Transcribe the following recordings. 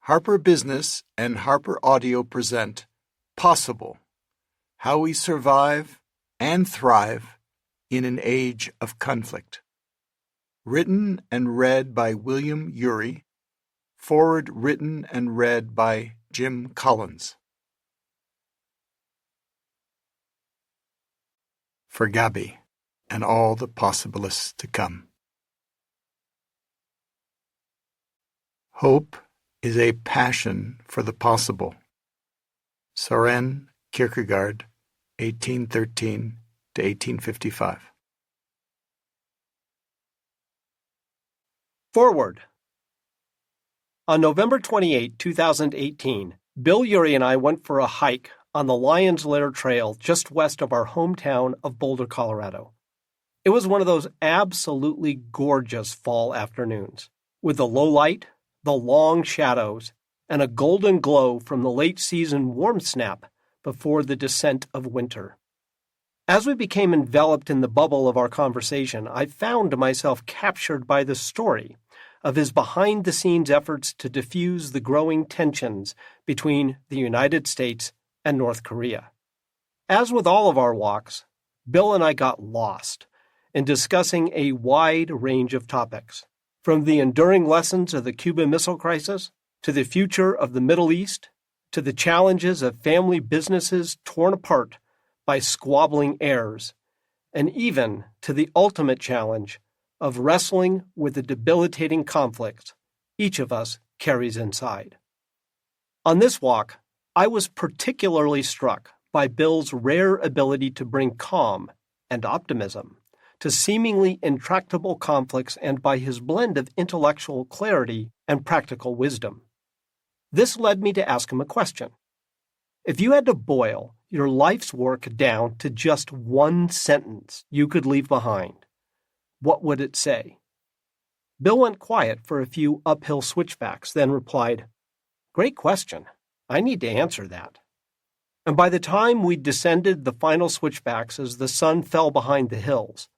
Harper Business and Harper Audio present Possible: How We Survive and Thrive in an Age of Conflict. Written and read by William Ury. Foreword written and read by Jim Collins. For Gabby and all the possibilists to come. Hope is a passion for the possible. Søren Kierkegaard, 1813 to 1855. Forward. On November 28, 2018, Bill Ury and I went for a hike on the Lion's Lair Trail just west of our hometown of Boulder, Colorado. It was one of those absolutely gorgeous fall afternoons, with the low light, the long shadows, and a golden glow from the late-season warm snap before the descent of winter. As we became enveloped in the bubble of our conversation, I found myself captured by the story of his behind-the-scenes efforts to diffuse the growing tensions between the United States and North Korea. As with all of our walks, Bill and I got lost in discussing a wide range of topics, from the enduring lessons of the Cuban Missile Crisis, to the future of the Middle East, to the challenges of family businesses torn apart by squabbling heirs, and even to the ultimate challenge of wrestling with the debilitating conflicts each of us carries inside. On this walk, I was particularly struck by Bill's rare ability to bring calm and optimism to seemingly intractable conflicts, and by his blend of intellectual clarity and practical wisdom. This led me to ask him a question. If you had to boil your life's work down to just one sentence you could leave behind, what would it say? Bill went quiet for a few uphill switchbacks, then replied, "Great question. I need to answer that." And by the time we descended the final switchbacks as the sun fell behind the hills,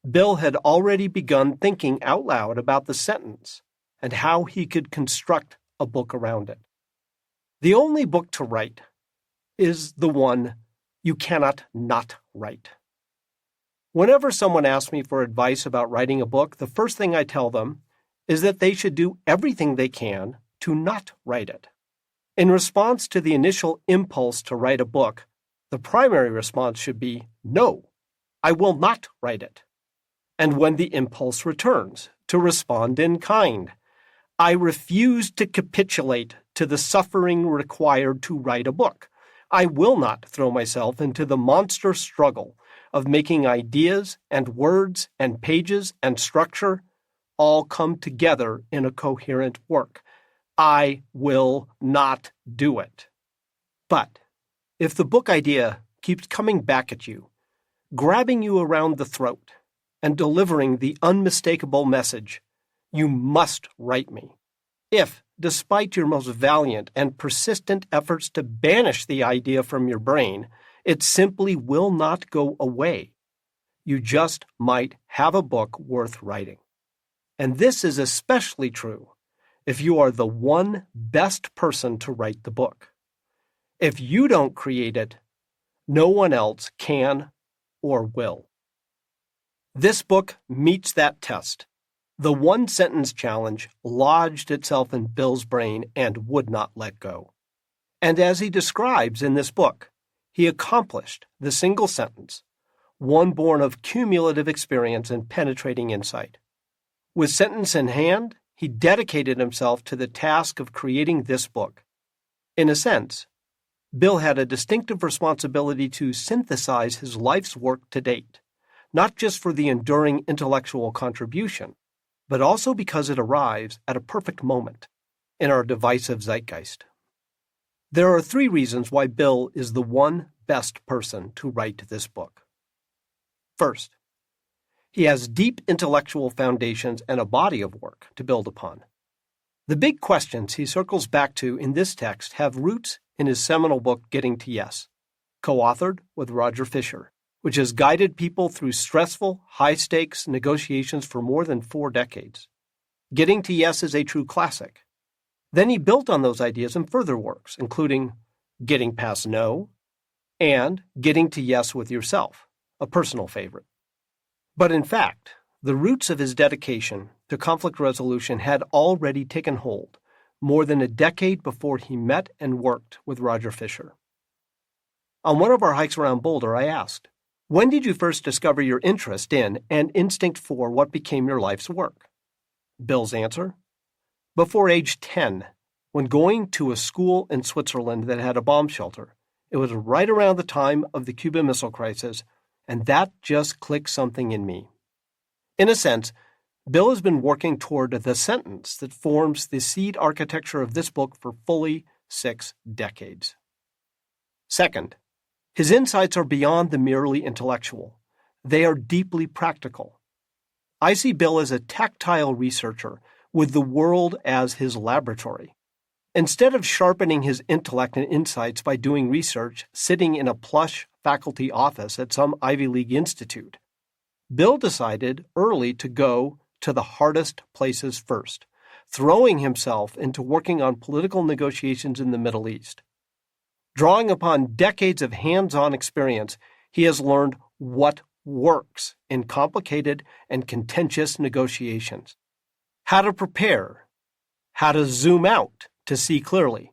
Bill had already begun thinking out loud about the sentence and how he could construct a book around it. The only book to write is the one you cannot not write. Whenever someone asks me for advice about writing a book, the first thing I tell them is that they should do everything they can to not write it. In response to the initial impulse to write a book, the primary response should be, "No, I will not write it." And when the impulse returns, to respond in kind. I refuse to capitulate to the suffering required to write a book. I will not throw myself into the monster struggle of making ideas and words and pages and structure all come together in a coherent work. I will not do it. But if the book idea keeps coming back at you, grabbing you around the throat, and delivering the unmistakable message, "You must write me," if, despite your most valiant and persistent efforts to banish the idea from your brain, it simply will not go away, you just might have a book worth writing. And this is especially true if you are the one best person to write the book. If you don't create it, no one else can or will. This book meets that test. The one-sentence challenge lodged itself in Bill's brain and would not let go. And as he describes in this book, he accomplished the single sentence, one born of cumulative experience and penetrating insight. With sentence in hand, he dedicated himself to the task of creating this book. In a sense, Bill had a distinctive responsibility to synthesize his life's work to date, not just for the enduring intellectual contribution, but also because it arrives at a perfect moment in our divisive zeitgeist. There are 3 reasons why Bill is the one best person to write this book. First, he has deep intellectual foundations and a body of work to build upon. The big questions he circles back to in this text have roots in his seminal book, Getting to Yes, co-authored with Roger Fisher, which has guided people through stressful, high-stakes negotiations for more than 4 decades. Getting to Yes is a true classic, Then he built on those ideas in further works, including Getting Past No and Getting to Yes with Yourself, a personal favorite. But in fact, the roots of his dedication to conflict resolution had already taken hold more than a decade before he met and worked with Roger Fisher. On one of our hikes around Boulder, I asked, "When did you first discover your interest in and instinct for what became your life's work?" Bill's answer? Before age 10, when going to a school in Switzerland that had a bomb shelter. It was right around the time of the Cuban Missile Crisis, and that just clicked something in me. In a sense, Bill has been working toward the sentence that forms the seed architecture of this book for fully 6 decades. Second, his insights are beyond the merely intellectual. They are deeply practical. I see Bill as a tactile researcher with the world as his laboratory. Instead of sharpening his intellect and insights by doing research sitting in a plush faculty office at some Ivy League institute, Bill decided early to go to the hardest places first, throwing himself into working on political negotiations in the Middle East. Drawing upon decades of hands-on experience, he has learned what works in complicated and contentious negotiations, how to prepare, how to zoom out to see clearly.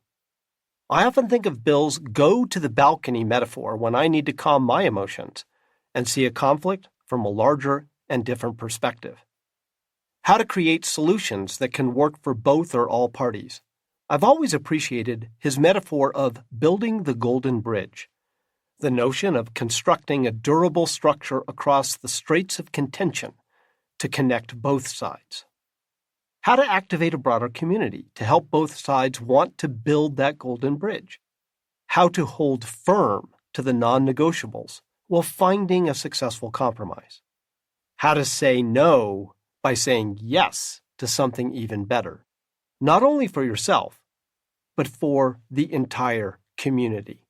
I often think of Bill's go-to-the-balcony metaphor when I need to calm my emotions and see a conflict from a larger and different perspective. How to create solutions that can work for both or all parties. I've always appreciated his metaphor of building the golden bridge, the notion of constructing a durable structure across the straits of contention to connect both sides. How to activate a broader community to help both sides want to build that golden bridge. How to hold firm to the non-negotiables while finding a successful compromise. How to say no by saying yes to something even better, not only for yourself, but for the entire community.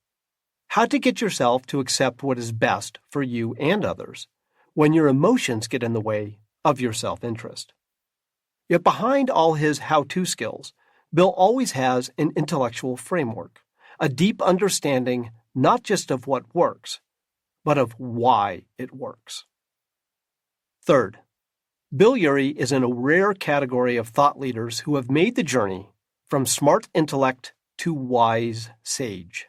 How to get yourself to accept what is best for you and others when your emotions get in the way of your self-interest. Yet behind all his how-to skills, Bill always has an intellectual framework, a deep understanding not just of what works, but of why it works. Third, Bill Ury is in a rare category of thought leaders who have made the journey from smart intellect to wise sage.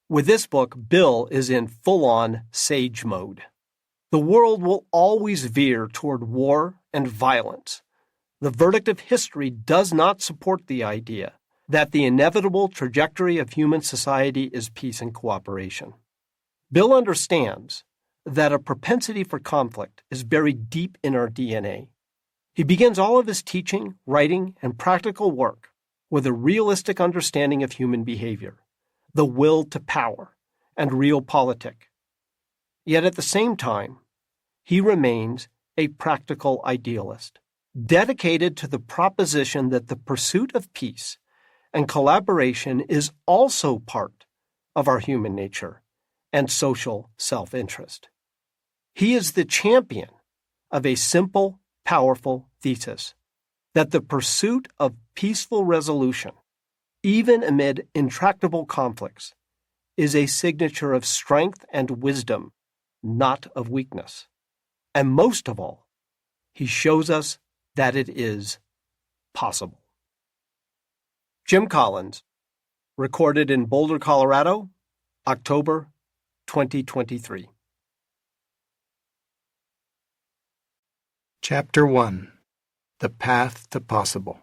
With this book, Bill is in full-on sage mode. The world will always veer toward war and violence. The verdict of history does not support the idea that the inevitable trajectory of human society is peace and cooperation. Bill understands that a propensity for conflict is buried deep in our DNA. He begins all of his teaching, writing, and practical work with a realistic understanding of human behavior, the will to power, and realpolitik. Yet at the same time, he remains a practical idealist, dedicated to the proposition that the pursuit of peace and collaboration is also part of our human nature and social self-interest. He is the champion of a simple, powerful thesis that the pursuit of peaceful resolution, even amid intractable conflicts, is a signature of strength and wisdom, not of weakness. And most of all, he shows us that it is possible. Jim Collins, recorded in Boulder, Colorado, October 2023. Chapter 1. The Path to Possible.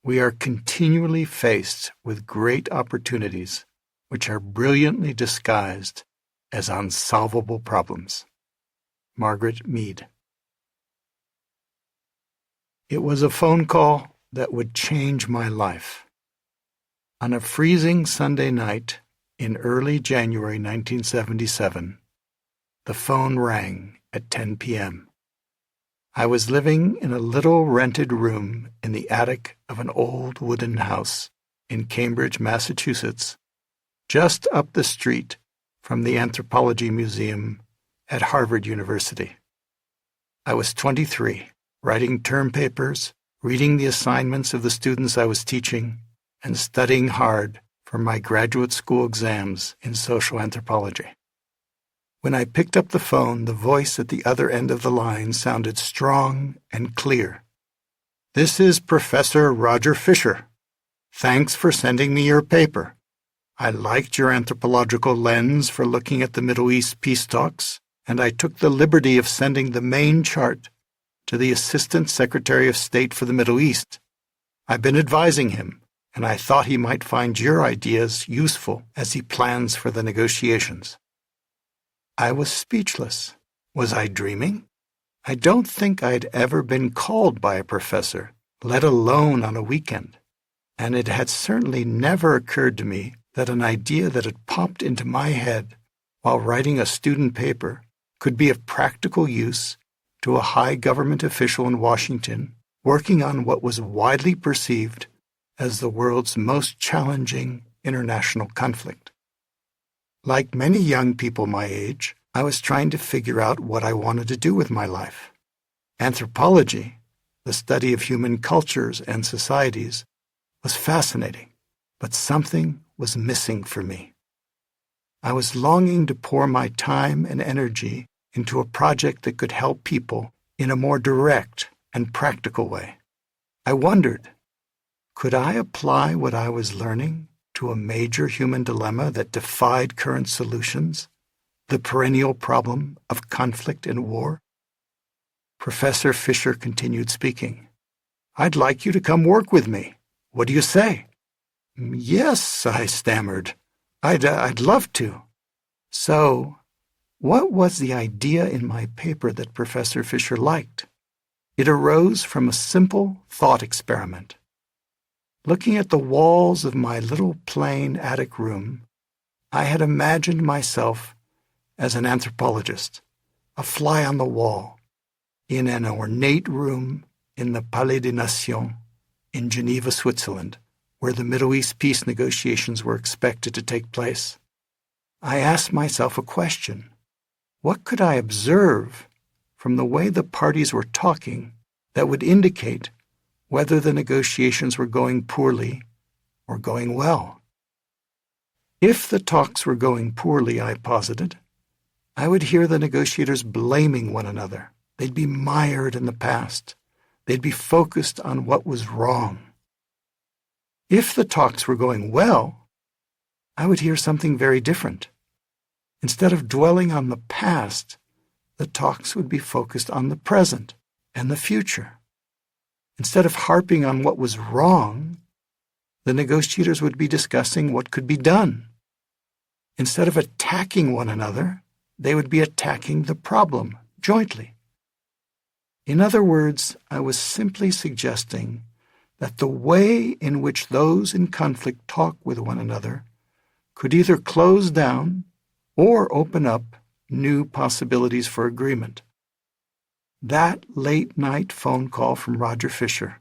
We are continually faced with great opportunities which are brilliantly disguised as unsolvable problems. Margaret Mead. It was a phone call that would change my life. On a freezing Sunday night in early January 1977, the phone rang at 10 p.m. I was living in a little rented room in the attic of an old wooden house in Cambridge, Massachusetts, just up the street from the Anthropology Museum at Harvard University. I was 23, writing term papers reading the assignments of the students I was teaching, and studying hard for my graduate school exams in social anthropology. When I picked up the phone, the voice at the other end of the line sounded strong and clear. "This is Professor Roger Fisher. Thanks for sending me your paper. I liked your anthropological lens for looking at the Middle East peace talks, and I took the liberty of sending the main chart to the Assistant Secretary of State for the Middle East. I've been advising him, and I thought he might find your ideas useful as he plans for the negotiations." I was speechless. Was I dreaming? I don't think I'd ever been called by a professor, let alone on a weekend, and it had certainly never occurred to me that an idea that had popped into my head while writing a student paper could be of practical use to a high government official in Washington working on what was widely perceived as the world's most challenging international conflict. Like many young people my age, I was trying to figure out what I wanted to do with my life. Anthropology, the study of human cultures and societies, was fascinating, but something was missing for me. I was longing to pour my time and energy into a project that could help people in a more direct and practical way. I wondered, could I apply what I was learning to a major human dilemma that defied current solutions, the perennial problem of conflict and war? Professor Fisher continued speaking. "I'd like you to come work with me. What do you say?" "Yes," I stammered. I'd love to." So, what was the idea in my paper that Professor Fisher liked? It arose from a simple thought experiment. Looking at the walls of my little plain attic room, I had imagined myself as an anthropologist, a fly on the wall, in an ornate room in the Palais des Nations in Geneva, Switzerland, where the Middle East peace negotiations were expected to take place. I asked myself a question. What could I observe from the way the parties were talking that would indicate whether the negotiations were going poorly or going well? If the talks were going poorly, I posited, I would hear the negotiators blaming one another. They'd be mired in the past. They'd be focused on what was wrong. If the talks were going well, I would hear something very different. Instead of dwelling on the past, the talks would be focused on the present and the future. Instead of harping on what was wrong, the negotiators would be discussing what could be done. Instead of attacking one another, they would be attacking the problem jointly. In other words, I was simply suggesting that the way in which those in conflict talk with one another could either close down or open up new possibilities for agreement. That late-night phone call from Roger Fisher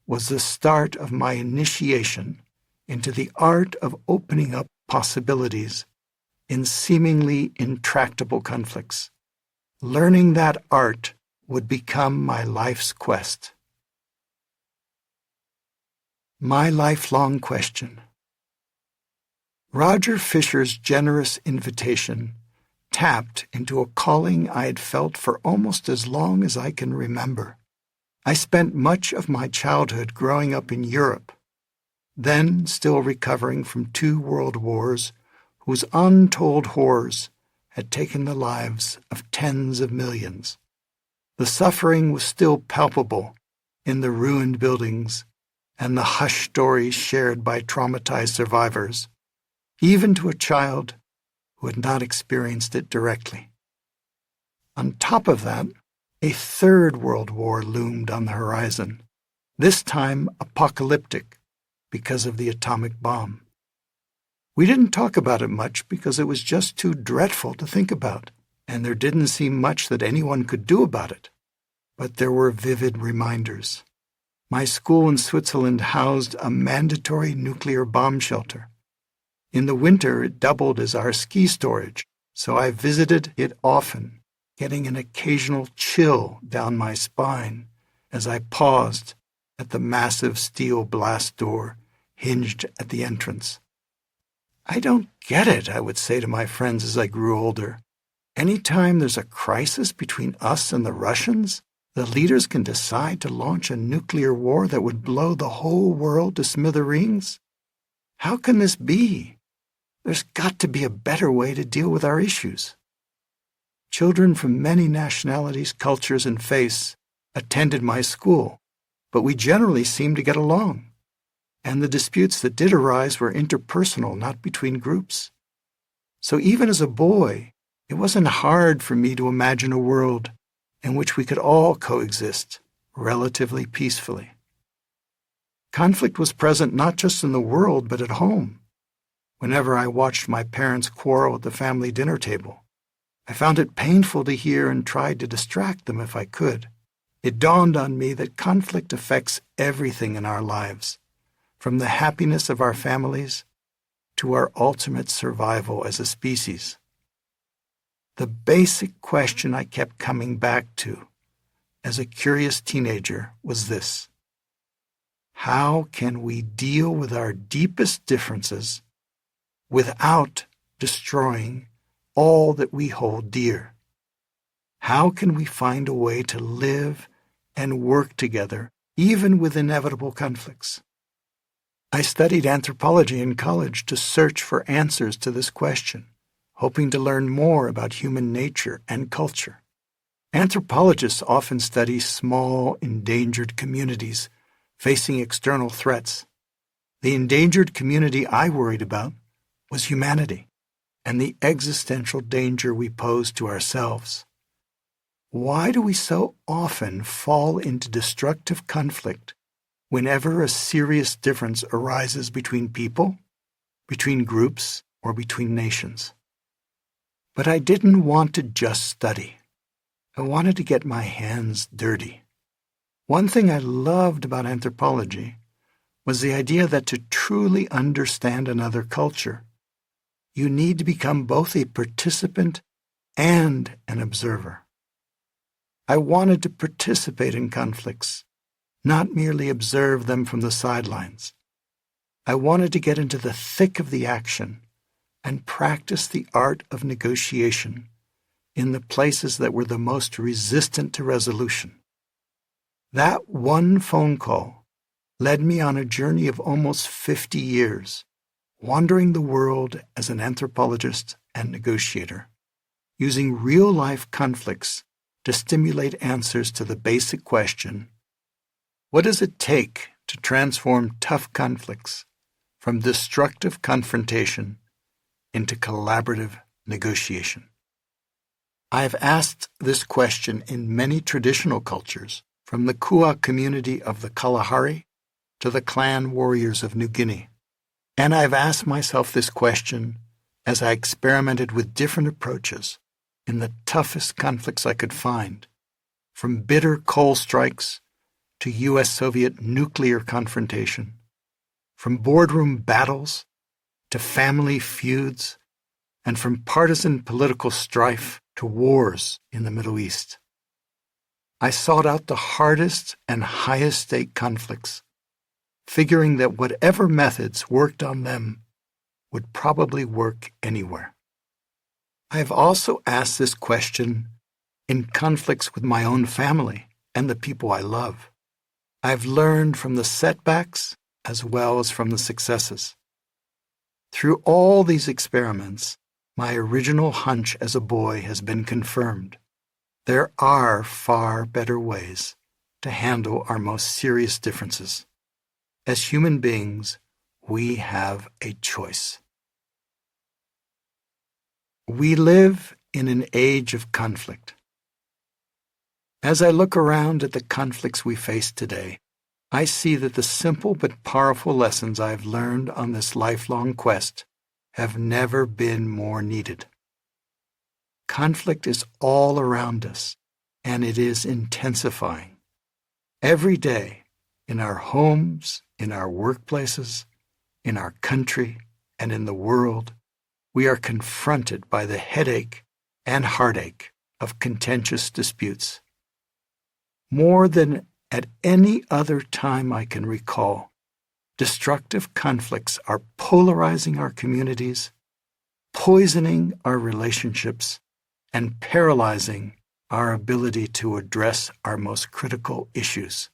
was the start of my initiation into the art of opening up possibilities in seemingly intractable conflicts. Learning that art would become my life's quest. My lifelong question. Roger Fisher's generous invitation tapped into a calling I had felt for almost as long as I can remember. I spent much of my childhood growing up in Europe, then still recovering from 2 world wars whose untold horrors had taken the lives of tens of millions. The suffering was still palpable in the ruined buildings and the hushed stories shared by traumatized survivors, even to a child who had not experienced it directly. On top of that, a 3rd World War loomed on the horizon, this time apocalyptic because of the atomic bomb. We didn't talk about it much because it was just too dreadful to think about, and there didn't seem much that anyone could do about it. But there were vivid reminders. My school in Switzerland housed a mandatory nuclear bomb shelter. In the winter, it doubled as our ski storage, so I visited it often, getting an occasional chill down my spine as I paused at the massive steel blast door hinged at the entrance. "I don't get it," I would say to my friends as I grew older. "Any time there's a crisis between us and the Russians, the leaders can decide to launch a nuclear war that would blow the whole world to smithereens? How can this be? There's got to be a better way to deal with our issues." Children from many nationalities, cultures, and faiths attended my school, but we generally seemed to get along. And the disputes that did arise were interpersonal, not between groups. So even as a boy, it wasn't hard for me to imagine a world in which we could all coexist relatively peacefully. Conflict was present not just in the world, but at home. Whenever I watched my parents quarrel at the family dinner table, I found it painful to hear and tried to distract them if I could. It dawned on me that conflict affects everything in our lives, from the happiness of our families to our ultimate survival as a species. The basic question I kept coming back to as a curious teenager was this: how can we deal with our deepest differences without destroying all that we hold dear? How can we find a way to live and work together, even with inevitable conflicts? I studied anthropology in college to search for answers to this question, hoping to learn more about human nature and culture. Anthropologists often study small, endangered communities facing external threats. The endangered community I worried about was humanity and the existential danger we pose to ourselves. Why do we so often fall into destructive conflict whenever a serious difference arises between people, between groups, or between nations? But I didn't want to just study. I wanted to get my hands dirty. One thing I loved about anthropology was the idea that to truly understand another culture, you need to become both a participant and an observer. I wanted to participate in conflicts, not merely observe them from the sidelines. I wanted to get into the thick of the action and practice the art of negotiation in the places that were the most resistant to resolution. That one phone call led me on a journey of almost 50 years, wandering the world as an anthropologist and negotiator, using real-life conflicts to stimulate answers to the basic question: what does it take to transform tough conflicts from destructive confrontation into collaborative negotiation? I've asked this question in many traditional cultures, from the Kua community of the Kalahari to the clan warriors of New Guinea. And I've asked myself this question as I experimented with different approaches in the toughest conflicts I could find, from bitter coal strikes to U.S.-Soviet nuclear confrontation, from boardroom battles to family feuds, and from partisan political strife to wars in the Middle East. I sought out the hardest and highest-stake conflicts, figuring that whatever methods worked on them would probably work anywhere. I have also asked this question in conflicts with my own family and the people I love. I've learned from the setbacks as well as from the successes. Through all these experiments, my original hunch as a boy has been confirmed. There are far better ways to handle our most serious differences. As human beings, we have a choice. We live in an age of conflict. As I look around at the conflicts we face today, I see that the simple but powerful lessons I've learned on this lifelong quest have never been more needed. Conflict is all around us, and it is intensifying. Every day, in our homes, in our workplaces, in our country, and in the world, we are confronted by the headache and heartache of contentious disputes. More than at any other time I can recall, destructive conflicts are polarizing our communities, poisoning our relationships, and paralyzing our ability to address our most critical issues.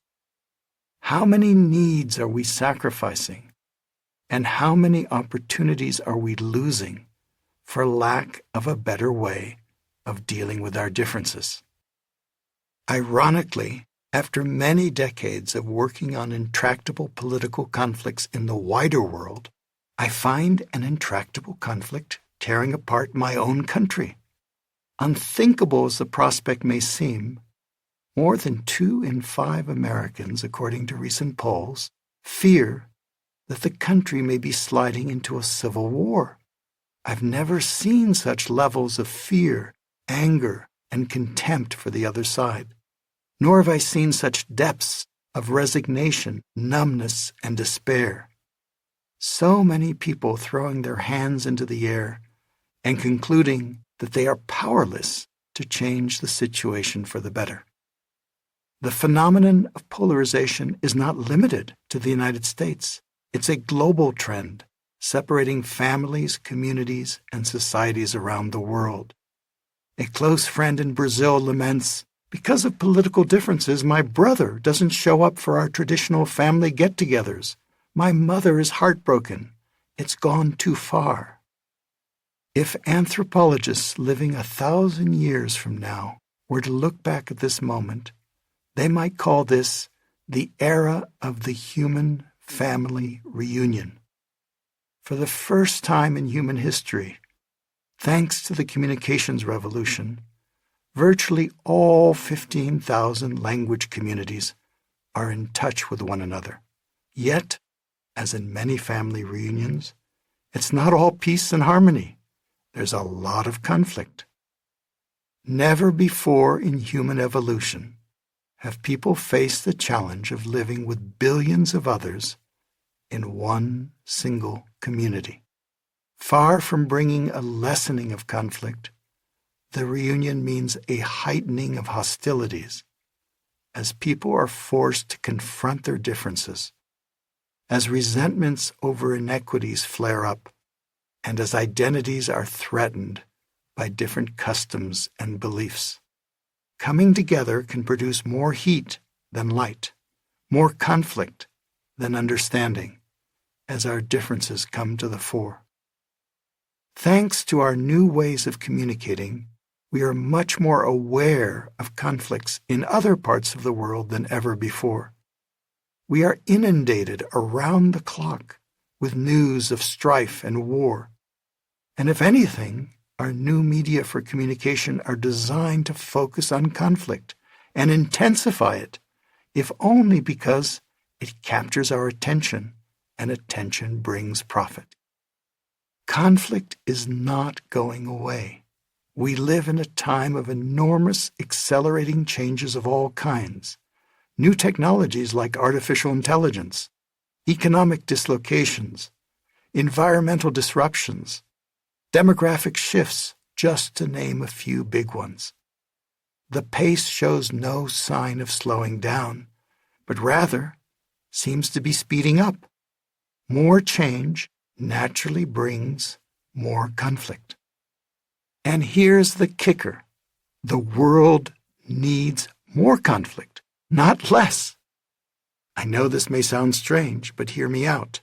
How many needs are we sacrificing, and how many opportunities are we losing for lack of a better way of dealing with our differences? Ironically, after many decades of working on intractable political conflicts in the wider world, I find an intractable conflict tearing apart my own country. Unthinkable as the prospect may seem, more than 2 in 5 Americans, according to recent polls, fear that the country may be sliding into a civil war. I've never seen such levels of fear, anger, and contempt for the other side. Nor have I seen such depths of resignation, numbness, and despair. So many people throwing their hands into the air and concluding that they are powerless to change the situation for the better. The phenomenon of polarization is not limited to the United States. It's a global trend, separating families, communities, and societies around the world. A close friend in Brazil laments, "Because of political differences, my brother doesn't show up for our traditional family get-togethers. My mother is heartbroken. It's gone too far." If anthropologists living 1,000 years from now were to look back at this moment, they might call this the era of the human family reunion. For the first time in human history, thanks to the communications revolution, virtually all 15,000 language communities are in touch with one another. Yet, as in many family reunions, it's not all peace and harmony. There's a lot of conflict. Never before in human evolution have people faced the challenge of living with billions of others in one single community. Far from bringing a lessening of conflict, the reunion means a heightening of hostilities, as people are forced to confront their differences, as resentments over inequities flare up, and as identities are threatened by different customs and beliefs. Coming together can produce more heat than light, more conflict than understanding, as our differences come to the fore. Thanks to our new ways of communicating, we are much more aware of conflicts in other parts of the world than ever before. We are inundated around the clock with news of strife and war. And if anything, our new media for communication are designed to focus on conflict and intensify it, if only because it captures our attention, and attention brings profit. Conflict is not going away. We live in a time of enormous, accelerating changes of all kinds. New technologies like artificial intelligence, economic dislocations, environmental disruptions, demographic shifts, just to name a few big ones. The pace shows no sign of slowing down, but rather seems to be speeding up. More change naturally brings more conflict. And here's the kicker. The world needs more conflict, not less. I know this may sound strange, but hear me out.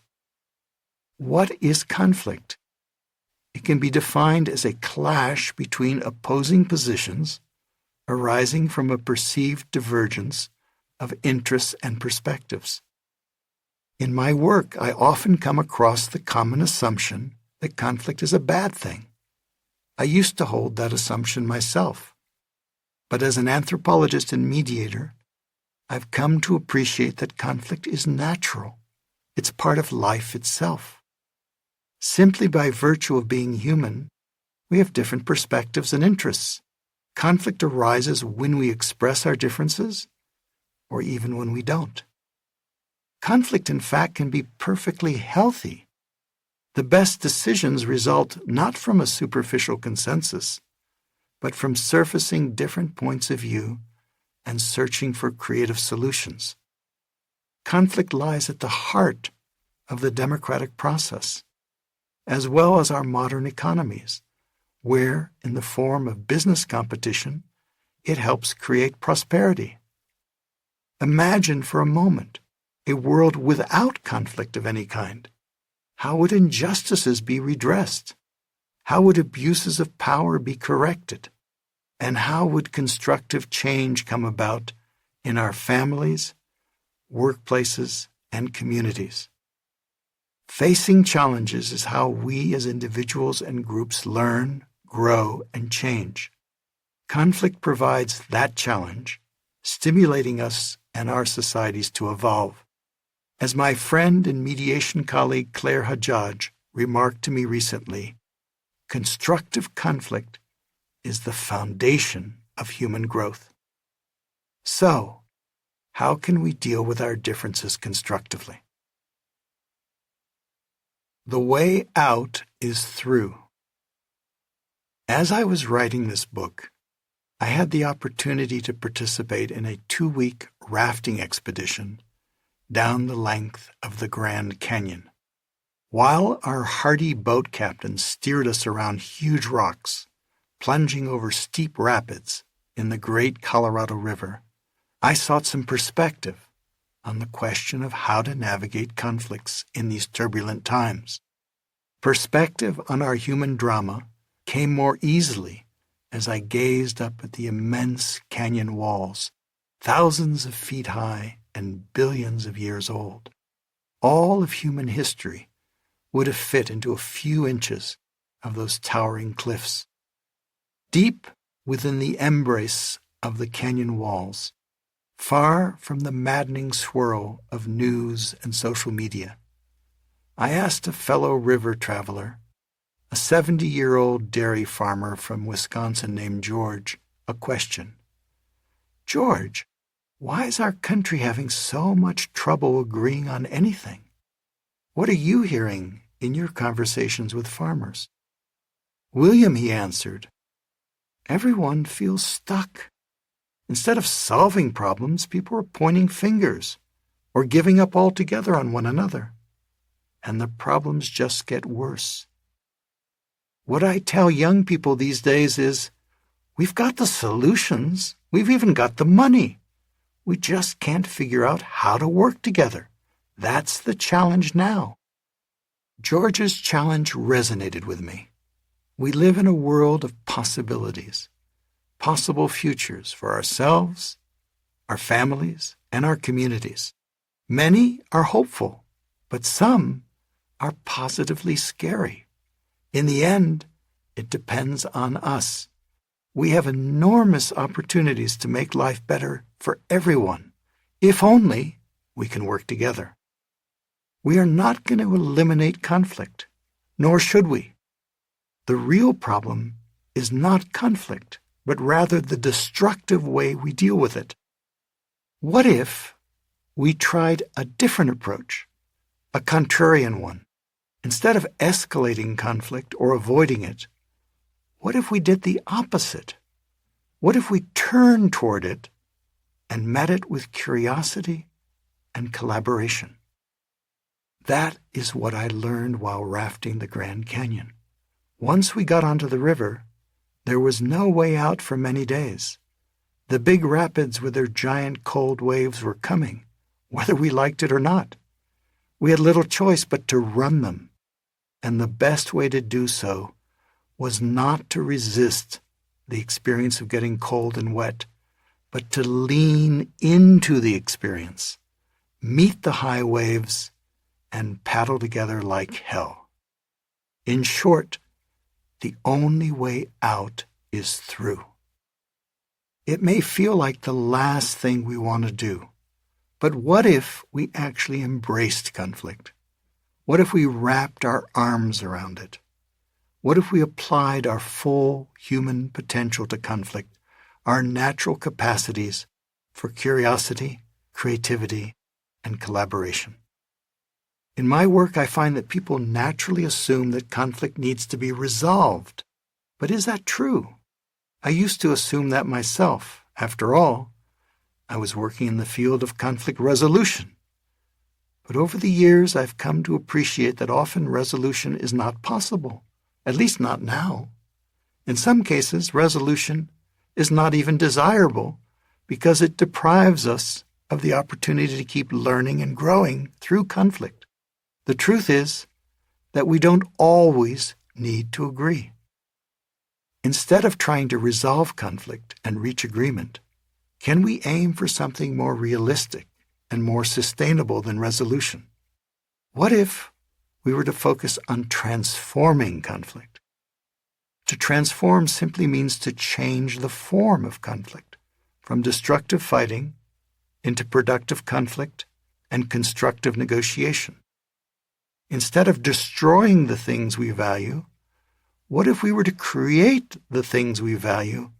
What is conflict? It can be defined as a clash between opposing positions arising from a perceived divergence of interests and perspectives. In my work, I often come across the common assumption that conflict is a bad thing. I used to hold that assumption myself. But as an anthropologist and mediator, I've come to appreciate that conflict is natural. It's part of life itself. Simply by virtue of being human, we have different perspectives and interests. Conflict arises when we express our differences, or even when we don't. Conflict, in fact, can be perfectly healthy. The best decisions result not from a superficial consensus, but from surfacing different points of view and searching for creative solutions. Conflict lies at the heart of the democratic process, as well as our modern economies, where, in the form of business competition, it helps create prosperity. Imagine for a moment a world without conflict of any kind. How would injustices be redressed? How would abuses of power be corrected? And how would constructive change come about in our families, workplaces, and communities? Facing challenges is how we as individuals and groups learn, grow, and change. Conflict provides that challenge, stimulating us and our societies to evolve. As my friend and mediation colleague Claire Hajjaj remarked to me recently, constructive conflict is the foundation of human growth. So, how can we deal with our differences constructively? The way out is through. As I was writing this book, I had the opportunity to participate in a 2-week rafting expedition down the length of the Grand Canyon. While our hardy boat captain steered us around huge rocks, plunging over steep rapids in the great Colorado River, I sought some perspective on the question of how to navigate conflicts in these turbulent times. Perspective on our human drama came more easily as I gazed up at the immense canyon walls, thousands of feet high and billions of years old. All of human history would have fit into a few inches of those towering cliffs. Deep within the embrace of the canyon walls, far from the maddening swirl of news and social media, I asked a fellow river traveler, a 70-year-old dairy farmer from Wisconsin named George, a question. George, why is our country having so much trouble agreeing on anything? What are you hearing in your conversations with farmers? William, he answered, everyone feels stuck. Instead of solving problems, people are pointing fingers or giving up altogether on one another. And the problems just get worse. What I tell young people these days is, we've got the solutions, we've even got the money. We just can't figure out how to work together. That's the challenge now. George's challenge resonated with me. We live in a world of possibilities, possible futures for ourselves, our families, and our communities. Many are hopeful, but some are positively scary. In the end, it depends on us. We have enormous opportunities to make life better for everyone, if only we can work together. We are not going to eliminate conflict, nor should we. The real problem is not conflict, but rather the destructive way we deal with it. What if we tried a different approach, a contrarian one? Instead of escalating conflict or avoiding it, what if we did the opposite? What if we turned toward it and met it with curiosity and collaboration? That is what I learned while rafting the Grand Canyon. Once we got onto the river, there was no way out for many days. The big rapids with their giant cold waves were coming, whether we liked it or not. We had little choice but to run them, and the best way to do so was not to resist the experience of getting cold and wet, but to lean into the experience, meet the high waves, and paddle together like hell. In short, the only way out is through. It may feel like the last thing we want to do, but what if we actually embraced conflict? What if we wrapped our arms around it? What if we applied our full human potential to conflict, our natural capacities for curiosity, creativity, and collaboration? In my work, I find that people naturally assume that conflict needs to be resolved. But is that true? I used to assume that myself. After all, I was working in the field of conflict resolution. But over the years, I've come to appreciate that often resolution is not possible, at least not now. In some cases, resolution is not even desirable because it deprives us of the opportunity to keep learning and growing through conflict. The truth is that we don't always need to agree. Instead of trying to resolve conflict and reach agreement, can we aim for something more realistic and more sustainable than resolution? What if we were to focus on transforming conflict? To transform simply means to change the form of conflict, from destructive fighting into productive conflict and constructive negotiation. Instead of destroying the things we value, what if we were to create the things we value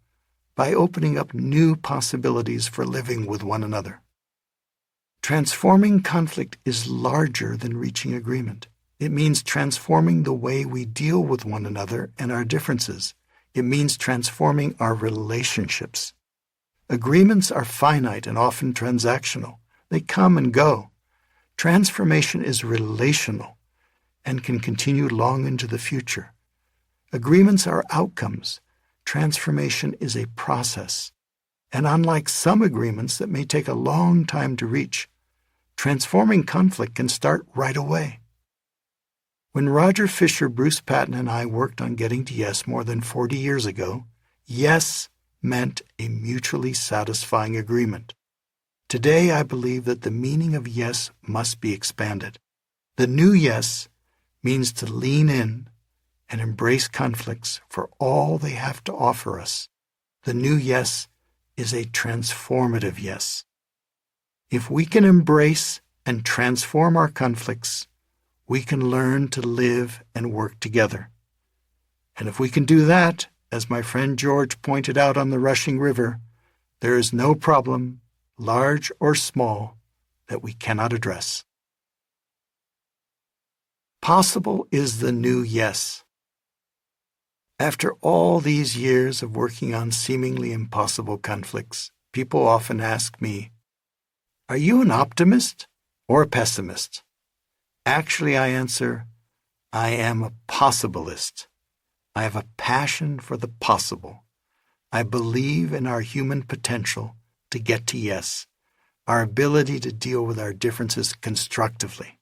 by opening up new possibilities for living with one another? Transforming conflict is larger than reaching agreement. It means transforming the way we deal with one another and our differences. It means transforming our relationships. Agreements are finite and often transactional. They come and go. Transformation is relational and can continue long into the future. Agreements are outcomes. Transformation is a process. And unlike some agreements that may take a long time to reach, transforming conflict can start right away. When Roger Fisher, Bruce Patton, and I worked on getting to yes more than 40 years ago, yes meant a mutually satisfying agreement. Today, I believe that the meaning of yes must be expanded. The new yes means to lean in and embrace conflicts for all they have to offer us. The new yes is a transformative yes. If we can embrace and transform our conflicts, we can learn to live and work together. And if we can do that, as my friend George pointed out on the rushing river, there is no problem, large or small, that we cannot address. Possible is the new yes. After all these years of working on seemingly impossible conflicts, people often ask me, "Are you an optimist or a pessimist?" Actually, I answer, I am a possibilist. I have a passion for the possible. I believe in our human potential to get to yes, our ability to deal with our differences constructively.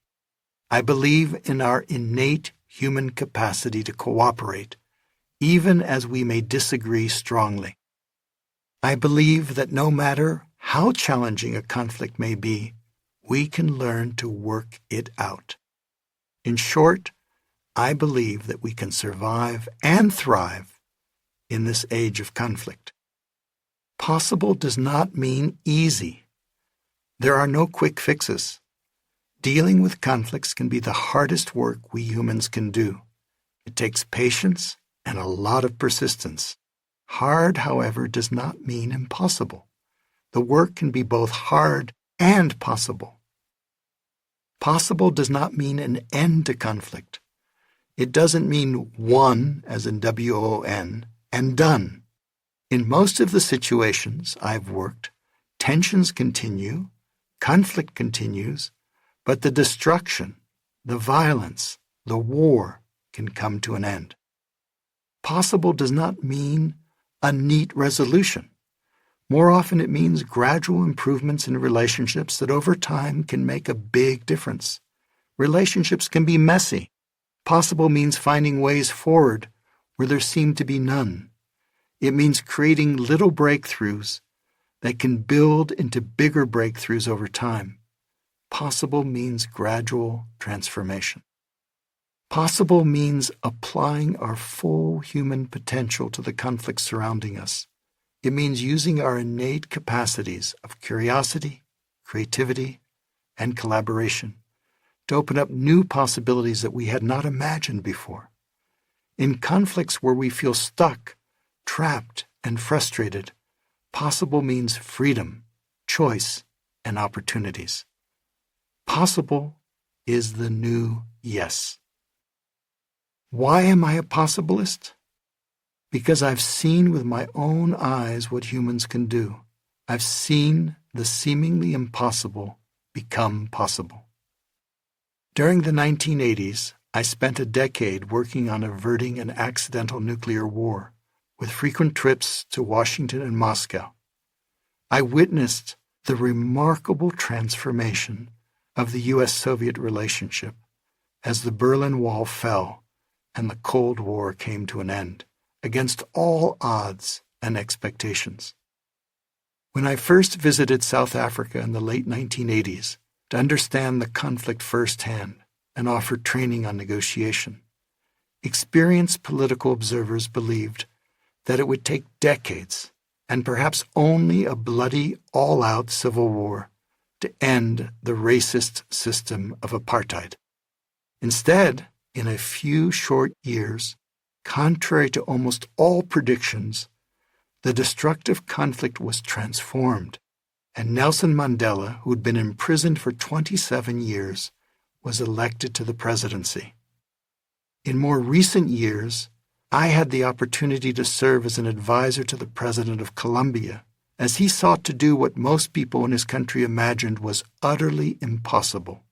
I believe in our innate human capacity to cooperate, even as we may disagree strongly. I believe that no matter how challenging a conflict may be, we can learn to work it out. In short, I believe that we can survive and thrive in this age of conflict. Possible does not mean easy. There are no quick fixes. Dealing with conflicts can be the hardest work we humans can do. It takes patience and a lot of persistence. Hard, however, does not mean impossible. The work can be both hard and possible. Possible does not mean an end to conflict. It doesn't mean won, as in W-O-N, and done. In most of the situations I've worked, tensions continue, conflict continues, but the destruction, the violence, the war can come to an end. Possible does not mean a neat resolution. More often it means gradual improvements in relationships that over time can make a big difference. Relationships can be messy. Possible means finding ways forward where there seem to be none. It means creating little breakthroughs that can build into bigger breakthroughs over time. Possible means gradual transformation. Possible means applying our full human potential to the conflicts surrounding us. It means using our innate capacities of curiosity, creativity, and collaboration to open up new possibilities that we had not imagined before. In conflicts where we feel stuck, trapped, and frustrated, possible means freedom, choice, and opportunities. Possible is the new yes. Why am I a possibilist? Because I've seen with my own eyes what humans can do. I've seen the seemingly impossible become possible. During the 1980s, I spent a decade working on averting an accidental nuclear war, with frequent trips to Washington and Moscow. I witnessed the remarkable transformation of the U.S.-Soviet relationship as the Berlin Wall fell and the Cold War came to an end, against all odds and expectations. When I first visited South Africa in the late 1980s to understand the conflict firsthand and offer training on negotiation, experienced political observers believed that it would take decades and perhaps only a bloody, all-out civil war to end the racist system of apartheid. Instead, in a few short years, contrary to almost all predictions, the destructive conflict was transformed, and Nelson Mandela, who had been imprisoned for 27 years, was elected to the presidency. In more recent years, I had the opportunity to serve as an advisor to the President of Colombia, as he sought to do what most people in his country imagined was utterly impossible: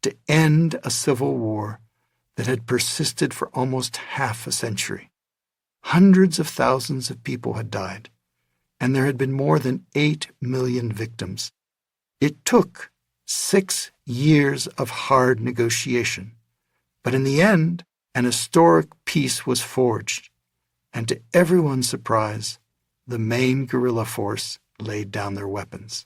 to end a civil war that had persisted for almost half a century. Hundreds of thousands of people had died, and there had been more than 8 million victims. It took 6 years of hard negotiation, but in the end, an historic peace was forged, and to everyone's surprise, the main guerrilla force laid down their weapons.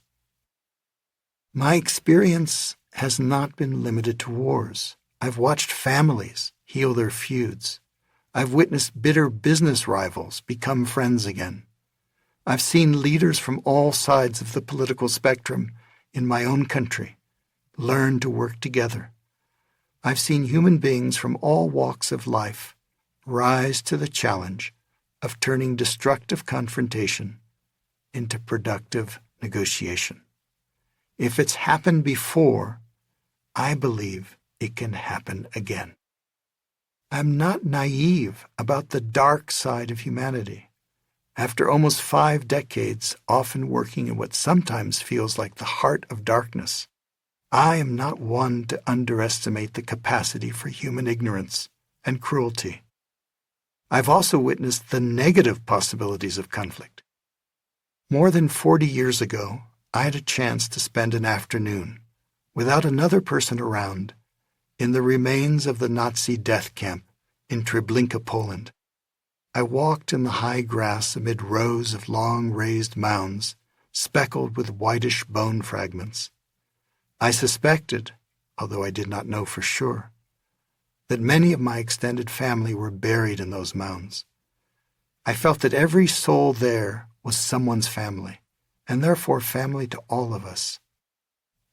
My experience has not been limited to wars. I've watched families heal their feuds. I've witnessed bitter business rivals become friends again. I've seen leaders from all sides of the political spectrum in my own country learn to work together. I've seen human beings from all walks of life rise to the challenge of turning destructive confrontation into productive negotiation. If it's happened before, I believe it can happen again. I'm not naive about the dark side of humanity. After almost 5 decades, often working in what sometimes feels like the heart of darkness, I am not one to underestimate the capacity for human ignorance and cruelty. I've also witnessed the negative possibilities of conflict. More than 40 years ago, I had a chance to spend an afternoon, without another person around, in the remains of the Nazi death camp in Treblinka, Poland. I walked in the high grass amid rows of long raised mounds, speckled with whitish bone fragments. I suspected, although I did not know for sure, that many of my extended family were buried in those mounds. I felt that every soul there was someone's family, and therefore family to all of us.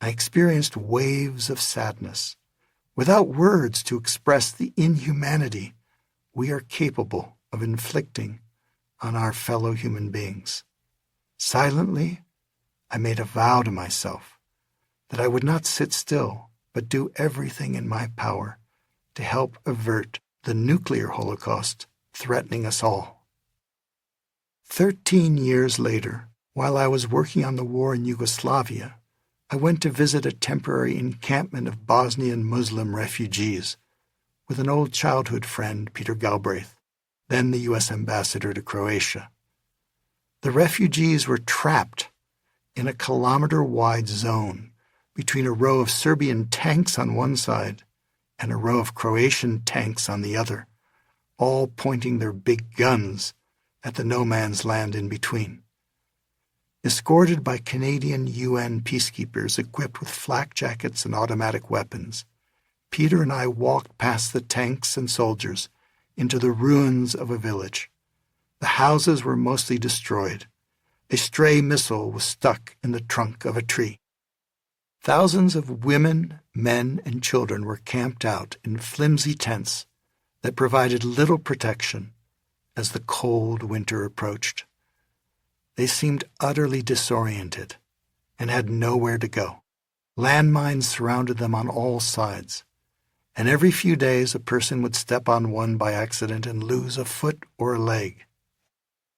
I experienced waves of sadness, without words to express the inhumanity we are capable of inflicting on our fellow human beings. Silently, I made a vow to myself that I would not sit still, but do everything in my power to help avert the nuclear holocaust threatening us all. 13 years later, while I was working on the war in Yugoslavia, I went to visit a temporary encampment of Bosnian Muslim refugees with an old childhood friend, Peter Galbraith, then the U.S. ambassador to Croatia. The refugees were trapped in a kilometer-wide zone between a row of Serbian tanks on one side and a row of Croatian tanks on the other, all pointing their big guns at the no-man's land in between. Escorted by Canadian UN peacekeepers equipped with flak jackets and automatic weapons, Peter and I walked past the tanks and soldiers into the ruins of a village. The houses were mostly destroyed. A stray missile was stuck in the trunk of a tree. Thousands of women, men, and children were camped out in flimsy tents that provided little protection as the cold winter approached. They seemed utterly disoriented and had nowhere to go. Landmines surrounded them on all sides, and every few days a person would step on one by accident and lose a foot or a leg.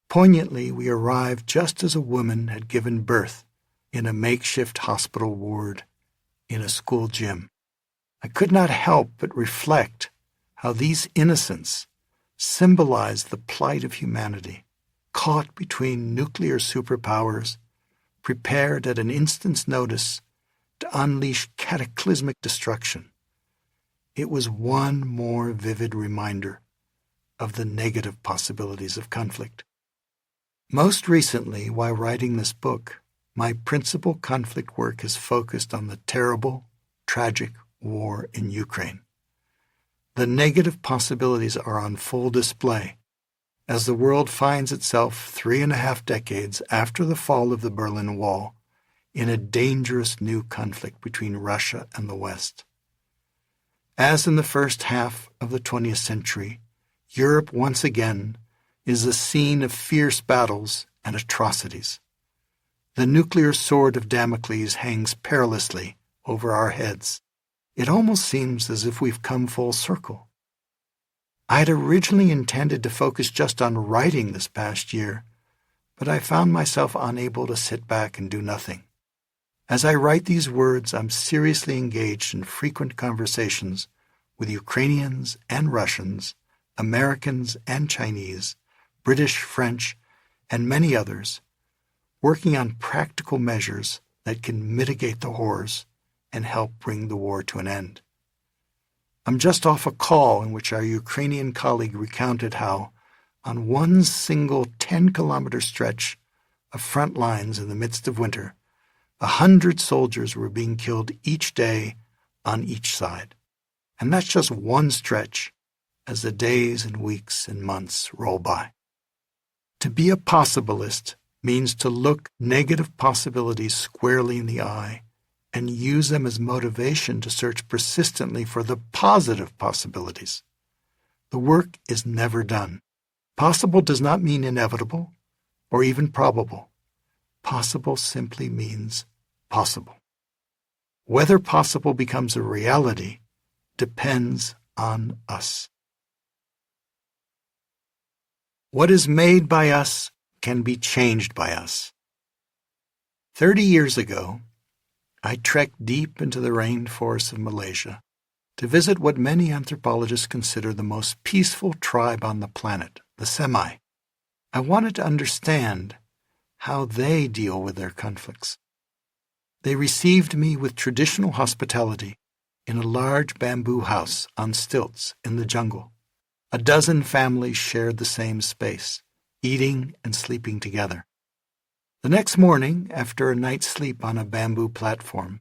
Poignantly, we arrived just as a woman had given birth in a makeshift hospital ward, in a school gym. I could not help but reflect how these innocents symbolize the plight of humanity, caught between nuclear superpowers, prepared at an instant's notice to unleash cataclysmic destruction. It was one more vivid reminder of the negative possibilities of conflict. Most recently, while writing this book, my principal conflict work has focused on the terrible, tragic war in Ukraine. The negative possibilities are on full display as the world finds itself 3.5 decades after the fall of the Berlin Wall in a dangerous new conflict between Russia and the West. As in the first half of the 20th century, Europe once again is the scene of fierce battles and atrocities. The nuclear sword of Damocles hangs perilously over our heads. It almost seems as if we've come full circle. I had originally intended to focus just on writing this past year, but I found myself unable to sit back and do nothing. As I write these words, I'm seriously engaged in frequent conversations with Ukrainians and Russians, Americans and Chinese, British, French, and many others, working on practical measures that can mitigate the horrors and help bring the war to an end. I'm just off a call in which our Ukrainian colleague recounted how, on one single 10-kilometer stretch of front lines in the midst of winter, 100 soldiers were being killed each day on each side. And that's just one stretch as the days and weeks and months roll by. To be a possibilist means to look negative possibilities squarely in the eye and use them as motivation to search persistently for the positive possibilities. The work is never done. Possible does not mean inevitable or even probable. Possible simply means possible. Whether possible becomes a reality depends on us. What is made by us can be changed by us. 30 years ago, I trekked deep into the rainforests of Malaysia to visit what many anthropologists consider the most peaceful tribe on the planet, the Semai. I wanted to understand how they deal with their conflicts. They received me with traditional hospitality in a large bamboo house on stilts in the jungle. A dozen families shared the same space, eating and sleeping together. The next morning, after a night's sleep on a bamboo platform,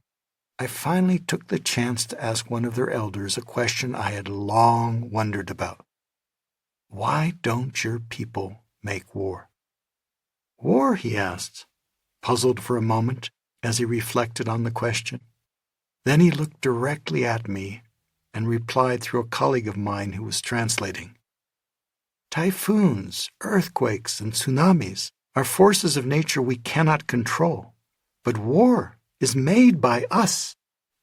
I finally took the chance to ask one of their elders a question I had long wondered about. Why don't your people make war? War, he asked, puzzled for a moment as he reflected on the question. Then he looked directly at me and replied through a colleague of mine who was translating. Typhoons, earthquakes, and tsunamis are forces of nature we cannot control, but war is made by us.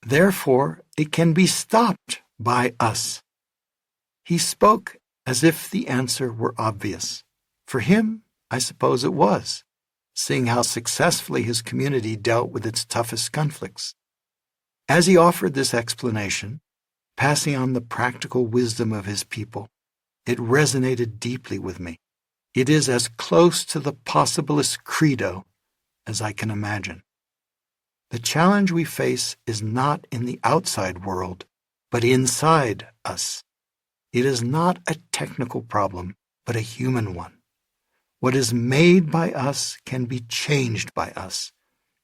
Therefore, it can be stopped by us. He spoke as if the answer were obvious. For him, I suppose it was, seeing how successfully his community dealt with its toughest conflicts. As he offered this explanation, passing on the practical wisdom of his people, it resonated deeply with me. It is as close to the possibilist credo as I can imagine. The challenge we face is not in the outside world, but inside us. It is not a technical problem, but a human one. What is made by us can be changed by us.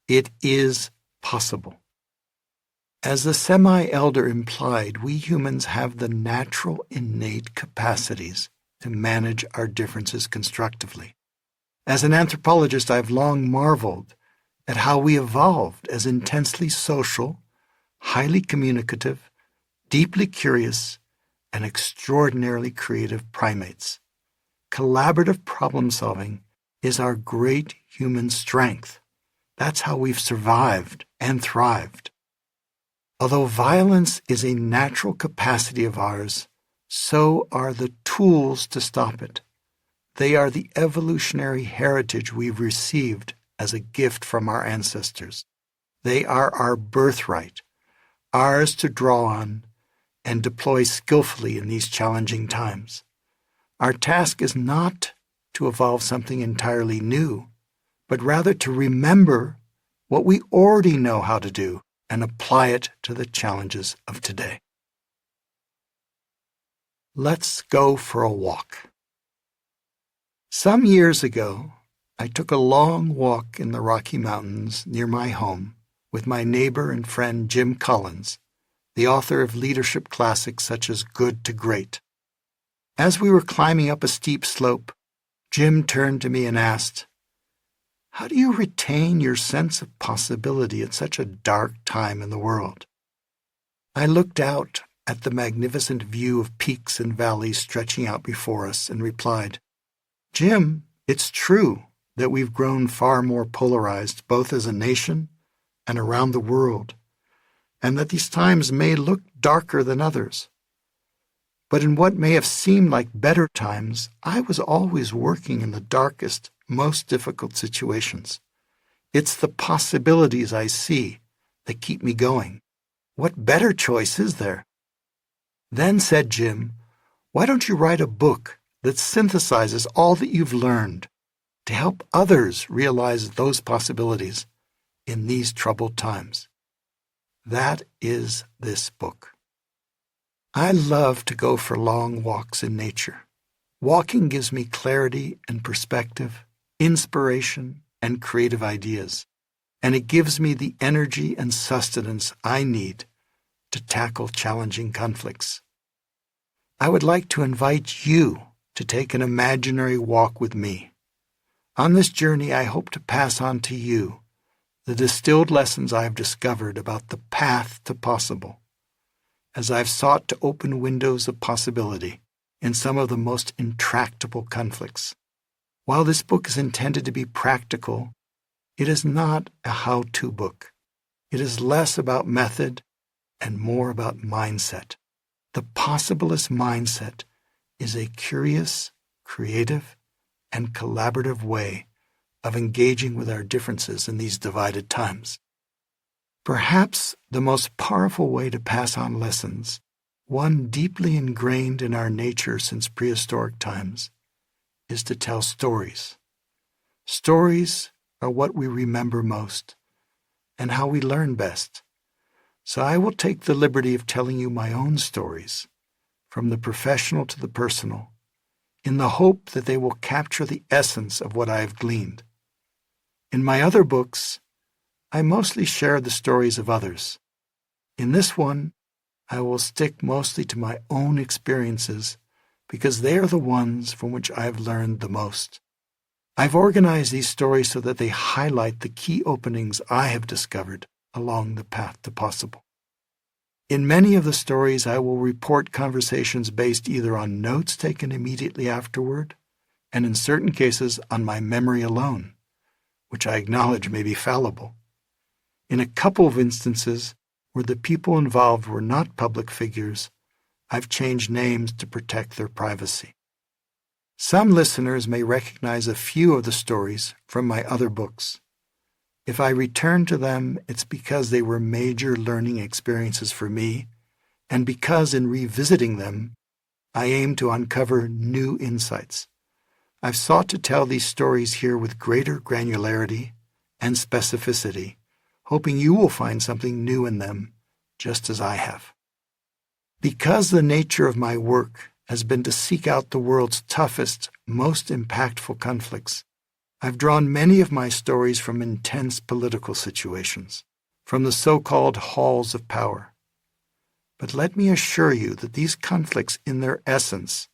It is possible. As the semi-elder implied, we humans have the natural innate capacities to manage our differences constructively. As an anthropologist, I've long marveled at how we evolved as intensely social, highly communicative, deeply curious, and extraordinarily creative primates. Collaborative problem-solving is our great human strength. That's how we've survived and thrived. Although violence is a natural capacity of ours, so are the tools to stop it. They are the evolutionary heritage we've received as a gift from our ancestors. They are our birthright, ours to draw on and deploy skillfully in these challenging times. Our task is not to evolve something entirely new, but rather to remember what we already know how to do and apply it to the challenges of today. Let's go for a walk. Some years ago, I took a long walk in the Rocky Mountains near my home with my neighbor and friend Jim Collins, the author of leadership classics such as Good to Great. As we were climbing up a steep slope, Jim turned to me and asked, "How do you retain your sense of possibility at such a dark time in the world?" I looked out at the magnificent view of peaks and valleys stretching out before us and replied, "Jim, it's true that we've grown far more polarized both as a nation and around the world, and that these times may look darker than others. But in what may have seemed like better times, I was always working in the darkest, most difficult situations. It's the possibilities I see that keep me going. What better choice is there?" Then said Jim, "Why don't you write a book that synthesizes all that you've learned to help others realize those possibilities in these troubled times?" That is this book. I love to go for long walks in nature. Walking gives me clarity and perspective, inspiration and creative ideas, and it gives me the energy and sustenance I need to tackle challenging conflicts. I would like to invite you to take an imaginary walk with me. On this journey, I hope to pass on to you the distilled lessons I have discovered about the path to possible, as I've sought to open windows of possibility in some of the most intractable conflicts. While this book is intended to be practical, it is not a how-to book. It is less about method and more about mindset. The possibilist mindset is a curious, creative, and collaborative way of engaging with our differences in these divided times. Perhaps the most powerful way to pass on lessons, one deeply ingrained in our nature since prehistoric times, is to tell stories. Stories are what we remember most and how we learn best. So I will take the liberty of telling you my own stories, from the professional to the personal, in the hope that they will capture the essence of what I have gleaned. In my other books, I mostly share the stories of others. In this one, I will stick mostly to my own experiences because they are the ones from which I have learned the most. I've organized these stories so that they highlight the key openings I have discovered along the path to possible. In many of the stories, I will report conversations based either on notes taken immediately afterward, and in certain cases on my memory alone, which I acknowledge may be fallible. In a couple of instances, where the people involved were not public figures, I've changed names to protect their privacy. Some listeners may recognize a few of the stories from my other books. If I return to them, it's because they were major learning experiences for me, and because in revisiting them, I aim to uncover new insights. I've sought to tell these stories here with greater granularity and specificity, hoping you will find something new in them, just as I have. Because the nature of my work has been to seek out the world's toughest, most impactful conflicts, I've drawn many of my stories from intense political situations, from the so-called halls of power. But let me assure you that these conflicts, in their essence,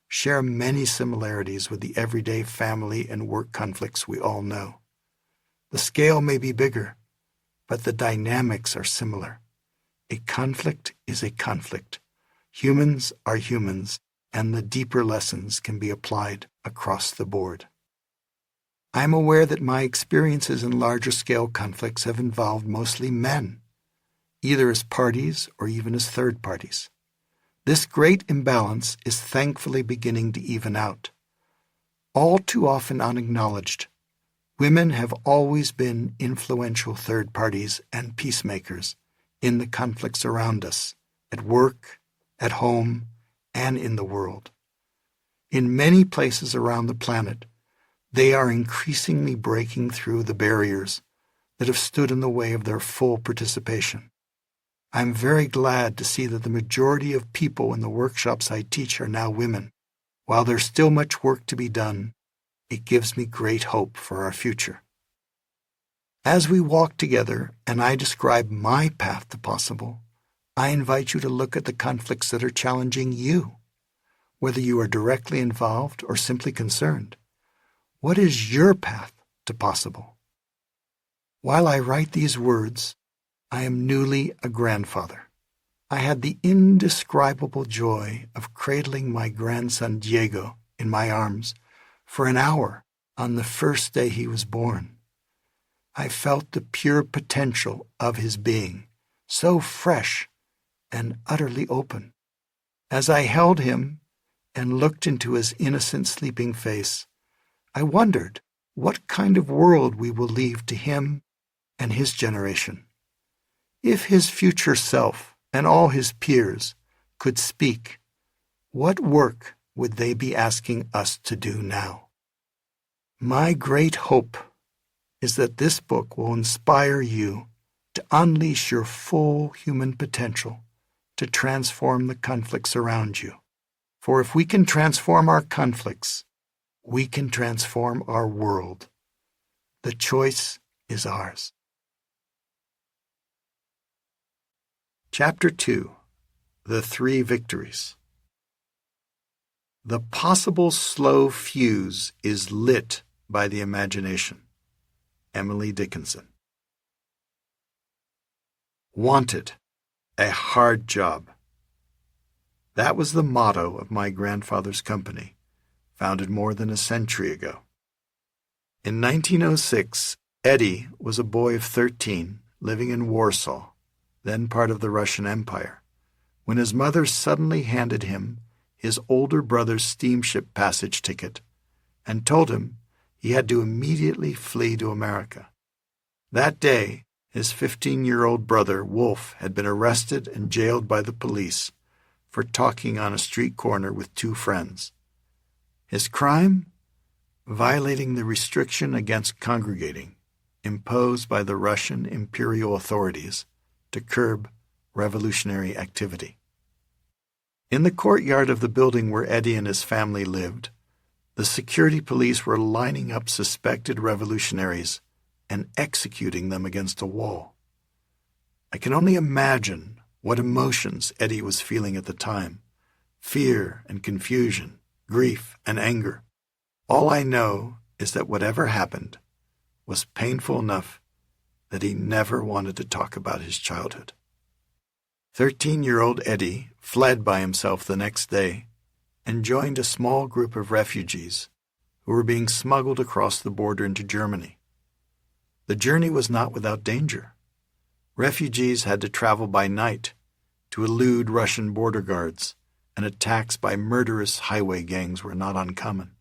share many similarities with the everyday family and work conflicts we all know. The scale may be bigger, but the dynamics are similar. A conflict is a conflict. Humans are humans, and the deeper lessons can be applied across the board. I am aware that my experiences in larger-scale conflicts have involved mostly men, either as parties or even as third parties. This great imbalance is thankfully beginning to even out. All too often unacknowledged, Women have always been influential third parties and peacemakers in the conflicts around us, at work, at home, and in the world. In many places around the planet, they are increasingly breaking through the barriers that have stood in the way of their full participation. I'm very glad to see that the majority of people in the workshops I teach are now women. While there's still much work to be done, it gives me great hope for our future. As we walk together and I describe my path to possible, I invite you to look at the conflicts that are challenging you, whether you are directly involved or simply concerned. What is your path to possible? While I write these words, I am newly a grandfather. I had the indescribable joy of cradling my grandson Diego in my arms for an hour on the first day he was born. I felt the pure potential of his being, so fresh and utterly open. As I held him and looked into his innocent sleeping face, I wondered what kind of world we will leave to him and his generation. If his future self and all his peers could speak, what work would they be asking us to do now? My great hope is that this book will inspire you to unleash your full human potential to transform the conflicts around you. For if we can transform our conflicts, we can transform our world. The choice is ours. Chapter 2. The Three Victories. The possible slow fuse is lit by the imagination. Emily Dickinson. Wanted, a hard job. That was the motto of my grandfather's company, founded more than a century ago. In 1906, Eddie was a boy of 13 living in Warsaw, then part of the Russian Empire, when his mother suddenly handed him his older brother's steamship passage ticket and told him he had to immediately flee to America. That day, his 15-year-old brother, Wolf, had been arrested and jailed by the police for talking on a street corner with two friends. His crime? Violating the restriction against congregating imposed by the Russian imperial authorities to curb revolutionary activity. In the courtyard of the building where Eddie and his family lived, the security police were lining up suspected revolutionaries and executing them against a wall. I can only imagine what emotions Eddie was feeling at the time: fear and confusion, grief and anger. All I know is that whatever happened was painful enough that he never wanted to talk about his childhood. 13-year-old Eddie fled by himself the next day and joined a small group of refugees who were being smuggled across the border into Germany. The journey was not without danger. Refugees had to travel by night to elude Russian border guards, and attacks by murderous highway gangs were not uncommon.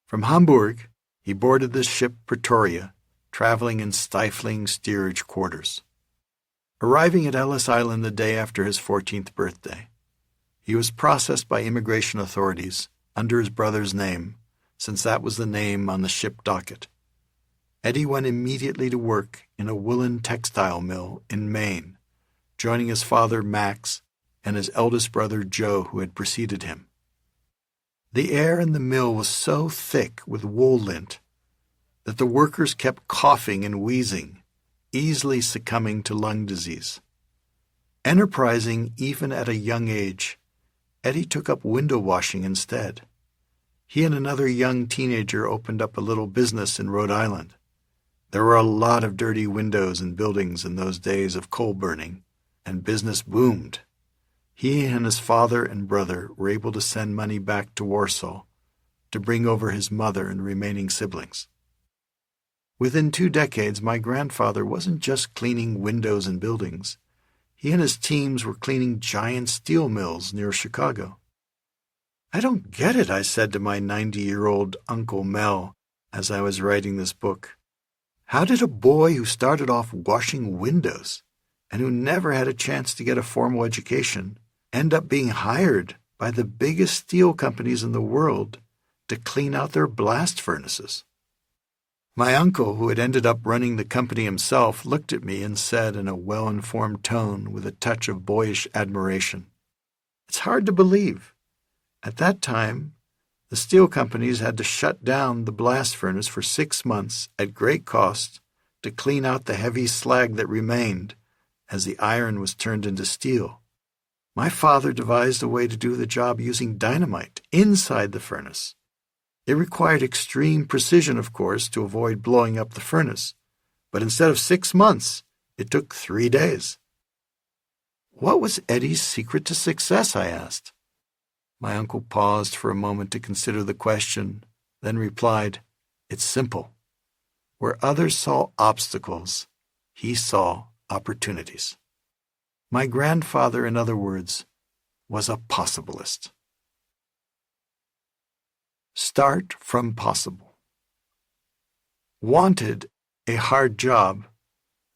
From Hamburg, he boarded the ship Pretoria, traveling in stifling steerage quarters. Arriving at Ellis Island the day after his 14th birthday, he was processed by immigration authorities under his brother's name, since that was the name on the ship docket. Eddie went immediately to work in a woolen textile mill in Maine, joining his father Max and his eldest brother Joe, who had preceded him. The air in the mill was so thick with wool lint that the workers kept coughing and wheezing, easily succumbing to lung disease. Enterprising even at a young age, Eddie took up window washing instead. He and another young teenager opened up a little business in Rhode Island. There were a lot of dirty windows in buildings in those days of coal burning, and business boomed. He and his father and brother were able to send money back to Warsaw to bring over his mother and remaining siblings. Within 2 decades, my grandfather wasn't just cleaning windows in buildings. He and his teams were cleaning giant steel mills near Chicago. "I don't get it," I said to my 90-year-old Uncle Mel as I was writing this book. How did a boy who started off washing windows and who never had a chance to get a formal education end up being hired by the biggest steel companies in the world to clean out their blast furnaces? My uncle, who had ended up running the company himself, looked at me and said in a well-informed tone with a touch of boyish admiration, "It's hard to believe. At that time, the steel companies had to shut down the blast furnace for 6 months at great cost to clean out the heavy slag that remained as the iron was turned into steel. My father devised a way to do the job using dynamite inside the furnace. It required extreme precision, of course, to avoid blowing up the furnace, but instead of 6 months, it took 3 days." "What was Eddie's secret to success?" I asked. My uncle paused for a moment to consider the question, then replied, "It's simple. Where others saw obstacles, he saw opportunities." My grandfather, in other words, was a possibilist. Start from possible. Wanted, a hard job,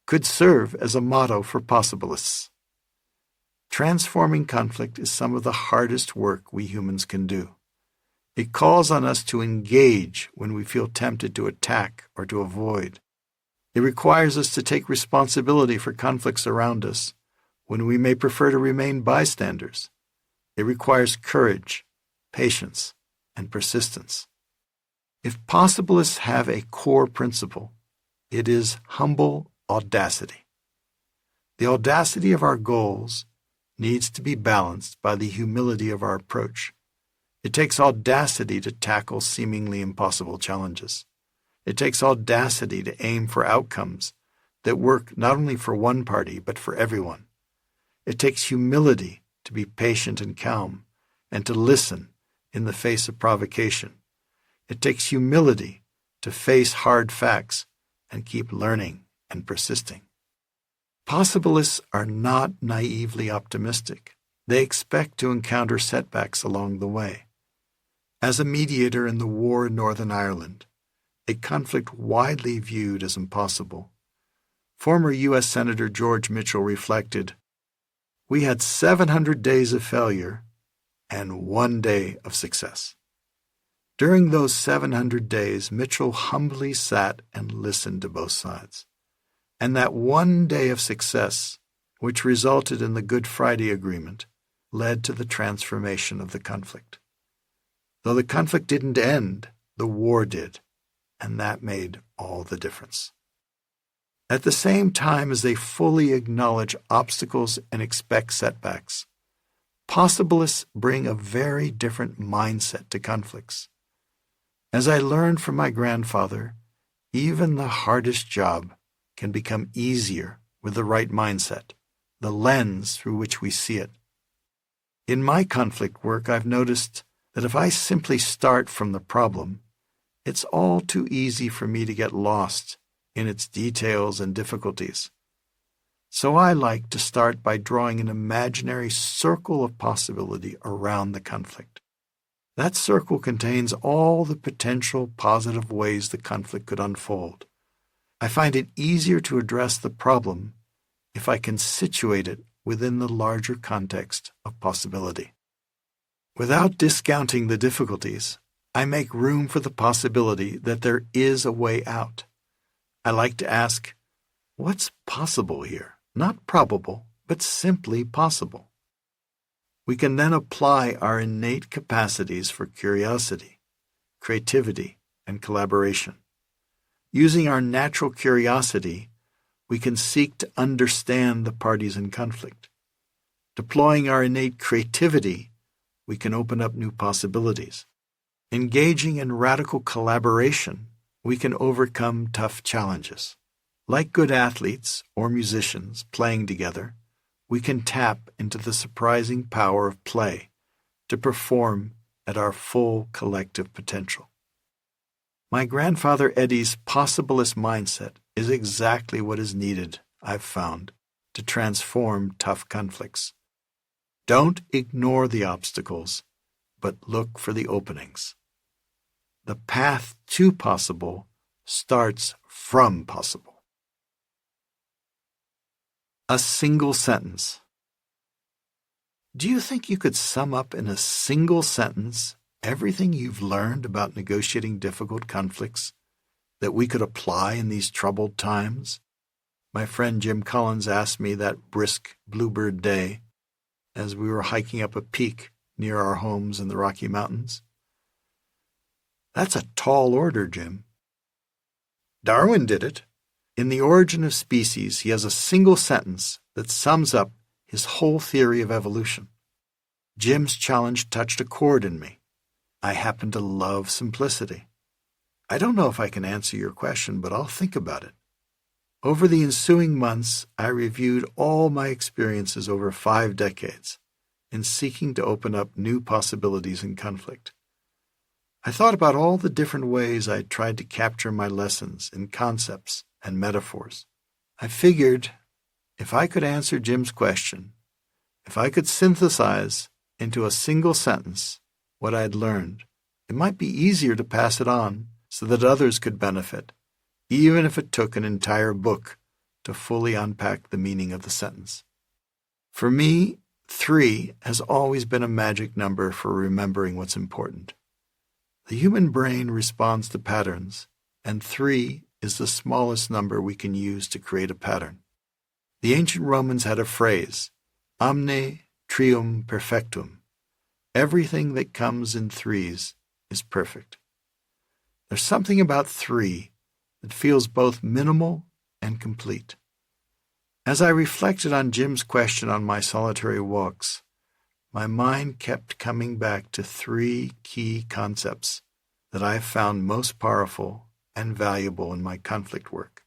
could serve as a motto for possibilists. Transforming conflict is some of the hardest work we humans can do. It calls on us to engage when we feel tempted to attack or to avoid. It requires us to take responsibility for conflicts around us when we may prefer to remain bystanders. It requires courage, patience, and persistence. If possibilists have a core principle, it is humble audacity. The audacity of our goals needs to be balanced by the humility of our approach. It takes audacity to tackle seemingly impossible challenges. It takes audacity to aim for outcomes that work not only for one party but for everyone. It takes humility to be patient and calm and to listen in the face of provocation. It takes humility to face hard facts and keep learning and persisting. Possibilists are not naively optimistic. They expect to encounter setbacks along the way. As a mediator in the war in Northern Ireland, a conflict widely viewed as impossible, former U.S. Senator George Mitchell reflected, "We had 700 days of failure and 1 day of success." During those 700 days, Mitchell humbly sat and listened to both sides. And that 1 day of success, which resulted in the Good Friday Agreement, led to the transformation of the conflict. Though the conflict didn't end, the war did, and that made all the difference. At the same time as they fully acknowledge obstacles and expect setbacks, possibilists bring a very different mindset to conflicts. As I learned from my grandfather, even the hardest job can become easier with the right mindset, the lens through which we see it. In my conflict work, I've noticed that if I simply start from the problem, it's all too easy for me to get lost in its details and difficulties. So I like to start by drawing an imaginary circle of possibility around the conflict. That circle contains all the potential positive ways the conflict could unfold. I find it easier to address the problem if I can situate it within the larger context of possibility. Without discounting the difficulties, I make room for the possibility that there is a way out. I like to ask, what's possible here? Not probable, but simply possible. We can then apply our innate capacities for curiosity, creativity, and collaboration. Using our natural curiosity, we can seek to understand the parties in conflict. Deploying our innate creativity, we can open up new possibilities. Engaging in radical collaboration, we can overcome tough challenges. Like good athletes or musicians playing together, we can tap into the surprising power of play to perform at our full collective potential. My grandfather Eddie's possibilist mindset is exactly what is needed, I've found, to transform tough conflicts. Don't ignore the obstacles, but look for the openings. The path to possible starts from possible. A single sentence. Do you think you could sum up in a single sentence everything you've learned about negotiating difficult conflicts that we could apply in these troubled times? My friend Jim Collins asked me that brisk bluebird day as we were hiking up a peak near our homes in the Rocky Mountains. That's a tall order, Jim. Darwin did it. In The Origin of Species, he has a single sentence that sums up his whole theory of evolution. Jim's challenge touched a chord in me. I happen to love simplicity. I don't know if I can answer your question, but I'll think about it. Over the ensuing months, I reviewed all my experiences over 5 decades in seeking to open up new possibilities in conflict. I thought about all the different ways I tried to capture my lessons in concepts and metaphors. I figured if I could answer Jim's question, if I could synthesize into a single sentence what I'd learned, it might be easier to pass it on so that others could benefit, even if it took an entire book to fully unpack the meaning of the sentence. For me, 3 has always been a magic number for remembering what's important. The human brain responds to patterns, and 3 is the smallest number we can use to create a pattern. The ancient Romans had a phrase, omne trium perfectum. Everything that comes in 3s is perfect. There's something about 3 that feels both minimal and complete. As I reflected on Jim's question on my solitary walks, my mind kept coming back to 3 key concepts that I have found most powerful and valuable in my conflict work.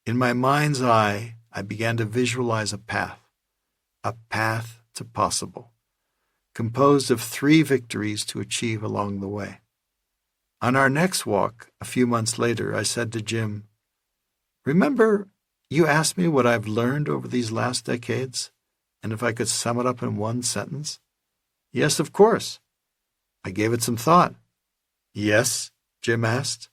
In my mind's eye, I began to visualize a path to possible, composed of 3 victories to achieve along the way. On our next walk, a few months later, I said to Jim, "Remember, you asked me what I've learned over these last decades, and if I could sum it up in 1 sentence?" "Yes, of course." I gave it some thought. "Yes?" Jim asked.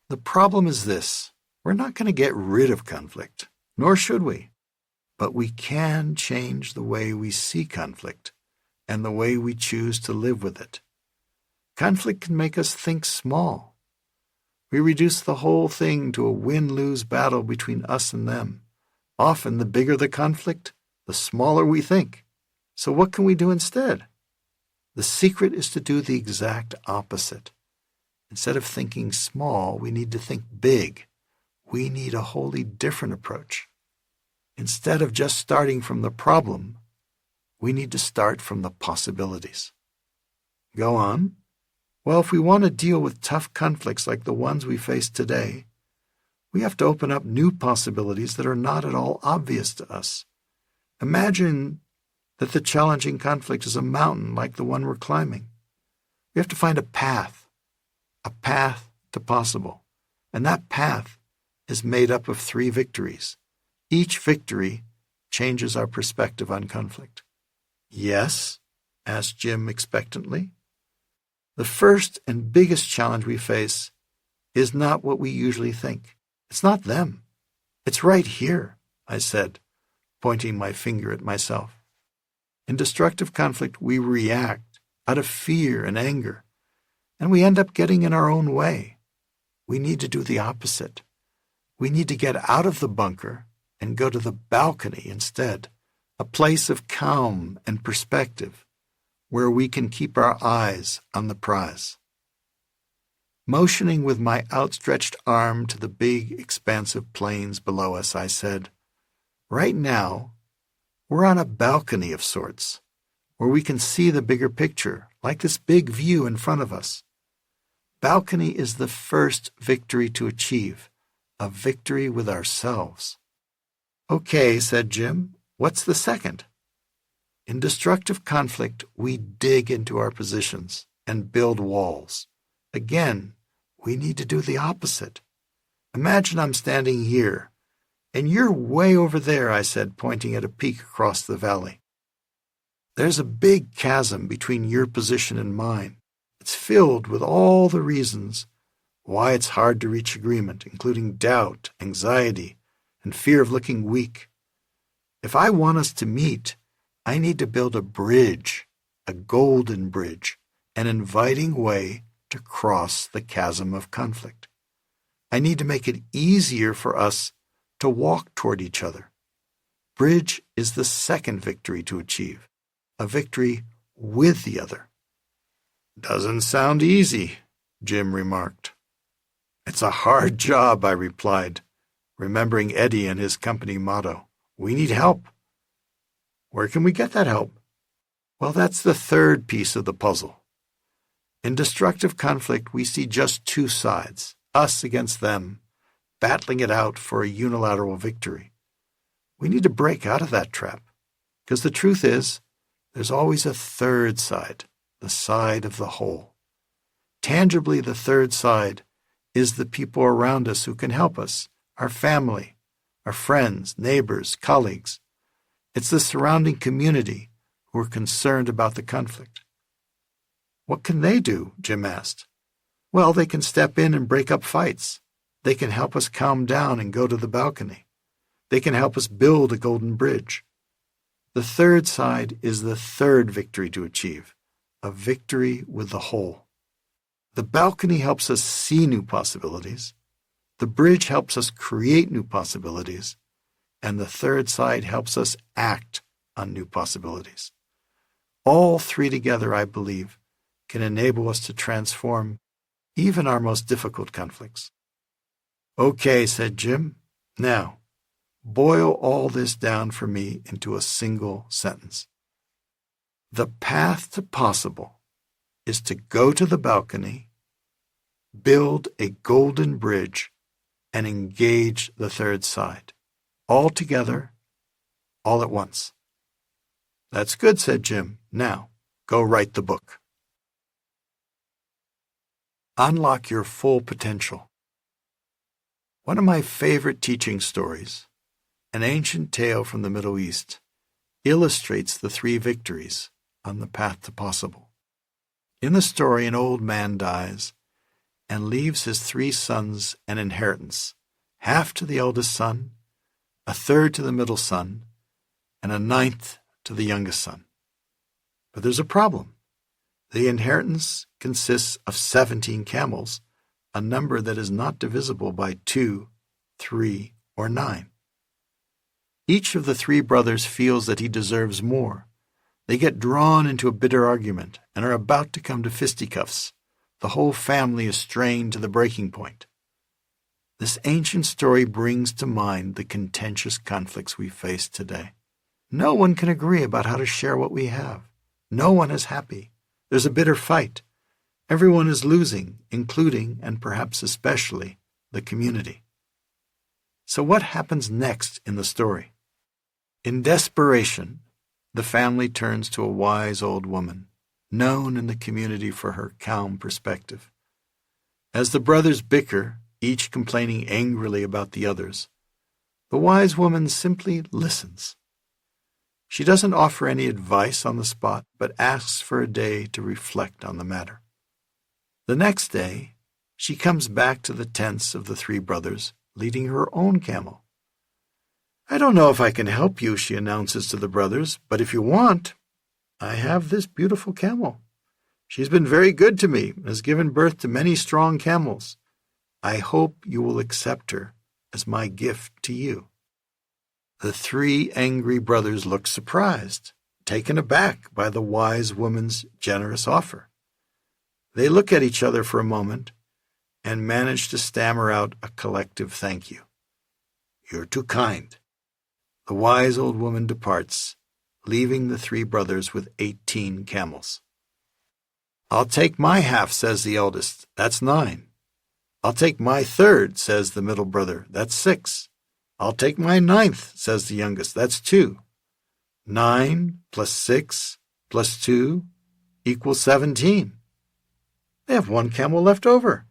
The problem is this: we're not going to get rid of conflict, nor should we, but we can change the way we see conflict and the way we choose to live with it. Conflict can make us think small. We reduce the whole thing to a win-lose battle between us and them. Often, the bigger the conflict, the smaller we think. So what can we do instead? The secret is to do the exact opposite. Instead of thinking small, we need to think big. We need a wholly different approach. Instead of just starting from the problem, we need to start from the possibilities. Go on. Well, if we want to deal with tough conflicts like the ones we face today, we have to open up new possibilities that are not at all obvious to us. Imagine that the challenging conflict is a mountain like the one we're climbing. We have to find a path to possible. And that path is made up of 3 victories. Each victory changes our perspective on conflict. "Yes?" asked Jim expectantly. The first and biggest challenge we face is not what we usually think. It's not them. It's right here, I said, pointing my finger at myself. In destructive conflict, we react out of fear and anger, and we end up getting in our own way. We need to do the opposite. We need to get out of the bunker and go to the balcony instead, a place of calm and perspective where we can keep our eyes on the prize. Motioning with my outstretched arm to the big, expansive plains below us, I said, "Right now, we're on a balcony of sorts, where we can see the bigger picture, like this big view in front of us. Balcony is the first victory to achieve, a victory with ourselves." "Okay," said Jim, "what's the second?" In destructive conflict, we dig into our positions and build walls. Again, we need to do the opposite. Imagine I'm standing here, and you're way over there, I said, pointing at a peak across the valley. There's a big chasm between your position and mine. It's filled with all the reasons why it's hard to reach agreement, including doubt, anxiety, and fear of looking weak. If I want us to meet, I need to build a bridge, a golden bridge, an inviting way to cross the chasm of conflict. I need to make it easier for us to walk toward each other. Bridge is the second victory to achieve, a victory with the other. Doesn't sound easy, Jim remarked. It's a hard job, I replied, remembering Eddie and his company motto. We need help. Where can we get that help? Well, that's the third piece of the puzzle. In destructive conflict, we see just two sides, us against them, battling it out for a unilateral victory. We need to break out of that trap, because the truth is, there's always a third side, the side of the whole. Tangibly, the third side is the people around us who can help us, our family, our friends, neighbors, colleagues. It's the surrounding community who are concerned about the conflict. What can they do? Jim asked. Well, they can step in and break up fights. They can help us calm down and go to the balcony. They can help us build a golden bridge. The third side is the third victory to achieve, a victory with the whole. The balcony helps us see new possibilities. The bridge helps us create new possibilities. And the third side helps us act on new possibilities. All three together, I believe, can enable us to transform even our most difficult conflicts. Okay, said Jim. Now, boil all this down for me into a single sentence. The path to possible is to go to the balcony, build a golden bridge, and engage the third side. All together, all at once. That's good, said Jim. Now, go write the book. Unlock your full potential. One of my favorite teaching stories, an ancient tale from the Middle East, illustrates the three victories on the path to possible. In the story, an old man dies and leaves his three sons an inheritance, half to the eldest son, a third to the middle son, and a ninth to the youngest son. But there's a problem. The inheritance consists of 17 camels, a number that is not divisible by 2, 3, or 9. Each of the three brothers feels that he deserves more. They get drawn into a bitter argument and are about to come to fisticuffs. The whole family is strained to the breaking point. This ancient story brings to mind the contentious conflicts we face today. No one can agree about how to share what we have. No one is happy. There's a bitter fight. Everyone is losing, including, and perhaps especially, the community. So what happens next in the story? In desperation, the family turns to a wise old woman, known in the community for her calm perspective. As the brothers bicker, each complaining angrily about the others, the wise woman simply listens. She doesn't offer any advice on the spot, but asks for a day to reflect on the matter. The next day, she comes back to the tents of the three brothers, leading her own camel. I don't know if I can help you, she announces to the brothers, but if you want, I have this beautiful camel. She's been very good to me and has given birth to many strong camels. I hope you will accept her as my gift to you. The three angry brothers look surprised, taken aback by the wise woman's generous offer. They look at each other for a moment and manage to stammer out a collective thank you. You're too kind. The wise old woman departs, leaving the three brothers with 18 camels. I'll take my half, says the eldest. That's 9. I'll take my third, says the middle brother. That's 6. I'll take my 9th, says the youngest. That's 2. 9 plus 6 plus 2 equals 17. They have 1 camel left over,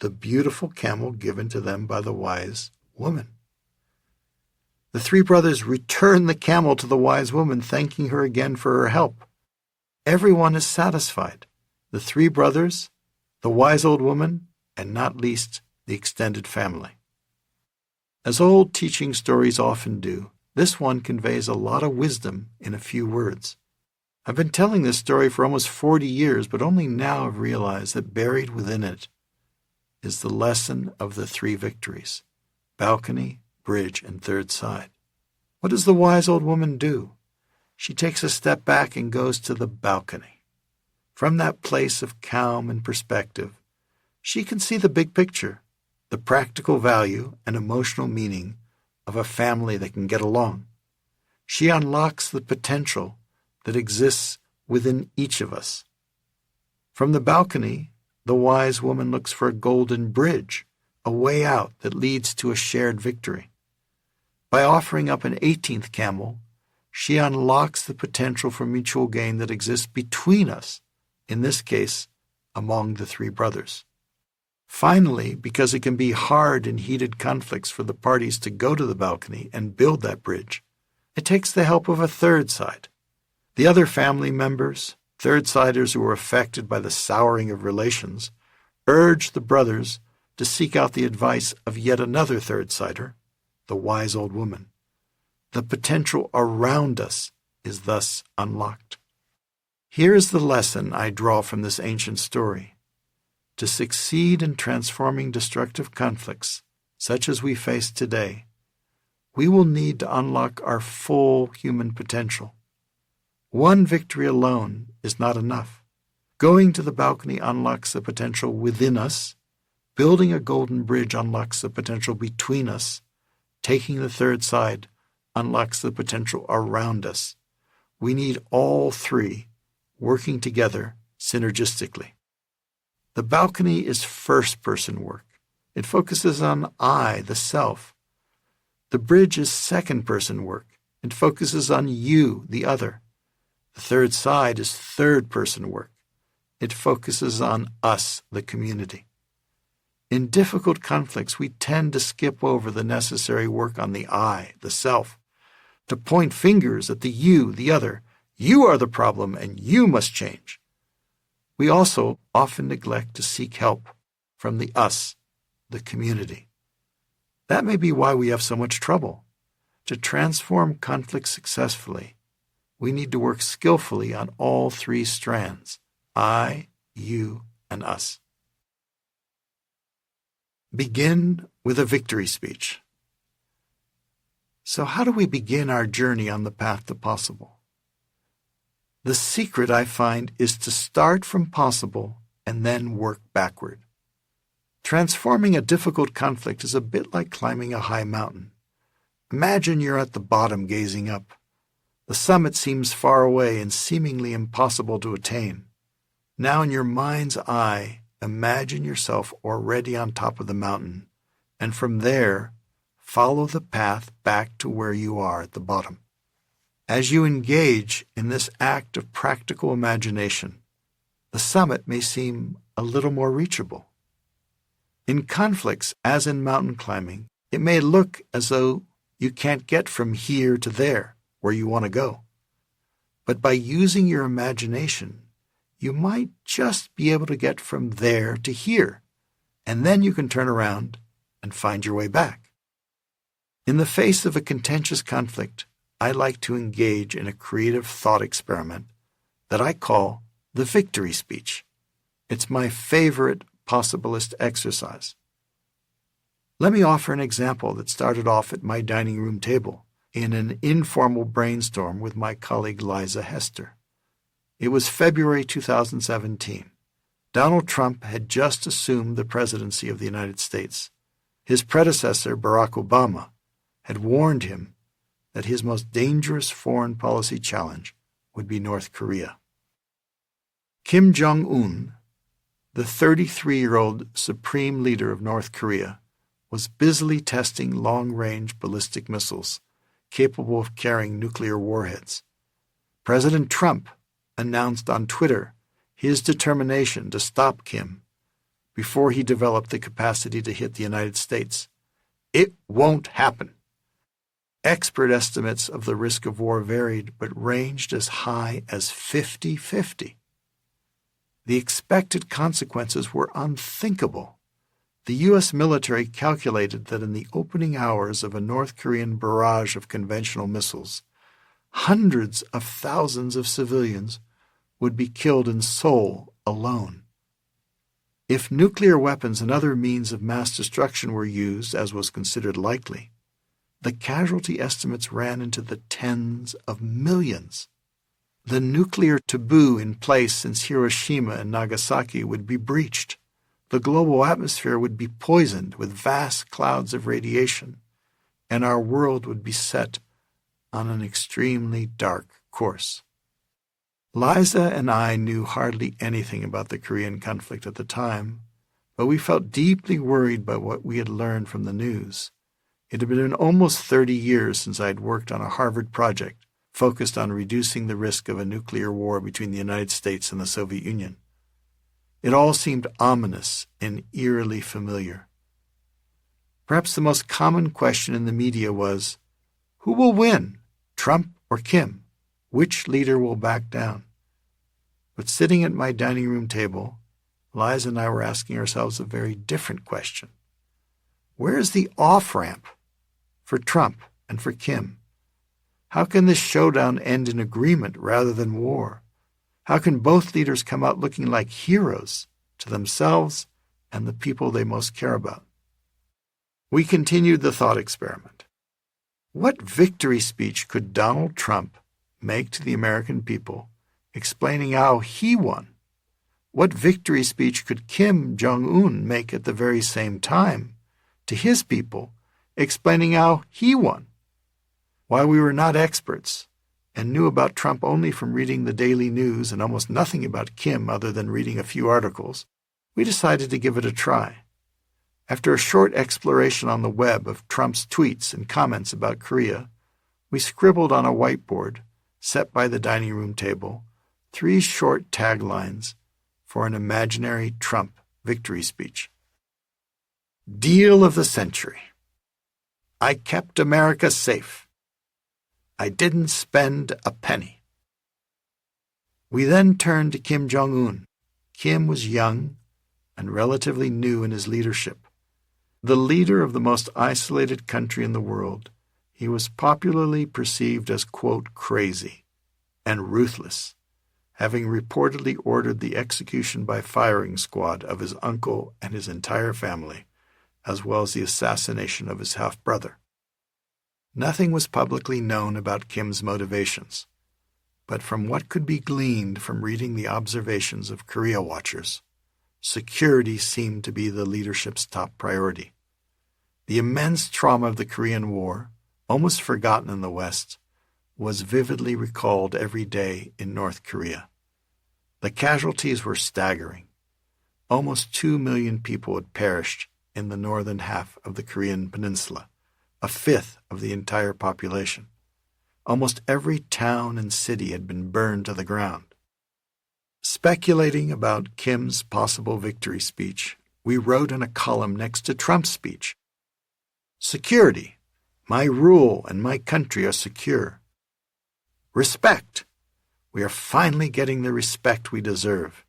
the beautiful camel given to them by the wise woman. The three brothers return the camel to the wise woman, thanking her again for her help. Everyone is satisfied. The three brothers, the wise old woman, and not least the extended family. As old teaching stories often do, this one conveys a lot of wisdom in a few words. I've been telling this story for almost 40 years, but only now have realized that buried within it is the lesson of the 3 victories: balcony, bridge, and third side. What does the wise old woman do? She takes a step back and goes to the balcony. From that place of calm and perspective, she can see the big picture, the practical value and emotional meaning of a family that can get along. She unlocks the potential that exists within each of us. From the balcony, the wise woman looks for a golden bridge, a way out that leads to a shared victory. By offering up an 18th camel, she unlocks the potential for mutual gain that exists between us, in this case, among the 3 brothers. Finally, because it can be hard in heated conflicts for the parties to go to the balcony and build that bridge, it takes the help of a third side. The other family members, third-siders who were affected by the souring of relations, urge the brothers to seek out the advice of yet another third-sider, the wise old woman. The potential around us is thus unlocked. Here is the lesson I draw from this ancient story. To succeed in transforming destructive conflicts, such as we face today, we will need to unlock our full human potential. One victory alone is not enough. Going to the balcony unlocks the potential within us. Building a golden bridge unlocks the potential between us. Taking the third side unlocks the potential around us. We need all 3 working together synergistically. The balcony is first-person work. It focuses on I, the self. The bridge is second-person work. It focuses on you, the other. The third side is third-person work. It focuses on us, the community. In difficult conflicts, we tend to skip over the necessary work on the I, the self, to point fingers at the you, the other. You are the problem, and you must change. We also often neglect to seek help from the us, the community. That may be why we have so much trouble. To transform conflict successfully, we need to work skillfully on all 3 strands: I, you, and us. Begin with a victory speech. So how do we begin our journey on the path to possible? The secret, I find, is to start from possible and then work backward. Transforming a difficult conflict is a bit like climbing a high mountain. Imagine you're at the bottom gazing up. The summit seems far away and seemingly impossible to attain. Now in your mind's eye, imagine yourself already on top of the mountain, and from there, follow the path back to where you are at the bottom. As you engage in this act of practical imagination, the summit may seem a little more reachable. In conflicts, as in mountain climbing, it may look as though you can't get from here to there, where you want to go. But by using your imagination, you might just be able to get from there to here, and then you can turn around and find your way back. In the face of a contentious conflict, I like to engage in a creative thought experiment that I call the victory speech. It's my favorite possibilist exercise. Let me offer an example that started off at my dining room table in an informal brainstorm with my colleague Liza Hester. It was February 2017. Donald Trump had just assumed the presidency of the United States. His predecessor, Barack Obama, had warned him that his most dangerous foreign policy challenge would be North Korea. Kim Jong-un, the 33-year-old supreme leader of North Korea, was busily testing long-range ballistic missiles capable of carrying nuclear warheads. President Trump announced on Twitter his determination to stop Kim before he developed the capacity to hit the United States. It won't happen. Expert estimates of the risk of war varied, but ranged as high as 50-50. The expected consequences were unthinkable. The U.S. military calculated that in the opening hours of a North Korean barrage of conventional missiles, hundreds of thousands of civilians would be killed in Seoul alone. If nuclear weapons and other means of mass destruction were used, as was considered likely, the casualty estimates ran into the tens of millions. The nuclear taboo in place since Hiroshima and Nagasaki would be breached. The global atmosphere would be poisoned with vast clouds of radiation, and our world would be set on an extremely dark course. Liza and I knew hardly anything about the Korean conflict at the time, but we felt deeply worried by what we had learned from the news. It had been almost 30 years since I had worked on a Harvard project focused on reducing the risk of a nuclear war between the United States and the Soviet Union. It all seemed ominous and eerily familiar. Perhaps the most common question in the media was, who will win, Trump or Kim? Which leader will back down? But sitting at my dining room table, Liza and I were asking ourselves a very different question. Where is the off-ramp for Trump and for Kim? How can this showdown end in agreement rather than war? How can both leaders come out looking like heroes to themselves and the people they most care about? We continued the thought experiment. What victory speech could Donald Trump make to the American people, explaining how he won? What victory speech could Kim Jong-un make at the very same time to his people, explaining how he won? While we were not experts and knew about Trump only from reading the daily news and almost nothing about Kim other than reading a few articles, we decided to give it a try. After a short exploration on the web of Trump's tweets and comments about Korea, we scribbled on a whiteboard set by the dining room table 3 short taglines for an imaginary Trump victory speech. Deal of the century. I kept America safe. I didn't spend a penny. We then turned to Kim Jong-un. Kim was young and relatively new in his leadership. The leader of the most isolated country in the world, he was popularly perceived as, quote, crazy and ruthless, having reportedly ordered the execution by firing squad of his uncle and his entire family, as well as the assassination of his half-brother. Nothing was publicly known about Kim's motivations, but from what could be gleaned from reading the observations of Korea watchers, security seemed to be the leadership's top priority. The immense trauma of the Korean War, almost forgotten in the West, was vividly recalled every day in North Korea. The casualties were staggering. Almost 2 million people had perished in the northern half of the Korean peninsula, a fifth of the entire population. Almost every town and city had been burned to the ground. Speculating about Kim's possible victory speech, we wrote in a column next to Trump's speech, Security. My rule and my country are secure. Respect. We are finally getting the respect we deserve.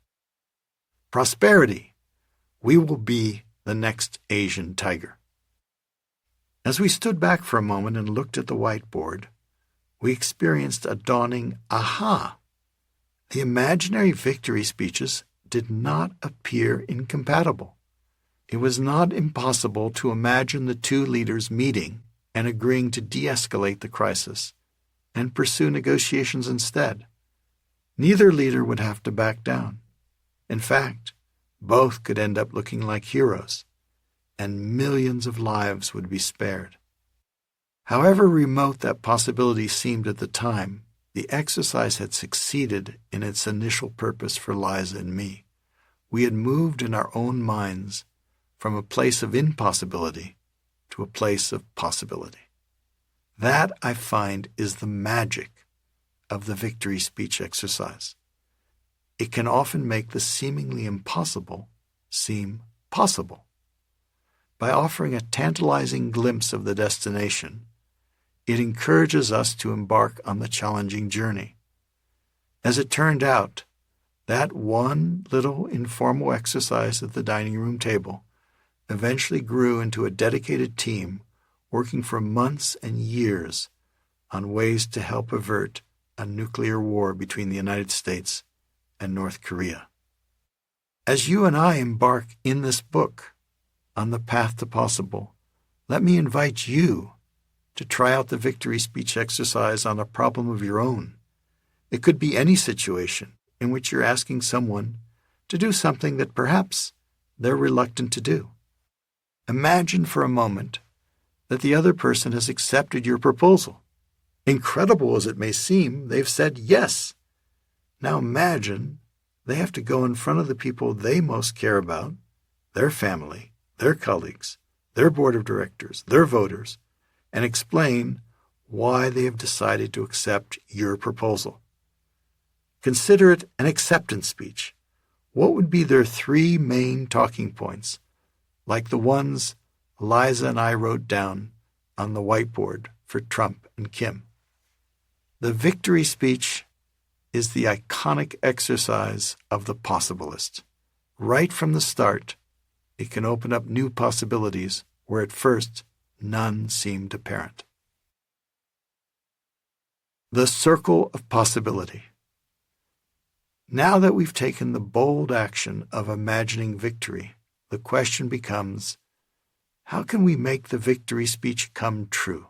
Prosperity. We will be the next Asian tiger. As we stood back for a moment and looked at the whiteboard, we experienced a dawning aha. The imaginary victory speeches did not appear incompatible. It was not impossible to imagine the 2 leaders meeting and agreeing to de-escalate the crisis and pursue negotiations instead. Neither leader would have to back down. In fact, both could end up looking like heroes, and millions of lives would be spared. However remote that possibility seemed at the time, the exercise had succeeded in its initial purpose for Liza and me. We had moved in our own minds from a place of impossibility to a place of possibility. That, I find, is the magic of the victory speech exercise. It can often make the seemingly impossible seem possible. By offering a tantalizing glimpse of the destination, it encourages us to embark on the challenging journey. As it turned out, that one little informal exercise at the dining room table eventually grew into a dedicated team working for months and years on ways to help avert a nuclear war between the United States and North Korea. As you and I embark in this book on the path to possible, let me invite you to try out the victory speech exercise on a problem of your own. It could be any situation in which you're asking someone to do something that perhaps they're reluctant to do. Imagine for a moment that the other person has accepted your proposal. Incredible as it may seem, they've said yes. Now imagine they have to go in front of the people they most care about, their family, their colleagues, their board of directors, their voters, and explain why they have decided to accept your proposal. Consider it an acceptance speech. What would be their 3 main talking points, like the ones Liza and I wrote down on the whiteboard for Trump and Kim? The victory speech is the iconic exercise of the possibilist. Right from the start, it can open up new possibilities where at first none seemed apparent. The circle of possibility. Now that we've taken the bold action of imagining victory, the question becomes, how can we make the victory speech come true?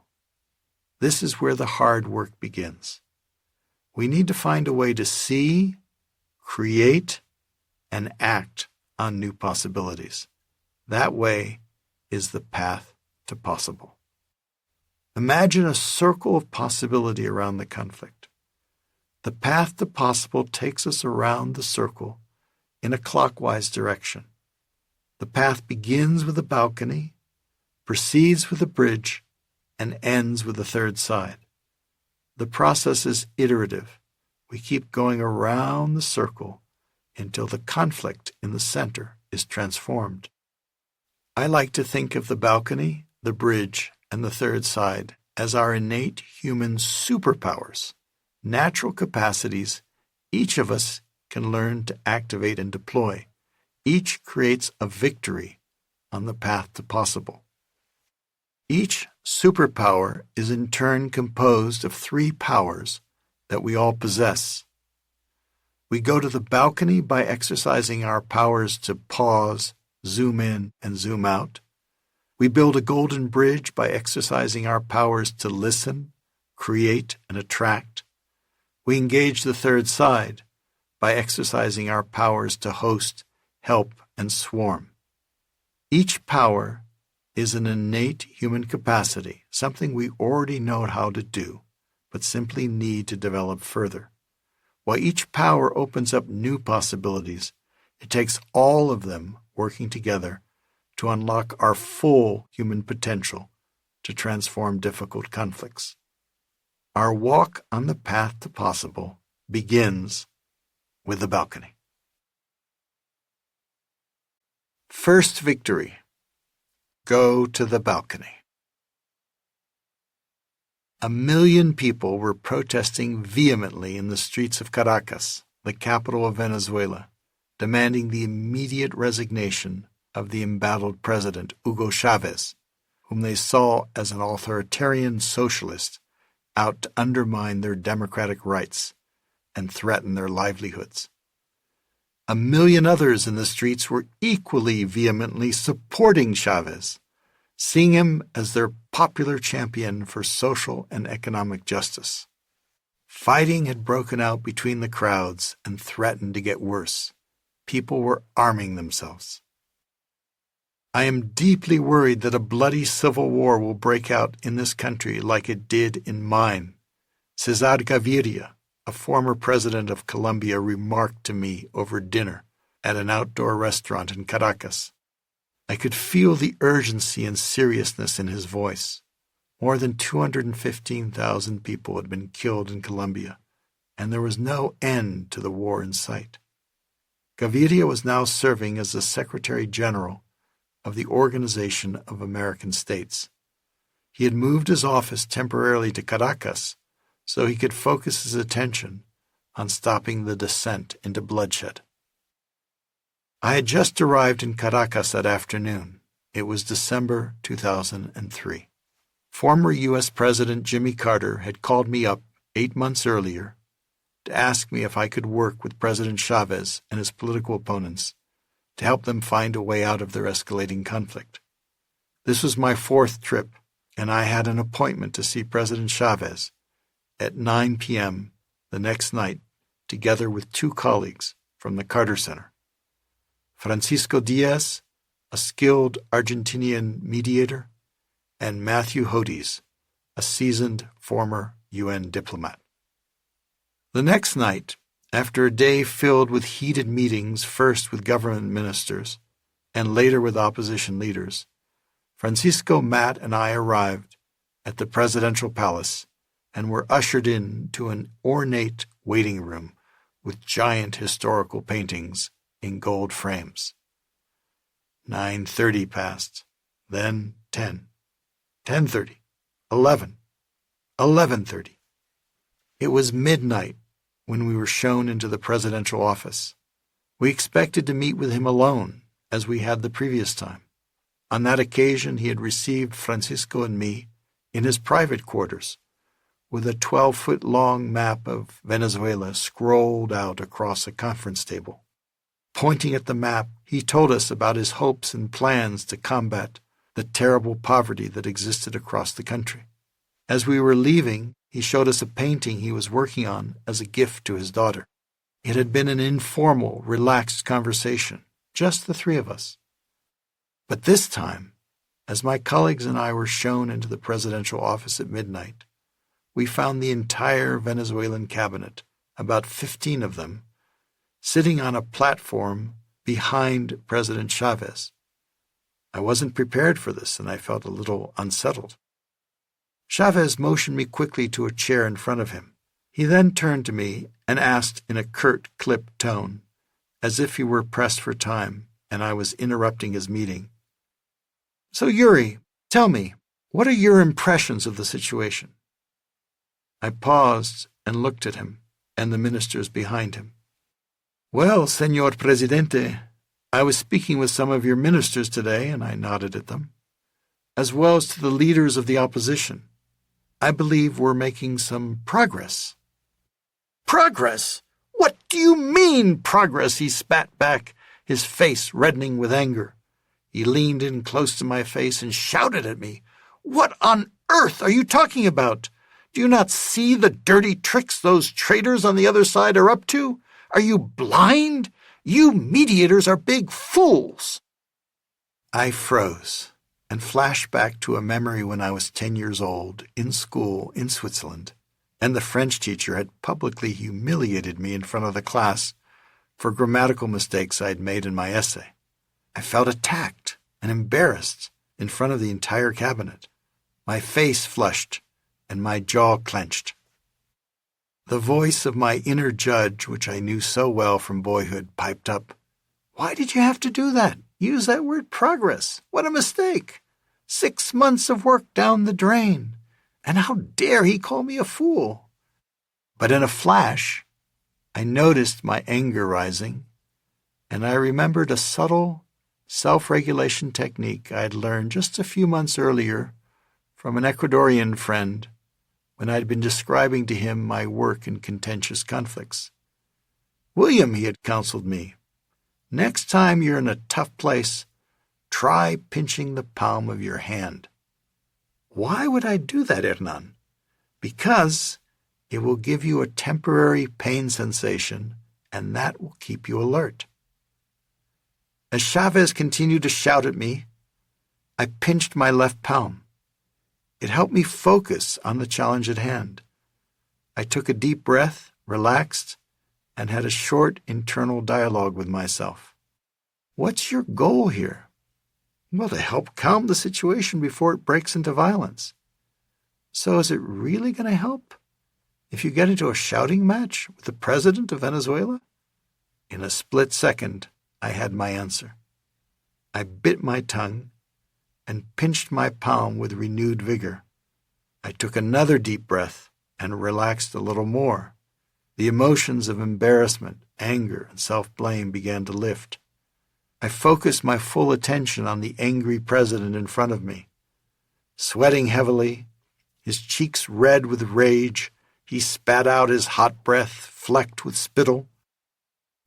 This is where the hard work begins. We need to find a way to see, create, and act on new possibilities. That way is the path to possible. Imagine a circle of possibility around the conflict. The path to possible takes us around the circle in a clockwise direction. The path begins with a balcony, proceeds with a bridge, and ends with a third side. The process is iterative. We keep going around the circle until the conflict in the center is transformed. I like to think of the balcony, the bridge, and the third side as our innate human superpowers, natural capacities each of us can learn to activate and deploy. Each creates a victory on the path to possible. Each superpower is in turn composed of 3 powers that we all possess. We go to the balcony by exercising our powers to pause, zoom in, and zoom out. We build a golden bridge by exercising our powers to listen, create, and attract. We engage the third side by exercising our powers to host, help, and swarm. Each power is an innate human capacity, something we already know how to do, but simply need to develop further. While each power opens up new possibilities, it takes all of them working together to unlock our full human potential to transform difficult conflicts. Our walk on the path to possible begins with the balcony. First victory. Go to the balcony. 1 million people were protesting vehemently in the streets of Caracas, the capital of Venezuela, demanding the immediate resignation of the embattled president Hugo Chavez, whom they saw as an authoritarian socialist out to undermine their democratic rights and threaten their livelihoods. 1 million others in the streets were equally vehemently supporting Chavez, seeing him as their popular champion for social and economic justice. Fighting had broken out between the crowds and threatened to get worse. People were arming themselves. I am deeply worried that a bloody civil war will break out in this country like it did in mine, Cesar Gaviria, a former president of Colombia, remarked to me over dinner at an outdoor restaurant in Caracas. I could feel the urgency and seriousness in his voice. More than 215,000 people had been killed in Colombia, and there was no end to the war in sight. Gaviria was now serving as the Secretary General of the Organization of American States. He had moved his office temporarily to Caracas so he could focus his attention on stopping the descent into bloodshed. I had just arrived in Caracas that afternoon. It was December 2003. Former U.S. President Jimmy Carter had called me up 8 months earlier to ask me if I could work with President Chavez and his political opponents to help them find a way out of their escalating conflict. This was my 4th trip, and I had an appointment to see President Chavez at 9 p.m. the next night, together with 2 colleagues from the Carter Center. Francisco Diaz, a skilled Argentinian mediator, and Matthew Hodes, a seasoned former UN diplomat. The next night, after a day filled with heated meetings, first with government ministers and later with opposition leaders, Francisco, Matt, and I arrived at the presidential palace and were ushered in to an ornate waiting room with giant historical paintings in gold frames. 9:30 passed, then 10, 10:30, 11, 11:30. It was midnight when we were shown into the presidential office. We expected to meet with him alone, as we had the previous time. On that occasion, he had received Francisco and me in his private quarters, with a 12-foot-long map of Venezuela scrolled out across a conference table. Pointing at the map, he told us about his hopes and plans to combat the terrible poverty that existed across the country. As we were leaving, he showed us a painting he was working on as a gift to his daughter. It had been an informal, relaxed conversation, just the 3 of us. But this time, as my colleagues and I were shown into the presidential office at midnight, we found the entire Venezuelan cabinet, about 15 of them, sitting on a platform behind President Chavez. I wasn't prepared for this, and I felt a little unsettled. Chavez motioned me quickly to a chair in front of him. He then turned to me and asked in a curt, clipped tone, as if he were pressed for time and I was interrupting his meeting. "So, Ury, tell me, what are your impressions of the situation?" I paused and looked at him and the ministers behind him. "Well, Señor Presidente, I was speaking with some of your ministers today," and I nodded at them, "as well as to the leaders of the opposition. I believe we're making some progress." "Progress? What do you mean, progress?" he spat back, his face reddening with anger. He leaned in close to my face and shouted at me. "What on earth are you talking about? Do you not see the dirty tricks those traitors on the other side are up to? Are you blind? You mediators are big fools." I froze and flashed back to a memory when I was 10 years old, in school in Switzerland, and the French teacher had publicly humiliated me in front of the class for grammatical mistakes I had made in my essay. I felt attacked and embarrassed in front of the entire cabinet. My face flushed and my jaw clenched. The voice of my inner judge, which I knew so well from boyhood, piped up. "Why did you have to do that? Use that word progress. What a mistake. 6 months of work down the drain. And how dare he call me a fool?" But in a flash, I noticed my anger rising, and I remembered a subtle self-regulation technique I had learned just a few months earlier from an Ecuadorian friend when I had been describing to him my work in contentious conflicts. "William," he had counseled me, "next time you're in a tough place, try pinching the palm of your hand." Why would I do that, Hernan? Because it will give you a temporary pain sensation, and that will keep you alert. As Chavez continued to shout at me, I pinched my left palm. It helped me focus on the challenge at hand. I took a deep breath, relaxed, and had a short internal dialogue with myself. What's your goal here? Well, to help calm the situation before it breaks into violence. So is it really going to help if you get into a shouting match with the president of Venezuela? In a split second, I had my answer. I bit my tongue and pinched my palm with renewed vigor. I took another deep breath and relaxed a little more. The emotions of embarrassment, anger, and self-blame began to lift. I focused my full attention on the angry president in front of me. Sweating heavily, his cheeks red with rage, he spat out his hot breath, flecked with spittle.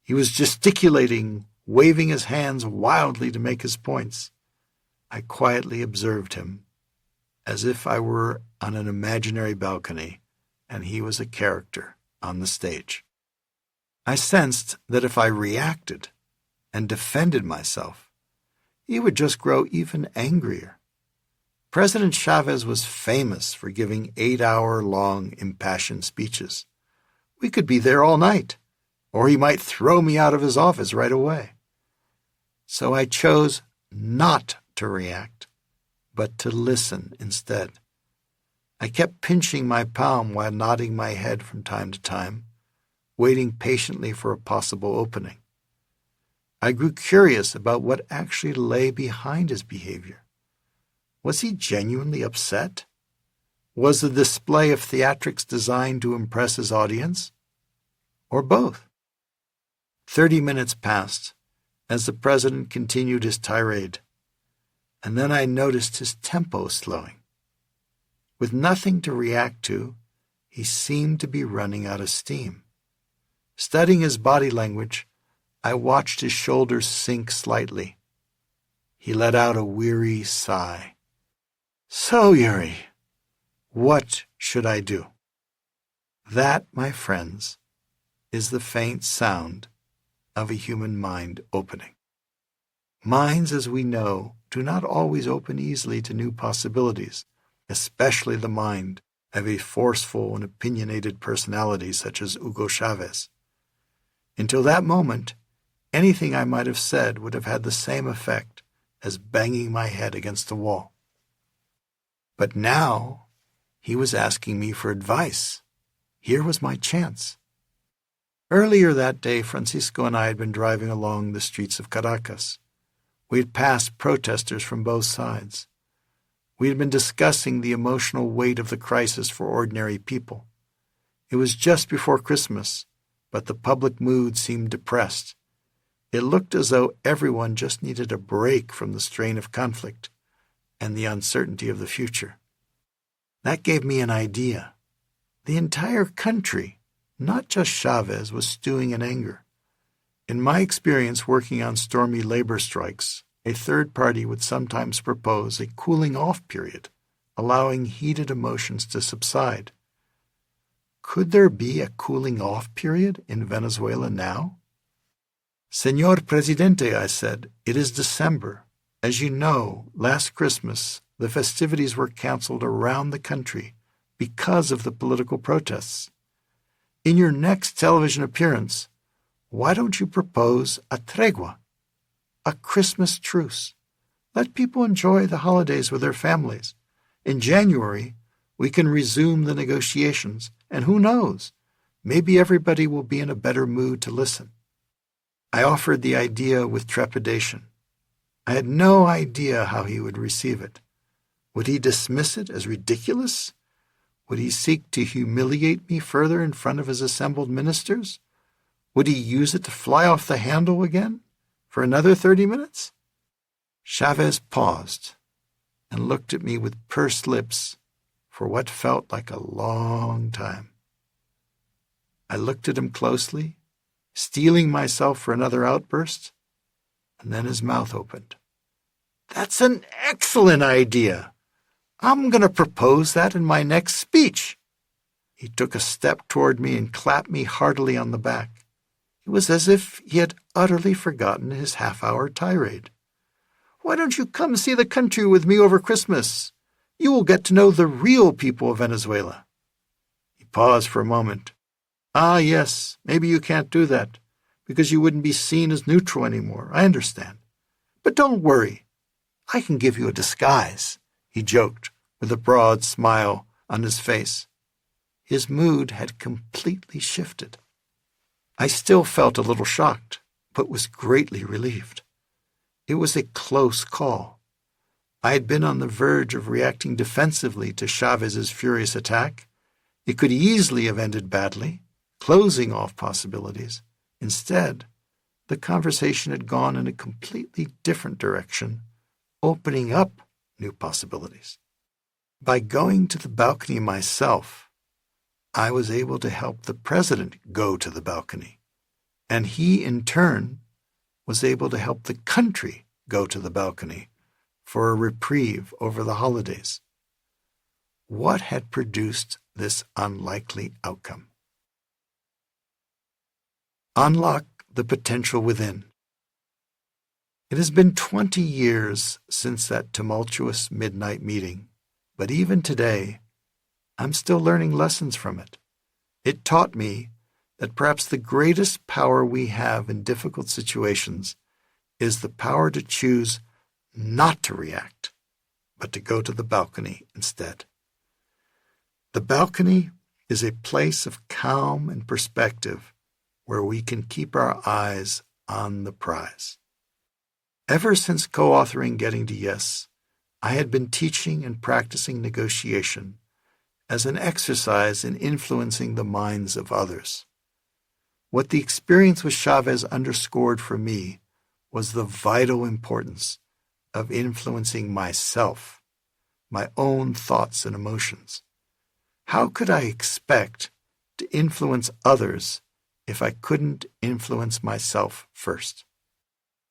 He was gesticulating, waving his hands wildly to make his points. I quietly observed him, as if I were on an imaginary balcony and he was a character on the stage. I sensed that if I reacted and defended myself, he would just grow even angrier. President Chavez was famous for giving 8-hour-long impassioned speeches. We could be there all night, or he might throw me out of his office right away. So I chose not to react, but to listen instead. I kept pinching my palm while nodding my head from time to time, waiting patiently for a possible opening. I grew curious about what actually lay behind his behavior. Was he genuinely upset? Was the display of theatrics designed to impress his audience? Or both? 30 minutes passed as the president continued his tirade, and then I noticed his tempo slowing. With nothing to react to, he seemed to be running out of steam. Studying his body language, I watched his shoulders sink slightly. He let out a weary sigh. "So, Ury, what should I do?" That, my friends, is the faint sound of a human mind opening. Minds, as we know, do not always open easily to new possibilities, especially the mind of a forceful and opinionated personality such as Hugo Chavez. Until that moment, anything I might have said would have had the same effect as banging my head against the wall. But now he was asking me for advice. Here was my chance. Earlier that day, Francisco and I had been driving along the streets of Caracas. We had passed protesters from both sides. We had been discussing the emotional weight of the crisis for ordinary people. It was just before Christmas, but the public mood seemed depressed. It looked as though everyone just needed a break from the strain of conflict and the uncertainty of the future. That gave me an idea. The entire country, not just Chavez, was stewing in anger. In my experience working on stormy labor strikes, a third party would sometimes propose a cooling-off period, allowing heated emotions to subside. Could there be a cooling-off period in Venezuela now? "Señor Presidente," I said, "it is December. As you know, last Christmas, the festivities were canceled around the country because of the political protests. In your next television appearance, why don't you propose a tregua, a Christmas truce? Let people enjoy the holidays with their families. In January, we can resume the negotiations, and who knows, maybe everybody will be in a better mood to listen." I offered the idea with trepidation. I had no idea how he would receive it. Would he dismiss it as ridiculous? Would he seek to humiliate me further in front of his assembled ministers? Would he use it to fly off the handle again for another 30 minutes? Chavez paused and looked at me with pursed lips for what felt like a long time. I looked at him closely, steeling myself for another outburst, and then his mouth opened. "That's an excellent idea. I'm going to propose that in my next speech." He took a step toward me and clapped me heartily on the back. It was as if he had utterly forgotten his half-hour tirade. "Why don't you come see the country with me over Christmas? You will get to know the real people of Venezuela." He paused for a moment. "Ah, yes, maybe you can't do that, because you wouldn't be seen as neutral anymore. I understand. But don't worry. I can give you a disguise," he joked, with a broad smile on his face. His mood had completely shifted. I still felt a little shocked, but was greatly relieved. It was a close call. I had been on the verge of reacting defensively to Chavez's furious attack. It could easily have ended badly, closing off possibilities. Instead, the conversation had gone in a completely different direction, opening up new possibilities. By going to the balcony myself, I was able to help the president go to the balcony, and he, in turn, was able to help the country go to the balcony for a reprieve over the holidays. What had produced this unlikely outcome? Unlock the potential within. It has been 20 years since that tumultuous midnight meeting, but even today, I'm still learning lessons from it. It taught me that perhaps the greatest power we have in difficult situations is the power to choose not to react, but to go to the balcony instead. The balcony is a place of calm and perspective where we can keep our eyes on the prize. Ever since co-authoring Getting to Yes, I had been teaching and practicing negotiation as an exercise in influencing the minds of others. What the experience with Chavez underscored for me was the vital importance of influencing myself, my own thoughts and emotions. How could I expect to influence others if I couldn't influence myself first?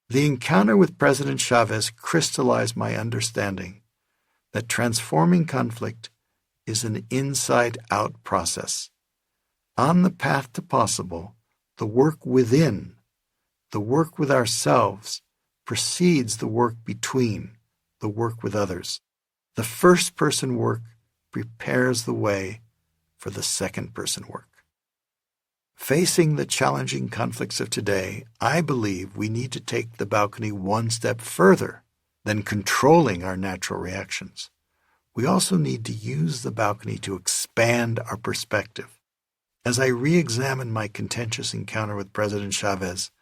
The encounter with President Chavez crystallized my understanding that transforming conflict is an inside-out process. On the path to possible, the work within, the work with ourselves, precedes the work between, the work with others. The first-person work prepares the way for the second-person work. Facing the challenging conflicts of today, I believe we need to take the balcony one step further than controlling our natural reactions. We also need to use the balcony to expand our perspective. As I re-examine my contentious encounter with President Chavez,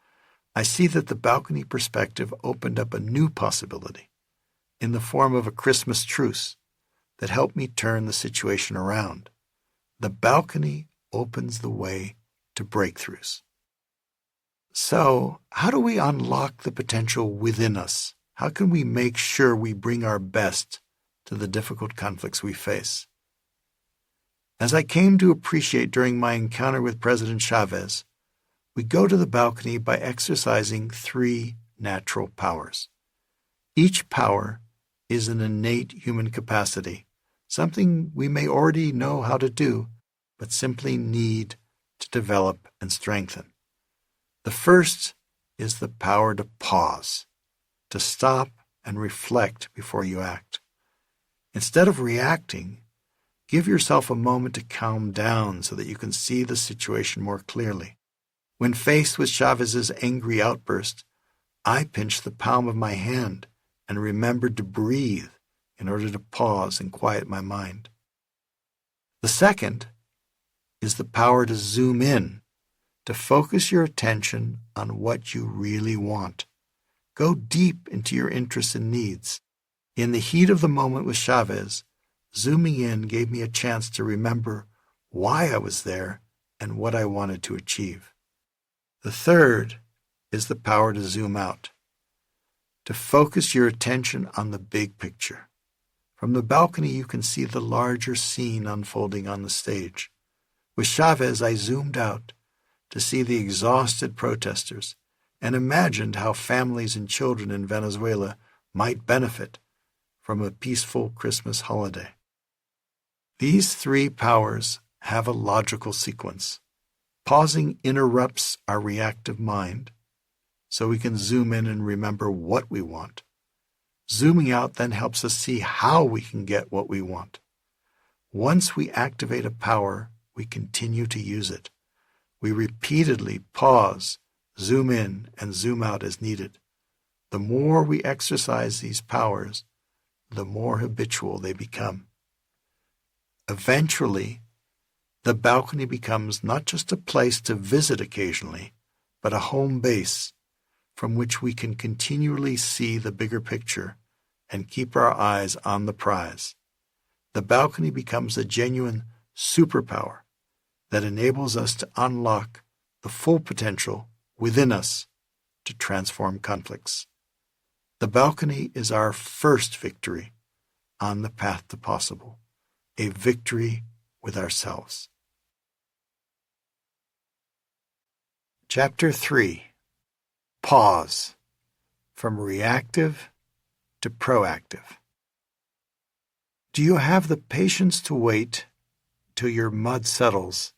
I see that the balcony perspective opened up a new possibility in the form of a Christmas truce that helped me turn the situation around. The balcony opens the way to breakthroughs. So, how do we unlock the potential within us? How can we make sure we bring our best to the difficult conflicts we face? As I came to appreciate during my encounter with President Chavez, we go to the balcony by exercising 3 natural powers. Each power is an innate human capacity, something we may already know how to do, but simply need to develop and strengthen. The first is the power to pause, to stop and reflect before you act. Instead of reacting, give yourself a moment to calm down so that you can see the situation more clearly. When faced with Chavez's angry outburst, I pinched the palm of my hand and remembered to breathe in order to pause and quiet my mind. The second is the power to zoom in, to focus your attention on what you really want. Go deep into your interests and needs. In the heat of the moment with Chavez, zooming in gave me a chance to remember why I was there and what I wanted to achieve. The third is the power to zoom out, to focus your attention on the big picture. From the balcony, you can see the larger scene unfolding on the stage. With Chavez, I zoomed out to see the exhausted protesters and imagined how families and children in Venezuela might benefit from a peaceful Christmas holiday. These 3 powers have a logical sequence. Pausing interrupts our reactive mind, so we can zoom in and remember what we want. Zooming out then helps us see how we can get what we want. Once we activate a power, we continue to use it. We repeatedly pause, zoom in, and zoom out as needed. The more we exercise these powers, the more habitual they become. Eventually, the balcony becomes not just a place to visit occasionally, but a home base from which we can continually see the bigger picture and keep our eyes on the prize. The balcony becomes a genuine superpower that enables us to unlock the full potential within us to transform conflicts. The balcony is our first victory on the path to possible, a victory with ourselves. Chapter 3. Pause. From reactive to proactive. Do you have the patience to wait till your mud settles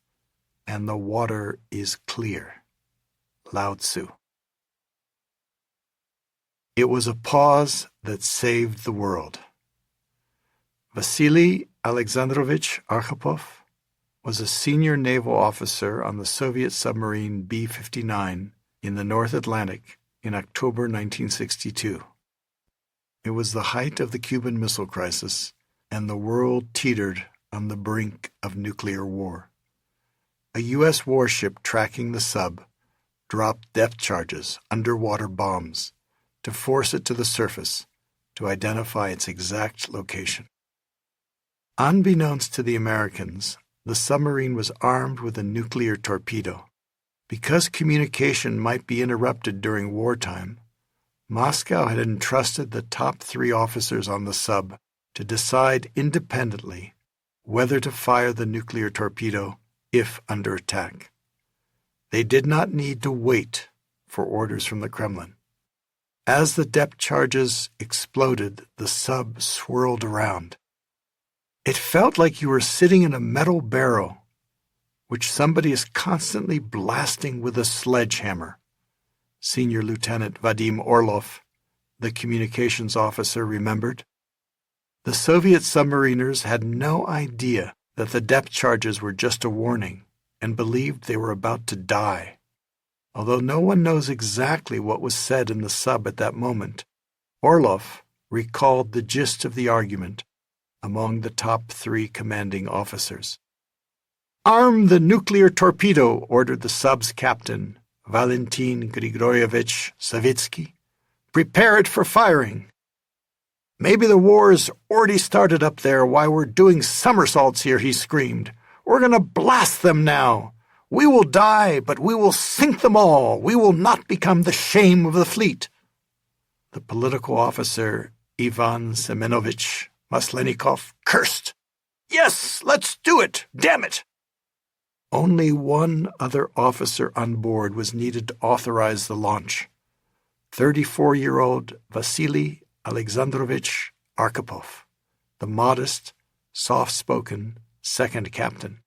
and the water is clear? Lao Tzu. It was a pause that saved the world. Vasily Alexandrovich Arkhipov was a senior naval officer on the Soviet submarine B-59 in the North Atlantic in October 1962. It was the height of the Cuban Missile Crisis, and the world teetered on the brink of nuclear war. A U.S. warship tracking the sub dropped depth charges, underwater bombs, to force it to the surface to identify its exact location. Unbeknownst to the Americans, the submarine was armed with a nuclear torpedo. Because communication might be interrupted during wartime, Moscow had entrusted the top 3 officers on the sub to decide independently whether to fire the nuclear torpedo if under attack. They did not need to wait for orders from the Kremlin. As the depth charges exploded, the sub swirled around. It felt like you were sitting in a metal barrel, which somebody is constantly blasting with a sledgehammer. Senior Lieutenant Vadim Orlov, the communications officer, remembered. The Soviet submariners had no idea that the depth charges were just a warning and believed they were about to die. Although no one knows exactly what was said in the sub at that moment, Orlov recalled the gist of the argument among the top 3 commanding officers. "Arm the nuclear torpedo," ordered the sub's captain, Valentin Grigorievich Savitsky. "Prepare it for firing." "Maybe the war's already started up there while we're doing somersaults here," he screamed. "We're going to blast them now. We will die, but we will sink them all. We will not become the shame of the fleet." The political officer, Ivan Semenovich Maslenikov, cursed. "Yes, let's do it, damn it!" Only one other officer on board was needed to authorize the launch. 34-year-old Vasily Alexandrovich Arkhipov, the modest, soft-spoken second captain.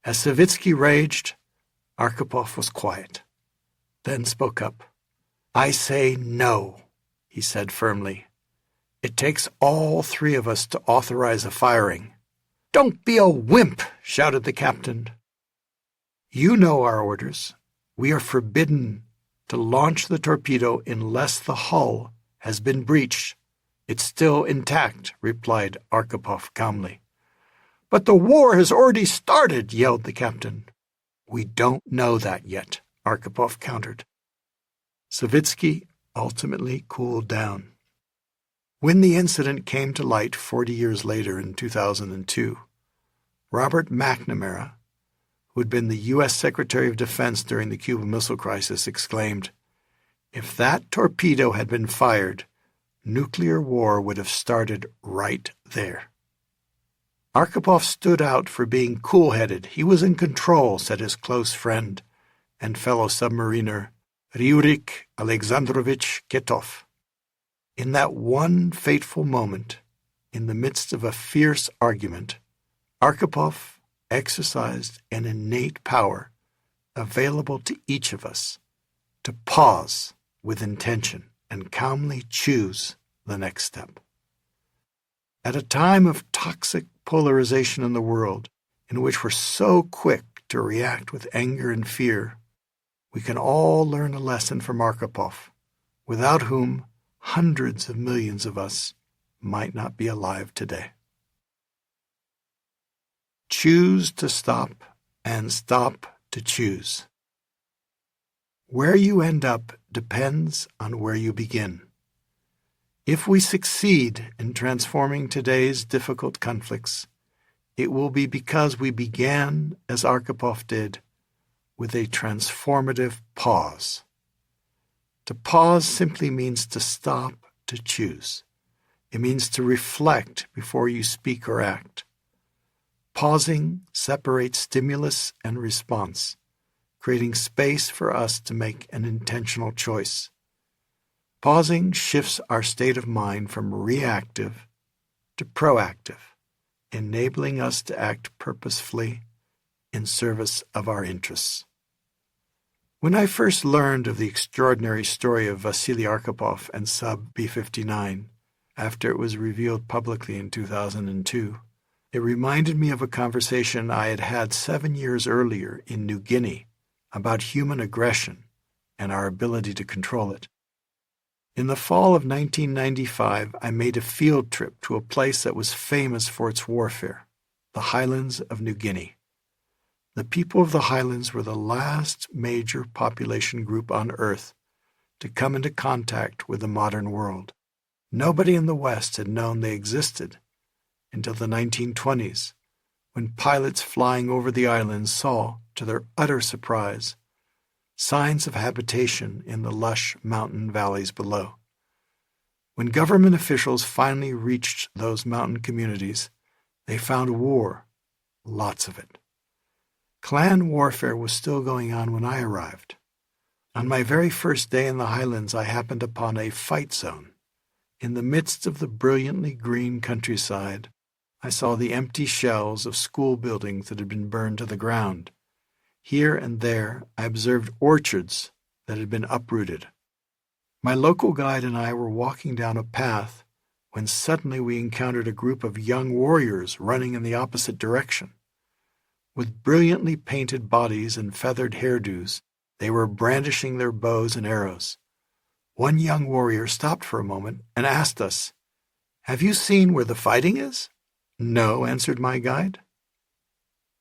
As Savitsky raged, Arkhipov was quiet, then spoke up. "I say no," he said firmly. "It takes all 3 of us to authorize a firing." "Don't be a wimp," shouted the captain. "You know our orders. We are forbidden to launch the torpedo unless the hull has been breached. It's still intact," replied Arkhipov calmly. "But the war has already started," yelled the captain. "We don't know that yet," Arkhipov countered. Savitsky ultimately cooled down. When the incident came to light 40 years later in 2002, Robert McNamara, who had been the U.S. Secretary of Defense during the Cuban Missile Crisis, exclaimed, "If that torpedo had been fired, nuclear war would have started right there." Arkhipov stood out for being cool-headed. He was in control, said his close friend and fellow submariner Ryurik Alexandrovich Ketov. In that one fateful moment, in the midst of a fierce argument, Arkhipov exercised an innate power available to each of us to pause with intention and calmly choose the next step. At a time of toxic polarization in the world, in which we're so quick to react with anger and fear, we can all learn a lesson from Arkhipov, without whom hundreds of millions of us might not be alive today. Choose to stop and stop to choose. Where you end up depends on where you begin. If we succeed in transforming today's difficult conflicts, it will be because we began, as Arkhipov did, with a transformative pause. To pause simply means to stop, to choose. It means to reflect before you speak or act. Pausing separates stimulus and response, creating space for us to make an intentional choice. Pausing shifts our state of mind from reactive to proactive, enabling us to act purposefully in service of our interests. When I first learned of the extraordinary story of Vasily Arkhipov and Sub B-59, after it was revealed publicly in 2002, it reminded me of a conversation I had had 7 years earlier in New Guinea about human aggression and our ability to control it. In the fall of 1995, I made a field trip to a place that was famous for its warfare, the highlands of New Guinea. The people of the highlands were the last major population group on Earth to come into contact with the modern world. Nobody in the West had known they existed until the 1920s, when pilots flying over the islands saw, to their utter surprise, signs of habitation in the lush mountain valleys below. When government officials finally reached those mountain communities, they found war, lots of it. Clan warfare was still going on when I arrived. On my very first day in the highlands, I happened upon a fight zone. In the midst of the brilliantly green countryside, I saw the empty shells of school buildings that had been burned to the ground. Here and there, I observed orchards that had been uprooted. My local guide and I were walking down a path when suddenly we encountered a group of young warriors running in the opposite direction. With brilliantly painted bodies and feathered hairdos, they were brandishing their bows and arrows. One young warrior stopped for a moment and asked us, "Have you seen where the fighting is?" "No," answered my guide.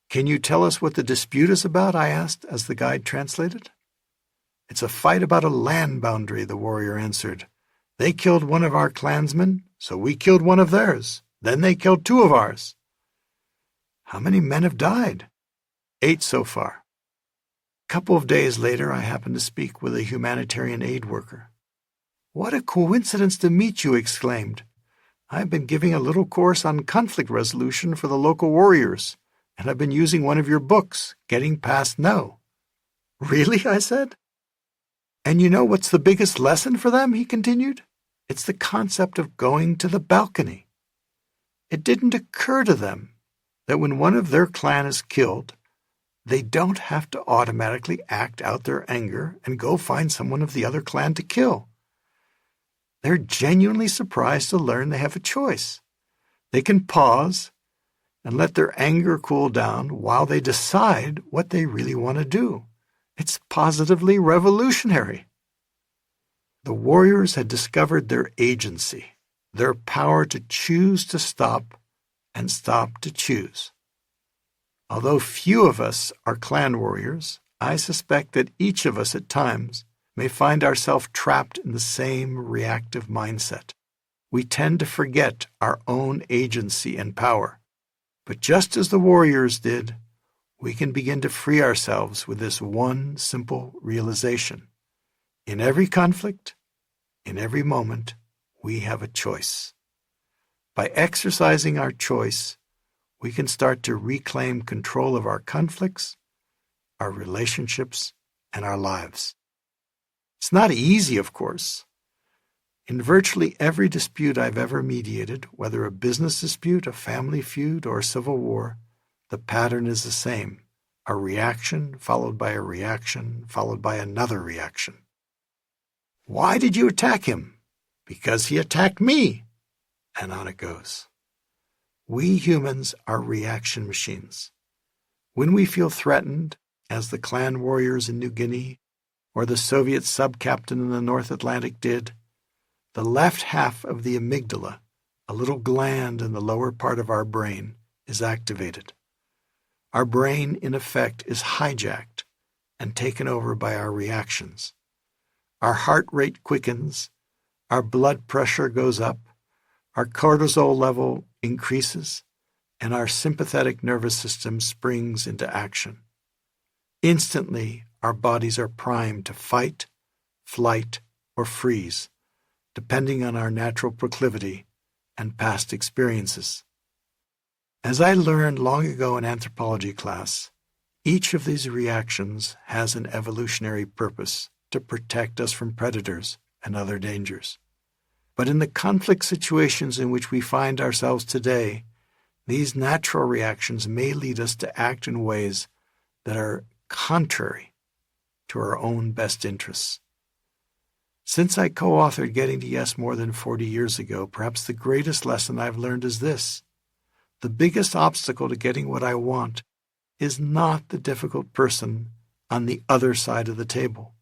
"Can you tell us what the dispute is about?" I asked as the guide translated. "It's a fight about a land boundary," the warrior answered. "They killed one of our clansmen, so we killed one of theirs. Then they killed 2 of ours." "How many men have died?" 8 so far. A couple of days later, I happened to speak with a humanitarian aid worker. "What a coincidence to meet you," exclaimed. "I've been giving a little course on conflict resolution for the local warriors, and I've been using one of your books, Getting Past No." "Really?" I said. "And you know what's the biggest lesson for them?" he continued. "It's the concept of going to the balcony. It didn't occur to them that when one of their clan is killed, they don't have to automatically act out their anger and go find someone of the other clan to kill. They're genuinely surprised to learn they have a choice. They can pause and let their anger cool down while they decide what they really want to do. It's positively revolutionary." The warriors had discovered their agency, their power to choose to stop and stop to choose. Although few of us are clan warriors, I suspect that each of us at times may find ourselves trapped in the same reactive mindset. We tend to forget our own agency and power. But just as the warriors did, we can begin to free ourselves with this one simple realization. In every conflict, in every moment, we have a choice. By exercising our choice, we can start to reclaim control of our conflicts, our relationships, and our lives. It's not easy, of course. In virtually every dispute I've ever mediated, whether a business dispute, a family feud, or a civil war, the pattern is the same: a reaction followed by a reaction followed by another reaction. "Why did you attack him?" "Because he attacked me." And on it goes. We humans are reaction machines. When we feel threatened, as the clan warriors in New Guinea or the Soviet sub-captain in the North Atlantic did, the left half of the amygdala, a little gland in the lower part of our brain, is activated. Our brain, in effect, is hijacked and taken over by our reactions. Our heart rate quickens, our blood pressure goes up, our cortisol level increases, and our sympathetic nervous system springs into action. Instantly, our bodies are primed to fight, flight, or freeze, depending on our natural proclivity and past experiences. As I learned long ago in anthropology class, each of these reactions has an evolutionary purpose to protect us from predators and other dangers. But in the conflict situations in which we find ourselves today, these natural reactions may lead us to act in ways that are contrary to our own best interests. Since I co-authored Getting to Yes more than 40 years ago, perhaps the greatest lesson I've learned is this: the biggest obstacle to getting what I want is not the difficult person on the other side of the table.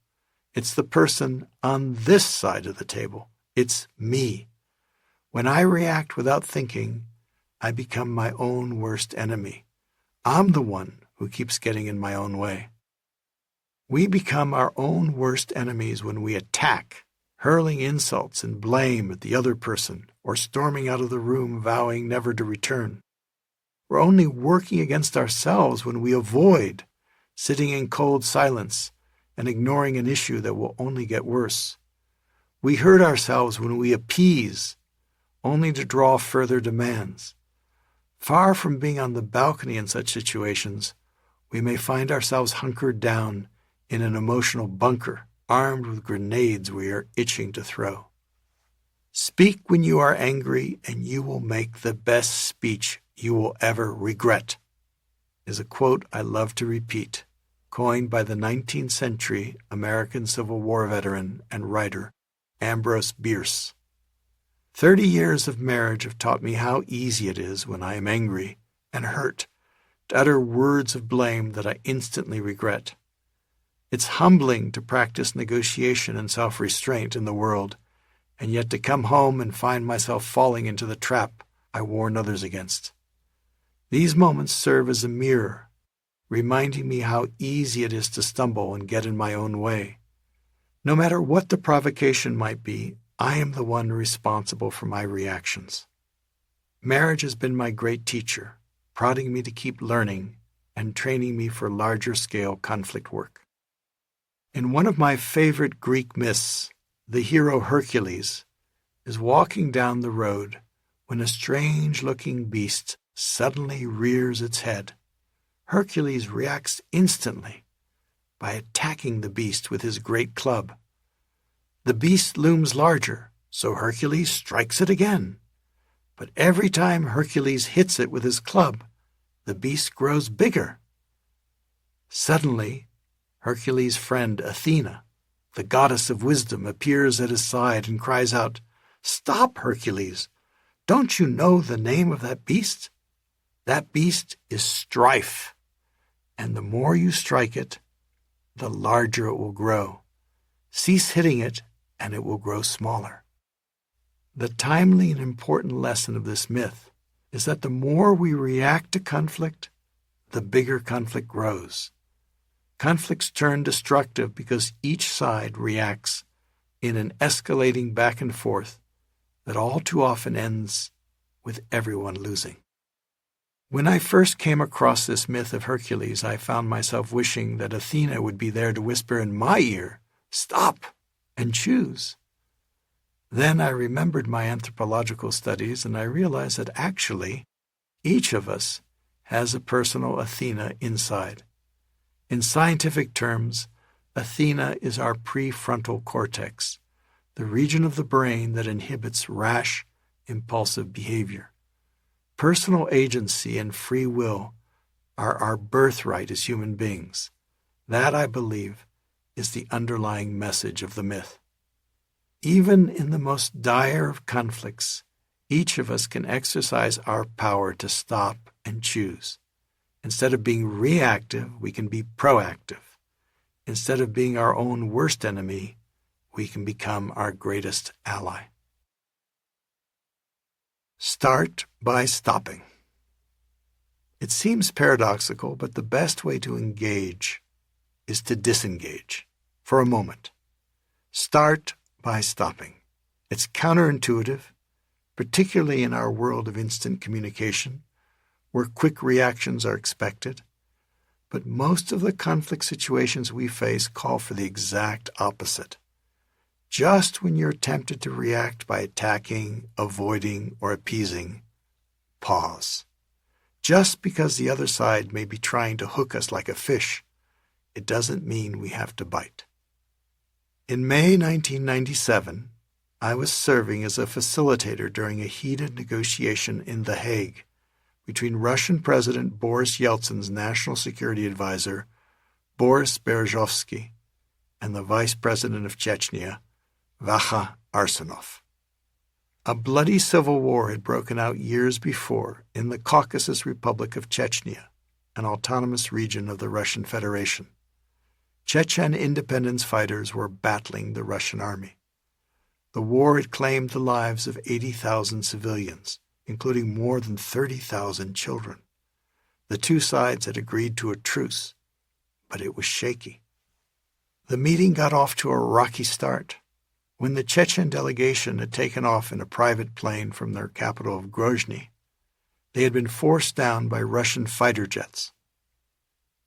It's the person on this side of the table. It's me. When I react without thinking, I become my own worst enemy. I'm the one who keeps getting in my own way. We become our own worst enemies when we attack, hurling insults and blame at the other person, or storming out of the room vowing never to return. We're only working against ourselves when we avoid, sitting in cold silence and ignoring an issue that will only get worse. We hurt ourselves when we appease, only to draw further demands. Far from being on the balcony in such situations, we may find ourselves hunkered down in an emotional bunker, armed with grenades we are itching to throw. Speak when you are angry, and you will make the best speech you will ever regret, is a quote I love to repeat, coined by the 19th century American Civil War veteran and writer Ambrose Bierce. 30 years of marriage have taught me how easy it is when I am angry and hurt to utter words of blame that I instantly regret. It's humbling to practice negotiation and self-restraint in the world, and yet to come home and find myself falling into the trap I warn others against. These moments serve as a mirror, reminding me how easy it is to stumble and get in my own way. No matter what the provocation might be, I am the one responsible for my reactions. Marriage has been my great teacher, prodding me to keep learning and training me for larger-scale conflict work. In one of my favorite Greek myths, the hero Hercules is walking down the road when a strange-looking beast suddenly rears its head. Hercules reacts instantly by attacking the beast with his great club. The beast looms larger, so Hercules strikes it again. But every time Hercules hits it with his club, the beast grows bigger. Suddenly, Hercules' friend Athena, the goddess of wisdom, appears at his side and cries out, "Stop, Hercules! Don't you know the name of that beast? That beast is strife, and the more you strike it, the larger it will grow. Cease hitting it, and it will grow smaller." The timely and important lesson of this myth is that the more we react to conflict, the bigger conflict grows. Conflicts turn destructive because each side reacts in an escalating back and forth that all too often ends with everyone losing. When I first came across this myth of Hercules, I found myself wishing that Athena would be there to whisper in my ear, "Stop and choose." Then I remembered my anthropological studies, and I realized that actually each of us has a personal Athena inside. In scientific terms, Athena is our prefrontal cortex, the region of the brain that inhibits rash, impulsive behavior. Personal agency and free will are our birthright as human beings. That, I believe, is the underlying message of the myth. Even in the most dire of conflicts, each of us can exercise our power to stop and choose. Instead of being reactive, we can be proactive. Instead of being our own worst enemy, we can become our greatest ally. Start by stopping. It seems paradoxical, but the best way to engage is to disengage for a moment. Start by stopping. It's counterintuitive, particularly in our world of instant communication, where quick reactions are expected. But most of the conflict situations we face call for the exact opposite. Just when you're tempted to react by attacking, avoiding, or appeasing, pause. Just because the other side may be trying to hook us like a fish, it doesn't mean we have to bite. In May 1997, I was serving as a facilitator during a heated negotiation in The Hague between Russian President Boris Yeltsin's National Security Advisor, Boris Berezovsky, and the Vice President of Chechnya, Vakha Arsenov. A bloody civil war had broken out years before in the Caucasus Republic of Chechnya, an autonomous region of the Russian Federation. Chechen independence fighters were battling the Russian army. The war had claimed the lives of 80,000 civilians, including more than 30,000 children. The two sides had agreed to a truce, but it was shaky. The meeting got off to a rocky start. When the Chechen delegation had taken off in a private plane from their capital of Grozny, they had been forced down by Russian fighter jets.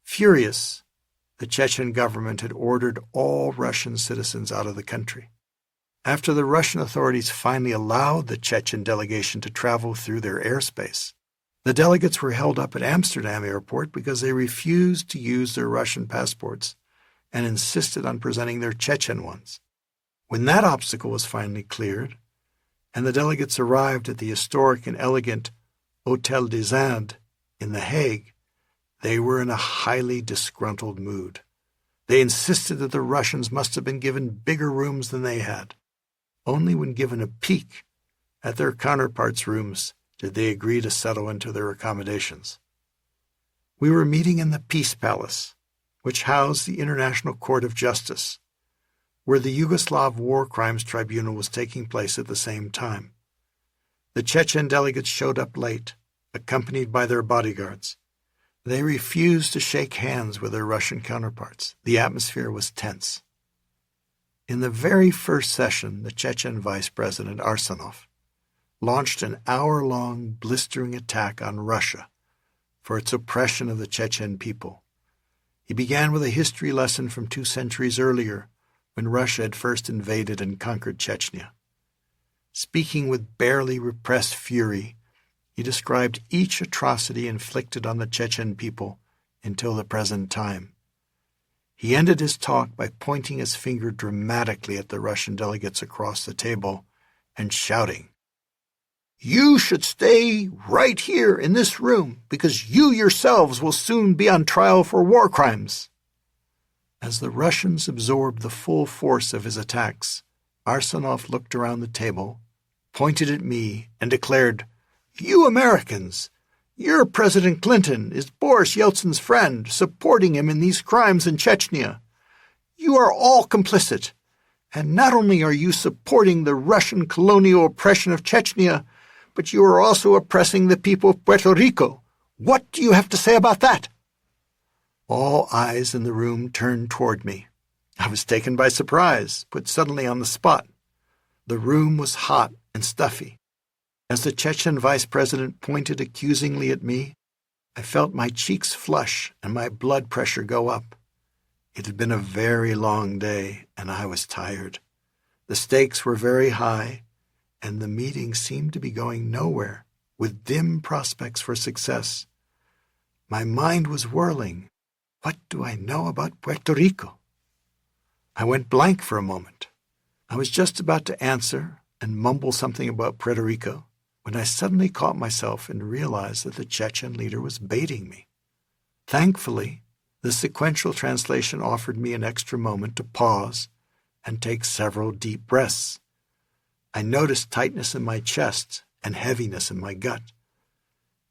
Furious, the Chechen government had ordered all Russian citizens out of the country. After the Russian authorities finally allowed the Chechen delegation to travel through their airspace, the delegates were held up at Amsterdam airport because they refused to use their Russian passports and insisted on presenting their Chechen ones. When that obstacle was finally cleared, and the delegates arrived at the historic and elegant Hôtel des Indes in The Hague, they were in a highly disgruntled mood. They insisted that the Russians must have been given bigger rooms than they had. Only when given a peek at their counterparts' rooms did they agree to settle into their accommodations. We were meeting in the Peace Palace, which housed the International Court of Justice, where the Yugoslav War Crimes Tribunal was taking place at the same time. The Chechen delegates showed up late, accompanied by their bodyguards. They refused to shake hands with their Russian counterparts. The atmosphere was tense. In the very first session, the Chechen Vice President Arsenov launched an hour-long blistering attack on Russia for its oppression of the Chechen people. He began with a history lesson from 2 centuries earlier, when Russia had first invaded and conquered Chechnya. Speaking with barely repressed fury, he described each atrocity inflicted on the Chechen people until the present time. He ended his talk by pointing his finger dramatically at the Russian delegates across the table and shouting, "You should stay right here in this room because you yourselves will soon be on trial for war crimes." As the Russians absorbed the full force of his attacks, Arsenov looked around the table, pointed at me, and declared, "You Americans, your President Clinton is Boris Yeltsin's friend, supporting him in these crimes in Chechnya. You are all complicit, and not only are you supporting the Russian colonial oppression of Chechnya, but you are also oppressing the people of Puerto Rico. What do you have to say about that?" All eyes in the room turned toward me. I was taken by surprise, put suddenly on the spot. The room was hot and stuffy. As the Chechen vice president pointed accusingly at me, I felt my cheeks flush and my blood pressure go up. It had been a very long day, and I was tired. The stakes were very high, and the meeting seemed to be going nowhere, with dim prospects for success. My mind was whirling. What do I know about Puerto Rico? I went blank for a moment. I was just about to answer and mumble something about Puerto Rico when I suddenly caught myself and realized that the Chechen leader was baiting me. Thankfully, the sequential translation offered me an extra moment to pause and take several deep breaths. I noticed tightness in my chest and heaviness in my gut.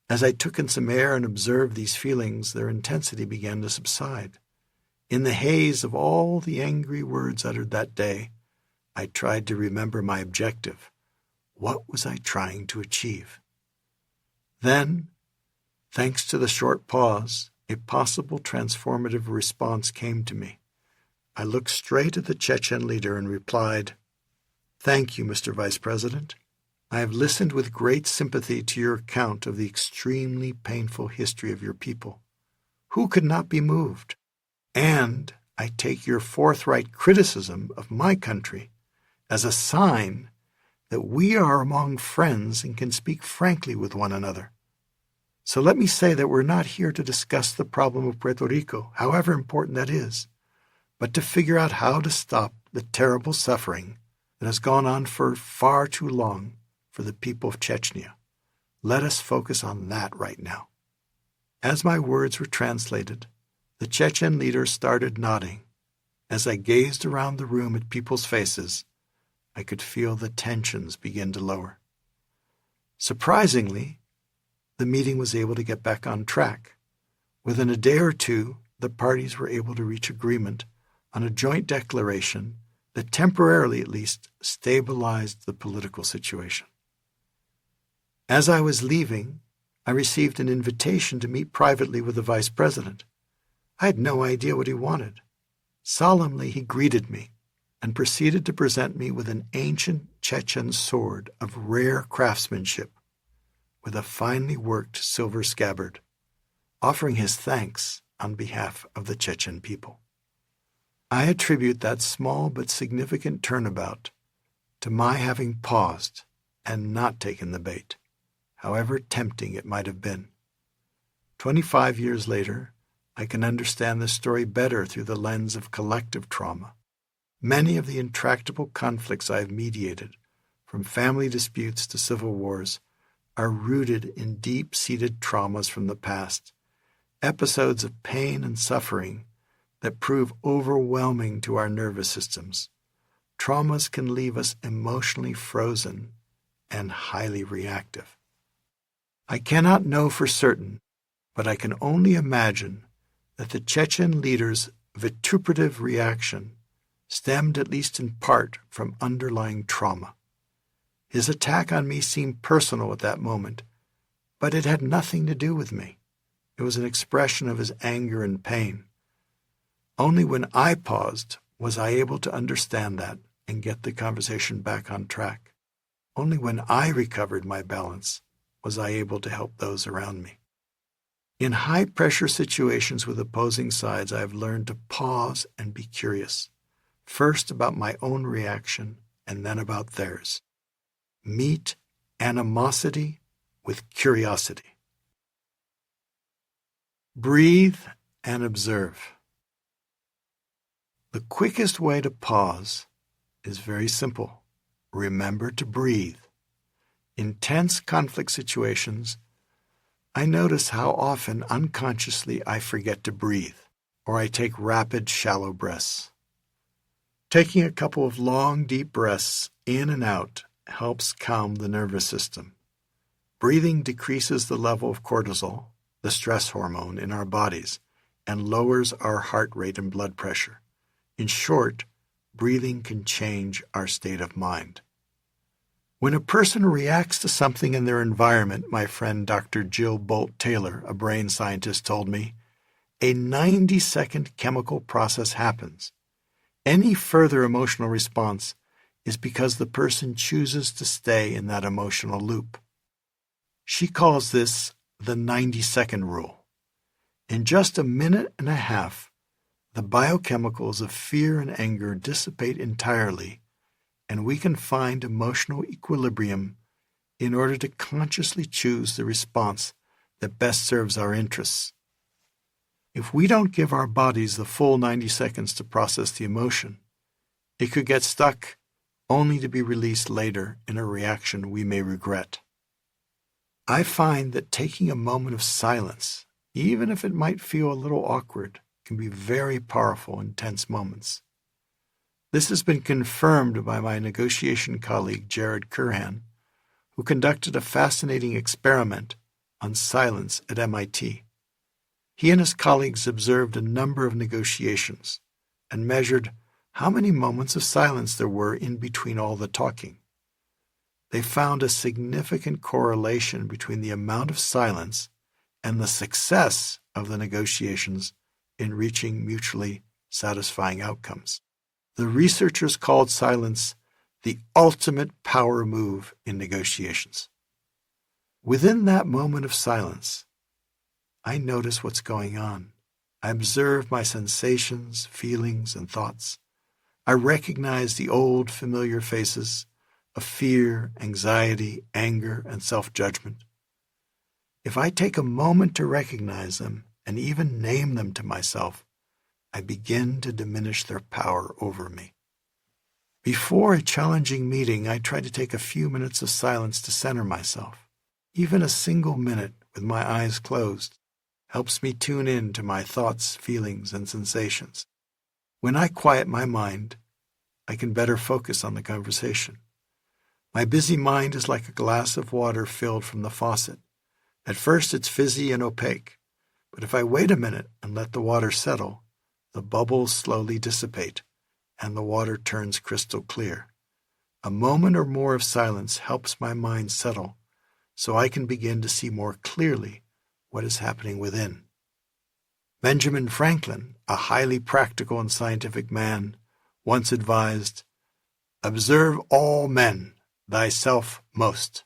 As I took in some air and observed these feelings, their intensity began to subside. In the haze of all the angry words uttered that day, I tried to remember my objective. What was I trying to achieve? Then, thanks to the short pause, a possible transformative response came to me. I looked straight at the Chechen leader and replied, "Thank you, Mr. Vice President. I have listened with great sympathy to your account of the extremely painful history of your people. Who could not be moved? And I take your forthright criticism of my country as a sign that we are among friends and can speak frankly with one another. So let me say that we're not here to discuss the problem of Puerto Rico, however important that is, but to figure out how to stop the terrible suffering that has gone on for far too long for the people of Chechnya. Let us focus on that right now. As my words were translated, the Chechen leader started nodding. As I gazed around the room at people's faces, I could feel the tensions begin to lower. Surprisingly, the meeting was able to get back on track. Within a day or two, the parties were able to reach agreement on a joint declaration that temporarily at least stabilized the political situation. As I was leaving, I received an invitation to meet privately with the vice president. I had no idea what he wanted. Solemnly he greeted me and proceeded to present me with an ancient Chechen sword of rare craftsmanship with a finely worked silver scabbard, offering his thanks on behalf of the Chechen people. I attribute that small but significant turnabout to my having paused and not taken the bait, however tempting it might have been. 25 years later, I can understand the story better through the lens of collective trauma. Many of the intractable conflicts I have mediated, from family disputes to civil wars, are rooted in deep-seated traumas from the past, episodes of pain and suffering that prove overwhelming to our nervous systems. Traumas can leave us emotionally frozen and highly reactive. I cannot know for certain, but I can only imagine that the Chechen leader's vituperative reaction stemmed at least in part from underlying trauma. His attack on me seemed personal at that moment, but it had nothing to do with me. It was an expression of his anger and pain. Only when I paused was I able to understand that and get the conversation back on track. Only when I recovered my balance was I able to help those around me. In high-pressure situations with opposing sides, I have learned to pause and be curious, first about my own reaction and then about theirs. Meet animosity with curiosity. Breathe and observe. The quickest way to pause is very simple. Remember to breathe. In tense conflict situations, I notice how often unconsciously I forget to breathe, or I take rapid, shallow breaths. Taking a couple of long, deep breaths in and out helps calm the nervous system. Breathing decreases the level of cortisol, the stress hormone, in our bodies, and lowers our heart rate and blood pressure. In short, breathing can change our state of mind. When a person reacts to something in their environment, my friend Dr. Jill Bolt Taylor, a brain scientist, told me, a 90-second chemical process happens. Any further emotional response is because the person chooses to stay in that emotional loop. She calls this the 90-second rule. In just a minute and a half, the biochemicals of fear and anger dissipate entirely, and we can find emotional equilibrium in order to consciously choose the response that best serves our interests. If we don't give our bodies the full 90 seconds to process the emotion, it could get stuck only to be released later in a reaction we may regret. I find that taking a moment of silence, even if it might feel a little awkward, can be very powerful in tense moments. This has been confirmed by my negotiation colleague Jared Curhan, who conducted a fascinating experiment on silence at MIT. He and his colleagues observed a number of negotiations and measured how many moments of silence there were in between all the talking. They found a significant correlation between the amount of silence and the success of the negotiations in reaching mutually satisfying outcomes. The researchers called silence the ultimate power move in negotiations. Within that moment of silence, I notice what's going on. I observe my sensations, feelings, and thoughts. I recognize the old familiar faces of fear, anxiety, anger, and self-judgment. If I take a moment to recognize them and even name them to myself, I begin to diminish their power over me. Before a challenging meeting, I try to take a few minutes of silence to center myself. Even a single minute with my eyes closed helps me tune in to my thoughts, feelings, and sensations. When I quiet my mind, I can better focus on the conversation. My busy mind is like a glass of water filled from the faucet. At first it's fizzy and opaque, but if I wait a minute and let the water settle, the bubbles slowly dissipate, and the water turns crystal clear. A moment or more of silence helps my mind settle, so I can begin to see more clearly what is happening within. Benjamin Franklin, a highly practical and scientific man, once advised, "Observe all men, thyself most."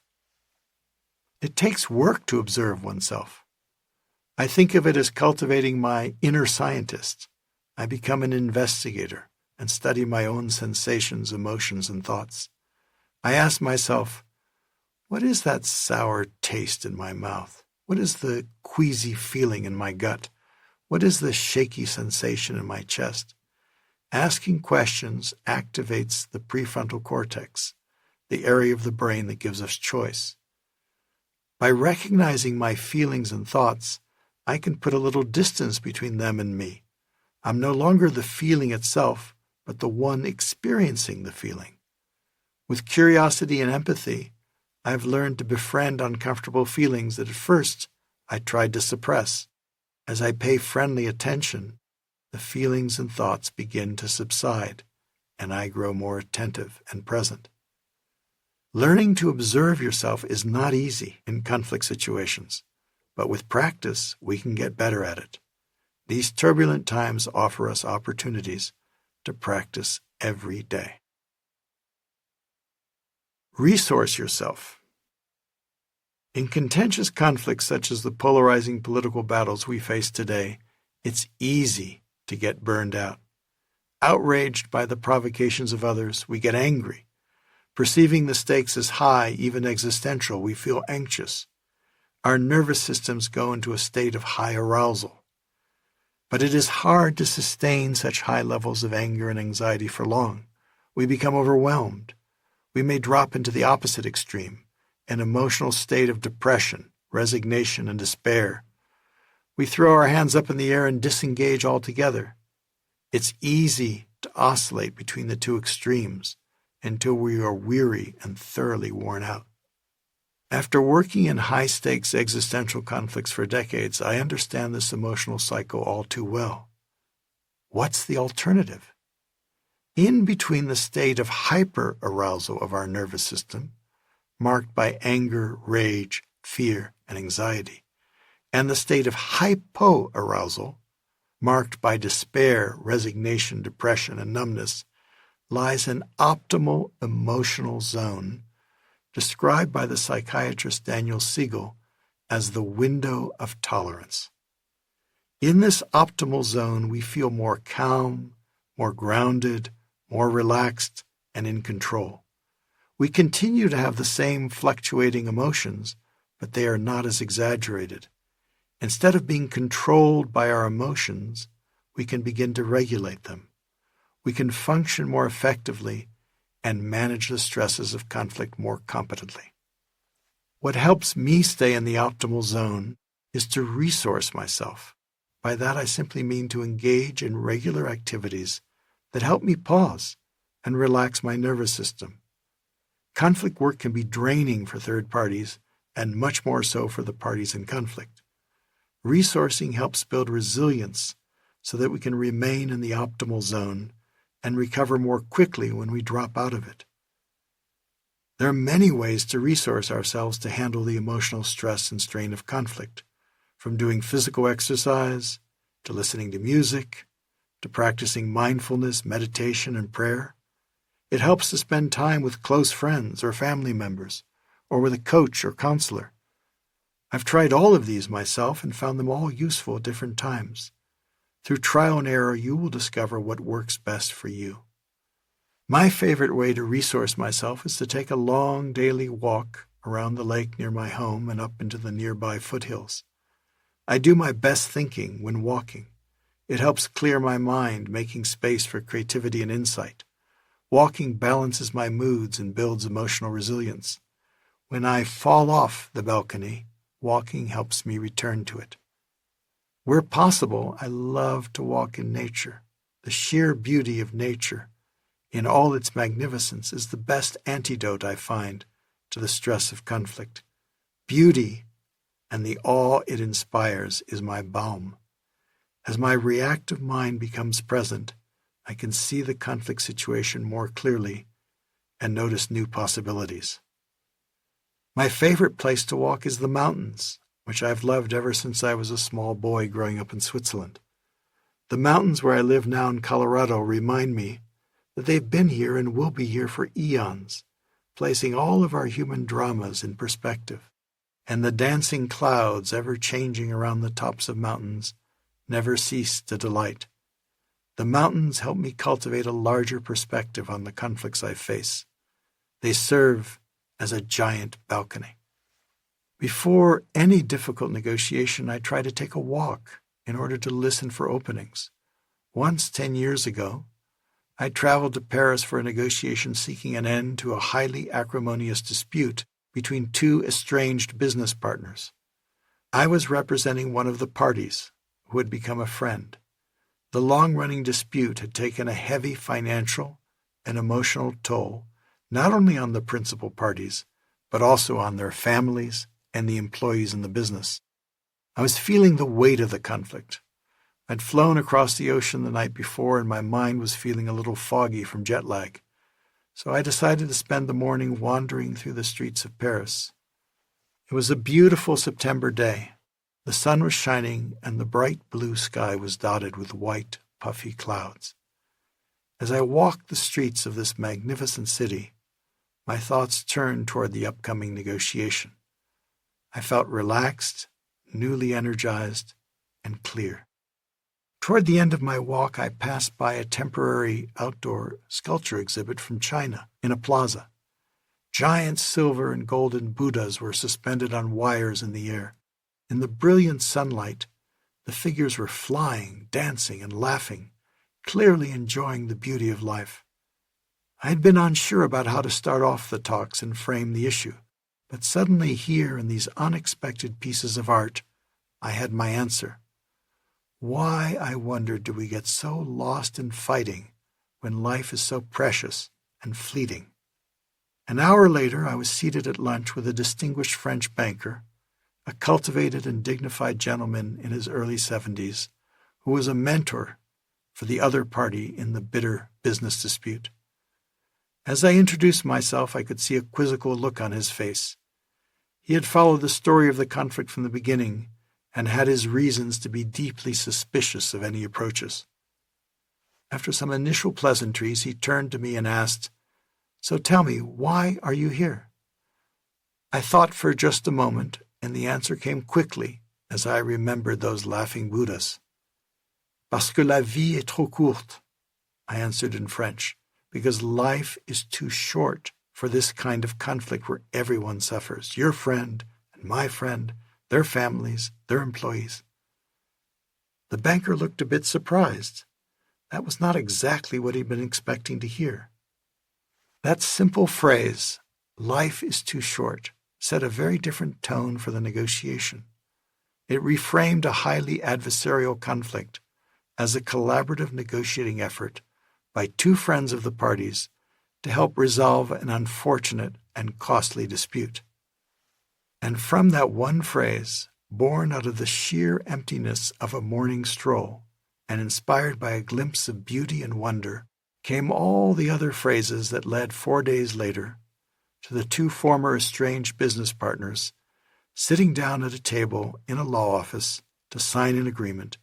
It takes work to observe oneself. I think of it as cultivating my inner scientist. I become an investigator and study my own sensations, emotions, and thoughts. I ask myself, what is that sour taste in my mouth? What is the queasy feeling in my gut? What is the shaky sensation in my chest? Asking questions activates the prefrontal cortex, the area of the brain that gives us choice. By recognizing my feelings and thoughts, I can put a little distance between them and me. I'm no longer the feeling itself, but the one experiencing the feeling. With curiosity and empathy, I've learned to befriend uncomfortable feelings that at first I tried to suppress. As I pay friendly attention, the feelings and thoughts begin to subside, and I grow more attentive and present. Learning to observe yourself is not easy in conflict situations, but with practice, we can get better at it. These turbulent times offer us opportunities to practice every day. Resource yourself. In contentious conflicts such as the polarizing political battles we face today, it's easy to get burned out. Outraged by the provocations of others, we get angry. Perceiving the stakes as high, even existential, we feel anxious. Our nervous systems go into a state of high arousal. But it is hard to sustain such high levels of anger and anxiety for long. We become overwhelmed. We may drop into the opposite extreme, an emotional state of depression, resignation, and despair. We throw our hands up in the air and disengage altogether. It's easy to oscillate between the two extremes until we are weary and thoroughly worn out. After working in high-stakes existential conflicts for decades, I understand this emotional cycle all too well. What's the alternative? In between the state of hyper-arousal of our nervous system, marked by anger, rage, fear, and anxiety, and the state of hypo-arousal, marked by despair, resignation, depression, and numbness, lies an optimal emotional zone described by the psychiatrist Daniel Siegel as the window of tolerance. In this optimal zone, we feel more calm, more grounded, more relaxed, and in control. We continue to have the same fluctuating emotions, but they are not as exaggerated. Instead of being controlled by our emotions, we can begin to regulate them. We can function more effectively and manage the stresses of conflict more competently. What helps me stay in the optimal zone is to resource myself. By that I simply mean to engage in regular activities that help me pause and relax my nervous system. Conflict work can be draining for third parties and much more so for the parties in conflict. Resourcing helps build resilience so that we can remain in the optimal zone and recover more quickly when we drop out of it. There are many ways to resource ourselves to handle the emotional stress and strain of conflict, from doing physical exercise, to listening to music, to practicing mindfulness, meditation, and prayer. It helps to spend time with close friends or family members, or with a coach or counselor. I've tried all of these myself and found them all useful at different times. Through trial and error, you will discover what works best for you. My favorite way to resource myself is to take a long daily walk around the lake near my home and up into the nearby foothills. I do my best thinking when walking. It helps clear my mind, making space for creativity and insight. Walking balances my moods and builds emotional resilience. When I fall off the balcony, walking helps me return to it. Where possible, I love to walk in nature. The sheer beauty of nature, in all its magnificence, is the best antidote I find to the stress of conflict. Beauty and the awe it inspires is my balm. As my reactive mind becomes present, I can see the conflict situation more clearly and notice new possibilities. My favorite place to walk is the mountains, which I've loved ever since I was a small boy growing up in Switzerland. The mountains where I live now in Colorado remind me that they've been here and will be here for eons, placing all of our human dramas in perspective. And the dancing clouds ever changing around the tops of mountains never cease to delight. The mountains help me cultivate a larger perspective on the conflicts I face. They serve as a giant balcony. Before any difficult negotiation, I try to take a walk in order to listen for openings. Once, 10 years ago, I traveled to Paris for a negotiation seeking an end to a highly acrimonious dispute between two estranged business partners. I was representing one of the parties, who had become a friend. The long-running dispute had taken a heavy financial and emotional toll, not only on the principal parties, but also on their families and the employees in the business. I was feeling the weight of the conflict. I'd flown across the ocean the night before, and my mind was feeling a little foggy from jet lag. So I decided to spend the morning wandering through the streets of Paris. It was a beautiful September day. The sun was shining, and the bright blue sky was dotted with white, puffy clouds. As I walked the streets of this magnificent city, my thoughts turned toward the upcoming negotiation. I felt relaxed, newly energized, and clear. Toward the end of my walk, I passed by a temporary outdoor sculpture exhibit from China in a plaza. Giant silver and golden Buddhas were suspended on wires in the air. In the brilliant sunlight, the figures were flying, dancing, and laughing, clearly enjoying the beauty of life. I had been unsure about how to start off the talks and frame the issue, but suddenly here in these unexpected pieces of art, I had my answer. Why, I wondered, do we get so lost in fighting when life is so precious and fleeting? An hour later, I was seated at lunch with a distinguished French banker, a cultivated and dignified gentleman in his early 70s, who was a mentor for the other party in the bitter business dispute. As I introduced myself, I could see a quizzical look on his face. He had followed the story of the conflict from the beginning and had his reasons to be deeply suspicious of any approaches. After some initial pleasantries, he turned to me and asked, "So tell me, why are you here?" I thought for just a moment, and the answer came quickly as I remembered those laughing Buddhas. "Parce que la vie est trop courte," I answered in French, "because life is too short for this kind of conflict where everyone suffers, your friend and my friend, their families, their employees." The banker looked a bit surprised. That was not exactly what he'd been expecting to hear. That simple phrase, "life is too short," set a very different tone for the negotiation. It reframed a highly adversarial conflict as a collaborative negotiating effort by two friends of the parties to help resolve an unfortunate and costly dispute. And from that one phrase, born out of the sheer emptiness of a morning stroll and inspired by a glimpse of beauty and wonder, came all the other phrases that led 4 days later to the two former estranged business partners sitting down at a table in a law office to sign an agreement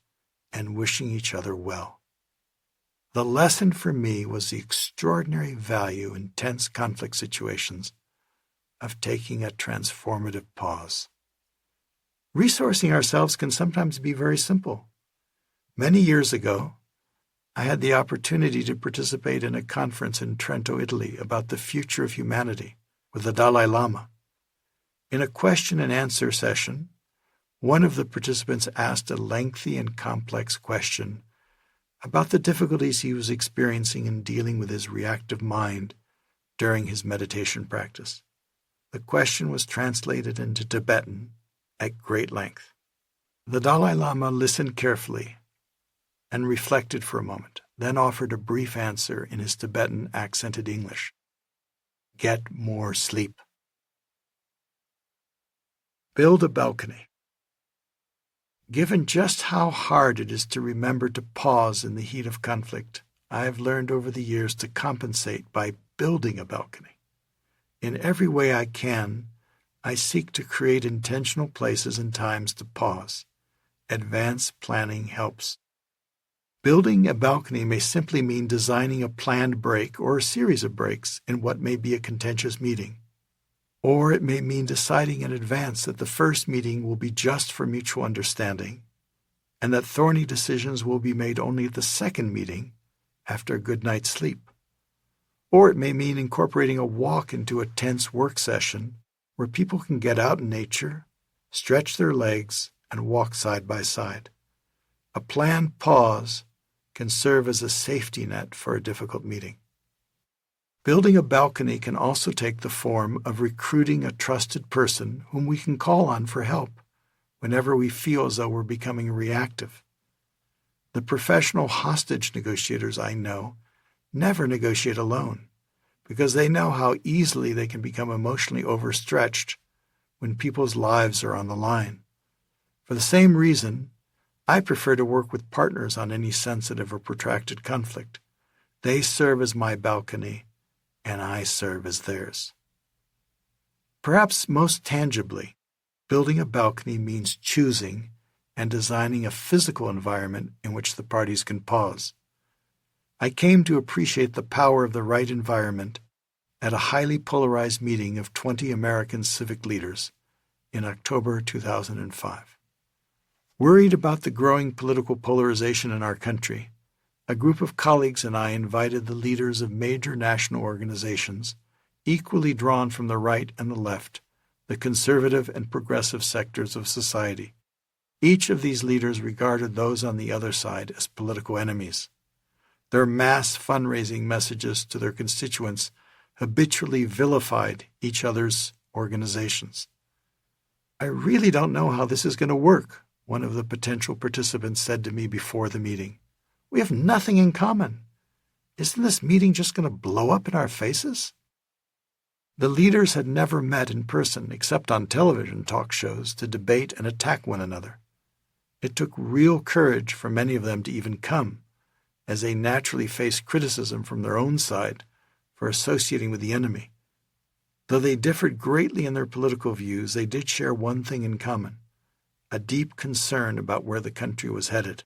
and wishing each other well. The lesson for me was the extraordinary value in tense conflict situations of taking a transformative pause. Resourcing ourselves can sometimes be very simple. Many years ago, I had the opportunity to participate in a conference in Trento, Italy, about the future of humanity with the Dalai Lama. In a question and answer session, one of the participants asked a lengthy and complex question about the difficulties he was experiencing in dealing with his reactive mind during his meditation practice. The question was translated into Tibetan at great length. The Dalai Lama listened carefully and reflected for a moment, then offered a brief answer in his Tibetan accented English. Get more sleep. Build a balcony. Given just how hard it is to remember to pause in the heat of conflict, I have learned over the years to compensate by building a balcony. In every way I can, I seek to create intentional places and times to pause. Advanced planning helps. Building a balcony may simply mean designing a planned break or a series of breaks in what may be a contentious meeting. Or it may mean deciding in advance that the first meeting will be just for mutual understanding, and that thorny decisions will be made only at the second meeting after a good night's sleep. Or it may mean incorporating a walk into a tense work session where people can get out in nature, stretch their legs, and walk side by side. A planned pause can serve as a safety net for a difficult meeting. Building a balcony can also take the form of recruiting a trusted person whom we can call on for help whenever we feel as though we're becoming reactive. The professional hostage negotiators I know never negotiate alone because they know how easily they can become emotionally overstretched when people's lives are on the line. For the same reason, I prefer to work with partners on any sensitive or protracted conflict. They serve as my balcony, and I serve as theirs. Perhaps most tangibly, building a balcony means choosing and designing a physical environment in which the parties can pause. I came to appreciate the power of the right environment at a highly polarized meeting of 20 American civic leaders in October 2005. Worried about the growing political polarization in our country, a group of colleagues and I invited the leaders of major national organizations, equally drawn from the right and the left, the conservative and progressive sectors of society. Each of these leaders regarded those on the other side as political enemies. Their mass fundraising messages to their constituents habitually vilified each other's organizations. I really don't know how this is going to work, one of the potential participants said to me before the meeting. We have nothing in common. Isn't this meeting just going to blow up in our faces? The leaders had never met in person except on television talk shows to debate and attack one another. It took real courage for many of them to even come, as they naturally faced criticism from their own side for associating with the enemy. Though they differed greatly in their political views, they did share one thing in common: a deep concern about where the country was headed.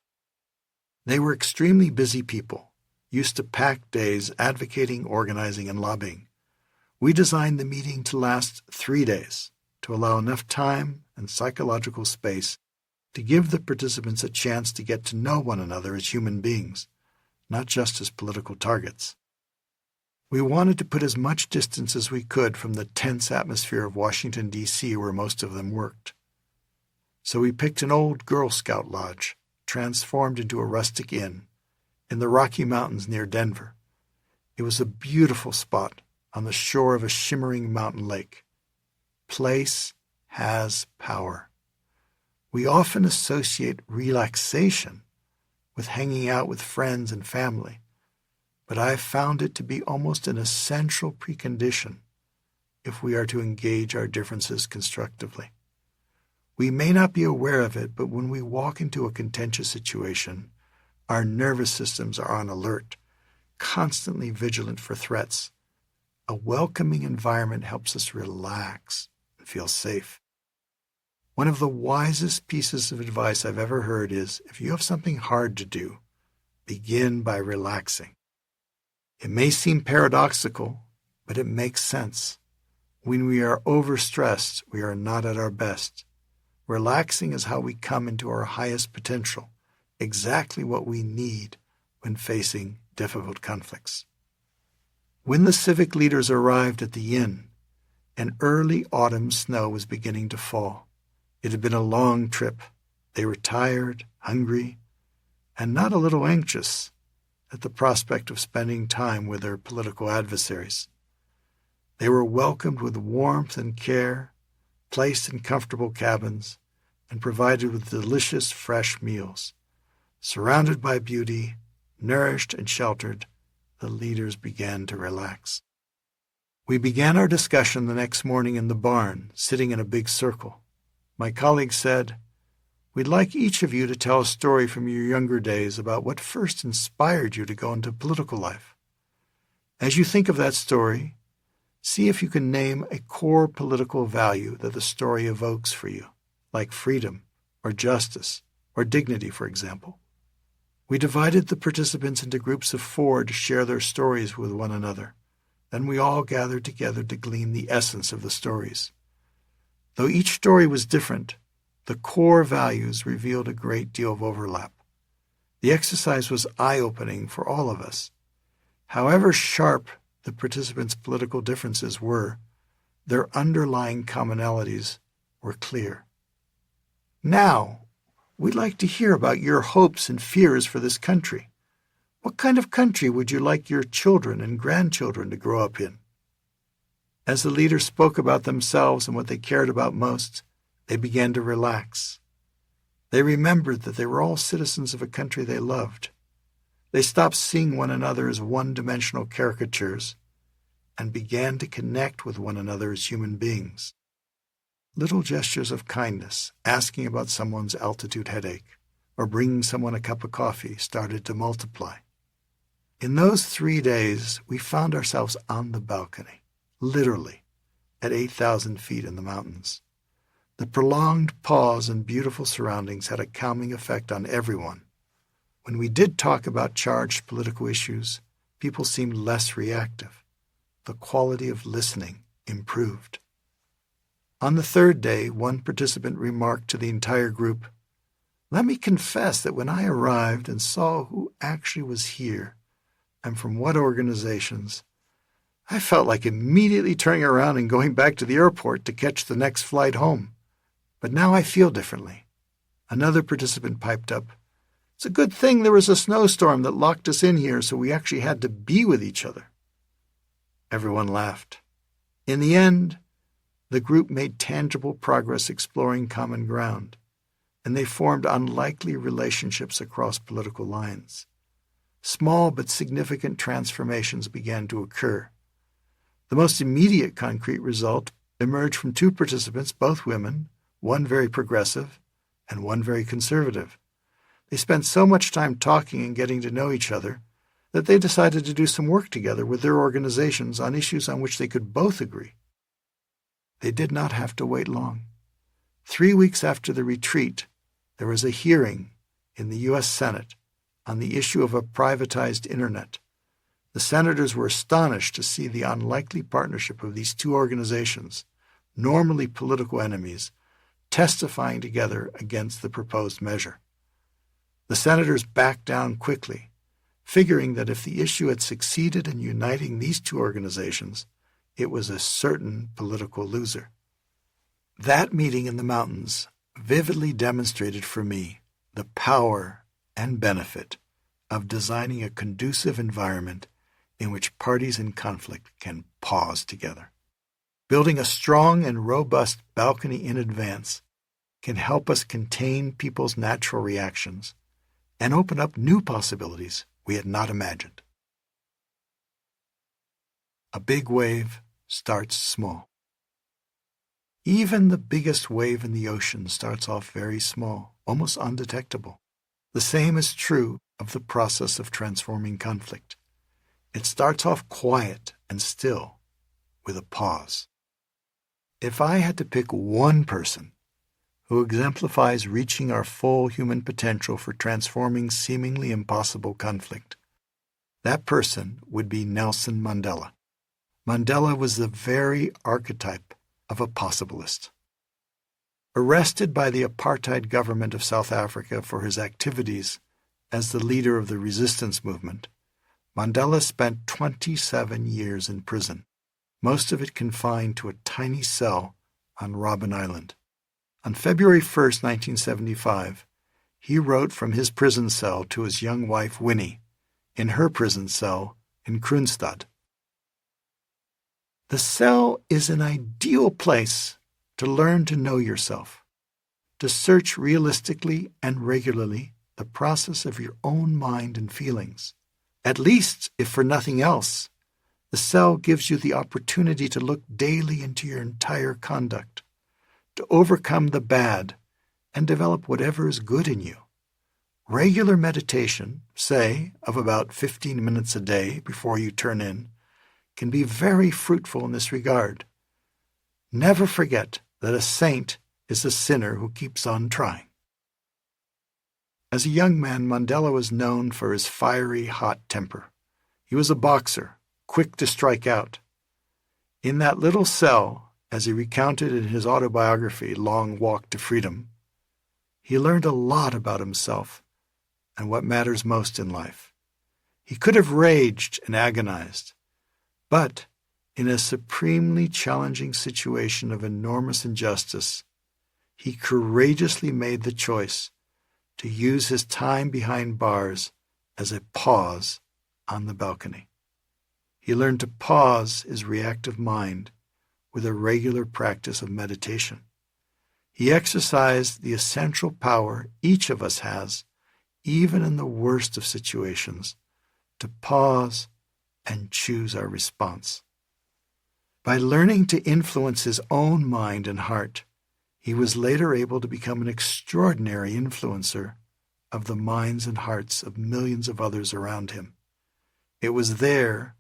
They were extremely busy people, used to packed days advocating, organizing, and lobbying. We designed the meeting to last 3 days, to allow enough time and psychological space to give the participants a chance to get to know one another as human beings, not just as political targets. We wanted to put as much distance as we could from the tense atmosphere of Washington, D.C., where most of them worked. So we picked an old Girl Scout lodge, transformed into a rustic inn, in the Rocky Mountains near Denver. It was a beautiful spot on the shore of a shimmering mountain lake. Place has power. We often associate relaxation with hanging out with friends and family, but I've found it to be almost an essential precondition if we are to engage our differences constructively. We may not be aware of it, but when we walk into a contentious situation, our nervous systems are on alert, constantly vigilant for threats. A welcoming environment helps us relax and feel safe. One of the wisest pieces of advice I've ever heard is, if you have something hard to do, begin by relaxing. It may seem paradoxical, but it makes sense. When we are overstressed, we are not at our best. Relaxing is how we come into our highest potential, exactly what we need when facing difficult conflicts. When the civic leaders arrived at the inn, an early autumn snow was beginning to fall. It had been a long trip. They were tired, hungry, and not a little anxious at the prospect of spending time with their political adversaries. They were welcomed with warmth and care, placed in comfortable cabins, and provided with delicious fresh meals. Surrounded by beauty, nourished and sheltered, the leaders began to relax. We began our discussion the next morning in the barn, sitting in a big circle. My colleague said, "We'd like each of you to tell a story from your younger days about what first inspired you to go into political life. As you think of that story, see if you can name a core political value that the story evokes for you, like freedom or justice or dignity, for example." We divided the participants into groups of 4 to share their stories with one another. Then we all gathered together to glean the essence of the stories. Though each story was different, the core values revealed a great deal of overlap. The exercise was eye-opening for all of us. However sharp the participants' political differences were, their underlying commonalities were clear. Now, we'd like to hear about your hopes and fears for this country. What kind of country would you like your children and grandchildren to grow up in? As the leaders spoke about themselves and what they cared about most, they began to relax. They remembered that they were all citizens of a country they loved. They stopped seeing one another as one-dimensional caricatures and began to connect with one another as human beings. Little gestures of kindness, asking about someone's altitude headache, or bringing someone a cup of coffee, started to multiply. In those 3 days, we found ourselves on the balcony, literally, at 8,000 feet in the mountains. The prolonged pause and beautiful surroundings had a calming effect on everyone. When we did talk about charged political issues, people seemed less reactive. The quality of listening improved. On the 3rd day, one participant remarked to the entire group, "Let me confess that when I arrived and saw who actually was here and from what organizations, I felt like immediately turning around and going back to the airport to catch the next flight home. But now I feel differently." Another participant piped up, "It's a good thing there was a snowstorm that locked us in here, so we actually had to be with each other." Everyone laughed. In the end, the group made tangible progress exploring common ground, and they formed unlikely relationships across political lines. Small but significant transformations began to occur. The most immediate concrete result emerged from 2 participants, both women, one very progressive and one very conservative. They spent so much time talking and getting to know each other that they decided to do some work together with their organizations on issues on which they could both agree. They did not have to wait long. 3 weeks after the retreat, there was a hearing in the U.S. Senate on the issue of a privatized internet. The senators were astonished to see the unlikely partnership of these 2 organizations, normally political enemies, testifying together against the proposed measure. The senators backed down quickly, figuring that if the issue had succeeded in uniting these 2 organizations, it was a certain political loser. That meeting in the mountains vividly demonstrated for me the power and benefit of designing a conducive environment in which parties in conflict can pause together. Building a strong and robust balcony in advance can help us contain people's natural reactions and open up new possibilities we had not imagined. A big wave starts small. Even the biggest wave in the ocean starts off very small, almost undetectable. The same is true of the process of transforming conflict. It starts off quiet and still, with a pause. If I had to pick one person who exemplifies reaching our full human potential for transforming seemingly impossible conflict, that person would be Nelson Mandela. Mandela was the very archetype of a possibilist. Arrested by the apartheid government of South Africa for his activities as the leader of the resistance movement, Mandela spent 27 years in prison, most of it confined to a tiny cell on Robben Island. On February 1, 1975, he wrote from his prison cell to his young wife Winnie, in her prison cell in Kroonstad. The cell is an ideal place to learn to know yourself, to search realistically and regularly the process of your own mind and feelings. At least, if for nothing else, the cell gives you the opportunity to look daily into your entire conduct, to overcome the bad and develop whatever is good in you. Regular meditation, say, of about 15 minutes a day before you turn in, can be very fruitful in this regard. Never forget that a saint is a sinner who keeps on trying. As a young man, Mandela was known for his fiery, hot temper. He was a boxer, quick to strike out. In that little cell, as he recounted in his autobiography, Long Walk to Freedom, he learned a lot about himself and what matters most in life. He could have raged and agonized, but in a supremely challenging situation of enormous injustice, he courageously made the choice to use his time behind bars as a pause on the balcony. He learned to pause his reactive mind with a regular practice of meditation. He exercised the essential power each of us has, even in the worst of situations, to pause and choose our response. By learning to influence his own mind and heart, he was later able to become an extraordinary influencer of the minds and hearts of millions of others around him. It was there,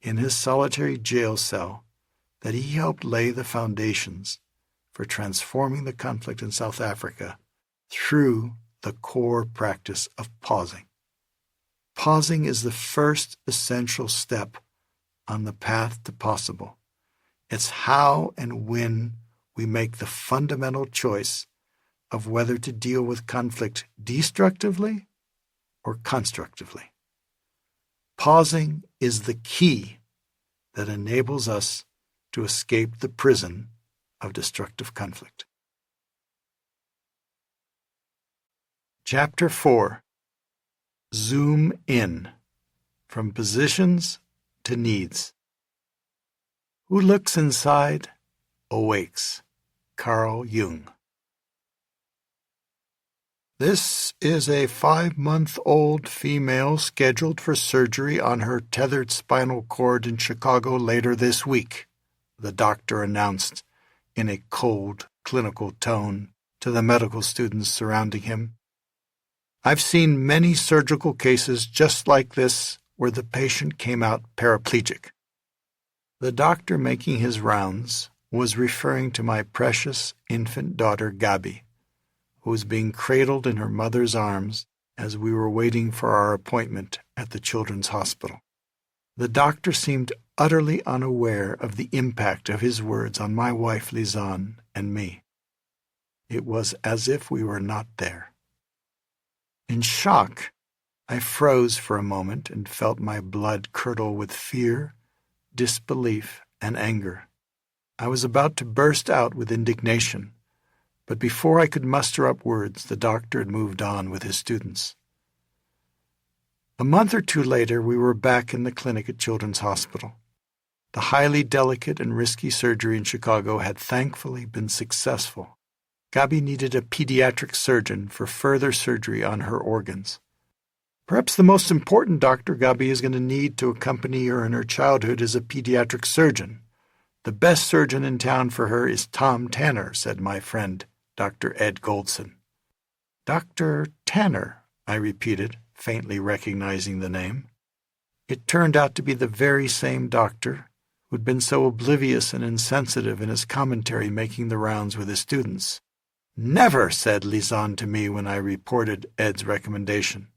in his solitary jail cell, that he helped lay the foundations for transforming the conflict in South Africa through the core practice of pausing. Pausing is the first essential step on the path to possible. It's how and when we make the fundamental choice of whether to deal with conflict destructively or constructively. Pausing is the key that enables us to escape the prison of destructive conflict. Chapter 4. Zoom in, from positions to needs. Who looks inside, awakes. Carl Jung. This is a 5-month-old female scheduled for surgery on her tethered spinal cord in Chicago later this week, the doctor announced in a cold, clinical tone to the medical students surrounding him. I've seen many surgical cases just like this where the patient came out paraplegic. The doctor making his rounds was referring to my precious infant daughter Gabi, who was being cradled in her mother's arms as we were waiting for our appointment at the children's hospital. The doctor seemed utterly unaware of the impact of his words on my wife Lisanne and me. It was as if we were not there. In shock, I froze for a moment and felt my blood curdle with fear, disbelief, and anger. I was about to burst out with indignation, but before I could muster up words, the doctor had moved on with his students. A month or two later, we were back in the clinic at Children's Hospital. The highly delicate and risky surgery in Chicago had thankfully been successful. Gabi needed a pediatric surgeon for further surgery on her organs. Perhaps the most important doctor Gabi is going to need to accompany her in her childhood is a pediatric surgeon. The best surgeon in town for her is Tom Tanner, said my friend, Dr. Ed Goldson. Dr. Tanner, I repeated, faintly recognizing the name. It turned out to be the very same doctor who'd been so oblivious and insensitive in his commentary making the rounds with his students. Never, said Lisanne to me when I reported Ed's recommendation.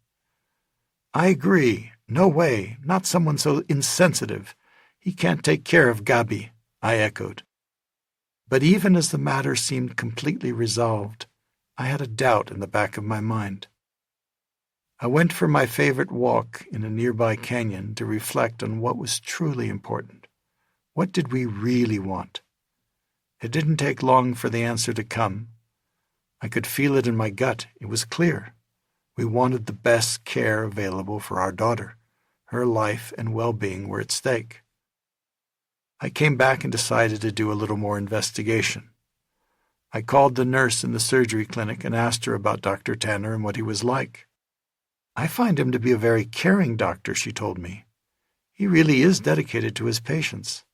I agree. No way. Not someone so insensitive. He can't take care of Gabi, I echoed. But even as the matter seemed completely resolved, I had a doubt in the back of my mind. I went for my favorite walk in a nearby canyon to reflect on what was truly important. What did we really want? It didn't take long for the answer to come. I could feel it in my gut. It was clear. We wanted the best care available for our daughter. Her life and well-being were at stake. I came back and decided to do a little more investigation. I called the nurse in the surgery clinic and asked her about Dr. Tanner and what he was like. I find him to be a very caring doctor, she told me. He really is dedicated to his patients.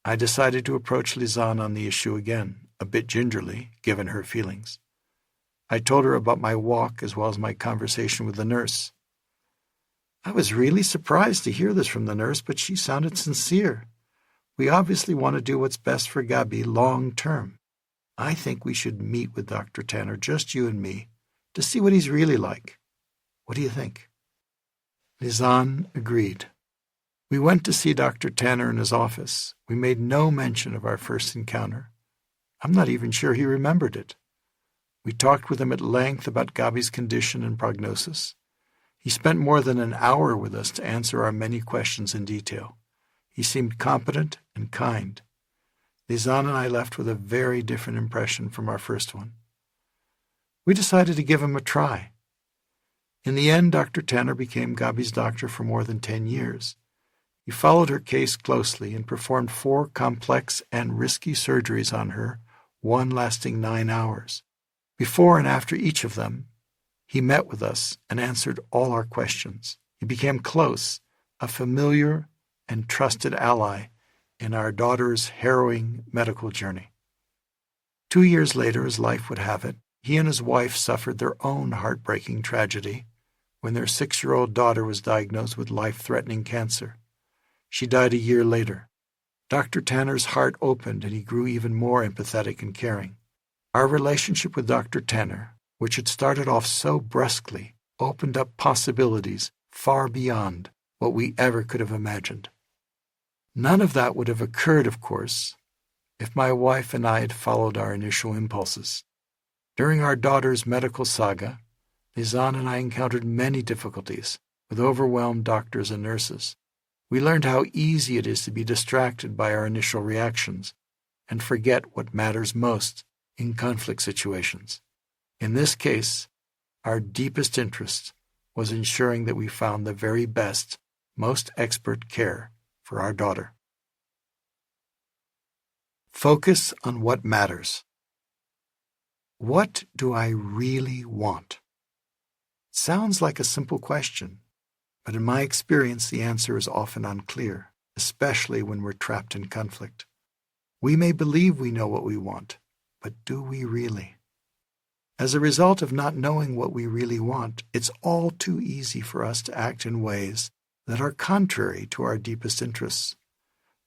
I decided to approach Lisanne on the issue again, a bit gingerly, given her feelings. I told her about my walk as well as my conversation with the nurse. I was really surprised to hear this from the nurse, but she sounded sincere. We obviously want to do what's best for Gabi long term. I think we should meet with Dr. Tanner, just you and me, to see what he's really like. What do you think? Lisanne agreed. We went to see Dr. Tanner in his office. We made no mention of our first encounter. I'm not even sure he remembered it. We talked with him at length about Gabi's condition and prognosis. He spent more than an hour with us to answer our many questions in detail. He seemed competent and kind. Lisanne and I left with a very different impression from our first one. We decided to give him a try. In the end, Dr. Tanner became Gabi's doctor for more than 10 years. He followed her case closely and performed 4 complex and risky surgeries on her, one lasting 9 hours. Before and after each of them, he met with us and answered all our questions. He became close, a familiar and trusted ally in our daughter's harrowing medical journey. 2 years later, as life would have it, he and his wife suffered their own heartbreaking tragedy when their 6-year-old daughter was diagnosed with life-threatening cancer. She died a year later. Dr. Tanner's heart opened and he grew even more empathetic and caring. Our relationship with Dr. Tanner, which had started off so brusquely, opened up possibilities far beyond what we ever could have imagined. None of that would have occurred, of course, if my wife and I had followed our initial impulses. During our daughter's medical saga, Lisanne and I encountered many difficulties with overwhelmed doctors and nurses. We learned how easy it is to be distracted by our initial reactions and forget what matters most in conflict situations. In this case, our deepest interest was ensuring that we found the very best, most expert care for our daughter. Focus on what matters. What do I really want? Sounds like a simple question, but in my experience, the answer is often unclear, especially when we're trapped in conflict. We may believe we know what we want, but do we really? As a result of not knowing what we really want, it's all too easy for us to act in ways that are contrary to our deepest interests.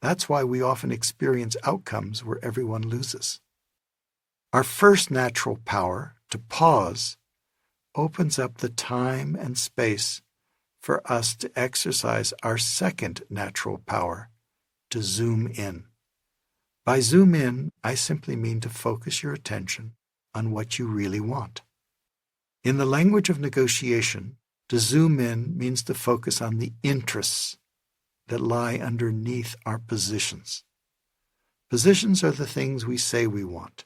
That's why we often experience outcomes where everyone loses. Our first natural power, to pause, opens up the time and space for us to exercise our second natural power, to zoom in. By zoom in, I simply mean to focus your attention on what you really want. In the language of negotiation, to zoom in means to focus on the interests that lie underneath our positions. Positions are the things we say we want.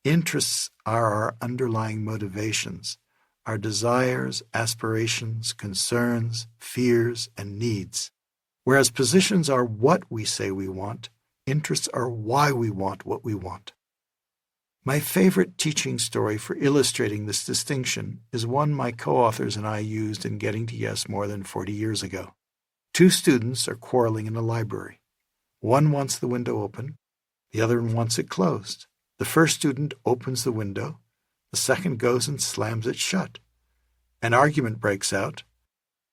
Interests are our underlying motivations, our desires, aspirations, concerns, fears, and needs. Whereas positions are what we say we want, interests are why we want what we want. My favorite teaching story for illustrating this distinction is one my co-authors and I used in Getting to Yes more than 40 years ago. 2 students are quarreling in a library. One wants the window open, the other wants it closed. The first student opens the window, the second goes and slams it shut. An argument breaks out,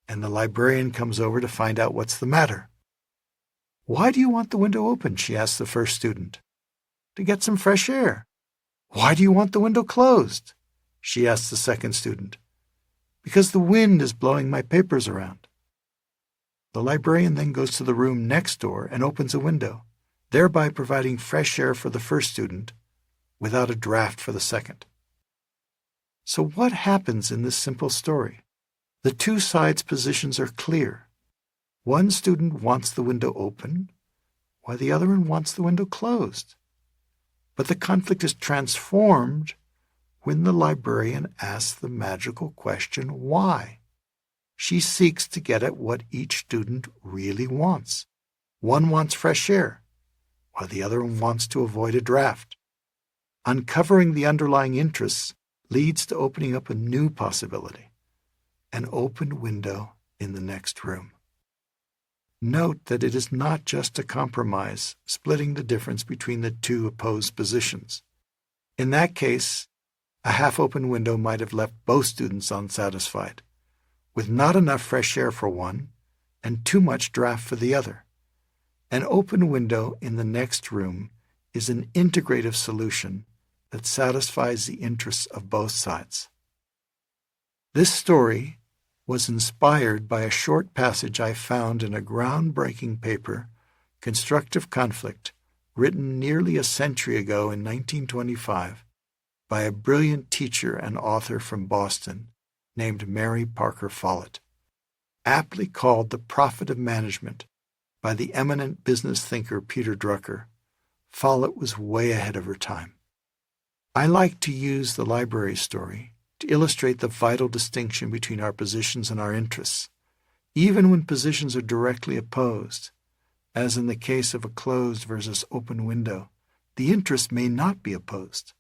and the librarian comes over to find out what's the matter. "Why do you want the window open?" she asks the first student. "To get some fresh air." "Why do you want the window closed?" she asks the second student. "Because the wind is blowing my papers around." The librarian then goes to the room next door and opens a window, thereby providing fresh air for the first student without a draft for the second. So what happens in this simple story? The two sides' positions are clear. One student wants the window open, while the other one wants the window closed. But the conflict is transformed when the librarian asks the magical question, why? She seeks to get at what each student really wants. One wants fresh air, while the other one wants to avoid a draft. Uncovering the underlying interests leads to opening up a new possibility, an open window in the next room. Note that it is not just a compromise, splitting the difference between the two opposed positions. In that case, a half-open window might have left both students unsatisfied, with not enough fresh air for one and too much draft for the other. An open window in the next room is an integrative solution that satisfies the interests of both sides. This story was inspired by a short passage I found in a groundbreaking paper, Constructive Conflict, written nearly a century ago in 1925 by a brilliant teacher and author from Boston named Mary Parker Follett. Aptly called The Profit of Management by the eminent business thinker Peter Drucker, Follett was way ahead of her time. I like to use the library story to illustrate the vital distinction between our positions and our interests, even when positions are directly opposed. As in the case of a closed versus open window, the interests may not be opposed.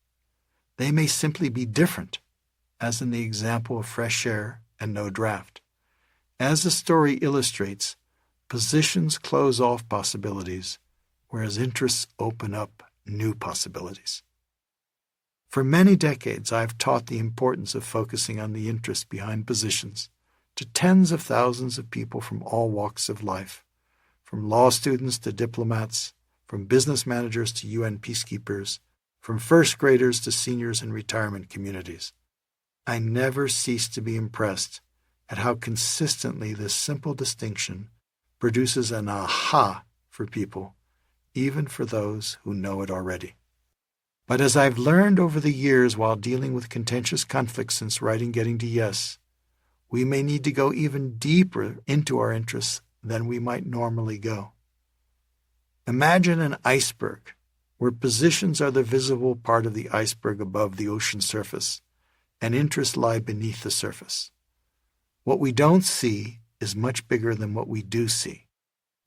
They may simply be different, as in the example of fresh air and no draft. As the story illustrates, positions close off possibilities, whereas interests open up new possibilities. For many decades, I've taught the importance of focusing on the interests behind positions to tens of thousands of people from all walks of life, from law students to diplomats, from business managers to UN peacekeepers, from first graders to seniors in retirement communities. I never cease to be impressed at how consistently this simple distinction produces an aha for people, even for those who know it already. But as I've learned over the years while dealing with contentious conflicts since writing Getting to Yes, we may need to go even deeper into our interests than we might normally go. Imagine an iceberg, where positions are the visible part of the iceberg above the ocean surface, and interests lie beneath the surface. What we don't see is much bigger than what we do see.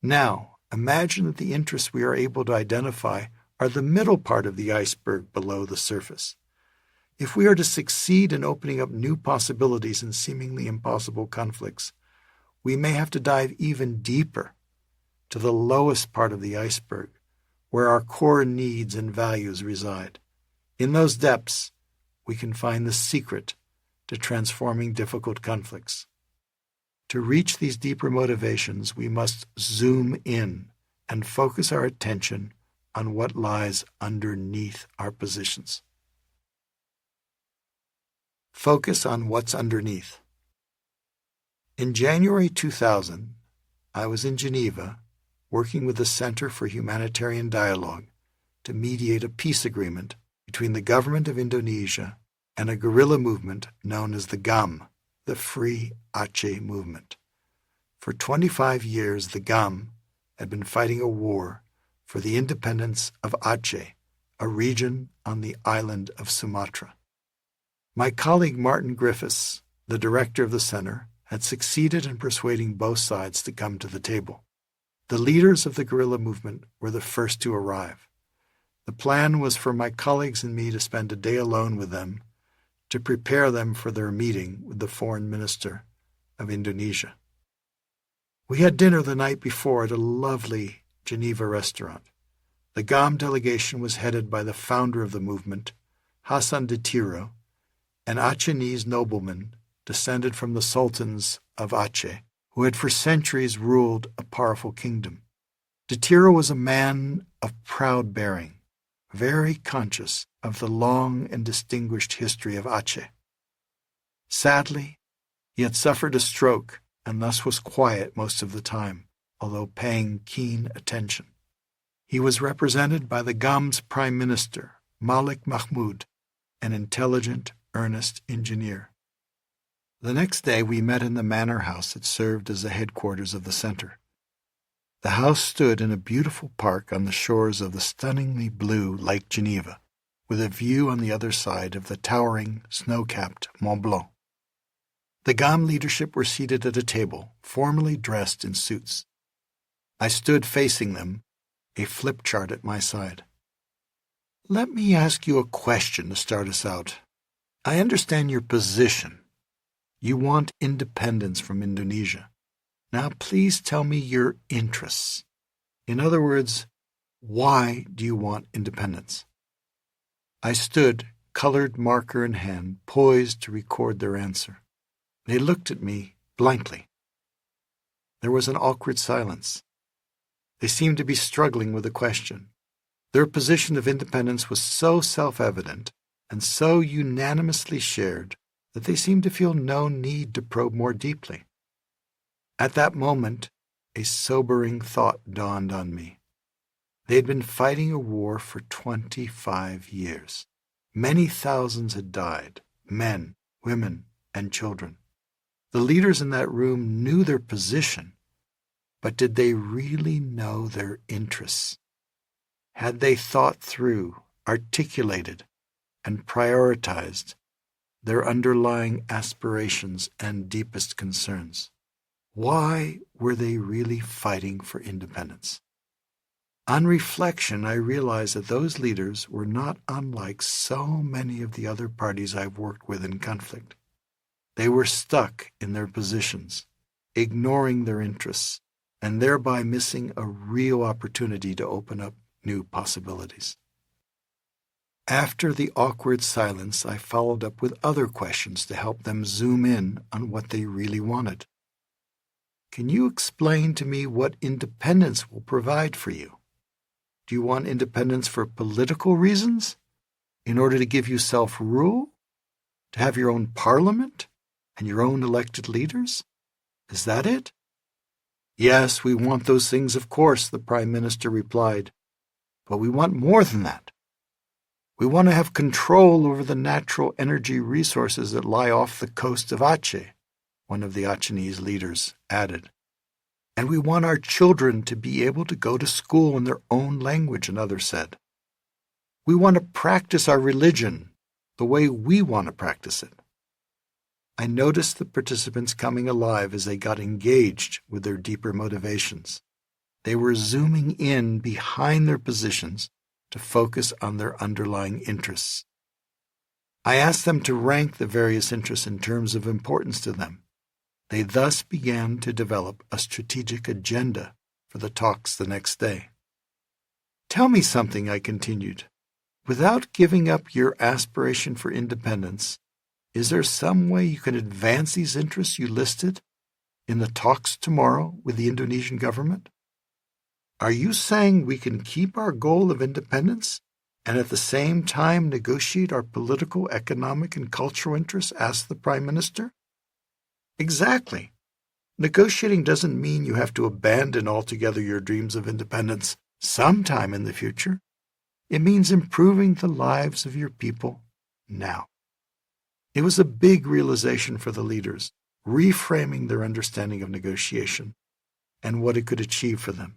Now, imagine that the interests we are able to identify are the middle part of the iceberg below the surface. If we are to succeed in opening up new possibilities in seemingly impossible conflicts, we may have to dive even deeper to the lowest part of the iceberg, where our core needs and values reside. In those depths, we can find the secret to transforming difficult conflicts. To reach these deeper motivations, we must zoom in and focus our attention on what lies underneath our positions. Focus on what's underneath. In January 2000, I was in Geneva working with the Center for Humanitarian Dialogue to mediate a peace agreement between the government of Indonesia and a guerrilla movement known as the GAM, the Free Aceh Movement. For 25 years, the GAM had been fighting a war for the independence of Aceh, a region on the island of Sumatra. My colleague Martin Griffiths, the director of the center, had succeeded in persuading both sides to come to the table. The leaders of the guerrilla movement were the first to arrive. The plan was for my colleagues and me to spend a day alone with them to prepare them for their meeting with the foreign minister of Indonesia. We had dinner the night before at a lovely Geneva restaurant. The GAM delegation was headed by the founder of the movement, Hassan Detiro, an Achenese nobleman descended from the sultans of Aceh, who had for centuries ruled a powerful kingdom. Detiro was a man of proud bearing, very conscious of the long and distinguished history of Aceh. Sadly, he had suffered a stroke and thus was quiet most of the time, although paying keen attention. He was represented by the GAM's Prime Minister, Malik Mahmud, an intelligent, earnest engineer. The next day we met in the manor house that served as the headquarters of the center. The house stood in a beautiful park on the shores of the stunningly blue Lake Geneva, with a view on the other side of the towering, snow-capped Mont Blanc. The GAM leadership were seated at a table, formally dressed in suits. I stood facing them, a flip chart at my side. Let me ask you a question to start us out. I understand your position. You want independence from Indonesia. Now please tell me your interests. In other words, why do you want independence? I stood, colored marker in hand, poised to record their answer. They looked at me blankly. There was an awkward silence. They seemed to be struggling with the question. Their position of independence was so self-evident and so unanimously shared that they seemed to feel no need to probe more deeply. At that moment, a sobering thought dawned on me. They had been fighting a war for 25 years. Many thousands had died, men, women, and children. The leaders in that room knew their position, but did they really know their interests? Had they thought through, articulated, and prioritized their underlying aspirations and deepest concerns? Why were they really fighting for independence? On reflection, I realized that those leaders were not unlike so many of the other parties I've worked with in conflict. They were stuck in their positions, ignoring their interests, and thereby missing a real opportunity to open up new possibilities. After the awkward silence, I followed up with other questions to help them zoom in on what they really wanted. Can you explain to me what independence will provide for you? Do you want independence for political reasons? In order to give you self-rule? To have your own parliament and your own elected leaders? Is that it? Yes, we want those things, of course, the Prime Minister replied. But we want more than that. We want to have control over the natural energy resources that lie off the coast of Aceh, one of the Achenese leaders added. And we want our children to be able to go to school in their own language, another said. We want to practice our religion the way we want to practice it. I noticed the participants coming alive as they got engaged with their deeper motivations. They were zooming in behind their positions to focus on their underlying interests. I asked them to rank the various interests in terms of importance to them. They thus began to develop a strategic agenda for the talks the next day. Tell me something, I continued. Without giving up your aspiration for independence, is there some way you can advance these interests you listed in the talks tomorrow with the Indonesian government? Are you saying we can keep our goal of independence and at the same time negotiate our political, economic, and cultural interests? Asked the Prime Minister. Exactly. Negotiating doesn't mean you have to abandon altogether your dreams of independence sometime in the future. It means improving the lives of your people now. It was a big realization for the leaders, reframing their understanding of negotiation and what it could achieve for them.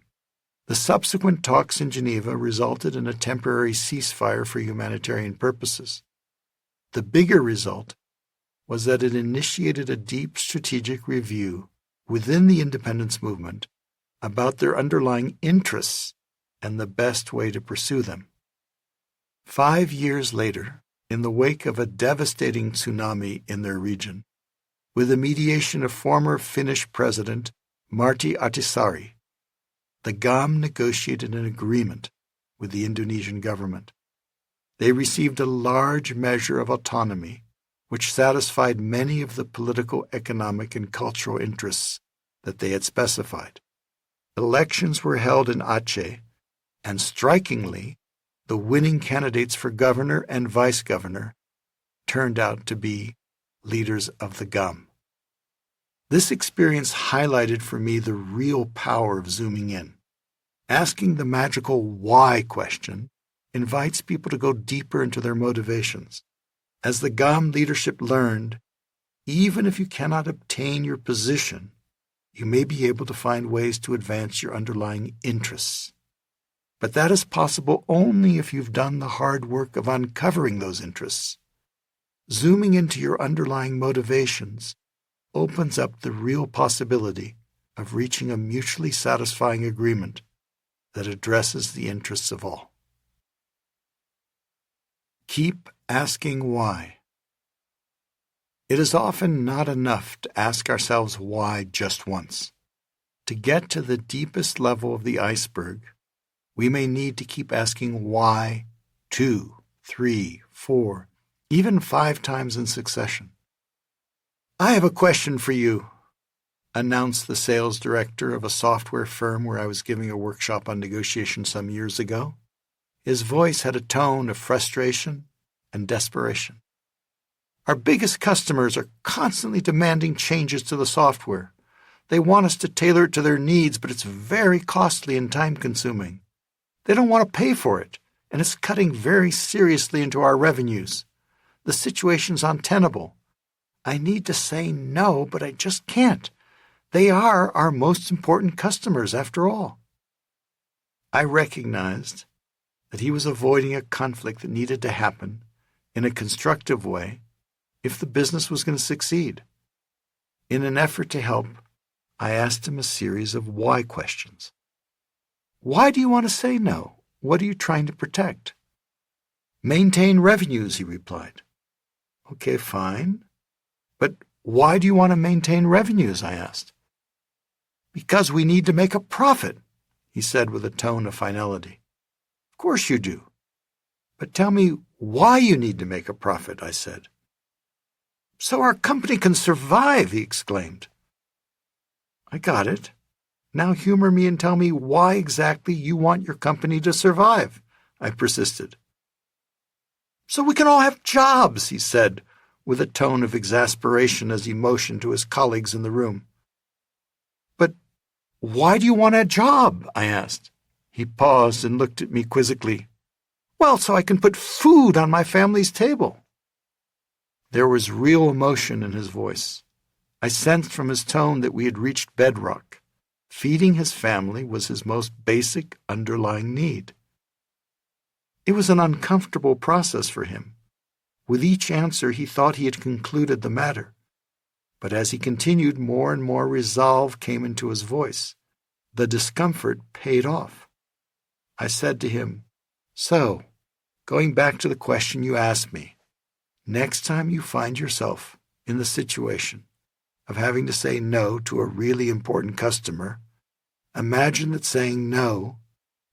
The subsequent talks in Geneva resulted in a temporary ceasefire for humanitarian purposes. The bigger result was that it initiated a deep strategic review within the independence movement about their underlying interests and the best way to pursue them. 5 years later, in the wake of a devastating tsunami in their region, with the mediation of former Finnish President Martti Ahtisaari, the GAM negotiated an agreement with the Indonesian government. They received a large measure of autonomy, which satisfied many of the political, economic, and cultural interests that they had specified. Elections were held in Aceh, and strikingly, the winning candidates for governor and vice-governor turned out to be leaders of the GAM. This experience highlighted for me the real power of zooming in. Asking the magical why question invites people to go deeper into their motivations. As the GOM leadership learned, even if you cannot obtain your position, you may be able to find ways to advance your underlying interests. But that is possible only if you've done the hard work of uncovering those interests. Zooming into your underlying motivations opens up the real possibility of reaching a mutually satisfying agreement that addresses the interests of all. Keep asking why. It is often not enough to ask ourselves why just once. To get to the deepest level of the iceberg, we may need to keep asking why 2, 3, 4, even 5 times in succession. "I have a question for you," announced the sales director of a software firm where I was giving a workshop on negotiation some years ago. His voice had a tone of frustration and desperation. "Our biggest customers are constantly demanding changes to the software. They want us to tailor it to their needs, but it's very costly and time-consuming. They don't want to pay for it, and it's cutting very seriously into our revenues. The situation's untenable. I need to say no, but I just can't. They are our most important customers, after all." I recognized that he was avoiding a conflict that needed to happen in a constructive way if the business was going to succeed. In an effort to help, I asked him a series of why questions. "Why do you want to say no? What are you trying to protect?" "Maintain revenues," he replied. "Okay, fine. But why do you want to maintain revenues?" I asked. "Because we need to make a profit," he said with a tone of finality. "Of course you do. But tell me why you need to make a profit," I said. "So our company can survive," he exclaimed. "I got it. Now humor me and tell me why exactly you want your company to survive," I persisted. "So we can all have jobs," he said, with a tone of exasperation as he motioned to his colleagues in the room. "But why do you want a job?" I asked. He paused and looked at me quizzically. "Well, so I can put food on my family's table." There was real emotion in his voice. I sensed from his tone that we had reached bedrock. Feeding his family was his most basic underlying need. It was an uncomfortable process for him. With each answer, he thought he had concluded the matter. But as he continued, more and more resolve came into his voice. The discomfort paid off. I said to him, "So, going back to the question you asked me, next time you find yourself in the situation of having to say no to a really important customer, imagine that saying no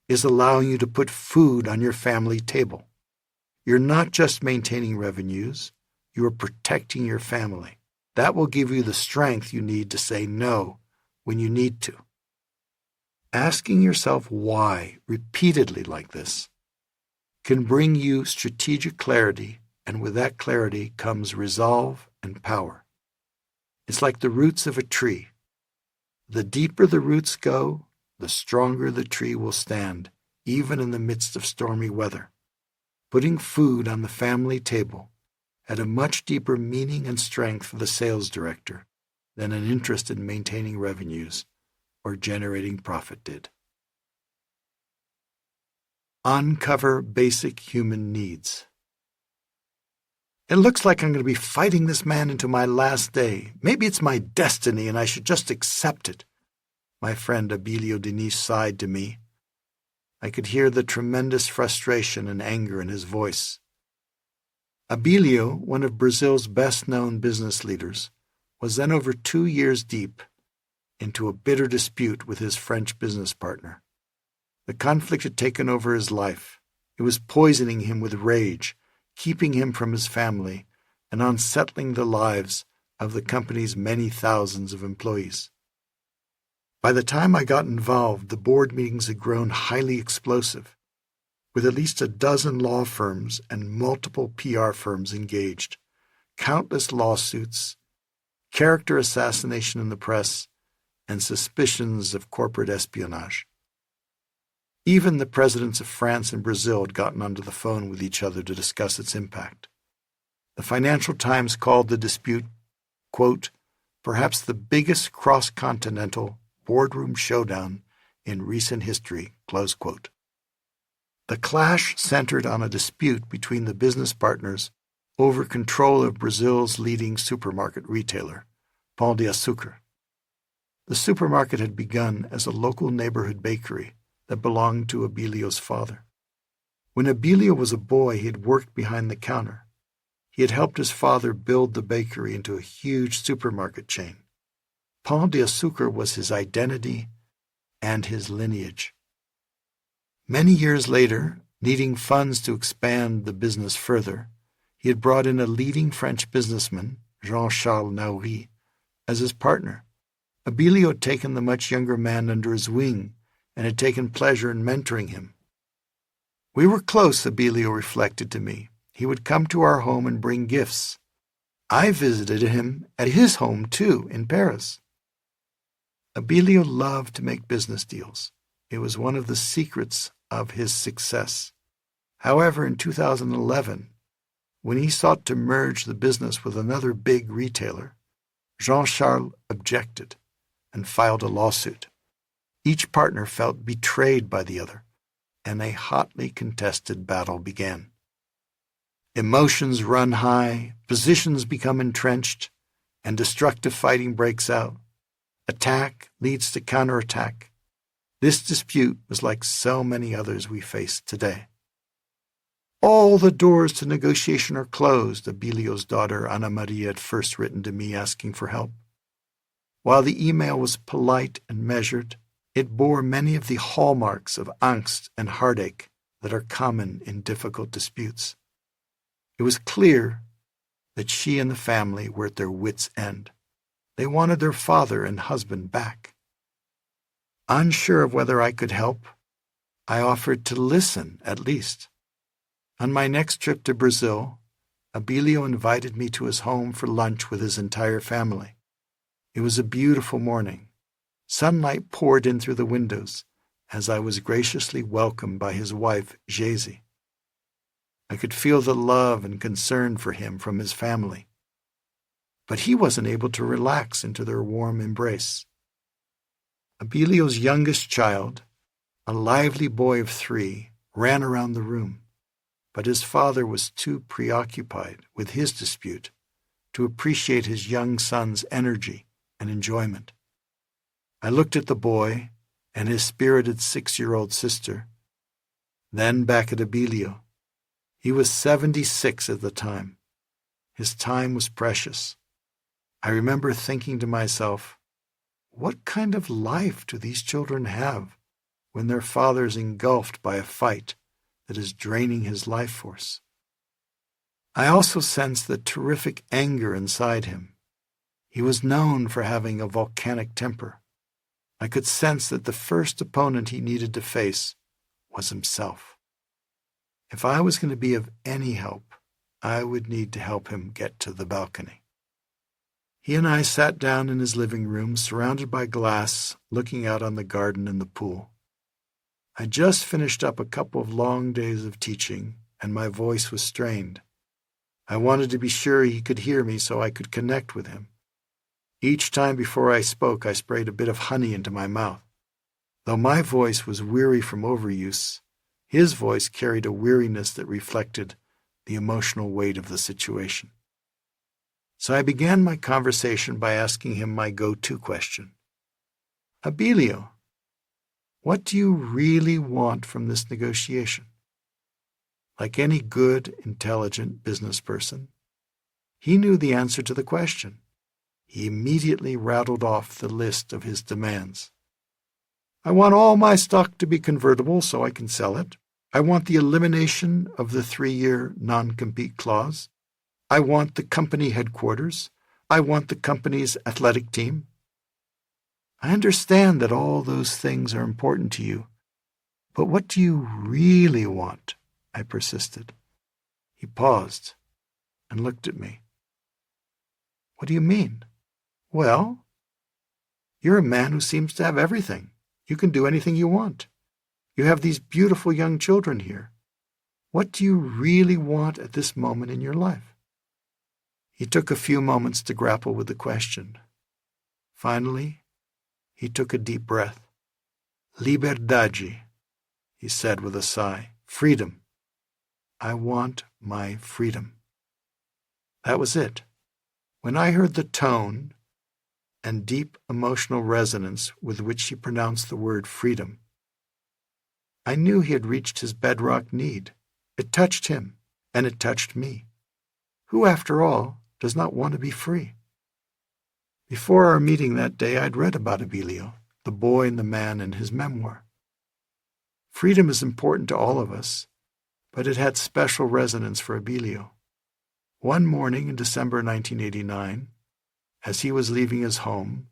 is allowing you to put food on your family table. You're not just maintaining revenues, you are protecting your family. That will give you the strength you need to say no when you need to." Asking yourself why repeatedly like this can bring you strategic clarity, and with that clarity comes resolve and power. It's like the roots of a tree. The deeper the roots go, the stronger the tree will stand, even in the midst of stormy weather. Putting food on the family table had a much deeper meaning and strength for the sales director than an interest in maintaining revenues or generating profit did. Uncover basic human needs. "It looks like I'm going to be fighting this man into my last day. Maybe it's my destiny and I should just accept it." My friend Abilio Diniz sighed to me. I could hear the tremendous frustration and anger in his voice. Abilio, one of Brazil's best-known business leaders, was then over 2 years deep into a bitter dispute with his French business partner. The conflict had taken over his life. It was poisoning him with rage, keeping him from his family, and unsettling the lives of the company's many thousands of employees. By the time I got involved, the board meetings had grown highly explosive, with at least a dozen law firms and multiple PR firms engaged, countless lawsuits, character assassination in the press, and suspicions of corporate espionage. Even the presidents of France and Brazil had gotten onto the phone with each other to discuss its impact. The Financial Times called the dispute, quote, perhaps the biggest cross-continental boardroom showdown in recent history, close quote. The clash centered on a dispute between the business partners over control of Brazil's leading supermarket retailer, Pão de Açúcar. The supermarket had begun as a local neighborhood bakery that belonged to Abilio's father. When Abilio was a boy, he had worked behind the counter. He had helped his father build the bakery into a huge supermarket chain. Pão de Açúcar was his identity and his lineage. Many years later, needing funds to expand the business further, he had brought in a leading French businessman, Jean-Charles Naury, as his partner. Abilio had taken the much younger man under his wing and had taken pleasure in mentoring him. We were close, Abilio reflected to me. He would come to our home and bring gifts. I visited him at his home, too, in Paris. Abilio loved to make business deals. It was one of the secrets of his success. However, in 2011, when he sought to merge the business with another big retailer, Jean-Charles objected and filed a lawsuit. Each partner felt betrayed by the other, and a hotly contested battle began. Emotions run high, positions become entrenched, and destructive fighting breaks out. Attack leads to counterattack. This dispute was like so many others we face today. All the doors to negotiation are closed, Abilio's daughter Ana Maria had first written to me asking for help. While the email was polite and measured, it bore many of the hallmarks of angst and heartache that are common in difficult disputes. It was clear that she and the family were at their wits' end. They wanted their father and husband back. Unsure of whether I could help, I offered to listen at least. On my next trip to Brazil, Abilio invited me to his home for lunch with his entire family. It was a beautiful morning. Sunlight poured in through the windows as I was graciously welcomed by his wife, Jaycee. I could feel the love and concern for him from his family. But he wasn't able to relax into their warm embrace. Abilio's youngest child, a lively boy of 3, ran around the room, but his father was too preoccupied with his dispute to appreciate his young son's energy and enjoyment. I looked at the boy and his spirited 6-year-old sister, then back at Abilio. He was 76 at the time. His time was precious. I remember thinking to myself, what kind of life do these children have when their father is engulfed by a fight that is draining his life force? I also sensed the terrific anger inside him. He was known for having a volcanic temper. I could sense that the first opponent he needed to face was himself. If I was going to be of any help, I would need to help him get to the balcony. He and I sat down in his living room, surrounded by glass, looking out on the garden and the pool. I just finished up a couple of long days of teaching, and my voice was strained. I wanted to be sure he could hear me so I could connect with him. Each time before I spoke, I sprayed a bit of honey into my mouth. Though my voice was weary from overuse, his voice carried a weariness that reflected the emotional weight of the situation. So I began my conversation by asking him my go-to question. Abilio, what do you really want from this negotiation? Like any good, intelligent business person, he knew the answer to the question. He immediately rattled off the list of his demands. I want all my stock to be convertible so I can sell it. I want the elimination of the 3-year non-compete clause. I want the company headquarters. I want the company's athletic team. I understand that all those things are important to you, but what do you really want? I persisted. He paused and looked at me. What do you mean? Well, you're a man who seems to have everything. You can do anything you want. You have these beautiful young children here. What do you really want at this moment in your life? He took a few moments to grapple with the question. Finally, he took a deep breath. Liberdade, he said with a sigh. Freedom. I want my freedom. That was it. When I heard the tone and deep emotional resonance with which he pronounced the word freedom, I knew he had reached his bedrock need. It touched him, and it touched me. Who, after all, does not want to be free? Before our meeting that day, I'd read about Abilio, the boy and the man in his memoir. Freedom is important to all of us, but it had special resonance for Abilio. One morning in December 1989, as he was leaving his home,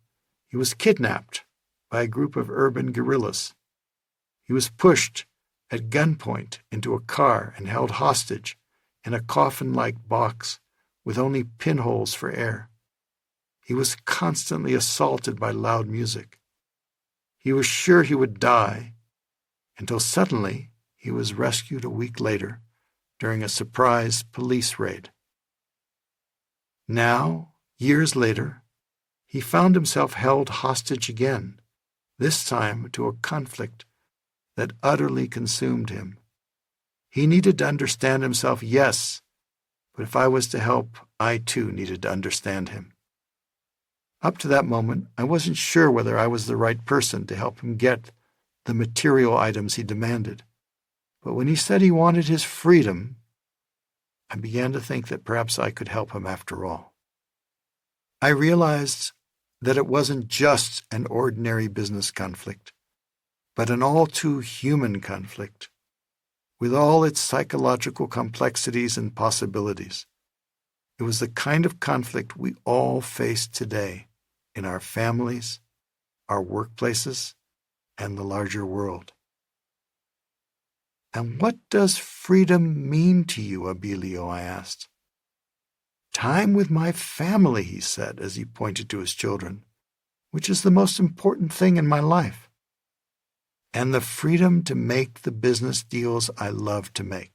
he was kidnapped by a group of urban guerrillas. He was pushed at gunpoint into a car and held hostage in a coffin-like box with only pinholes for air. He was constantly assaulted by loud music. He was sure he would die, until suddenly he was rescued a week later during a surprise police raid. Now, years later, he found himself held hostage again, this time to a conflict that utterly consumed him. He needed to understand himself, yes, but if I was to help, I too needed to understand him. Up to that moment, I wasn't sure whether I was the right person to help him get the material items he demanded. But when he said he wanted his freedom, I began to think that perhaps I could help him after all. I realized that it wasn't just an ordinary business conflict, but an all too human conflict, with all its psychological complexities and possibilities. It was the kind of conflict we all face today in our families, our workplaces, and the larger world. And what does freedom mean to you, Abilio? I asked. Time with my family, he said, as he pointed to his children, which is the most important thing in my life. And the freedom to make the business deals I love to make.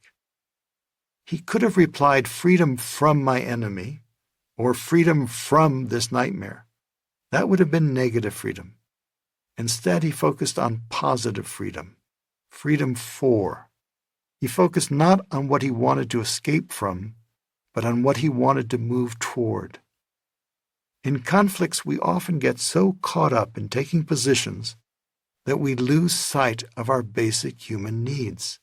He could have replied, freedom from my enemy, or freedom from this nightmare. That would have been negative freedom. Instead, he focused on positive freedom, freedom for. He focused not on what he wanted to escape from, but on what he wanted to move toward. In conflicts, we often get so caught up in taking positions that we lose sight of our basic human needs.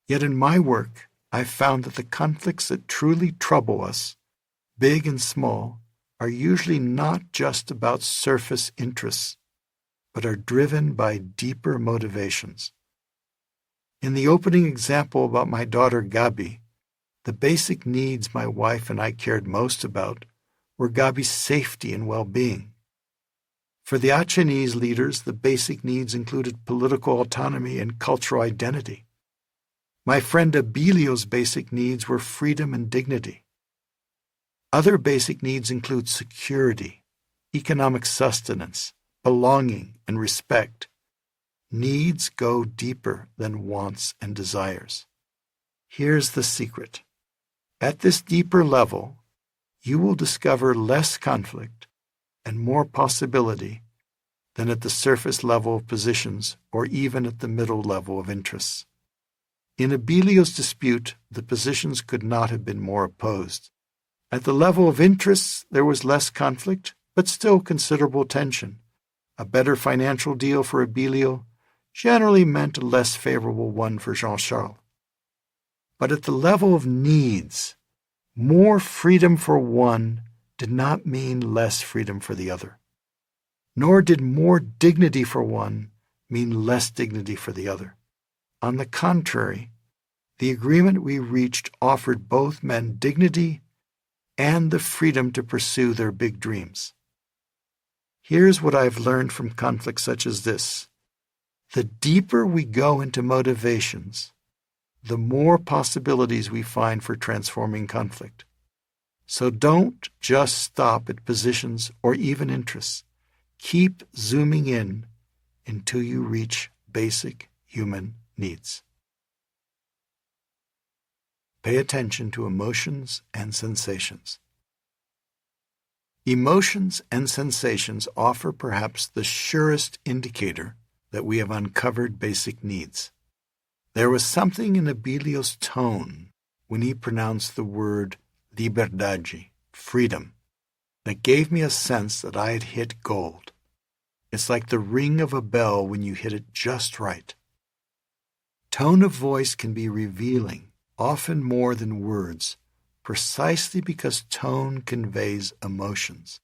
Yet in my work, I've found that the conflicts that truly trouble us, big and small, are usually not just about surface interests, but are driven by deeper motivations. In the opening example about my daughter Gabi, the basic needs my wife and I cared most about were Gabi's safety and well-being. For the Achenese leaders, the basic needs included political autonomy and cultural identity. My friend Abilio's basic needs were freedom and dignity. Other basic needs include security, economic sustenance, belonging, and respect. Needs go deeper than wants and desires. Here's the secret. At this deeper level, you will discover less conflict and more possibility than at the surface level of positions or even at the middle level of interests. In Abilio's dispute, the positions could not have been more opposed. At the level of interests, there was less conflict, but still considerable tension. A better financial deal for Abilio generally meant a less favorable one for Jean-Charles. But at the level of needs, more freedom for one did not mean less freedom for the other. Nor did more dignity for one mean less dignity for the other. On the contrary, the agreement we reached offered both men dignity and the freedom to pursue their big dreams. Here's what I've learned from conflicts such as this. The deeper we go into motivations, the more possibilities we find for transforming conflict. So don't just stop at positions or even interests. Keep zooming in until you reach basic human needs. Pay attention to emotions and sensations. Emotions and sensations offer perhaps the surest indicator that we have uncovered basic needs. There was something in Abilio's tone when he pronounced the word liberdade, freedom, that gave me a sense that I had hit gold. It's like the ring of a bell when you hit it just right. Tone of voice can be revealing, often more than words, precisely because tone conveys emotions.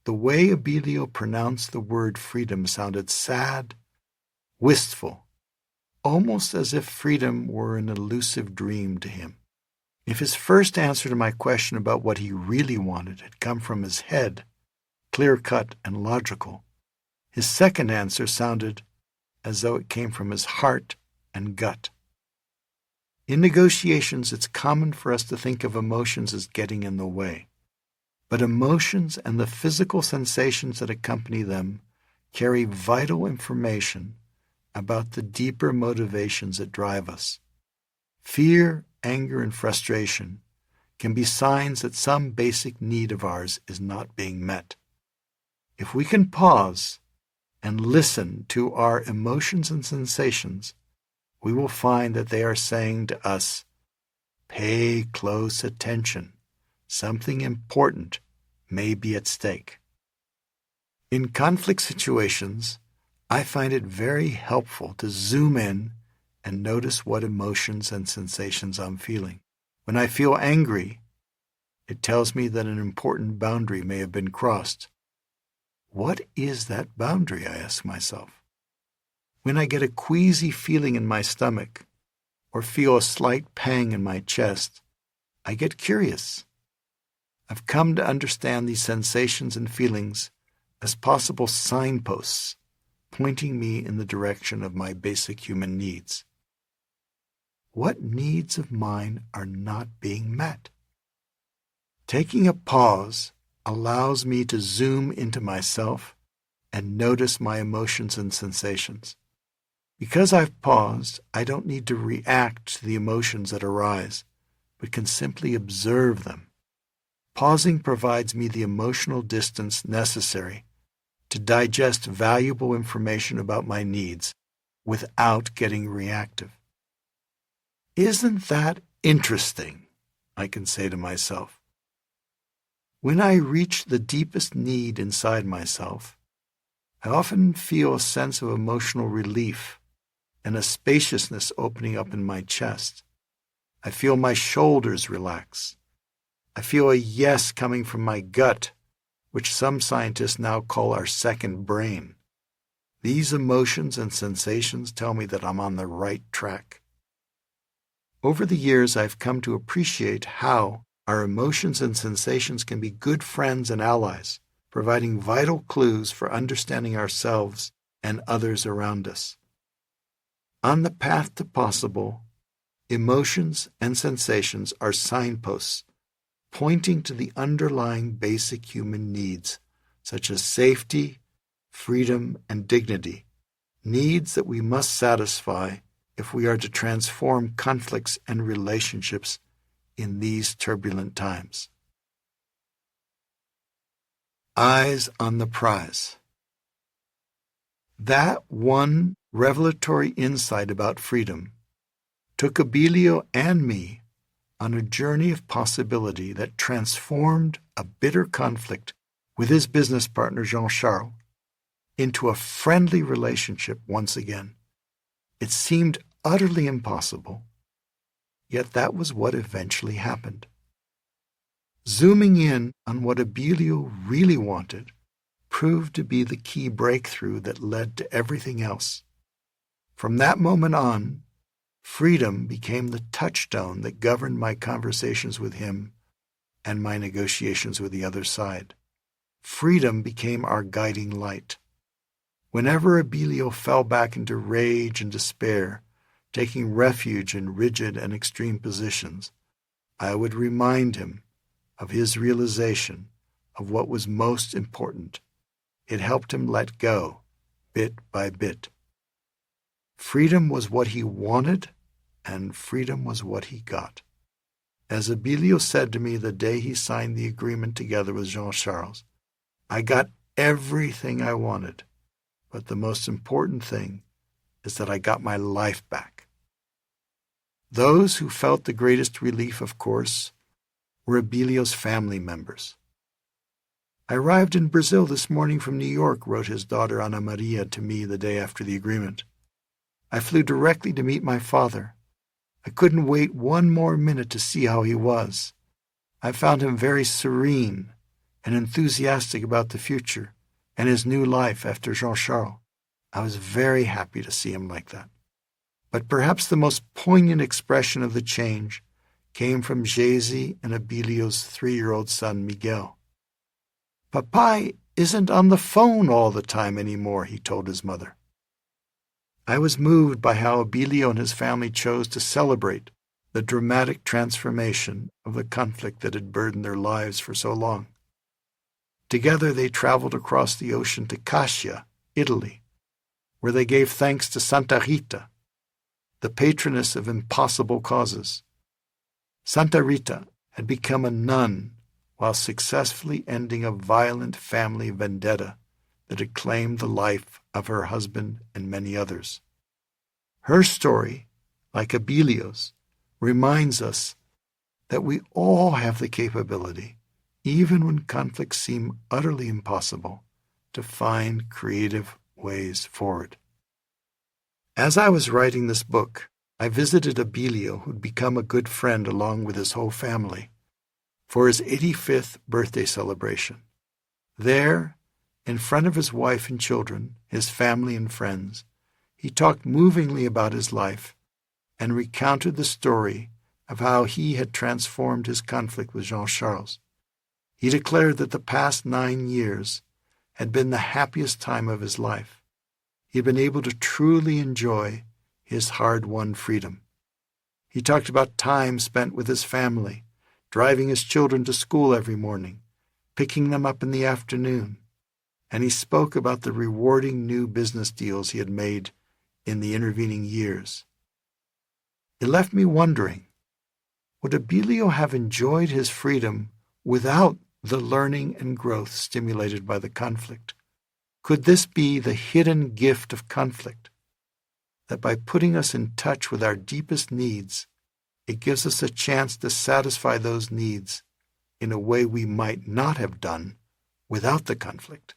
The way Abilio pronounced the word freedom sounded sad, wistful, almost as if freedom were an elusive dream to him. If his first answer to my question about what he really wanted had come from his head, clear-cut and logical, his second answer sounded as though it came from his heart and gut. In negotiations, it's common for us to think of emotions as getting in the way. But emotions and the physical sensations that accompany them carry vital information about the deeper motivations that drive us. Fear, anger, and frustration can be signs that some basic need of ours is not being met. If we can pause and listen to our emotions and sensations, we will find that they are saying to us, "Pay close attention. Something important may be at stake." In conflict situations, I find it very helpful to zoom in and notice what emotions and sensations I'm feeling. When I feel angry, it tells me that an important boundary may have been crossed. What is that boundary, I ask myself. When I get a queasy feeling in my stomach or feel a slight pang in my chest, I get curious. I've come to understand these sensations and feelings as possible signposts pointing me in the direction of my basic human needs. What needs of mine are not being met? Taking a pause allows me to zoom into myself and notice my emotions and sensations. Because I've paused, I don't need to react to the emotions that arise, but can simply observe them. Pausing provides me the emotional distance necessary to digest valuable information about my needs without getting reactive. Isn't that interesting? I can say to myself. When I reach the deepest need inside myself, I often feel a sense of emotional relief and a spaciousness opening up in my chest. I feel my shoulders relax. I feel a yes coming from my gut, which some scientists now call our second brain. These emotions and sensations tell me that I'm on the right track. Over the years, I've come to appreciate how our emotions and sensations can be good friends and allies, providing vital clues for understanding ourselves and others around us. On the path to possible, emotions and sensations are signposts pointing to the underlying basic human needs, such as safety, freedom, and dignity, needs that we must satisfy if we are to transform conflicts and relationships in these turbulent times. Eyes on the prize. That one revelatory insight about freedom took Abilio and me on a journey of possibility that transformed a bitter conflict with his business partner Jean-Charles into a friendly relationship once again. It seemed utterly impossible, yet that was what eventually happened. Zooming in on what Abilio really wanted proved to be the key breakthrough that led to everything else. From that moment on, freedom became the touchstone that governed my conversations with him and my negotiations with the other side. Freedom became our guiding light. Whenever Abilio fell back into rage and despair, taking refuge in rigid and extreme positions, I would remind him of his realization of what was most important. It helped him let go, bit by bit. Freedom was what he wanted, and freedom was what he got. As Abilio said to me the day he signed the agreement together with Jean-Charles, I got everything I wanted, but the most important thing is that I got my life back. Those who felt the greatest relief, of course, were Abilio's family members. I arrived in Brazil this morning from New York, wrote his daughter Ana Maria to me the day after the agreement. I flew directly to meet my father. I couldn't wait one more minute to see how he was. I found him very serene and enthusiastic about the future and his new life after Jean-Charles. I was very happy to see him like that. But perhaps the most poignant expression of the change came from Jaycee and Abilio's 3-year-old son, Miguel. Papai isn't on the phone all the time anymore, he told his mother. I was moved by how Abilio and his family chose to celebrate the dramatic transformation of the conflict that had burdened their lives for so long. Together they traveled across the ocean to Cascia, Italy, where they gave thanks to Santa Rita, the patroness of impossible causes. Santa Rita had become a nun while successfully ending a violent family vendetta that had claimed the life of her husband and many others. Her story, like Abilio's, reminds us that we all have the capability, even when conflicts seem utterly impossible, to find creative ways forward. As I was writing this book, I visited Abilio, who'd become a good friend along with his whole family, for his 85th birthday celebration. There, in front of his wife and children, his family and friends, he talked movingly about his life and recounted the story of how he had transformed his conflict with Jean-Charles. He declared that the past 9 years had been the happiest time of his life. He had been able to truly enjoy his hard-won freedom. He talked about time spent with his family, driving his children to school every morning, picking them up in the afternoon, and he spoke about the rewarding new business deals he had made in the intervening years. It left me wondering, would Abilio have enjoyed his freedom without the learning and growth stimulated by the conflict? Could this be the hidden gift of conflict, that by putting us in touch with our deepest needs, it gives us a chance to satisfy those needs in a way we might not have done without the conflict?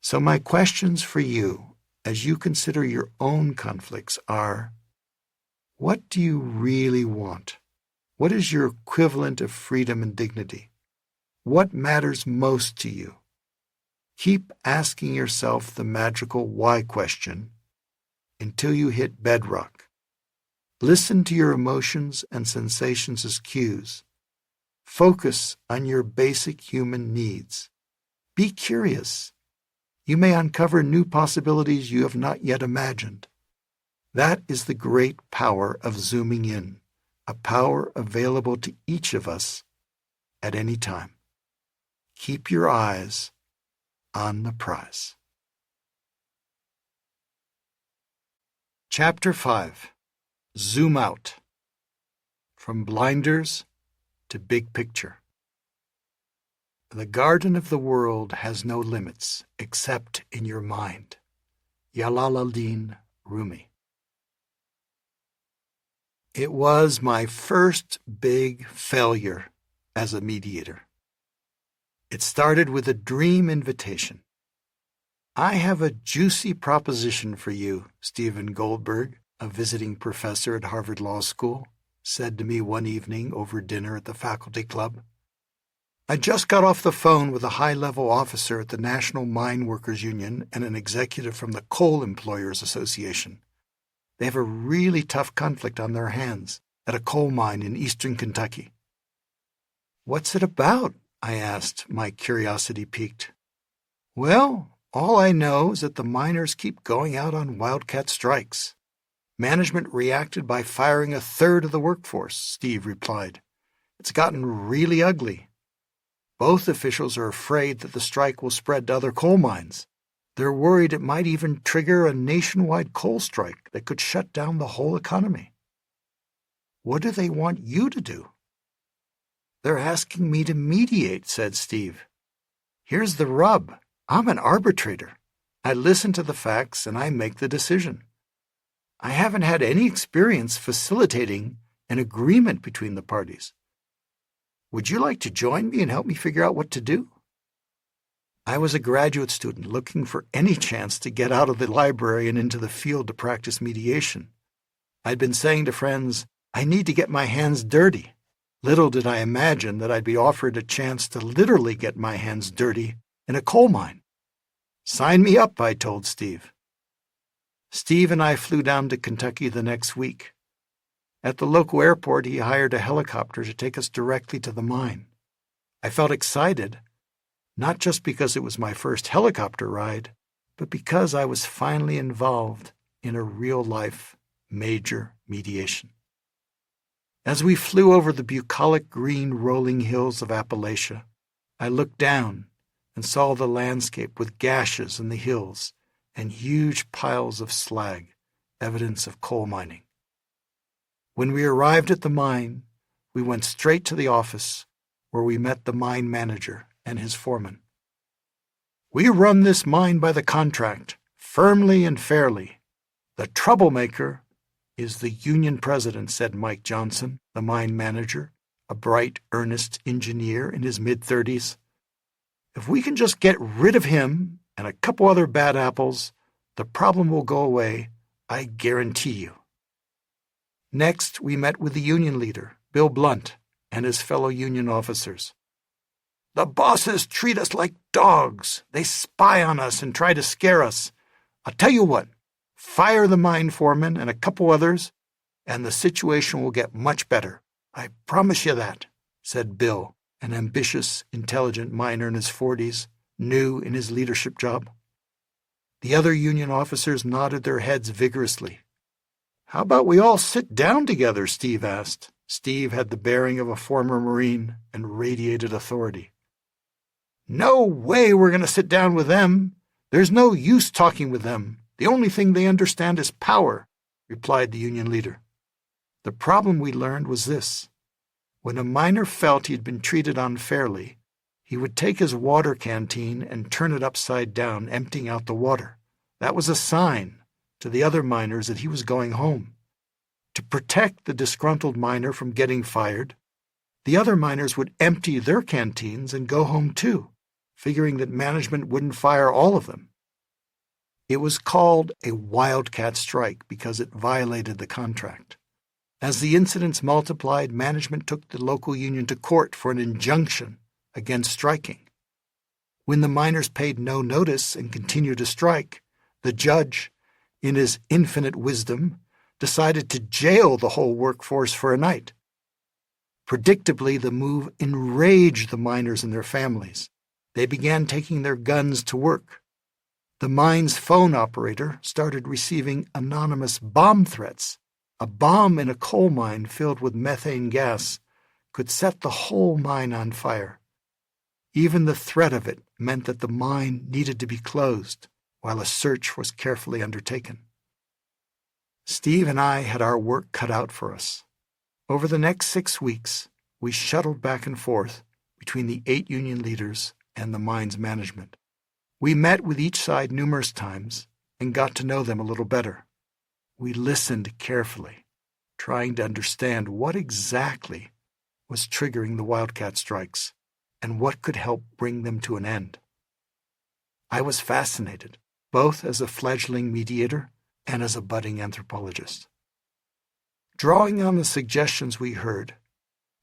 So my questions for you, as you consider your own conflicts, are: what do you really want? What is your equivalent of freedom and dignity? What matters most to you? Keep asking yourself the magical why question until you hit bedrock. Listen to your emotions and sensations as cues. Focus on your basic human needs. Be curious. You may uncover new possibilities you have not yet imagined. That is the great power of zooming in, a power available to each of us at any time. Keep your eyes on the prize. Chapter 5. Zoom Out. From Blinders to Big Picture. The garden of the world has no limits except in your mind. Jalaluddin Rumi. It was my first big failure as a mediator. It started with a dream invitation. I have a juicy proposition for you, Stephen Goldberg, a visiting professor at Harvard Law School, said to me one evening over dinner at the faculty club. I just got off the phone with a high-level officer at the National Mine Workers Union and an executive from the Coal Employers Association. They have a really tough conflict on their hands at a coal mine in eastern Kentucky. What's it about? I asked, my curiosity piqued. Well, all I know is that the miners keep going out on wildcat strikes. Management reacted by firing a third of the workforce, Steve replied. It's gotten really ugly. Both officials are afraid that the strike will spread to other coal mines. They're worried it might even trigger a nationwide coal strike that could shut down the whole economy. What do they want you to do? They're asking me to mediate, said Steve. Here's the rub. I'm an arbitrator. I listen to the facts and I make the decision. I haven't had any experience facilitating an agreement between the parties. Would you like to join me and help me figure out what to do? I was a graduate student looking for any chance to get out of the library and into the field to practice mediation. I'd been saying to friends, I need to get my hands dirty. Little did I imagine that I'd be offered a chance to literally get my hands dirty in a coal mine. Sign me up, I told Steve. Steve and I flew down to Kentucky the next week. At the local airport, he hired a helicopter to take us directly to the mine. I felt excited, not just because it was my first helicopter ride, but because I was finally involved in a real-life major mediation. As we flew over the bucolic green rolling hills of Appalachia, I looked down and saw the landscape with gashes in the hills and huge piles of slag, evidence of coal mining. When we arrived at the mine, we went straight to the office where we met the mine manager and his foreman. We run this mine by the contract, firmly and fairly. The troublemaker is the union president, said Mike Johnson, the mine manager, a bright, earnest engineer in his mid-30s. If we can just get rid of him and a couple other bad apples, the problem will go away, I guarantee you. Next, we met with the union leader, Bill Blunt, and his fellow union officers. The bosses treat us like dogs. They spy on us and try to scare us. I'll tell you what, fire the mine foreman and a couple others, and the situation will get much better. I promise you that, said Bill, an ambitious, intelligent miner in his 40s, new in his leadership job. The other union officers nodded their heads vigorously. How about we all sit down together, Steve asked. Steve had the bearing of a former Marine and radiated authority. No way we're going to sit down with them. There's no use talking with them. The only thing they understand is power, replied the union leader. The problem we learned was this. When a miner felt he'd been treated unfairly, he would take his water canteen and turn it upside down, emptying out the water. That was a sign to the other miners that he was going home. To protect the disgruntled miner from getting fired, the other miners would empty their canteens and go home too, figuring that management wouldn't fire all of them. It was called a wildcat strike because it violated the contract. As the incidents multiplied, management took the local union to court for an injunction against striking. When the miners paid no notice and continued to strike, the judge, in his infinite wisdom, decided to jail the whole workforce for a night. Predictably, the move enraged the miners and their families. They began taking their guns to work. The mine's phone operator started receiving anonymous bomb threats. A bomb in a coal mine filled with methane gas could set the whole mine on fire. Even the threat of it meant that the mine needed to be closed while a search was carefully undertaken. Steve and I had our work cut out for us. Over the next 6 weeks, we shuttled back and forth between the 8 union leaders and the mine's management. We met with each side numerous times and got to know them a little better. We listened carefully, trying to understand what exactly was triggering the wildcat strikes and what could help bring them to an end. I was fascinated, both as a fledgling mediator and as a budding anthropologist. Drawing on the suggestions we heard,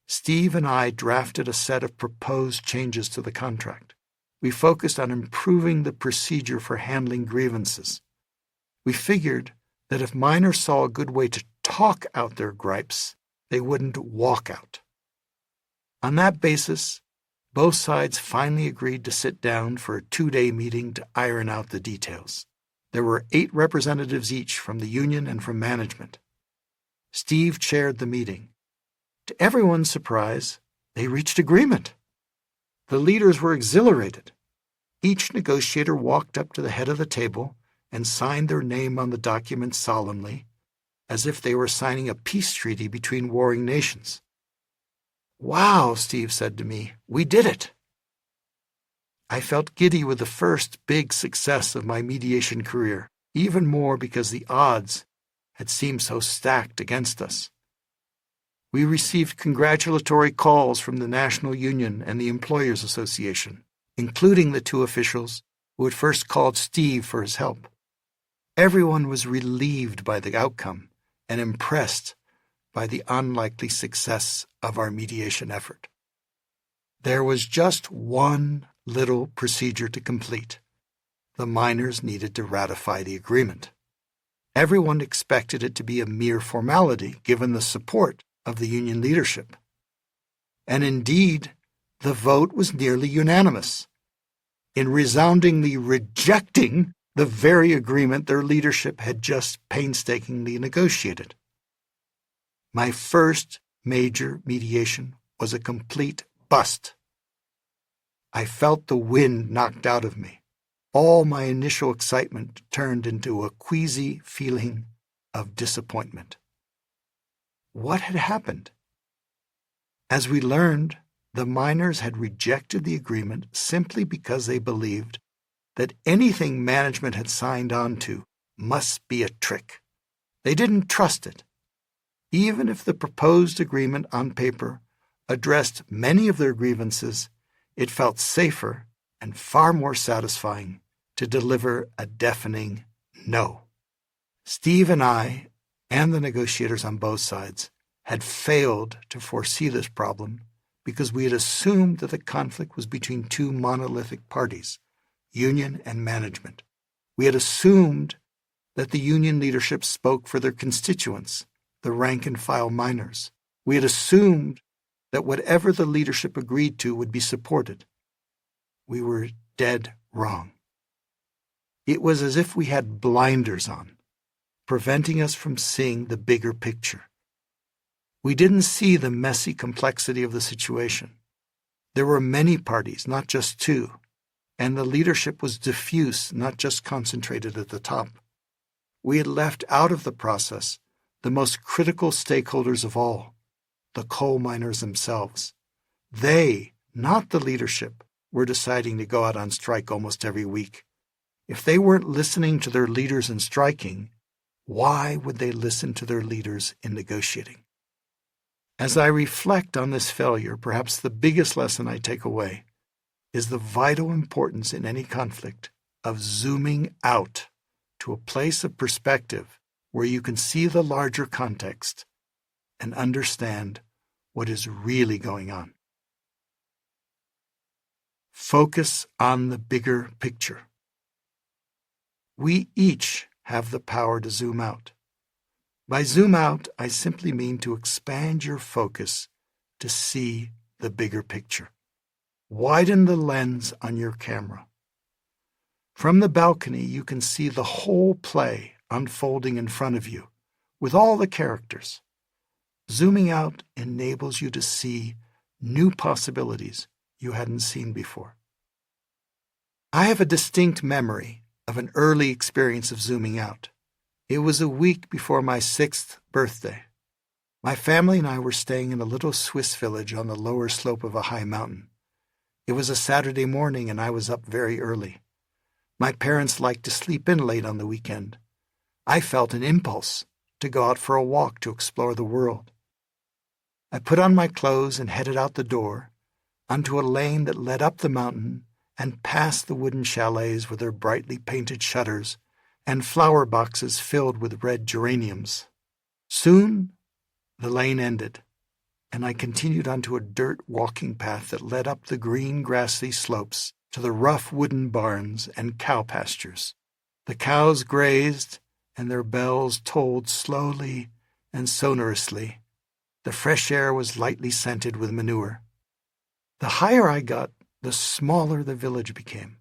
Steve and I drafted a set of proposed changes to the contract. We focused on improving the procedure for handling grievances. We figured that if miners saw a good way to talk out their gripes, they wouldn't walk out. On that basis, both sides finally agreed to sit down for a 2-day meeting to iron out the details. There were 8 representatives each from the union and from management. Steve chaired the meeting. To everyone's surprise, they reached agreement. The leaders were exhilarated. Each negotiator walked up to the head of the table and signed their name on the document solemnly, as if they were signing a peace treaty between warring nations. "Wow," Steve said to me, "we did it." I felt giddy with the first big success of my mediation career, even more because the odds had seemed so stacked against us. We received congratulatory calls from the National Union and the Employers Association, including the two officials who had first called Steve for his help. Everyone was relieved by the outcome and impressed by the unlikely success of our mediation effort. There was just one little procedure to complete. The miners needed to ratify the agreement. Everyone expected it to be a mere formality, given the support of the union leadership. And indeed, the vote was nearly unanimous, in resoundingly rejecting the very agreement their leadership had just painstakingly negotiated. My first major mediation was a complete bust. I felt the wind knocked out of me. All my initial excitement turned into a queasy feeling of disappointment. What had happened? As we learned, the miners had rejected the agreement simply because they believed that anything management had signed on to must be a trick. They didn't trust it. Even if the proposed agreement on paper addressed many of their grievances, it felt safer and far more satisfying to deliver a deafening no. Steve and I, and the negotiators on both sides, had failed to foresee this problem because we had assumed that the conflict was between two monolithic parties, union and management. We had assumed that the union leadership spoke for their constituents, the rank-and-file miners. We had assumed that whatever the leadership agreed to would be supported. We were dead wrong. It was as if we had blinders on, preventing us from seeing the bigger picture. We didn't see the messy complexity of the situation. There were many parties, not just two, and the leadership was diffuse, not just concentrated at the top. We had left out of the process the most critical stakeholders of all, the coal miners themselves. They, not the leadership, were deciding to go out on strike almost every week. If they weren't listening to their leaders in striking, why would they listen to their leaders in negotiating? As I reflect on this failure, perhaps the biggest lesson I take away is the vital importance in any conflict of zooming out to a place of perspective where you can see the larger context and understand what is really going on. Focus on the bigger picture. We each have the power to zoom out. By zoom out, I simply mean to expand your focus to see the bigger picture. Widen the lens on your camera. From the balcony, you can see the whole play unfolding in front of you, with all the characters. Zooming out enables you to see new possibilities you hadn't seen before. I have a distinct memory of an early experience of zooming out. It was a week before my 6th birthday. My family and I were staying in a little Swiss village on the lower slope of a high mountain. It was a Saturday morning and I was up very early. My parents liked to sleep in late on the weekend. I felt an impulse to go out for a walk to explore the world. I put on my clothes and headed out the door, onto a lane that led up the mountain and past the wooden chalets with their brightly painted shutters and flower boxes filled with red geraniums. Soon, the lane ended, and I continued onto a dirt walking path that led up the green grassy slopes to the rough wooden barns and cow pastures. The cows grazed, and their bells tolled slowly and sonorously. The fresh air was lightly scented with manure. The higher I got, the smaller the village became.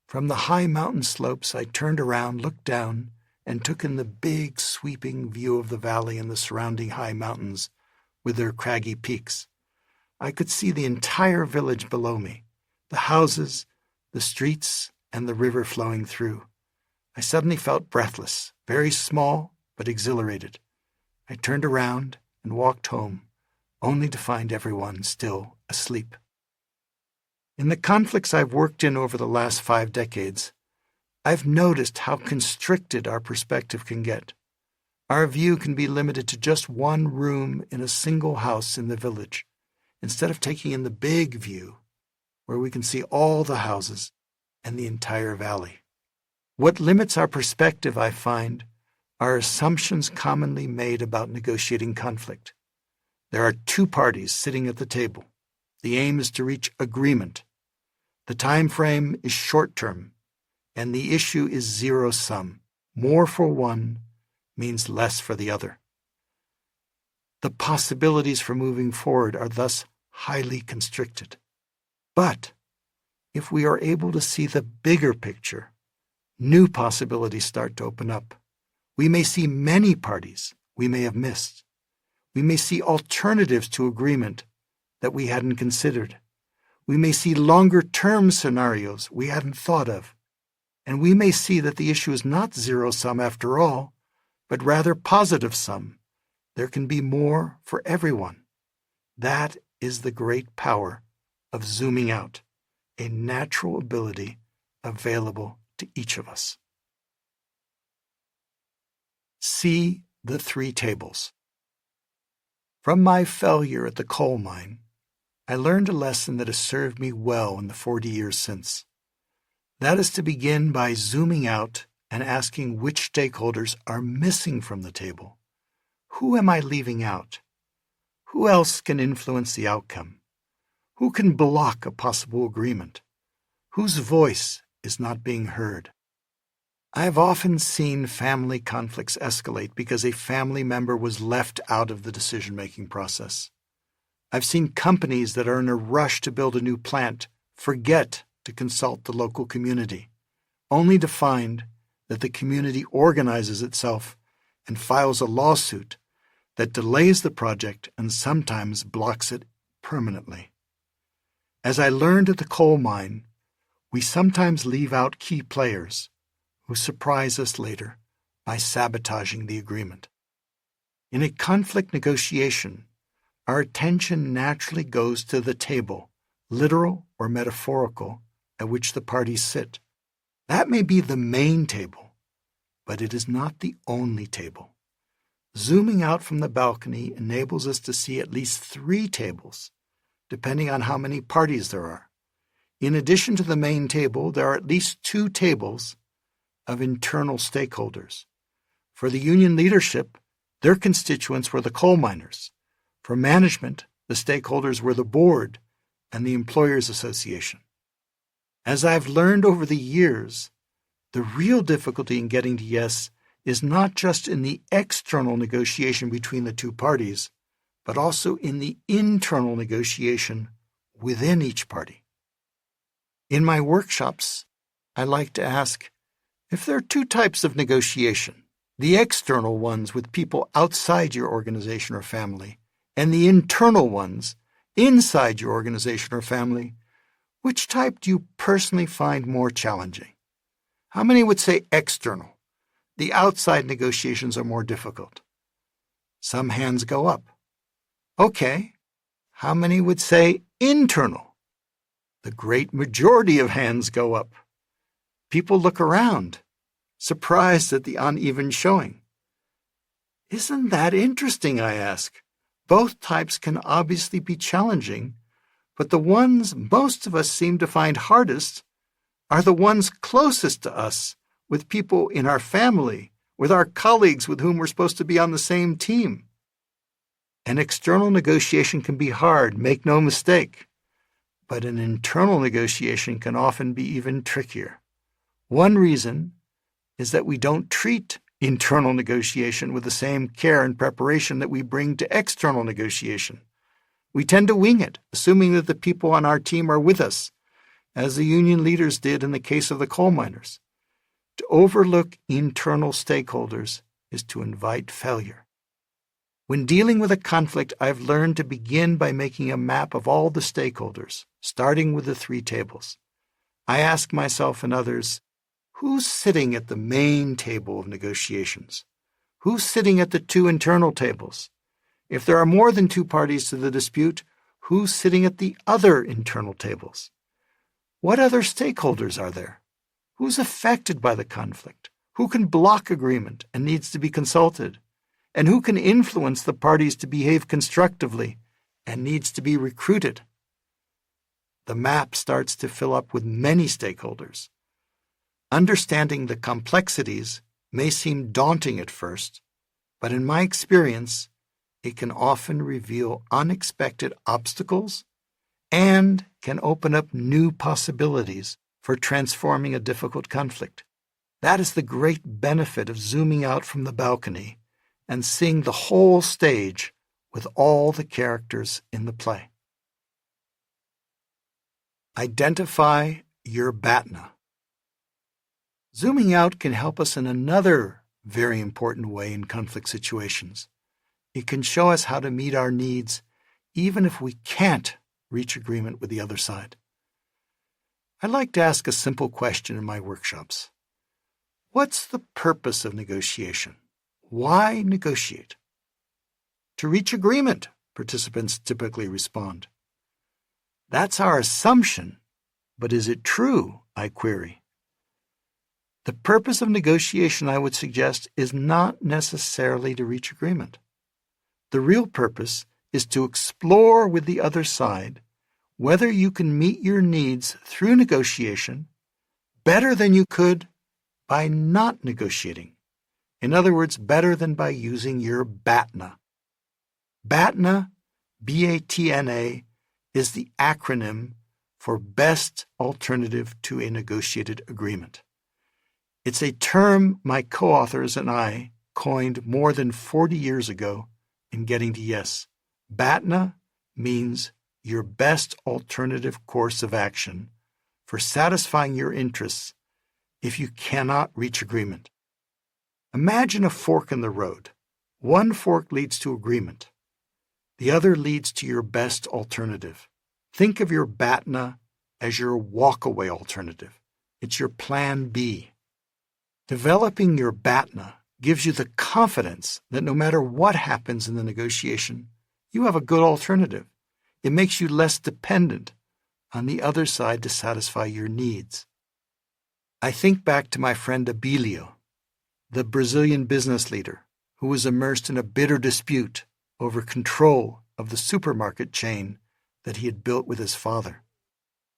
From the high mountain slopes, I turned around, looked down, and took in the big, sweeping view of the valley and the surrounding high mountains with their craggy peaks. I could see the entire village below me, the houses, the streets, and the river flowing through. I suddenly felt breathless, very small, but exhilarated. I turned around and walked home, only to find everyone still asleep. In the conflicts I've worked in over the last 5 decades, I've noticed how constricted our perspective can get. Our view can be limited to just one room in a single house in the village, instead of taking in the big view, where we can see all the houses and the entire valley. What limits our perspective, I find, are assumptions commonly made about negotiating conflict. There are 2 parties sitting at the table. The aim is to reach agreement. The time frame is short-term, and the issue is zero-sum. More for one means less for the other. The possibilities for moving forward are thus highly constricted. But if we are able to see the bigger picture, new possibilities start to open up. We may see many parties we may have missed. We may see alternatives to agreement that we hadn't considered. We may see longer-term scenarios we hadn't thought of. And we may see that the issue is not zero-sum after all, but rather positive-sum. There can be more for everyone. That is the great power of zooming out, a natural ability available to each of us. See the 3 tables. From my failure at the coal mine, I learned a lesson that has served me well in the 40 years since. That is to begin by zooming out and asking which stakeholders are missing from the table. Who am I leaving out? Who else can influence the outcome? Who can block a possible agreement? Whose voice is not being heard? I have often seen family conflicts escalate because a family member was left out of the decision-making process. I've seen companies that are in a rush to build a new plant forget to consult the local community, only to find that the community organizes itself and files a lawsuit that delays the project and sometimes blocks it permanently. As I learned at the coal mine, we sometimes leave out key players who surprise us later by sabotaging the agreement. In a conflict negotiation, our attention naturally goes to the table, literal or metaphorical, at which the parties sit. That may be the main table, but it is not the only table. Zooming out from the balcony enables us to see at least 3 tables, depending on how many parties there are. In addition to the main table, there are at least 2 tables of internal stakeholders. For the union leadership, their constituents were the coal miners. For management, the stakeholders were the board and the employers' association. As I've learned over the years, the real difficulty in getting to yes is not just in the external negotiation between the 2 parties, but also in the internal negotiation within each party. In my workshops, I like to ask, if there are 2 types of negotiation, the external ones with people outside your organization or family, and the internal ones inside your organization or family, which type do you personally find more challenging? How many would say external? The outside negotiations are more difficult. Some hands go up. Okay, how many would say internal? The great majority of hands go up. People look around, surprised at the uneven showing. Isn't that interesting, I ask? Both types can obviously be challenging, but the ones most of us seem to find hardest are the ones closest to us, with people in our family, with our colleagues with whom we're supposed to be on the same team. An external negotiation can be hard, make no mistake, but an internal negotiation can often be even trickier. One reason is that we don't treat internal negotiation with the same care and preparation that we bring to external negotiation. We tend to wing it, assuming that the people on our team are with us, as the union leaders did in the case of the coal miners. To overlook internal stakeholders is to invite failure. When dealing with a conflict, I've learned to begin by making a map of all the stakeholders, starting with the 3 tables. I ask myself and others, who's sitting at the main table of negotiations? Who's sitting at the two internal tables? If there are more than two parties to the dispute, who's sitting at the other internal tables? What other stakeholders are there? Who's affected by the conflict? Who can block agreement and needs to be consulted? And who can influence the parties to behave constructively and needs to be recruited? The map starts to fill up with many stakeholders. Understanding the complexities may seem daunting at first, but in my experience, it can often reveal unexpected obstacles and can open up new possibilities for transforming a difficult conflict. That is the great benefit of zooming out from the balcony and seeing the whole stage with all the characters in the play. Identify your BATNA. Zooming out can help us in another very important way in conflict situations. It can show us how to meet our needs even if we can't reach agreement with the other side. I like to ask a simple question in my workshops. What's the purpose of negotiation? Why negotiate? To reach agreement, participants typically respond. That's our assumption, but is it true? I query. The purpose of negotiation, I would suggest, is not necessarily to reach agreement. The real purpose is to explore with the other side whether you can meet your needs through negotiation better than you could by not negotiating. In other words, better than by using your BATNA. BATNA, B-A-T-N-A, is the acronym for Best Alternative to a Negotiated Agreement. It's a term my co-authors and I coined more than 40 years ago in Getting to Yes. BATNA means your best alternative course of action for satisfying your interests if you cannot reach agreement. Imagine a fork in the road. One fork leads to agreement. The other leads to your best alternative. Think of your BATNA as your walkaway alternative. It's your plan B. Developing your BATNA gives you the confidence that no matter what happens in the negotiation, you have a good alternative. It makes you less dependent on the other side to satisfy your needs. I think back to my friend Abilio, the Brazilian business leader who was immersed in a bitter dispute over control of the supermarket chain that he had built with his father.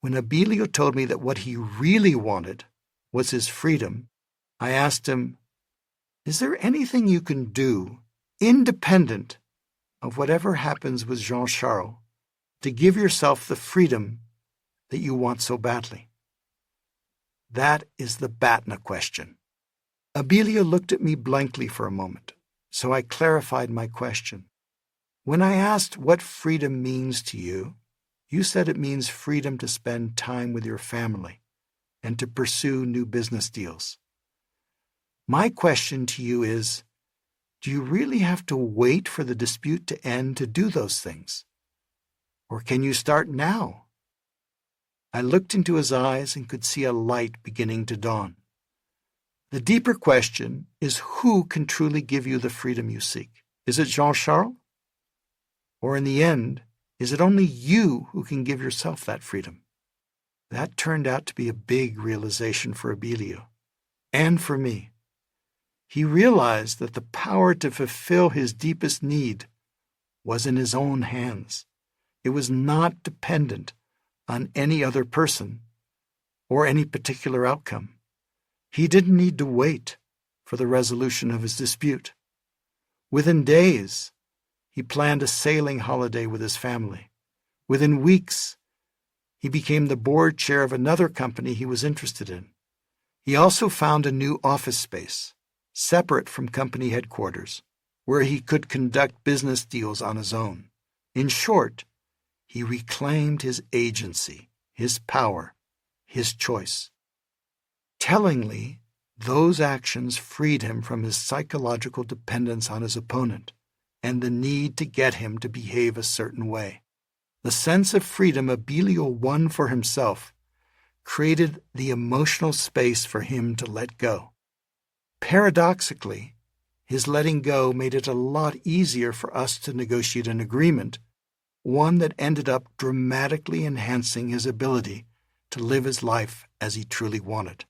When Abilio told me that what he really wanted was his freedom, I asked him, "Is there anything you can do, independent of whatever happens with Jean-Charles, to give yourself the freedom that you want so badly?" That is the BATNA question. Abilio looked at me blankly for a moment, so I clarified my question. When I asked what freedom means to you, you said it means freedom to spend time with your family and to pursue new business deals. My question to you is, do you really have to wait for the dispute to end to do those things? Or can you start now? I looked into his eyes and could see a light beginning to dawn. The deeper question is who can truly give you the freedom you seek? Is it Jean-Charles? Or in the end, is it only you who can give yourself that freedom? That turned out to be a big realization for Abilio, and for me. He realized that the power to fulfill his deepest need was in his own hands. It was not dependent on any other person or any particular outcome. He didn't need to wait for the resolution of his dispute. Within days, he planned a sailing holiday with his family. Within weeks, he became the board chair of another company he was interested in. He also found a new office space, separate from company headquarters, where he could conduct business deals on his own. In short, he reclaimed his agency, his power, his choice. Tellingly, those actions freed him from his psychological dependence on his opponent and the need to get him to behave a certain way. The sense of freedom Abilio won for himself created the emotional space for him to let go. Paradoxically, His letting go made it a lot easier for us to negotiate an agreement, one that ended up dramatically enhancing his ability to live his life as he truly wanted.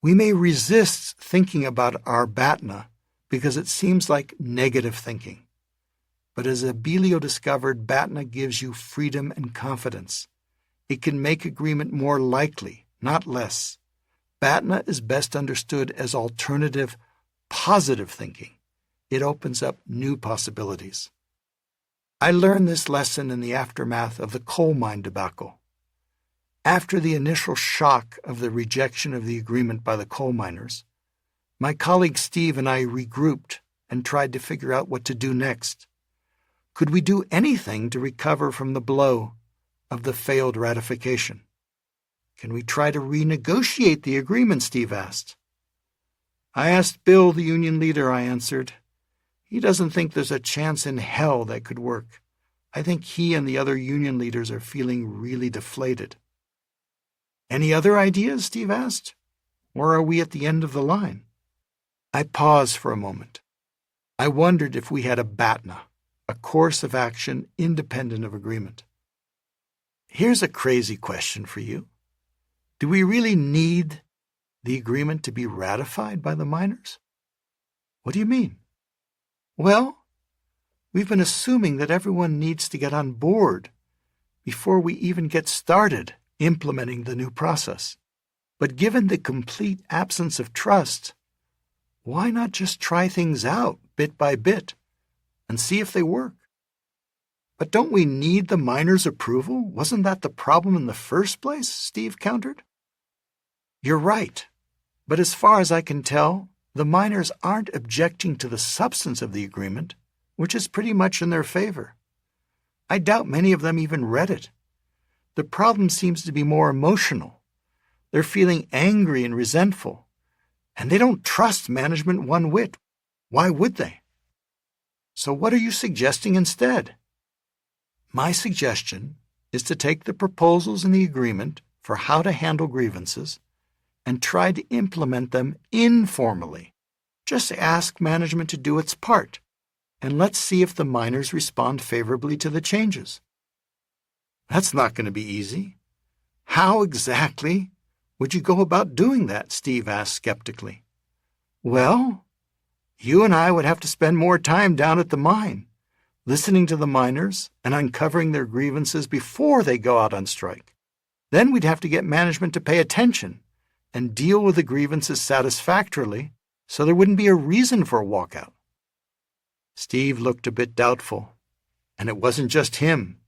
We may resist thinking about our BATNA because it seems like negative thinking. But as Abilio discovered, BATNA gives you freedom and confidence. It can make agreement more likely, not less. BATNA is best understood as alternative, positive thinking. It opens up new possibilities. I learned this lesson in the aftermath of the coal mine debacle. After the initial shock of the rejection of the agreement by the coal miners, my colleague Steve and I regrouped and tried to figure out what to do next. Could we do anything to recover from the blow of the failed ratification? Can we try to renegotiate the agreement, Steve asked. I asked Bill, the union leader, I answered. He doesn't think there's a chance in hell that could work. I think he and the other union leaders are feeling really deflated. Any other ideas, Steve asked? Or are we at the end of the line? I paused for a moment. I wondered if we had a BATNA, a course of action independent of agreement. Here's a crazy question for you. Do we really need the agreement to be ratified by the miners? What do you mean? Well, we've been assuming that everyone needs to get on board before we even get started implementing the new process. But given the complete absence of trust, why not just try things out bit by bit and see if they work? But don't we need the miners' approval? Wasn't that the problem in the first place? Steve countered. You're right, but as far as I can tell, the miners aren't objecting to the substance of the agreement, which is pretty much in their favor. I doubt many of them even read it. The problem seems to be more emotional. They're feeling angry and resentful, and they don't trust management one whit. Why would they? So what are you suggesting instead? My suggestion is to take the proposals in the agreement for how to handle grievances and try to implement them informally. Just ask management to do its part, and let's see if the miners respond favorably to the changes. That's not going to be easy. How exactly would you go about doing that? Steve asked skeptically. Well, you and I would have to spend more time down at the mine, listening to the miners and uncovering their grievances before they go out on strike. Then we'd have to get management to pay attention and deal with the grievances satisfactorily so there wouldn't be a reason for a walkout. Steve looked a bit doubtful, and it wasn't just him.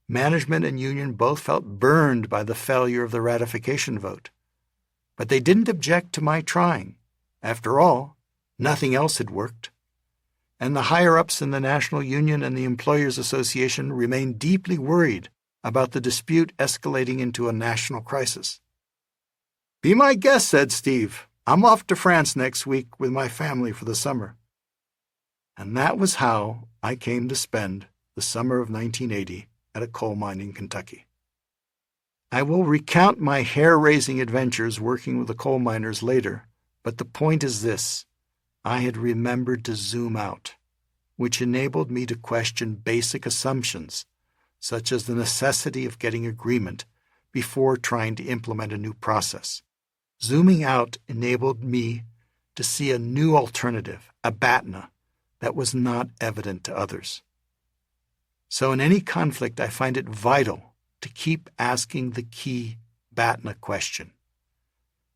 Management and union both felt burned by the failure of the ratification vote. But they didn't object to my trying. After all, nothing else had worked. And the higher-ups in the National Union and the Employers Association remained deeply worried about the dispute escalating into a national crisis. Be my guest, said Steve. I'm off to France next week with my family for the summer. And that was how I came to spend the summer of 1980 at a coal mine in Kentucky. I will recount my hair-raising adventures working with the coal miners later, but the point is this. I had remembered to zoom out, which enabled me to question basic assumptions, such as the necessity of getting agreement before trying to implement a new process. Zooming out enabled me to see a new alternative, a BATNA, that was not evident to others. So in any conflict, I find it vital to keep asking the key BATNA question.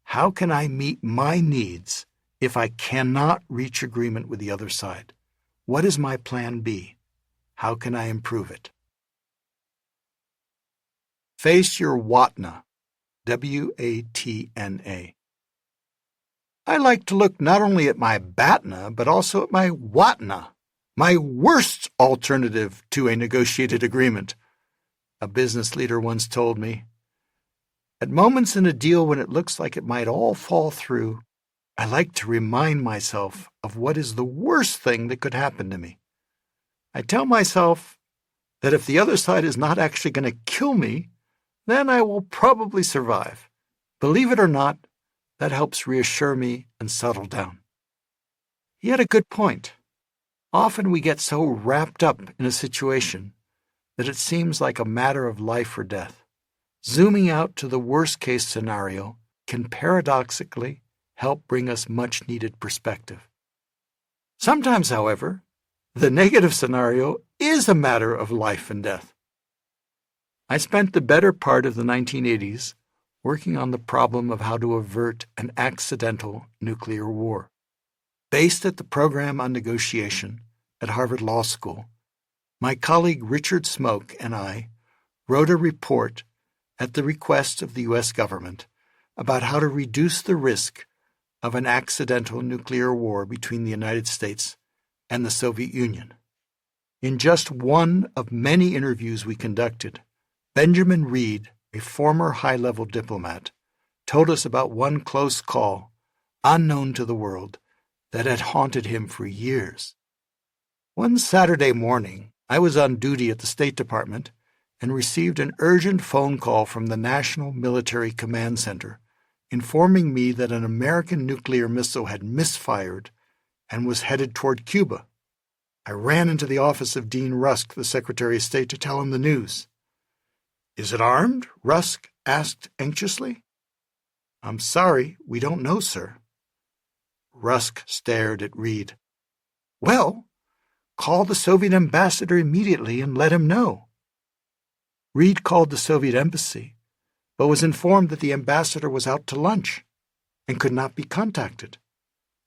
How can I meet my needs if I cannot reach agreement with the other side? What is my plan B? How can I improve it? Face your WATNA, W-A-T-N-A. I like to look not only at my BATNA, but also at my WATNA, my worst alternative to a negotiated agreement, a business leader once told me. At moments in a deal when it looks like it might all fall through, I like to remind myself of what is the worst thing that could happen to me. I tell myself that if the other side is not actually going to kill me, then I will probably survive. Believe it or not, that helps reassure me and settle down. He had a good point. Often we get so wrapped up in a situation that it seems like a matter of life or death. Zooming out to the worst-case scenario can paradoxically help bring us much-needed perspective. Sometimes, however, the negative scenario is a matter of life and death. I spent the better part of the 1980s working on the problem of how to avert an accidental nuclear war. Based at the Program on Negotiation at Harvard Law School, my colleague Richard Smoke and I wrote a report at the request of the U.S. government about how to reduce the risk of an accidental nuclear war between the United States and the Soviet Union. In just one of many interviews we conducted, Benjamin Reed, a former high-level diplomat, told us about one close call, unknown to the world, that had haunted him for years. One Saturday morning, I was on duty at the State Department and received an urgent phone call from the National Military Command Center informing me that an American nuclear missile had misfired and was headed toward Cuba. I ran into the office of Dean Rusk, the Secretary of State, to tell him the news. "Is it armed?" Rusk asked anxiously. "I'm sorry, we don't know, sir." Rusk stared at Reed. "Well, call the Soviet ambassador immediately and let him know." Reed called the Soviet embassy, but was informed that the ambassador was out to lunch and could not be contacted.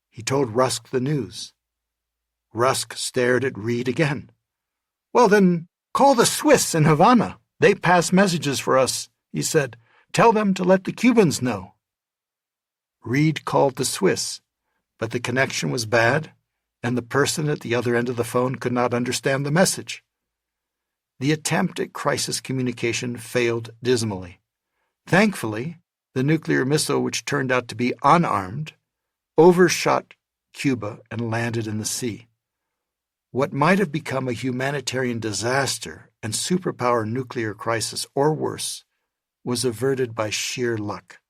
He told Rusk the news. Rusk stared at Reed again. "Well, then, call the Swiss in Havana. They pass messages for us," he said. "Tell them to let the Cubans know." Reed called the Swiss, but the connection was bad, and the person at the other end of the phone could not understand the message. The attempt at crisis communication failed dismally. Thankfully, the nuclear missile, which turned out to be unarmed, overshot Cuba and landed in the sea. What might have become a humanitarian disaster and superpower nuclear crisis, or worse, was averted by sheer luck.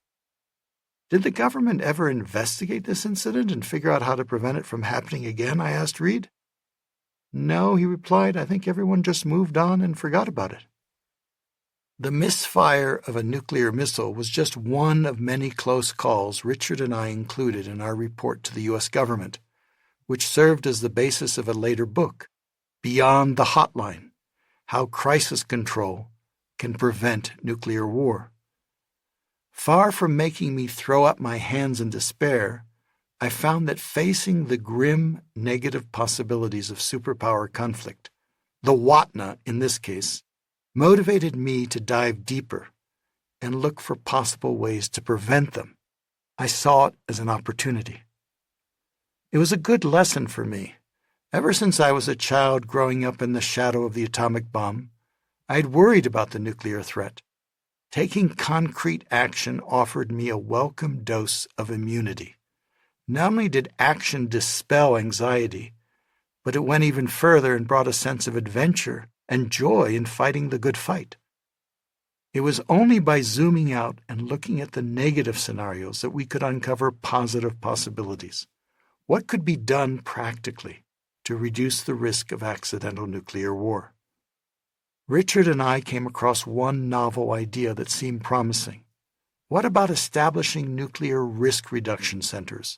"Did the government ever investigate this incident and figure out how to prevent it from happening again?" I asked Reed. "No," he replied. "I think everyone just moved on and forgot about it." The misfire of a nuclear missile was just one of many close calls Richard and I included in our report to the U.S. government, which served as the basis of a later book, Beyond the Hotline: How Crisis Control Can Prevent Nuclear War. Far from making me throw up my hands in despair, I found that facing the grim, negative possibilities of superpower conflict, the WATNA in this case, motivated me to dive deeper and look for possible ways to prevent them. I saw it as an opportunity. It was a good lesson for me. Ever since I was a child growing up in the shadow of the atomic bomb, I had worried about the nuclear threat. Taking concrete action offered me a welcome dose of immunity. Not only did action dispel anxiety, but it went even further and brought a sense of adventure and joy in fighting the good fight. It was only by zooming out and looking at the negative scenarios that we could uncover positive possibilities. What could be done practically to reduce the risk of accidental nuclear war? Richard and I came across one novel idea that seemed promising. What about establishing nuclear risk reduction centers,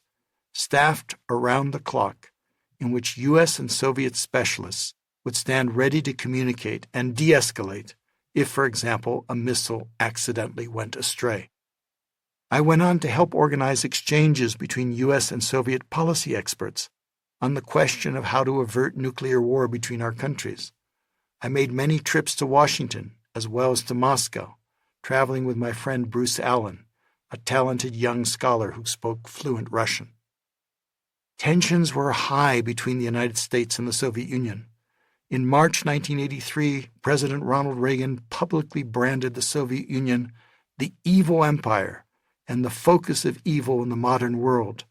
staffed around the clock, in which U.S. and Soviet specialists would stand ready to communicate and de-escalate if, for example, a missile accidentally went astray? I went on to help organize exchanges between U.S. and Soviet policy experts on the question of how to avert nuclear war between our countries. I made many trips to Washington as well as to Moscow, traveling with my friend Bruce Allen, a talented young scholar who spoke fluent Russian. Tensions were high between the United States and the Soviet Union. In March 1983, President Ronald Reagan publicly branded the Soviet Union the evil empire and the focus of evil in the modern world.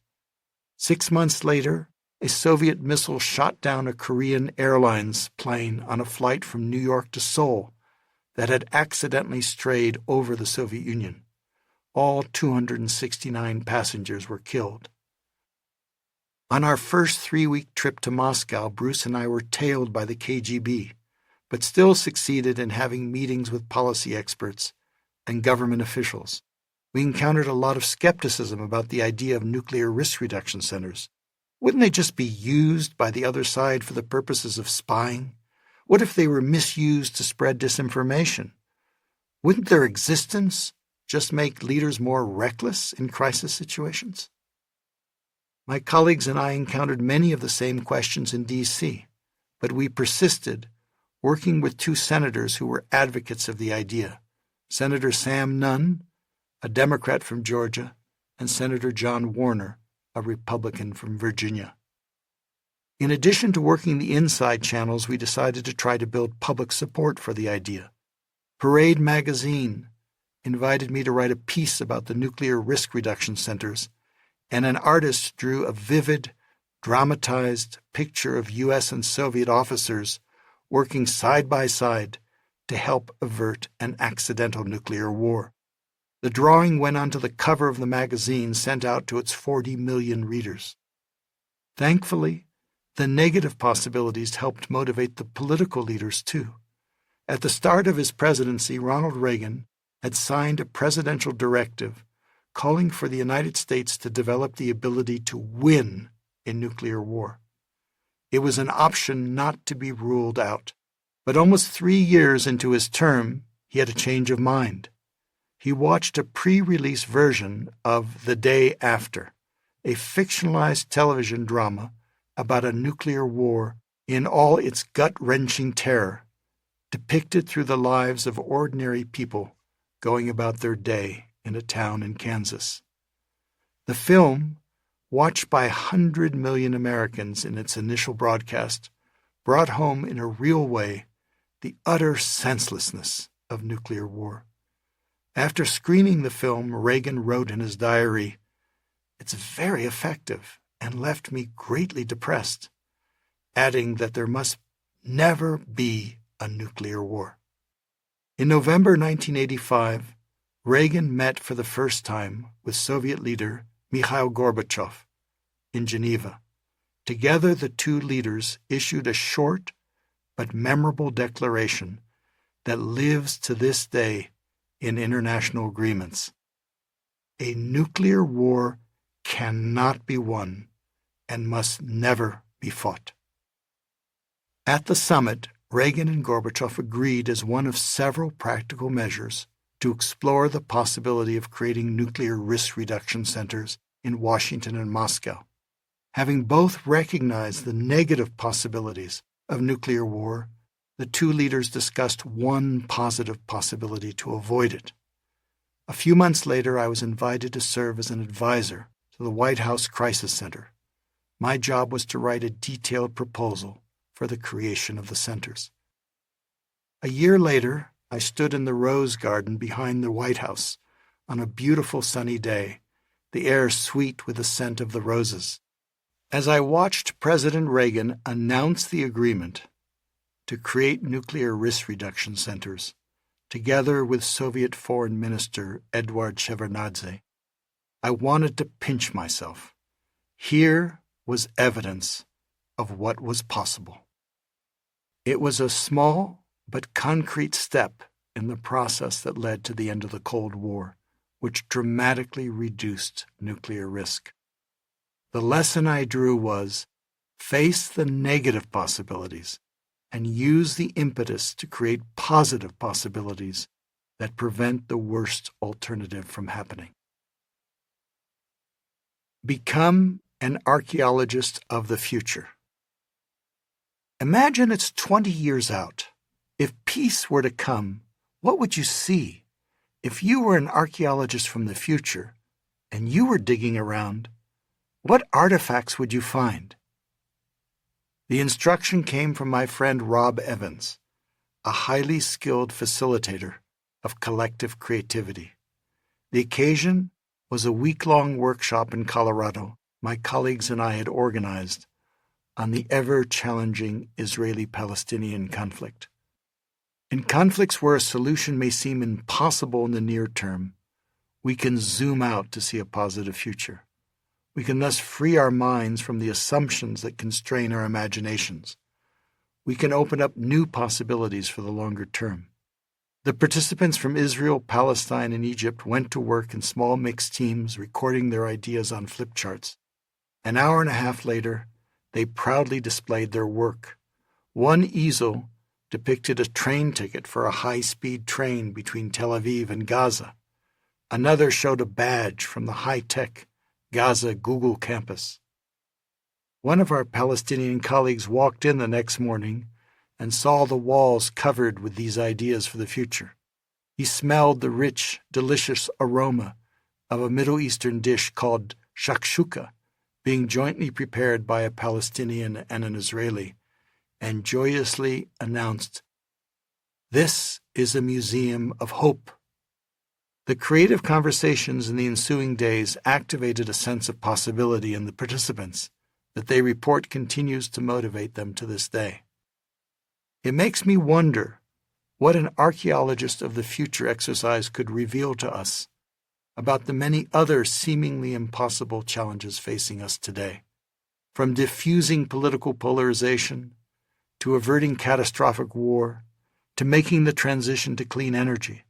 6 months later, a Soviet missile shot down a Korean Airlines plane on a flight from New York to Seoul that had accidentally strayed over the Soviet Union. All 269 passengers were killed. On our first 3-week trip to Moscow, Bruce and I were tailed by the KGB, but still succeeded in having meetings with policy experts and government officials. We encountered a lot of skepticism about the idea of nuclear risk reduction centers. Wouldn't they just be used by the other side for the purposes of spying? What if they were misused to spread disinformation? Wouldn't their existence just make leaders more reckless in crisis situations? My colleagues and I encountered many of the same questions in D.C., but we persisted, working with 2 senators who were advocates of the idea, Senator Sam Nunn, a Democrat from Georgia, and Senator John Warner, a Republican from Virginia. In addition to working the inside channels, we decided to try to build public support for the idea. Parade magazine invited me to write a piece about the nuclear risk reduction centers, and an artist drew a vivid, dramatized picture of U.S. and Soviet officers working side by side to help avert an accidental nuclear war. The drawing went onto the cover of the magazine sent out to its 40 million readers. Thankfully, the negative possibilities helped motivate the political leaders too. At the start of his presidency, Ronald Reagan had signed a presidential directive calling for the United States to develop the ability to win in nuclear war. It was an option not to be ruled out. But almost 3 years into his term, he had a change of mind. He watched a pre-release version of The Day After, a fictionalized television drama about a nuclear war in all its gut-wrenching terror, depicted through the lives of ordinary people going about their day in a town in Kansas. The film, watched by 100 million Americans in its initial broadcast, brought home in a real way the utter senselessness of nuclear war. After screening the film, Reagan wrote in his diary, "It's very effective and left me greatly depressed," adding that there must never be a nuclear war. In November 1985, Reagan met for the first time with Soviet leader Mikhail Gorbachev in Geneva. Together, the 2 leaders issued a short but memorable declaration that lives to this day in international agreements. A nuclear war cannot be won and must never be fought. At the summit, Reagan and Gorbachev agreed as one of several practical measures to explore the possibility of creating nuclear risk reduction centers in Washington and Moscow. Having both recognized the negative possibilities of nuclear war, the 2 leaders discussed one positive possibility to avoid it. A few months later, I was invited to serve as an advisor to the White House Crisis Center. My job was to write a detailed proposal for the creation of the centers. A year later, I stood in the rose garden behind the White House on a beautiful sunny day, the air sweet with the scent of the roses. As I watched President Reagan announce the agreement to create nuclear risk reduction centers, together with Soviet Foreign Minister Eduard Shevardnadze, I wanted to pinch myself. Here was evidence of what was possible. It was a small but concrete step in the process that led to the end of the Cold War, which dramatically reduced nuclear risk. The lesson I drew was, face the negative possibilities and use the impetus to create positive possibilities that prevent the worst alternative from happening. Become an archaeologist of the future. Imagine it's 20 years out. If peace were to come, what would you see? If you were an archaeologist from the future and you were digging around, what artifacts would you find? The instruction came from my friend Rob Evans, a highly skilled facilitator of collective creativity. The occasion was a week-long workshop in Colorado my colleagues and I had organized on the ever-challenging Israeli-Palestinian conflict. In conflicts where a solution may seem impossible in the near term, we can zoom out to see a positive future. We can thus free our minds from the assumptions that constrain our imaginations. We can open up new possibilities for the longer term. The participants from Israel, Palestine, and Egypt went to work in small mixed teams, recording their ideas on flip charts. An hour and a half later, they proudly displayed their work. One easel depicted a train ticket for a high-speed train between Tel Aviv and Gaza. Another showed a badge from the high-tech Gaza Google campus. One of our Palestinian colleagues walked in the next morning and saw the walls covered with these ideas for the future. He smelled the rich, delicious aroma of a Middle Eastern dish called shakshuka, being jointly prepared by a Palestinian and an Israeli, and joyously announced, "This is a museum of hope." The creative conversations in the ensuing days activated a sense of possibility in the participants that they report continues to motivate them to this day. It makes me wonder what an archaeologist of the future exercise could reveal to us about the many other seemingly impossible challenges facing us today, from diffusing political polarization to averting catastrophic war to making the transition to clean energy.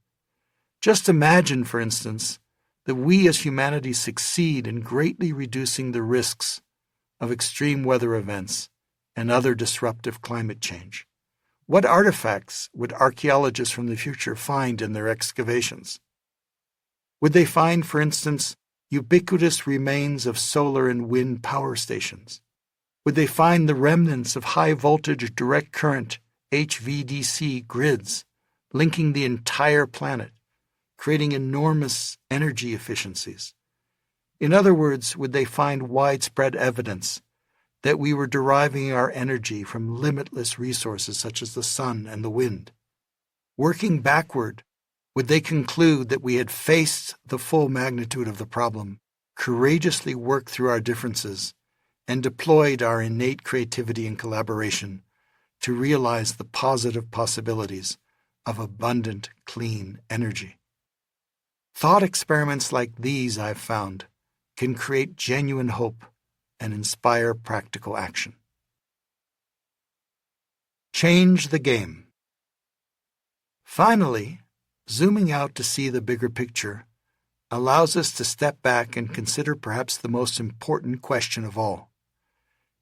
Just imagine, for instance, that we as humanity succeed in greatly reducing the risks of extreme weather events and other disruptive climate change. What artifacts would archaeologists from the future find in their excavations? Would they find, for instance, ubiquitous remains of solar and wind power stations? Would they find the remnants of high-voltage direct current HVDC grids linking the entire planet, creating enormous energy efficiencies? In other words, would they find widespread evidence that we were deriving our energy from limitless resources such as the sun and the wind? Working backward, would they conclude that we had faced the full magnitude of the problem, courageously worked through our differences, and deployed our innate creativity and collaboration to realize the positive possibilities of abundant, clean energy? Thought experiments like these, I've found, can create genuine hope and inspire practical action. Change the game. Finally, zooming out to see the bigger picture allows us to step back and consider perhaps the most important question of all.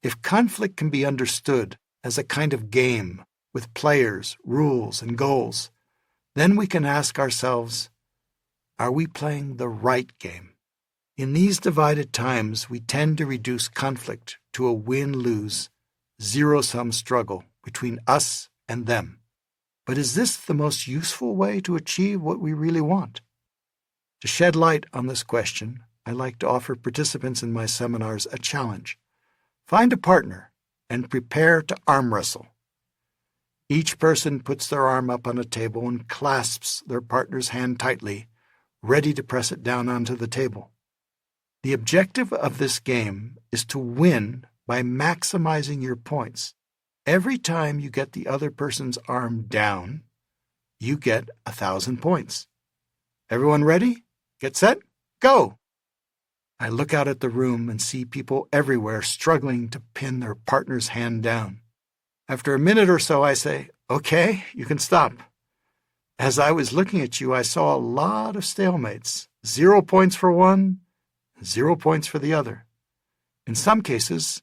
If conflict can be understood as a kind of game with players, rules, and goals, then we can ask ourselves, are we playing the right game? In these divided times, we tend to reduce conflict to a win-lose, zero-sum struggle between us and them. But is this the most useful way to achieve what we really want? To shed light on this question, I like to offer participants in my seminars a challenge. Find a partner and prepare to arm wrestle. Each person puts their arm up on a table and clasps their partner's hand tightly, ready to press it down onto the table. The objective of this game is to win by maximizing your points. Every time you get the other person's arm down, you get 1,000 points. Everyone ready? Get set? Go! I look out at the room and see people everywhere struggling to pin their partner's hand down. After a minute or so, I say, "Okay, you can stop." As I was looking at you, I saw a lot of stalemates. 0 points for one, 0 points for the other. In some cases,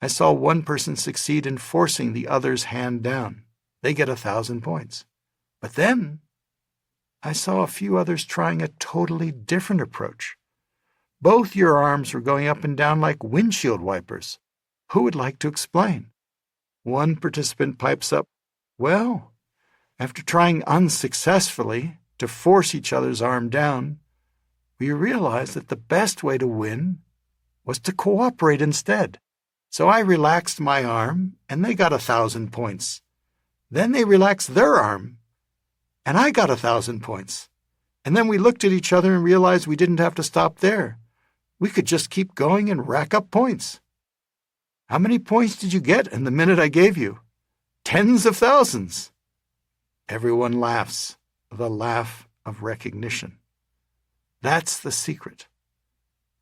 I saw one person succeed in forcing the other's hand down. They get 1,000 points. But then I saw a few others trying a totally different approach. Both your arms were going up and down like windshield wipers. Who would like to explain? One participant pipes up, "Well, after trying unsuccessfully to force each other's arm down, we realized that the best way to win was to cooperate instead. So I relaxed my arm, and they got 1,000 points. Then they relaxed their arm, and I got 1,000 points. And then we looked at each other and realized we didn't have to stop there. We could just keep going and rack up points." "How many points did you get in the minute I gave you?" "Tens of thousands." Everyone laughs, the laugh of recognition. That's the secret.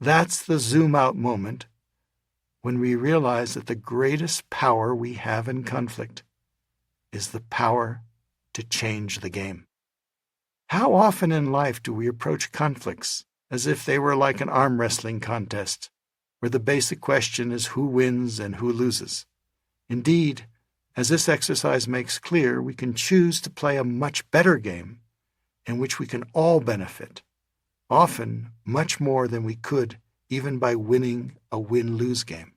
That's the zoom-out moment when we realize that the greatest power we have in conflict is the power to change the game. How often in life do we approach conflicts as if they were like an arm wrestling contest, where the basic question is who wins and who loses? Indeed, as this exercise makes clear, we can choose to play a much better game in which we can all benefit, often much more than we could even by winning a win-lose game.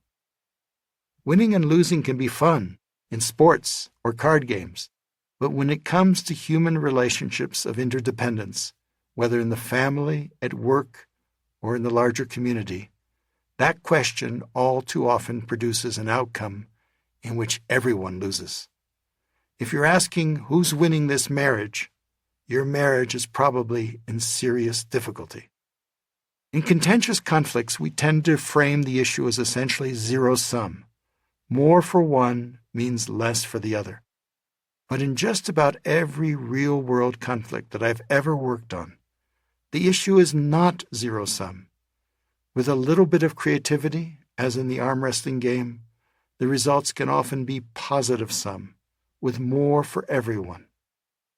Winning and losing can be fun in sports or card games, but when it comes to human relationships of interdependence, whether in the family, at work, or in the larger community, that question all too often produces an outcome in which everyone loses. If you're asking who's winning this marriage, your marriage is probably in serious difficulty. In contentious conflicts, we tend to frame the issue as essentially zero-sum. More for one means less for the other. But in just about every real-world conflict that I've ever worked on, the issue is not zero-sum. With a little bit of creativity, as in the arm wrestling game, the results can often be positive sum, with more for everyone.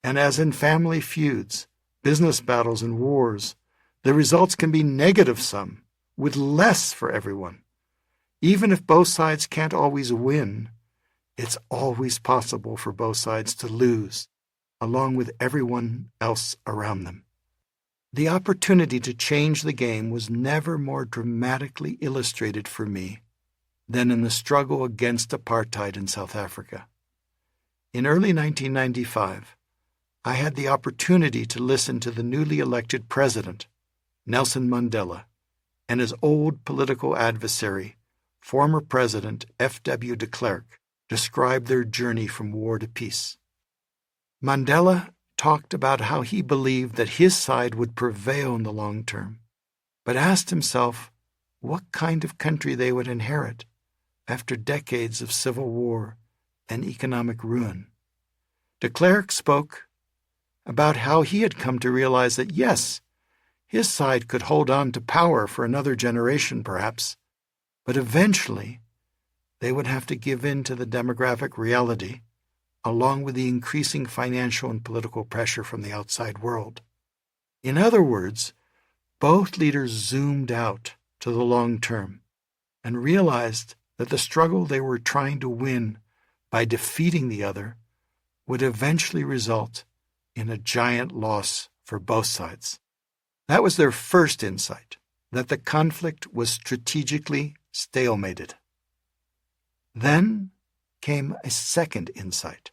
And as in family feuds, business battles, and wars, the results can be negative sum, with less for everyone. Even if both sides can't always win, it's always possible for both sides to lose, along with everyone else around them. The opportunity to change the game was never more dramatically illustrated for me than in the struggle against apartheid in South Africa. In early 1995, I had the opportunity to listen to the newly elected president, Nelson Mandela, and his old political adversary, former President F.W. de Klerk, describe their journey from war to peace. Mandela talked about how he believed that his side would prevail in the long term, but asked himself what kind of country they would inherit after decades of civil war and economic ruin. De Klerk spoke about how he had come to realize that, yes, his side could hold on to power for another generation perhaps, but eventually they would have to give in to the demographic reality, along with the increasing financial and political pressure from the outside world. In other words, both leaders zoomed out to the long term and realized that the struggle they were trying to win by defeating the other would eventually result in a giant loss for both sides. That was their first insight, that the conflict was strategically stalemated. Then came a second insight.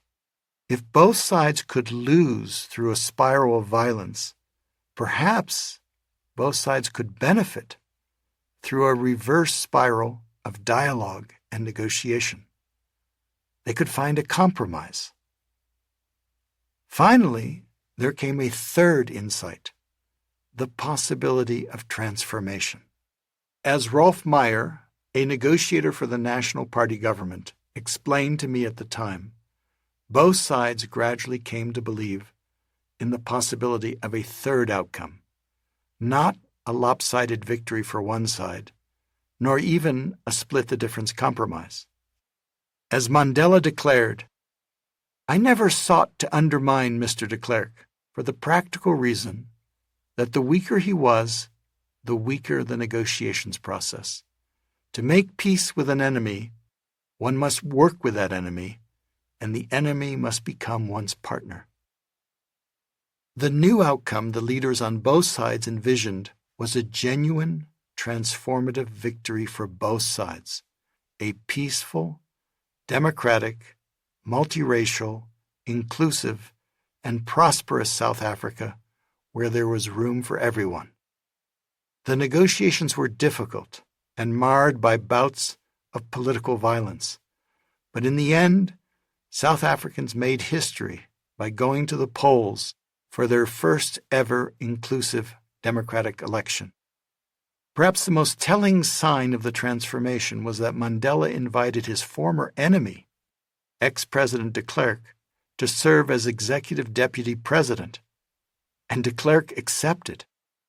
If both sides could lose through a spiral of violence, perhaps both sides could benefit through a reverse spiral of dialogue and negotiation. They could find a compromise. Finally, there came a third insight, the possibility of transformation. As Rolf Meyer, a negotiator for the National Party government, explained to me at the time, both sides gradually came to believe in the possibility of a third outcome, not a lopsided victory for one side, nor even a split-the-difference compromise. As Mandela declared, "I never sought to undermine Mr. de Klerk for the practical reason that the weaker he was, the weaker the negotiations process. To make peace with an enemy, one must work with that enemy, and the enemy must become one's partner." The new outcome the leaders on both sides envisioned was a genuine, transformative victory for both sides, a peaceful, democratic, multiracial, inclusive, and prosperous South Africa where there was room for everyone. The negotiations were difficult and marred by bouts of political violence, but in the end, South Africans made history by going to the polls for their first ever inclusive democratic election. Perhaps the most telling sign of the transformation was that Mandela invited his former enemy, ex-President de Klerk, to serve as executive deputy president, and de Klerk accepted.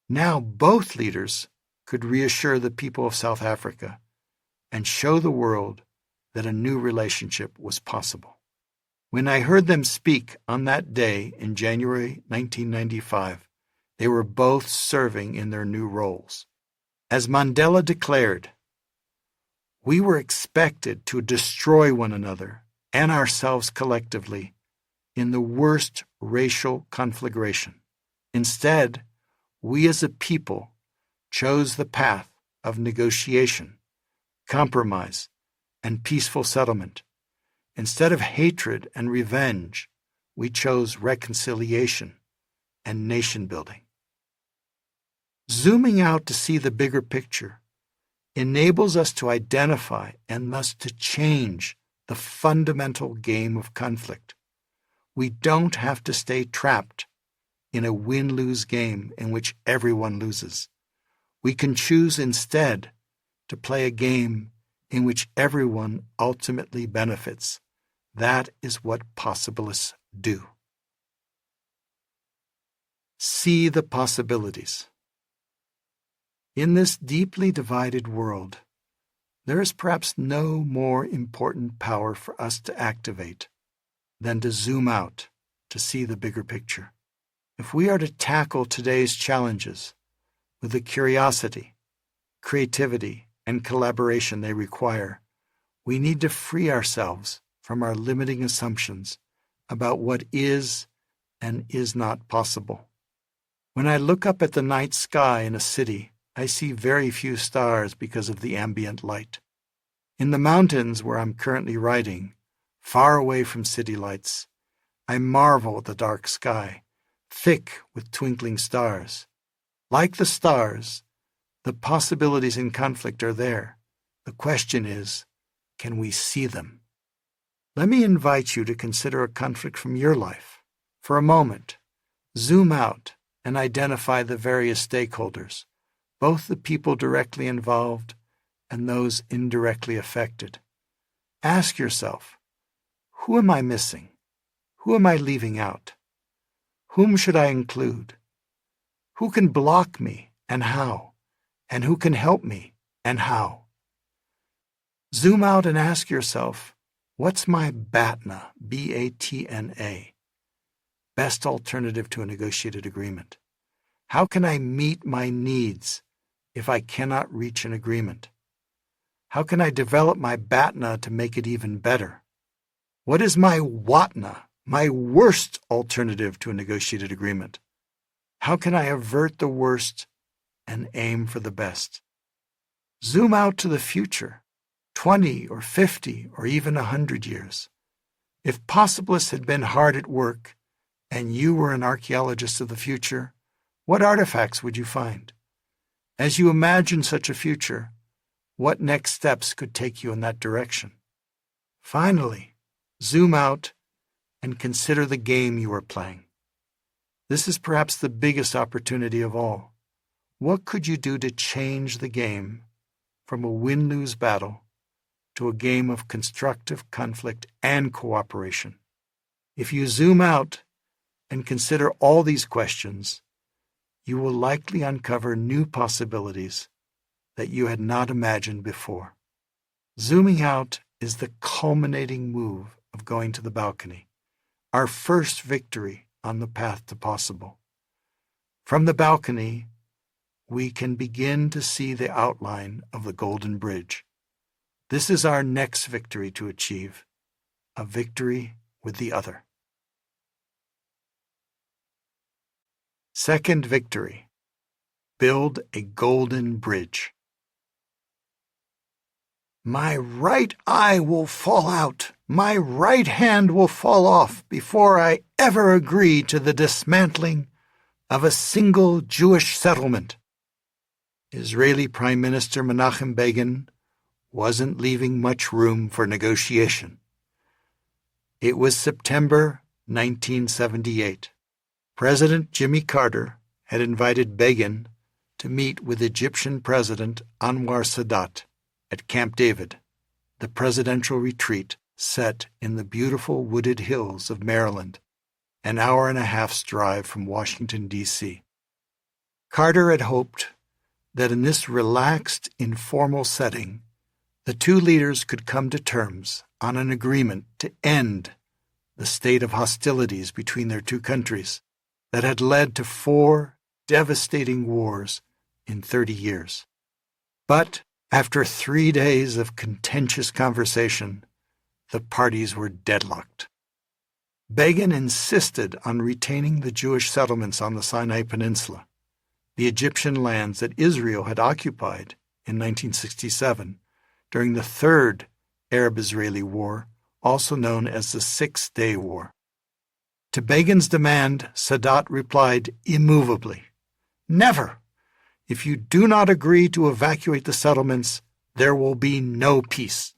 Now both leaders could reassure the people of South Africa and show the world that a new relationship was possible. When I heard them speak on that day in January 1995, they were both serving in their new roles. As Mandela declared, "We were expected to destroy one another and ourselves collectively in the worst racial conflagration. Instead, we as a people chose the path of negotiation, compromise, and peaceful settlement. Instead of hatred and revenge, we chose reconciliation and nation building." Zooming out to see the bigger picture enables us to identify and thus to change the fundamental game of conflict. We don't have to stay trapped in a win-lose game in which everyone loses. We can choose instead to play a game in which everyone ultimately benefits. That is what possibilists do. See the possibilities. In this deeply divided world, there is perhaps no more important power for us to activate than to zoom out to see the bigger picture. If we are to tackle today's challenges with the curiosity, creativity, and collaboration they require, we need to free ourselves from our limiting assumptions about what is and is not possible. When I look up at the night sky in a city, I see very few stars because of the ambient light. In the mountains where I'm currently writing, far away from city lights, I marvel at the dark sky, thick with twinkling stars. Like the stars, the possibilities in conflict are there. The question is, can we see them? Let me invite you to consider a conflict from your life. For a moment, zoom out and identify the various stakeholders, both the people directly involved and those indirectly affected. Ask yourself, who am I missing? Who am I leaving out? Whom should I include? Who can block me and how? And who can help me and how? Zoom out and ask yourself, what's my BATNA, B-A-T-N-A, best alternative to a negotiated agreement? How can I meet my needs if I cannot reach an agreement? How can I develop my BATNA to make it even better? What is my WATNA, my worst alternative to a negotiated agreement? How can I avert the worst and aim for the best? Zoom out to the future, 20 or 50 or even 100 years. If possibilists had been hard at work and you were an archaeologist of the future, what artifacts would you find? As you imagine such a future, what next steps could take you in that direction? Finally, zoom out and consider the game you are playing. This is perhaps the biggest opportunity of all. What could you do to change the game from a win-lose battle to a game of constructive conflict and cooperation? If you zoom out and consider all these questions, you will likely uncover new possibilities that you had not imagined before. Zooming out is the culminating move of going to the balcony, our first victory on the path to possible. From the balcony, we can begin to see the outline of the Golden Bridge. This is our next victory to achieve, a victory with the other. Second victory, build a golden bridge. My right eye will fall out, my right hand will fall off before I ever agree to the dismantling of a single Jewish settlement. Israeli Prime Minister Menachem Begin wasn't leaving much room for negotiation. It was September 1978. President Jimmy Carter had invited Begin to meet with Egyptian President Anwar Sadat at Camp David, the presidential retreat set in the beautiful wooded hills of Maryland, an hour and a half's drive from Washington, D.C. Carter had hoped that in this relaxed, informal setting, the two leaders could come to terms on an agreement to end the state of hostilities between their two countries that had led to 4 devastating wars in 30 years. But after 3 days of contentious conversation, the parties were deadlocked. Begin insisted on retaining the Jewish settlements on the Sinai Peninsula, the Egyptian lands that Israel had occupied in 1967 during the Third Arab-Israeli War, also known as the Six-Day War. To Begin's demand, Sadat replied immovably, "Never! If you do not agree to evacuate the settlements, there will be no peace."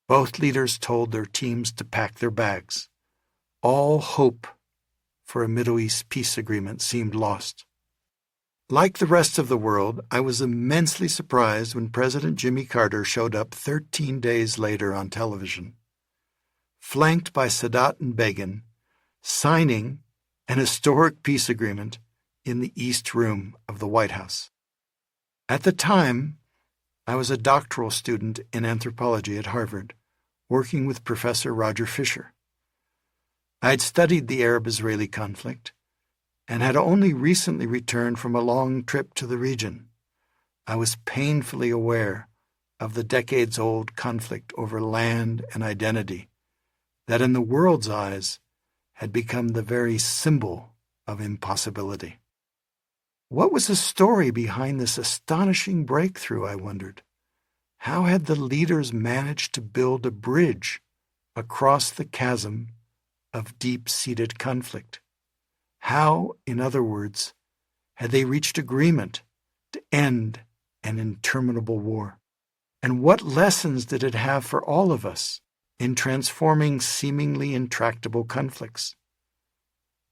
Both leaders told their teams to pack their bags. All hope for a Middle East peace agreement seemed lost. Like the rest of the world, I was immensely surprised when President Jimmy Carter showed up 13 days later on television, flanked by Sadat and Begin, signing an historic peace agreement in the East Room of the White House. At the time, I was a doctoral student in anthropology at Harvard, working with Professor Roger Fisher. I had studied the Arab-Israeli conflict and had only recently returned from a long trip to the region. I was painfully aware of the decades-old conflict over land and identity that in the world's eyes had become the very symbol of impossibility. What was the story behind this astonishing breakthrough, I wondered? How had the leaders managed to build a bridge across the chasm of deep-seated conflict? How, in other words, had they reached agreement to end an interminable war? And what lessons did it have for all of us in transforming seemingly intractable conflicts?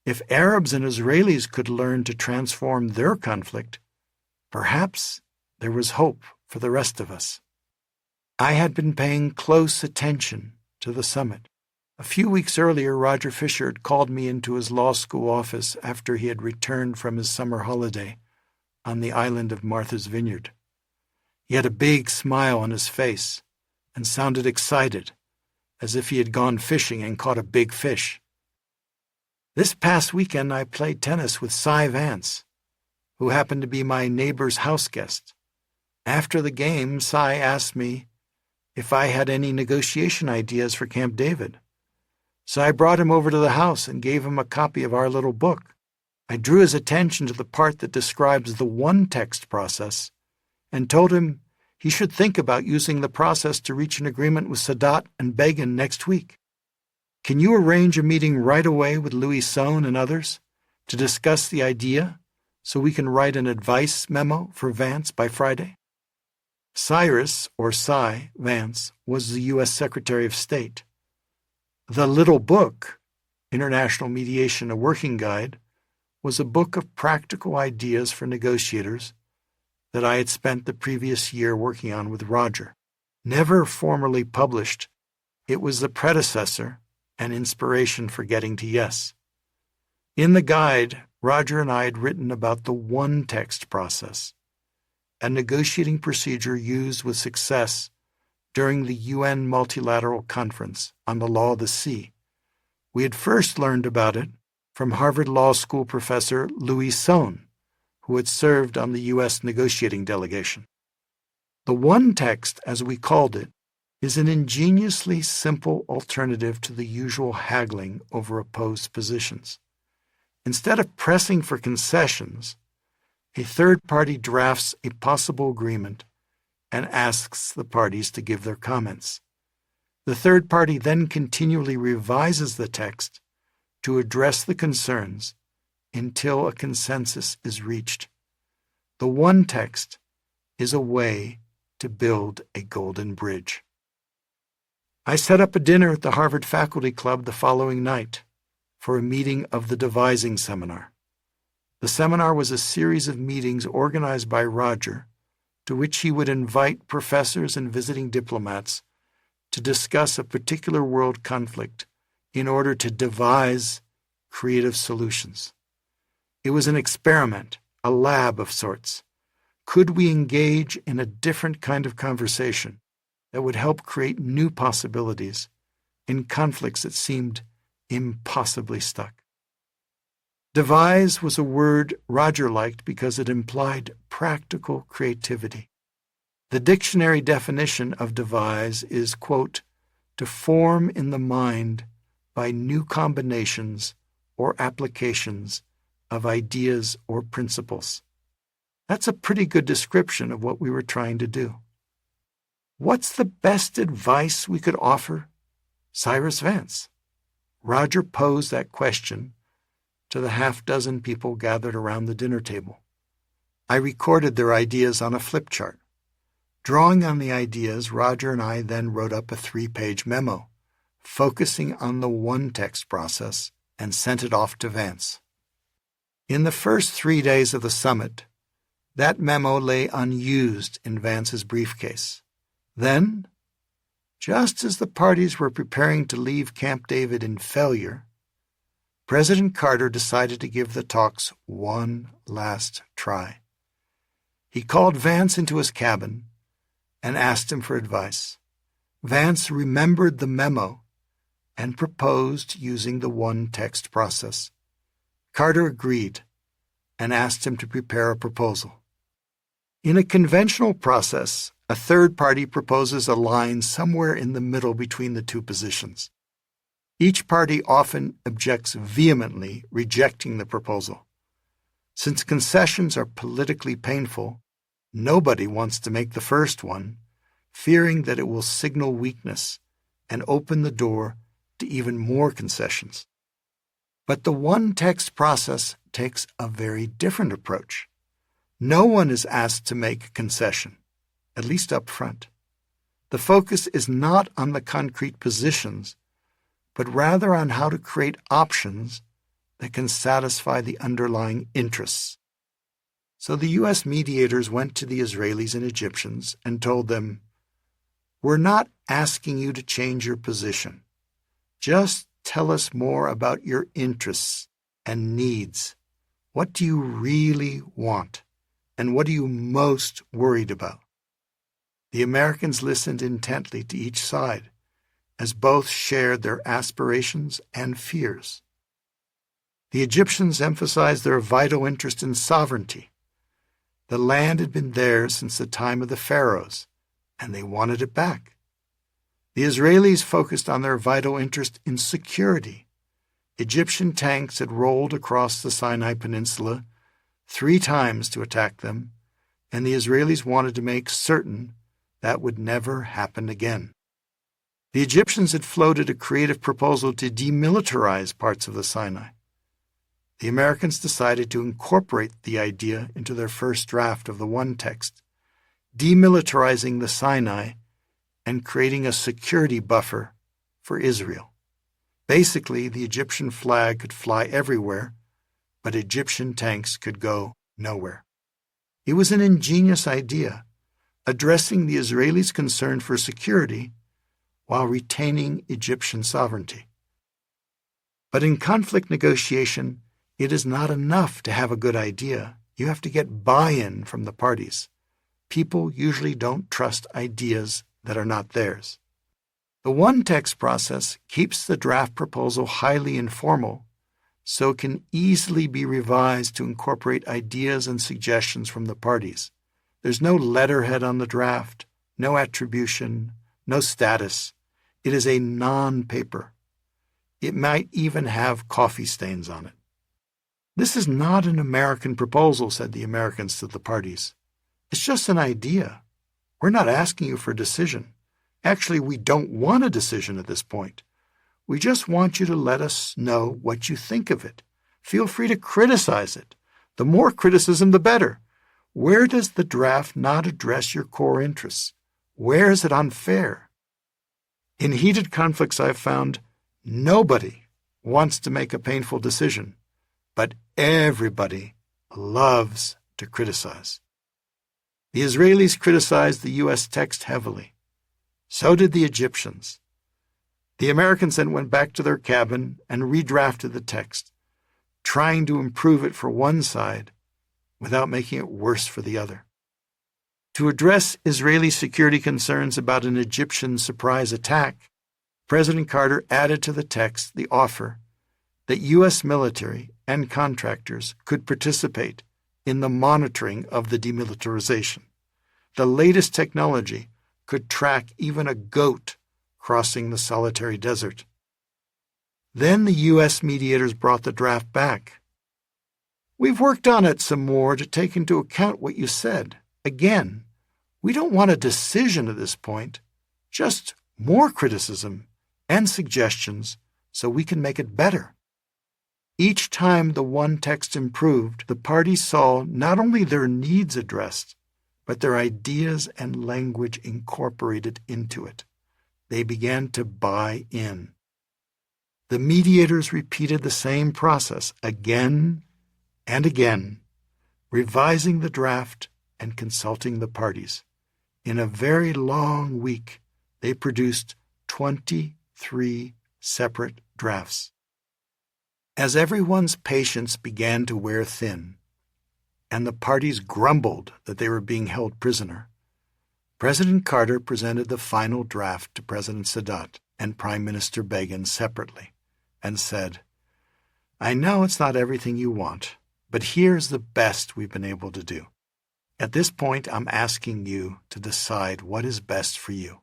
If Arabs and Israelis could learn to transform their conflict, perhaps there was hope for the rest of us. I had been paying close attention to the summit. A few weeks earlier, Roger Fisher had called me into his law school office after he had returned from his summer holiday on the island of Martha's Vineyard. He had a big smile on his face and sounded excited, as if he had gone fishing and caught a big fish. This past weekend, I played tennis with Cy Vance, who happened to be my neighbor's house guest. After the game, Cy asked me if I had any negotiation ideas for Camp David. So I brought him over to the house and gave him a copy of our little book. I drew his attention to the part that describes the one-text process and told him he should think about using the process to reach an agreement with Sadat and Begin next week. Can you arrange a meeting right away with Louis Sohn and others to discuss the idea so we can write an advice memo for Vance by Friday? Cyrus, or Cy Vance, was the U.S. Secretary of State. The Little Book, International Mediation, a Working Guide, was a book of practical ideas for negotiators that I had spent the previous year working on with Roger. Never formally published, it was the predecessor and inspiration for getting to yes. In the guide, Roger and I had written about the one-text process, a negotiating procedure used with success during the UN Multilateral Conference on the Law of the Sea. We had first learned about it from Harvard Law School professor Louis Sohn, who had served on the U.S. negotiating delegation. The one text, as we called it, is an ingeniously simple alternative to the usual haggling over opposed positions. Instead of pressing for concessions, a third party drafts a possible agreement and asks the parties to give their comments. The third party then continually revises the text to address the concerns until a consensus is reached. The one text is a way to build a golden bridge. I set up a dinner at the Harvard Faculty Club the following night for a meeting of the devising seminar. The seminar was a series of meetings organized by Roger, to which he would invite professors and visiting diplomats to discuss a particular world conflict in order to devise creative solutions. It was an experiment, a lab of sorts, Could we engage in a different kind of conversation that would help create new possibilities in conflicts that seemed impossibly stuck? Devise was a word Roger liked because it implied practical creativity. The dictionary definition of devise is, quote, to form in the mind by new combinations or applications of ideas or principles. That's a pretty good description of what we were trying to do. What's the best advice we could offer Cyrus Vance? Roger posed that question to the half-dozen people gathered around the dinner table. I recorded their ideas on a flip chart. Drawing on the ideas, Roger and I then wrote up a 3-page memo, focusing on the one-text process, and sent it off to Vance. In the first 3 days of the summit, that memo lay unused in Vance's briefcase. Then, just as the parties were preparing to leave Camp David in failure, President Carter decided to give the talks one last try. He called Vance into his cabin and asked him for advice. Vance remembered the memo and proposed using the one-text process. Carter agreed and asked him to prepare a proposal. In a conventional process, a third party proposes a line somewhere in the middle between the two positions. Each party often objects vehemently, rejecting the proposal. Since concessions are politically painful, nobody wants to make the first one, fearing that it will signal weakness and open the door to even more concessions. But the one-text process takes a very different approach. No one is asked to make a concession, at least up front. The focus is not on the concrete positions, but rather on how to create options that can satisfy the underlying interests. So the U.S. mediators went to the Israelis and Egyptians and told them, "We're not asking you to change your position. Just tell us more about your interests and needs. What do you really want? And what are you most worried about?" The Americans listened intently to each side, as both shared their aspirations and fears. The Egyptians emphasized their vital interest in sovereignty. The land had been theirs since the time of the pharaohs, and they wanted it back. The Israelis focused on their vital interest in security. Egyptian tanks had rolled across the Sinai Peninsula 3 times to attack them, and the Israelis wanted to make certain that would never happen again. The Egyptians had floated a creative proposal to demilitarize parts of the Sinai. The Americans decided to incorporate the idea into their first draft of the one text, demilitarizing the Sinai and creating a security buffer for Israel. Basically, the Egyptian flag could fly everywhere, but Egyptian tanks could go nowhere. It was an ingenious idea, addressing the Israelis' concern for security while retaining Egyptian sovereignty. But in conflict negotiation, it is not enough to have a good idea. You have to get buy-in from the parties. People usually don't trust ideas that are not theirs. The one-text process keeps the draft proposal highly informal, so it can easily be revised to incorporate ideas and suggestions from the parties. There's no letterhead on the draft, no attribution, no status. It is a non-paper. It might even have coffee stains on it. "This is not an American proposal," said the Americans to the parties. "It's just an idea. We're not asking you for a decision. Actually, we don't want a decision at this point. We just want you to let us know what you think of it. Feel free to criticize it. The more criticism, the better. Where does the draft not address your core interests? Where is it unfair?" In heated conflicts, I've found nobody wants to make a painful decision, but everybody loves to criticize. The Israelis criticized the U.S. text heavily. So did the Egyptians. The Americans then went back to their cabin and redrafted the text, trying to improve it for one side without making it worse for the other. To address Israeli security concerns about an Egyptian surprise attack, President Carter added to the text the offer that U.S. military and contractors could participate in the monitoring of the demilitarization. The latest technology could track even a goat crossing the solitary desert. Then the U.S. mediators brought the draft back. "We've worked on it some more to take into account what you said. Again, we don't want a decision at this point, just more criticism and suggestions so we can make it better." Each time the one text improved, the parties saw not only their needs addressed, but their ideas and language incorporated into it. They began to buy in. The mediators repeated the same process again and again, revising the draft and consulting the parties. In a very long week, they produced 23 separate drafts. As everyone's patience began to wear thin, and the parties grumbled that they were being held prisoner, President Carter presented the final draft to President Sadat and Prime Minister Begin separately and said, "I know it's not everything you want, but here's the best we've been able to do. At this point, I'm asking you to decide what is best for you."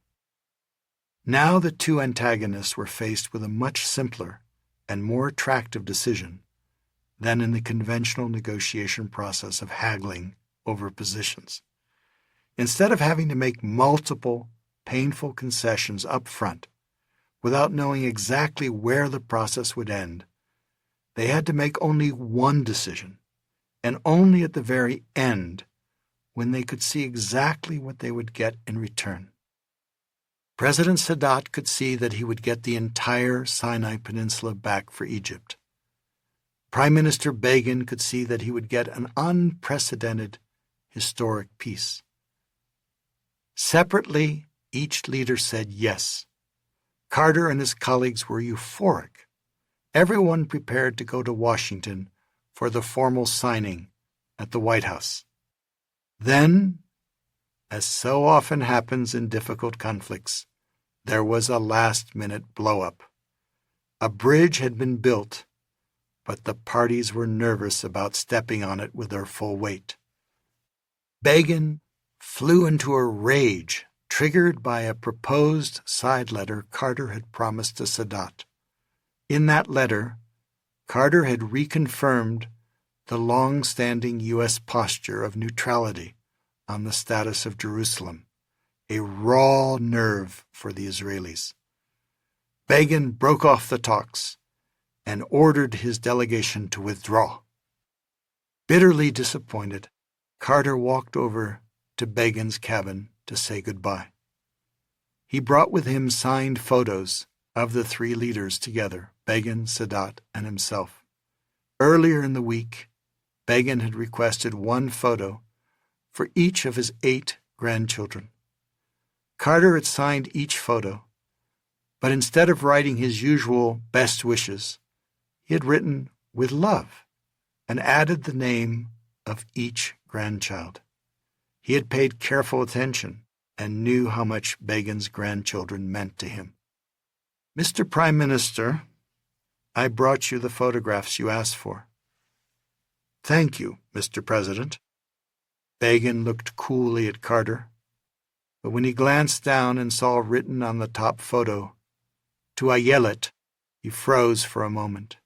Now the two antagonists were faced with a much simpler and more attractive decision than in the conventional negotiation process of haggling over positions. Instead of having to make multiple, painful concessions up front without knowing exactly where the process would end, they had to make only one decision, and only at the very end, when they could see exactly what they would get in return. President Sadat could see that he would get the entire Sinai Peninsula back for Egypt. Prime Minister Begin could see that he would get an unprecedented historic peace. Separately, each leader said yes. Carter and his colleagues were euphoric, everyone prepared to go to Washington for the formal signing at the White House. Then, as so often happens in difficult conflicts, there was a last-minute blow-up. A bridge had been built, but the parties were nervous about stepping on it with their full weight. Begin flew into a rage, triggered by a proposed side letter Carter had promised to Sadat. In that letter, Carter had reconfirmed the long-standing U.S. posture of neutrality on the status of Jerusalem, a raw nerve for the Israelis. Begin broke off the talks and ordered his delegation to withdraw. Bitterly disappointed, Carter walked over to Begin's cabin to say goodbye. He brought with him signed photos of the three leaders together, Begin, Sadat, and himself. Earlier in the week, Begin had requested one photo for each of his 8 grandchildren. Carter had signed each photo, but instead of writing his usual best wishes, he had written "with love" and added the name of each grandchild. He had paid careful attention and knew how much Begin's grandchildren meant to him. "Mr. Prime Minister, I brought you the photographs you asked for." "Thank you, Mr. President." Begin looked coolly at Carter, but when he glanced down and saw written on the top photo, "To Ayelet," he froze for a moment.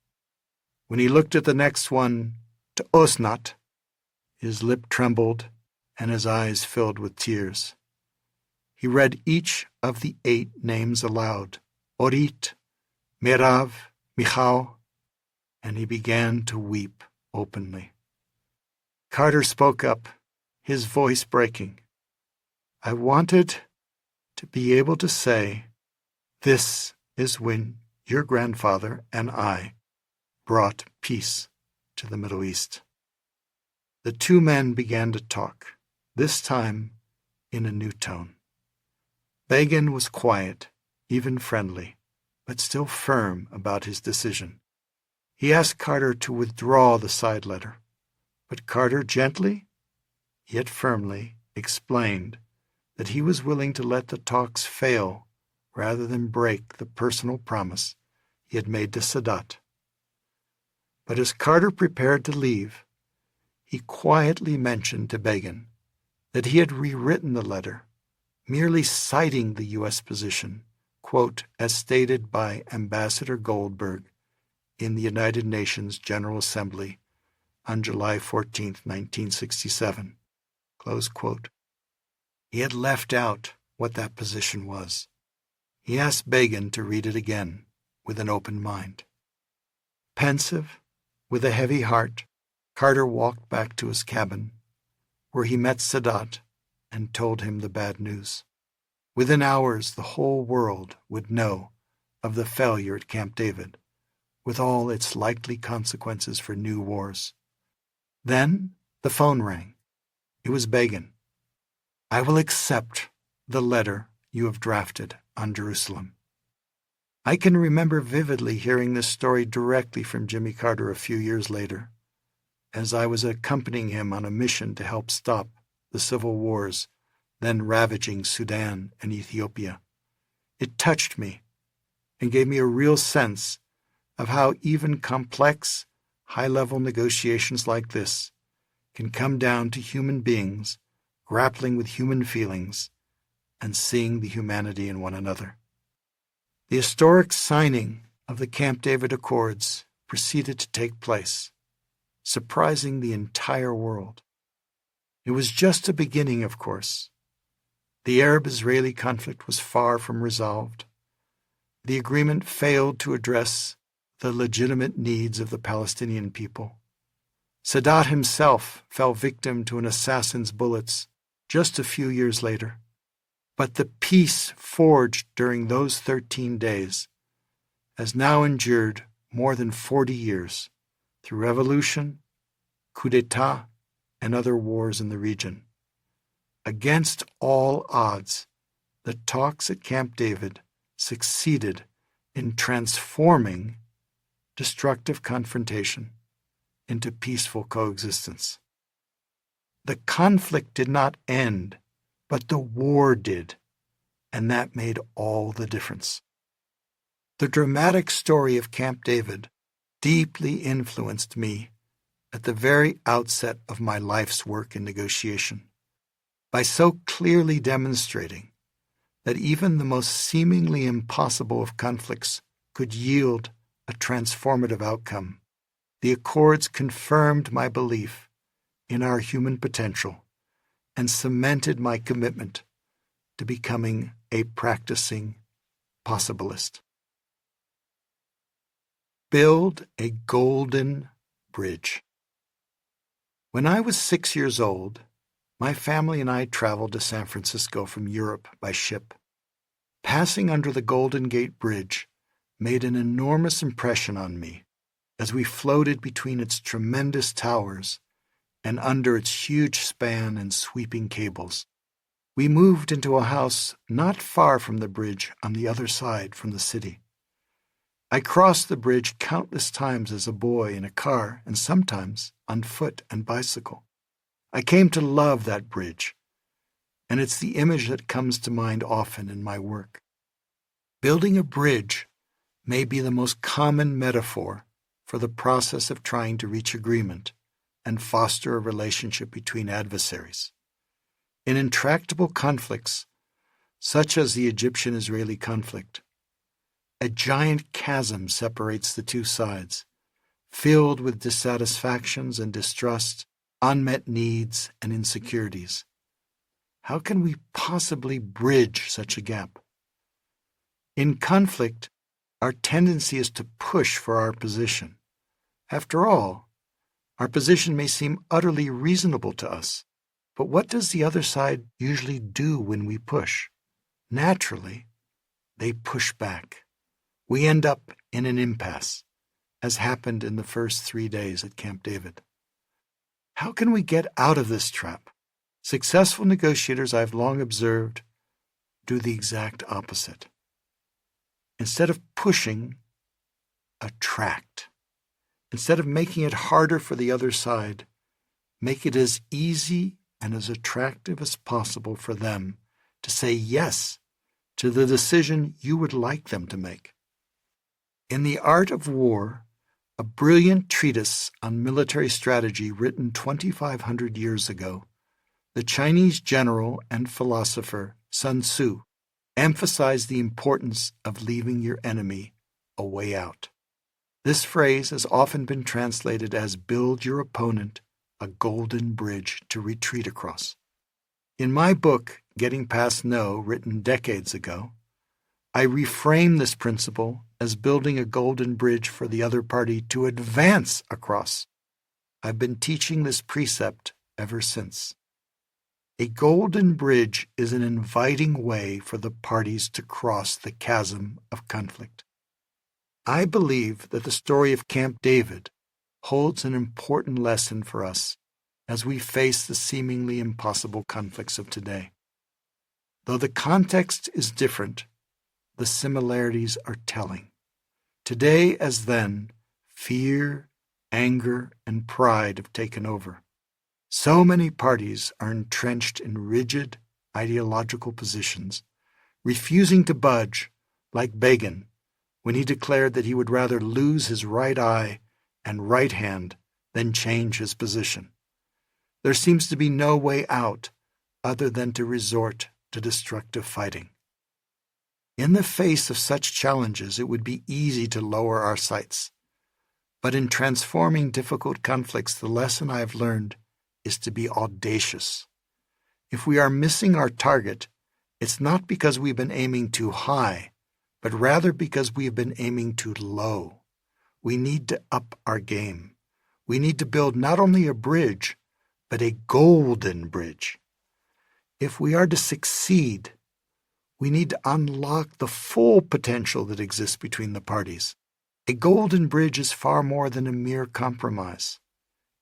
When he looked at the next one, "To Osnat," his lip trembled and his eyes filled with tears. He read each of the 8 names aloud, Orit, Merav, Michal, and he began to weep openly. Carter spoke up, his voice breaking. "I wanted to be able to say, this is when your grandfather and I brought peace to the Middle East." The two men began to talk, this time in a new tone. Begin was quiet, even friendly, but still firm about his decision. He asked Carter to withdraw the side letter, but Carter gently, yet firmly, explained that he was willing to let the talks fail rather than break the personal promise he had made to Sadat. But as Carter prepared to leave, he quietly mentioned to Begin that he had rewritten the letter, merely citing the U.S. position, quote, as stated by Ambassador Goldberg in the United Nations General Assembly on July 14, 1967, close quote. He had left out what that position was. He asked Begin to read it again with an open mind. Pensive, with a heavy heart, Carter walked back to his cabin, where he met Sadat and told him the bad news. Within hours, the whole world would know of the failure at Camp David, with all its likely consequences for new wars. Then the phone rang. It was Begin. "I will accept the letter you have drafted on Jerusalem." I can remember vividly hearing this story directly from Jimmy Carter a few years later, as I was accompanying him on a mission to help stop the civil wars then ravaging Sudan and Ethiopia. It touched me and gave me a real sense of how even complex, high-level negotiations like this can come down to human beings grappling with human feelings and seeing the humanity in one another. The historic signing of the Camp David Accords proceeded to take place, surprising the entire world. It was just a beginning, of course. The Arab-Israeli conflict was far from resolved. The agreement failed to address the legitimate needs of the Palestinian people. Sadat himself fell victim to an assassin's bullets just a few years later. But the peace forged during those 13 days has now endured more than 40 years through revolution, coup d'etat, and other wars in the region. Against all odds, the talks at Camp David succeeded in transforming destructive confrontation into peaceful coexistence. The conflict did not end, but the war did, and that made all the difference. The dramatic story of Camp David deeply influenced me at the very outset of my life's work in negotiation, by so clearly demonstrating that even the most seemingly impossible of conflicts could yield a transformative outcome. The Accords confirmed my belief in our human potential and cemented my commitment to becoming a practicing possibilist. Build a golden bridge. When I was 6 years old, my family and I traveled to San Francisco from Europe by ship. Passing under the Golden Gate Bridge made an enormous impression on me as we floated between its tremendous towers and under its huge span and sweeping cables. We moved into a house not far from the bridge on the other side from the city. I crossed the bridge countless times as a boy in a car and sometimes on foot and bicycle. I came to love that bridge, and it's the image that comes to mind often in my work. Building a bridge may be the most common metaphor for the process of trying to reach agreement and foster a relationship between adversaries. In intractable conflicts, such as the Egyptian-Israeli conflict, a giant chasm separates the two sides, filled with dissatisfactions and distrust, unmet needs and insecurities. How can we possibly bridge such a gap? In conflict, our tendency is to push for our position. After all, our position may seem utterly reasonable to us, but what does the other side usually do when we push? Naturally, they push back. We end up in an impasse, as happened in the first 3 days at Camp David. How can we get out of this trap? Successful negotiators, I've long observed, do the exact opposite. Instead of pushing, attract. Instead of making it harder for the other side, make it as easy and as attractive as possible for them to say yes to the decision you would like them to make. In The Art of War, a brilliant treatise on military strategy written 2,500 years ago, the Chinese general and philosopher Sun Tzu emphasized the importance of leaving your enemy a way out. This phrase has often been translated as build your opponent a golden bridge to retreat across. In my book, Getting Past No, written decades ago, I reframe this principle as building a golden bridge for the other party to advance across. I've been teaching this precept ever since. A golden bridge is an inviting way for the parties to cross the chasm of conflict. I believe that the story of Camp David holds an important lesson for us as we face the seemingly impossible conflicts of today. Though the context is different, the similarities are telling. Today as then, fear, anger, and pride have taken over. So many parties are entrenched in rigid ideological positions, refusing to budge, like Begin, when he declared that he would rather lose his right eye and right hand than change his position. There seems to be no way out other than to resort to destructive fighting. In the face of such challenges, it would be easy to lower our sights. But in transforming difficult conflicts, the lesson I have learned is to be audacious. If we are missing our target, it's not because we've been aiming too high, but rather because we have been aiming too low. We need to up our game. We need to build not only a bridge, but a golden bridge. If we are to succeed, we need to unlock the full potential that exists between the parties. A golden bridge is far more than a mere compromise.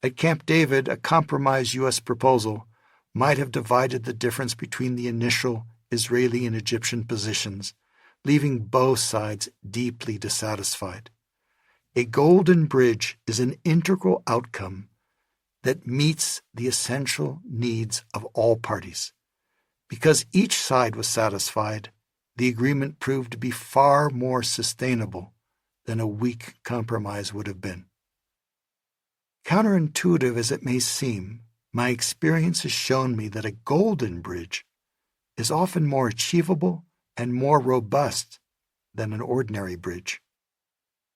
At Camp David, a compromise U.S. proposal might have divided the difference between the initial Israeli and Egyptian positions, leaving both sides deeply dissatisfied. A golden bridge is an integral outcome that meets the essential needs of all parties. Because each side was satisfied, the agreement proved to be far more sustainable than a weak compromise would have been. Counterintuitive as it may seem, my experience has shown me that a golden bridge is often more achievable and more robust than an ordinary bridge.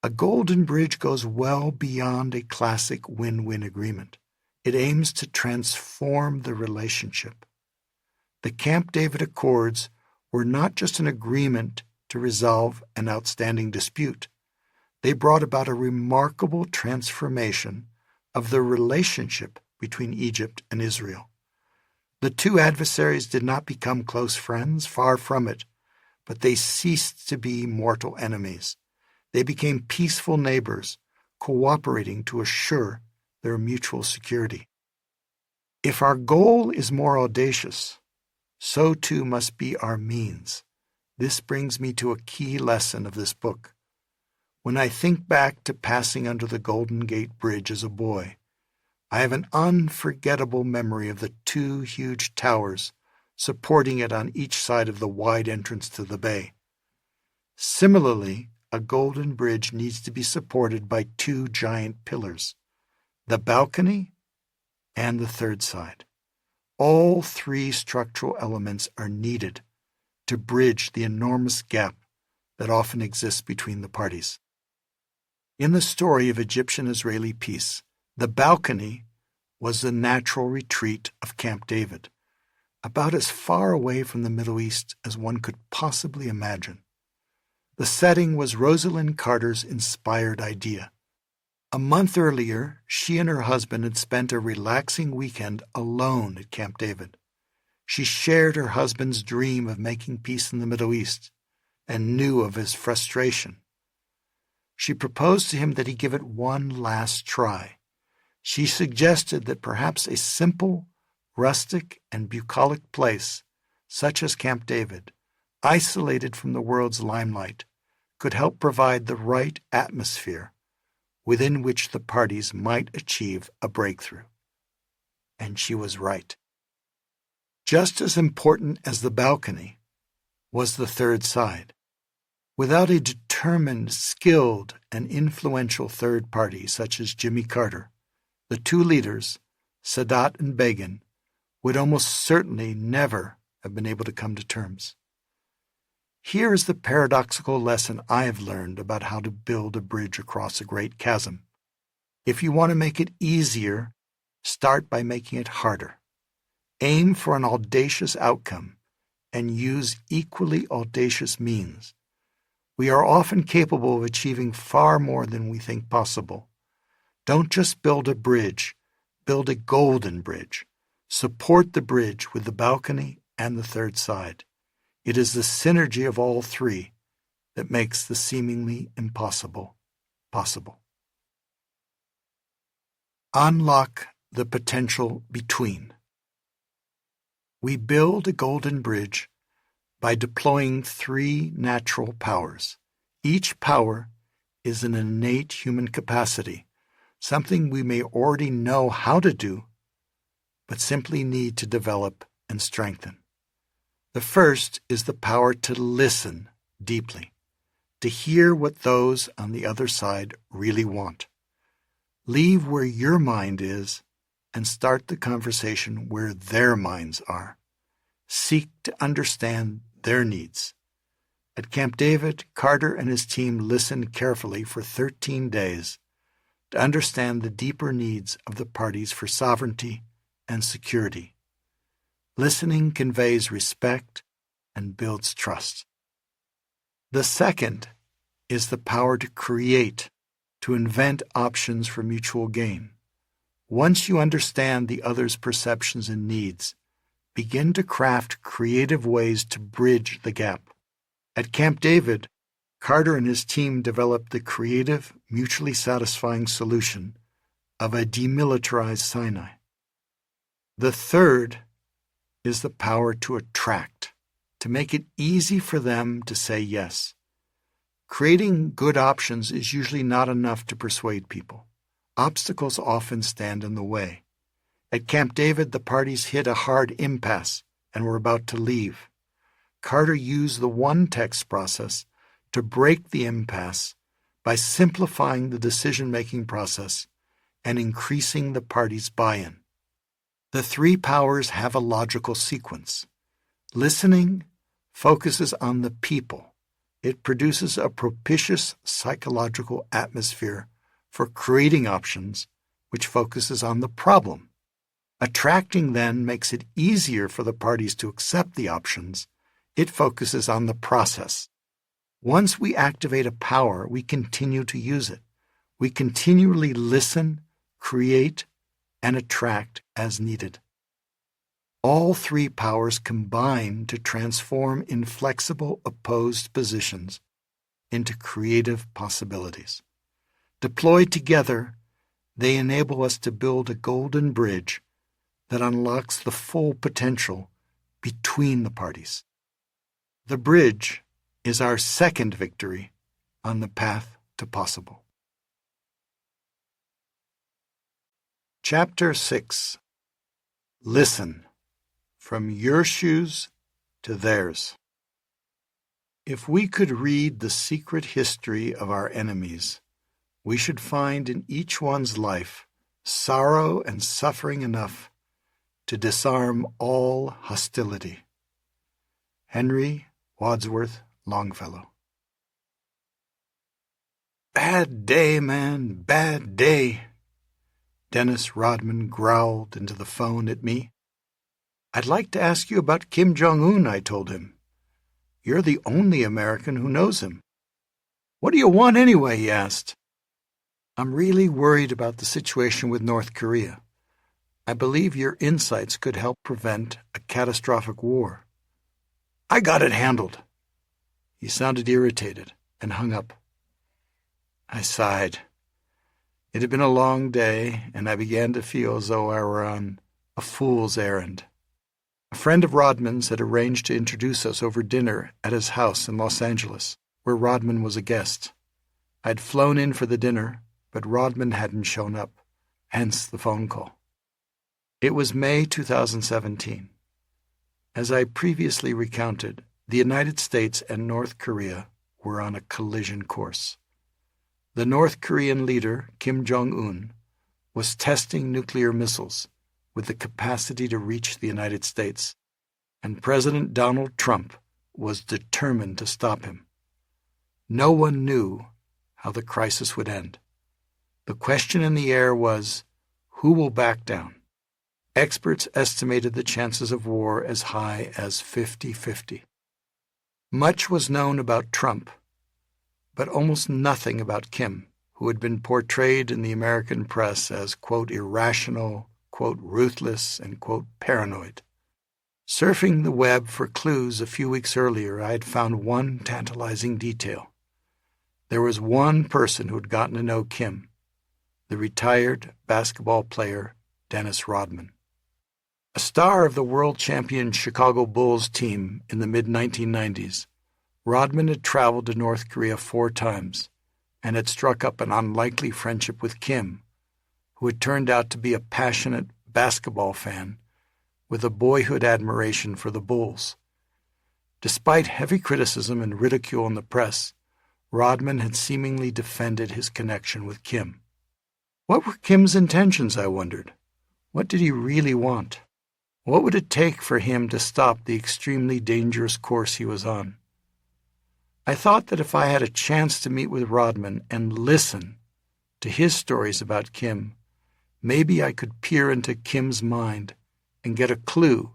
A golden bridge goes well beyond a classic win-win agreement. It aims to transform the relationship. The Camp David Accords were not just an agreement to resolve an outstanding dispute. They brought about a remarkable transformation of the relationship between Egypt and Israel. The two adversaries did not become close friends, far from it, but they ceased to be mortal enemies. They became peaceful neighbors, cooperating to assure their mutual security. If our goal is more audacious, so too must be our means. This brings me to a key lesson of this book. When I think back to passing under the Golden Gate Bridge as a boy, I have an unforgettable memory of the two huge towers supporting it on each side of the wide entrance to the bay. Similarly, a golden bridge needs to be supported by two giant pillars, the balcony and the third side. All three structural elements are needed to bridge the enormous gap that often exists between the parties. In the story of Egyptian-Israeli peace, the balcony was the natural retreat of Camp David, about as far away from the Middle East as one could possibly imagine. The setting was Rosalind Carter's inspired idea. A month earlier, she and her husband had spent a relaxing weekend alone at Camp David. She shared her husband's dream of making peace in the Middle East and knew of his frustration. She proposed to him that he give it one last try. She suggested that perhaps a simple, rustic, and bucolic place, such as Camp David, isolated from the world's limelight, could help provide the right atmosphere within which the parties might achieve a breakthrough. And she was right. Just as important as the balcony was the third side. Without a determined, skilled, and influential third party such as Jimmy Carter, the two leaders, Sadat and Begin, would almost certainly never have been able to come to terms. Here is the paradoxical lesson I have learned about how to build a bridge across a great chasm. If you want to make it easier, start by making it harder. Aim for an audacious outcome and use equally audacious means. We are often capable of achieving far more than we think possible. Don't just build a bridge, build a golden bridge. Support the bridge with the balcony and the third side. It is the synergy of all three that makes the seemingly impossible possible. Unlock the potential between. We build a golden bridge by deploying three natural powers. Each power is an innate human capacity, something we may already know how to do, but simply need to develop and strengthen. The first is the power to listen deeply, to hear what those on the other side really want. Leave where your mind is and start the conversation where their minds are. Seek to understand their needs. At Camp David, Carter and his team listened carefully for 13 days to understand the deeper needs of the parties for sovereignty and security. Listening conveys respect and builds trust. The second is the power to create, to invent options for mutual gain. Once you understand the other's perceptions and needs, begin to craft creative ways to bridge the gap. At Camp David, Carter and his team developed the creative, mutually satisfying solution of a demilitarized Sinai. The third is the power to attract, to make it easy for them to say yes. Creating good options is usually not enough to persuade people. Obstacles often stand in the way. At Camp David, the parties hit a hard impasse and were about to leave. Carter used the one-text process to break the impasse by simplifying the decision-making process and increasing the parties' buy-in. The three powers have a logical sequence. Listening focuses on the people. It produces a propitious psychological atmosphere for creating options, which focuses on the problem. Attracting, then, makes it easier for the parties to accept the options. It focuses on the process. Once we activate a power, we continue to use it. We continually listen, create, and attract as needed. All three powers combine to transform inflexible, opposed positions into creative possibilities. Deployed together, they enable us to build a golden bridge that unlocks the full potential between the parties. The bridge is our second victory on the path to possible. Chapter 6. Listen. From your shoes to theirs. If we could read the secret history of our enemies, we should find in each one's life sorrow and suffering enough to disarm all hostility. Henry Wadsworth Longfellow. Bad day, man, bad day. Dennis Rodman growled into the phone at me. I'd like to ask you about Kim Jong-un, I told him. You're the only American who knows him. What do you want anyway, he asked. I'm really worried about the situation with North Korea. I believe your insights could help prevent a catastrophic war. I got it handled. He sounded irritated and hung up. I sighed. It had been a long day, and I began to feel as though I were on a fool's errand. A friend of Rodman's had arranged to introduce us over dinner at his house in Los Angeles, where Rodman was a guest. I'd flown in for the dinner, but Rodman hadn't shown up, hence the phone call. It was May 2017. As I previously recounted, the United States and North Korea were on a collision course. The North Korean leader, Kim Jong-un, was testing nuclear missiles with the capacity to reach the United States, and President Donald Trump was determined to stop him. No one knew how the crisis would end. The question in the air was, who will back down? Experts estimated the chances of war as high as 50-50. Much was known about Trump, but almost nothing about Kim, who had been portrayed in the American press as, quote, irrational, quote, ruthless, and, quote, paranoid. Surfing the web for clues a few weeks earlier, I had found one tantalizing detail. There was one person who had gotten to know Kim, the retired basketball player Dennis Rodman. A star of the world champion Chicago Bulls team in the mid-1990s, Rodman had traveled to North Korea 4 times and had struck up an unlikely friendship with Kim, who had turned out to be a passionate basketball fan with a boyhood admiration for the Bulls. Despite heavy criticism and ridicule in the press, Rodman had seemingly defended his connection with Kim. What were Kim's intentions, I wondered? What did he really want? What would it take for him to stop the extremely dangerous course he was on? I thought that if I had a chance to meet with Rodman and listen to his stories about Kim, maybe I could peer into Kim's mind and get a clue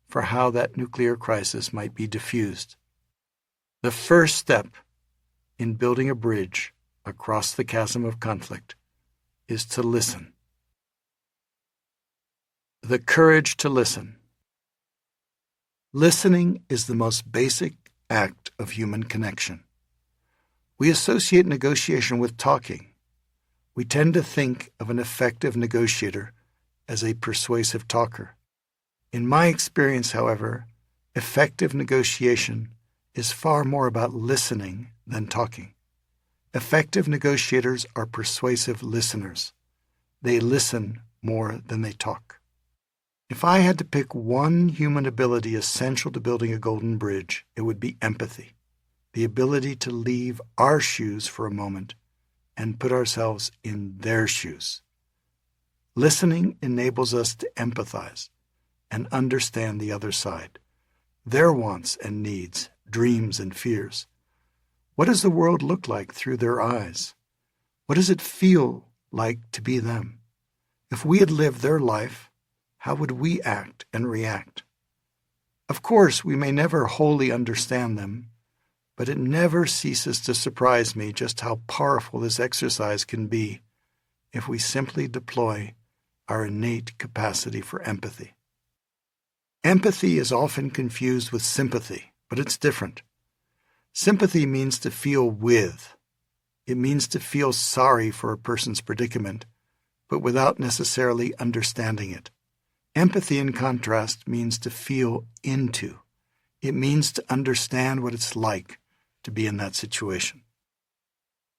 for how that nuclear crisis might be diffused. The first step in building a bridge across the chasm of conflict is to listen. The courage to listen. Listening is the most basic act of human connection. We associate negotiation with talking. We tend to think of an effective negotiator as a persuasive talker. In my experience, however, effective negotiation is far more about listening than talking. Effective negotiators are persuasive listeners. They listen more than they talk. If I had to pick one human ability essential to building a golden bridge, it would be empathy, the ability to leave our shoes for a moment and put ourselves in their shoes. Listening enables us to empathize and understand the other side, their wants and needs, dreams and fears. What does the world look like through their eyes? What does it feel like to be them? If we had lived their life, how would we act and react? Of course, we may never wholly understand them, but it never ceases to surprise me just how powerful this exercise can be if we simply deploy our innate capacity for empathy. Empathy is often confused with sympathy, but it's different. Sympathy means to feel with. It means to feel sorry for a person's predicament, but without necessarily understanding it. Empathy, in contrast, means to feel into. It means to understand what it's like to be in that situation.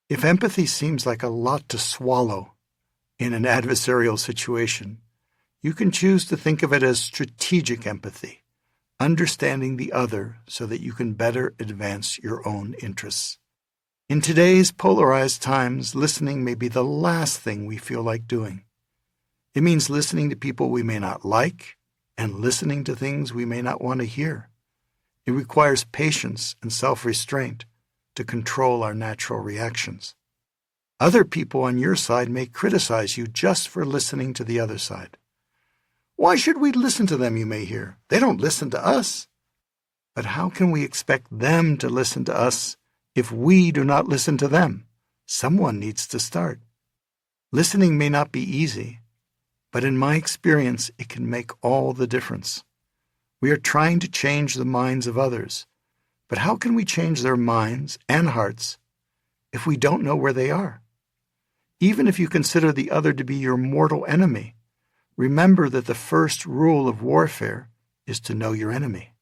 If empathy seems like a lot to swallow in an adversarial situation, you can choose to think of it as strategic empathy, understanding the other so that you can better advance your own interests. In today's polarized times, listening may be the last thing we feel like doing. It means listening to people we may not like and listening to things we may not want to hear. It requires patience and self-restraint to control our natural reactions. Other people on your side may criticize you just for listening to the other side. Why should we listen to them, you may hear? They don't listen to us. But how can we expect them to listen to us if we do not listen to them? Someone needs to start. Listening may not be easy, but in my experience, it can make all the difference. We are trying to change the minds of others, but how can we change their minds and hearts if we don't know where they are? Even if you consider the other to be your mortal enemy, remember that the first rule of warfare is to know your enemy.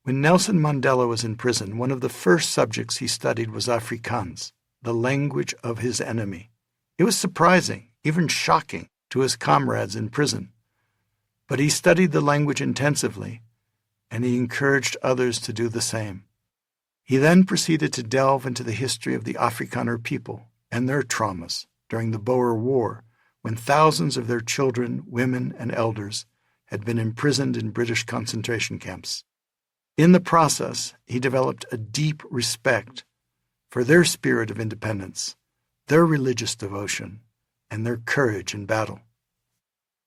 When Nelson Mandela was in prison, one of the first subjects he studied was Afrikaans, the language of his enemy. It was surprising, even shocking, to his comrades in prison. But he studied the language intensively, and he encouraged others to do the same. He then proceeded to delve into the history of the Afrikaner people and their traumas during the Boer War, when thousands of their children, women, and elders had been imprisoned in British concentration camps. In the process, he developed a deep respect for their spirit of independence, their religious devotion, and their courage in battle.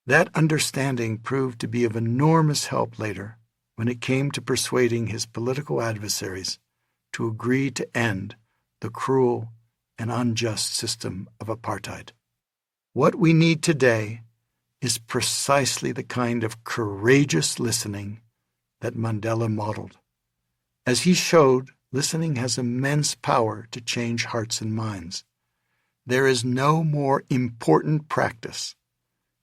That understanding proved to be of enormous help later when it came to persuading his political adversaries to agree to end the cruel and unjust system of apartheid. What we need today is precisely the kind of courageous listening that Mandela modeled. As he showed, listening has immense power to change hearts and minds. There is no more important practice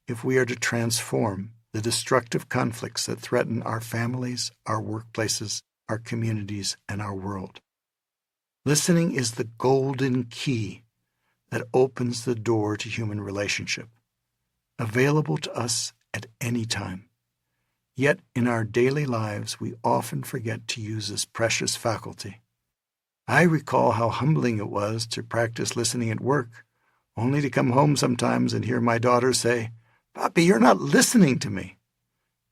if we are to transform the destructive conflicts that threaten our families, our workplaces, our communities, and our world. Listening is the golden key that opens the door to human relationship, available to us at any time. Yet in our daily lives, we often forget to use this precious faculty. I recall how humbling it was to practice listening at work, only to come home sometimes and hear my daughter say, "Papi, you're not listening to me."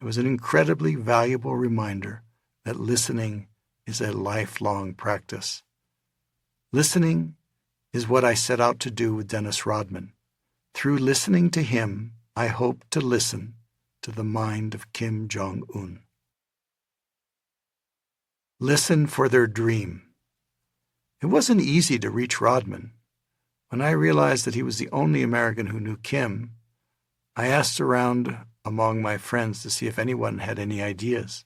It was an incredibly valuable reminder that listening is a lifelong practice. Listening is what I set out to do with Dennis Rodman. Through listening to him, I hope to listen to the mind of Kim Jong-un. Listen for their dream. It wasn't easy to reach Rodman. When I realized that he was the only American who knew Kim, I asked around among my friends to see if anyone had any ideas.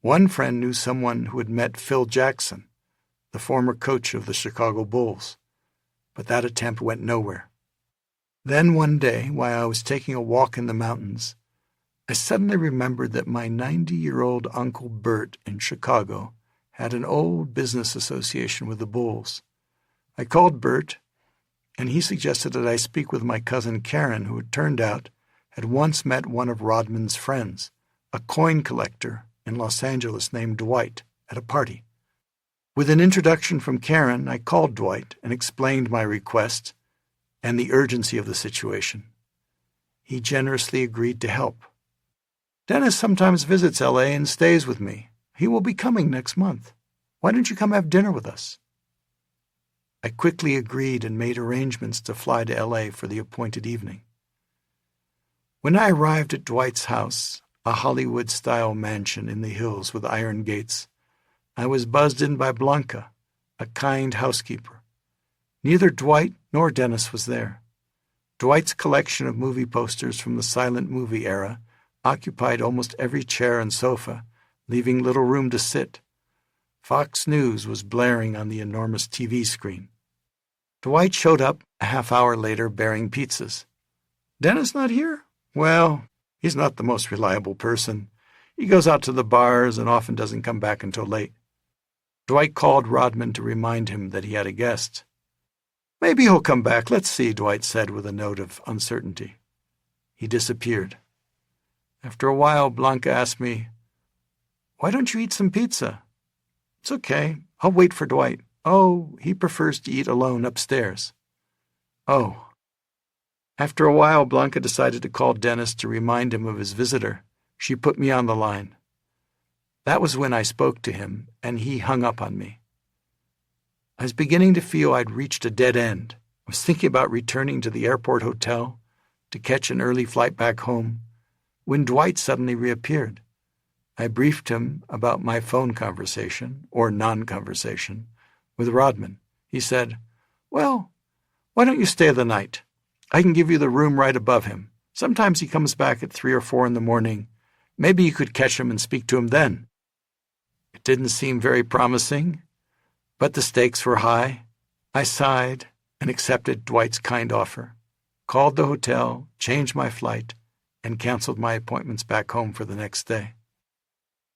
One friend knew someone who had met Phil Jackson, the former coach of the Chicago Bulls, but that attempt went nowhere. Then one day, while I was taking a walk in the mountains, I suddenly remembered that my 90-year-old Uncle Bert in Chicago had an old business association with the Bulls. I called Bert, and he suggested that I speak with my cousin Karen, who it turned out had once met one of Rodman's friends, a coin collector in Los Angeles named Dwight, at a party. With an introduction from Karen, I called Dwight and explained my request and the urgency of the situation. He generously agreed to help. "Dennis sometimes visits L.A. and stays with me. He will be coming next month. Why don't you come have dinner with us?" I quickly agreed and made arrangements to fly to L.A. for the appointed evening. When I arrived at Dwight's house, a Hollywood-style mansion in the hills with iron gates, I was buzzed in by Blanca, a kind housekeeper. Neither Dwight nor Dennis was there. Dwight's collection of movie posters from the silent movie era occupied almost every chair and sofa, leaving little room to sit. Fox News was blaring on the enormous TV screen. Dwight showed up a half hour later bearing pizzas. "Dennis not here? Well, he's not the most reliable person. He goes out to the bars and often doesn't come back until late." Dwight called Rodman to remind him that he had a guest. "Maybe he'll come back. Let's see," Dwight said with a note of uncertainty. He disappeared. After a while, Blanca asked me, "Why don't you eat some pizza?" "It's okay. I'll wait for Dwight." "Oh, he prefers to eat alone upstairs." "Oh." After a while, Blanca decided to call Dennis to remind him of his visitor. She put me on the line. That was when I spoke to him, and he hung up on me. I was beginning to feel I'd reached a dead end. I was thinking about returning to the airport hotel to catch an early flight back home, when Dwight suddenly reappeared. I briefed him about my phone conversation, or non-conversation, with Rodman. He said, "Well, why don't you stay the night? I can give you the room right above him. Sometimes he comes back at 3 or 4 in the morning. Maybe you could catch him and speak to him then." It didn't seem very promising, but the stakes were high. I sighed and accepted Dwight's kind offer, called the hotel, changed my flight, and canceled my appointments back home for the next day.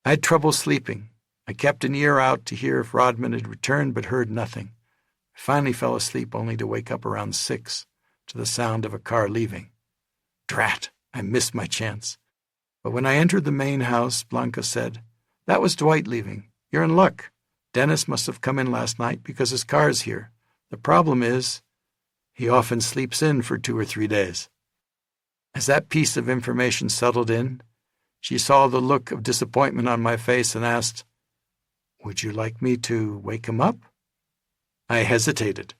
I had trouble sleeping. I kept an ear out to hear if Rodman had returned, but heard nothing. I finally fell asleep only to wake up around 6 to the sound of a car leaving. Drat, I missed my chance. But when I entered the main house, Blanca said, That was Dwight leaving. You're in luck. Dennis must have come in last night because his car's here. The problem is, he often sleeps in for 2 or 3 days. As that piece of information settled in, she saw the look of disappointment on my face and asked, "Would you like me to wake him up?" I hesitated,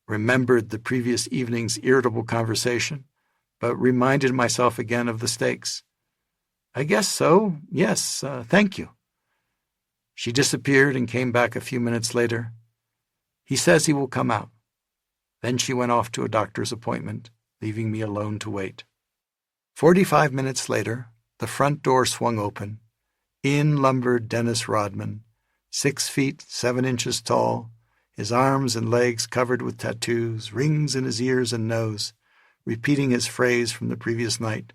remembered the previous evening's irritable conversation, but reminded myself again of the stakes. "I guess so, yes, thank you." She disappeared and came back a few minutes later. "He says he will come out." Then she went off to a doctor's appointment, leaving me alone to wait. 45 minutes later, the front door swung open. In lumbered Dennis Rodman, 6 feet 7 inches tall, his arms and legs covered with tattoos, rings in his ears and nose, repeating his phrase from the previous night.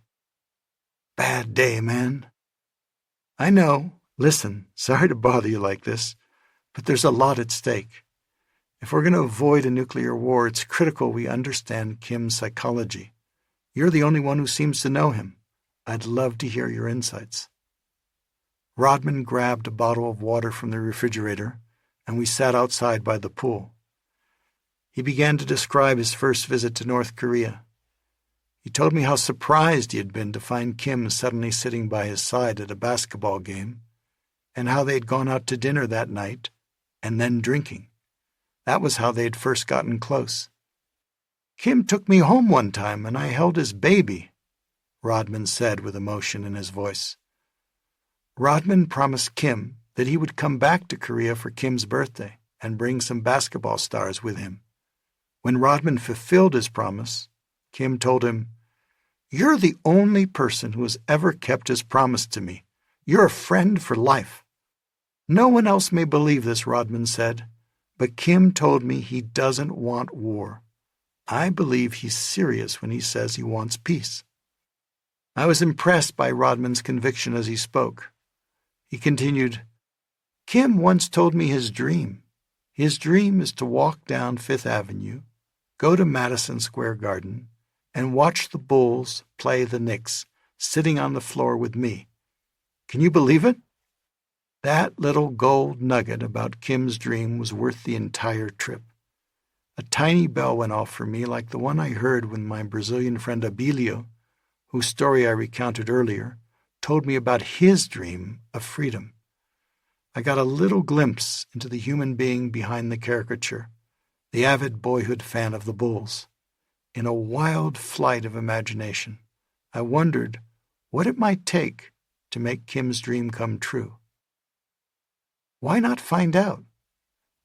"Bad day, man." "I know. Listen, sorry to bother you like this, but there's a lot at stake. If we're going to avoid a nuclear war, it's critical we understand Kim's psychology. You're the only one who seems to know him. I'd love to hear your insights." Rodman grabbed a bottle of water from the refrigerator, and we sat outside by the pool. He began to describe his first visit to North Korea. He told me how surprised he had been to find Kim suddenly sitting by his side at a basketball game, and how they had gone out to dinner that night, and then drinking. That was how they had first gotten close. "Kim took me home one time, and I held his baby," Rodman said with emotion in his voice. Rodman promised Kim that he would come back to Korea for Kim's birthday and bring some basketball stars with him. When Rodman fulfilled his promise, Kim told him, "You're the only person who has ever kept his promise to me. You're a friend for life." "No one else may believe this," Rodman said, "but Kim told me he doesn't want war. I believe he's serious when he says he wants peace." I was impressed by Rodman's conviction as he spoke. He continued, "Kim once told me his dream. His dream is to walk down Fifth Avenue, go to Madison Square Garden, and watch the Bulls play the Knicks, sitting on the floor with me. Can you believe it?" That little gold nugget about Kim's dream was worth the entire trip. A tiny bell went off for me like the one I heard when my Brazilian friend Abilio, whose story I recounted earlier, told me about his dream of freedom. I got a little glimpse into the human being behind the caricature, the avid boyhood fan of the Bulls. In a wild flight of imagination, I wondered what it might take to make Kim's dream come true. Why not find out?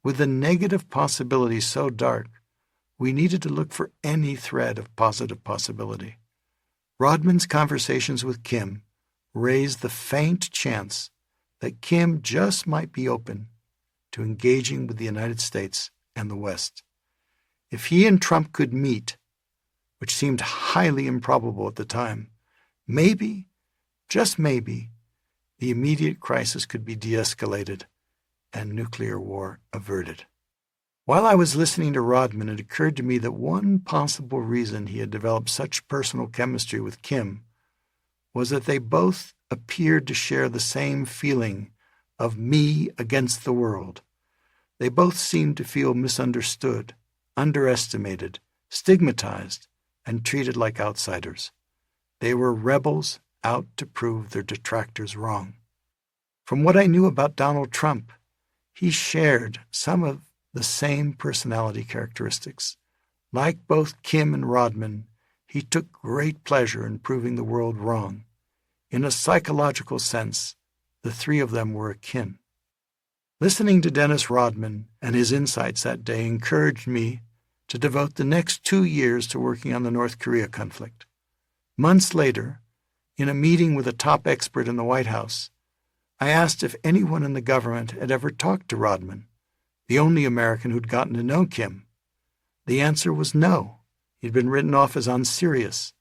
With the negative possibility so dark, we needed to look for any thread of positive possibility. Rodman's conversations with Kim raised the faint chance that Kim just might be open to engaging with the United States and the West. If he and Trump could meet, which seemed highly improbable at the time, maybe, just maybe, the immediate crisis could be de-escalated and nuclear war averted. While I was listening to Rodman, it occurred to me that one possible reason he had developed such personal chemistry with Kim was that they both appeared to share the same feeling of me against the world. They both seemed to feel misunderstood, underestimated, stigmatized, and treated like outsiders. They were rebels out to prove their detractors wrong. From what I knew about Donald Trump, he shared some of the same personality characteristics. Like both Kim and Rodman, he took great pleasure in proving the world wrong. In a psychological sense, the three of them were akin. Listening to Dennis Rodman and his insights that day encouraged me to devote the next 2 years to working on the North Korea conflict. Months later, in a meeting with a top expert in the White House, I asked if anyone in the government had ever talked to Rodman, the only American who'd gotten to know Kim. The answer was no. He'd been written off as unserious.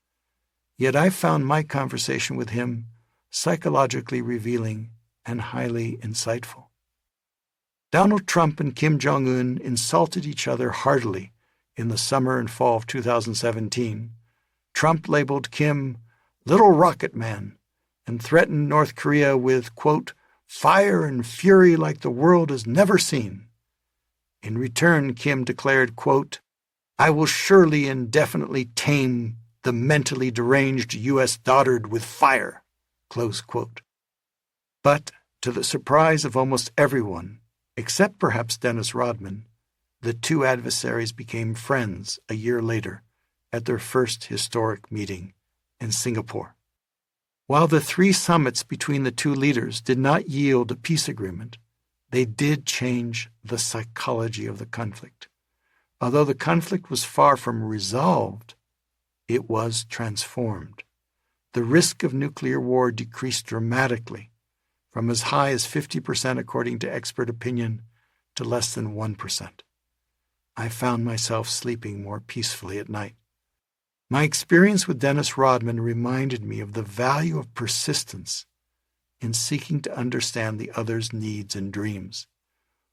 Yet I found my conversation with him psychologically revealing and highly insightful. Donald Trump and Kim Jong-un insulted each other heartily in the summer and fall of 2017. Trump labeled Kim "Little Rocket Man" and threatened North Korea with, quote, fire and fury like the world has never seen. In return, Kim declared, quote, I will surely and definitely tame the mentally deranged U.S. dotard with fire, close quote. But, to the surprise of almost everyone, except perhaps Dennis Rodman, the two adversaries became friends a year later at their first historic meeting in Singapore. While the 3 summits between the two leaders did not yield a peace agreement, they did change the psychology of the conflict. Although the conflict was far from resolved, it was transformed. The risk of nuclear war decreased dramatically, from as high as 50% according to expert opinion to less than 1%. I found myself sleeping more peacefully at night. My experience with Dennis Rodman reminded me of the value of persistence in seeking to understand the other's needs and dreams.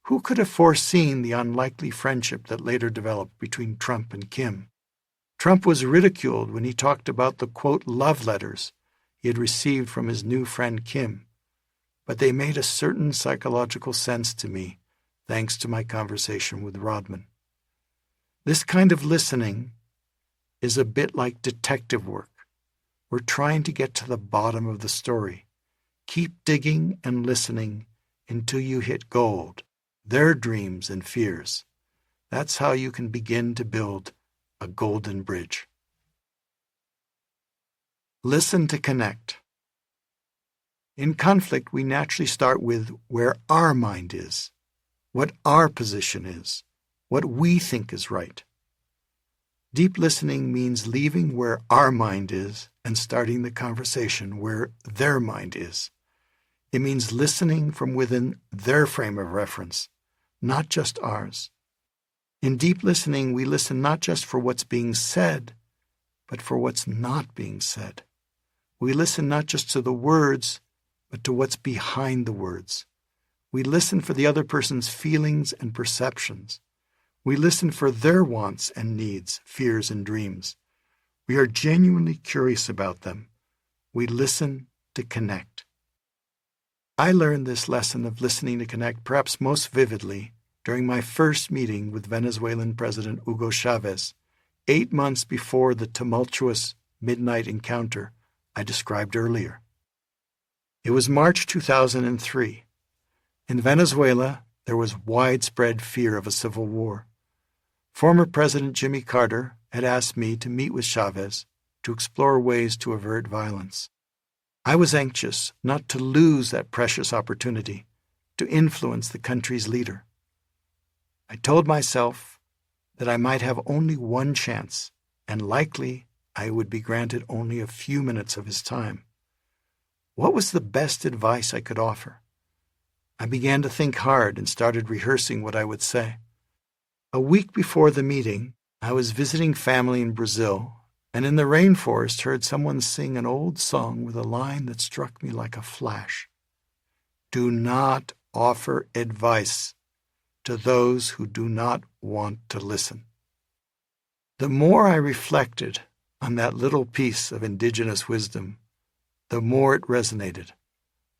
Who could have foreseen the unlikely friendship that later developed between Trump and Kim? Trump was ridiculed when he talked about the, quote, love letters he had received from his new friend Kim, but they made a certain psychological sense to me thanks to my conversation with Rodman. This kind of listening is a bit like detective work. We're trying to get to the bottom of the story. Keep digging and listening until you hit gold, their dreams and fears. That's how you can begin to build a golden bridge. Listen to connect. In conflict, we naturally start with where our mind is, what our position is, what we think is right. Deep listening means leaving where our mind is and starting the conversation where their mind is. It means listening from within their frame of reference, not just ours. In deep listening, we listen not just for what's being said, but for what's not being said. We listen not just to the words, but to what's behind the words. We listen for the other person's feelings and perceptions. We listen for their wants and needs, fears and dreams. We are genuinely curious about them. We listen to connect. I learned this lesson of listening to connect perhaps most vividly during my first meeting with Venezuelan President Hugo Chavez, 8 months before the tumultuous midnight encounter I described earlier. It was March 2003. In Venezuela, there was widespread fear of a civil war. Former President Jimmy Carter had asked me to meet with Chavez to explore ways to avert violence. I was anxious not to lose that precious opportunity to influence the country's leader. I told myself that I might have only one chance, and likely I would be granted only a few minutes of his time. What was the best advice I could offer? I began to think hard and started rehearsing what I would say. A week before the meeting, I was visiting family in Brazil, and in the rainforest heard someone sing an old song with a line that struck me like a flash. Do not offer advice to those who do not want to listen. The more I reflected on that little piece of indigenous wisdom, the more it resonated.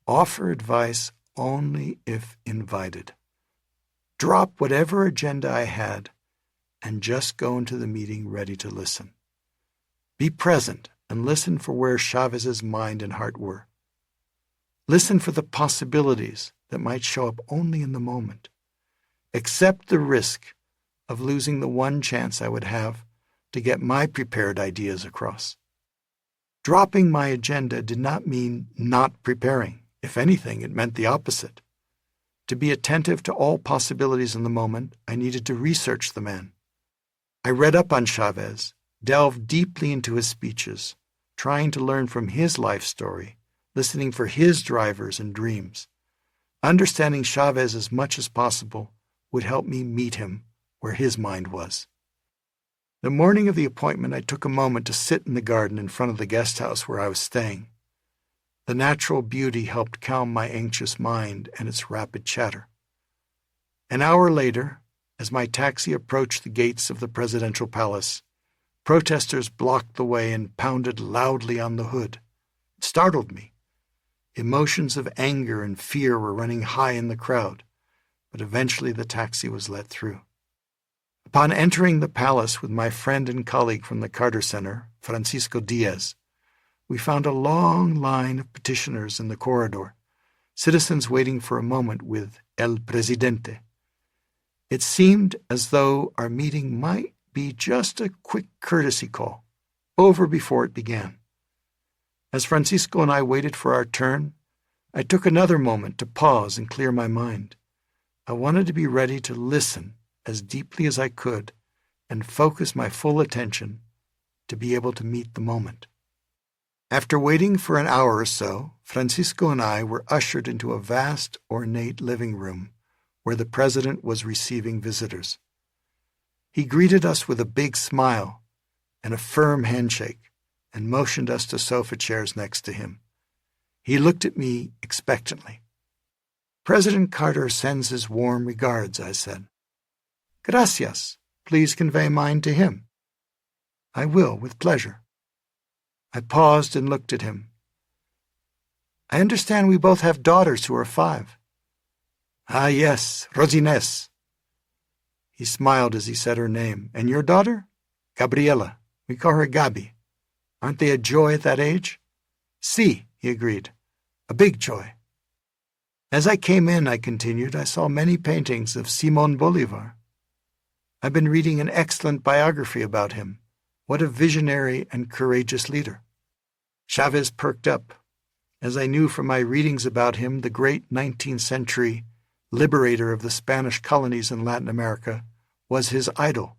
Offer advice only if invited. Drop whatever agenda I had and just go into the meeting ready to listen. Be present and listen for where Chavez's mind and heart were. Listen for the possibilities that might show up only in the moment. Accept the risk of losing the one chance I would have to get my prepared ideas across. Dropping my agenda did not mean not preparing. If anything, it meant the opposite. To be attentive to all possibilities in the moment, I needed to research the man. I read up on Chavez, delved deeply into his speeches, trying to learn from his life story, listening for his drivers and dreams. Understanding Chavez as much as possible would help me meet him where his mind was. The morning of the appointment, I took a moment to sit in the garden in front of the guest house where I was staying. The natural beauty helped calm my anxious mind and its rapid chatter. An hour later, as my taxi approached the gates of the presidential palace, protesters blocked the way and pounded loudly on the hood. It startled me. Emotions of anger and fear were running high in the crowd, but eventually the taxi was let through. Upon entering the palace with my friend and colleague from the Carter Center, Francisco Diaz, we found a long line of petitioners in the corridor, citizens waiting for a moment with El Presidente. It seemed as though our meeting might be just a quick courtesy call, over before it began. As Francisco and I waited for our turn, I took another moment to pause and clear my mind. I wanted to be ready to listen as deeply as I could and focus my full attention to be able to meet the moment. After waiting for an hour or so, Francisco and I were ushered into a vast, ornate living room where the president was receiving visitors. He greeted us with a big smile and a firm handshake and motioned us to sofa chairs next to him. He looked at me expectantly. "President Carter sends his warm regards," I said. "Gracias. Please convey mine to him." "I will, with pleasure." I paused and looked at him. "I understand we both have daughters who are 5. "Ah, yes, Rosines." He smiled as he said her name. "And your daughter?" "Gabriela. We call her Gabi. Aren't they a joy at that age?" "Si," he agreed. "A big joy." As I came in, I continued, I saw many paintings of Simón Bolívar. I've been reading an excellent biography about him. What a visionary and courageous leader. Chavez perked up. As I knew from my readings about him, the great 19th century liberator of the Spanish colonies in Latin America was his idol,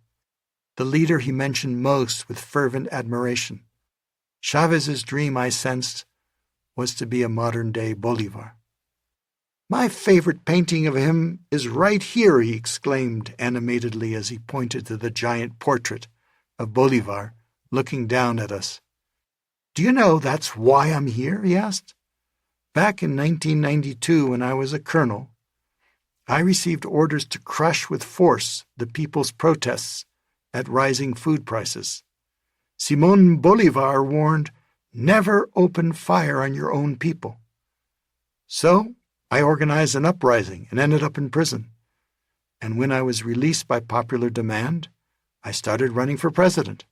the leader he mentioned most with fervent admiration. Chavez's dream, I sensed, was to be a modern-day Bolívar. "My favorite painting of him is right here," he exclaimed animatedly as he pointed to the giant portrait of Bolívar looking down at us. "Do you know that's why I'm here?" he asked. "Back in 1992, when I was a colonel, I received orders to crush with force the people's protests at rising food prices. Simón Bolívar warned, 'Never open fire on your own people.' So I organized an uprising and ended up in prison. And when I was released by popular demand, I started running for president."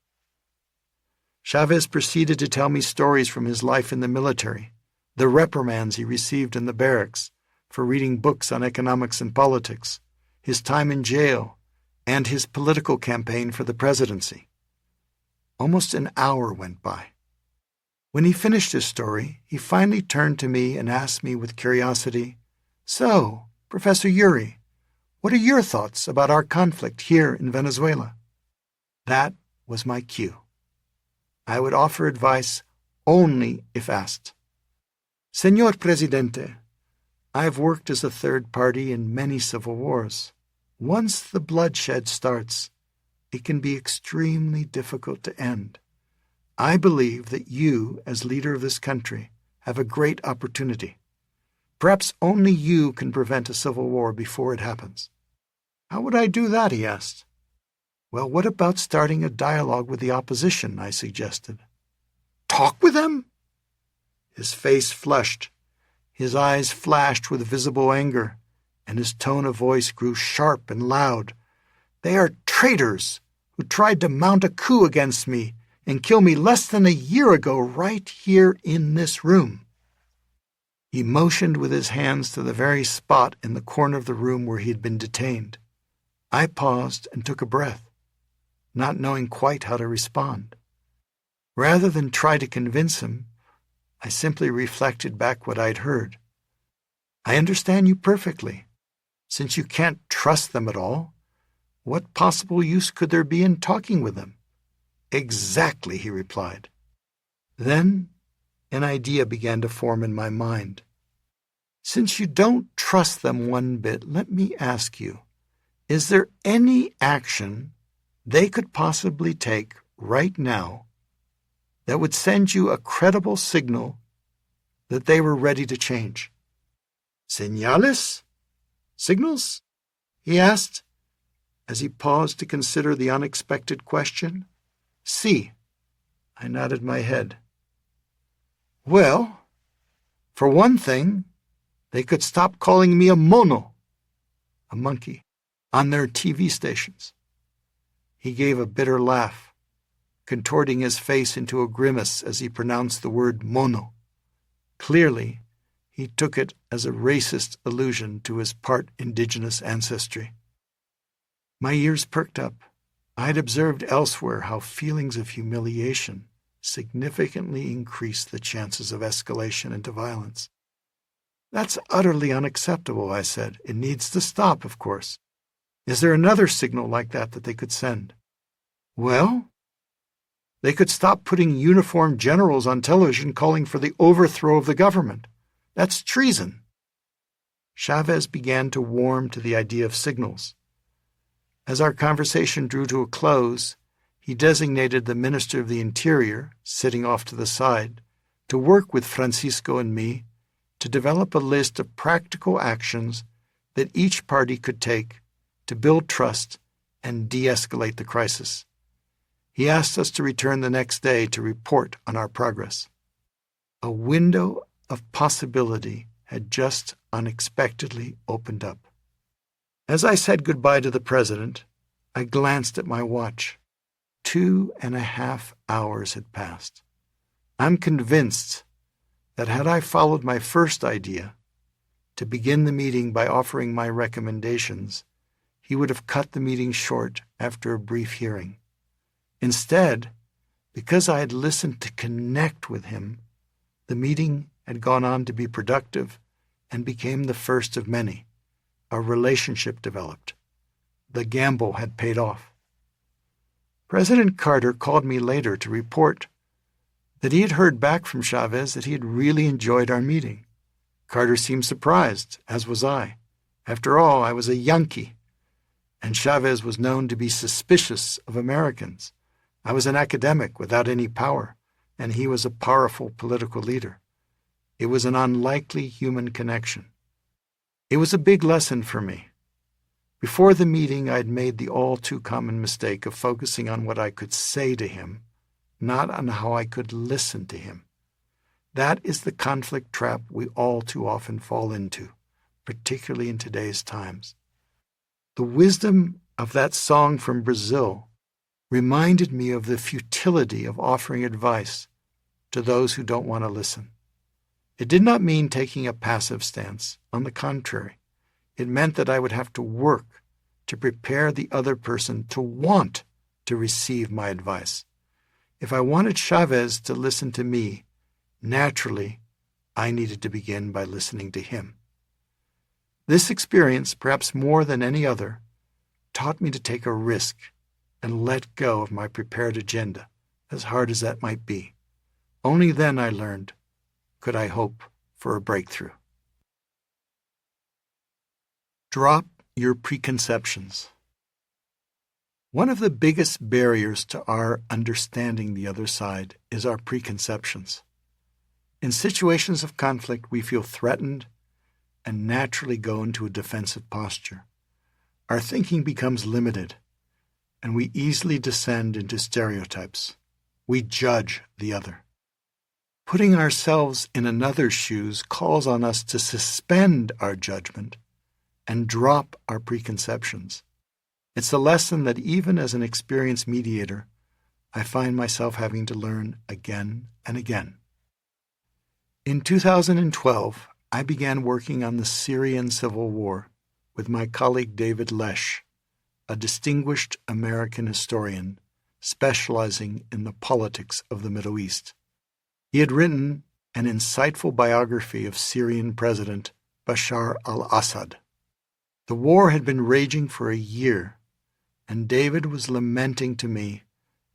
Chavez proceeded to tell me stories from his life in the military, the reprimands he received in the barracks for reading books on economics and politics, his time in jail, and his political campaign for the presidency. Almost an hour went by. When he finished his story, he finally turned to me and asked me with curiosity, "So, Professor Ury, what are your thoughts about our conflict here in Venezuela?" That was my cue. I would offer advice only if asked. "Señor Presidente, I have worked as a third party in many civil wars. Once the bloodshed starts, it can be extremely difficult to end. I believe that you, as leader of this country, have a great opportunity. Perhaps only you can prevent a civil war before it happens." "How would I do that?" he asked. "Well, what about starting a dialogue with the opposition?" I suggested. "Talk with them?" His face flushed, his eyes flashed with visible anger, and his tone of voice grew sharp and loud. "They are traitors who tried to mount a coup against me and kill me less than a year ago right here in this room." He motioned with his hands to the very spot in the corner of the room where he had been detained. I paused and took a breath, not knowing quite how to respond. Rather than try to convince him, I simply reflected back what I'd heard. "I understand you perfectly. Since you can't trust them at all, what possible use could there be in talking with them?" "Exactly," he replied. Then an idea began to form in my mind. "Since you don't trust them one bit, let me ask you, is there any action they could possibly take right now that would send you a credible signal that they were ready to change?" "Señales? Signals?" he asked, as he paused to consider the unexpected question. "Si." I nodded my head. "Well, For one thing, they could stop calling me a mono, a monkey, on their TV stations. He gave a bitter laugh, contorting his face into a grimace as he pronounced the word mono. Clearly, he took it as a racist allusion to his part indigenous ancestry. My ears perked up. I had observed elsewhere how feelings of humiliation significantly increase the chances of escalation into violence. That's utterly unacceptable, I said. It needs to stop, of course. Is there another signal like that they could send? Well, they could stop putting uniformed generals on television calling for the overthrow of the government. That's treason. Chavez began to warm to the idea of signals. As our conversation drew to a close, he designated the Minister of the Interior, sitting off to the side, to work with Francisco and me to develop a list of practical actions that each party could take to build trust and de-escalate the crisis. He asked us to return the next day to report on our progress. A window of possibility had just unexpectedly opened up. As I said goodbye to the president, I glanced at my watch. 2.5 hours had passed. I'm convinced that had I followed my first idea, to begin the meeting by offering my recommendations, he would have cut the meeting short after a brief hearing. Instead, because I had listened to connect with him, the meeting had gone on to be productive and became the first of many. A relationship developed. The gamble had paid off. President Carter called me later to report that he had heard back from Chavez that he had really enjoyed our meeting. Carter seemed surprised, as was I. After all, I was a Yankee, and Chavez was known to be suspicious of Americans. I was an academic without any power, and he was a powerful political leader. It was an unlikely human connection. It was a big lesson for me. Before the meeting, I had made the all-too-common mistake of focusing on what I could say to him, not on how I could listen to him. That is the conflict trap we all too often fall into, particularly in today's times. The wisdom of that song from Brazil reminded me of the futility of offering advice to those who don't want to listen. It did not mean taking a passive stance. On the contrary, it meant that I would have to work to prepare the other person to want to receive my advice. If I wanted Chavez to listen to me, naturally, I needed to begin by listening to him. This experience, perhaps more than any other, taught me to take a risk and let go of my prepared agenda, as hard as that might be. Only then, I learned, could I hope for a breakthrough. Drop your preconceptions. One of the biggest barriers to our understanding the other side is our preconceptions. In situations of conflict, we feel threatened and naturally go into a defensive posture. Our thinking becomes limited, and we easily descend into stereotypes. We judge the other. Putting ourselves in another's shoes calls on us to suspend our judgment and drop our preconceptions. It's a lesson that even as an experienced mediator, I find myself having to learn again and again. In 2012, I began working on the Syrian Civil War with my colleague David Lesh, a distinguished American historian specializing in the politics of the Middle East. He had written an insightful biography of Syrian President Bashar al-Assad. The war had been raging for a year, and David was lamenting to me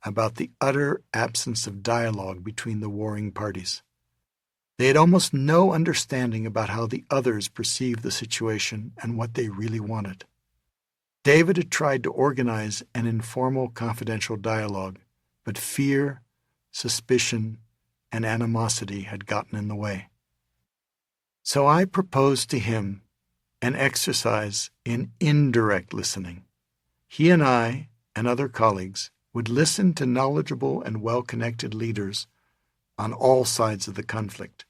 about the utter absence of dialogue between the warring parties. They had almost no understanding about how the others perceived the situation and what they really wanted. David had tried to organize an informal, confidential dialogue, but fear, suspicion, and animosity had gotten in the way. So I proposed to him an exercise in indirect listening. He and I and other colleagues would listen to knowledgeable and well-connected leaders on all sides of the conflict.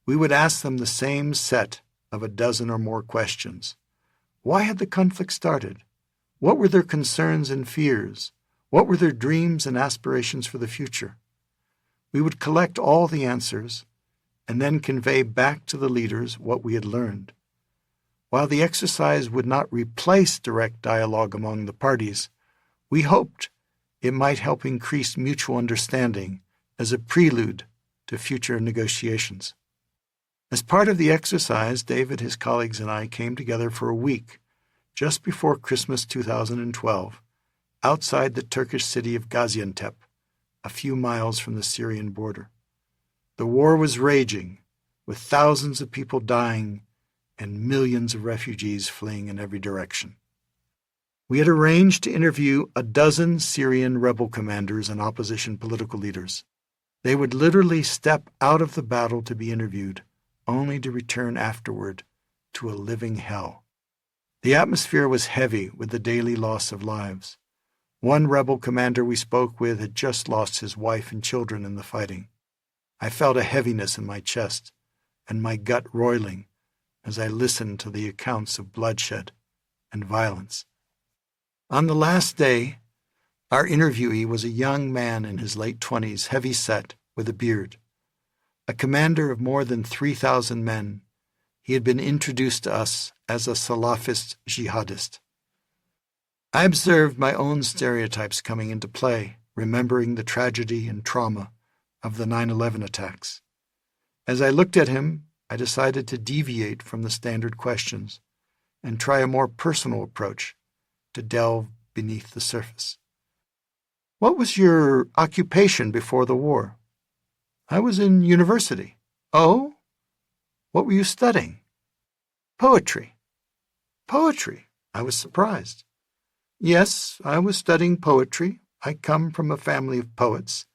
We would ask them the same set of a dozen or more questions. Why had the conflict started? What were their concerns and fears? What were their dreams and aspirations for the future? We would collect all the answers and then convey back to the leaders what we had learned. While the exercise would not replace direct dialogue among the parties, we hoped it might help increase mutual understanding as a prelude to future negotiations. As part of the exercise, David, his colleagues, and I came together for a week just before Christmas 2012, outside the Turkish city of Gaziantep, a few miles from the Syrian border. The war was raging, with thousands of people dying and millions of refugees fleeing in every direction. We had arranged to interview a dozen Syrian rebel commanders and opposition political leaders. They would literally step out of the battle to be interviewed, only to return afterward to a living hell. The atmosphere was heavy with the daily loss of lives. One rebel commander we spoke with had just lost his wife and children in the fighting. I felt a heaviness in my chest and my gut roiling as I listened to the accounts of bloodshed and violence. On the last day, our interviewee was a young man in his late 20s, heavy-set, with a beard. A commander of more than 3,000 men, he had been introduced to us as a Salafist jihadist. I observed my own stereotypes coming into play, remembering the tragedy and trauma of the 9/11 attacks. As I looked at him, I decided to deviate from the standard questions and try a more personal approach to delve beneath the surface. What was your occupation before the war? I was in university. Oh? What were you studying? Poetry. Poetry? I was surprised. Yes, I was studying poetry. I come from a family of poets.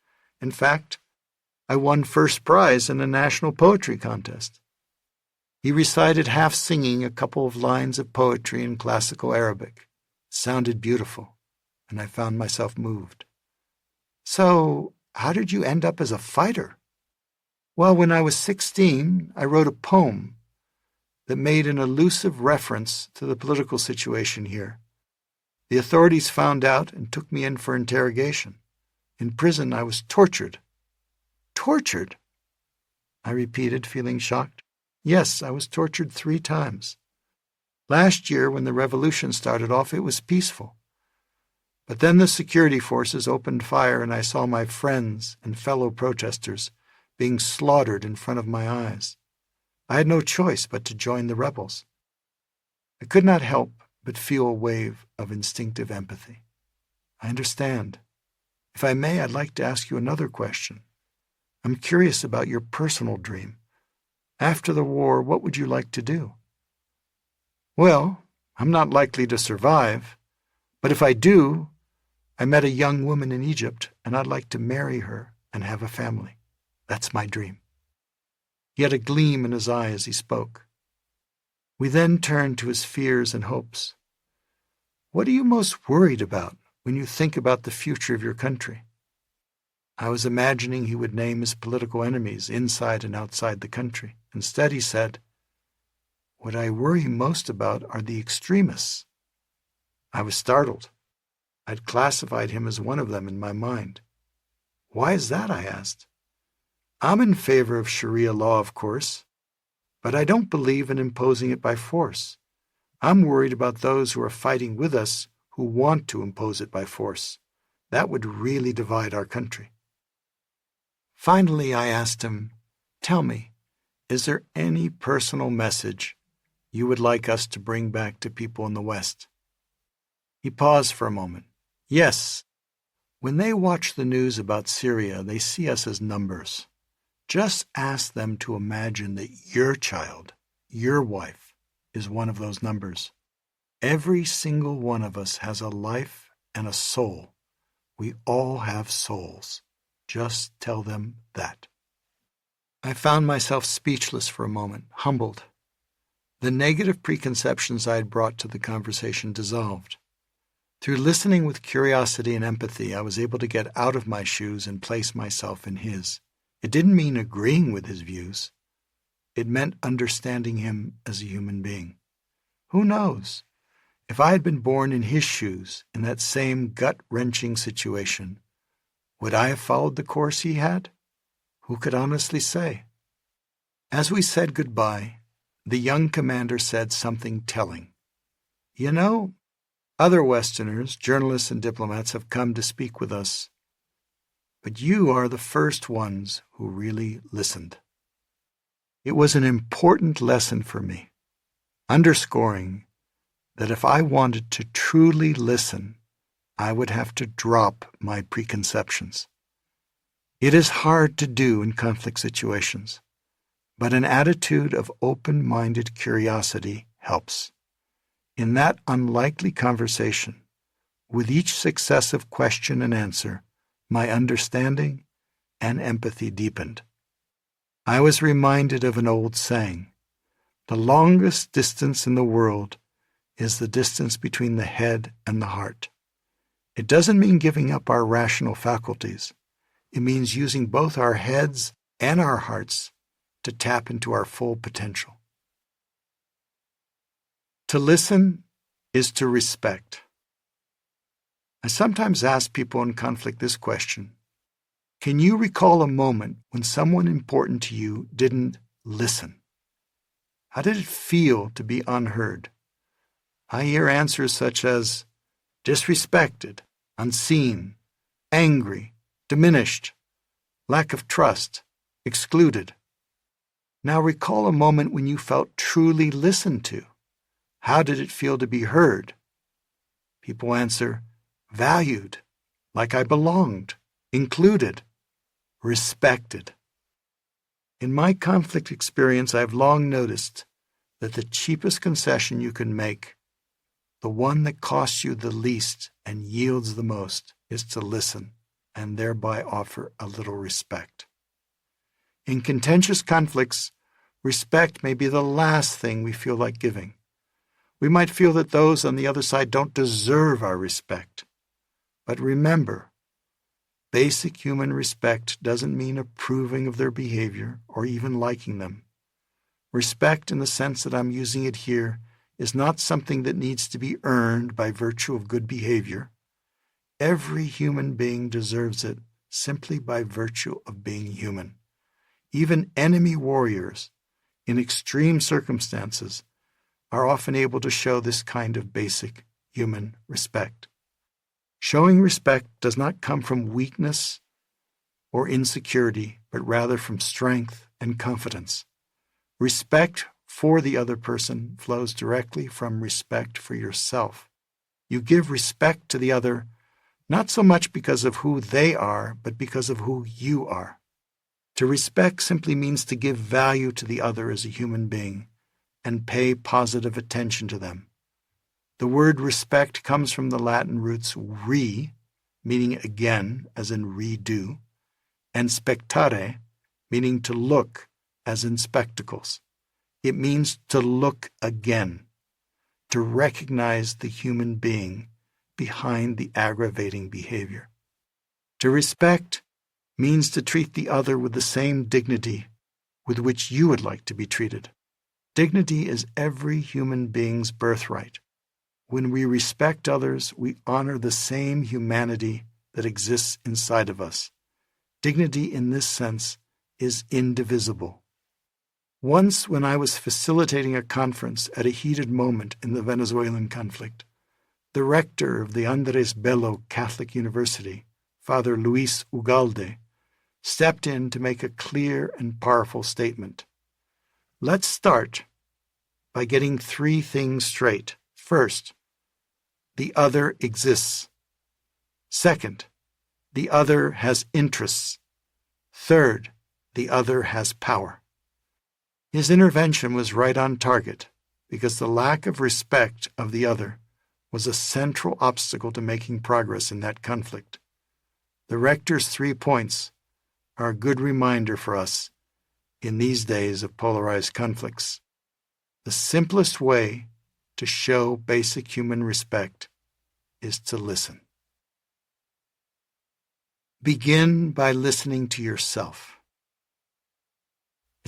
In fact, I won first prize in a national poetry contest. He recited half singing a couple of lines of poetry in classical Arabic. It sounded beautiful, and I found myself moved. So, how did you end up as a fighter? Well, when I was 16, I wrote a poem that made an elusive reference to the political situation here. The authorities found out and took me in for interrogation. In prison, I was tortured. Tortured? I repeated, feeling shocked. Yes, I was tortured 3 times. Last year, when the revolution started off, it was peaceful. But then the security forces opened fire, and I saw my friends and fellow protesters being slaughtered in front of my eyes. I had no choice but to join the rebels. I could not help but feel a wave of instinctive empathy. I understand. If I may, I'd like to ask you another question. I'm curious about your personal dream. After the war, what would you like to do? Well, I'm not likely to survive, but if I do, I met a young woman in Egypt, and I'd like to marry her and have a family. That's my dream. He had a gleam in his eye as he spoke. We then turned to his fears and hopes. What are you most worried about when you think about the future of your country? I was imagining he would name his political enemies inside and outside the country. Instead, he said, "What I worry most about are the extremists." I was startled. I'd classified him as one of them in my mind. Why is that? I asked. I'm in favor of Sharia law, of course, but I don't believe in imposing it by force. I'm worried about those who are fighting with us who want to impose it by force. That would really divide our country. Finally, I asked him, "Tell me, is there any personal message you would like us to bring back to people in the West?" He paused for a moment. Yes, when they watch the news about Syria, they see us as numbers. Just ask them to imagine that your child, your wife, is one of those numbers. Every single one of us has a life and a soul. We all have souls. Just tell them that. I found myself speechless for a moment, humbled. The negative preconceptions I had brought to the conversation dissolved. Through listening with curiosity and empathy, I was able to get out of my shoes and place myself in his. It didn't mean agreeing with his views, It meant understanding him as a human being. Who knows? If I had been born in his shoes, in that same gut-wrenching situation, would I have followed the course he had? Who could honestly say? As we said goodbye, the young commander said something telling. You know, other Westerners, journalists and diplomats have come to speak with us, but you are the first ones who really listened. It was an important lesson for me, underscoring that if I wanted to truly listen, I would have to drop my preconceptions. It is hard to do in conflict situations, but an attitude of open-minded curiosity helps. In that unlikely conversation, with each successive question and answer, my understanding and empathy deepened. I was reminded of an old saying, "The longest distance in the world is the distance between the head and the heart." It doesn't mean giving up our rational faculties. It means using both our heads and our hearts to tap into our full potential. To listen is to respect. I sometimes ask people in conflict this question: can you recall a moment when someone important to you didn't listen? How did it feel to be unheard? I hear answers such as disrespected, unseen, angry, diminished, lack of trust, excluded. Now recall a moment when you felt truly listened to. How did it feel to be heard? People answer, valued, like I belonged, included, respected. In my conflict experience, I've long noticed that the cheapest concession you can make, the one that costs you the least and yields the most, is to listen and thereby offer a little respect. In contentious conflicts, respect may be the last thing we feel like giving. We might feel that those on the other side don't deserve our respect. But remember, basic human respect doesn't mean approving of their behavior or even liking them. Respect, in the sense that I'm using it here, is not something that needs to be earned by virtue of good behavior. Every human being deserves it simply by virtue of being human. Even enemy warriors, in extreme circumstances, are often able to show this kind of basic human respect. Showing respect does not come from weakness or insecurity, but rather from strength and confidence. Respect for the other person flows directly from respect for yourself. You give respect to the other not so much because of who they are, but because of who you are. To respect simply means to give value to the other as a human being and pay positive attention to them. The word respect comes from the Latin roots re, meaning again, as in redo, and spectare, meaning to look, as in spectacles. It means to look again, to recognize the human being behind the aggravating behavior. To respect means to treat the other with the same dignity with which you would like to be treated. Dignity is every human being's birthright. When we respect others, we honor the same humanity that exists inside of us. Dignity in this sense is indivisible. Once, when I was facilitating a conference at a heated moment in the Venezuelan conflict, the rector of the Andrés Bello Catholic University, Father Luis Ugalde, stepped in to make a clear and powerful statement. Let's start by getting three things straight. First, the other exists. Second, the other has interests. Third, the other has power. His intervention was right on target because the lack of respect of the other was a central obstacle to making progress in that conflict. The rector's 3 points are a good reminder for us in these days of polarized conflicts. The simplest way to show basic human respect is to listen. Begin by listening to yourself.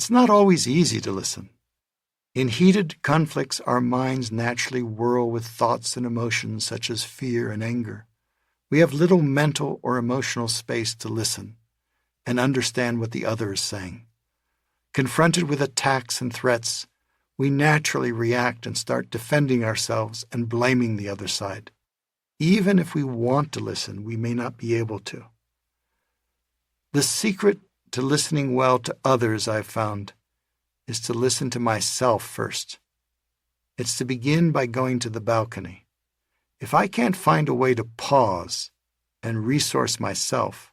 It's not always easy to listen. In heated conflicts, our minds naturally whirl with thoughts and emotions such as fear and anger. We have little mental or emotional space to listen and understand what the other is saying. Confronted with attacks and threats, we naturally react and start defending ourselves and blaming the other side. Even if we want to listen, we may not be able to. The secret to listening well to others, I've found, is to listen to myself first. It's to begin by going to the balcony. If I can't find a way to pause and resource myself,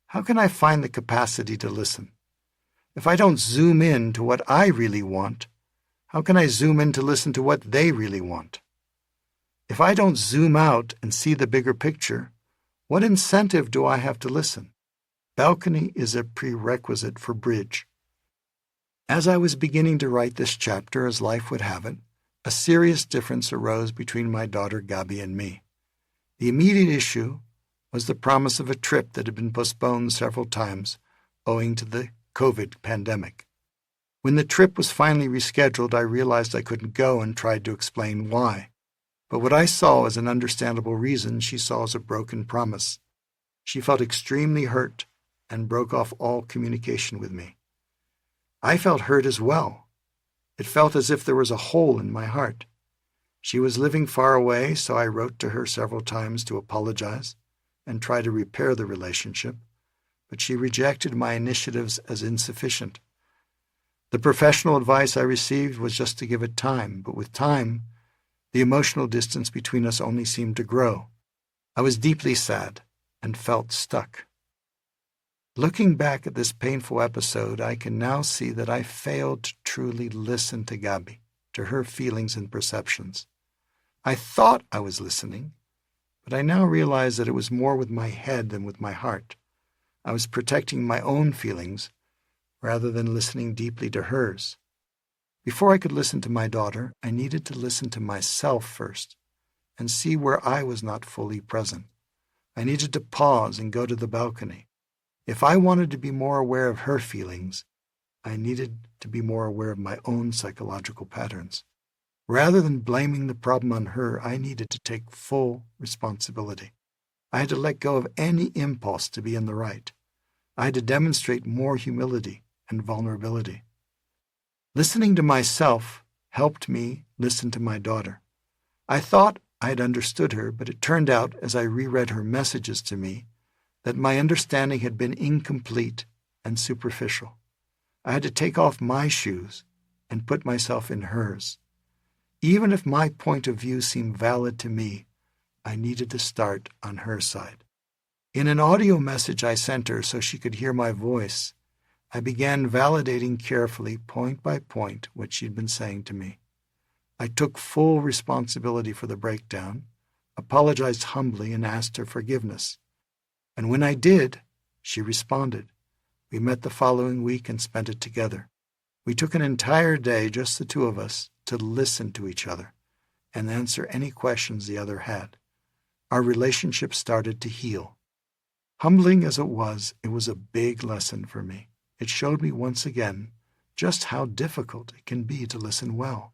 how can I find the capacity to listen? If I don't zoom in to what I really want, how can I zoom in to listen to what they really want? If I don't zoom out and see the bigger picture, what incentive do I have to listen? Balcony is a prerequisite for bridge. As I was beginning to write this chapter, as life would have it, a serious difference arose between my daughter Gabi and me. The immediate issue was the promise of a trip that had been postponed several times owing to the COVID pandemic. When the trip was finally rescheduled, I realized I couldn't go and tried to explain why. But what I saw as an understandable reason, she saw as a broken promise. She felt extremely hurt and broke off all communication with me. I felt hurt as well. It felt as if there was a hole in my heart. She was living far away, so I wrote to her several times to apologize and try to repair the relationship, but she rejected my initiatives as insufficient. The professional advice I received was just to give it time, but with time, the emotional distance between us only seemed to grow. I was deeply sad and felt stuck. Looking back at this painful episode, I can now see that I failed to truly listen to Gabi, to her feelings and perceptions. I thought I was listening, but I now realize that it was more with my head than with my heart. I was protecting my own feelings rather than listening deeply to hers. Before I could listen to my daughter, I needed to listen to myself first and see where I was not fully present. I needed to pause and go to the balcony. If I wanted to be more aware of her feelings, I needed to be more aware of my own psychological patterns. Rather than blaming the problem on her, I needed to take full responsibility. I had to let go of any impulse to be in the right. I had to demonstrate more humility and vulnerability. Listening to myself helped me listen to my daughter. I thought I had understood her, but it turned out, as I reread her messages to me, that my understanding had been incomplete and superficial. I had to take off my shoes and put myself in hers. Even if my point of view seemed valid to me, I needed to start on her side. In an audio message I sent her so she could hear my voice, I began validating carefully, point by point, what she'd been saying to me. I took full responsibility for the breakdown, apologized humbly, and asked her forgiveness. And when I did, she responded. We met the following week and spent it together. We took an entire day, just the two of us, to listen to each other and answer any questions the other had. Our relationship started to heal. Humbling as it was a big lesson for me. It showed me once again just how difficult it can be to listen well.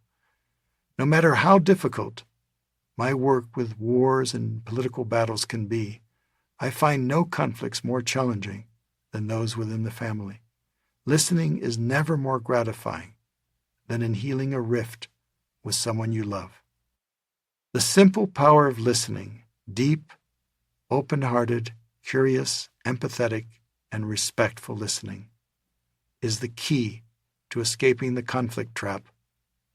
No matter how difficult my work with wars and political battles can be, I find no conflicts more challenging than those within the family. Listening is never more gratifying than in healing a rift with someone you love. The simple power of listening, deep, open-hearted, curious, empathetic, and respectful listening, is the key to escaping the conflict trap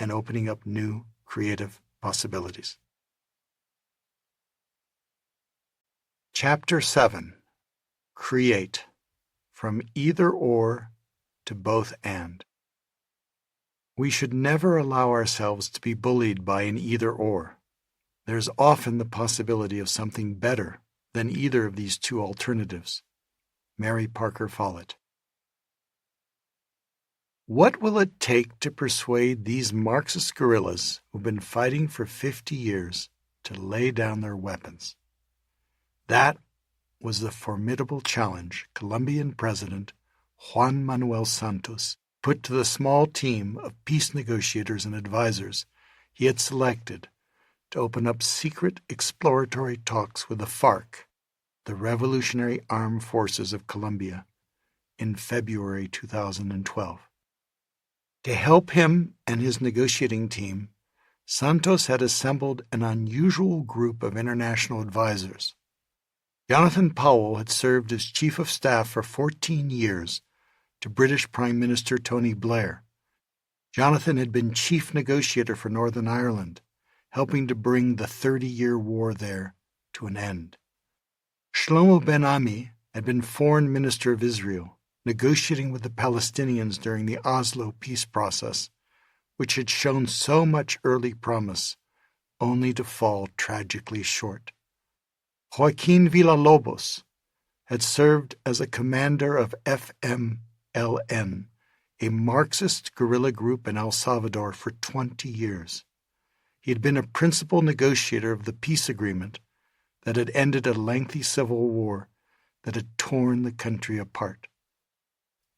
and opening up new creative possibilities. Chapter 7. Create. From either or to both and. We should never allow ourselves to be bullied by an either or. There's often the possibility of something better than either of these two alternatives. Mary Parker Follett. What will it take to persuade these Marxist guerrillas who've been fighting for 50 years to lay down their weapons? That was the formidable challenge Colombian President Juan Manuel Santos put to the small team of peace negotiators and advisors he had selected to open up secret exploratory talks with the FARC, the Revolutionary Armed Forces of Colombia, in February 2012. To help him and his negotiating team, Santos had assembled an unusual group of international advisors. Jonathan Powell had served as Chief of Staff for 14 years to British Prime Minister Tony Blair. Jonathan had been chief negotiator for Northern Ireland, helping to bring the 30-year war there to an end. Shlomo Ben-Ami had been Foreign Minister of Israel, negotiating with the Palestinians during the Oslo peace process, which had shown so much early promise, only to fall tragically short. Joaquin Villalobos had served as a commander of FMLN, a Marxist guerrilla group in El Salvador, for 20 years. He had been a principal negotiator of the peace agreement that had ended a lengthy civil war that had torn the country apart.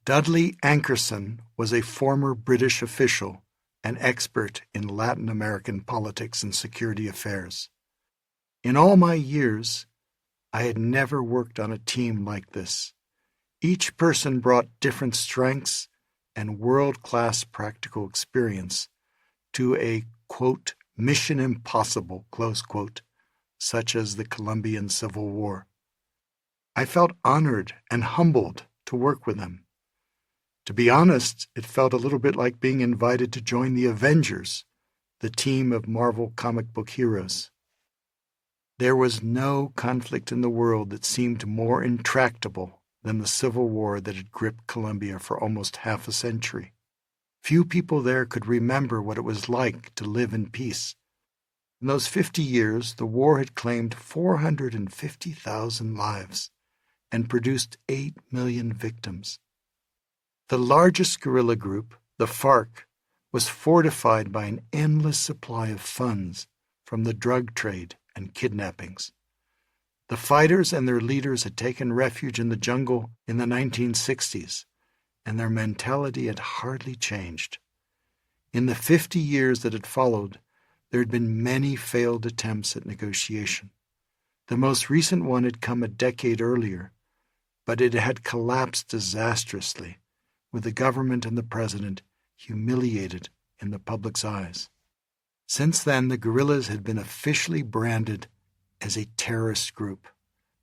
Dudley Ankerson was a former British official and expert in Latin American politics and security affairs. In all my years, I had never worked on a team like this. Each person brought different strengths and world-class practical experience to a, quote, mission impossible, close quote, such as the Colombian Civil War. I felt honored and humbled to work with them. To be honest, it felt a little bit like being invited to join the Avengers, the team of Marvel comic book heroes. There was no conflict in the world that seemed more intractable than the Civil War that had gripped Colombia for almost half a century. Few people there could remember what it was like to live in peace. In those 50 years, the war had claimed 450,000 lives and produced 8 million victims. The largest guerrilla group, the FARC, was fortified by an endless supply of funds from the drug trade and kidnappings. The fighters and their leaders had taken refuge in the jungle in the 1960s, and their mentality had hardly changed. In the 50 years that had followed, there had been many failed attempts at negotiation. The most recent one had come a decade earlier, but it had collapsed disastrously, with the government and the president humiliated in the public's eyes. Since then, the guerrillas had been officially branded as a terrorist group.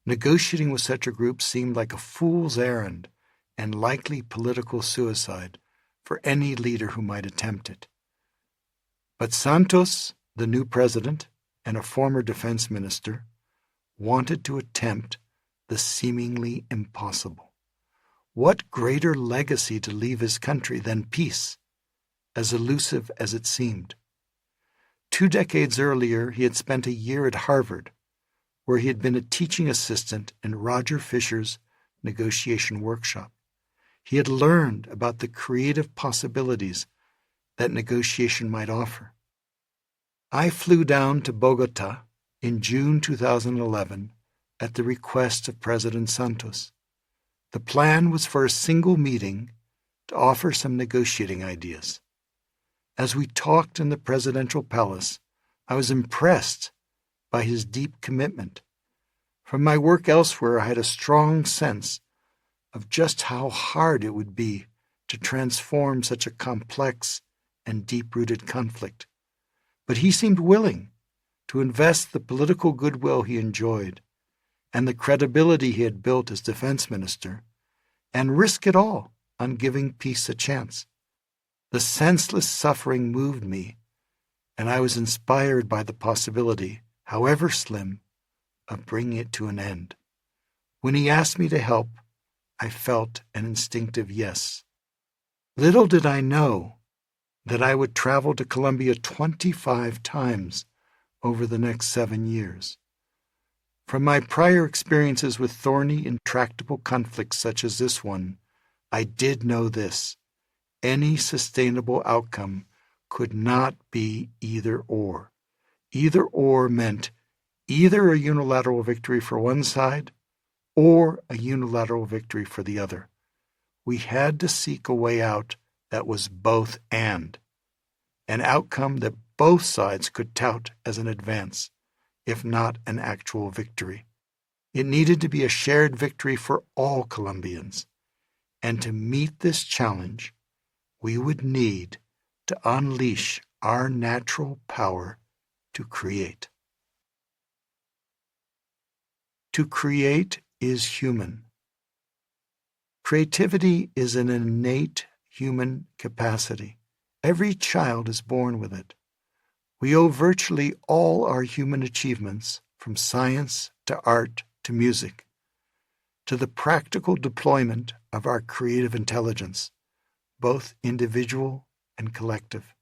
Negotiating with such a group seemed like a fool's errand and likely political suicide for any leader who might attempt it. But Santos, the new president, and a former defense minister, wanted to attempt the seemingly impossible. What greater legacy to leave his country than peace, as elusive as it seemed? 2 decades earlier, he had spent a year at Harvard, where he had been a teaching assistant in Roger Fisher's negotiation workshop. He had learned about the creative possibilities that negotiation might offer. I flew down to Bogota in June 2011 at the request of President Santos. The plan was for a single meeting to offer some negotiating ideas. As we talked in the presidential palace, I was impressed by his deep commitment. From my work elsewhere, I had a strong sense of just how hard it would be to transform such a complex and deep-rooted conflict. But he seemed willing to invest the political goodwill he enjoyed and the credibility he had built as defense minister, and risk it all on giving peace a chance. The senseless suffering moved me, and I was inspired by the possibility, however slim, of bringing it to an end. When he asked me to help, I felt an instinctive yes. Little did I know that I would travel to Colombia 25 times over the next 7 years. From my prior experiences with thorny, intractable conflicts such as this one, I did know this: any sustainable outcome could not be either or. Either or meant either a unilateral victory for one side or a unilateral victory for the other. We had to seek a way out that was both and, an outcome that both sides could tout as an advance, if not an actual victory. It needed to be a shared victory for all Colombians, and to meet this challenge, we would need to unleash our natural power to create. To create is human. Creativity is an innate human capacity. Every child is born with it. We owe virtually all our human achievements, from science to art to music, to the practical deployment of our creative intelligence, both individual and collective.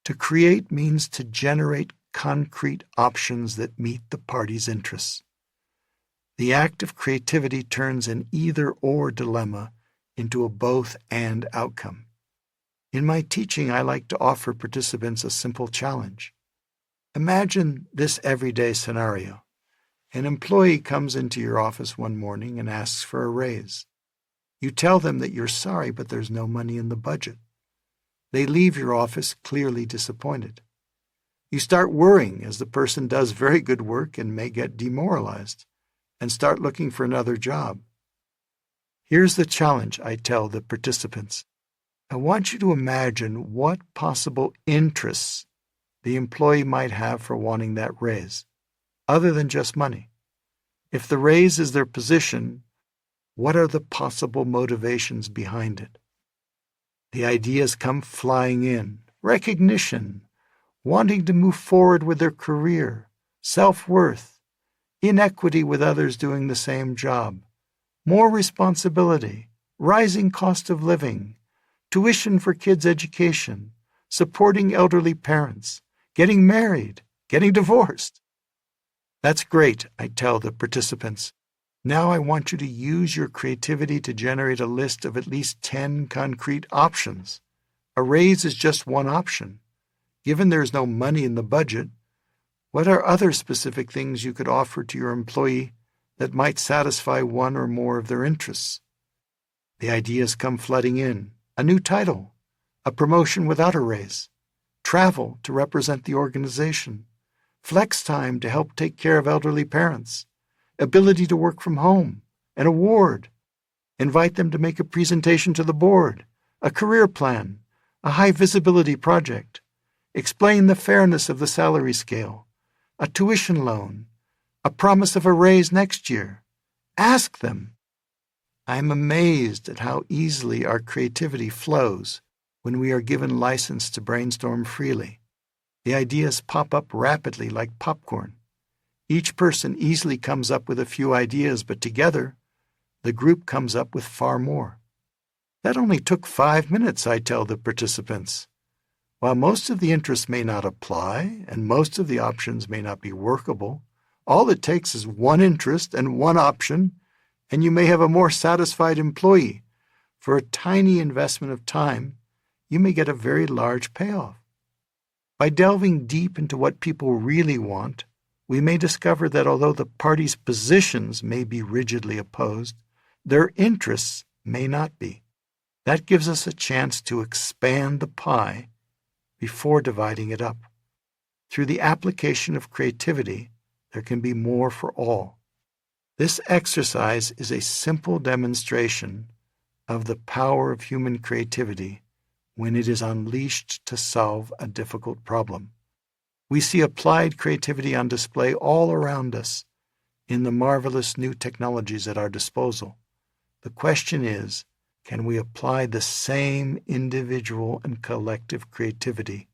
To create means to generate concrete options that meet the party's interests. The act of creativity turns an either-or dilemma into a both-and outcome. In my teaching, I like to offer participants a simple challenge. Imagine this everyday scenario. An employee comes into your office one morning and asks for a raise. You tell them that you're sorry, but there's no money in the budget. They leave your office clearly disappointed. You start worrying as the person does very good work and may get demoralized and start looking for another job. Here's the challenge I tell the participants. I want you to imagine what possible interests the employee might have for wanting that raise, other than just money. If the raise is their position, what are the possible motivations behind it? The ideas come flying in: recognition, wanting to move forward with their career, self-worth, inequity with others doing the same job, more responsibility, rising cost of living, tuition for kids' education, supporting elderly parents, getting married, getting divorced. That's great, I tell the participants. Now I want you to use your creativity to generate a list of at least 10 concrete options. A raise is just one option. Given there's no money in the budget, what are other specific things you could offer to your employee that might satisfy one or more of their interests? The ideas come flooding in: a new title, a promotion without a raise, travel to represent the organization, flex time to help take care of elderly parents, ability to work from home, an award, invite them to make a presentation to the board, a career plan, a high visibility project, explain the fairness of the salary scale, a tuition loan, a promise of a raise next year. Ask them. I'm amazed at how easily our creativity flows when we are given license to brainstorm freely. The ideas pop up rapidly like popcorn. Each person easily comes up with a few ideas, but together, the group comes up with far more. That only took 5 minutes, I tell the participants. While most of the interests may not apply and most of the options may not be workable, all it takes is one interest and one option, and you may have a more satisfied employee. For a tiny investment of time, you may get a very large payoff. By delving deep into what people really want, we may discover that although the parties' positions may be rigidly opposed, their interests may not be. That gives us a chance to expand the pie before dividing it up. Through the application of creativity, there can be more for all. This exercise is a simple demonstration of the power of human creativity when it is unleashed to solve a difficult problem. We see applied creativity on display all around us in the marvelous new technologies at our disposal. The question is, can we apply the same individual and collective creativity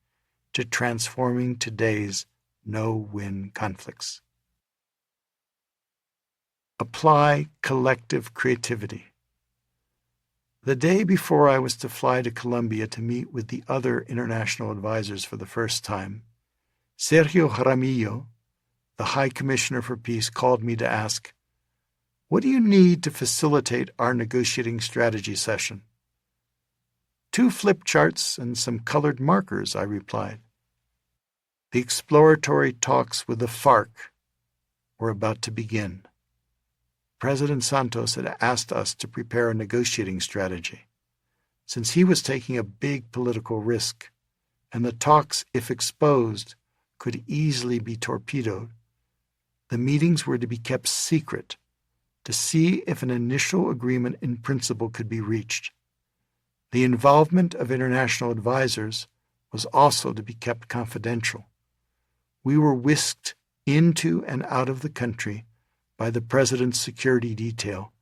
to transforming today's no-win conflicts? Apply collective creativity. The day before I was to fly to Colombia to meet with the other international advisors for the first time, Sergio Jaramillo, the High Commissioner for Peace, called me to ask, "What do you need to facilitate our negotiating strategy session?" 2 flip charts and some colored markers, I replied. The exploratory talks with the FARC were about to begin. President Santos had asked us to prepare a negotiating strategy. since he was taking a big political risk, and the talks, if exposed, could easily be torpedoed. The meetings were to be kept secret to see if an initial agreement in principle could be reached. The involvement of international advisors was also to be kept confidential. We were whisked into and out of the country by the president's security detail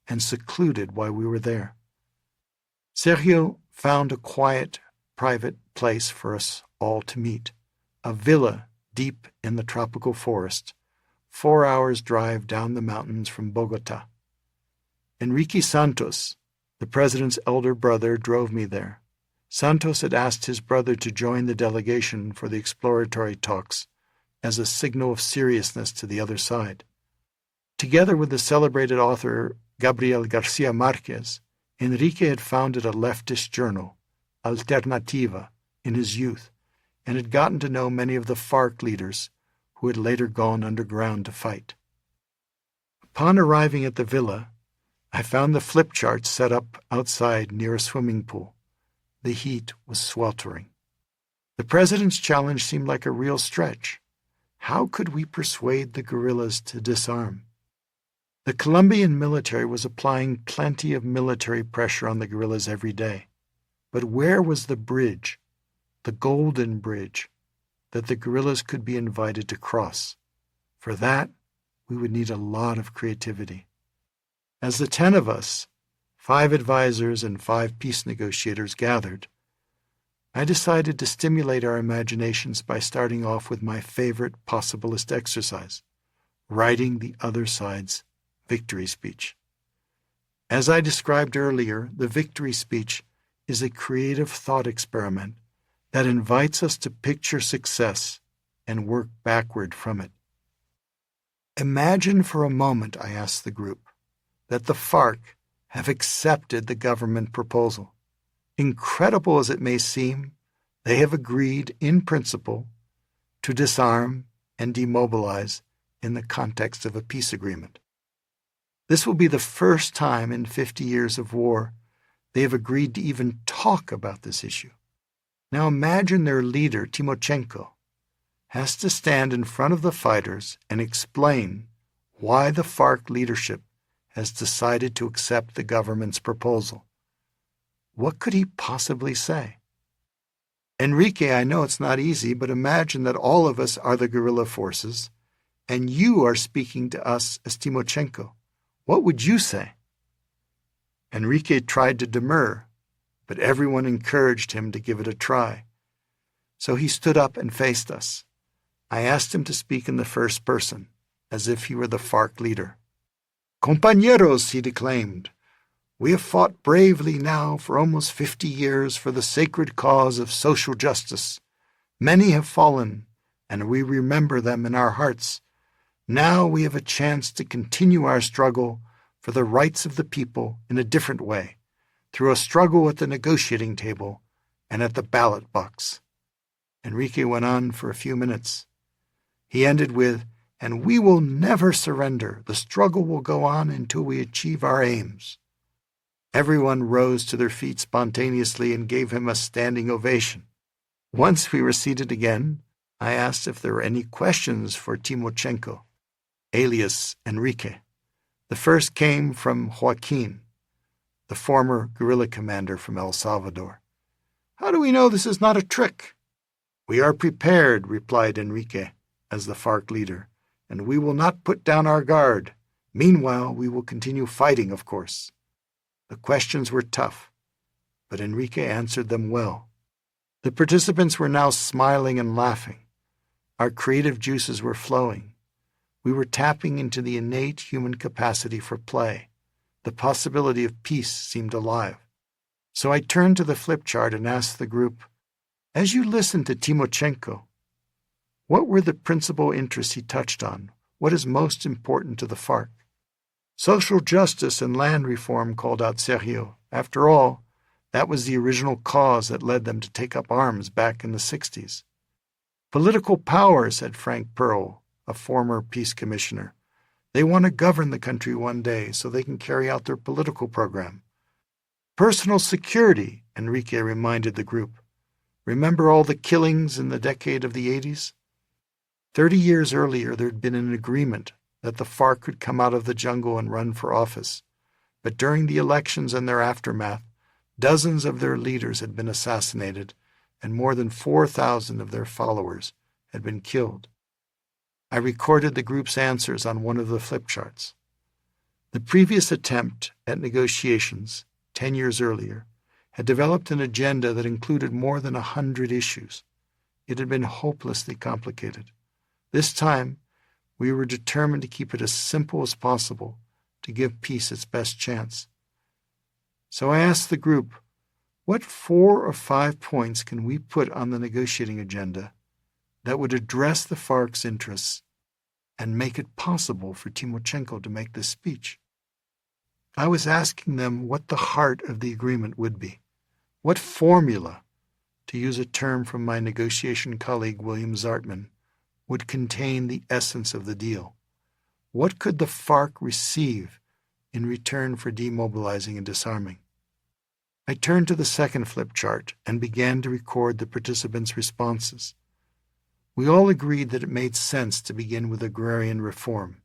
and secluded while we were there. Sergio found a quiet, private place for us all to meet, a villa deep in the tropical forest, 4 hours' drive down the mountains from Bogota. Enrique Santos, the president's elder brother, drove me there. Santos had asked his brother to join the delegation for the exploratory talks as a signal of seriousness to the other side. Together with the celebrated author Gabriel Garcia Marquez, Enrique had founded a leftist journal, Alternativa, in his youth, and had gotten to know many of the FARC leaders who had later gone underground to fight. Upon arriving at the villa, I found the flip charts set up outside near a swimming pool. The heat was sweltering. The president's challenge seemed like a real stretch. How could we persuade the guerrillas to disarm? The Colombian military was applying plenty of military pressure on the guerrillas every day. But where was the bridge, the golden bridge, that the guerrillas could be invited to cross? For that, we would need a lot of creativity. As the 10 of us, 5 advisors and 5 peace negotiators gathered, I decided to stimulate our imaginations by starting off with my favorite possibilist exercise, writing the other side's victory speech. As I described earlier, the victory speech is a creative thought experiment that invites us to picture success and work backward from it. Imagine for a moment, I asked the group, that the FARC have accepted the government proposal. Incredible as it may seem, they have agreed in principle to disarm and demobilize in the context of a peace agreement. This will be the first time in 50 years of war they have agreed to even talk about this issue. Now imagine their leader, Timochenko, has to stand in front of the fighters and explain why the FARC leadership has decided to accept the government's proposal. What could he possibly say? Enrique, I know it's not easy, but imagine that all of us are the guerrilla forces, and you are speaking to us as Timochenko. What would you say? Enrique tried to demur, but everyone encouraged him to give it a try. So he stood up and faced us. I asked him to speak in the first person, as if he were the FARC leader. Compañeros, he declaimed, we have fought bravely now for almost 50 years for the sacred cause of social justice. Many have fallen, and we remember them in our hearts. Now we have a chance to continue our struggle for the rights of the people in a different way, through a struggle at the negotiating table and at the ballot box. Enrique went on for a few minutes. He ended with, and we will never surrender. The struggle will go on until we achieve our aims. Everyone rose to their feet spontaneously and gave him a standing ovation. Once we were seated again, I asked if there were any questions for Timochenko, alias Enrique. The first came from Joaquin, the former guerrilla commander from El Salvador. How do we know this is not a trick? We are prepared, replied Enrique, as the FARC leader, and we will not put down our guard. Meanwhile, we will continue fighting, of course. The questions were tough, but Enrique answered them well. The participants were now smiling and laughing. Our creative juices were flowing. We were tapping into the innate human capacity for play. The possibility of peace seemed alive. So I turned to the flip chart and asked the group, as you listened to Timochenko, what were the principal interests he touched on? What is most important to the FARC? Social justice and land reform, called out Sergio. After all, that was the original cause that led them to take up arms back in the 60s. Political power, said Frank Pearl, a former peace commissioner. They want to govern the country one day so they can carry out their political program. Personal security, Enrique reminded the group. Remember all the killings in the decade of the 80s? 30 years earlier, there had been an agreement that the FARC could come out of the jungle and run for office. But during the elections and their aftermath, dozens of their leaders had been assassinated, and more than 4,000 of their followers had been killed. I recorded the group's answers on one of the flip charts. The previous attempt at negotiations, 10 years earlier, had developed an agenda that included more than 100 issues. It had been hopelessly complicated. This time, we were determined to keep it as simple as possible to give peace its best chance. So I asked the group, what 4 or 5 points can we put on the negotiating agenda that would address the FARC's interests and make it possible for Timochenko to make this speech? I was asking them what the heart of the agreement would be. What formula, to use a term from my negotiation colleague William Zartman, would contain the essence of the deal? What could the FARC receive in return for demobilizing and disarming? I turned to the second flip chart and began to record the participants' responses. We all agreed that it made sense to begin with agrarian reform,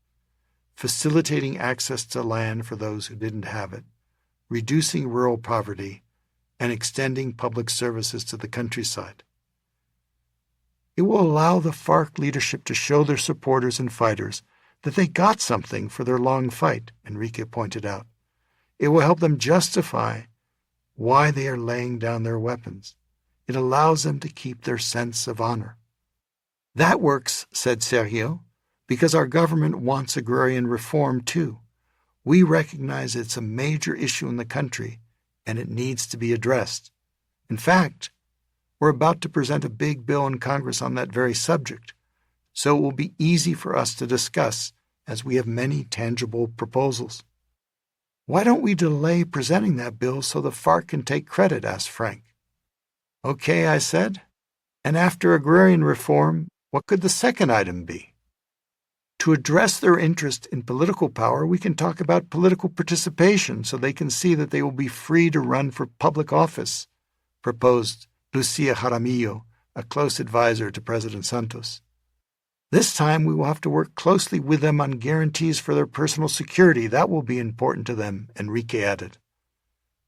facilitating access to land for those who didn't have it, reducing rural poverty, and extending public services to the countryside. It will allow the FARC leadership to show their supporters and fighters that they got something for their long fight, Enrique pointed out. It will help them justify why they are laying down their weapons. It allows them to keep their sense of honor. That works, said Sergio, because our government wants agrarian reform too. We recognize it's a major issue in the country and it needs to be addressed. In fact, we're about to present a big bill in Congress on that very subject, so it will be easy for us to discuss as we have many tangible proposals. Why don't we delay presenting that bill so the FARC can take credit? Asked Frank. Okay, I said. And after agrarian reform, what could the second item be? To address their interest in political power, we can talk about political participation so they can see that they will be free to run for public office, proposed Lucia Jaramillo, a close advisor to President Santos. This time we will have to work closely with them on guarantees for their personal security. That will be important to them, Enrique added.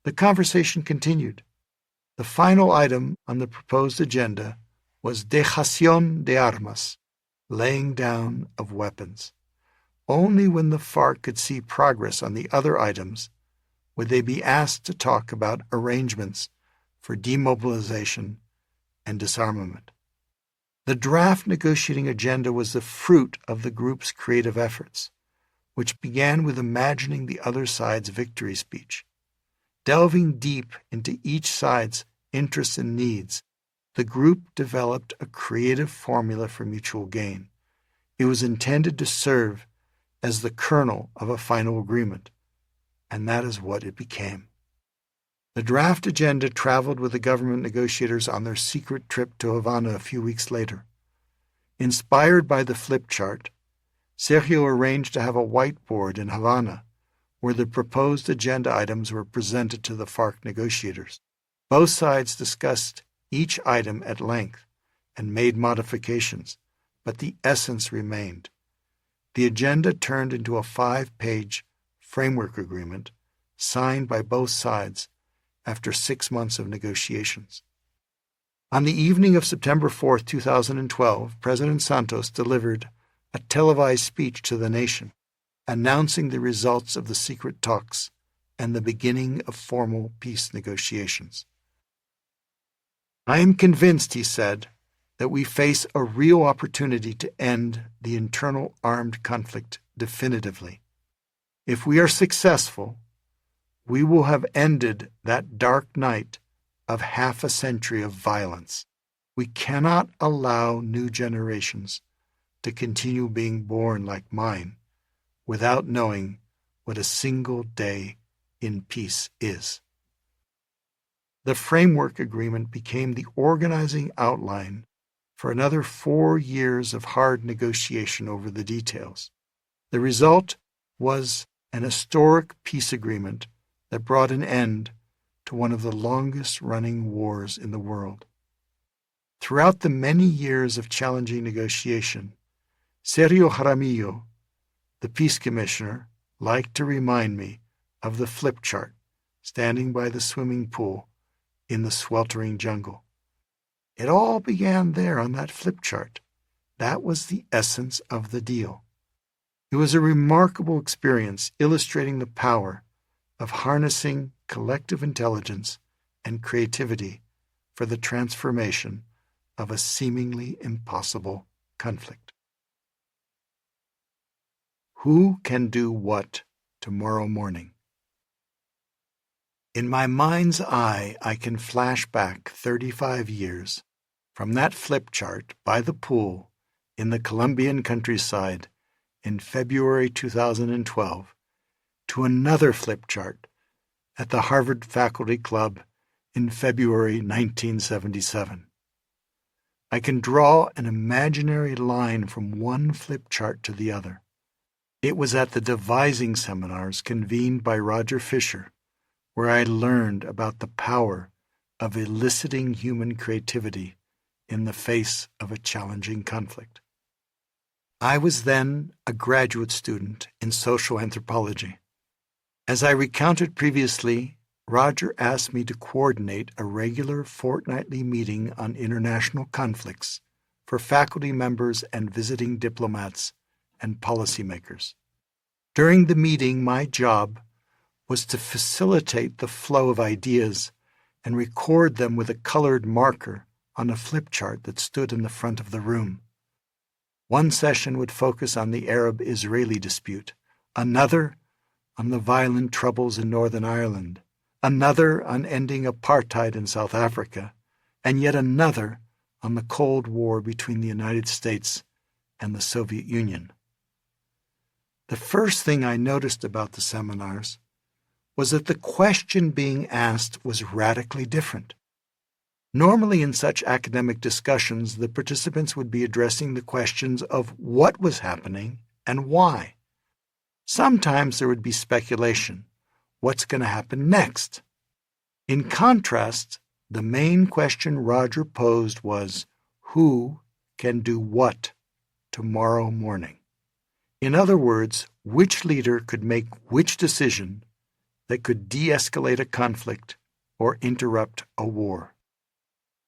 The conversation continued. The final item on the proposed agenda was dejación de armas, laying down of weapons. Only when the FARC could see progress on the other items would they be asked to talk about arrangements for demobilization and disarmament. The draft negotiating agenda was the fruit of the group's creative efforts, which began with imagining the other side's victory speech. Delving deep into each side's interests and needs, the group developed a creative formula for mutual gain. It was intended to serve as the kernel of a final agreement, and that is what it became. The draft agenda traveled with the government negotiators on their secret trip to Havana a few weeks later. Inspired by the flip chart, Sergio arranged to have a whiteboard in Havana where the proposed agenda items were presented to the FARC negotiators. Both sides discussed each item at length and made modifications, but the essence remained. The agenda turned into a 5-page framework agreement signed by both sides after 6 months of negotiations. On the evening of September 4, 2012, President Santos delivered a televised speech to the nation, announcing the results of the secret talks and the beginning of formal peace negotiations. I am convinced, he said, that we face a real opportunity to end the internal armed conflict definitively. If we are successful, we will have ended that dark night of half a century of violence. We cannot allow new generations to continue being born like mine without knowing what a single day in peace is. The framework agreement became the organizing outline for another 4 years of hard negotiation over the details. The result was an historic peace agreement that brought an end to one of the longest-running wars in the world. Throughout the many years of challenging negotiation, Sergio Jaramillo, the peace commissioner, liked to remind me of the flip chart standing by the swimming pool in the sweltering jungle. It all began there on that flip chart. That was the essence of the deal. It was a remarkable experience illustrating the power of harnessing collective intelligence and creativity for the transformation of a seemingly impossible conflict. Who can do what tomorrow morning? In my mind's eye, I can flash back 35 years from that flip chart by the pool in the Colombian countryside in February 2012 to another flip chart at the Harvard Faculty Club in February 1977. I can draw an imaginary line from one flip chart to the other. It was at the devising seminars convened by Roger Fisher where I learned about the power of eliciting human creativity in the face of a challenging conflict. I was then a graduate student in social anthropology. As I recounted previously, Roger asked me to coordinate a regular fortnightly meeting on international conflicts for faculty members and visiting diplomats and policymakers. During the meeting, my job was to facilitate the flow of ideas and record them with a colored marker on a flip chart that stood in the front of the room. One session would focus on the Arab-Israeli dispute, another on the violent troubles in Northern Ireland, another on ending apartheid in South Africa, and yet another on the Cold War between the United States and the Soviet Union. The first thing I noticed about the seminars was that the question being asked was radically different. Normally in such academic discussions, the participants would be addressing the questions of what was happening and why. Sometimes there would be speculation. What's going to happen next? In contrast, the main question Roger posed was, who can do what tomorrow morning? In other words, which leader could make which decision that could de-escalate a conflict or interrupt a war.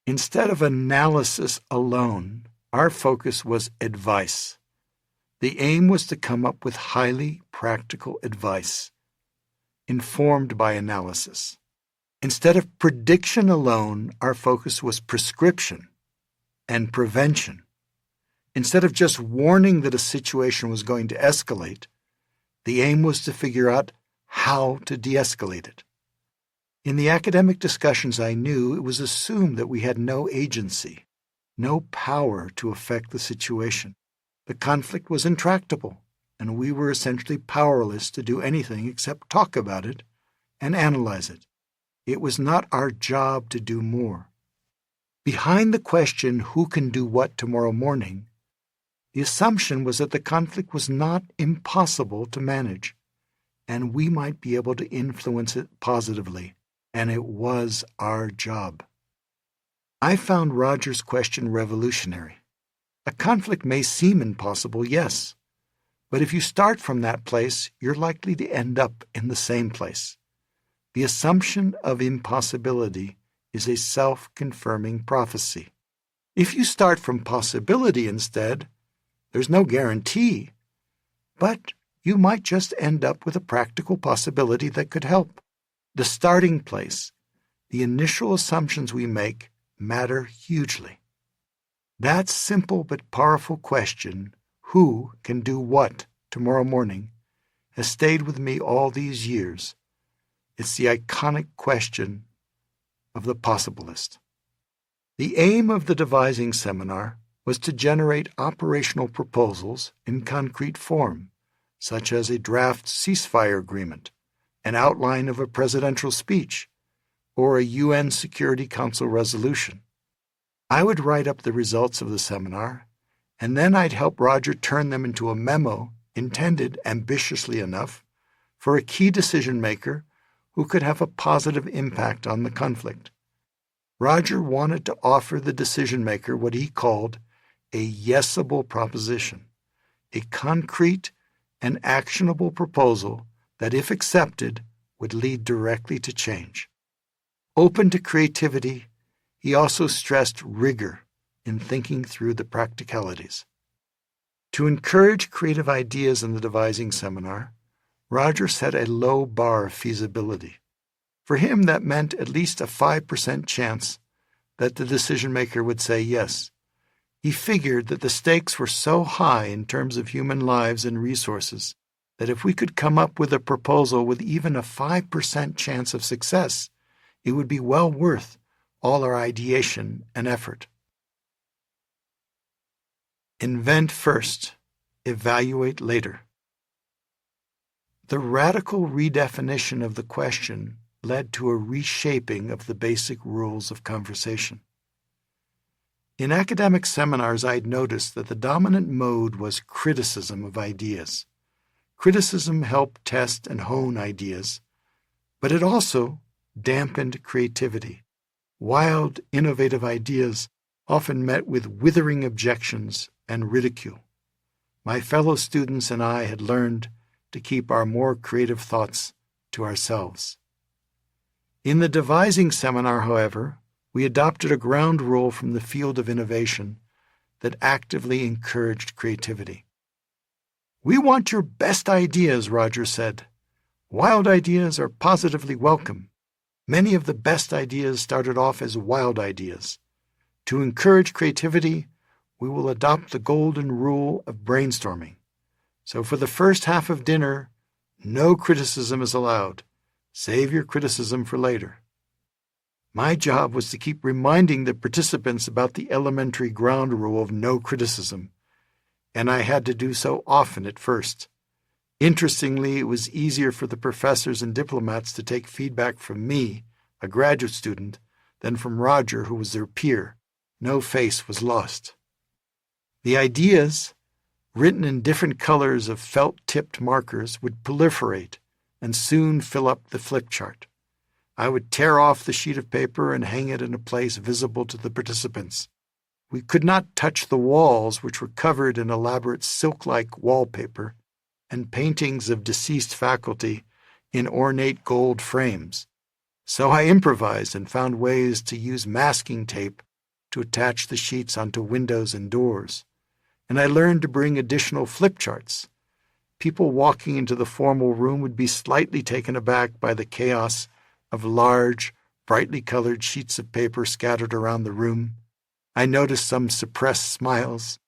Instead of analysis alone, our focus was advice. The aim was to come up with highly practical advice, informed by analysis. Instead of prediction alone, our focus was prescription and prevention. Instead of just warning that a situation was going to escalate, the aim was to figure out how to de-escalate it. In the academic discussions I knew, it was assumed that we had no agency, no power to affect the situation. The conflict was intractable, and we were essentially powerless to do anything except talk about it and analyze it. It was not our job to do more. Behind the question, who can do what tomorrow morning, the assumption was that the conflict was not impossible to manage, and we might be able to influence it positively, and it was our job. I found Roger's question revolutionary. A conflict may seem impossible, yes, but if you start from that place, you're likely to end up in the same place. The assumption of impossibility is a self-confirming prophecy. If you start from possibility instead, there's no guarantee, but you might just end up with a practical possibility that could help. The starting place, the initial assumptions we make, matter hugely. That simple but powerful question, who can do what tomorrow morning, has stayed with me all these years. It's the iconic question of the possibilist. The aim of the devising seminar was to generate operational proposals in concrete form, such as a draft ceasefire agreement, an outline of a presidential speech, or a UN Security Council resolution. I would write up the results of the seminar, and then I'd help Roger turn them into a memo intended, ambitiously enough, for a key decision maker who could have a positive impact on the conflict. Roger wanted to offer the decision-maker what he called a yesable proposition, a concrete and actionable proposal that, if accepted, would lead directly to change. Open to creativity, he also stressed rigor in thinking through the practicalities. To encourage creative ideas in the devising seminar, Roger set a low bar of feasibility. For him, that meant at least a 5% chance that the decision-maker would say yes. He figured that the stakes were so high in terms of human lives and resources that if we could come up with a proposal with even a 5% chance of success, it would be well worth all our ideation and effort. Invent first, evaluate later. The radical redefinition of the question led to a reshaping of the basic rules of conversation. In academic seminars, I'd noticed that the dominant mode was criticism of ideas. Criticism helped test and hone ideas, but it also dampened creativity. Wild, innovative ideas often met with withering objections and ridicule. My fellow students and I had learned to keep our more creative thoughts to ourselves. In the devising seminar, however, we adopted a ground rule from the field of innovation that actively encouraged creativity. "We want your best ideas," Roger said. "Wild ideas are positively welcome. Many of the best ideas started off as wild ideas. To encourage creativity, we will adopt the golden rule of brainstorming. So for the first half of dinner, no criticism is allowed. Save your criticism for later." My job was to keep reminding the participants about the elementary ground rule of no criticism, and I had to do so often at first. Interestingly, it was easier for the professors and diplomats to take feedback from me, a graduate student, than from Roger, who was their peer. No face was lost. The ideas, written in different colors of felt-tipped markers, would proliferate and soon fill up the flip chart. I would tear off the sheet of paper and hang it in a place visible to the participants. We could not touch the walls, which were covered in elaborate silk-like wallpaper and paintings of deceased faculty in ornate gold frames. So I improvised and found ways to use masking tape to attach the sheets onto windows and doors. And I learned to bring additional flip charts. People walking into the formal room would be slightly taken aback by the chaos of large, brightly colored sheets of paper scattered around the room. I noticed some suppressed smiles.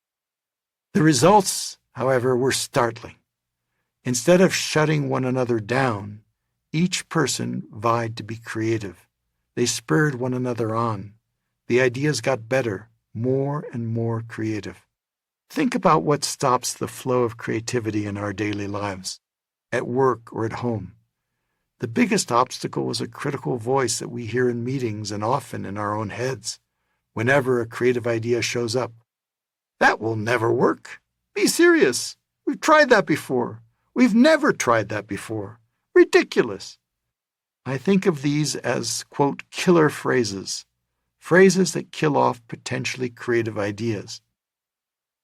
The results, however, were startling. Instead of shutting one another down, each person vied to be creative. They spurred one another on. The ideas got better, more and more creative. Think about what stops the flow of creativity in our daily lives, at work or at home. The biggest obstacle was a critical voice that we hear in meetings and often in our own heads. Whenever a creative idea shows up, "That will never work. Be serious. We've tried that before. We've never tried that before. Ridiculous." I think of these as, quote, killer phrases that kill off potentially creative ideas.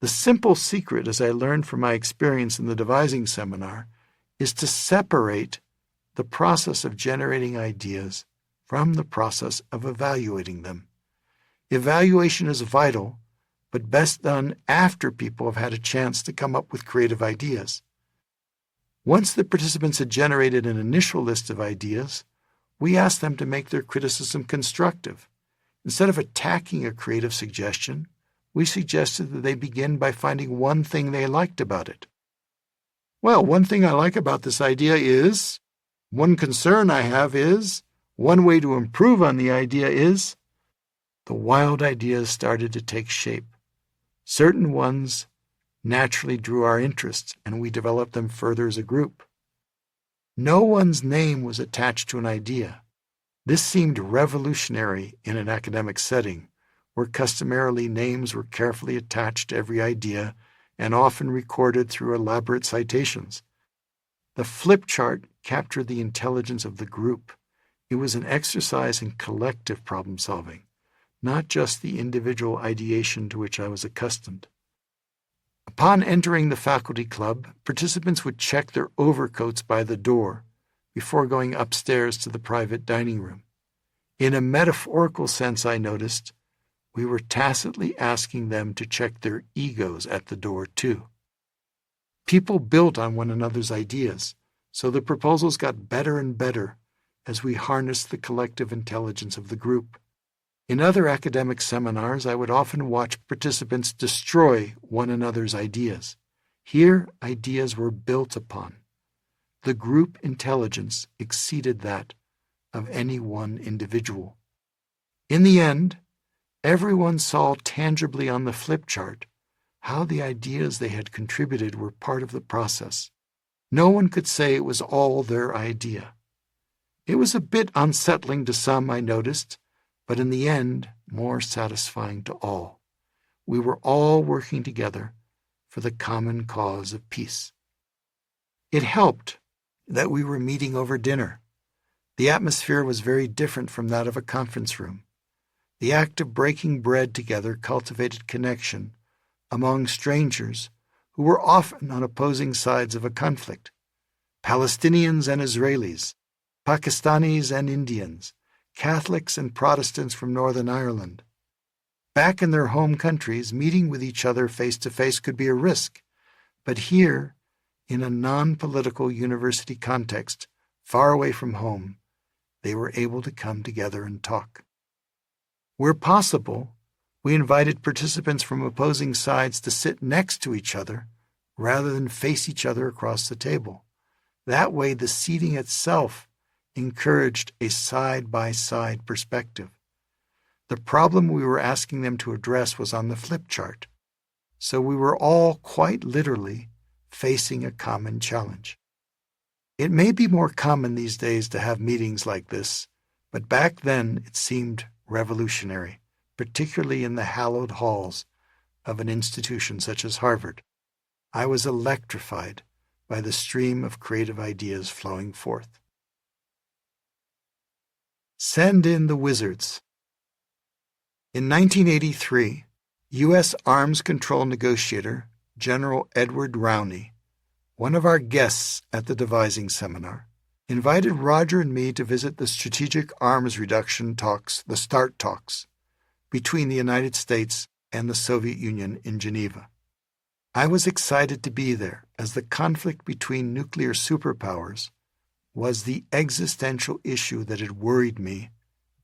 The simple secret, as I learned from my experience in the devising seminar, is to separate the process of generating ideas from the process of evaluating them. Evaluation is vital, but best done after people have had a chance to come up with creative ideas. Once the participants had generated an initial list of ideas, we asked them to make their criticism constructive. Instead of attacking a creative suggestion, we suggested that they begin by finding one thing they liked about it. "Well, one thing I like about this idea is," "one concern I have is," "one way to improve on the idea is." The wild ideas started to take shape. Certain ones naturally drew our interest, and we developed them further as a group. No one's name was attached to an idea. This seemed revolutionary in an academic setting, where customarily names were carefully attached to every idea and often recorded through elaborate citations. The flip chart capture the intelligence of the group. It was an exercise in collective problem-solving, not just the individual ideation to which I was accustomed. Upon entering the faculty club, participants would check their overcoats by the door before going upstairs to the private dining room. In a metaphorical sense, I noticed, we were tacitly asking them to check their egos at the door, too. People built on one another's ideas, so the proposals got better and better as we harnessed the collective intelligence of the group. In other academic seminars, I would often watch participants destroy one another's ideas. Here, ideas were built upon. The group intelligence exceeded that of any one individual. In the end, everyone saw tangibly on the flip chart how the ideas they had contributed were part of the process. No one could say it was all their idea. It was a bit unsettling to some, I noticed, but in the end, more satisfying to all. We were all working together for the common cause of peace. It helped that we were meeting over dinner. The atmosphere was very different from that of a conference room. The act of breaking bread together cultivated connection among strangers who were often on opposing sides of a conflict. Palestinians and Israelis, Pakistanis and Indians, Catholics and Protestants from Northern Ireland. Back in their home countries, meeting with each other face-to-face could be a risk, but here, in a non-political university context, far away from home, they were able to come together and talk. Where possible, we invited participants from opposing sides to sit next to each other rather than face each other across the table. That way, the seating itself encouraged a side-by-side perspective. The problem we were asking them to address was on the flip chart, so we were all quite literally facing a common challenge. It may be more common these days to have meetings like this, but back then it seemed revolutionary, particularly in the hallowed halls of an institution such as Harvard. I was electrified by the stream of creative ideas flowing forth. Send in the wizards. In 1983, U.S. Arms Control Negotiator General Edward Rowney, one of our guests at the devising seminar, invited Roger and me to visit the Strategic Arms Reduction talks, the START talks, between the United States and the Soviet Union in Geneva. I was excited to be there, as the conflict between nuclear superpowers was the existential issue that had worried me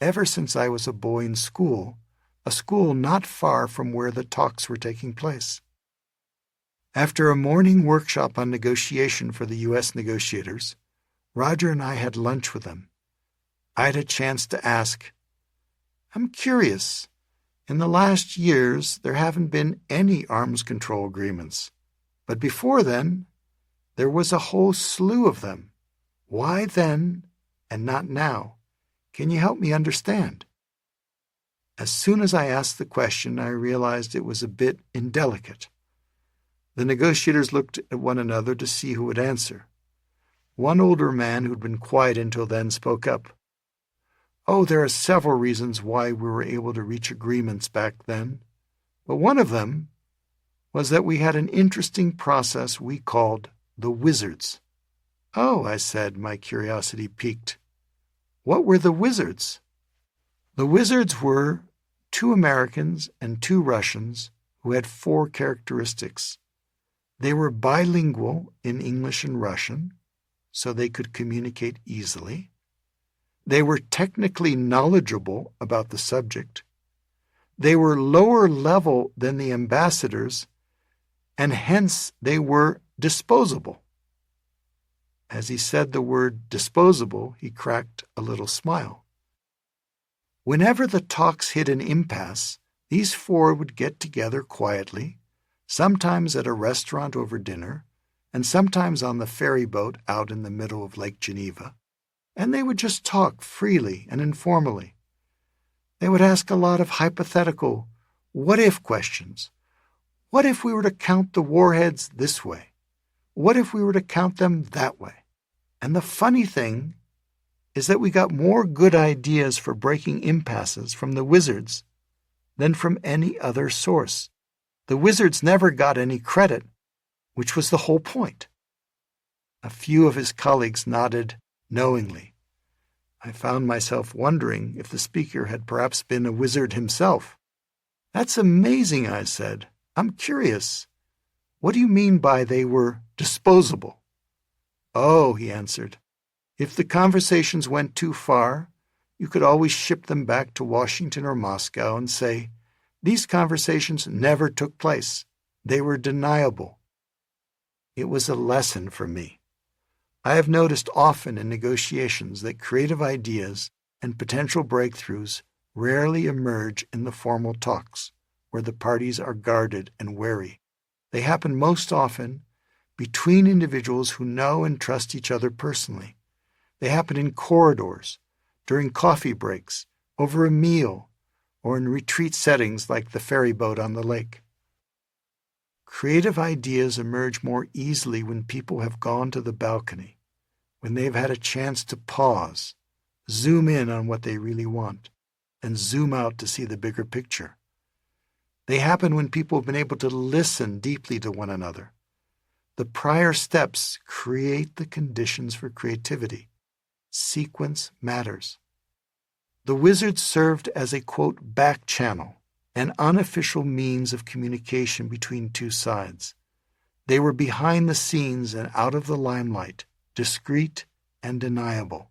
ever since I was a boy in school, a school not far from where the talks were taking place. After a morning workshop on negotiation for the U.S. negotiators, Roger and I had lunch with them. I had a chance to ask, I'm curious, in the last years there haven't been any arms control agreements, but before then there was a whole slew of them. Why then and not now? Can you help me understand? As soon as I asked the question, I realized it was a bit indelicate. The negotiators looked at one another to see who would answer. One older man who'd been quiet until then spoke up. Oh, there are several reasons why we were able to reach agreements back then, but one of them was that we had an interesting process we called the wizards. Oh, I said, my curiosity piqued. What were the wizards? The wizards were 2 Americans and 2 Russians who had 4 characteristics. They were bilingual in English and Russian, so they could communicate easily. They were technically knowledgeable about the subject. They were lower level than the ambassadors, and hence they were disposable. As he said the word disposable, he cracked a little smile. Whenever the talks hit an impasse, these 4 would get together quietly, sometimes at a restaurant over dinner, and sometimes on the ferry boat out in the middle of Lake Geneva, and they would just talk freely and informally. They would ask a lot of hypothetical, what-if questions. What if we were to count the warheads this way? What if we were to count them that way? And the funny thing is that we got more good ideas for breaking impasses from the wizards than from any other source. The wizards never got any credit, which was the whole point. A few of his colleagues nodded knowingly. I found myself wondering if the speaker had perhaps been a wizard himself. "That's amazing," I said. "I'm curious. What do you mean by they were disposable?" "Oh," he answered, "if the conversations went too far, you could always ship them back to Washington or Moscow and say, 'These conversations never took place. They were deniable.'" It was a lesson for me. I have noticed often in negotiations that creative ideas and potential breakthroughs rarely emerge in the formal talks, where the parties are guarded and wary. They happen most often between individuals who know and trust each other personally. They happen in corridors, during coffee breaks, over a meal, or in retreat settings like the ferry boat on the lake. Creative ideas emerge more easily when people have gone to the balcony, when they've had a chance to pause, zoom in on what they really want, and zoom out to see the bigger picture. They happen when people have been able to listen deeply to one another. The prior steps create the conditions for creativity. Sequence matters. The wizards served as a, quote, back channel, an unofficial means of communication between two sides. They were behind the scenes and out of the limelight, discreet and deniable.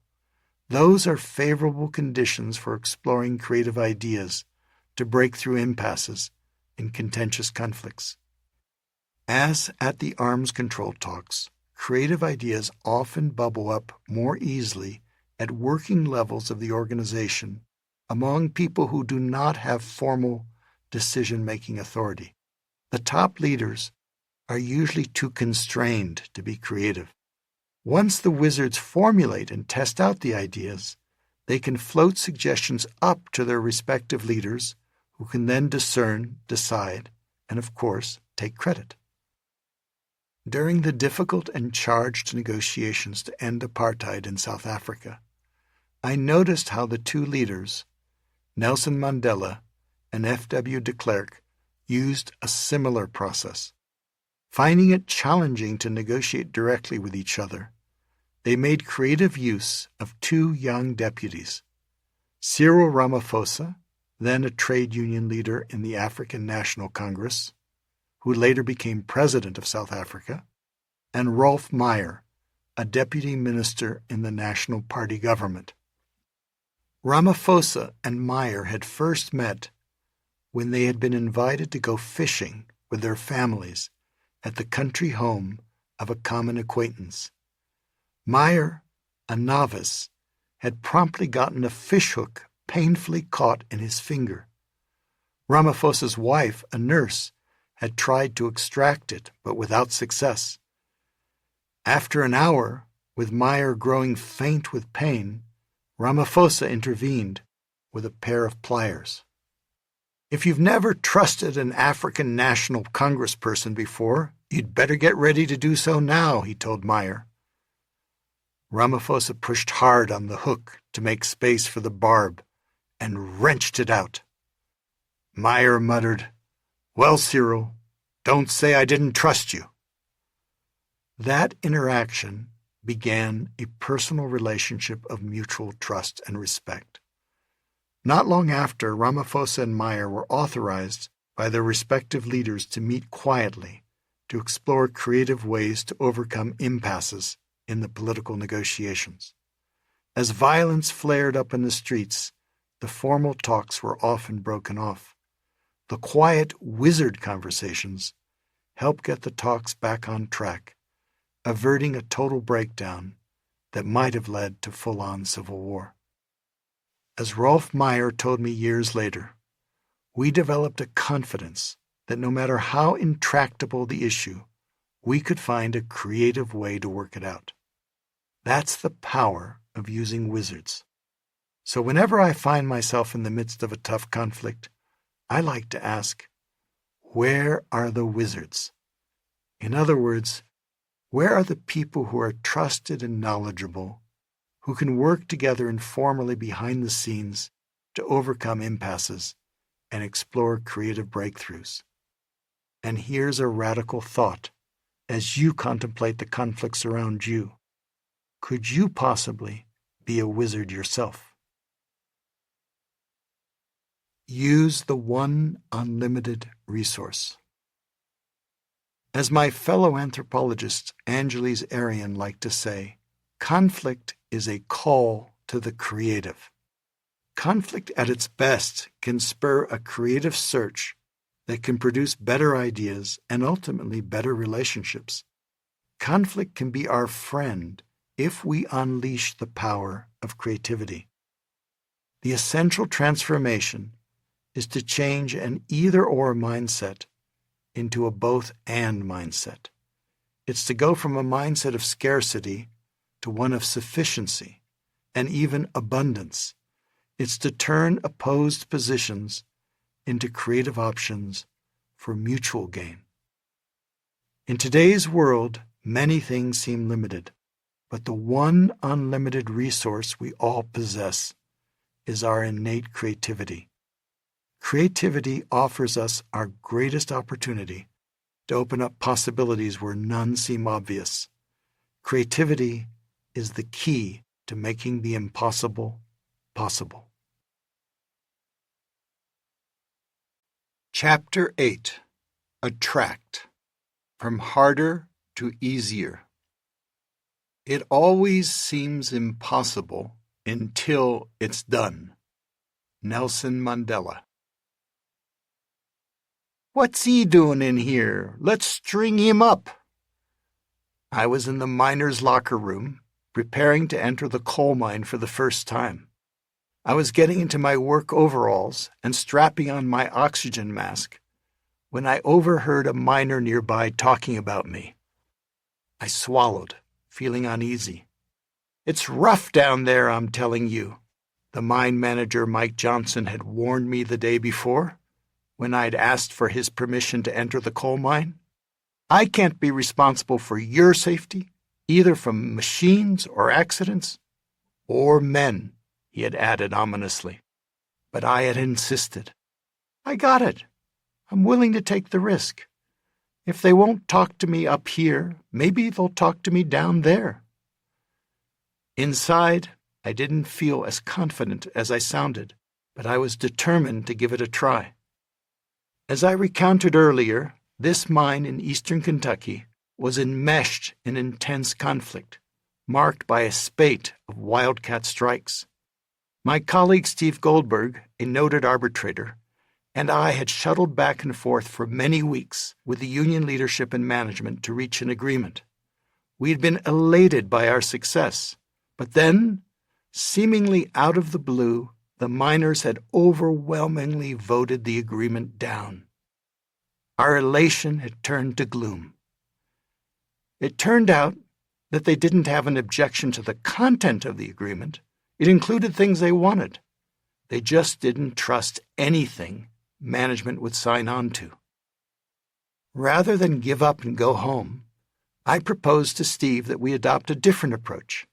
Those are favorable conditions for exploring creative ideas to break through impasses in contentious conflicts. As at the arms control talks, creative ideas often bubble up more easily at working levels of the organization among people who do not have formal decision-making authority. The top leaders are usually too constrained to be creative. Once the wizards formulate and test out the ideas, they can float suggestions up to their respective leaders, who can then discern, decide, and of course, take credit. During the difficult and charged negotiations to end apartheid in South Africa, I noticed how the two leaders, Nelson Mandela and F.W. de Klerk, used a similar process. Finding it challenging to negotiate directly with each other, they made creative use of two young deputies, Cyril Ramaphosa, then a trade union leader in the African National Congress, who later became president of South Africa, and Rolf Meyer, a deputy minister in the National Party government. Ramaphosa and Meyer had first met when they had been invited to go fishing with their families at the country home of a common acquaintance. Meyer, a novice, had promptly gotten a fishhook painfully caught in his finger. Ramaphosa's wife, a nurse, had tried to extract it, but without success. After an hour, with Meyer growing faint with pain, Ramaphosa intervened with a pair of pliers. "If you've never trusted an African National Congressperson before, you'd better get ready to do so now," he told Meyer. Ramaphosa pushed hard on the hook to make space for the barb and wrenched it out. Meyer muttered, "Well, Cyril, don't say I didn't trust you." That interaction began a personal relationship of mutual trust and respect. Not long after, Ramaphosa and Meyer were authorized by their respective leaders to meet quietly to explore creative ways to overcome impasses in the political negotiations. As violence flared up in the streets, the formal talks were often broken off. The quiet wizard conversations helped get the talks back on track, averting a total breakdown that might have led to full-on civil war. As Rolf Meyer told me years later, we developed a confidence that no matter how intractable the issue, we could find a creative way to work it out. That's the power of using wizards. So whenever I find myself in the midst of a tough conflict, I like to ask, where are the wizards? In other words, Where are the people who are trusted and knowledgeable, who can work together informally behind the scenes to overcome impasses and explore creative breakthroughs? And here's a radical thought as you contemplate the conflicts around you. Could you possibly be a wizard yourself? Use the one unlimited resource. As my fellow anthropologist Angeles Arian liked to say, conflict is a call to the creative. Conflict at its best can spur a creative search that can produce better ideas and ultimately better relationships. Conflict can be our friend if we unleash the power of creativity. The essential transformation is to change an either-or mindset into a both-and mindset. It's to go from a mindset of scarcity to one of sufficiency and even abundance. It's to turn opposed positions into creative options for mutual gain. In today's world, many things seem limited, but the one unlimited resource we all possess is our innate creativity. Creativity offers us our greatest opportunity to open up possibilities where none seem obvious. Creativity is the key to making the impossible possible. Chapter 8. Attract. From harder to easier. It always seems impossible until it's done. Nelson Mandela. "What's he doing in here? Let's string him up." I was in the miner's locker room, preparing to enter the coal mine for the first time. I was getting into my work overalls and strapping on my oxygen mask when I overheard a miner nearby talking about me. I swallowed, feeling uneasy. "It's rough down there, I'm telling you," the mine manager Mike Johnson had warned me the day before when I'd asked for his permission to enter the coal mine. "I can't be responsible for your safety, either from machines or accidents, or men," he had added ominously. But I had insisted. "I got it. I'm willing to take the risk. If they won't talk to me up here, maybe they'll talk to me down there." Inside, I didn't feel as confident as I sounded, but I was determined to give it a try. As I recounted earlier, this mine in eastern Kentucky was enmeshed in intense conflict, marked by a spate of wildcat strikes. My colleague Steve Goldberg, a noted arbitrator, and I had shuttled back and forth for many weeks with the union leadership and management to reach an agreement. We had been elated by our success, but then, seemingly out of the blue, the miners had overwhelmingly voted the agreement down. Our elation had turned to gloom. It turned out that they didn't have an objection to the content of the agreement. It included things they wanted. They just didn't trust anything management would sign on to. Rather than give up and go home, I proposed to Steve that we adopt a different approach.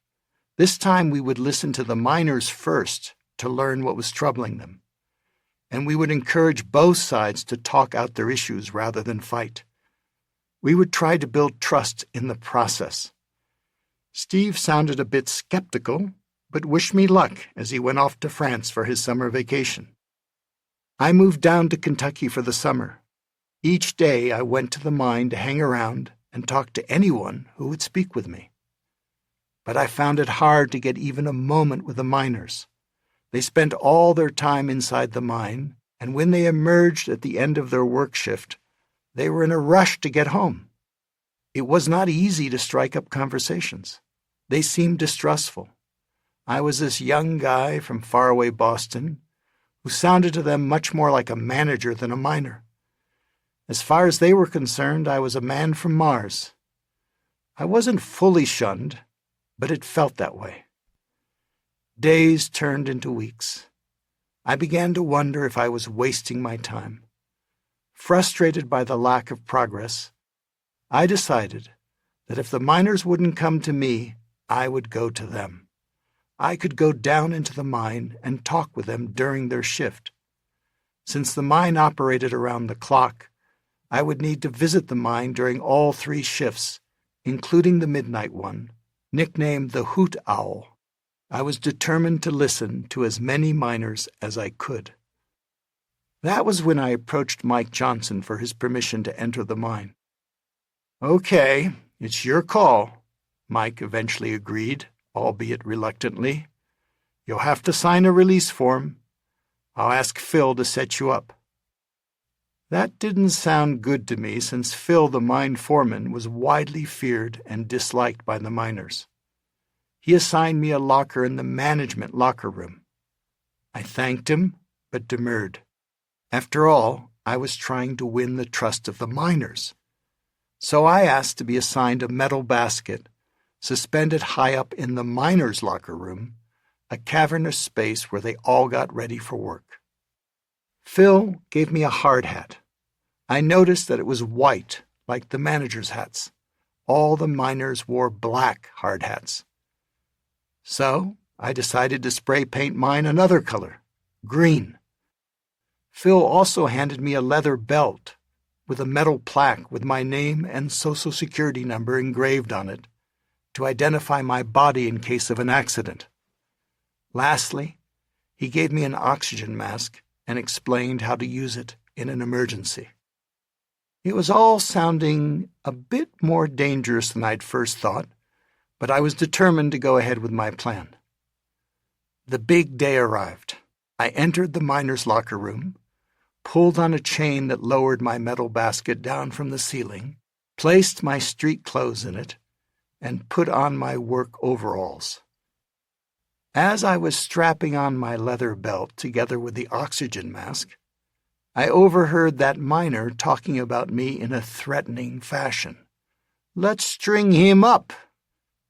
This time we would listen to the miners first to learn what was troubling them, and we would encourage both sides to talk out their issues rather than fight. We would try to build trust in the process. Steve sounded a bit skeptical, but wished me luck as he went off to France for his summer vacation. I moved down to Kentucky for the summer. Each day I went to the mine to hang around and talk to anyone who would speak with me. But I found it hard to get even a moment with the miners. They spent all their time inside the mine, and when they emerged at the end of their work shift, they were in a rush to get home. It was not easy to strike up conversations. They seemed distrustful. I was this young guy from faraway Boston who sounded to them much more like a manager than a miner. As far as they were concerned, I was a man from Mars. I wasn't fully shunned, but it felt that way. Days turned into weeks. I began to wonder if I was wasting my time. Frustrated by the lack of progress, I decided that if the miners wouldn't come to me, I would go to them. I could go down into the mine and talk with them during their shift. Since the mine operated around the clock, I would need to visit the mine during all 3 shifts, including the midnight one, nicknamed the Hoot Owl. I was determined to listen to as many miners as I could. That was when I approached Mike Johnson for his permission to enter the mine. "Okay, it's your call," Mike eventually agreed, albeit reluctantly. "You'll have to sign a release form. I'll ask Phil to set you up." That didn't sound good to me, since Phil, the mine foreman, was widely feared and disliked by the miners. He assigned me a locker in the management locker room. I thanked him, but demurred. After all, I was trying to win the trust of the miners. So I asked to be assigned a metal basket, suspended high up in the miners' locker room, a cavernous space where they all got ready for work. Phil gave me a hard hat. I noticed that it was white, like the managers' hats. All the miners wore black hard hats. So I decided to spray paint mine another color, green. Phil also handed me a leather belt with a metal plaque with my name and Social Security number engraved on it to identify my body in case of an accident. Lastly, he gave me an oxygen mask and explained how to use it in an emergency. It was all sounding a bit more dangerous than I'd first thought, but I was determined to go ahead with my plan. The big day arrived. I entered the miner's locker room, pulled on a chain that lowered my metal basket down from the ceiling, placed my street clothes in it, and put on my work overalls. As I was strapping on my leather belt together with the oxygen mask, I overheard that miner talking about me in a threatening fashion. "Let's string him up."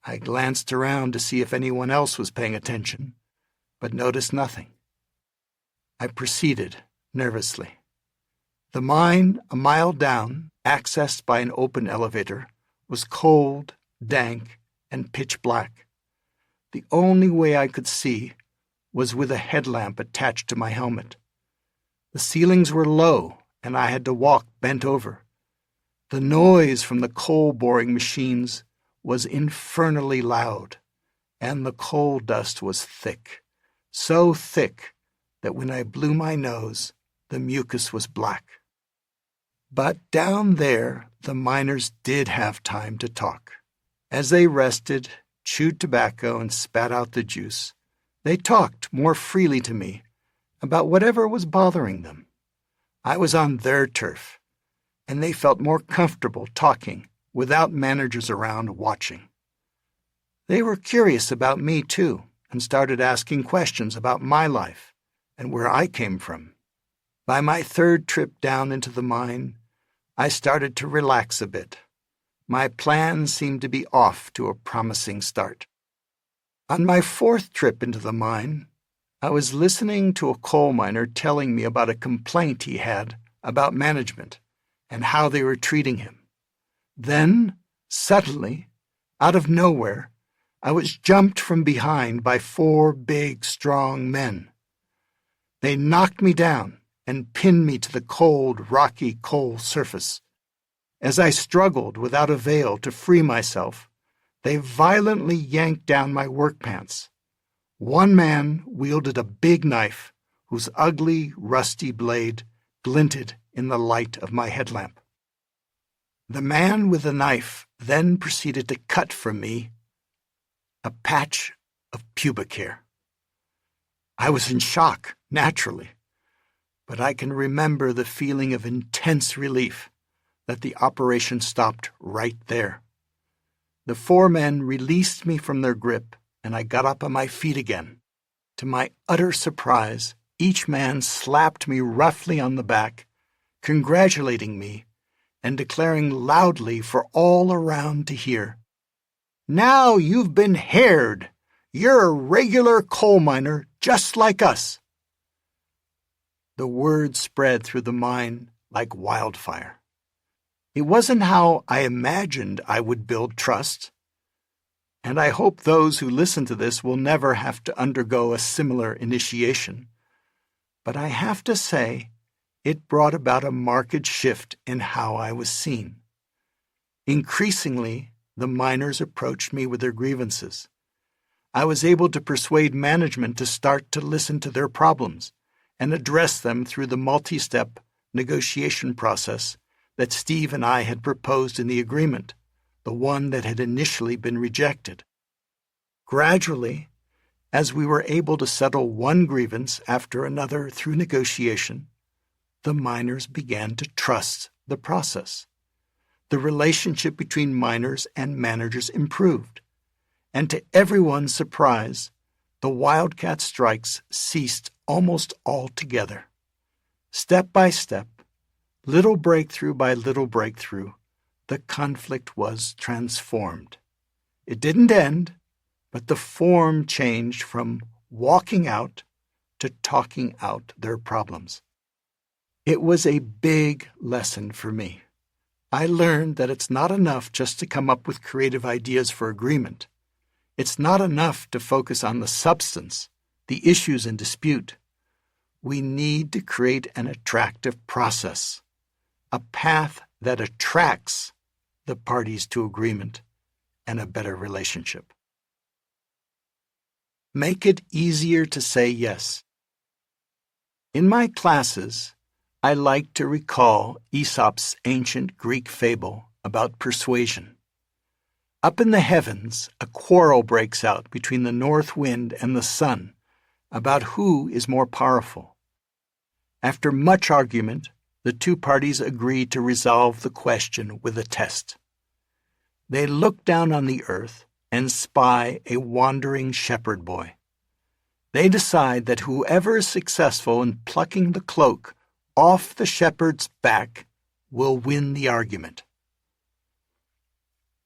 I glanced around to see if anyone else was paying attention, but noticed nothing. I proceeded nervously. The mine, a mile down, accessed by an open elevator, was cold, dank, and pitch black. The only way I could see was with a headlamp attached to my helmet. The ceilings were low, and I had to walk bent over. The noise from the coal-boring machines was infernally loud, and the coal dust was thick, so thick that when I blew my nose, the mucus was black. But down there, the miners did have time to talk. As they rested, chewed tobacco, and spat out the juice, they talked more freely to me about whatever was bothering them. I was on their turf, and they felt more comfortable talking without managers around watching. They were curious about me, too, and started asking questions about my life and where I came from. By my 3rd trip down into the mine, I started to relax a bit. My plan seemed to be off to a promising start. On my 4th trip into the mine, I was listening to a coal miner telling me about a complaint he had about management and how they were treating him. Then, suddenly, out of nowhere, I was jumped from behind by 4 big, strong men. They knocked me down and pinned me to the cold, rocky coal surface. As I struggled without avail to free myself, they violently yanked down my work pants. One man wielded a big knife whose ugly, rusty blade glinted in the light of my headlamp. The man with the knife then proceeded to cut from me a patch of pubic hair. I was in shock, naturally, but I can remember the feeling of intense relief that the operation stopped right there. The 4 men released me from their grip, and I got up on my feet again. To my utter surprise, each man slapped me roughly on the back, congratulating me and declaring loudly for all around to hear, "Now you've been haired. You're a regular coal miner just like us." The word spread through the mine like wildfire. It wasn't how I imagined I would build trust, and I hope those who listen to this will never have to undergo a similar initiation. But I have to say, it brought about a marked shift in how I was seen. Increasingly, the miners approached me with their grievances. I was able to persuade management to start to listen to their problems and address them through the multi-step negotiation process that Steve and I had proposed in the agreement, the one that had initially been rejected. Gradually, as we were able to settle one grievance after another through negotiation, the miners began to trust the process. The relationship between miners and managers improved, and to everyone's surprise, the wildcat strikes ceased almost altogether. Step by step, little breakthrough by little breakthrough, the conflict was transformed. It didn't end, but the form changed from walking out to talking out their problems. It was a big lesson for me. I learned that it's not enough just to come up with creative ideas for agreement. It's not enough to focus on the substance, the issues in dispute. We need to create an attractive process, a path that attracts the parties to agreement and a better relationship. Make it easier to say yes. In my classes, I like to recall Aesop's ancient Greek fable about persuasion. Up in the heavens, a quarrel breaks out between the north wind and the sun about who is more powerful. After much argument, the two parties agree to resolve the question with a test. They look down on the earth and spy a wandering shepherd boy. They decide that whoever is successful in plucking the cloak off the shepherd's back will win the argument.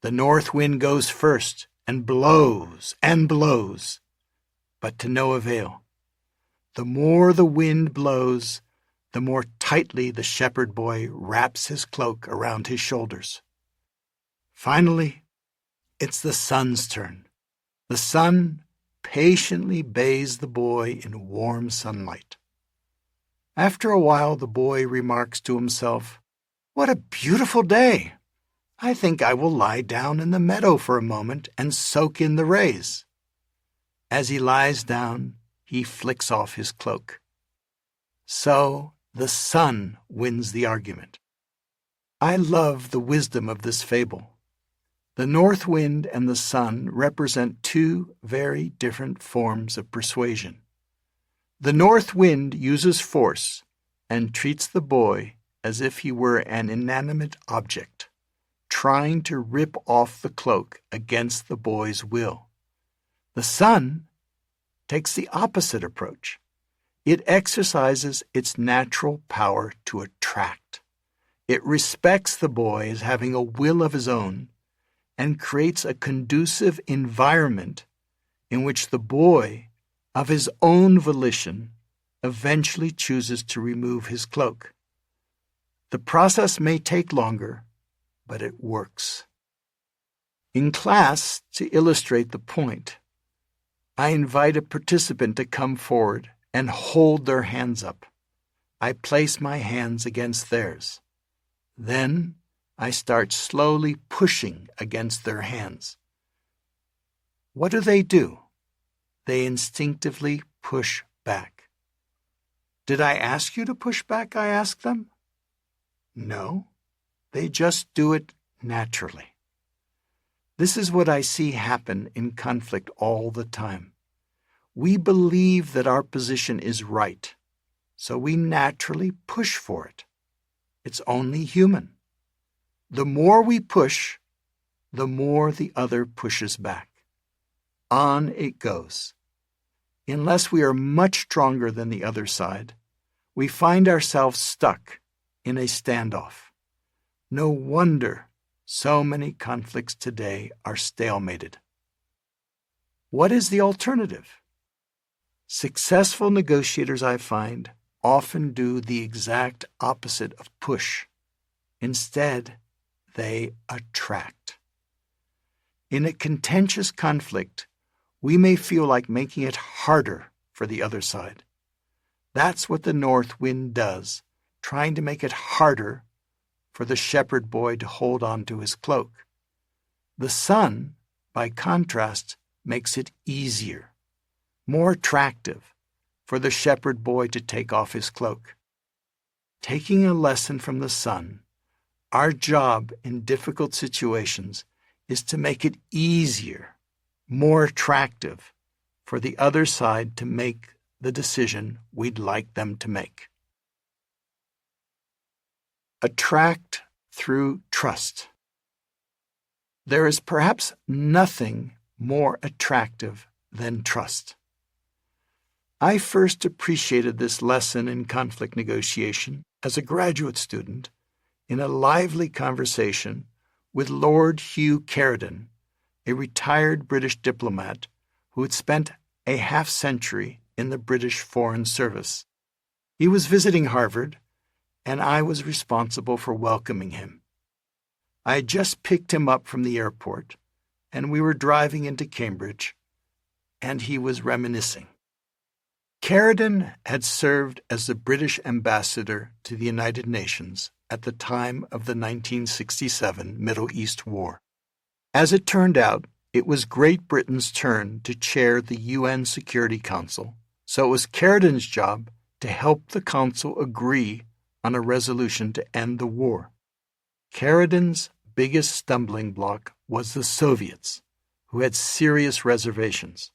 The north wind goes first and blows, but to no avail. The more the wind blows, the more tightly the shepherd boy wraps his cloak around his shoulders. Finally, it's the sun's turn. The sun patiently bathes the boy in warm sunlight. After a while, the boy remarks to himself, "What a beautiful day! I think I will lie down in the meadow for a moment and soak in the rays." As he lies down, he flicks off his cloak. So the sun wins the argument. I love the wisdom of this fable. The north wind and the sun represent two very different forms of persuasion. The north wind uses force and treats the boy as if he were an inanimate object, trying to rip off the cloak against the boy's will. The sun takes the opposite approach. It exercises its natural power to attract. It respects the boy as having a will of his own and creates a conducive environment in which the boy, of his own volition, eventually chooses to remove his cloak. The process may take longer, but it works. In class, to illustrate the point, I invite a participant to come forward and hold their hands up. I place my hands against theirs. Then I start slowly pushing against their hands. What do? They instinctively push back. Did I ask you to push back? I ask them. No, they just do it naturally. This is what I see happen in conflict all the time. We believe that our position is right, so we naturally push for it. It's only human. The more we push, the more the other pushes back. On it goes. Unless we are much stronger than the other side, we find ourselves stuck in a standoff. No wonder so many conflicts today are stalemated. What is the alternative? Successful negotiators, I find, often do the exact opposite of push. Instead, they attract. In a contentious conflict, we may feel like making it harder for the other side. That's what the north wind does, trying to make it harder for the shepherd boy to hold on to his cloak. The sun, by contrast, makes it easier, more attractive for the shepherd boy to take off his cloak. Taking a lesson from the sun, our job in difficult situations is to make it easier, more attractive for the other side to make the decision we'd like them to make. Attract through trust. There is perhaps nothing more attractive than trust. I first appreciated this lesson in conflict negotiation as a graduate student in a lively conversation with Lord Hugh Carradine, a retired British diplomat who had spent a half-century in the British Foreign Service. He was visiting Harvard, and I was responsible for welcoming him. I had just picked him up from the airport, and we were driving into Cambridge, and he was reminiscing. Carradine had served as the British ambassador to the United Nations at the time of the 1967 Middle East War. As it turned out, it was Great Britain's turn to chair the UN Security Council, so it was Carradine's job to help the Council agree on a resolution to end the war. Carradine's biggest stumbling block was the Soviets, who had serious reservations,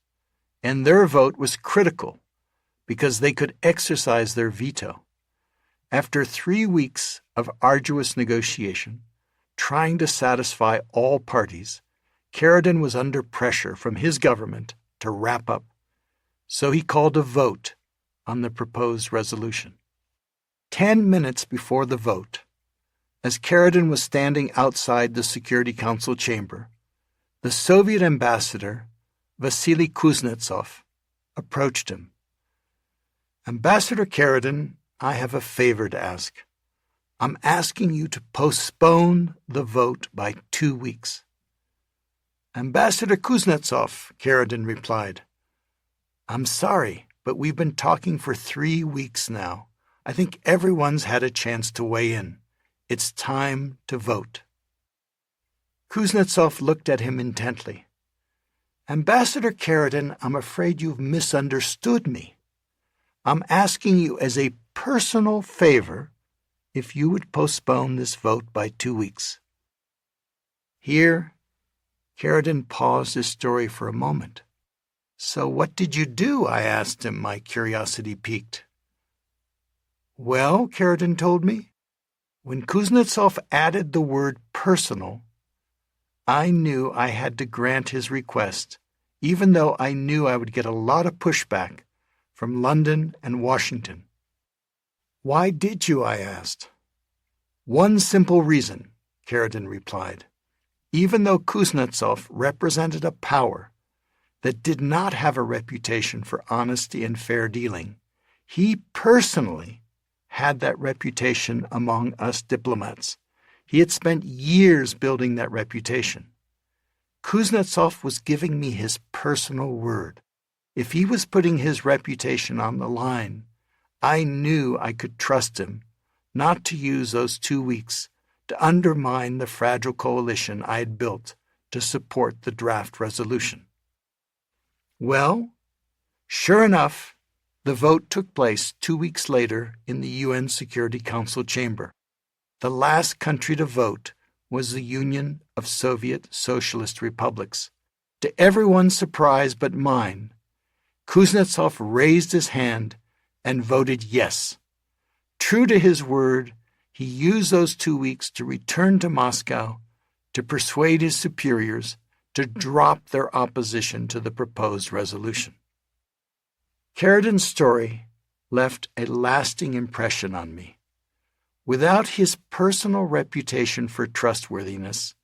and their vote was critical because they could exercise their veto. After 3 weeks of arduous negotiation, trying to satisfy all parties, Carradine was under pressure from his government to wrap up, so he called a vote on the proposed resolution. 10 minutes before the vote, as Carradine was standing outside the Security Council chamber, the Soviet ambassador, Vasily Kuznetsov, approached him. "Ambassador Carradine, I have a favor to ask. I'm asking you to postpone the vote by 2 weeks. "Ambassador Kuznetsov," Carradine replied, "I'm sorry, but we've been talking for 3 weeks now. I think everyone's had a chance to weigh in. It's time to vote." Kuznetsov looked at him intently. "Ambassador Carradine, I'm afraid you've misunderstood me. I'm asking you as a personal favor if you would postpone this vote by 2 weeks." Here, Carradine paused his story for a moment. "So what did you do?" I asked him, my curiosity piqued. "Well," Carradine told me, "when Kuznetsov added the word personal, I knew I had to grant his request, even though I knew I would get a lot of pushback from London and Washington." "Why did you?" I asked. "One simple reason," Carradine replied. "Even though Kuznetsov represented a power that did not have a reputation for honesty and fair dealing, he personally had that reputation among us diplomats. He had spent years building that reputation. Kuznetsov was giving me his personal word. If he was putting his reputation on the line, I knew I could trust him not to use those 2 weeks to undermine the fragile coalition I had built to support the draft resolution." Well, sure enough, the vote took place 2 weeks later in the UN Security Council chamber. The last country to vote was the Union of Soviet Socialist Republics. To everyone's surprise but mine, Kuznetsov raised his hand and voted yes. True to his word, he used those 2 weeks to return to Moscow to persuade his superiors to drop their opposition to the proposed resolution. Carradine's story left a lasting impression on me. Without his personal reputation for trustworthiness,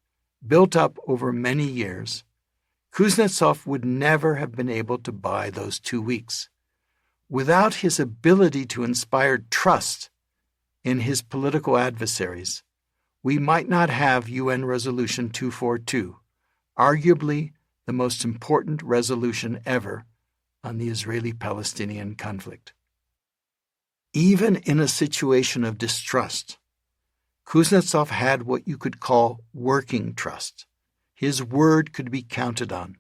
built up over many years, Kuznetsov would never have been able to buy those 2 weeks. Without his ability to inspire trust in his political adversaries, we might not have UN Resolution 242, arguably the most important resolution ever on the Israeli-Palestinian conflict. Even in a situation of distrust, Kuznetsov had what you could call working trust. His word could be counted on.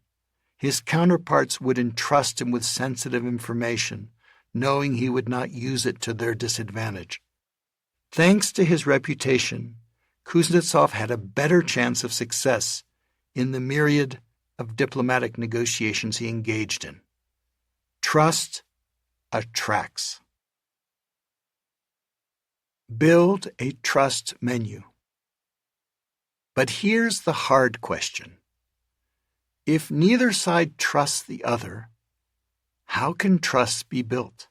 His counterparts would entrust him with sensitive information, knowing he would not use it to their disadvantage. Thanks to his reputation, Kuznetsov had a better chance of success in the myriad of diplomatic negotiations he engaged in. Trust attracts. Build a trust menu. But here's the hard question. If neither side trusts the other, how can trust be built?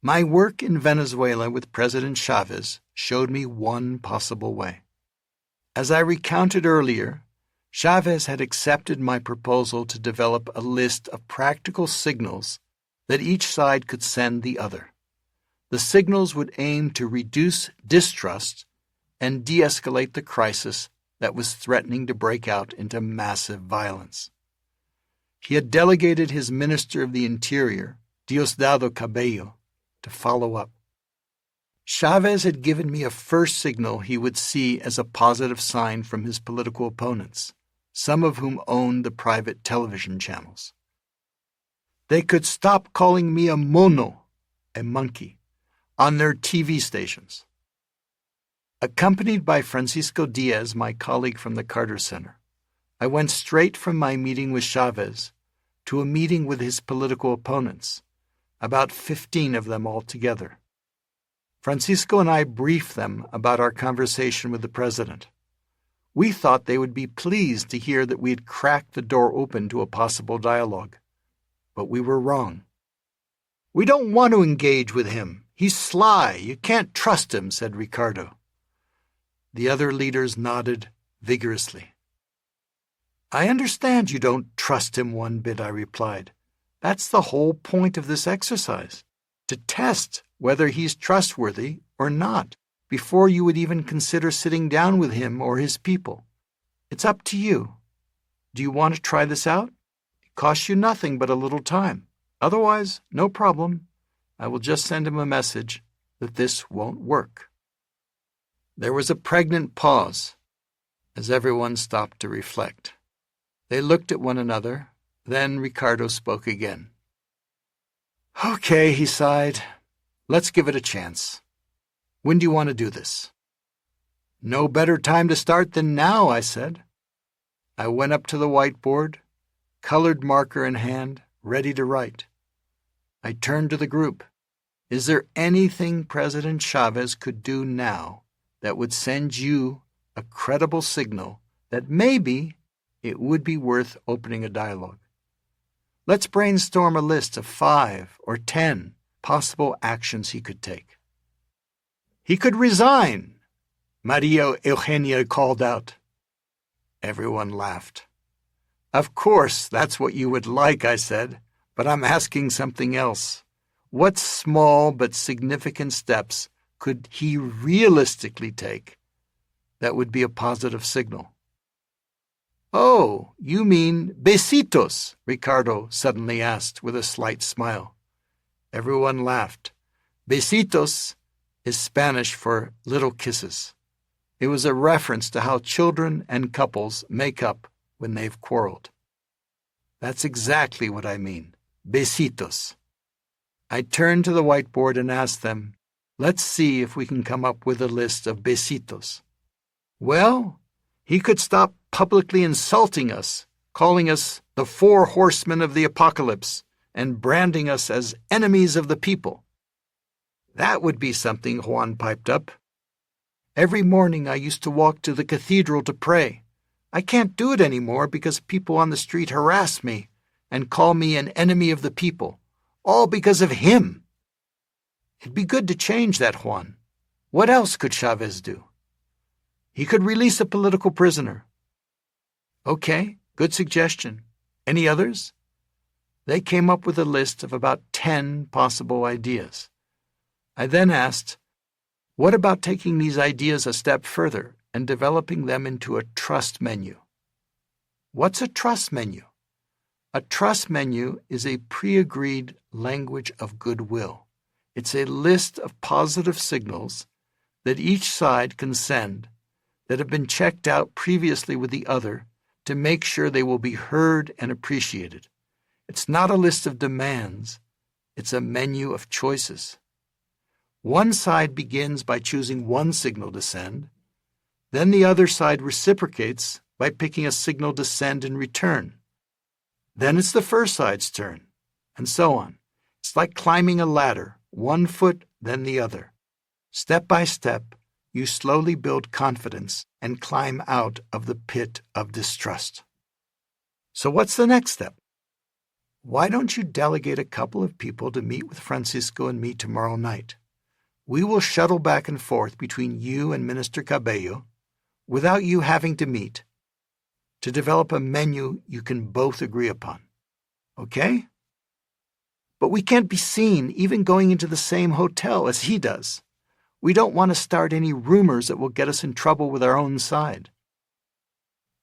My work in Venezuela with President Chavez showed me one possible way. As I recounted earlier, Chavez had accepted my proposal to develop a list of practical signals that each side could send the other. The signals would aim to reduce distrust and de-escalate the crisis that was threatening to break out into massive violence. He had delegated his Minister of the Interior, Diosdado Cabello, to follow up. Chavez had given me a first signal he would see as a positive sign from his political opponents, some of whom owned the private television channels. They could stop calling me a mono, a monkey, on their TV stations. Accompanied by Francisco Diaz, my colleague from the Carter Center, I went straight from my meeting with Chavez to a meeting with his political opponents, about 15 of them altogether. Francisco and I briefed them about our conversation with the president. We thought they would be pleased to hear that we had cracked the door open to a possible dialogue. But we were wrong. "We don't want to engage with him. He's sly. You can't trust him," said Ricardo. The other leaders nodded vigorously. "I understand you don't trust him one bit," I replied. "That's the whole point of this exercise, to test whether he's trustworthy or not before you would even consider sitting down with him or his people. It's up to you. Do you want to try this out? It costs you nothing but a little time. Otherwise, no problem. I will just send him a message that this won't work." There was a pregnant pause as everyone stopped to reflect. They looked at one another. Then Ricardo spoke again. "Okay," he sighed. "Let's give it a chance. When do you want to do this?" "No better time to start than now," I said. I went up to the whiteboard, colored marker in hand, ready to write. I turned to the group. "Is there anything President Chavez could do now that would send you a credible signal that maybe it would be worth opening a dialogue? Let's brainstorm a list of 5 or 10 possible actions he could take." "He could resign," Maria Eugenia called out. Everyone laughed. "Of course, that's what you would like," I said, "but I'm asking something else. What small but significant steps could he realistically take that would be a positive signal?" "Oh, you mean besitos?" Ricardo suddenly asked with a slight smile. Everyone laughed. Besitos is Spanish for little kisses. It was a reference to how children and couples make up when they've quarreled. "That's exactly what I mean. Besitos." I turned to the whiteboard and asked them, "Let's see if we can come up with a list of besitos." "Well, he could stop publicly insulting us, calling us the 4 horsemen of the apocalypse, and branding us as enemies of the people." "That would be something," Juan piped up. "Every morning I used to walk to the cathedral to pray. I can't do it anymore because people on the street harass me and call me an enemy of the people, all because of him." "It'd be good to change that, Juan. What else could Chavez do?" "He could release a political prisoner." "Okay, good suggestion. Any others?" They came up with a list of about 10 possible ideas. I then asked, "What about taking these ideas a step further and developing them into a trust menu. What's a trust menu? A trust menu is a pre-agreed language of goodwill. It's a list of positive signals that each side can send that have been checked out previously with the other to make sure they will be heard and appreciated. It's not a list of demands. It's a menu of choices. One side begins by choosing one signal to send. Then the other side reciprocates by picking a signal to send in return. Then it's the first side's turn, and so on. It's like climbing a ladder, one foot, then the other. Step by step, you slowly build confidence and climb out of the pit of distrust. So what's the next step? Why don't you delegate a couple of people to meet with Francisco and me tomorrow night? We will shuttle back and forth between you and Minister Cabello without you having to meet to develop a menu you can both agree upon. Okay? But we can't be seen even going into the same hotel as he does. We don't want to start any rumors that will get us in trouble with our own side.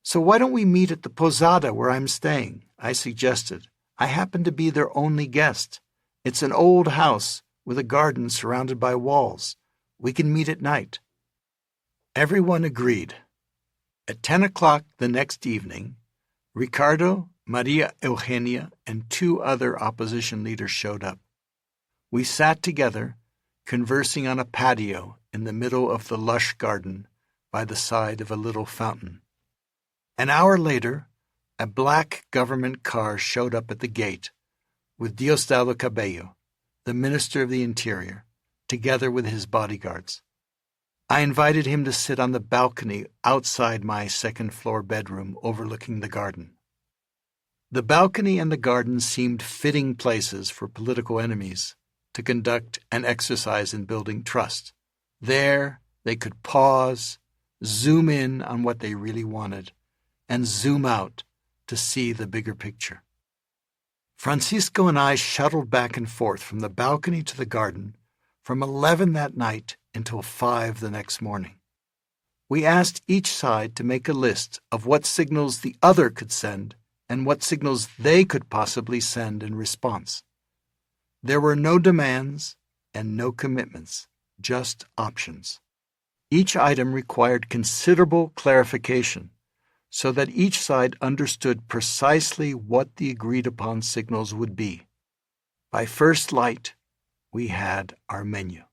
So why don't we meet at the posada where I'm staying? I suggested. I happen to be their only guest. It's an old house with a garden surrounded by walls. We can meet at night. Everyone agreed. At 10 o'clock the next evening, Ricardo, Maria Eugenia, and 2 other opposition leaders showed up. We sat together, conversing on a patio in the middle of the lush garden by the side of a little fountain. An hour later, a black government car showed up at the gate with Diosdado Cabello, the Minister of the Interior, together with his bodyguards. I invited him to sit on the balcony outside my second-floor bedroom overlooking the garden. The balcony and the garden seemed fitting places for political enemies to conduct an exercise in building trust. There, they could pause, zoom in on what they really wanted, and zoom out to see the bigger picture. Francisco and I shuttled back and forth from the balcony to the garden from 11 that night until 5 the next morning. We asked each side to make a list of what signals the other could send and what signals they could possibly send in response. There were no demands and no commitments, just options. Each item required considerable clarification so that each side understood precisely what the agreed-upon signals would be. By first light, we had our menu.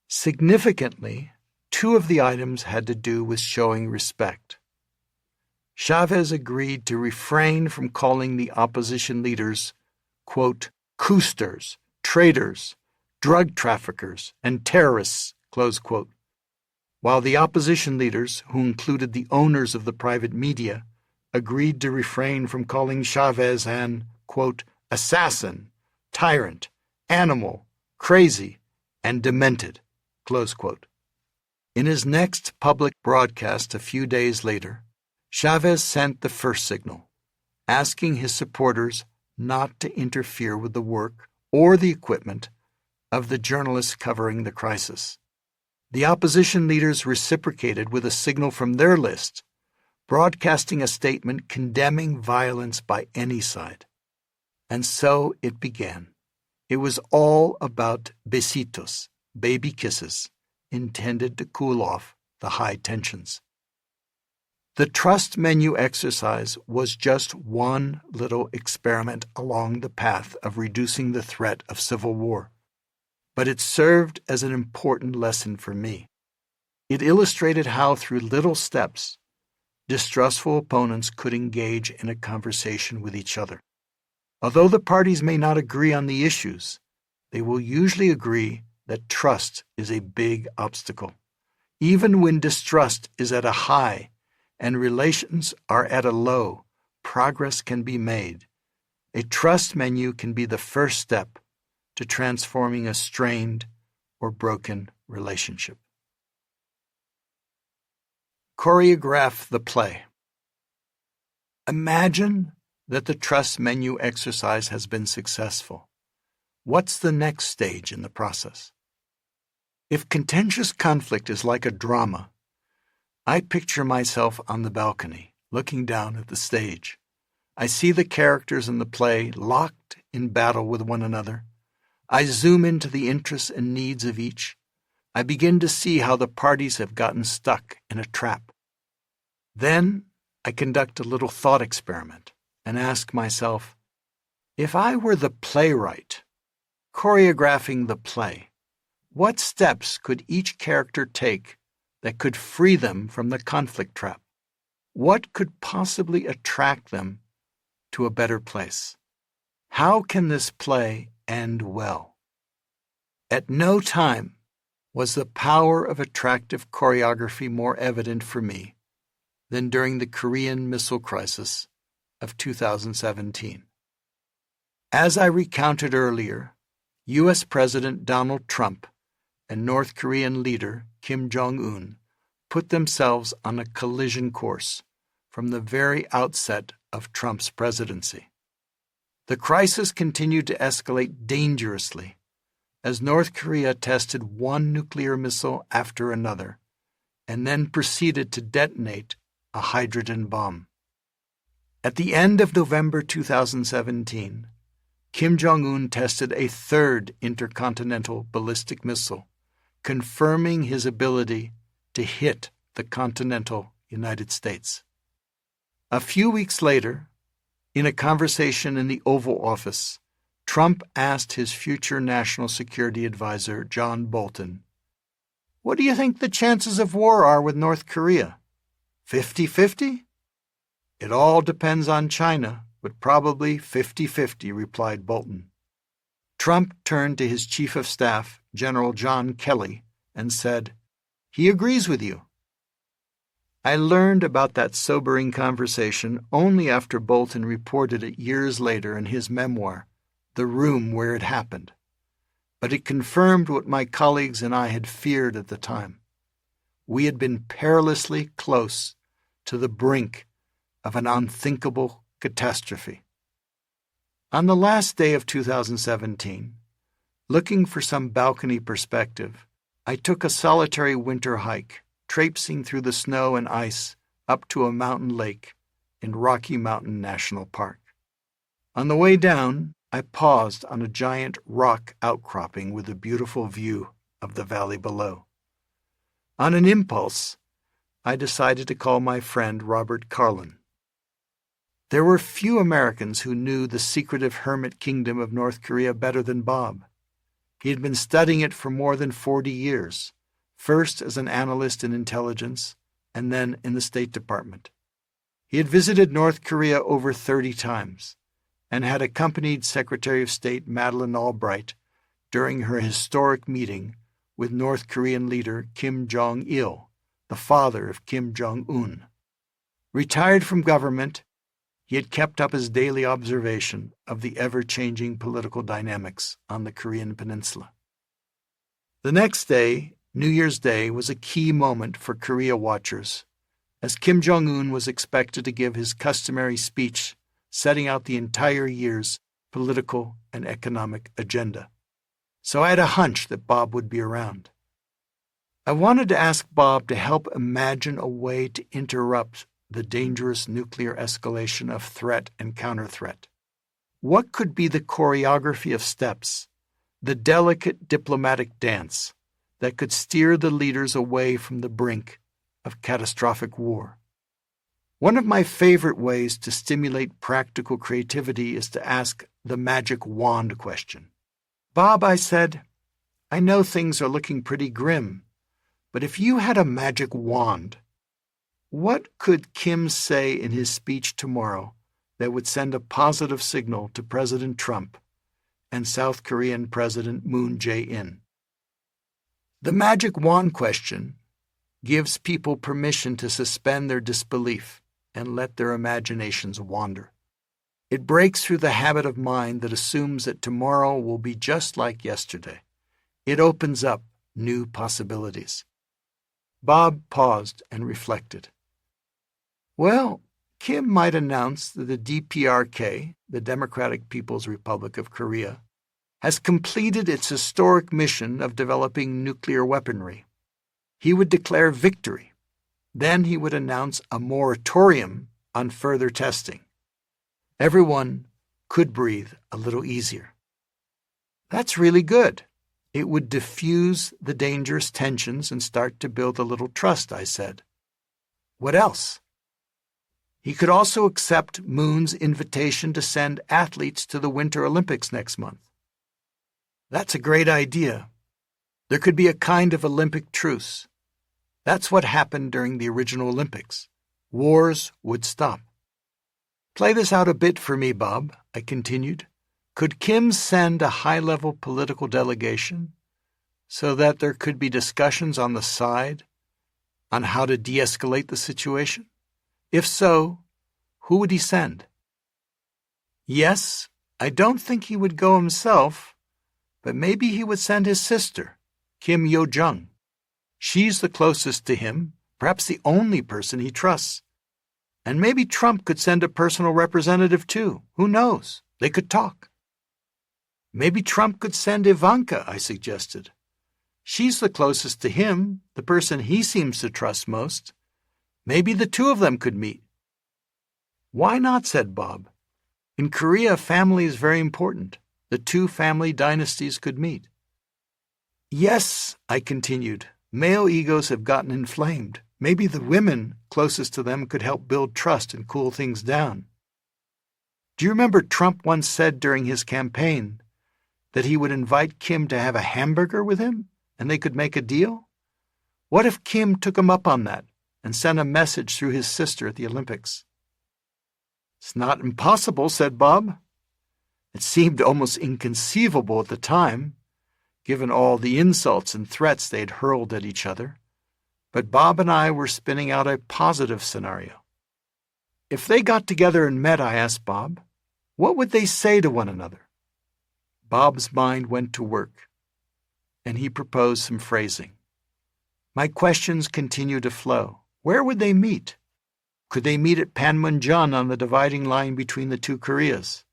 Significantly, 2 of the items had to do with showing respect. Chavez agreed to refrain from calling the opposition leaders, quote, coosters, traitors, drug traffickers, and terrorists, close quote, while the opposition leaders, who included the owners of the private media, agreed to refrain from calling Chavez an, quote, assassin, tyrant, animal, crazy, and demented, close quote. In his next public broadcast a few days later, Chavez sent the first signal, asking his supporters not to interfere with the work or the equipment of the journalists covering the crisis. The opposition leaders reciprocated with a signal from their list, broadcasting a statement condemning violence by any side. And so it began. It was all about besitos, baby kisses, intended to cool off the high tensions. The trust menu exercise was just one little experiment along the path of reducing the threat of civil war, but it served as an important lesson for me. It illustrated how, through little steps, distrustful opponents could engage in a conversation with each other. Although the parties may not agree on the issues, they will usually agree that trust is a big obstacle. Even when distrust is at a high and relations are at a low, progress can be made. A trust menu can be the first step to transforming a strained or broken relationship. Choreograph the play. Imagine that the trust menu exercise has been successful. What's the next stage in the process? If contentious conflict is like a drama, I picture myself on the balcony, looking down at the stage. I see the characters in the play locked in battle with one another. I zoom into the interests and needs of each. I begin to see how the parties have gotten stuck in a trap. Then I conduct a little thought experiment and ask myself, if I were the playwright, choreographing the play, what steps could each character take that could free them from the conflict trap? What could possibly attract them to a better place? How can this play end well? At no time was the power of attractive choreography more evident for me than during the Korean Missile Crisis of 2017. As I recounted earlier, U.S. President Donald Trump and North Korean leader Kim Jong-un put themselves on a collision course from the very outset of Trump's presidency. The crisis continued to escalate dangerously as North Korea tested one nuclear missile after another and then proceeded to detonate a hydrogen bomb. At the end of November 2017, Kim Jong-un tested a third intercontinental ballistic missile, confirming his ability to hit the continental United States. A few weeks later, in a conversation in the Oval Office, Trump asked his future national security advisor, John Bolton, "What do you think the chances of war are with North Korea? 50-50? It all depends on China, but probably 50-50, replied Bolton. Trump turned to his chief of staff, General John Kelly, and said, "He agrees with you." I learned about that sobering conversation only after Bolton reported it years later in his memoir, The Room Where It Happened. But it confirmed what my colleagues and I had feared at the time. We had been perilously close to the brink of an unthinkable catastrophe. On the last day of 2017, looking for some balcony perspective, I took a solitary winter hike, traipsing through the snow and ice up to a mountain lake in Rocky Mountain National Park. On the way down, I paused on a giant rock outcropping with a beautiful view of the valley below. On an impulse, I decided to call my friend Robert Carlin. There were few Americans who knew the secretive hermit kingdom of North Korea better than Bob. He had been studying it for more than 40 years, first as an analyst in intelligence and then in the State Department. He had visited North Korea over 30 times and had accompanied Secretary of State Madeleine Albright during her historic meeting with North Korean leader Kim Jong-il, the father of Kim Jong-un. Retired from government, he had kept up his daily observation of the ever-changing political dynamics on the Korean peninsula. The next day, New Year's Day, was a key moment for Korea watchers, as Kim Jong-un was expected to give his customary speech setting out the entire year's political and economic agenda. So I had a hunch that Bob would be around. I wanted to ask Bob to help imagine a way to interrupt the dangerous nuclear escalation of threat and counter-threat. What could be the choreography of steps, the delicate diplomatic dance that could steer the leaders away from the brink of catastrophic war? One of my favorite ways to stimulate practical creativity is to ask the magic wand question. "Bob," I said, "I know things are looking pretty grim, but if you had a magic wand, what could Kim say in his speech tomorrow that would send a positive signal to President Trump and South Korean President Moon Jae-in?" The magic wand question gives people permission to suspend their disbelief and let their imaginations wander. It breaks through the habit of mind that assumes that tomorrow will be just like yesterday. It opens up new possibilities. Bob paused and reflected. "Well, Kim might announce that the DPRK, the Democratic People's Republic of Korea, has completed its historic mission of developing nuclear weaponry. He would declare victory. Then he would announce a moratorium on further testing. Everyone could breathe a little easier. That's really good. It would diffuse the dangerous tensions and start to build a little trust, I said. What else? He could also accept Moon's invitation to send athletes to the Winter Olympics next month. That's a great idea. There could be a kind of Olympic truce. That's what happened during the original Olympics. Wars would stop. Play this out a bit for me, Bob, I continued. Could Kim send a high-level political delegation so that there could be discussions on the side on how to de-escalate the situation? If so, who would he send? Yes, I don't think he would go himself, but maybe he would send his sister, Kim Yo-jung. She's the closest to him, perhaps the only person he trusts. And maybe Trump could send a personal representative too. Who knows? They could talk. Maybe Trump could send Ivanka, I suggested. She's the closest to him, the person he seems to trust most. Maybe the two of them could meet. Why not, said Bob. In Korea, family is very important. The two family dynasties could meet. Yes, I continued, male egos have gotten inflamed. Maybe the women closest to them could help build trust and cool things down. Do you remember Trump once said during his campaign that he would invite Kim to have a hamburger with him and they could make a deal? What if Kim took him up on that and sent a message through his sister at the Olympics? It's not impossible, said Bob. It seemed almost inconceivable at the time, given all the insults and threats they had hurled at each other. But Bob and I were spinning out a positive scenario. If they got together and met, I asked Bob, what would they say to one another? Bob's mind went to work, and he proposed some phrasing. My questions continued to flow. Where would they meet? Could they meet at Panmunjom on the dividing line between the two Koreas?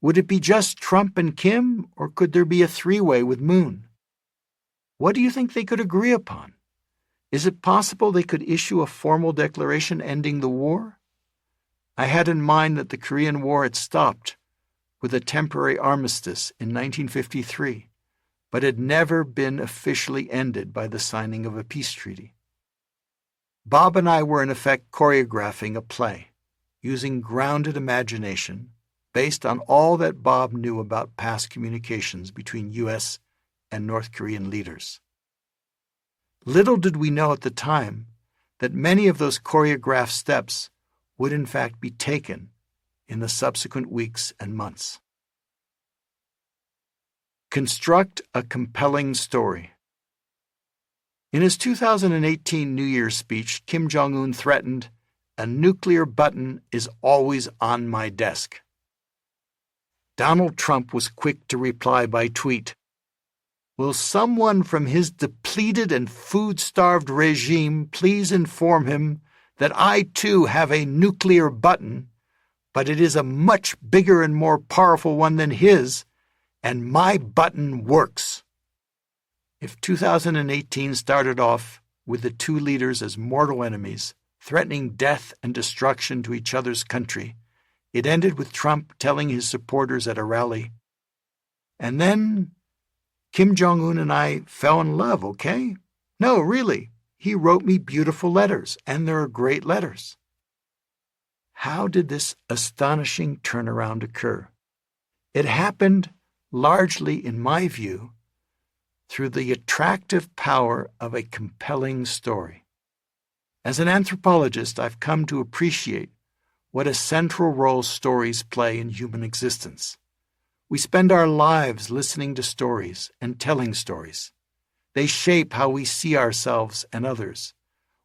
Would it be just Trump and Kim, or could there be a three-way with Moon? What do you think they could agree upon? Is it possible they could issue a formal declaration ending the war? I had in mind that the Korean War had stopped with a temporary armistice in 1953, but had never been officially ended by the signing of a peace treaty. Bob and I were in effect choreographing a play, using grounded imagination, based on all that Bob knew about past communications between U.S. and North Korean leaders. Little did we know at the time that many of those choreographed steps would in fact be taken in the subsequent weeks and months. Construct a compelling story. In his 2018 New Year's speech, Kim Jong-un threatened, "A nuclear button is always on my desk." Donald Trump was quick to reply by tweet, "Will someone from his depleted and food-starved regime please inform him that I too have a nuclear button, but it is a much bigger and more powerful one than his, and my button works." If 2018 started off with the two leaders as mortal enemies, threatening death and destruction to each other's country, it ended with Trump telling his supporters at a rally, "And then Kim Jong-un and I fell in love, okay? No, really, he wrote me beautiful letters, and there are great letters." How did this astonishing turnaround occur? It happened largely, in my view, through the attractive power of a compelling story. As an anthropologist, I've come to appreciate what a central role stories play in human existence. We spend our lives listening to stories and telling stories. They shape how we see ourselves and others.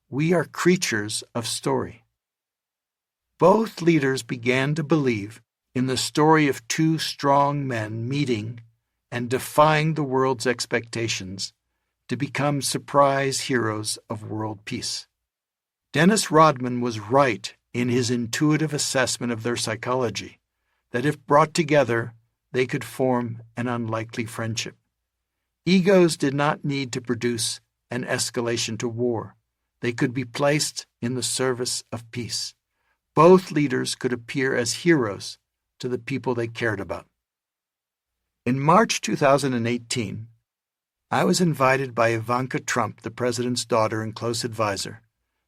We are creatures of story. Both leaders began to believe in the story of two strong men meeting and defying the world's expectations to become surprise heroes of world peace. Dennis Rodman was right in his intuitive assessment of their psychology, that if brought together, they could form an unlikely friendship. Egos did not need to produce an escalation to war. they could be placed in the service of peace. Both leaders could appear as heroes to the people they cared about. In March 2018, I was invited by Ivanka Trump, the president's daughter and close advisor,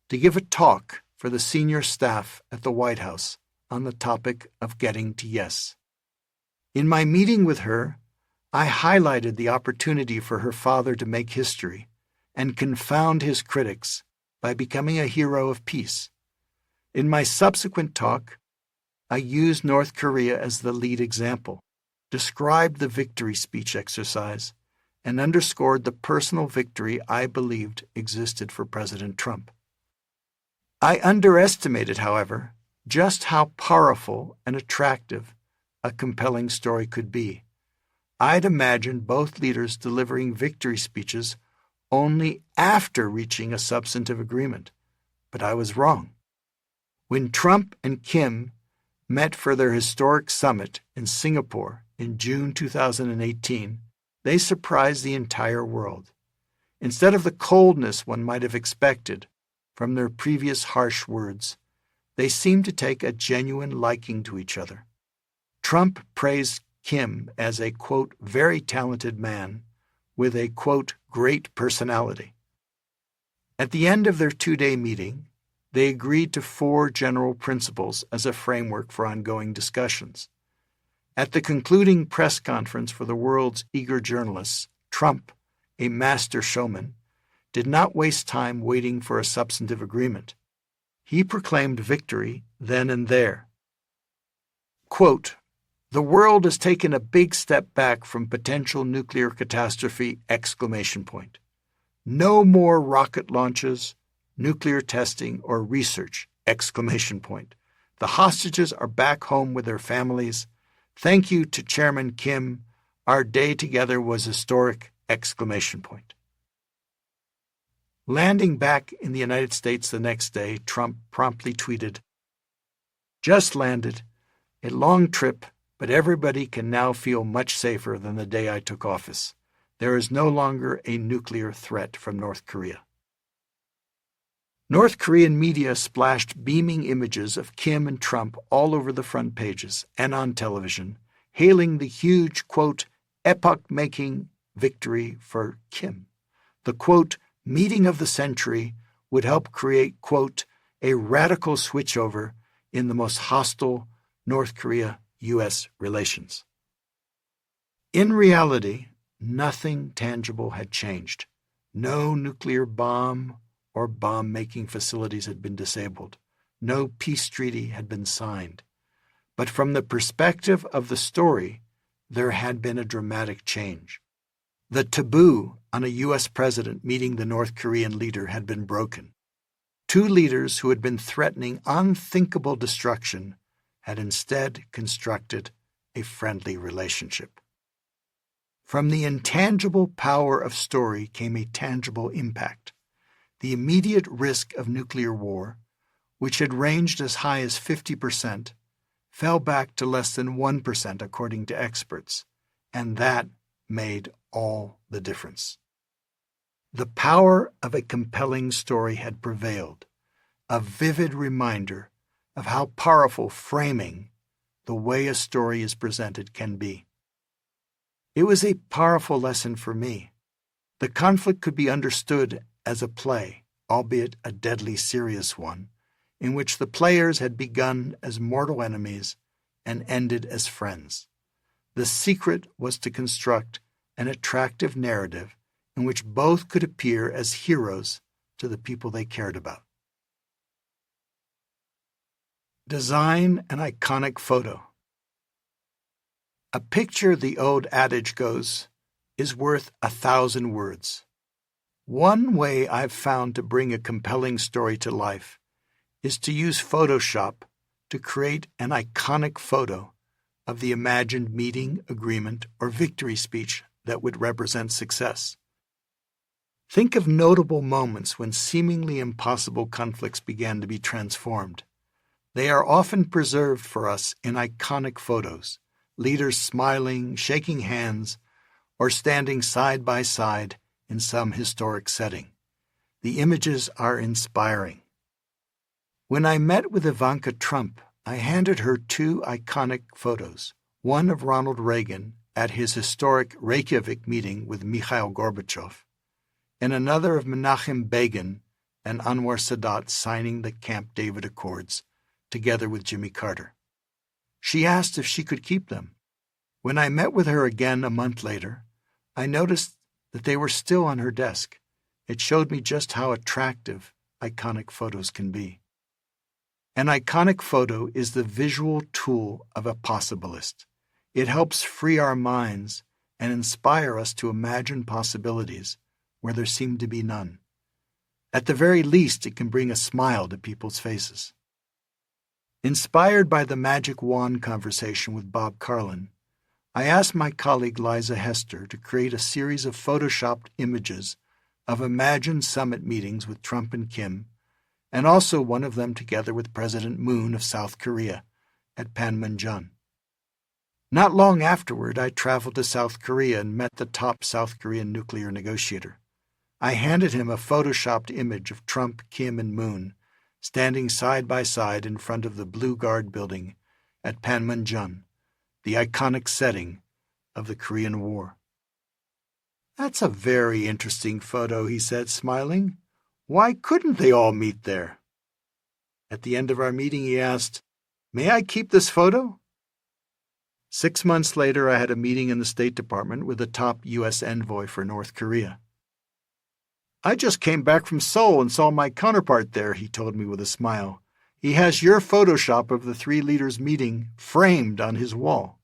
to give a talk for the senior staff at the White House on the topic of getting to yes. In my meeting with her, I highlighted the opportunity for her father to make history and confound his critics by becoming a hero of peace. In my subsequent talk, I used North Korea as the lead example, described the victory speech exercise, and underscored the personal victory I believed existed for President Trump. I underestimated, however, just how powerful and attractive a compelling story could be. I'd imagined both leaders delivering victory speeches only after reaching a substantive agreement, but I was wrong. When Trump and Kim met for their historic summit in Singapore in June 2018, they surprised the entire world. Instead of the coldness one might have expected from their previous harsh words, they seemed to take a genuine liking to each other. Trump praised Kim as a, quote, very talented man with a, quote, great personality. At the end of their two-day meeting, they agreed to 4 general principles as a framework for ongoing discussions. At the concluding press conference for the world's eager journalists, Trump, a master showman, did not waste time waiting for a substantive agreement. He proclaimed victory then and there. Quote, "The world has taken a big step back from potential nuclear catastrophe! No more rocket launches, nuclear testing, or research! The hostages are back home with their families. Thank you to Chairman Kim. Our day together was historic! Landing back in the United States the next day, Trump promptly tweeted, "Just landed. A long trip, but everybody can now feel much safer than the day I took office. There is no longer a nuclear threat from North Korea." North Korean media splashed beaming images of Kim and Trump all over the front pages and on television, hailing the huge, quote, epoch-making victory for Kim. The, quote, meeting of the century would help create, quote, a radical switchover in the most hostile North Korea-U.S. relations. In reality, nothing tangible had changed. No nuclear bomb or bomb-making facilities had been disabled. No peace treaty had been signed. But from the perspective of the story, there had been a dramatic change. The taboo on a U.S. president meeting the North Korean leader had been broken. 2 leaders who had been threatening unthinkable destruction had instead constructed a friendly relationship. From the intangible power of story came a tangible impact. The immediate risk of nuclear war, which had ranged as high as 50%, fell back to less than 1% according to experts, and that made all the difference. The power of a compelling story had prevailed, a vivid reminder of how powerful framing, the way a story is presented, can be. It was a powerful lesson for me. The conflict could be understood as a play, albeit a deadly serious one, in which the players had begun as mortal enemies and ended as friends. The secret was to construct an attractive narrative in which both could appear as heroes to the people they cared about. Design an iconic photo. A picture, the old adage goes, is worth 1,000 words. One way I've found to bring a compelling story to life is to use Photoshop to create an iconic photo of the imagined meeting, agreement, or victory speech that would represent success. Think of notable moments when seemingly impossible conflicts began to be transformed. They are often preserved for us in iconic photos, leaders smiling, shaking hands, or standing side by side in some historic setting. The images are inspiring. When I met with Ivanka Trump, I handed her two iconic photos, one of Ronald Reagan at his historic Reykjavik meeting with Mikhail Gorbachev, and another of Menachem Begin and Anwar Sadat signing the Camp David Accords, together with Jimmy Carter. She asked if she could keep them. When I met with her again a month later, I noticed that they were still on her desk. It showed me just how attractive iconic photos can be. An iconic photo is the visual tool of a possibilist. It helps free our minds and inspire us to imagine possibilities where there seem to be none. At the very least, it can bring a smile to people's faces. Inspired by the magic wand conversation with Bob Carlin, I asked my colleague Liza Hester to create a series of photoshopped images of imagined summit meetings with Trump and Kim, and also one of them together with President Moon of South Korea at Panmunjom. Not long afterward, I traveled to South Korea and met the top South Korean nuclear negotiator. I handed him a photoshopped image of Trump, Kim, and Moon standing side by side in front of the Blue Guard building at Panmunjom, the iconic setting of the Korean War. "That's a very interesting photo," he said, smiling. "Why couldn't they all meet there?" At the end of our meeting, he asked, "May I keep this photo?" 6 months later, I had a meeting in the State Department with the top U.S. envoy for North Korea. "I just came back from Seoul and saw my counterpart there," he told me with a smile. "He has your Photoshop of the three leaders meeting framed on his wall."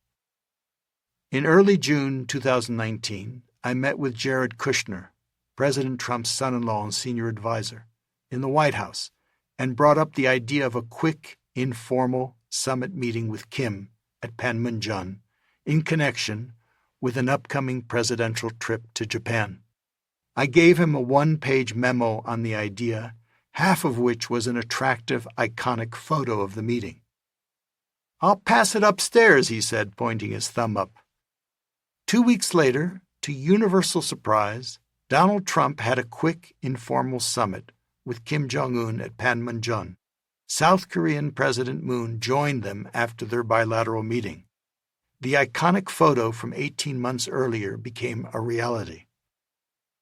In early June 2019, I met with Jared Kushner, President Trump's son-in-law and senior advisor, in the White House and brought up the idea of a quick, informal summit meeting with Kim at Panmunjom in connection with an upcoming presidential trip to Japan. I gave him a one-page memo on the idea, half of which was an attractive, iconic photo of the meeting. "I'll pass it upstairs," he said, pointing his thumb up. 2 weeks later, to universal surprise, Donald Trump had a quick, informal summit with Kim Jong-un at Panmunjom. South Korean President Moon joined them after their bilateral meeting. The iconic photo from 18 months earlier became a reality.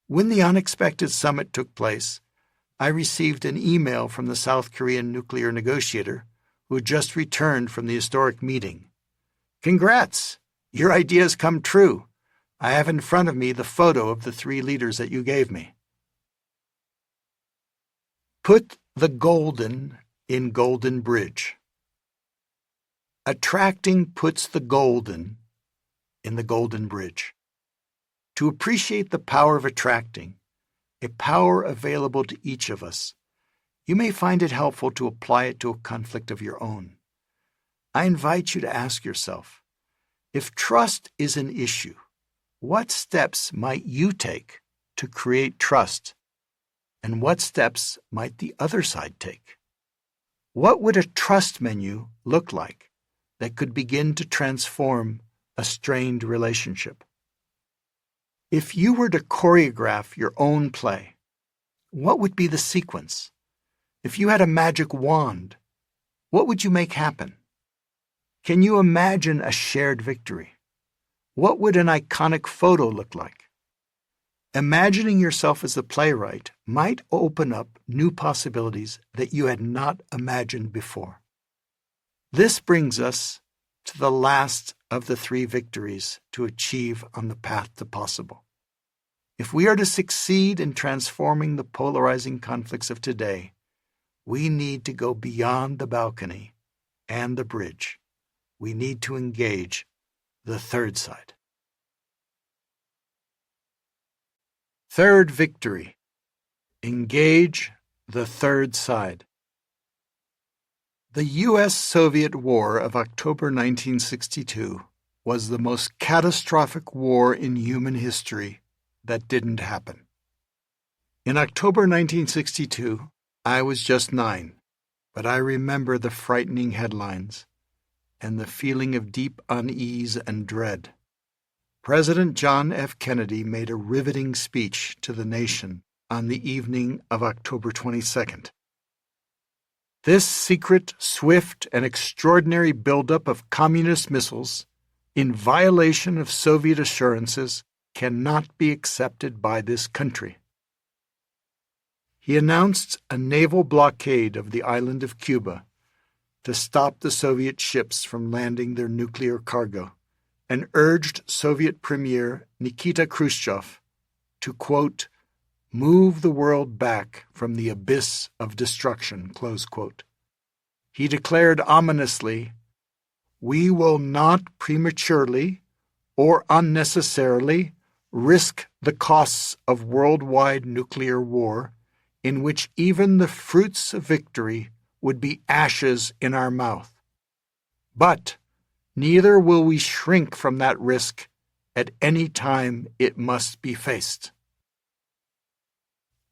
When the unexpected summit took place, I received an email from the South Korean nuclear negotiator who had just returned from the historic meeting. "Congrats! Your idea has come true. I have in front of me the photo of the three leaders that you gave me." Put the golden in Golden Bridge. Attracting puts the golden in the Golden Bridge. To appreciate the power of attracting, a power available to each of us, you may find it helpful to apply it to a conflict of your own. I invite you to ask yourself, if trust is an issue, what steps might you take to create trust? And what steps might the other side take? What would a trust menu look like that could begin to transform a strained relationship? If you were to choreograph your own play, what would be the sequence? If you had a magic wand, what would you make happen? Can you imagine a shared victory? What would an iconic photo look like? Imagining yourself as the playwright might open up new possibilities that you had not imagined before. This brings us to the last of the three victories to achieve on the path to possible. If we are to succeed in transforming the polarizing conflicts of today, we need to go beyond the balcony and the bridge. We need to engage the third side. Third victory. Engage the third side. The U.S.-Soviet War of October 1962 was the most catastrophic war in human history that didn't happen. In October 1962, I was just 9, but I remember the frightening headlines and the feeling of deep unease and dread. President John F. Kennedy made a riveting speech to the nation on the evening of October 22nd. This secret, swift, and extraordinary buildup of communist missiles, in violation of Soviet assurances, cannot be accepted by this country. He announced a naval blockade of the island of Cuba to stop the Soviet ships from landing their nuclear cargo, and urged Soviet Premier Nikita Khrushchev to, quote, move the world back from the abyss of destruction, close quote. He declared ominously, we will not prematurely or unnecessarily risk the costs of worldwide nuclear war, in which even the fruits of victory would be ashes in our mouth. But neither will we shrink from that risk at any time it must be faced.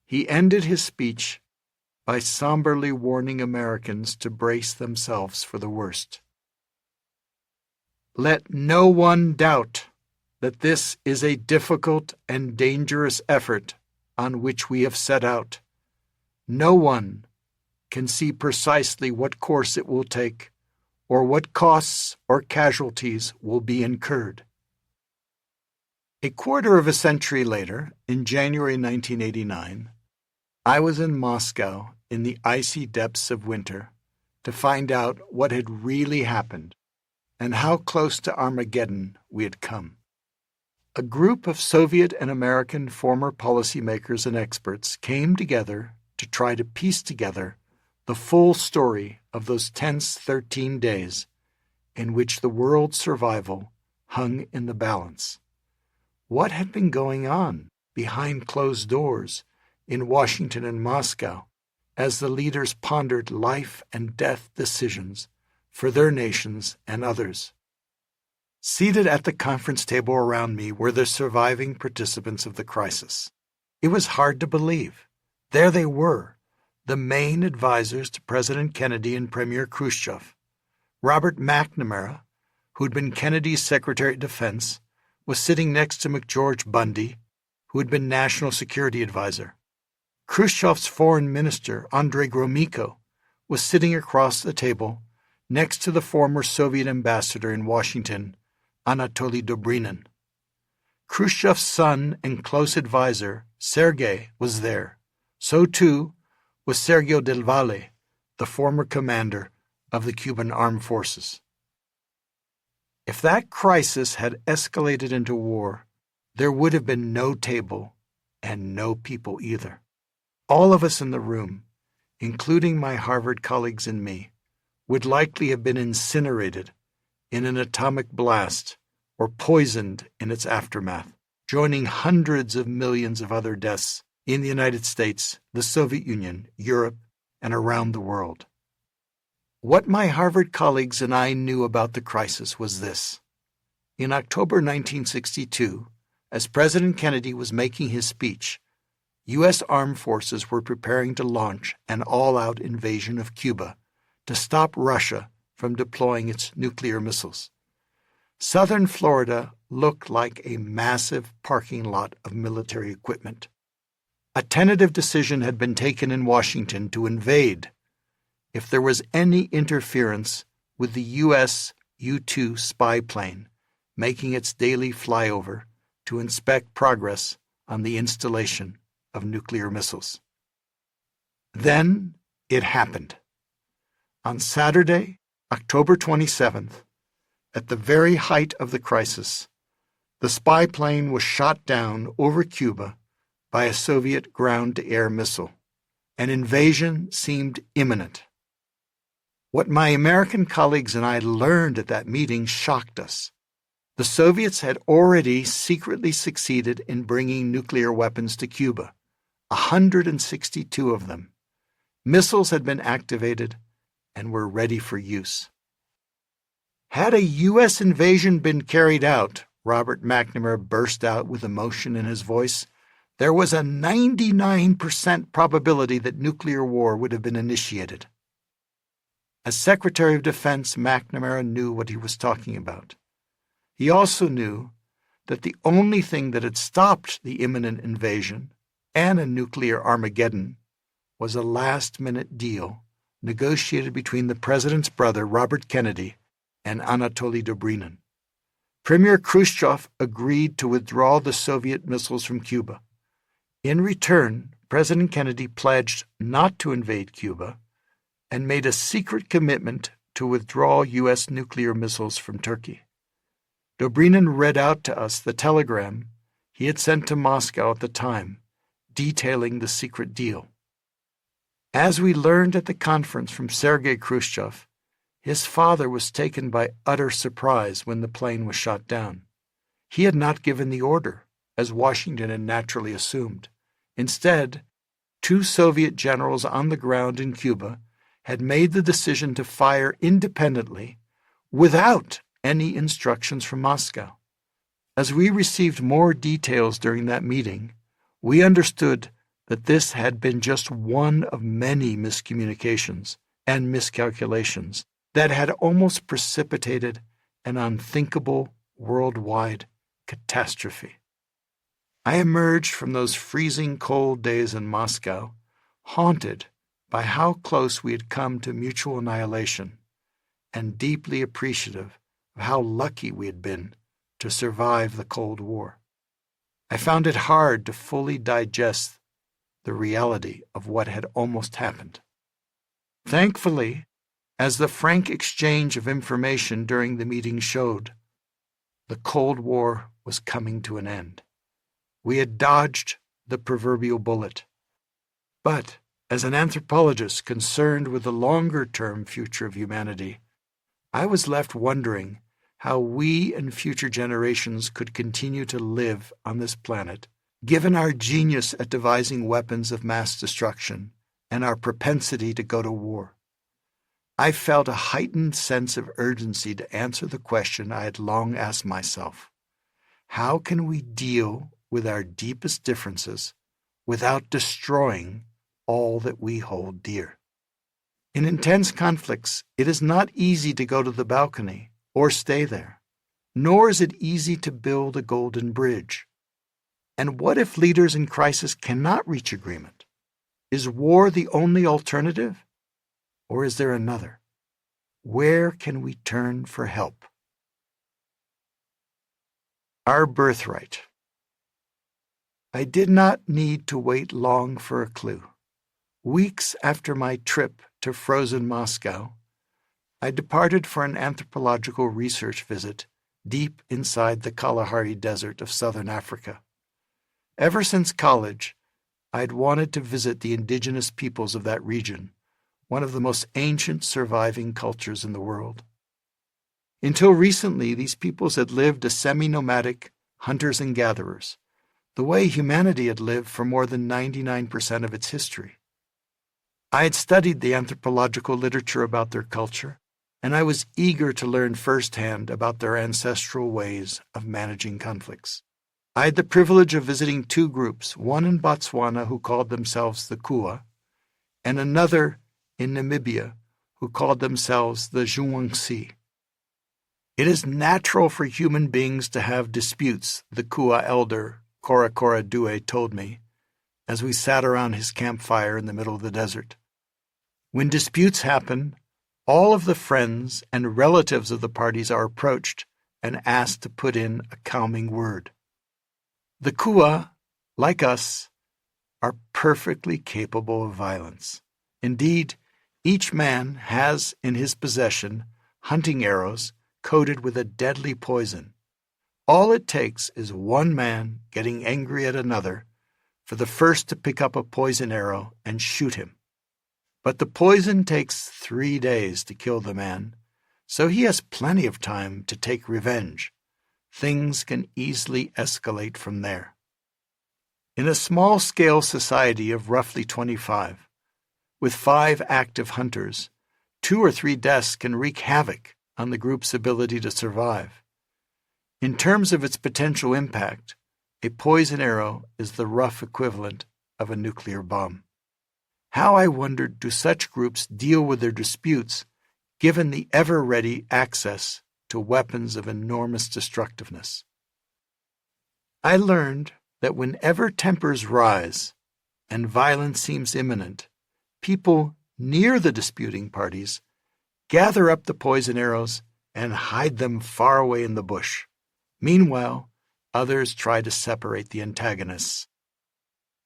He ended his speech by somberly warning Americans to brace themselves for the worst. Let no one doubt that this is a difficult and dangerous effort on which we have set out. No one can see precisely what course it will take, or what costs or casualties will be incurred. A quarter of a century later, in January 1989, I was in Moscow in the icy depths of winter to find out what had really happened and how close to Armageddon we had come. A group of Soviet and American former policymakers and experts came together to try to piece together the full story of those tense 13 days in which the world's survival hung in the balance. What had been going on behind closed doors in Washington and Moscow as the leaders pondered life and death decisions for their nations and others? Seated at the conference table around me were the surviving participants of the crisis. It was hard to believe. There they were, the main advisors to President Kennedy and Premier Khrushchev. Robert McNamara, who'd been Kennedy's Secretary of Defense, was sitting next to McGeorge Bundy, who had been National Security Advisor. Khrushchev's foreign minister, Andrei Gromyko, was sitting across the table next to the former Soviet ambassador in Washington, Anatoly Dobrinin. Khrushchev's son and close advisor, Sergei, was there. So too was Sergio Del Valle, the former commander of the Cuban Armed Forces. If that crisis had escalated into war, there would have been no table and no people either. All of us in the room, including my Harvard colleagues and me, would likely have been incinerated in an atomic blast or poisoned in its aftermath, joining hundreds of millions of other deaths in the United States, the Soviet Union, Europe, and around the world. What my Harvard colleagues and I knew about the crisis was this. In October 1962, as President Kennedy was making his speech, U.S. armed forces were preparing to launch an all-out invasion of Cuba to stop Russia from deploying its nuclear missiles. Southern Florida looked like a massive parking lot of military equipment. A tentative decision had been taken in Washington to invade if there was any interference with the U.S. U-2 spy plane making its daily flyover to inspect progress on the installation of nuclear missiles. Then it happened. On Saturday, October 27th, at the very height of the crisis, the spy plane was shot down over Cuba by a Soviet ground-to-air missile. An invasion seemed imminent. What my American colleagues and I learned at that meeting shocked us. The Soviets had already secretly succeeded in bringing nuclear weapons to Cuba, 162 of them. Missiles had been activated and were ready for use. Had a U.S. invasion been carried out, Robert McNamara burst out with emotion in his voice, there was a 99% probability that nuclear war would have been initiated. As Secretary of Defense, McNamara knew what he was talking about. He also knew that the only thing that had stopped the imminent invasion and a nuclear Armageddon was a last-minute deal negotiated between the president's brother, Robert Kennedy, and Anatoly Dobrynin. Premier Khrushchev agreed to withdraw the Soviet missiles from Cuba. In return, President Kennedy pledged not to invade Cuba and made a secret commitment to withdraw U.S. nuclear missiles from Turkey. Dobrynin read out to us the telegram he had sent to Moscow at the time, detailing the secret deal. As we learned at the conference from Sergei Khrushchev, his father was taken by utter surprise when the plane was shot down. He had not given the order, as Washington had naturally assumed. Instead, 2 Soviet generals on the ground in Cuba had made the decision to fire independently without any instructions from Moscow. As we received more details during that meeting, we understood that this had been just one of many miscommunications and miscalculations that had almost precipitated an unthinkable worldwide catastrophe. I emerged from those freezing cold days in Moscow, haunted by how close we had come to mutual annihilation, and deeply appreciative of how lucky we had been to survive the Cold War. I found it hard to fully digest the reality of what had almost happened. Thankfully, as the frank exchange of information during the meeting showed, the Cold War was coming to an end. We had dodged the proverbial bullet. But as an anthropologist concerned with the longer-term future of humanity, I was left wondering how we and future generations could continue to live on this planet, given our genius at devising weapons of mass destruction and our propensity to go to war. I felt a heightened sense of urgency to answer the question I had long asked myself: how can we deal with our deepest differences without destroying all that we hold dear? In intense conflicts, it is not easy to go to the balcony or stay there, nor is it easy to build a golden bridge. And what if leaders in crisis cannot reach agreement? Is war the only alternative? Or is there another? Where can we turn for help? Our birthright. I did not need to wait long for a clue. Weeks after my trip to frozen Moscow, I departed for an anthropological research visit deep inside the Kalahari Desert of southern Africa. Ever since college, I had wanted to visit the indigenous peoples of that region, one of the most ancient surviving cultures in the world. Until recently, these peoples had lived as semi-nomadic hunters and gatherers, the way humanity had lived for more than 99% of its history. I had studied the anthropological literature about their culture, and I was eager to learn firsthand about their ancestral ways of managing conflicts. I had the privilege of visiting 2 groups, one in Botswana who called themselves the Kua, and another in Namibia who called themselves the Zhuangzi. It is natural for human beings to have disputes, the Kua elder, Korakora Due, told me, as we sat around his campfire in the middle of the desert. When disputes happen, all of the friends and relatives of the parties are approached and asked to put in a calming word. The Kua, like us, are perfectly capable of violence. Indeed, each man has in his possession hunting arrows coated with a deadly poison. All it takes is one man getting angry at another for the first to pick up a poison arrow and shoot him. But the poison takes 3 days to kill the man, so he has plenty of time to take revenge. Things can easily escalate from there. In a small-scale society of roughly 25, with 5 active hunters, 2 or 3 deaths can wreak havoc on the group's ability to survive. In terms of its potential impact, a poison arrow is the rough equivalent of a nuclear bomb. How, I wondered, do such groups deal with their disputes given the ever-ready access to weapons of enormous destructiveness? I learned that whenever tempers rise, and violence seems imminent, people near the disputing parties gather up the poison arrows and hide them far away in the bush. Meanwhile, others try to separate the antagonists.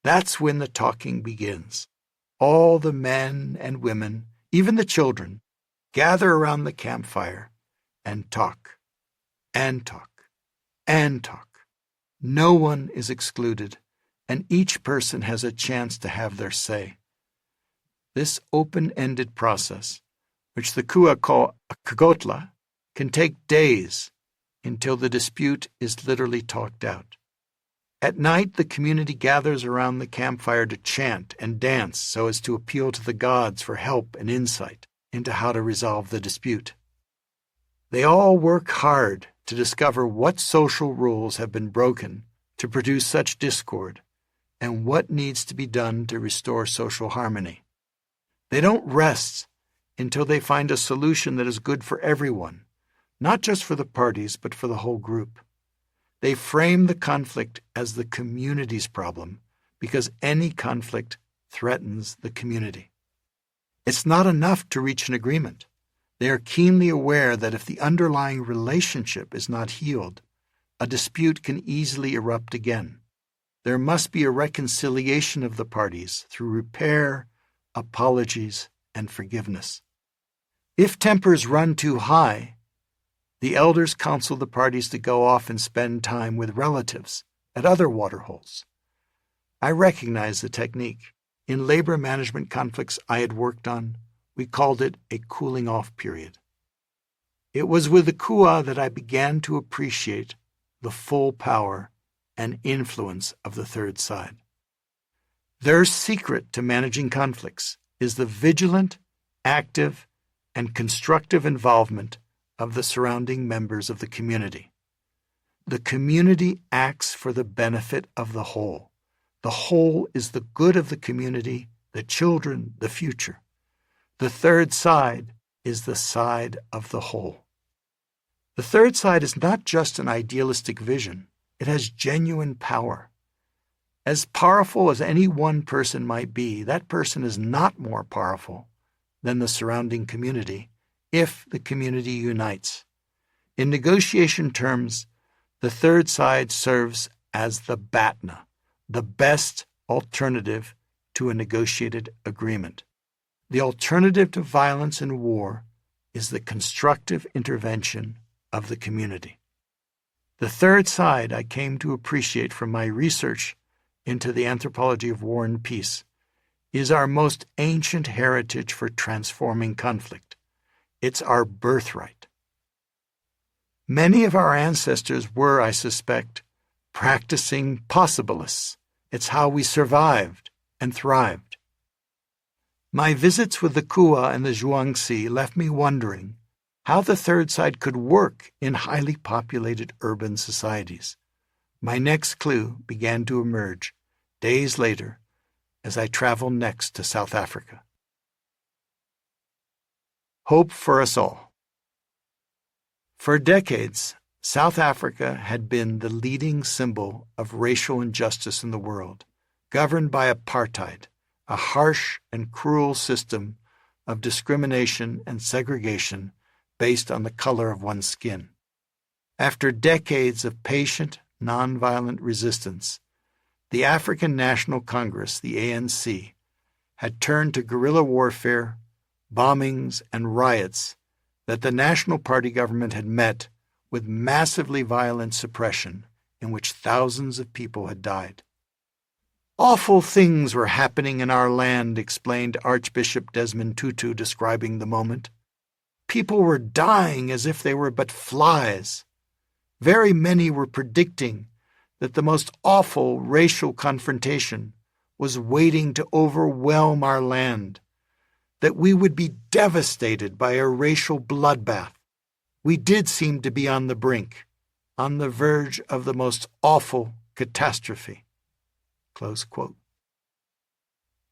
That's when the talking begins. All the men and women, even the children, gather around the campfire and talk, and talk, and talk. No one is excluded, and each person has a chance to have their say. This open-ended process, which the Kua call a kagotla, can take days until the dispute is literally talked out. At night, the community gathers around the campfire to chant and dance so as to appeal to the gods for help and insight into how to resolve the dispute. They all work hard to discover what social rules have been broken to produce such discord and what needs to be done to restore social harmony. They don't rest until they find a solution that is good for everyone, not just for the parties, but for the whole group. They frame the conflict as the community's problem because any conflict threatens the community. It's not enough to reach an agreement. They are keenly aware that if the underlying relationship is not healed, a dispute can easily erupt again. There must be a reconciliation of the parties through repair, apologies, and forgiveness. If tempers run too high, the elders counsel the parties to go off and spend time with relatives at other waterholes. I recognize the technique. In labor management conflicts I had worked on, we called it a cooling-off period. It was with the Kua that I began to appreciate the full power and influence of the third side. Their secret to managing conflicts is the vigilant, active, and constructive involvement of the surrounding members of the community. The community acts for the benefit of the whole. The whole is the good of the community, the children, the future. The third side is the side of the whole. The third side is not just an idealistic vision. It has genuine power. As powerful as any one person might be, that person is not more powerful than the surrounding community if the community unites. In negotiation terms, the third side serves as the BATNA, the best alternative to a negotiated agreement. The alternative to violence and war is the constructive intervention of the community. The third side I came to appreciate from my research into the anthropology of war and peace is our most ancient heritage for transforming conflict. It's our birthright. Many of our ancestors were, I suspect, practicing possibilists. It's how we survived and thrived. My visits with the Kua and the Zhuangzi left me wondering how the third side could work in highly populated urban societies. My next clue began to emerge days later as I traveled next to South Africa. Hope for us all. For decades, South Africa had been the leading symbol of racial injustice in the world, governed by apartheid, a harsh and cruel system of discrimination and segregation based on the color of one's skin. After decades of patient, nonviolent resistance, the African National Congress, the ANC, had turned to guerrilla warfare, bombings, and riots that the National Party government had met with massively violent suppression in which thousands of people had died. Awful things were happening in our land, explained Archbishop Desmond Tutu, describing the moment. People were dying as if they were but flies. Very many were predicting that the most awful racial confrontation was waiting to overwhelm our land, that we would be devastated by a racial bloodbath. We did seem to be on the brink, on the verge of the most awful catastrophe. Close quote.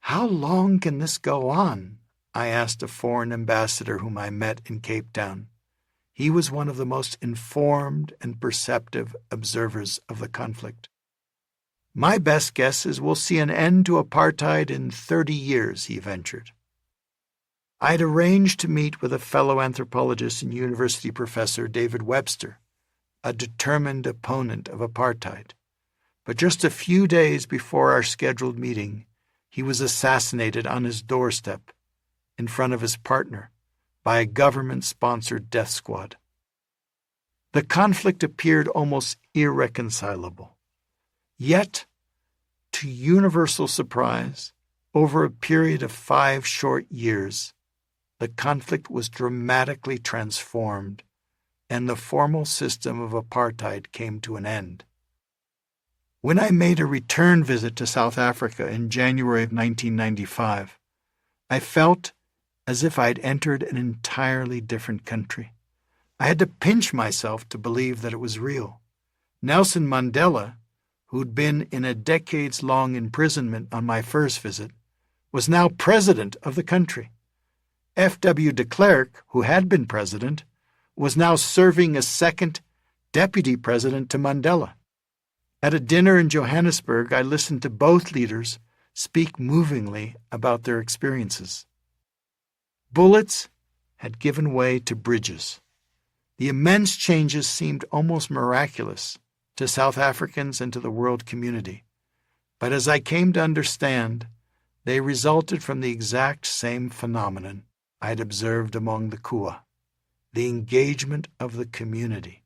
How long can this go on? I asked a foreign ambassador whom I met in Cape Town. He was one of the most informed and perceptive observers of the conflict. My best guess is we'll see an end to apartheid in 30 years, he ventured. I'd arranged to meet with a fellow anthropologist and university professor, David Webster, a determined opponent of apartheid. But just a few days before our scheduled meeting, he was assassinated on his doorstep, in front of his partner, by a government-sponsored death squad. The conflict appeared almost irreconcilable. Yet, to universal surprise, over a period of 5 short years, the conflict was dramatically transformed, and the formal system of apartheid came to an end. When I made a return visit to South Africa in January of 1995, I felt as if I'd entered an entirely different country. I had to pinch myself to believe that it was real. Nelson Mandela, who'd been in a decades-long imprisonment on my first visit, was now president of the country. F.W. de Klerk, who had been president, was now serving as second deputy president to Mandela. At a dinner in Johannesburg, I listened to both leaders speak movingly about their experiences. Bullets had given way to bridges. The immense changes seemed almost miraculous to South Africans and to the world community. But as I came to understand, they resulted from the exact same phenomenon I had observed among the Kua, the engagement of the community,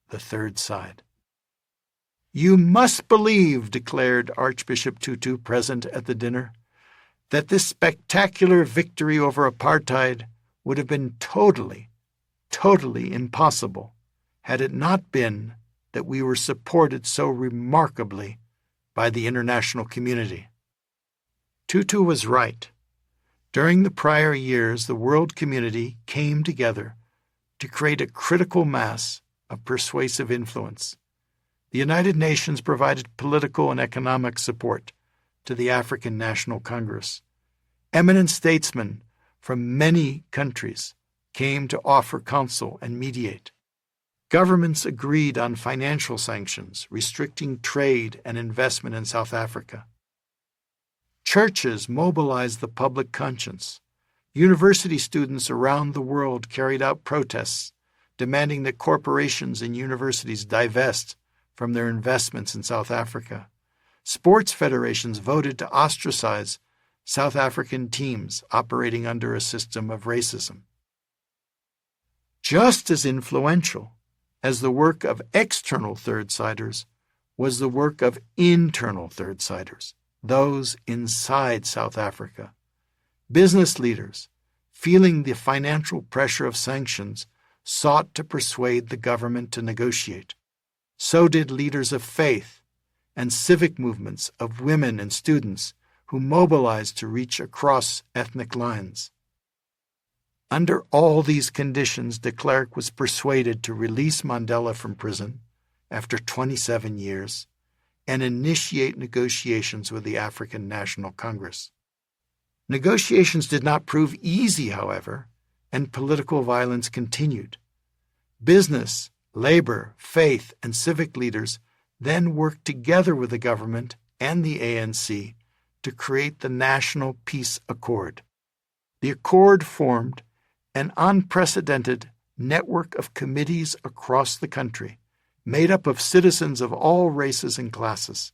the third side. "You must believe," declared Archbishop Tutu, present at the dinner, "that this spectacular victory over apartheid would have been totally impossible had it not been that we were supported so remarkably by the international community." Tutu was right. During the prior years, the world community came together to create a critical mass of persuasive influence. The United Nations provided political and economic support to the African National Congress. Eminent statesmen from many countries came to offer counsel and mediate. Governments agreed on financial sanctions, restricting trade and investment in South Africa. Churches mobilized the public conscience. University students around the world carried out protests, demanding that corporations and universities divest from their investments in South Africa. Sports federations voted to ostracize South African teams operating under a system of racism. Just as influential as the work of external third-siders was the work of internal third-siders, those inside South Africa. Business leaders, feeling the financial pressure of sanctions, sought to persuade the government to negotiate. So did leaders of faith and civic movements of women and students who mobilized to reach across ethnic lines. Under all these conditions, de Klerk was persuaded to release Mandela from prison after 27 years and initiate negotiations with the African National Congress. Negotiations did not prove easy, however, and political violence continued. Business, labor, faith, and civic leaders then worked together with the government and the ANC to create the National Peace Accord. The accord formed an unprecedented network of committees across the country, made up of citizens of all races and classes.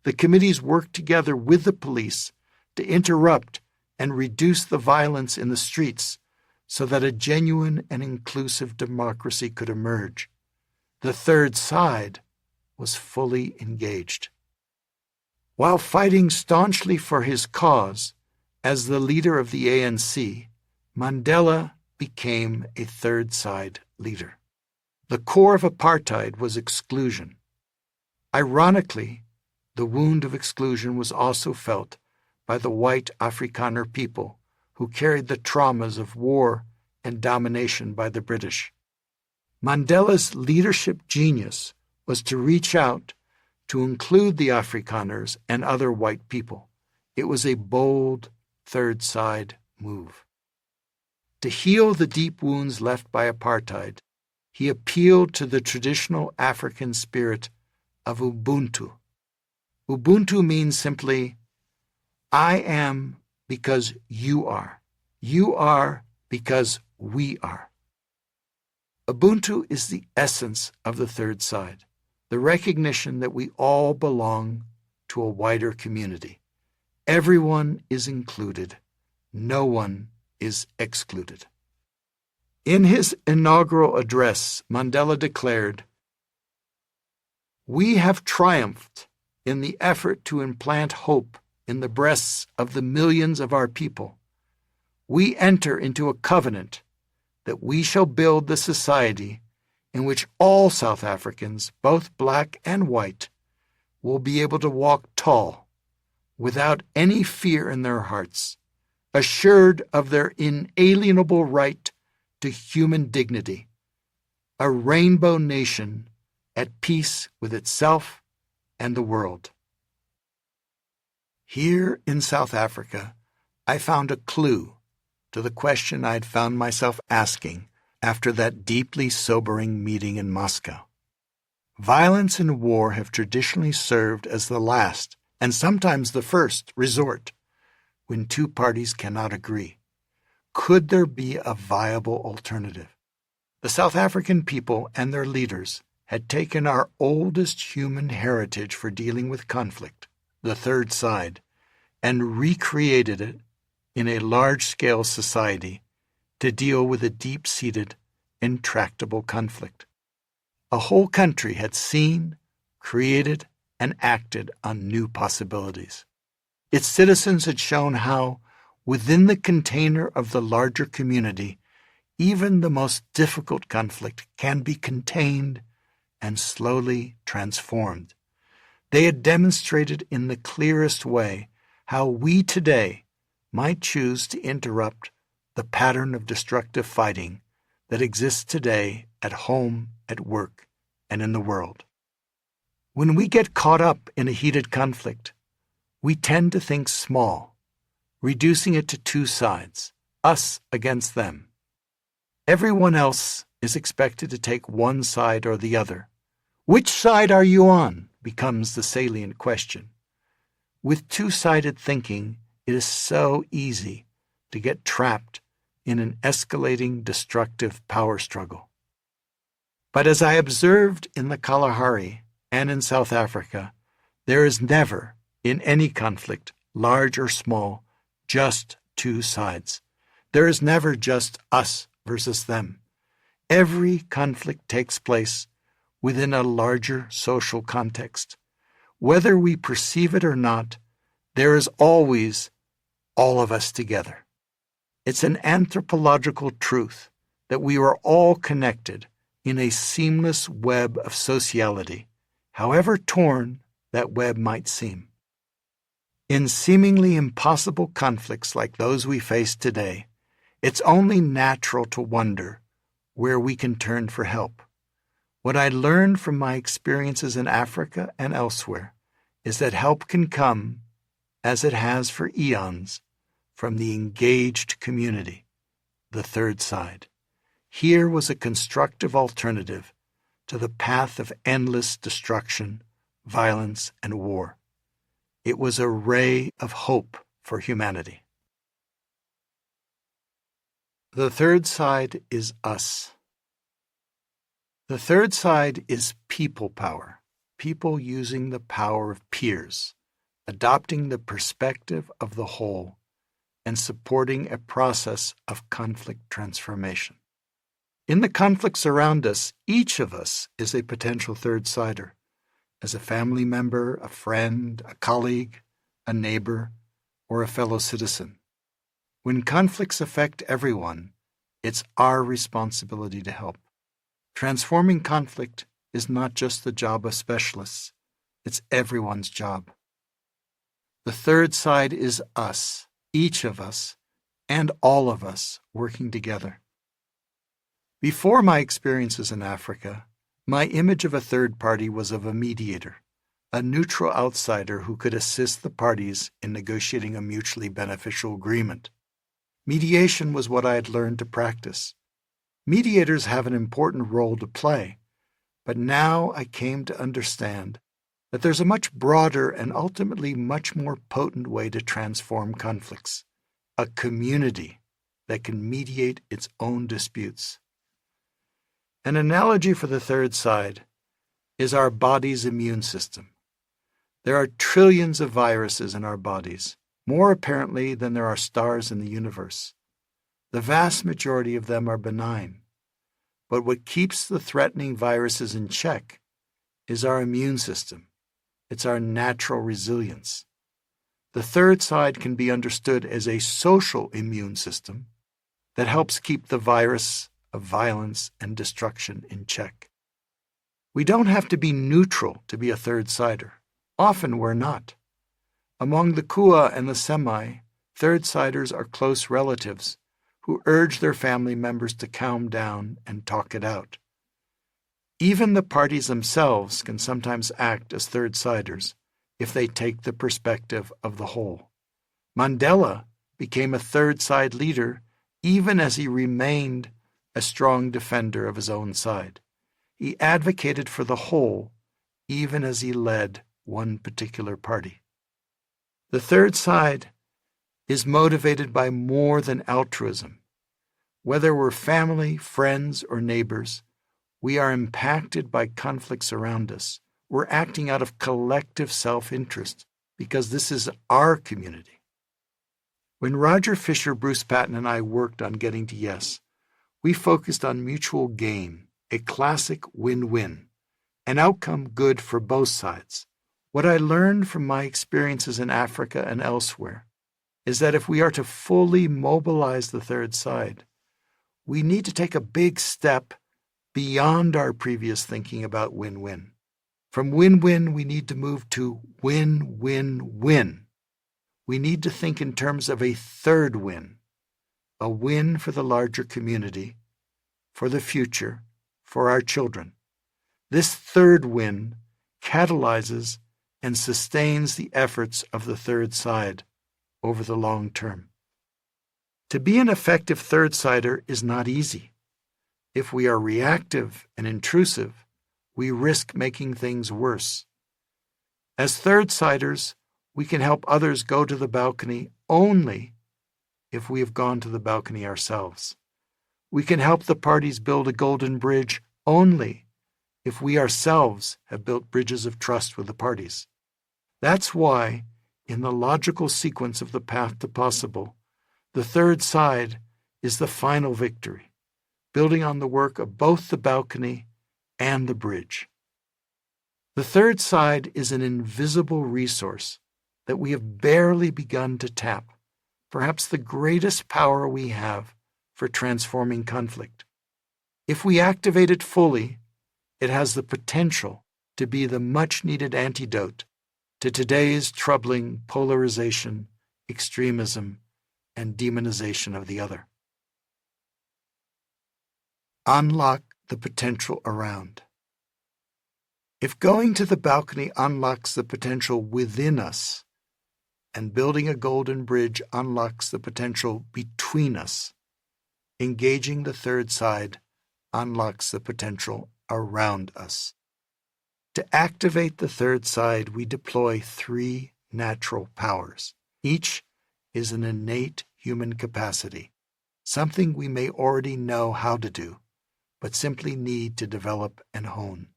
The committees worked together with the police to interrupt and reduce the violence in the streets so that a genuine and inclusive democracy could emerge. The third side was fully engaged. While fighting staunchly for his cause as the leader of the ANC, Mandela became a third side leader. The core of apartheid was exclusion. Ironically, the wound of exclusion was also felt by the white Afrikaner people who carried the traumas of war and domination by the British. Mandela's leadership genius was to reach out to include the Afrikaners and other white people. It was a bold third side move. To heal the deep wounds left by apartheid, he appealed to the traditional African spirit of Ubuntu. Ubuntu means simply, I am because you are. You are because we are. Ubuntu is the essence of the third side, the recognition that we all belong to a wider community. Everyone is included. No one is excluded. In his inaugural address, Mandela declared, "We have triumphed in the effort to implant hope in the breasts of the millions of our people. We enter into a covenant that we shall build the society in which all South Africans, both black and white, will be able to walk tall, without any fear in their hearts, assured of their inalienable right to human dignity, a rainbow nation at peace with itself and the world." Here in South Africa, I found a clue to the question I'd found myself asking after that deeply sobering meeting in Moscow. Violence and war have traditionally served as the last, and sometimes the first, resort when two parties cannot agree. Could there be a viable alternative? The South African people and their leaders had taken our oldest human heritage for dealing with conflict, the third side, and recreated it in a large-scale society to deal with a deep-seated, intractable conflict. A whole country had seen, created, and acted on new possibilities. Its citizens had shown how, within the container of the larger community, even the most difficult conflict can be contained and slowly transformed. They had demonstrated in the clearest way how we today might choose to interrupt the pattern of destructive fighting that exists today at home, at work, and in the world. When we get caught up in a heated conflict, we tend to think small, reducing it to two sides, us against them. Everyone else is expected to take one side or the other. Which side are you on? Becomes the salient question. With two-sided thinking, it is so easy to get trapped in an escalating destructive power struggle. But as I observed in the Kalahari and in South Africa, there is never, in any conflict, large or small, just two sides. There is never just us versus them. Every conflict takes place within a larger social context. Whether we perceive it or not, there is always all of us together. It's an anthropological truth that we are all connected in a seamless web of sociality, however torn that web might seem. In seemingly impossible conflicts like those we face today, it's only natural to wonder where we can turn for help. What I learned from my experiences in Africa and elsewhere is that help can come, as it has for eons, from the engaged community, the third side. Here was a constructive alternative to the path of endless destruction, violence, and war. It was a ray of hope for humanity. The third side is us. The third side is people power, people using the power of peers, adopting the perspective of the whole, and supporting a process of conflict transformation. In the conflicts around us, each of us is a potential third-sider, as a family member, a friend, a colleague, a neighbor, or a fellow citizen. When conflicts affect everyone, it's our responsibility to help. Transforming conflict is not just the job of specialists, it's everyone's job. The third side is us, each of us, and all of us working together. Before my experiences in Africa, my image of a third party was of a mediator, a neutral outsider who could assist the parties in negotiating a mutually beneficial agreement. Mediation was what I had learned to practice. Mediators have an important role to play, but now I came to understand that there's a much broader and ultimately much more potent way to transform conflicts, a community that can mediate its own disputes. An analogy for the third side is our body's immune system. There are trillions of viruses in our bodies, more apparently than there are stars in the universe. The vast majority of them are benign. But what keeps the threatening viruses in check is our immune system. It's our natural resilience. The third side can be understood as a social immune system that helps keep the virus of violence and destruction in check. We don't have to be neutral to be a third-sider. Often we're not. Among the Kua and the Semi, third-siders are close relatives who urge their family members to calm down and talk it out. Even the parties themselves can sometimes act as third-siders if they take the perspective of the whole. Mandela became a third-side leader even as he remained a strong defender of his own side. He advocated for the whole even as he led one particular party. The third side is motivated by more than altruism. Whether we're family, friends, or neighbors, we are impacted by conflicts around us. We're acting out of collective self-interest because this is our community. When Roger Fisher, Bruce Patton, and I worked on Getting to Yes, we focused on mutual gain, a classic win-win, an outcome good for both sides. What I learned from my experiences in Africa and elsewhere is that if we are to fully mobilize the third side, we need to take a big step beyond our previous thinking about win-win. From win-win, we need to move to win-win-win. We need to think in terms of a third win, a win for the larger community, for the future, for our children. This third win catalyzes and sustains the efforts of the third side over the long term. To be an effective third-sider is not easy. If we are reactive and intrusive, we risk making things worse. As third-siders, we can help others go to the balcony only if we have gone to the balcony ourselves. We can help the parties build a golden bridge only if we ourselves have built bridges of trust with the parties. That's why, in the logical sequence of the path to possible, the third side is the final victory, building on the work of both the balcony and the bridge. The third side is an invisible resource that we have barely begun to tap, perhaps the greatest power we have for transforming conflict. If we activate it fully, it has the potential to be the much-needed antidote to today's troubling polarization, extremism, and demonization of the other. Unlock the potential around. If going to the balcony unlocks the potential within us, and building a golden bridge unlocks the potential between us, engaging the third side unlocks the potential around us. To activate the third side, we deploy 3 natural powers. Each is an innate human capacity, something we may already know how to do, but simply need to develop and hone.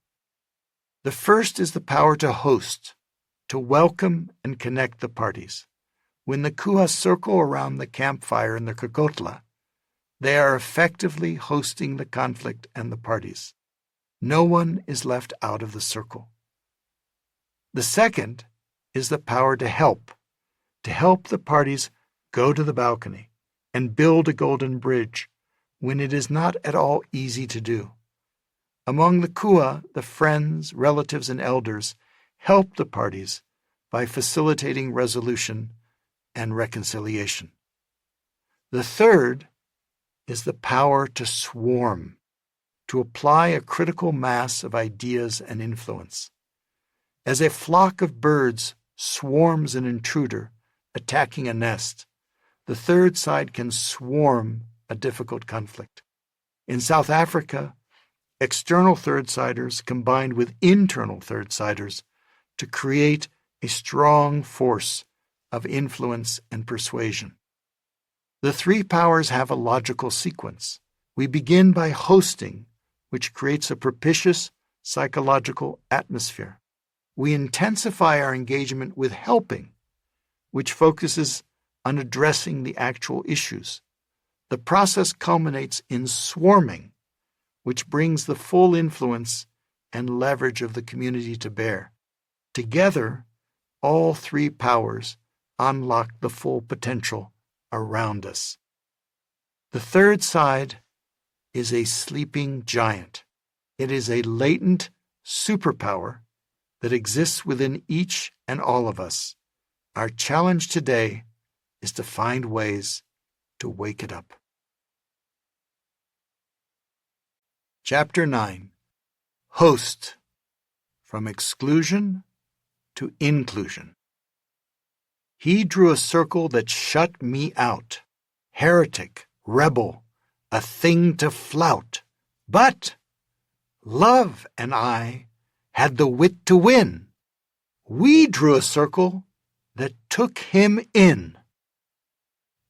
The first is the power to host, to welcome and connect the parties. When the Kua circle around the campfire in the Kokotla, they are effectively hosting the conflict and the parties. No one is left out of the circle. The second is the power to help the parties go to the balcony and build a golden bridge when it is not at all easy to do. Among the Kua, the friends, relatives, and elders help the parties by facilitating resolution and reconciliation. The third is the power to swarm, to apply a critical mass of ideas and influence. As a flock of birds swarms an intruder attacking a nest, the third side can swarm a difficult conflict. In South Africa, external third-siders combined with internal third-siders to create a strong force of influence and persuasion. The three powers have a logical sequence. We begin by hosting, which creates a propitious psychological atmosphere. We intensify our engagement with helping, which focuses on addressing the actual issues. The process culminates in swarming, which brings the full influence and leverage of the community to bear. Together, all three powers unlock the full potential around us. The third side is a sleeping giant. It is a latent superpower that exists within each and all of us. Our challenge today is to find ways to wake it up. Chapter 9. Host. From exclusion to inclusion. He drew a circle that shut me out. Heretic, rebel, a thing to flout. But love and I had the wit to win. We drew a circle that took him in.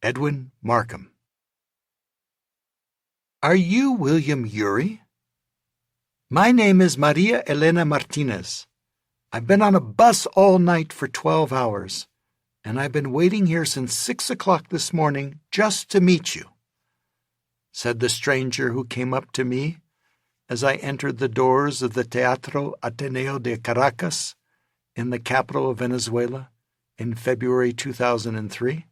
Edwin Markham. Are you William Ury? My name is Maria Elena Martinez. I've been on a bus all night for 12 hours, and I've been waiting here since 6 o'clock this morning just to meet you, said the stranger who came up to me as I entered the doors of the Teatro Ateneo de Caracas in the capital of Venezuela in February 2003.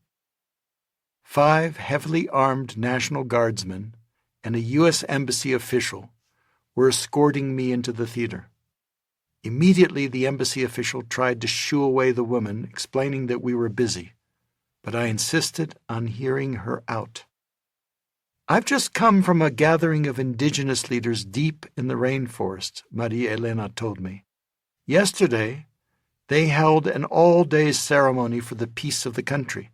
5 heavily armed National Guardsmen and a U.S. Embassy official were escorting me into the theater. Immediately, the embassy official tried to shoo away the woman, explaining that we were busy, but I insisted on hearing her out. I've just come from a gathering of indigenous leaders deep in the rainforest, Maria Elena told me. Yesterday, they held an all-day ceremony for the peace of the country.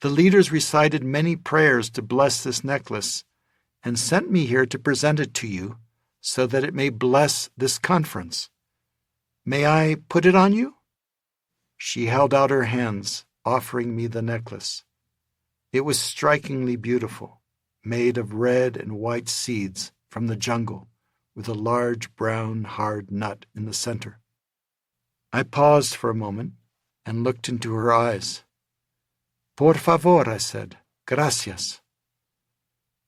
The leaders recited many prayers to bless this necklace and sent me here to present it to you so that it may bless this conference. May I put it on you? She held out her hands, offering me the necklace. It was strikingly beautiful, made of red and white seeds from the jungle, with a large brown hard nut in the center. I paused for a moment and looked into her eyes. Por favor, I said. Gracias.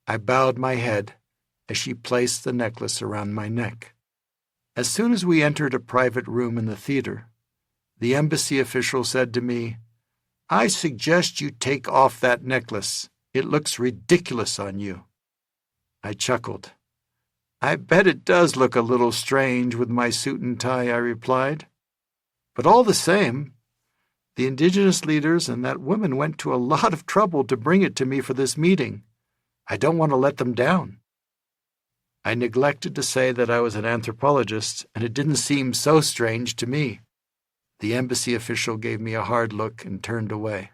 I bowed my head as she placed the necklace around my neck. As soon as we entered a private room in the theater, the embassy official said to me, I suggest you take off that necklace. It looks ridiculous on you. I chuckled. I bet it does look a little strange with my suit and tie, I replied. But all the same, the indigenous leaders and that woman went to a lot of trouble to bring it to me for this meeting. I don't want to let them down. I neglected to say that I was an anthropologist, and it didn't seem so strange to me. The embassy official gave me a hard look and turned away.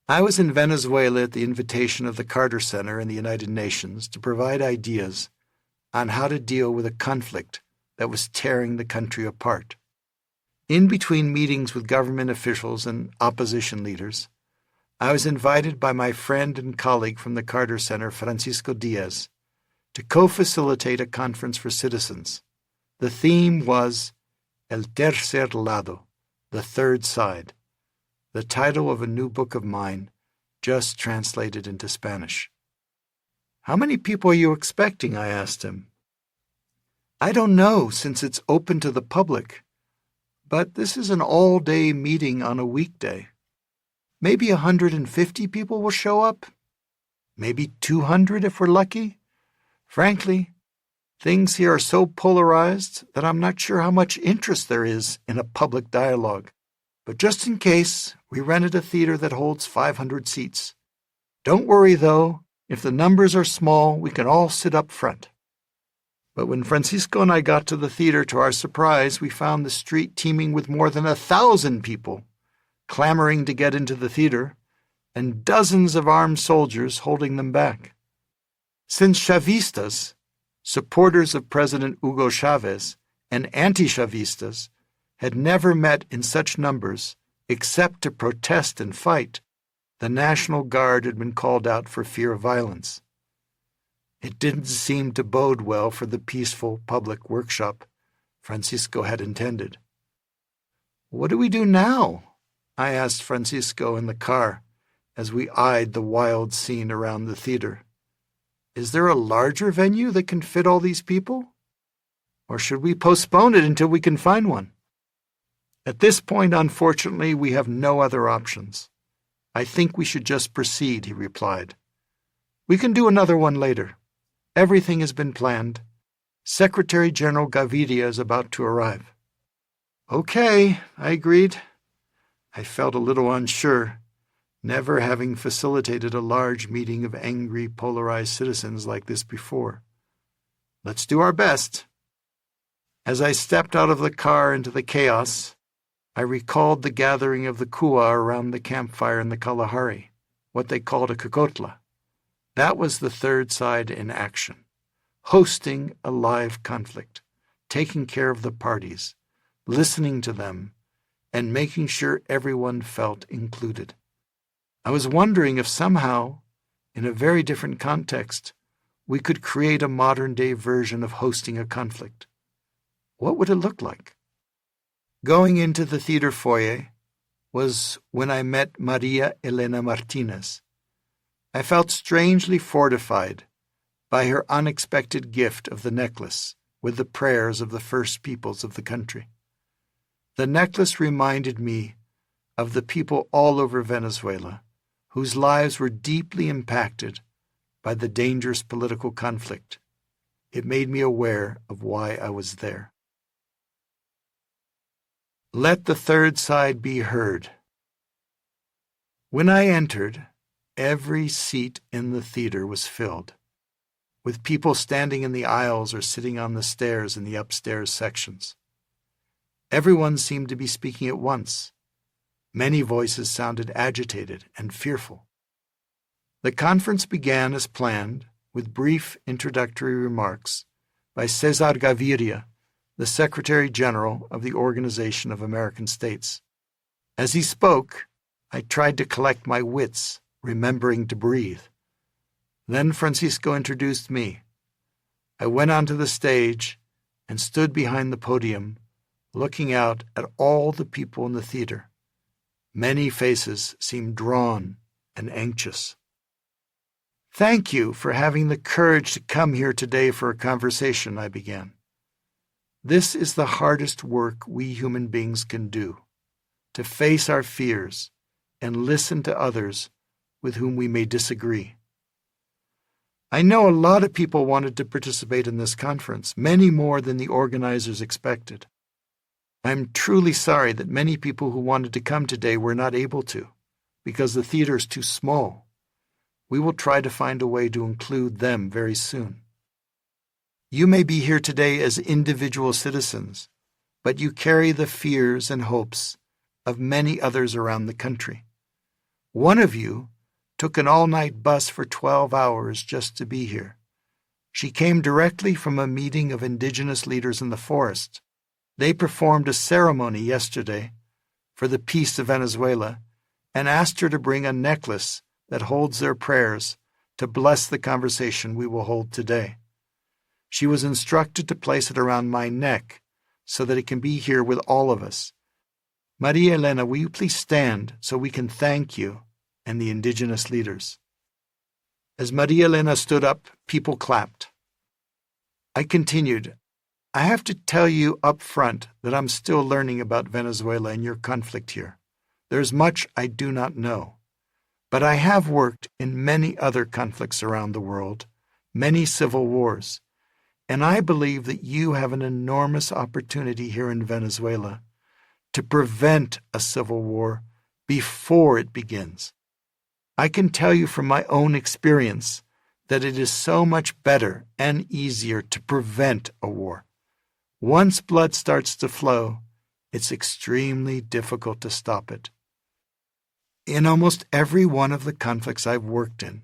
I was in Venezuela at the invitation of the Carter Center and the United Nations to provide ideas on how to deal with a conflict that was tearing the country apart. In between meetings with government officials and opposition leaders, I was invited by my friend and colleague from the Carter Center, Francisco Diaz, to co-facilitate a conference for citizens. The theme was El Tercer Lado, the third side, the title of a new book of mine, just translated into Spanish. How many people are you expecting? I asked him. I don't know, since it's open to the public, but this is an all-day meeting on a weekday. Maybe 150 people will show up. Maybe 200 if we're lucky. Frankly, things here are so polarized that I'm not sure how much interest there is in a public dialogue. But just in case, we rented a theater that holds 500 seats. Don't worry, though. If the numbers are small, we can all sit up front. But when Francisco and I got to the theater, to our surprise, we found the street teeming with more than 1,000 people, clamoring to get into the theater, and dozens of armed soldiers holding them back. Since Chavistas, supporters of President Hugo Chavez, and anti-Chavistas, had never met in such numbers except to protest and fight. The National Guard had been called out for fear of violence. It didn't seem to bode well for the peaceful public workshop Francisco had intended. "What do we do now?" I asked Francisco in the car as we eyed the wild scene around the theater. "Is there a larger venue that can fit all these people? Or should we postpone it until we can find one?" "At this point, unfortunately, we have no other options. I think we should just proceed," he replied. "We can do another one later. Everything has been planned. Secretary General Gaviria is about to arrive." "Okay," I agreed. I felt a little unsure, never having facilitated a large meeting of angry, polarized citizens like this before. Let's do our best. As I stepped out of the car into the chaos, I recalled the gathering of the Kua around the campfire in the Kalahari, what they called a Kokotla. That was the third side in action, hosting a live conflict, taking care of the parties, listening to them, and making sure everyone felt included. I was wondering if somehow, in a very different context, we could create a modern-day version of hosting a conflict. What would it look like? Going into the theater foyer was when I met Maria Elena Martinez. I felt strangely fortified by her unexpected gift of the necklace with the prayers of the first peoples of the country. The necklace reminded me of the people all over Venezuela whose lives were deeply impacted by the dangerous political conflict. It made me aware of why I was there. Let the third side be heard. When I entered, every seat in the theater was filled, with people standing in the aisles or sitting on the stairs in the upstairs sections. Everyone seemed to be speaking at once. Many voices sounded agitated and fearful. The conference began as planned with brief introductory remarks by Cesar Gaviria, the Secretary General of the Organization of American States. As he spoke, I tried to collect my wits, remembering to breathe. Then Francisco introduced me. I went onto the stage and stood behind the podium, looking out at all the people in the theater. Many faces seemed drawn and anxious. "Thank you for having the courage to come here today for a conversation," I began. "This is the hardest work we human beings can do, to face our fears and listen to others with whom we may disagree. I know a lot of people wanted to participate in this conference, many more than the organizers expected. I'm truly sorry that many people who wanted to come today were not able to, because the theater is too small. We will try to find a way to include them very soon. You may be here today as individual citizens, but you carry the fears and hopes of many others around the country. One of you took an all-night bus for 12 hours just to be here. She came directly from a meeting of indigenous leaders in the forest. They performed a ceremony yesterday for the peace of Venezuela and asked her to bring a necklace that holds their prayers to bless the conversation we will hold today. She was instructed to place it around my neck so that it can be here with all of us. Maria Elena, will you please stand so we can thank you and the indigenous leaders? As Maria Elena stood up, people clapped. I continued, I have to tell you up front that I'm still learning about Venezuela and your conflict here. There's much I do not know. But I have worked in many other conflicts around the world, many civil wars, and I believe that you have an enormous opportunity here in Venezuela to prevent a civil war before it begins. I can tell you from my own experience that it is so much better and easier to prevent a war. Once blood starts to flow, it's extremely difficult to stop it. In almost every one of the conflicts I've worked in,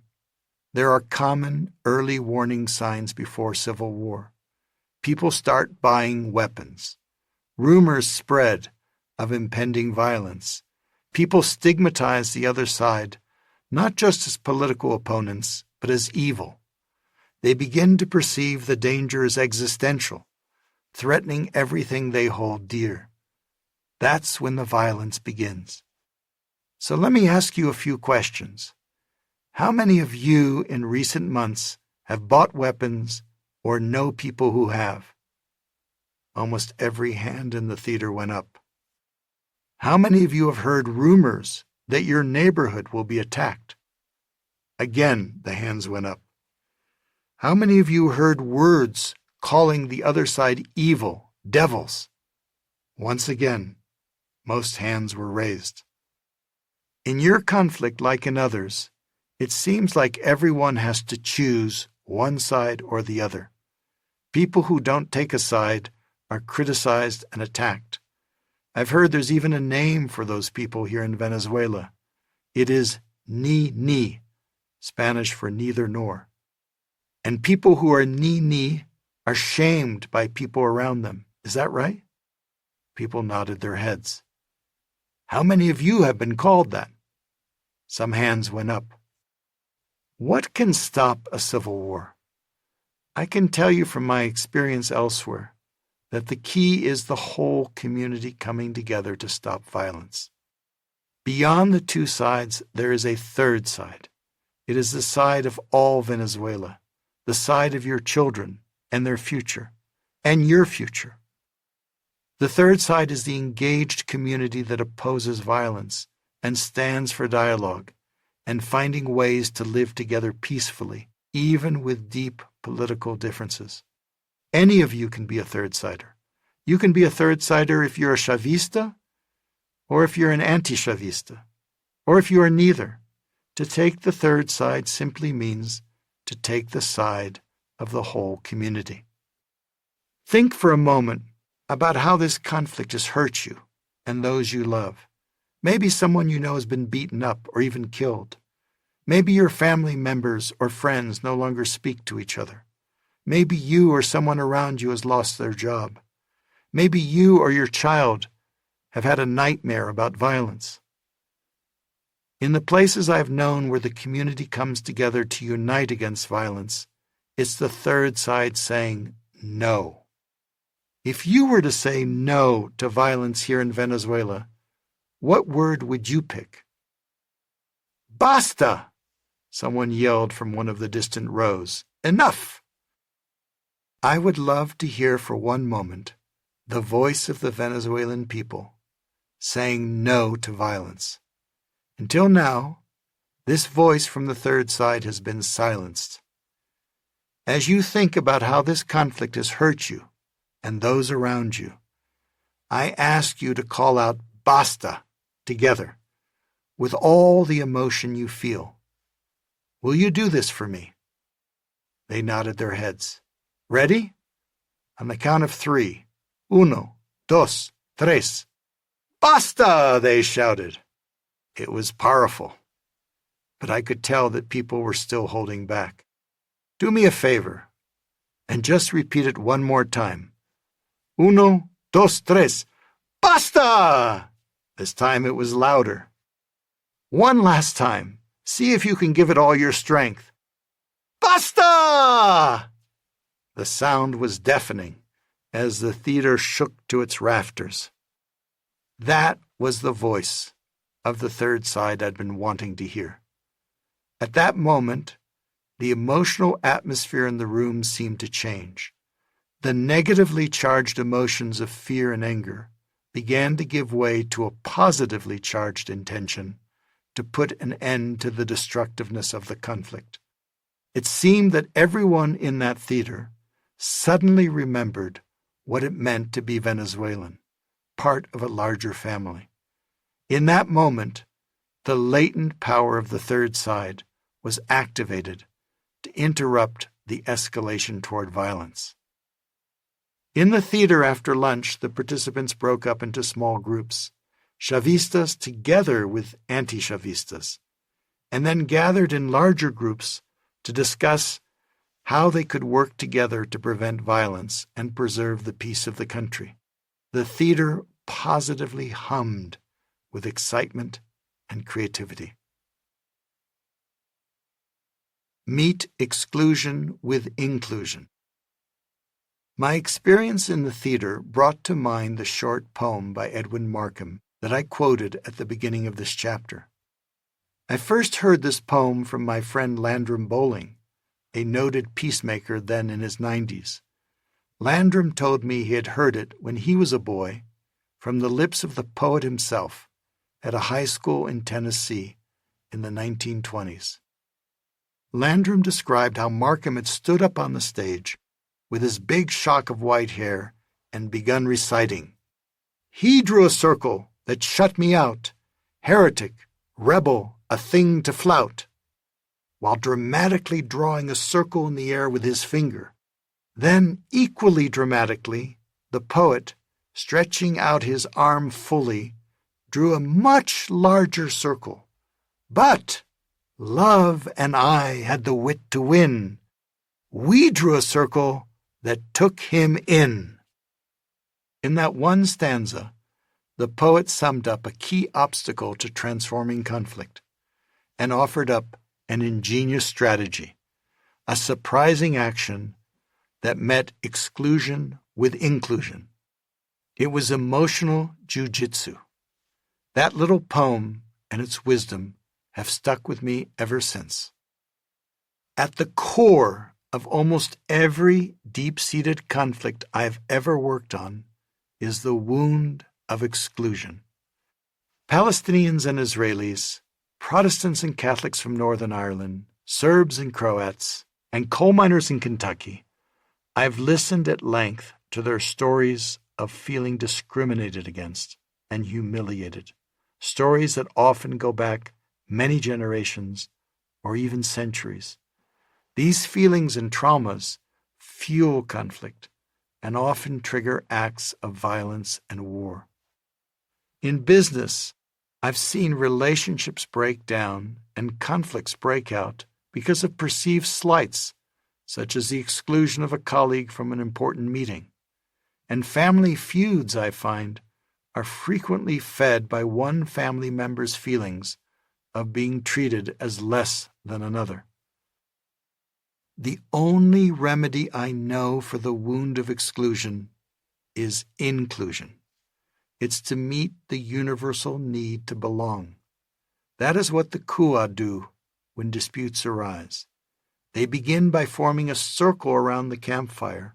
there are common early warning signs before civil war. People start buying weapons. Rumors spread of impending violence. People stigmatize the other side, not just as political opponents, but as evil. They begin to perceive the danger as existential, threatening everything they hold dear. That's when the violence begins. So let me ask you a few questions. How many of you in recent months have bought weapons or know people who have? Almost every hand in the theater went up. How many of you have heard rumors that your neighborhood will be attacked? Again, the hands went up. How many of you heard words calling the other side evil, devils? Once again, most hands were raised. In your conflict, like in others, it seems like everyone has to choose one side or the other. People who don't take a side are criticized and attacked. I've heard there's even a name for those people here in Venezuela. It is ni, Spanish for neither nor. And people who are ni are shamed by people around them. Is that right? People nodded their heads. How many of you have been called that? Some hands went up. What can stop a civil war? I can tell you from my experience elsewhere that the key is the whole community coming together to stop violence. Beyond the two sides, there is a third side. It is the side of all Venezuela, the side of your children and their future, and your future. The third side is the engaged community that opposes violence and stands for dialogue and finding ways to live together peacefully, even with deep political differences. Any of you can be a third-sider. You can be a third-sider if you're a Chavista, or if you're an anti-Chavista, or if you are neither. To take the third side simply means to take the side of the whole community. Think for a moment about how this conflict has hurt you and those you love. Maybe someone you know has been beaten up or even killed. Maybe your family members or friends no longer speak to each other. Maybe you or someone around you has lost their job. Maybe you or your child have had a nightmare about violence. In the places I've known where the community comes together to unite against violence, it's the third side saying no. If you were to say no to violence here in Venezuela, what word would you pick? Basta! Someone yelled from one of the distant rows. Enough! I would love to hear for one moment the voice of the Venezuelan people saying no to violence. Until now, this voice from the third side has been silenced. As you think about how this conflict has hurt you and those around you, I ask you to call out basta together with all the emotion you feel. Will you do this for me? They nodded their heads. Ready? On the count of 3. 1, 2, 3. Basta! They shouted. It was powerful, but I could tell that people were still holding back. Do me a favor, and just repeat it one more time. 1, 2, 3. Basta! This time it was louder. One last time. See if you can give it all your strength. Basta! The sound was deafening as the theater shook to its rafters. That was the voice of the third side I'd been wanting to hear. At that moment, the emotional atmosphere in the room seemed to change. The negatively charged emotions of fear and anger began to give way to a positively charged intention to put an end to the destructiveness of the conflict. It seemed that everyone in that theater suddenly remembered what it meant to be Venezuelan, part of a larger family. In that moment, the latent power of the third side was activated to interrupt the escalation toward violence. In the theater after lunch, the participants broke up into small groups, Chavistas together with anti-Chavistas, and then gathered in larger groups to discuss how they could work together to prevent violence and preserve the peace of the country. The theater positively hummed with excitement and creativity. Meet exclusion with inclusion. My experience in the theater brought to mind the short poem by Edwin Markham that I quoted at the beginning of this chapter. I first heard this poem from my friend Landrum Bowling, a noted peacemaker then in his 90s. Landrum told me he had heard it when he was a boy from the lips of the poet himself at a high school in Tennessee in the 1920s. Landrum described how Markham had stood up on the stage with his big shock of white hair and begun reciting, "He drew a circle that shut me out, heretic, rebel, a thing to flout," while dramatically drawing a circle in the air with his finger. Then, equally dramatically, the poet, stretching out his arm fully, drew a much larger circle. But love and I had the wit to win. We drew a circle that took him in. In that one stanza, the poet summed up a key obstacle to transforming conflict and offered up an ingenious strategy, a surprising action that met exclusion with inclusion. It was emotional jujitsu. That little poem and its wisdom have stuck with me ever since. At the core of almost every deep-seated conflict I've ever worked on is the wound of exclusion. Palestinians and Israelis, Protestants and Catholics from Northern Ireland, Serbs and Croats, and coal miners in Kentucky, I've listened at length to their stories of feeling discriminated against and humiliated, stories that often go back many generations or even centuries. These feelings and traumas fuel conflict and often trigger acts of violence and war. In business, I've seen relationships break down and conflicts break out because of perceived slights, such as the exclusion of a colleague from an important meeting. And family feuds, I find, are frequently fed by one family member's feelings of being treated as less than another. The only remedy I know for the wound of exclusion is inclusion. It's to meet the universal need to belong. That is what the Kua do when disputes arise. They begin by forming a circle around the campfire,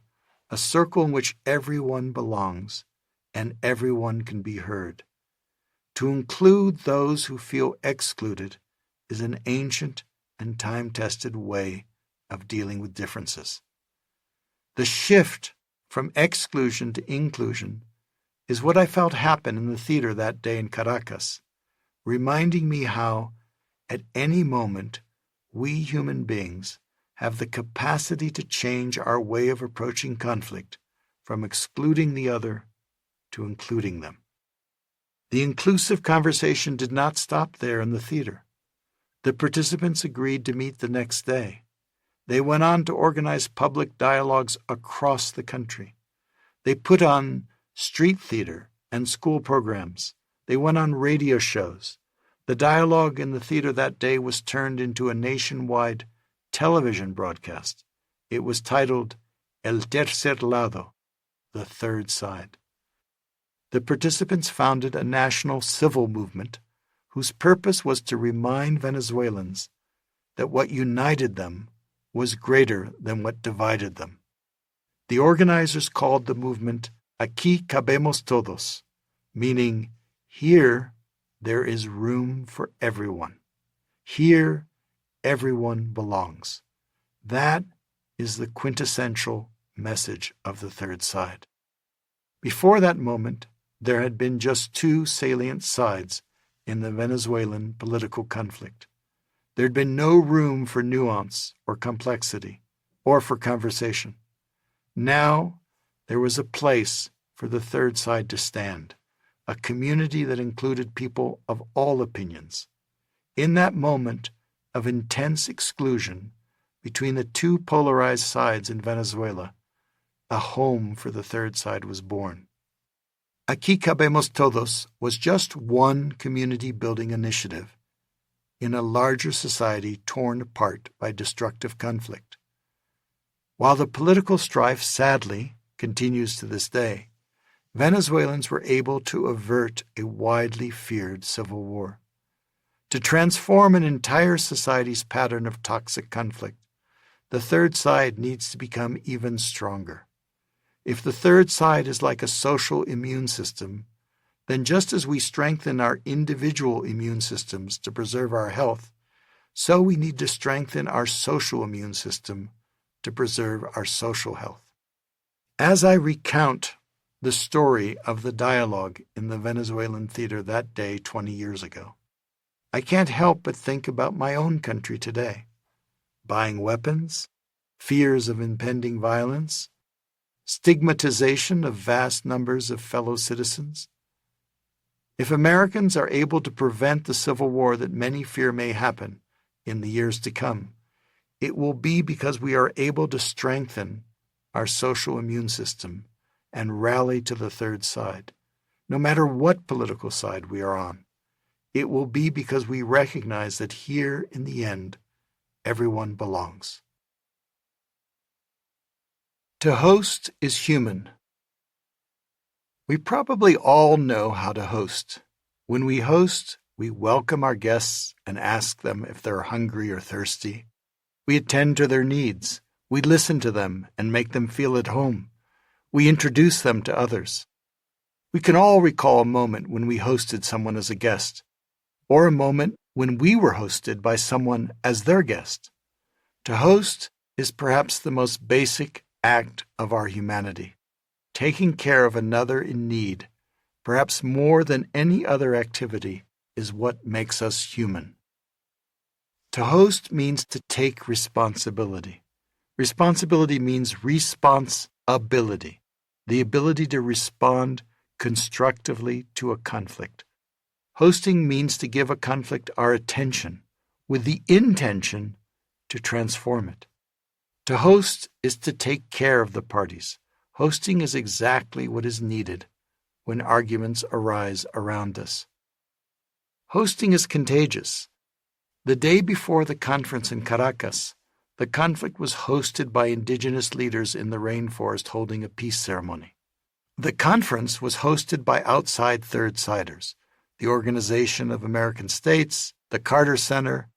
a circle in which everyone belongs and everyone can be heard. To include those who feel excluded is an ancient and time-tested way of dealing with differences. The shift from exclusion to inclusion is what I felt happen in the theater that day in Caracas, reminding me how, at any moment, we human beings have the capacity to change our way of approaching conflict from excluding the other to including them. The inclusive conversation did not stop there in the theater. The participants agreed to meet the next day. They went on to organize public dialogues across the country. They put on street theater and school programs. They went on radio shows. The dialogue in the theater that day was turned into a nationwide television broadcast. It was titled El Tercer Lado, the Third Side. The participants founded a national civil movement whose purpose was to remind Venezuelans that what united them was greater than what divided them. The organizers called the movement Aquí cabemos todos, meaning here there is room for everyone. Here everyone belongs. That is the quintessential message of the third side. Before that moment, there had been just two salient sides in the Venezuelan political conflict. There had been no room for nuance or complexity or for conversation. Now there was a place for the third side to stand, a community that included people of all opinions. In that moment of intense exclusion between the two polarized sides in Venezuela, a home for the third side was born. Aquí Cabemos Todos was just one community-building initiative in a larger society torn apart by destructive conflict. While the political strife, sadly, continues to this day, Venezuelans were able to avert a widely feared civil war. To transform an entire society's pattern of toxic conflict, the third side needs to become even stronger. If the third side is like a social immune system, then just as we strengthen our individual immune systems to preserve our health, so we need to strengthen our social immune system to preserve our social health. As I recount the story of the dialogue in the Venezuelan theater that day 20 years ago, I can't help but think about my own country today. Buying weapons, fears of impending violence, stigmatization of vast numbers of fellow citizens. If Americans are able to prevent the civil war that many fear may happen in the years to come, it will be because we are able to strengthen our social immune system and rally to the third side, no matter what political side we are on. It will be because we recognize that here, in the end, everyone belongs. To host is human. We probably all know how to host. When we host, we welcome our guests and ask them if they're hungry or thirsty. We attend to their needs. We listen to them and make them feel at home. We introduce them to others. We can all recall a moment when we hosted someone as a guest, or a moment when we were hosted by someone as their guest. To host is perhaps the most basic act of our humanity. Taking care of another in need, perhaps more than any other activity, is what makes us human. To host means to take responsibility. Responsibility means response-ability, the ability to respond constructively to a conflict. Hosting means to give a conflict our attention, with the intention to transform it. To host is to take care of the parties. Hosting is exactly what is needed when arguments arise around us. Hosting is contagious. The day before the conference in Caracas, the conflict was hosted by indigenous leaders in the rainforest holding a peace ceremony. The conference was hosted by outside third-siders, the Organization of American States, the Carter Center,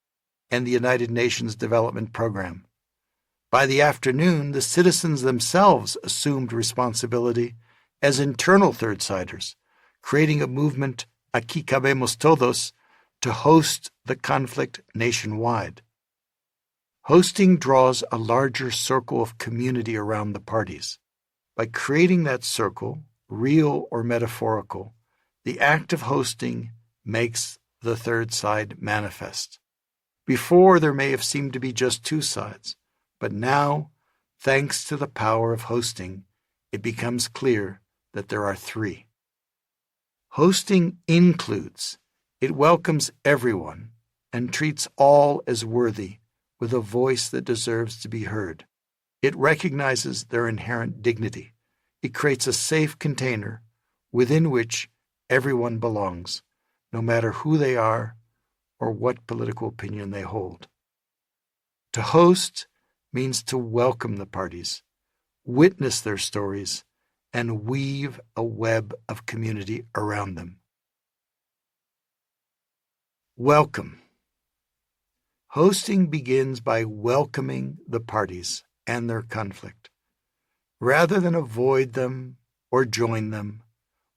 and the United Nations Development Program. By the afternoon, the citizens themselves assumed responsibility as internal third-siders, creating a movement, Aquí Cabemos Todos, to host the conflict nationwide. Hosting draws a larger circle of community around the parties. By creating that circle, real or metaphorical, the act of hosting makes the third side manifest. Before, there may have seemed to be just two sides, but now, thanks to the power of hosting, it becomes clear that there are three. Hosting includes, it welcomes everyone and treats all as worthy with a voice that deserves to be heard. It recognizes their inherent dignity. It creates a safe container within which everyone belongs, no matter who they are or what political opinion they hold. To host means to welcome the parties, witness their stories, and weave a web of community around them. Welcome. Hosting begins by welcoming the parties and their conflict. Rather than avoid them or join them,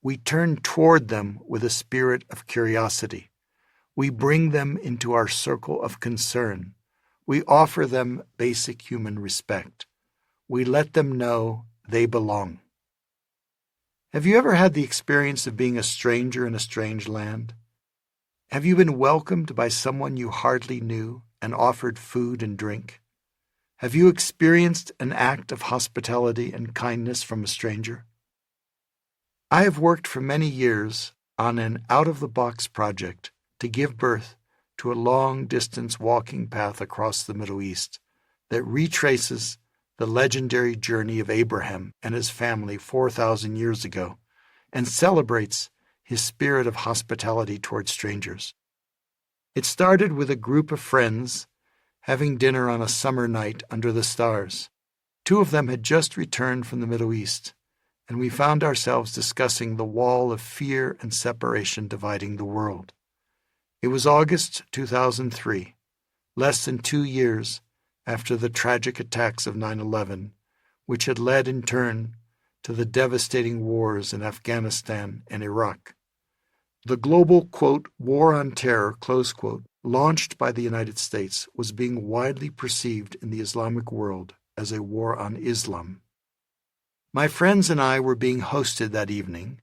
we turn toward them with a spirit of curiosity. We bring them into our circle of concern. We offer them basic human respect. We let them know they belong. Have you ever had the experience of being a stranger in a strange land? Have you been welcomed by someone you hardly knew and offered food and drink? Have you experienced an act of hospitality and kindness from a stranger? I have worked for many years on an out-of-the-box project to give birth to a long-distance walking path across the Middle East that retraces the legendary journey of Abraham and his family 4,000 years ago and celebrates his spirit of hospitality towards strangers. It started with a group of friends having dinner on a summer night under the stars. 2 of them had just returned from the Middle East, and we found ourselves discussing the wall of fear and separation dividing the world. It was August 2003, less than 2 years after the tragic attacks of 9/11, which had led in turn to the devastating wars in Afghanistan and Iraq. The global, quote, war on terror, close quote, launched by the United States was being widely perceived in the Islamic world as a war on Islam. My friends and I were being hosted that evening,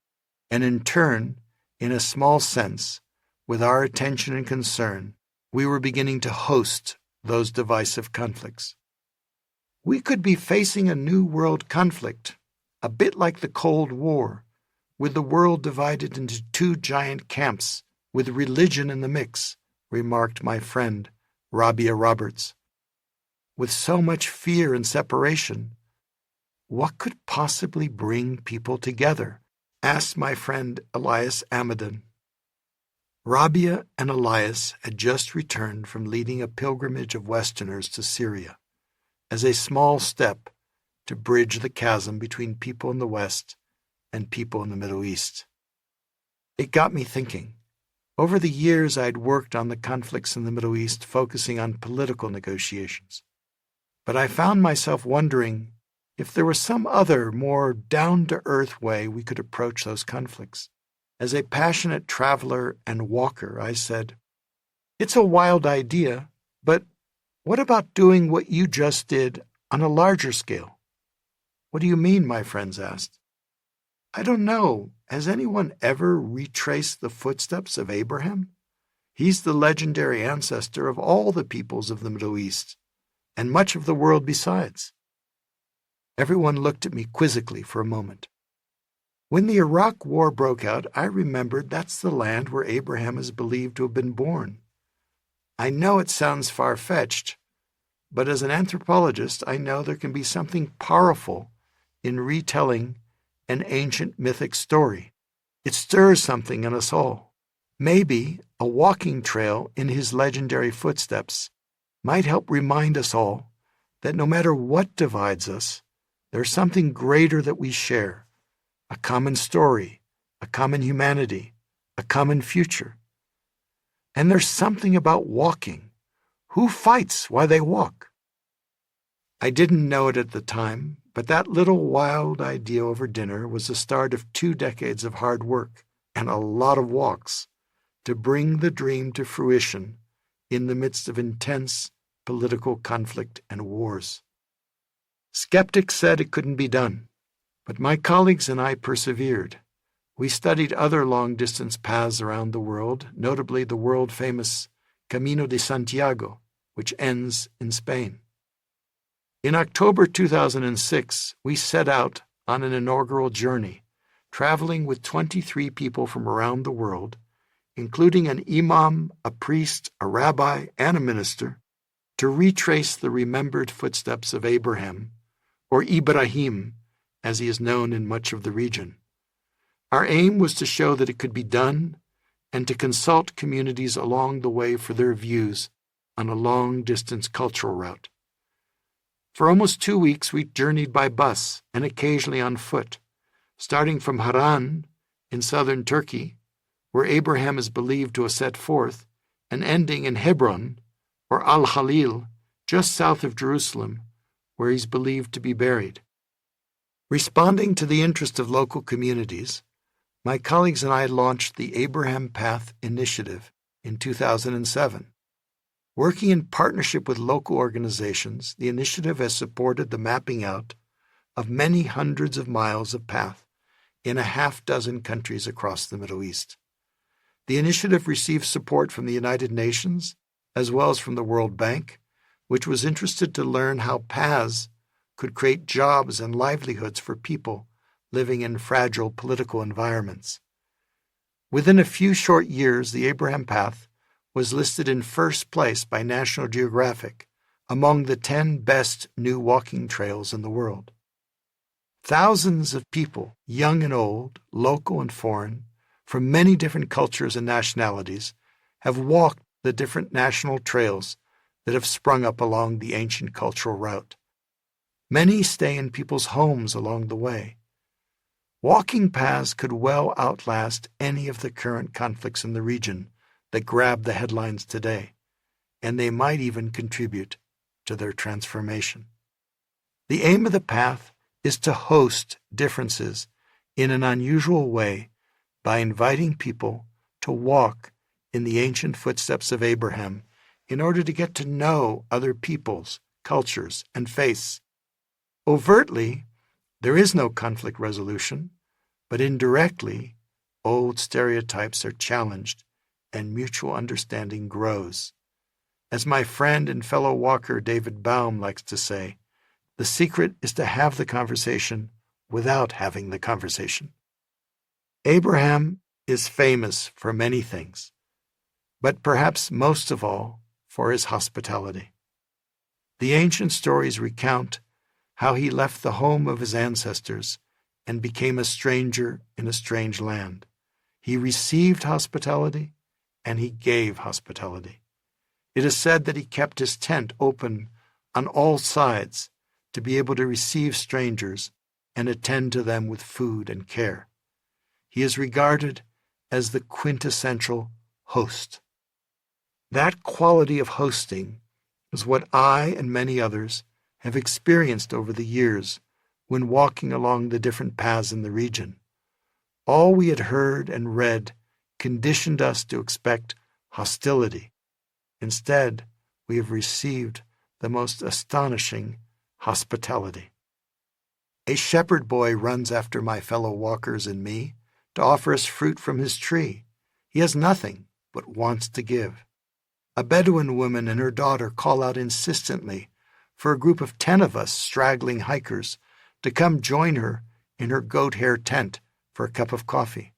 and in turn, in a small sense, with our attention and concern, we were beginning to host those divisive conflicts. We could be facing a new world conflict, a bit like the Cold War, with the world divided into 2 giant camps with religion in the mix, remarked my friend Rabia Roberts. With so much fear and separation, what could possibly bring people together? Asked my friend Elias Amadon. Rabia and Elias had just returned from leading a pilgrimage of Westerners to Syria as a small step to bridge the chasm between people in the West and people in the Middle East. It got me thinking. Over the years, I had worked on the conflicts in the Middle East, focusing on political negotiations. But I found myself wondering if there was some other, more down-to-earth way we could approach those conflicts. As a passionate traveler and walker, I said, "It's a wild idea, but what about doing what you just did on a larger scale?" "What do you mean?" my friends asked. "I don't know. Has anyone ever retraced the footsteps of Abraham? He's the legendary ancestor of all the peoples of the Middle East, and much of the world besides." Everyone looked at me quizzically for a moment. When the Iraq War broke out, I remembered that's the land where Abraham is believed to have been born. I know it sounds far-fetched, but as an anthropologist, I know there can be something powerful in retelling an ancient mythic story. It stirs something in us all. Maybe a walking trail in his legendary footsteps might help remind us all that no matter what divides us, there's something greater that we share, a common story, a common humanity, a common future. And there's something about walking. Who fights while they walk? I didn't know it at the time, but that little wild idea over dinner was the start of 2 decades of hard work and a lot of walks to bring the dream to fruition in the midst of intense political conflict and wars. Skeptics said it couldn't be done, but my colleagues and I persevered. We studied other long-distance paths around the world, notably the world-famous Camino de Santiago, which ends in Spain. In October 2006, we set out on an inaugural journey, traveling with 23 people from around the world, including an imam, a priest, a rabbi, and a minister, to retrace the remembered footsteps of Abraham, or Ibrahim, as he is known in much of the region. Our aim was to show that it could be done and to consult communities along the way for their views on a long-distance cultural route. For almost 2 weeks, we journeyed by bus and occasionally on foot, starting from Haran in southern Turkey, where Abraham is believed to have set forth, and ending in Hebron, or Al-Khalil, just south of Jerusalem, where he's believed to be buried. Responding to the interest of local communities, my colleagues and I launched the Abraham Path Initiative in 2007. Working in partnership with local organizations, the initiative has supported the mapping out of many hundreds of miles of path in a half-dozen countries across the Middle East. The initiative received support from the United Nations as well as from the World Bank, which was interested to learn how paths could create jobs and livelihoods for people living in fragile political environments. Within a few short years, the Abraham Path was listed in first place by National Geographic among the 10 best new walking trails in the world. Thousands of people, young and old, local and foreign, from many different cultures and nationalities, have walked the different national trails that have sprung up along the ancient cultural route. Many stay in people's homes along the way. Walking paths could well outlast any of the current conflicts in the region that grab the headlines today, and they might even contribute to their transformation. The aim of the path is to host differences in an unusual way by inviting people to walk in the ancient footsteps of Abraham in order to get to know other peoples, cultures, and faiths. Overtly, there is no conflict resolution, but indirectly, old stereotypes are challenged and mutual understanding grows. As my friend and fellow walker David Baum likes to say, the secret is to have the conversation without having the conversation. Abraham is famous for many things, but perhaps most of all for his hospitality. The ancient stories recount how he left the home of his ancestors and became a stranger in a strange land. He received hospitality and he gave hospitality. It is said that he kept his tent open on all sides to be able to receive strangers and attend to them with food and care. He is regarded as the quintessential host. That quality of hosting is what I and many others have experienced over the years when walking along the different paths in the region. All we had heard and read conditioned us to expect hostility. Instead, we have received the most astonishing hospitality. A shepherd boy runs after my fellow walkers and me to offer us fruit from his tree. He has nothing but wants to give. A Bedouin woman and her daughter call out insistently for a group of 10 of us straggling hikers to come join her in her goat hair tent for a cup of coffee.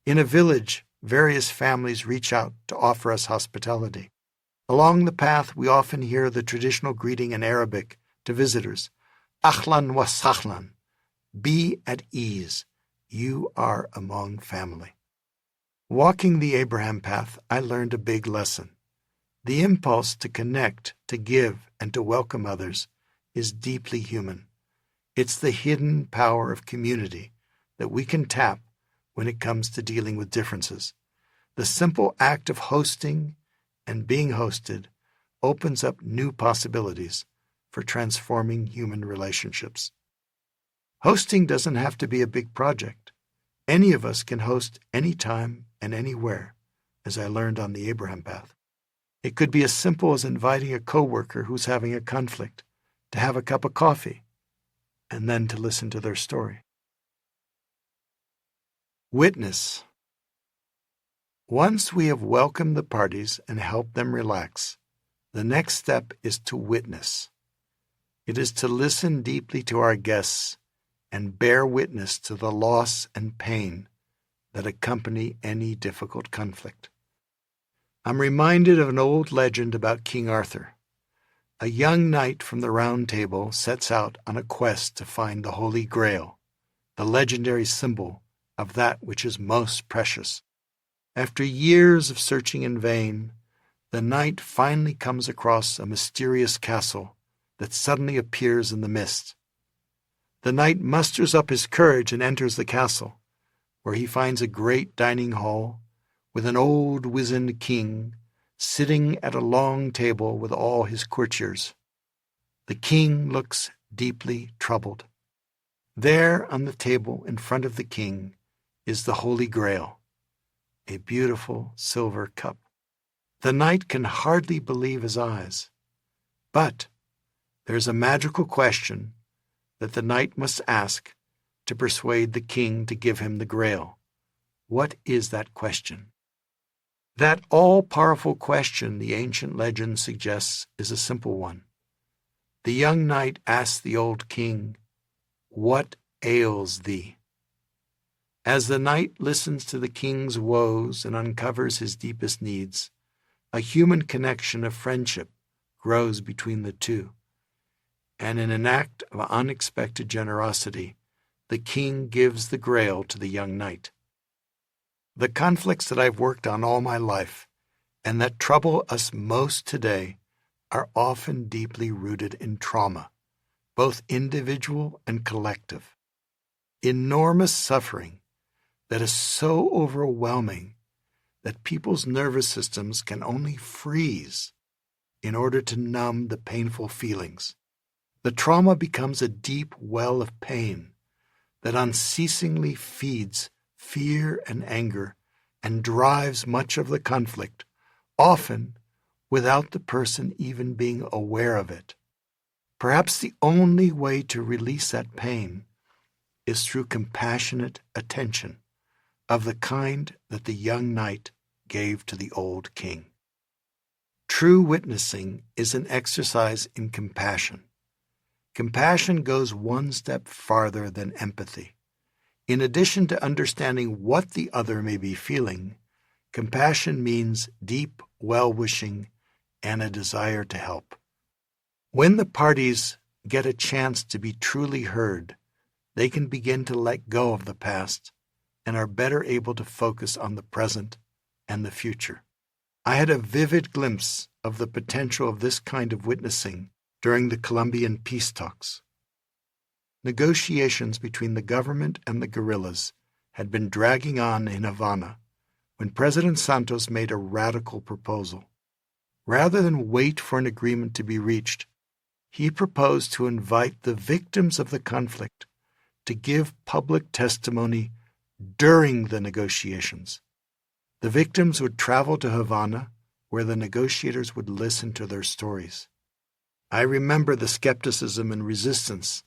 In a village, various families reach out to offer us hospitality. Along the path, we often hear the traditional greeting in Arabic to visitors, Ahlan wa sahlan, be at ease, you are among family. Walking the Abraham path, I learned a big lesson. The impulse to connect, to give, and to welcome others is deeply human. It's the hidden power of community that we can tap when it comes to dealing with differences. The simple act of hosting and being hosted opens up new possibilities for transforming human relationships. Hosting doesn't have to be a big project. Any of us can host anytime and anywhere, as I learned on the Abraham path. It could be as simple as inviting a coworker who's having a conflict to have a cup of coffee and then to listen to their story. Witness. Once we have welcomed the parties and helped them relax, the next step is to witness. It is to listen deeply to our guests and bear witness to the loss and pain that accompany any difficult conflict. I'm reminded of an old legend about King Arthur. A young knight from the Round Table sets out on a quest to find the Holy Grail, the legendary symbol of that which is most precious. After years of searching in vain, the knight finally comes across a mysterious castle that suddenly appears in the mist. The knight musters up his courage and enters the castle, where he finds a great dining hall with an old wizened king sitting at a long table with all his courtiers. The king looks deeply troubled. There on the table in front of the king is the Holy Grail, a beautiful silver cup. The knight can hardly believe his eyes. But there's a magical question that the knight must ask to persuade the king to give him the Grail. What is that question? That all-powerful question, the ancient legend suggests, is a simple one. The young knight asks the old king, "What ails thee?" As the knight listens to the king's woes and uncovers his deepest needs, a human connection of friendship grows between the two. And in an act of unexpected generosity, the king gives the grail to the young knight. The conflicts that I've worked on all my life and that trouble us most today are often deeply rooted in trauma, both individual and collective. Enormous suffering that is so overwhelming that people's nervous systems can only freeze in order to numb the painful feelings. The trauma becomes a deep well of pain that unceasingly feeds fear and anger and drives much of the conflict, often without the person even being aware of it. Perhaps the only way to release that pain is through compassionate attention of the kind that the young knight gave to the old king. True witnessing is an exercise in compassion. Compassion goes one step farther than empathy. In addition to understanding what the other may be feeling, compassion means deep well-wishing and a desire to help. When the parties get a chance to be truly heard, they can begin to let go of the past and are better able to focus on the present and the future. I had a vivid glimpse of the potential of this kind of witnessing during the Colombian peace talks. Negotiations between the government and the guerrillas had been dragging on in Havana when President Santos made a radical proposal. Rather than wait for an agreement to be reached, he proposed to invite the victims of the conflict to give public testimony during the negotiations. The victims would travel to Havana, where the negotiators would listen to their stories. I remember the skepticism and resistance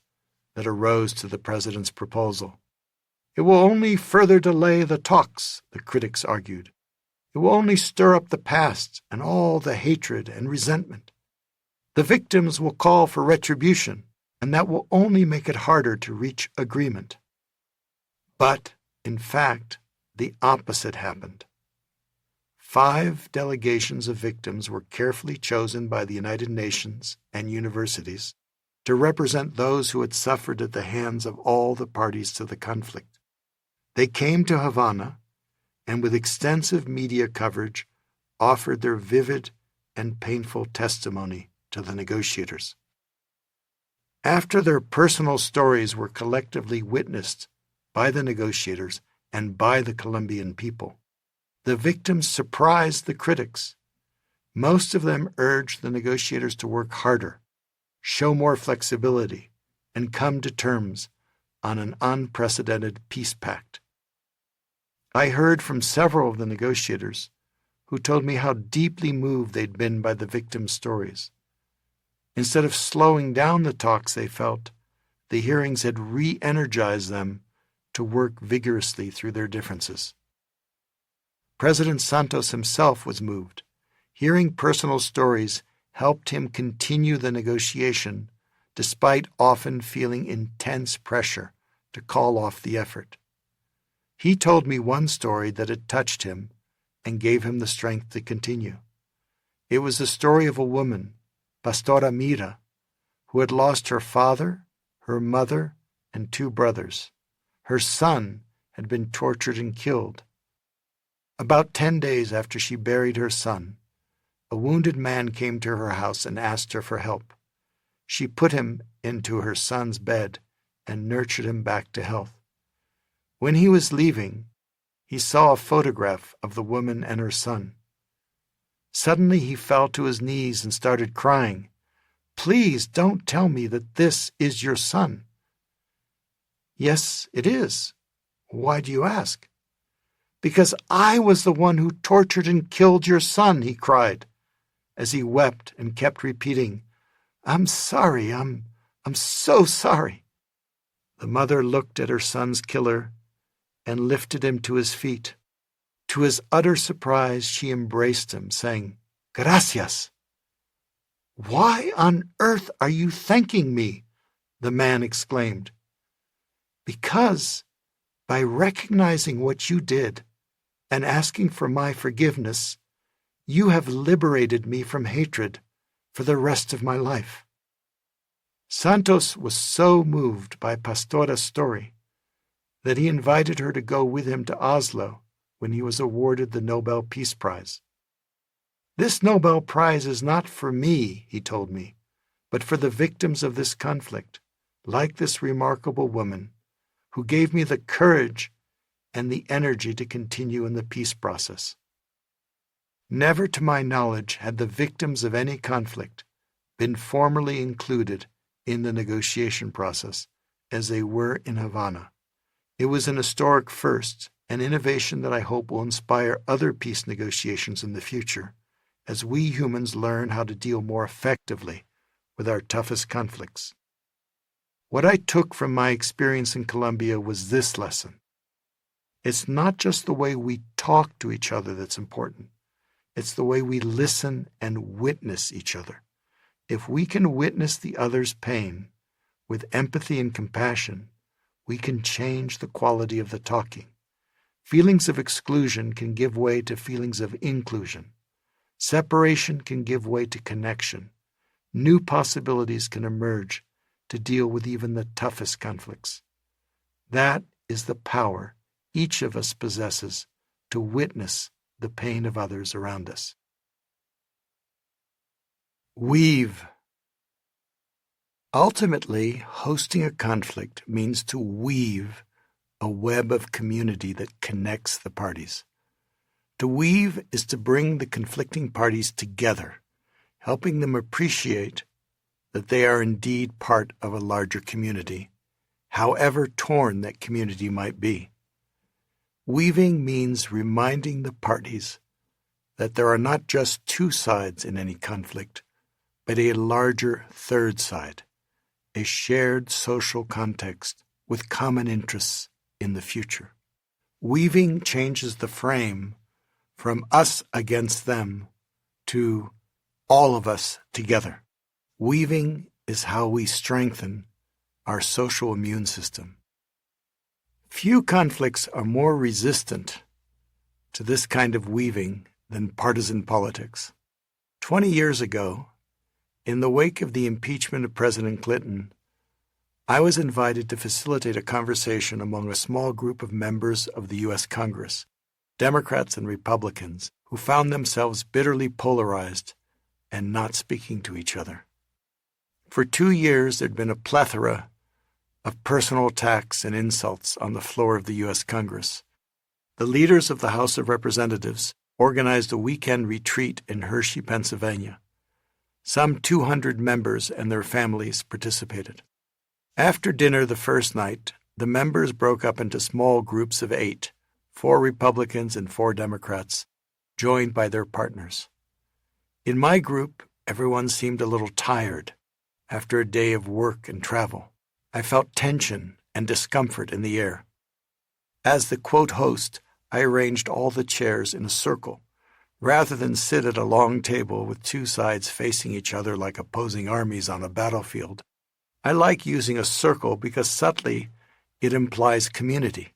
that arose to the president's proposal. It will only further delay the talks, the critics argued. It will only stir up the past and all the hatred and resentment. The victims will call for retribution, and that will only make it harder to reach agreement. But, in fact, the opposite happened. 5 delegations of victims were carefully chosen by the United Nations and universities to represent those who had suffered at the hands of all the parties to the conflict. They came to Havana and, with extensive media coverage, offered their vivid and painful testimony to the negotiators. After their personal stories were collectively witnessed by the negotiators and by the Colombian people, the victims surprised the critics. Most of them urged the negotiators to work harder, show more flexibility, and come to terms on an unprecedented peace pact. I heard from several of the negotiators who told me how deeply moved they'd been by the victims' stories. Instead of slowing down the talks, they felt the hearings had re-energized them to work vigorously through their differences. President Santos himself was moved. Hearing personal stories helped him continue the negotiation, despite often feeling intense pressure to call off the effort. He told me one story that had touched him and gave him the strength to continue. It was the story of a woman, Pastora Mira, who had lost her father, her mother, and 2 brothers. Her son had been tortured and killed. About 10 days after she buried her son, a wounded man came to her house and asked her for help. She put him into her son's bed and nurtured him back to health. When he was leaving, he saw a photograph of the woman and her son. Suddenly he fell to his knees and started crying, "Please don't tell me that this is your son." "Yes, it is. Why do you ask?" "Because I was the one who tortured and killed your son," he cried, as he wept and kept repeating, "I'm sorry, I'm so sorry." The mother looked at her son's killer and lifted him to his feet. To his utter surprise, she embraced him, saying, "Gracias." "Why on earth are you thanking me?" the man exclaimed. "Because, by recognizing what you did and asking for my forgiveness, you have liberated me from hatred for the rest of my life." Santos was so moved by Pastora's story that he invited her to go with him to Oslo when he was awarded the Nobel Peace Prize. "This Nobel Prize is not for me," he told me, "but for the victims of this conflict, like this remarkable woman, who gave me the courage and the energy to continue in the peace process." Never to my knowledge had the victims of any conflict been formally included in the negotiation process as they were in Havana. It was an historic first, an innovation that I hope will inspire other peace negotiations in the future, as we humans learn how to deal more effectively with our toughest conflicts. What I took from my experience in Colombia was this lesson. It's not just the way we talk to each other that's important. It's the way we listen and witness each other. If we can witness the other's pain with empathy and compassion, we can change the quality of the talking. Feelings of exclusion can give way to feelings of inclusion. Separation can give way to connection. New possibilities can emerge to deal with even the toughest conflicts. That is the power each of us possesses to witness the pain of others around us. Weave. Ultimately, hosting a conflict means to weave a web of community that connects the parties. To weave is to bring the conflicting parties together, helping them appreciate that they are indeed part of a larger community, however torn that community might be. Weaving means reminding the parties that there are not just two sides in any conflict, but a larger third side, a shared social context with common interests in the future. Weaving changes the frame from us against them to all of us together. Weaving is how we strengthen our social immune system. Few conflicts are more resistant to this kind of weaving than partisan politics. 20 years ago, in the wake of the impeachment of President Clinton, I was invited to facilitate a conversation among a small group of members of the U.S. Congress, Democrats and Republicans, who found themselves bitterly polarized and not speaking to each other. For 2 years, there'd been a plethora of personal attacks and insults on the floor of the U.S. Congress. The leaders of the House of Representatives organized a weekend retreat in Hershey, Pennsylvania. Some 200 members and their families participated. After dinner the first night, the members broke up into small groups of 8, 4 Republicans and 4 Democrats, joined by their partners. In my group, everyone seemed a little tired after a day of work and travel. I felt tension and discomfort in the air. As the quote host, I arranged all the chairs in a circle, rather than sit at a long table with 2 sides facing each other like opposing armies on a battlefield. I like using a circle because subtly it implies community,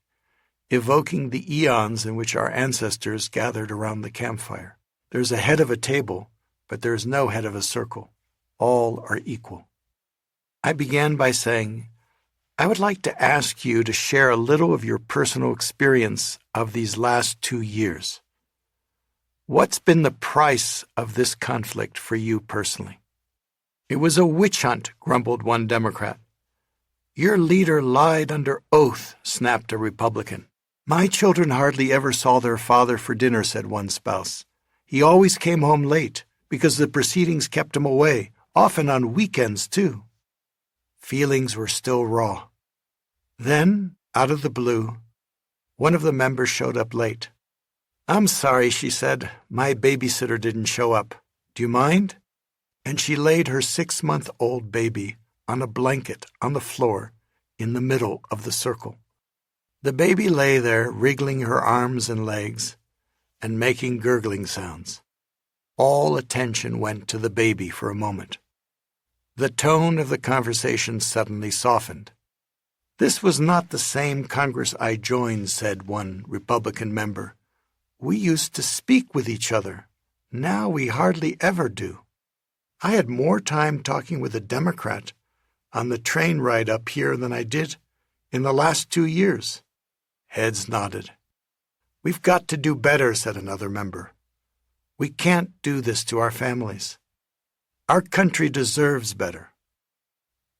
evoking the eons in which our ancestors gathered around the campfire. There's a head of a table, but there's no head of a circle. All are equal. I began by saying, I would like to ask you to share a little of your personal experience of these last 2 years. What's been the price of this conflict for you personally? It was a witch hunt, grumbled one Democrat. Your leader lied under oath, snapped a Republican. My children hardly ever saw their father for dinner, said one spouse. He always came home late because the proceedings kept him away, often on weekends too. Feelings were still raw. Then, out of the blue, one of the members showed up late. I'm sorry, she said. My babysitter didn't show up. Do you mind? And she laid her 6-month-old baby on a blanket on the floor in the middle of the circle. The baby lay there, wriggling her arms and legs and making gurgling sounds. All attention went to the baby for a moment. The tone of the conversation suddenly softened. This was not the same Congress I joined, said one Republican member. We used to speak with each other. Now we hardly ever do. I had more time talking with a Democrat on the train ride up here than I did in the last 2 years. Heads nodded. "We've got to do better," said another member. "We can't do this to our families. Our country deserves better."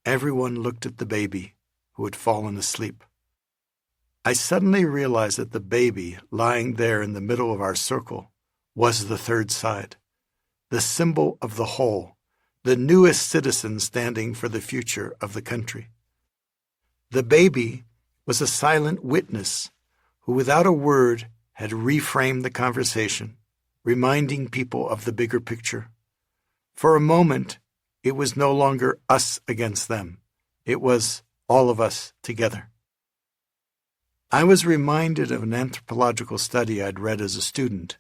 Everyone looked at the baby, who had fallen asleep. I suddenly realized that the baby, lying there in the middle of our circle, was the third side, the symbol of the whole, the newest citizen standing for the future of the country. The baby was a silent witness who, without a word, had reframed the conversation, reminding people of the bigger picture. For a moment, it was no longer us against them. It was all of us together. I was reminded of an anthropological study I'd read as a student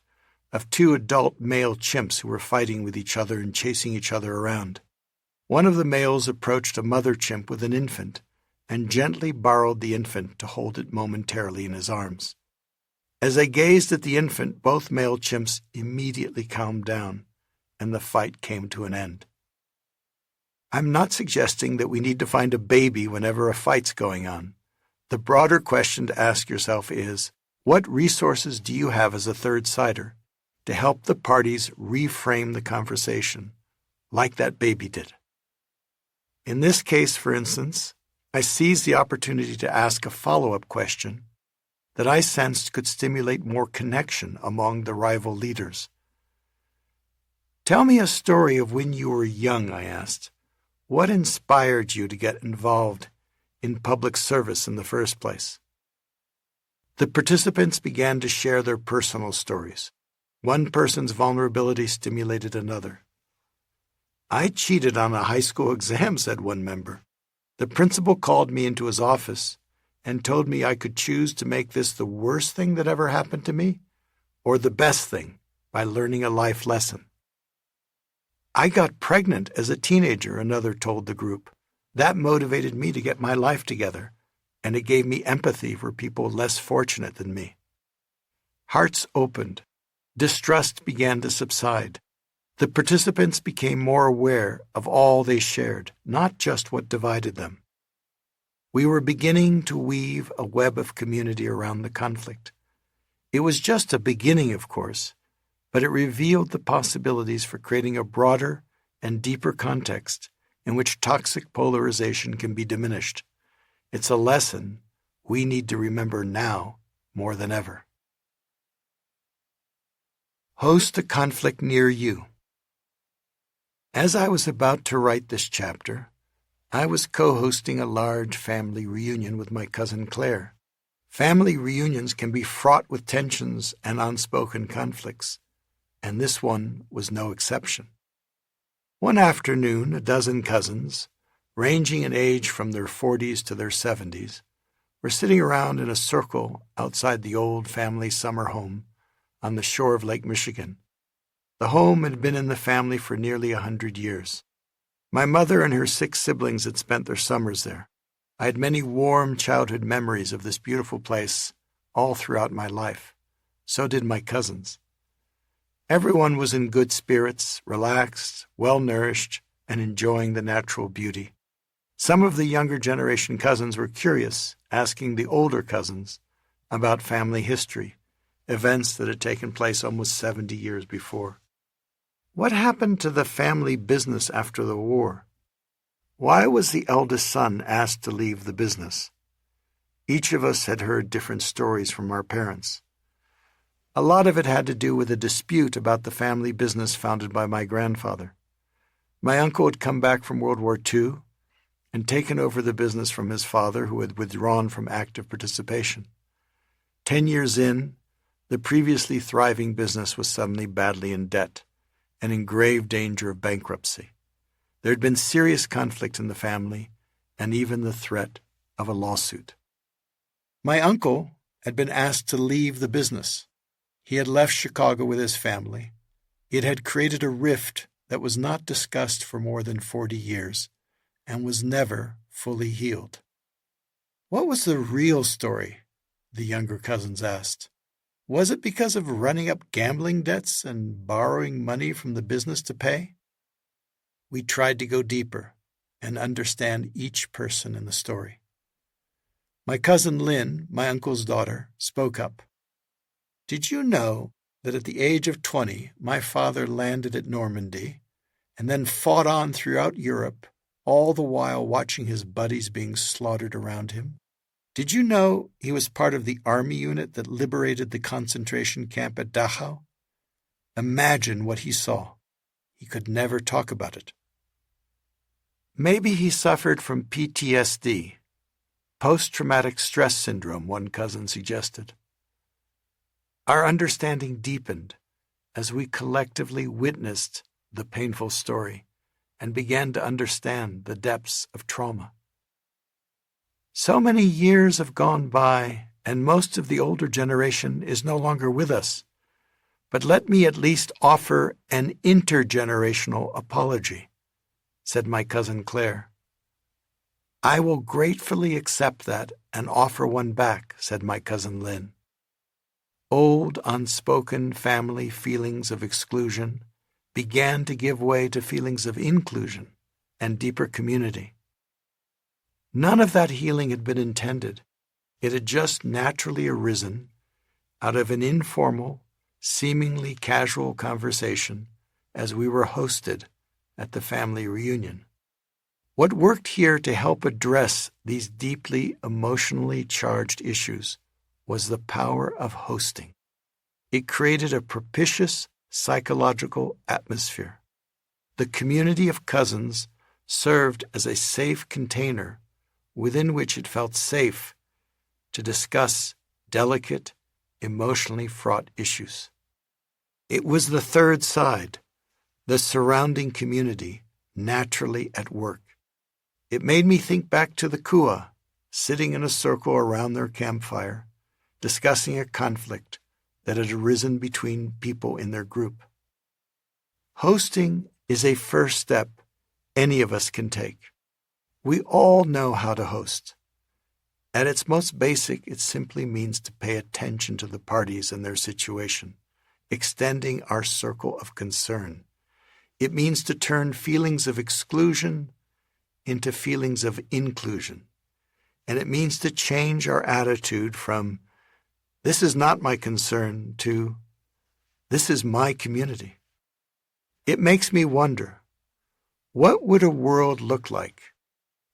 of two adult male chimps who were fighting with each other and chasing each other around. One of the males approached a mother chimp with an infant and gently borrowed the infant to hold it momentarily in his arms. As I gazed at the infant, both male chimps immediately calmed down, and the fight came to an end. I'm not suggesting that we need to find a baby whenever a fight's going on. The broader question to ask yourself is, what resources do you have as a third-sider to help the parties reframe the conversation, like that baby did? In this case, for instance, I seized the opportunity to ask a follow-up question that I sensed could stimulate more connection among the rival leaders. "Tell me a story of when you were young," I asked. "What inspired you to get involved in public service in the first place?" The participants began to share their personal stories. One person's vulnerability stimulated another. "I cheated on a high school exam," said one member. "The principal called me into his office and told me I could choose to make this the worst thing that ever happened to me or the best thing by learning a life lesson." "I got pregnant as a teenager," another told the group. "That motivated me to get my life together, and it gave me empathy for people less fortunate than me." Hearts opened. Distrust began to subside. The participants became more aware of all they shared, not just what divided them. We were beginning to weave a web of community around the conflict. It was just a beginning, of course, but it revealed the possibilities for creating a broader and deeper context in which toxic polarization can be diminished. It's a lesson we need to remember now more than ever. Host a conflict near you. As I was about to write this chapter, I was co-hosting a large family reunion with my cousin Claire. Family reunions can be fraught with tensions and unspoken conflicts, and this one was no exception. One afternoon, a dozen cousins, ranging in age from their 40s to their 70s, were sitting around in a circle outside the old family summer home on the shore of Lake Michigan. The home had been in the family for nearly 100 years. My mother and her 6 siblings had spent their summers there. I had many warm childhood memories of this beautiful place all throughout my life. So did my cousins. Everyone was in good spirits, relaxed, well-nourished, and enjoying the natural beauty. Some of the younger generation cousins were curious, asking the older cousins about family history, events that had taken place almost 70 years before. What happened to the family business after the war? Why was the eldest son asked to leave the business? Each of us had heard different stories from our parents. A lot of it had to do with a dispute about the family business founded by my grandfather. My uncle had come back from World War II and taken over the business from his father, who had withdrawn from active participation. 10 years in, the previously thriving business was suddenly badly in debt and in grave danger of bankruptcy. There had been serious conflict in the family and even the threat of a lawsuit. My uncle had been asked to leave the business. He had left Chicago with his family. It had created a rift that was not discussed for more than 40 years and was never fully healed. What was the real story? The younger cousins asked. Was it because of running up gambling debts and borrowing money from the business to pay? We tried to go deeper and understand each person in the story. My cousin Lynn, my uncle's daughter, spoke up. Did you know that at the age of 20, my father landed at Normandy and then fought on throughout Europe, all the while watching his buddies being slaughtered around him? Did you know he was part of the army unit that liberated the concentration camp at Dachau? Imagine what he saw. He could never talk about it. Maybe he suffered from PTSD, post-traumatic stress syndrome, one cousin suggested. Our understanding deepened as we collectively witnessed the painful story and began to understand the depths of trauma. So many years have gone by, and most of the older generation is no longer with us. But let me at least offer an intergenerational apology, said my cousin Claire. I will gratefully accept that and offer one back, said my cousin Lynn. Old, unspoken family feelings of exclusion began to give way to feelings of inclusion and deeper community. None of that healing had been intended. It had just naturally arisen out of an informal, seemingly casual conversation as we were hosted at the family reunion. What worked here to help address these deeply emotionally charged issues was the power of hosting. It created a propitious psychological atmosphere. The community of cousins served as a safe container within which it felt safe to discuss delicate, emotionally fraught issues. It was the third side, the surrounding community, naturally at work. It made me think back to the Kua, sitting in a circle around their campfire, discussing a conflict that had arisen between people in their group. Hosting is a first step any of us can take. We all know how to host. At its most basic, it simply means to pay attention to the parties and their situation, extending our circle of concern. It means to turn feelings of exclusion into feelings of inclusion. And it means to change our attitude from, this is not my concern, to, this is my community. It makes me wonder, what would a world look like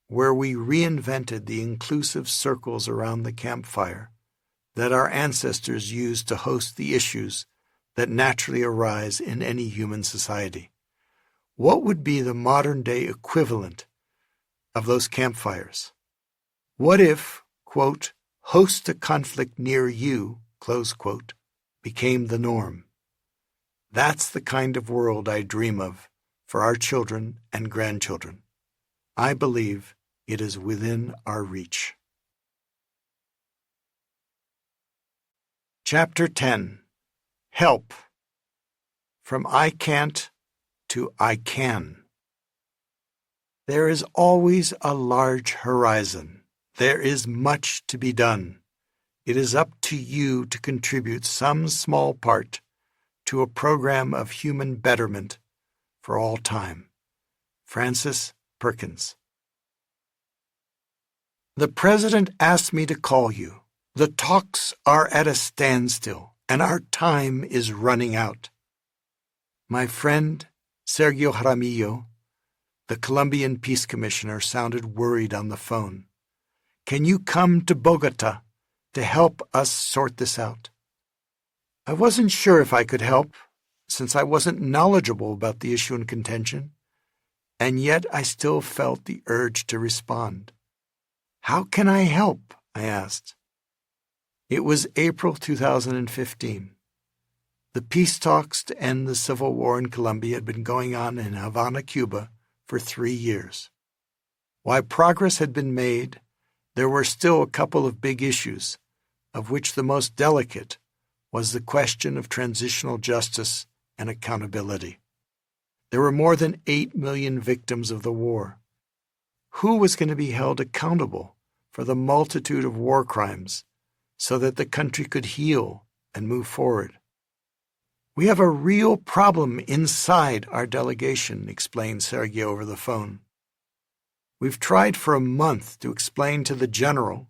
where we reinvented the inclusive circles around the campfire that our ancestors used to host the issues that naturally arise in any human society? What would be the modern-day equivalent of those campfires? What if, quote, host a conflict near you, close quote, became the norm? That's the kind of world I dream of for our children and grandchildren. I believe it is within our reach. Chapter 10. Help. From I can't to I can. There is always a large horizon. There is much to be done. It is up to you to contribute some small part to a program of human betterment for all time. Francis Perkins. The President asked me to call you. The talks are at a standstill, and our time is running out. My friend, Sergio Jaramillo, the Colombian Peace Commissioner, sounded worried on the phone. Can you come to Bogota to help us sort this out? I wasn't sure if I could help, since I wasn't knowledgeable about the issue in contention, and yet I still felt the urge to respond. How can I help? I asked. It was April 2015. The peace talks to end the civil war in Colombia had been going on in Havana, Cuba, for 3 years. While progress had been made, there were still a couple of big issues, of which the most delicate was the question of transitional justice and accountability. There were more than 8 million victims of the war. Who was going to be held accountable for the multitude of war crimes so that the country could heal and move forward? We have a real problem inside our delegation, explained Sergio over the phone. We've tried for a month to explain to the general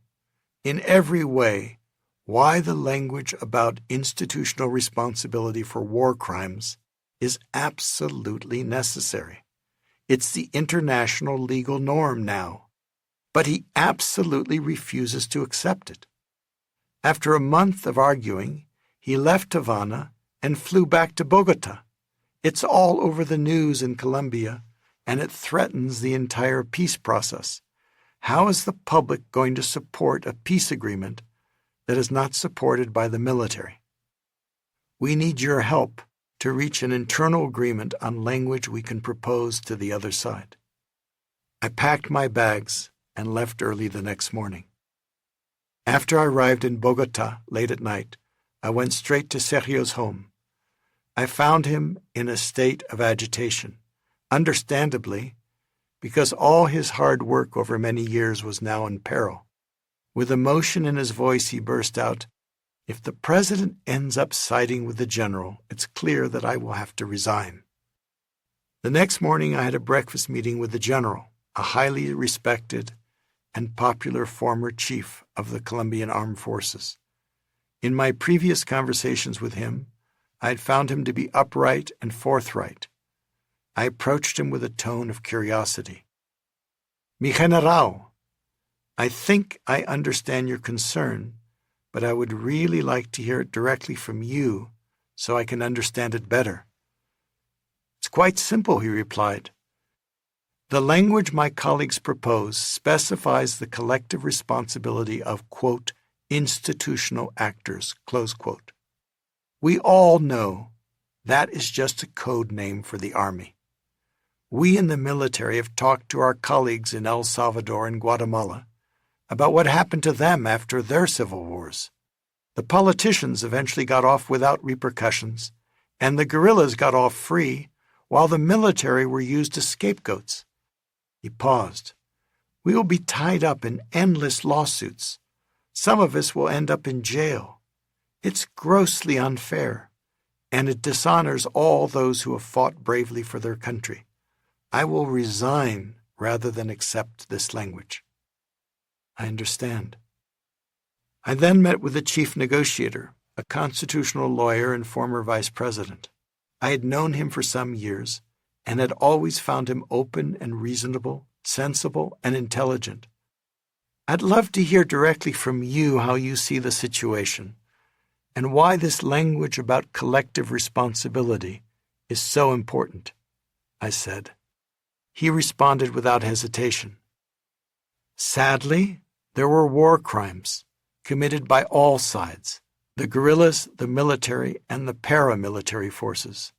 in every way why the language about institutional responsibility for war crimes is absolutely necessary. It's the international legal norm now, but he absolutely refuses to accept it. After a month of arguing, he left Havana and flew back to Bogota. It's all over the news in Colombia, and it threatens the entire peace process. How is the public going to support a peace agreement that is not supported by the military? We need your help to reach an internal agreement on language we can propose to the other side. I packed my bags and left early the next morning. After I arrived in Bogota late at night, I went straight to Sergio's home. I found him in a state of agitation, understandably, because all his hard work over many years was now in peril. With emotion in his voice, he burst out, "If the president ends up siding with the general, it's clear that I will have to resign." The next morning, I had a breakfast meeting with the general, a highly respected and popular former chief of the Colombian Armed Forces. In my previous conversations with him, I had found him to be upright and forthright. I approached him with a tone of curiosity. "Mi general, I think I understand your concern, but I would really like to hear it directly from you so I can understand it better." "It's quite simple," he replied. "The language my colleagues propose specifies the collective responsibility of, quote, institutional actors, close quote. We all know that is just a code name for the army. We in the military have talked to our colleagues in El Salvador and Guatemala about what happened to them after their civil wars. The politicians eventually got off without repercussions, and the guerrillas got off free, while the military were used as scapegoats." He paused. "We will be tied up in endless lawsuits. Some of us will end up in jail. It's grossly unfair, and it dishonors all those who have fought bravely for their country. I will resign rather than accept this language." "I understand." I then met with the chief negotiator, a constitutional lawyer and former vice president. I had known him for some years and had always found him open and reasonable, sensible and intelligent. "I'd love to hear directly from you how you see the situation and why this language about collective responsibility is so important," I said. He responded without hesitation. "Sadly, there were war crimes committed by all sides, the guerrillas, the military, and the paramilitary forces.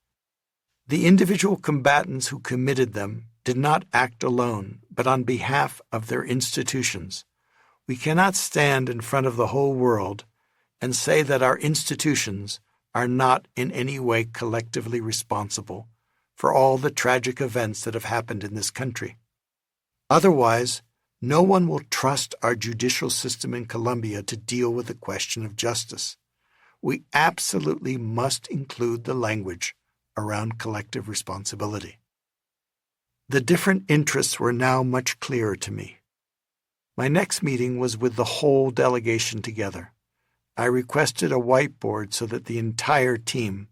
The individual combatants who committed them did not act alone, but on behalf of their institutions. We cannot stand in front of the whole world and say that our institutions are not in any way collectively responsible for all the tragic events that have happened in this country. Otherwise, no one will trust our judicial system in Colombia to deal with the question of justice. We absolutely must include the language around collective responsibility." The different interests were now much clearer to me. My next meeting was with the whole delegation together. I requested a whiteboard so that the entire team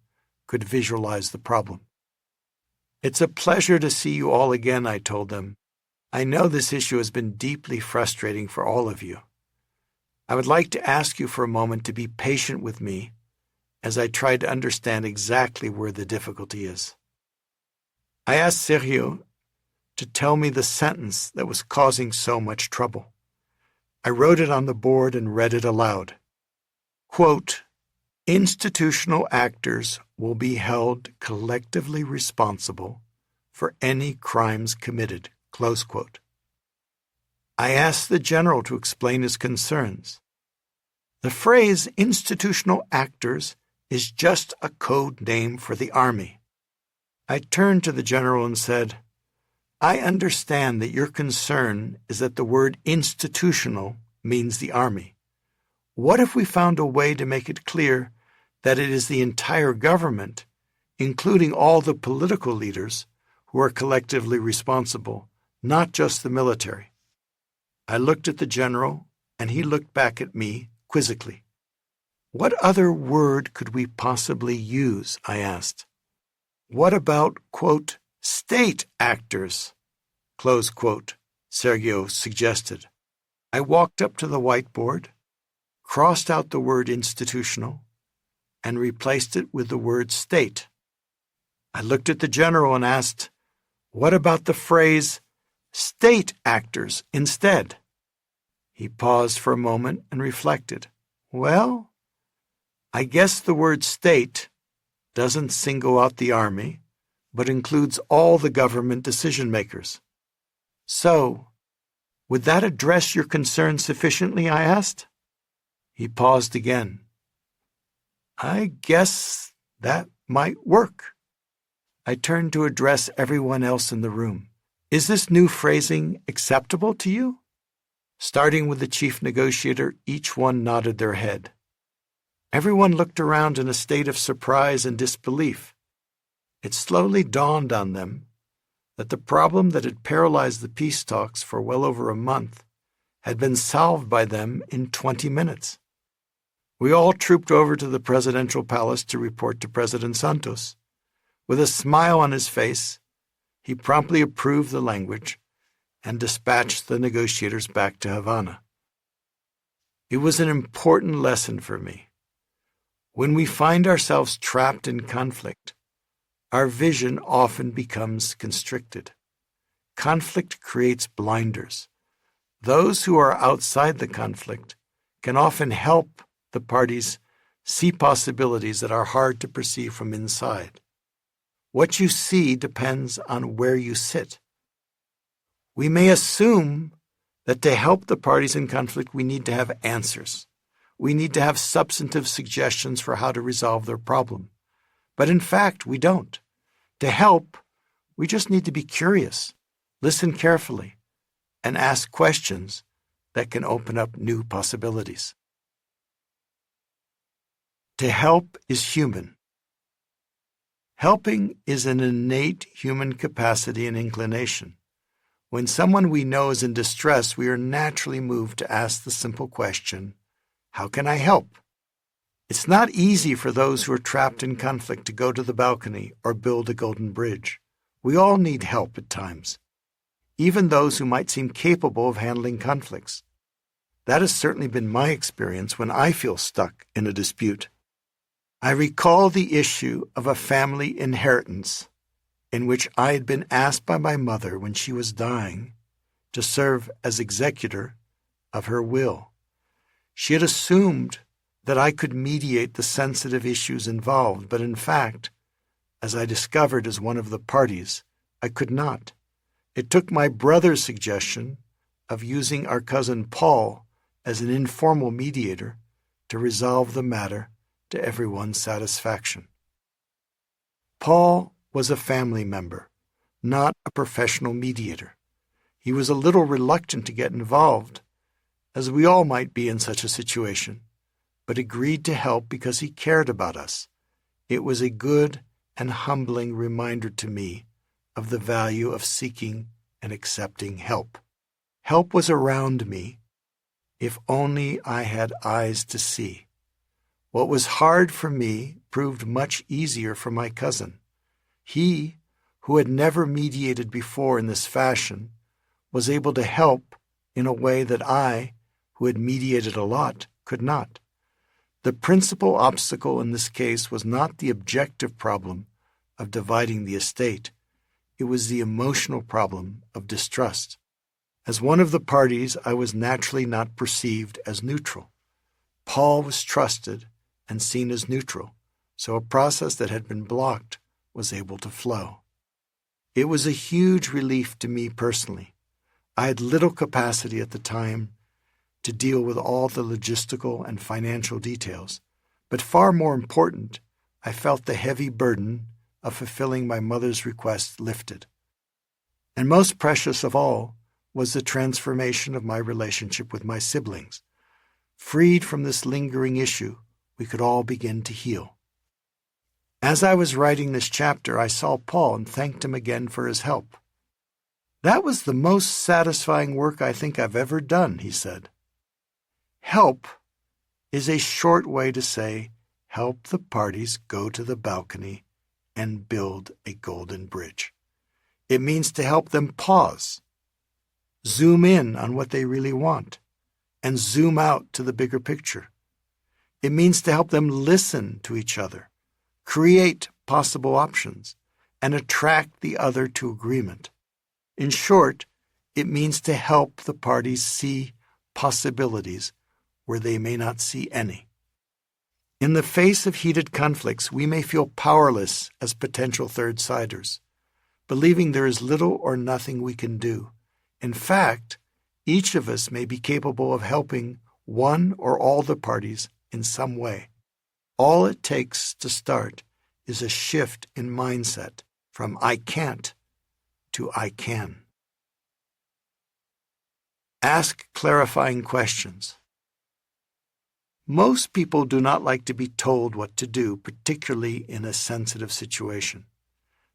could visualize the problem. "It's a pleasure to see you all again," I told them. "I know this issue has been deeply frustrating for all of you. I would like to ask you for a moment to be patient with me as I try to understand exactly where the difficulty is." I asked Sergio to tell me the sentence that was causing so much trouble. I wrote it on the board and read it aloud. Quote, "Institutional actors will be held collectively responsible for any crimes committed." Close quote. I asked the general to explain his concerns. "The phrase institutional actors is just a code name for the army." I turned to the general and said, "I understand that your concern is that the word institutional means the army. What if we found a way to make it clear that it is the entire government, including all the political leaders, who are collectively responsible, not just the military?" I looked at the general and he looked back at me quizzically. "What other word could we possibly use?" I asked. "What about, quote, state actors?" close quote, Sergio suggested. I walked up to the whiteboard, crossed out the word institutional, and replaced it with the word state. I looked at the general and asked, "What about the phrase state actors instead?" He paused for a moment and reflected. "Well, I guess the word state doesn't single out the army, but includes all the government decision makers. So, would that address your concern sufficiently?" I asked. He paused again. "I guess that might work." I turned to address everyone else in the room. "Is this new phrasing acceptable to you?" Starting with the chief negotiator, each one nodded their head. Everyone looked around in a state of surprise and disbelief. It slowly dawned on them that the problem that had paralyzed the peace talks for well over a month had been solved by them in 20 minutes. We all trooped over to the presidential palace to report to President Santos. With a smile on his face, he promptly approved the language and dispatched the negotiators back to Havana. It was an important lesson for me. When we find ourselves trapped in conflict, our vision often becomes constricted. Conflict creates blinders. Those who are outside the conflict can often help the parties see possibilities that are hard to perceive from inside. What you see depends on where you sit. We may assume that to help the parties in conflict, we need to have answers. We need to have substantive suggestions for how to resolve their problem. But in fact, we don't. To help, we just need to be curious, listen carefully, and ask questions that can open up new possibilities. To help is human. Helping is an innate human capacity and inclination. When someone we know is in distress, we are naturally moved to ask the simple question, "How can I help?" It's not easy for those who are trapped in conflict to go to the balcony or build a golden bridge. We all need help at times, even those who might seem capable of handling conflicts. That has certainly been my experience when I feel stuck in a dispute. I recall the issue of a family inheritance in which I had been asked by my mother when she was dying to serve as executor of her will. She had assumed that I could mediate the sensitive issues involved, but in fact, as I discovered as one of the parties, I could not. It took my brother's suggestion of using our cousin Paul as an informal mediator to resolve the matter to everyone's satisfaction. Paul was a family member, not a professional mediator. He was a little reluctant to get involved, as we all might be in such a situation, but agreed to help because he cared about us. It was a good and humbling reminder to me of the value of seeking and accepting help. Help was around me, if only I had eyes to see. What was hard for me proved much easier for my cousin. He, who had never mediated before in this fashion, was able to help in a way that I, who had mediated a lot, could not. The principal obstacle in this case was not the objective problem of dividing the estate. It was the emotional problem of distrust. As one of the parties, I was naturally not perceived as neutral. Paul was trusted and seen as neutral, so a process that had been blocked was able to flow. It was a huge relief to me personally. I had little capacity at the time to deal with all the logistical and financial details, but far more important, I felt the heavy burden of fulfilling my mother's request lifted. And most precious of all was the transformation of my relationship with my siblings. Freed from this lingering issue, we could all begin to heal. As I was writing this chapter, I saw Paul and thanked him again for his help. "That was the most satisfying work I think I've ever done," he said. Help is a short way to say, help the parties go to the balcony and build a golden bridge. It means to help them pause, zoom in on what they really want, and zoom out to the bigger picture. It means to help them listen to each other, create possible options, and attract the other to agreement. In short, it means to help the parties see possibilities where they may not see any. In the face of heated conflicts, we may feel powerless as potential third-siders, believing there is little or nothing we can do. In fact, each of us may be capable of helping one or all the parties in some way. All it takes to start is a shift in mindset from I can't to I can. Ask clarifying questions. Most people do not like to be told what to do, particularly in a sensitive situation.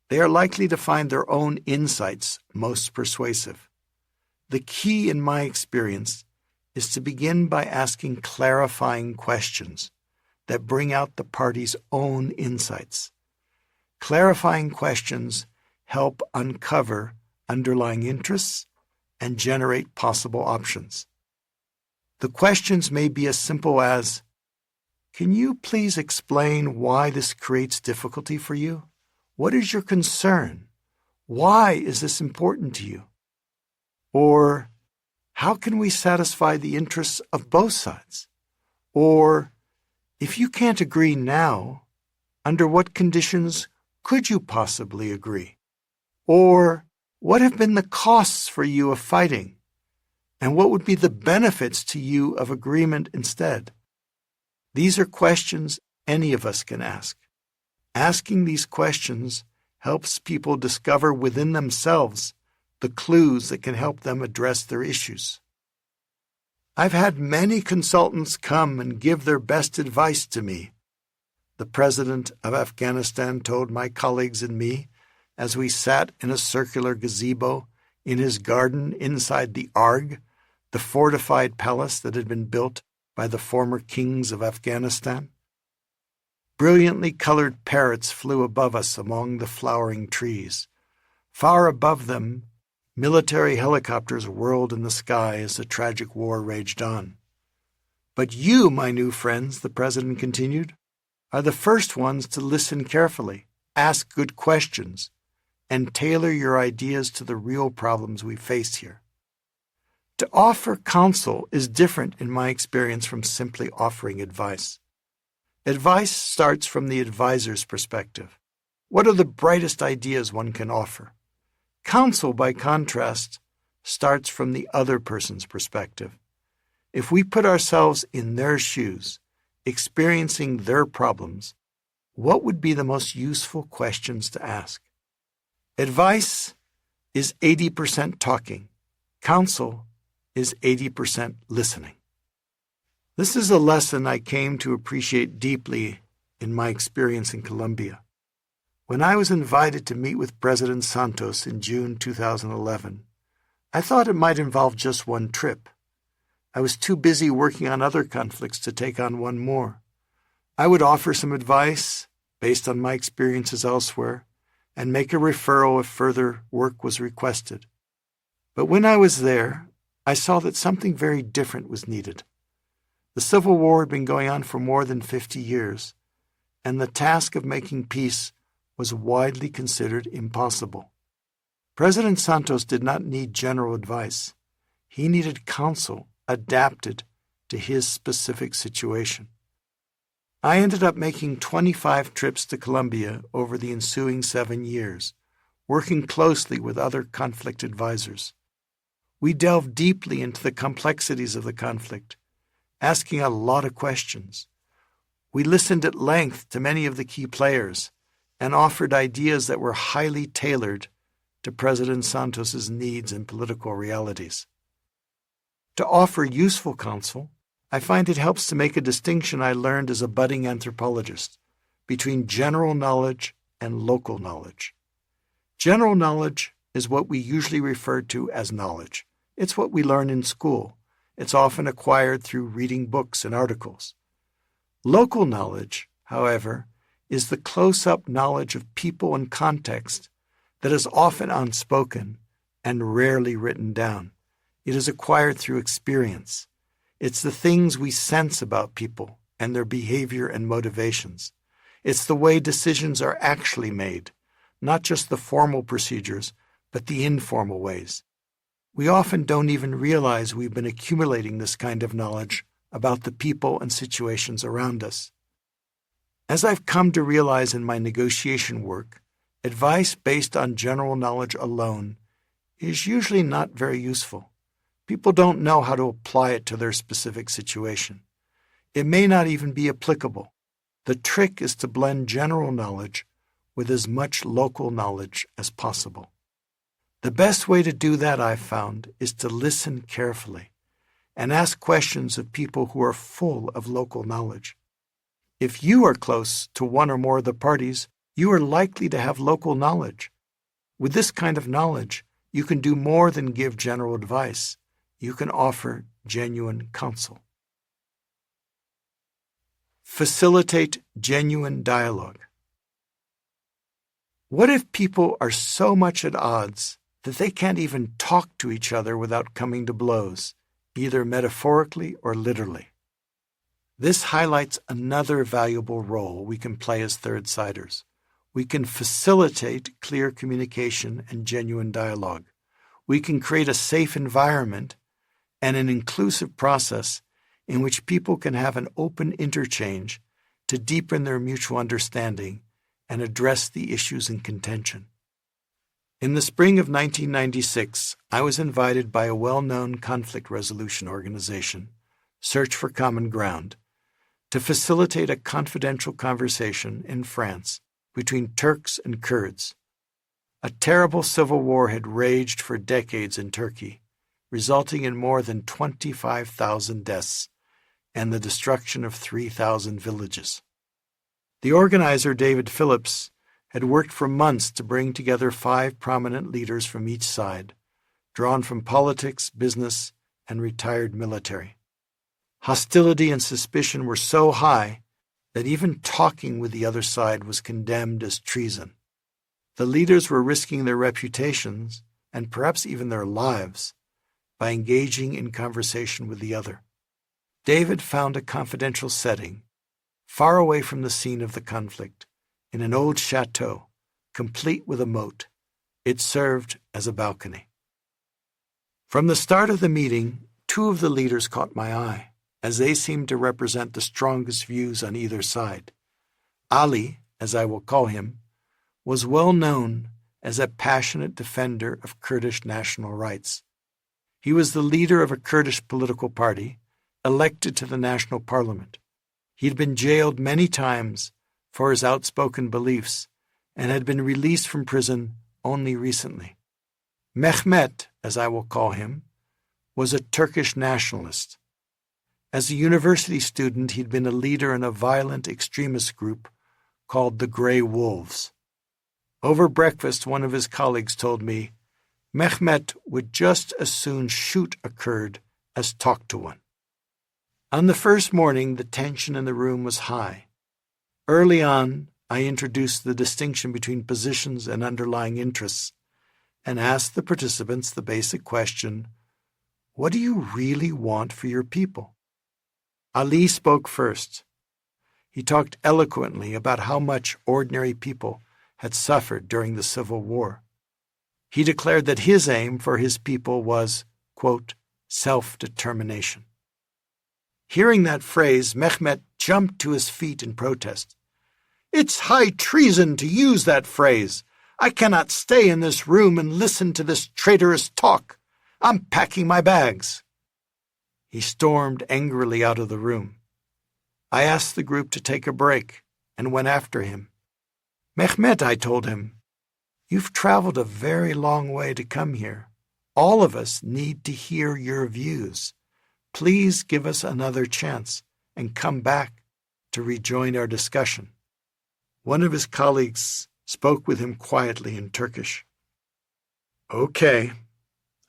They are likely to find their own insights most persuasive. The key, in my experience, is to begin by asking clarifying questions that bring out the party's own insights. Clarifying questions help uncover underlying interests and generate possible options. The questions may be as simple as, can you please explain why this creates difficulty for you? What is your concern? Why is this important to you? Or, how can we satisfy the interests of both sides? Or, if you can't agree now, under what conditions could you possibly agree? Or, what have been the costs for you of fighting? And what would be the benefits to you of agreement instead? These are questions any of us can ask. Asking these questions helps people discover within themselves the clues that can help them address their issues. I've had many consultants come and give their best advice to me, the president of Afghanistan told my colleagues and me as we sat in a circular gazebo in his garden inside the Arg, the fortified palace that had been built by the former kings of Afghanistan. Brilliantly colored parrots flew above us among the flowering trees. Far above them, military helicopters whirled in the sky as the tragic war raged on. But you, my new friends, the president continued, are the first ones to listen carefully, ask good questions, and tailor your ideas to the real problems we face here. To offer counsel is different in my experience from simply offering advice. Advice starts from the advisor's perspective. What are the brightest ideas one can offer? Counsel, by contrast, starts from the other person's perspective. If we put ourselves in their shoes, experiencing their problems, what would be the most useful questions to ask? Advice is 80% talking. Counsel is 80% listening. This is a lesson I came to appreciate deeply in my experience in Colombia. When I was invited to meet with President Santos in June 2011, I thought it might involve just one trip. I was too busy working on other conflicts to take on one more. I would offer some advice based on my experiences elsewhere and make a referral if further work was requested. But when I was there, I saw that something very different was needed. The Civil War had been going on for more than 50 years, and the task of making peace was widely considered impossible. President Santos did not need general advice. He needed counsel adapted to his specific situation. I ended up making 25 trips to Colombia over the ensuing 7 years, working closely with other conflict advisors. We delved deeply into the complexities of the conflict, asking a lot of questions. We listened at length to many of the key players and offered ideas that were highly tailored to President Santos's needs and political realities. To offer useful counsel, I find it helps to make a distinction I learned as a budding anthropologist between general knowledge and local knowledge. General knowledge is what we usually refer to as knowledge. It's what we learn in school. It's often acquired through reading books and articles. Local knowledge, however, is the close-up knowledge of people and context that is often unspoken and rarely written down. It is acquired through experience. It's the things we sense about people and their behavior and motivations. It's the way decisions are actually made, not just the formal procedures, but the informal ways. We often don't even realize we've been accumulating this kind of knowledge about the people and situations around us. As I've come to realize in my negotiation work, advice based on general knowledge alone is usually not very useful. People don't know how to apply it to their specific situation. It may not even be applicable. The trick is to blend general knowledge with as much local knowledge as possible. The best way to do that, I've found, is to listen carefully and ask questions of people who are full of local knowledge. If you are close to one or more of the parties, you are likely to have local knowledge. With this kind of knowledge, you can do more than give general advice. You can offer genuine counsel. Facilitate genuine dialogue. What if people are so much at odds that they can't even talk to each other without coming to blows, either metaphorically or literally? This highlights another valuable role we can play as third-siders. We can facilitate clear communication and genuine dialogue. We can create a safe environment and an inclusive process in which people can have an open interchange to deepen their mutual understanding and address the issues in contention. In the spring of 1996, I was invited by a well-known conflict resolution organization, Search for Common Ground, to facilitate a confidential conversation in France between Turks and Kurds. A terrible civil war had raged for decades in Turkey, resulting in more than 25,000 deaths and the destruction of 3,000 villages. The organizer, David Phillips, had worked for months to bring together 5 prominent leaders from each side, drawn from politics, business, and retired military. Hostility and suspicion were so high that even talking with the other side was condemned as treason. The leaders were risking their reputations, and perhaps even their lives, by engaging in conversation with the other. David found a confidential setting, far away from the scene of the conflict, in an old chateau, complete with a moat. It served as a balcony. From the start of the meeting, 2 of the leaders caught my eye, as they seemed to represent the strongest views on either side. Ali, as I will call him, was well known as a passionate defender of Kurdish national rights. He was the leader of a Kurdish political party, elected to the national parliament. He had been jailed many times for his outspoken beliefs and had been released from prison only recently. Mehmet, as I will call him, was a Turkish nationalist. As a university student, he'd been a leader in a violent extremist group called the Grey Wolves. Over breakfast, one of his colleagues told me, Mehmet would just as soon shoot a Kurd as talk to one. On the first morning, the tension in the room was high. Early on, I introduced the distinction between positions and underlying interests and asked the participants the basic question, what do you really want for your people? Ali spoke first. He talked eloquently about how much ordinary people had suffered during the Civil War. He declared that his aim for his people was, quote, self-determination. Hearing that phrase, Mehmet jumped to his feet in protest. It's high treason to use that phrase. I cannot stay in this room and listen to this traitorous talk. I'm packing my bags. He stormed angrily out of the room. I asked the group to take a break and went after him. Mehmet, I told him, you've traveled a very long way to come here. All of us need to hear your views. Please give us another chance and come back to rejoin our discussion. One of his colleagues spoke with him quietly in Turkish. Okay,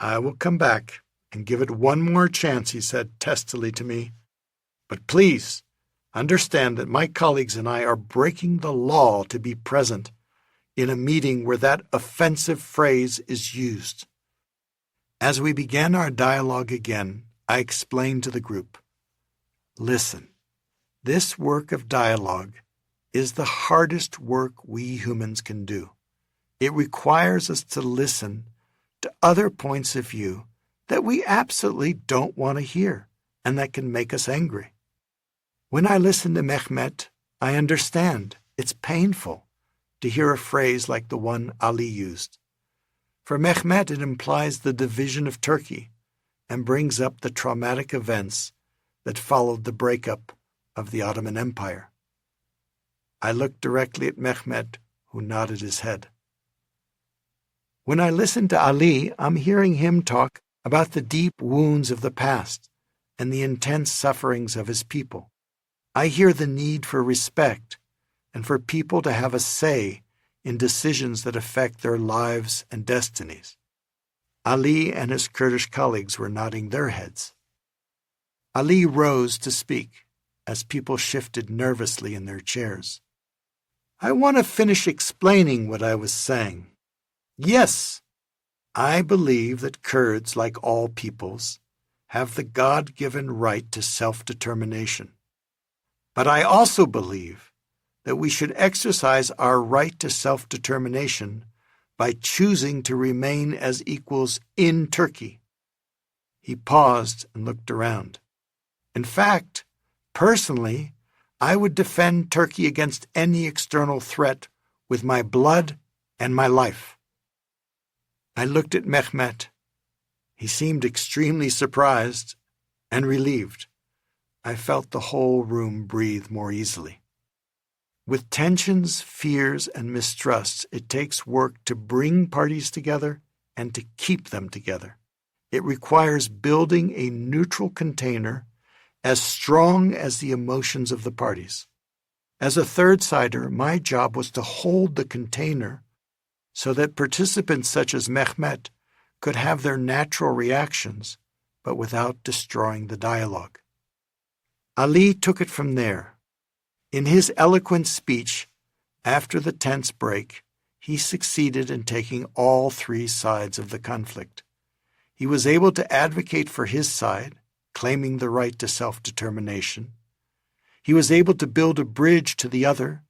I will come back and give it one more chance, he said testily to me. But please, understand that my colleagues and I are breaking the law to be present in a meeting where that offensive phrase is used. As we began our dialogue again, I explained to the group, listen, this work of dialogue is the hardest work we humans can do. It requires us to listen to other points of view that we absolutely don't want to hear and that can make us angry. When I listen to Mehmet, I understand it's painful to hear a phrase like the one Ali used. For Mehmet, it implies the division of Turkey and brings up the traumatic events that followed the breakup of the Ottoman Empire. I looked directly at Mehmet, who nodded his head. When I listen to Ali, I'm hearing him talk about the deep wounds of the past and the intense sufferings of his people. I hear the need for respect and for people to have a say in decisions that affect their lives and destinies. Ali and his Kurdish colleagues were nodding their heads. Ali rose to speak as people shifted nervously in their chairs. I want to finish explaining what I was saying. Yes, I believe that Kurds, like all peoples, have the God-given right to self-determination. But I also believe that we should exercise our right to self-determination by choosing to remain as equals in Turkey. He paused and looked around. In fact, personally, I would defend Turkey against any external threat with my blood and my life. I looked at Mehmet. He seemed extremely surprised and relieved. I felt the whole room breathe more easily. With tensions, fears, and mistrusts, it takes work to bring parties together and to keep them together. It requires building a neutral container as strong as the emotions of the parties. As a third-sider, my job was to hold the container so that participants such as Mehmet could have their natural reactions, but without destroying the dialogue. Ali took it from there. In his eloquent speech, after the tense break, he succeeded in taking all three sides of the conflict. He was able to advocate for his side, claiming the right to self-determination. He was able to build a bridge to the other,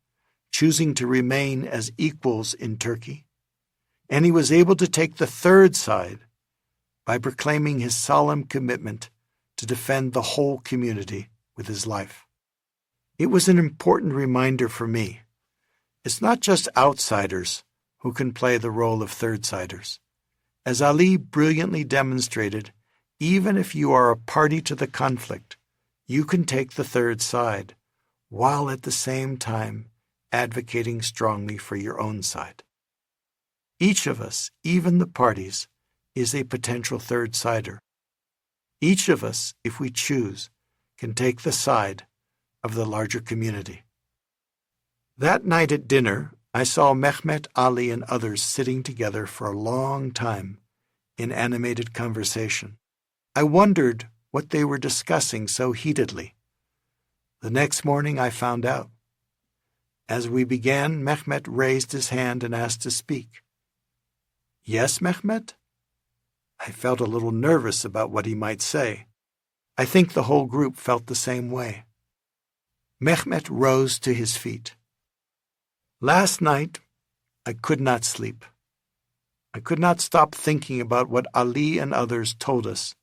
choosing to remain as equals in Turkey. And he was able to take the third side by proclaiming his solemn commitment to defend the whole community with his life. It was an important reminder for me. It's not just outsiders who can play the role of third-siders. As Ali brilliantly demonstrated, even if you are a party to the conflict, you can take the third side, while at the same time advocating strongly for your own side. Each of us, even the parties, is a potential third-sider. Each of us, if we choose, can take the side of the larger community. That night at dinner, I saw Mehmet, Ali, and others sitting together for a long time in animated conversation. I wondered what they were discussing so heatedly. The next morning I found out. As we began, Mehmet raised his hand and asked to speak. Yes, Mehmet? I felt a little nervous about what he might say. I think the whole group felt the same way. Mehmet rose to his feet. Last night, I could not sleep. I could not stop thinking about what Ali and others told us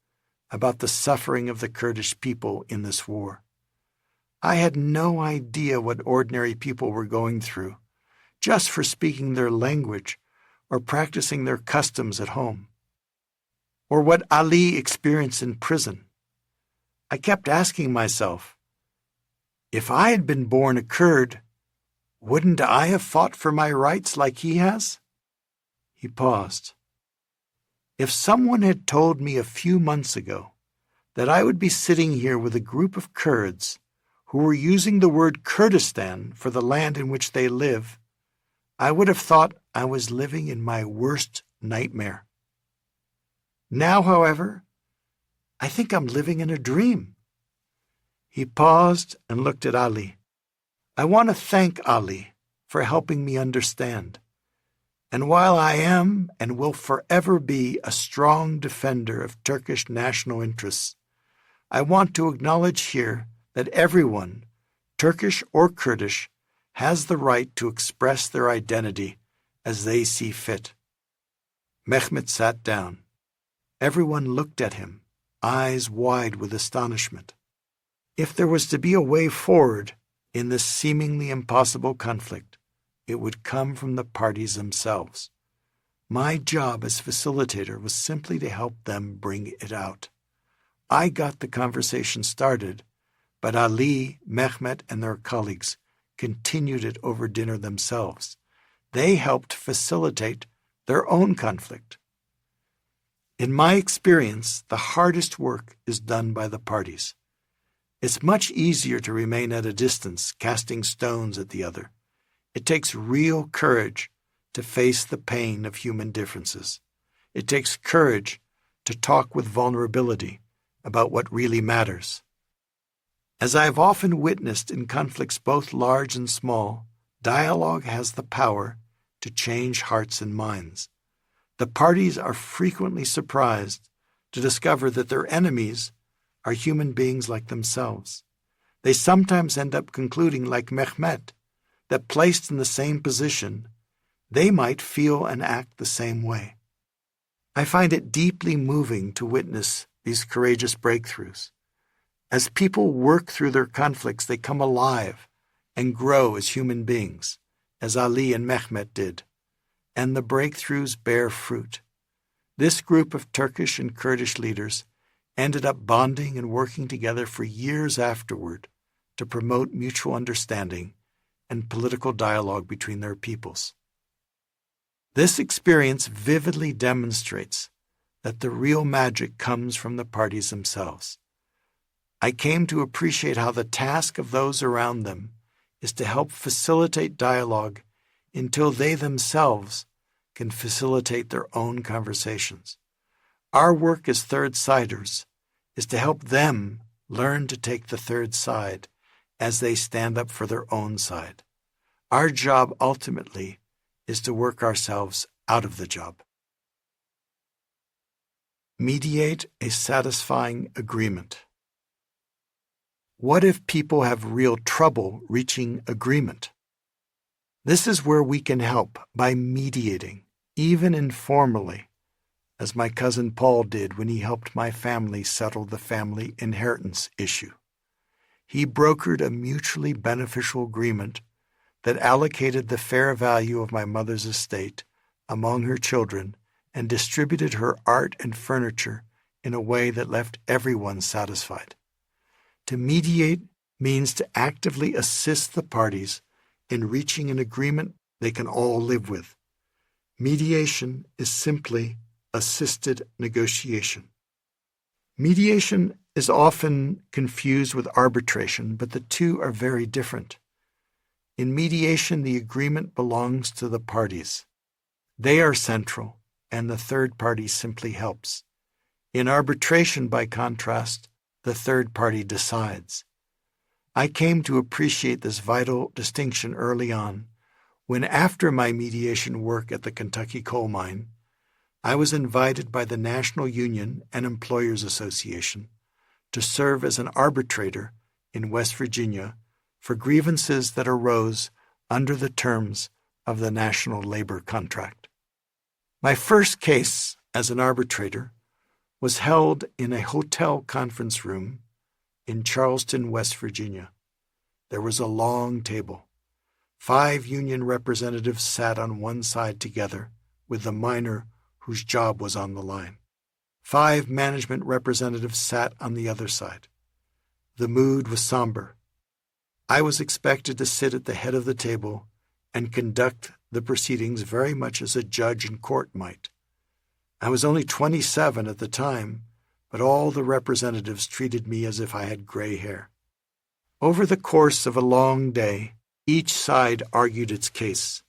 about the suffering of the Kurdish people in this war. I had no idea what ordinary people were going through, just for speaking their language or practicing their customs at home, or what Ali experienced in prison. I kept asking myself, if I had been born a Kurd, wouldn't I have fought for my rights like he has? He paused. If someone had told me a few months ago that I would be sitting here with a group of Kurds who were using the word Kurdistan for the land in which they live, I would have thought I was living in my worst nightmare. Now, however, I think I'm living in a dream." He paused and looked at Ali. "I want to thank Ali for helping me understand. And while I am and will forever be a strong defender of Turkish national interests, I want to acknowledge here that everyone, Turkish or Kurdish, has the right to express their identity as they see fit." Mehmet sat down. Everyone looked at him, eyes wide with astonishment. If there was to be a way forward in this seemingly impossible conflict, it would come from the parties themselves. My job as facilitator was simply to help them bring it out. I got the conversation started, but Ali, Mehmet, and their colleagues continued it over dinner themselves. They helped facilitate their own conflict. In my experience, the hardest work is done by the parties. It's much easier to remain at a distance, casting stones at the other. It takes real courage to face the pain of human differences. It takes courage to talk with vulnerability about what really matters. As I have often witnessed in conflicts both large and small, dialogue has the power to change hearts and minds. The parties are frequently surprised to discover that their enemies are human beings like themselves. They sometimes end up concluding, like Mehmet, that placed in the same position, they might feel and act the same way. I find it deeply moving to witness these courageous breakthroughs. As people work through their conflicts, they come alive and grow as human beings, as Ali and Mehmet did, and the breakthroughs bear fruit. This group of Turkish and Kurdish leaders ended up bonding and working together for years afterward to promote mutual understanding and political dialogue between their peoples. This experience vividly demonstrates that the real magic comes from the parties themselves. I came to appreciate how the task of those around them is to help facilitate dialogue until they themselves can facilitate their own conversations. Our work as third-siders is to help them learn to take the third side as they stand up for their own side. Our job ultimately is to work ourselves out of the job. Mediate a satisfying agreement. What if people have real trouble reaching agreement? This is where we can help by mediating, even informally, as my cousin Paul did when he helped my family settle the family inheritance issue. He brokered a mutually beneficial agreement that allocated the fair value of my mother's estate among her children and distributed her art and furniture in a way that left everyone satisfied. To mediate means to actively assist the parties in reaching an agreement they can all live with. Mediation is simply assisted negotiation. Mediation is often confused with arbitration, but the two are very different. In mediation, the agreement belongs to the parties. They are central, and the third party simply helps. In arbitration, by contrast, the third party decides. I came to appreciate this vital distinction early on, when after my mediation work at the Kentucky coal mine, I was invited by the National Union and Employers Association to serve as an arbitrator in West Virginia for grievances that arose under the terms of the National Labor Contract. My first case as an arbitrator was held in a hotel conference room in Charleston, West Virginia. There was a long table. 5 union representatives sat on one side together with the miner whose job was on the line. 5 management representatives sat on the other side. The mood was somber. I was expected to sit at the head of the table and conduct the proceedings very much as a judge in court might. I was only 27 at the time, but all the representatives treated me as if I had gray hair. Over the course of a long day, each side argued its case.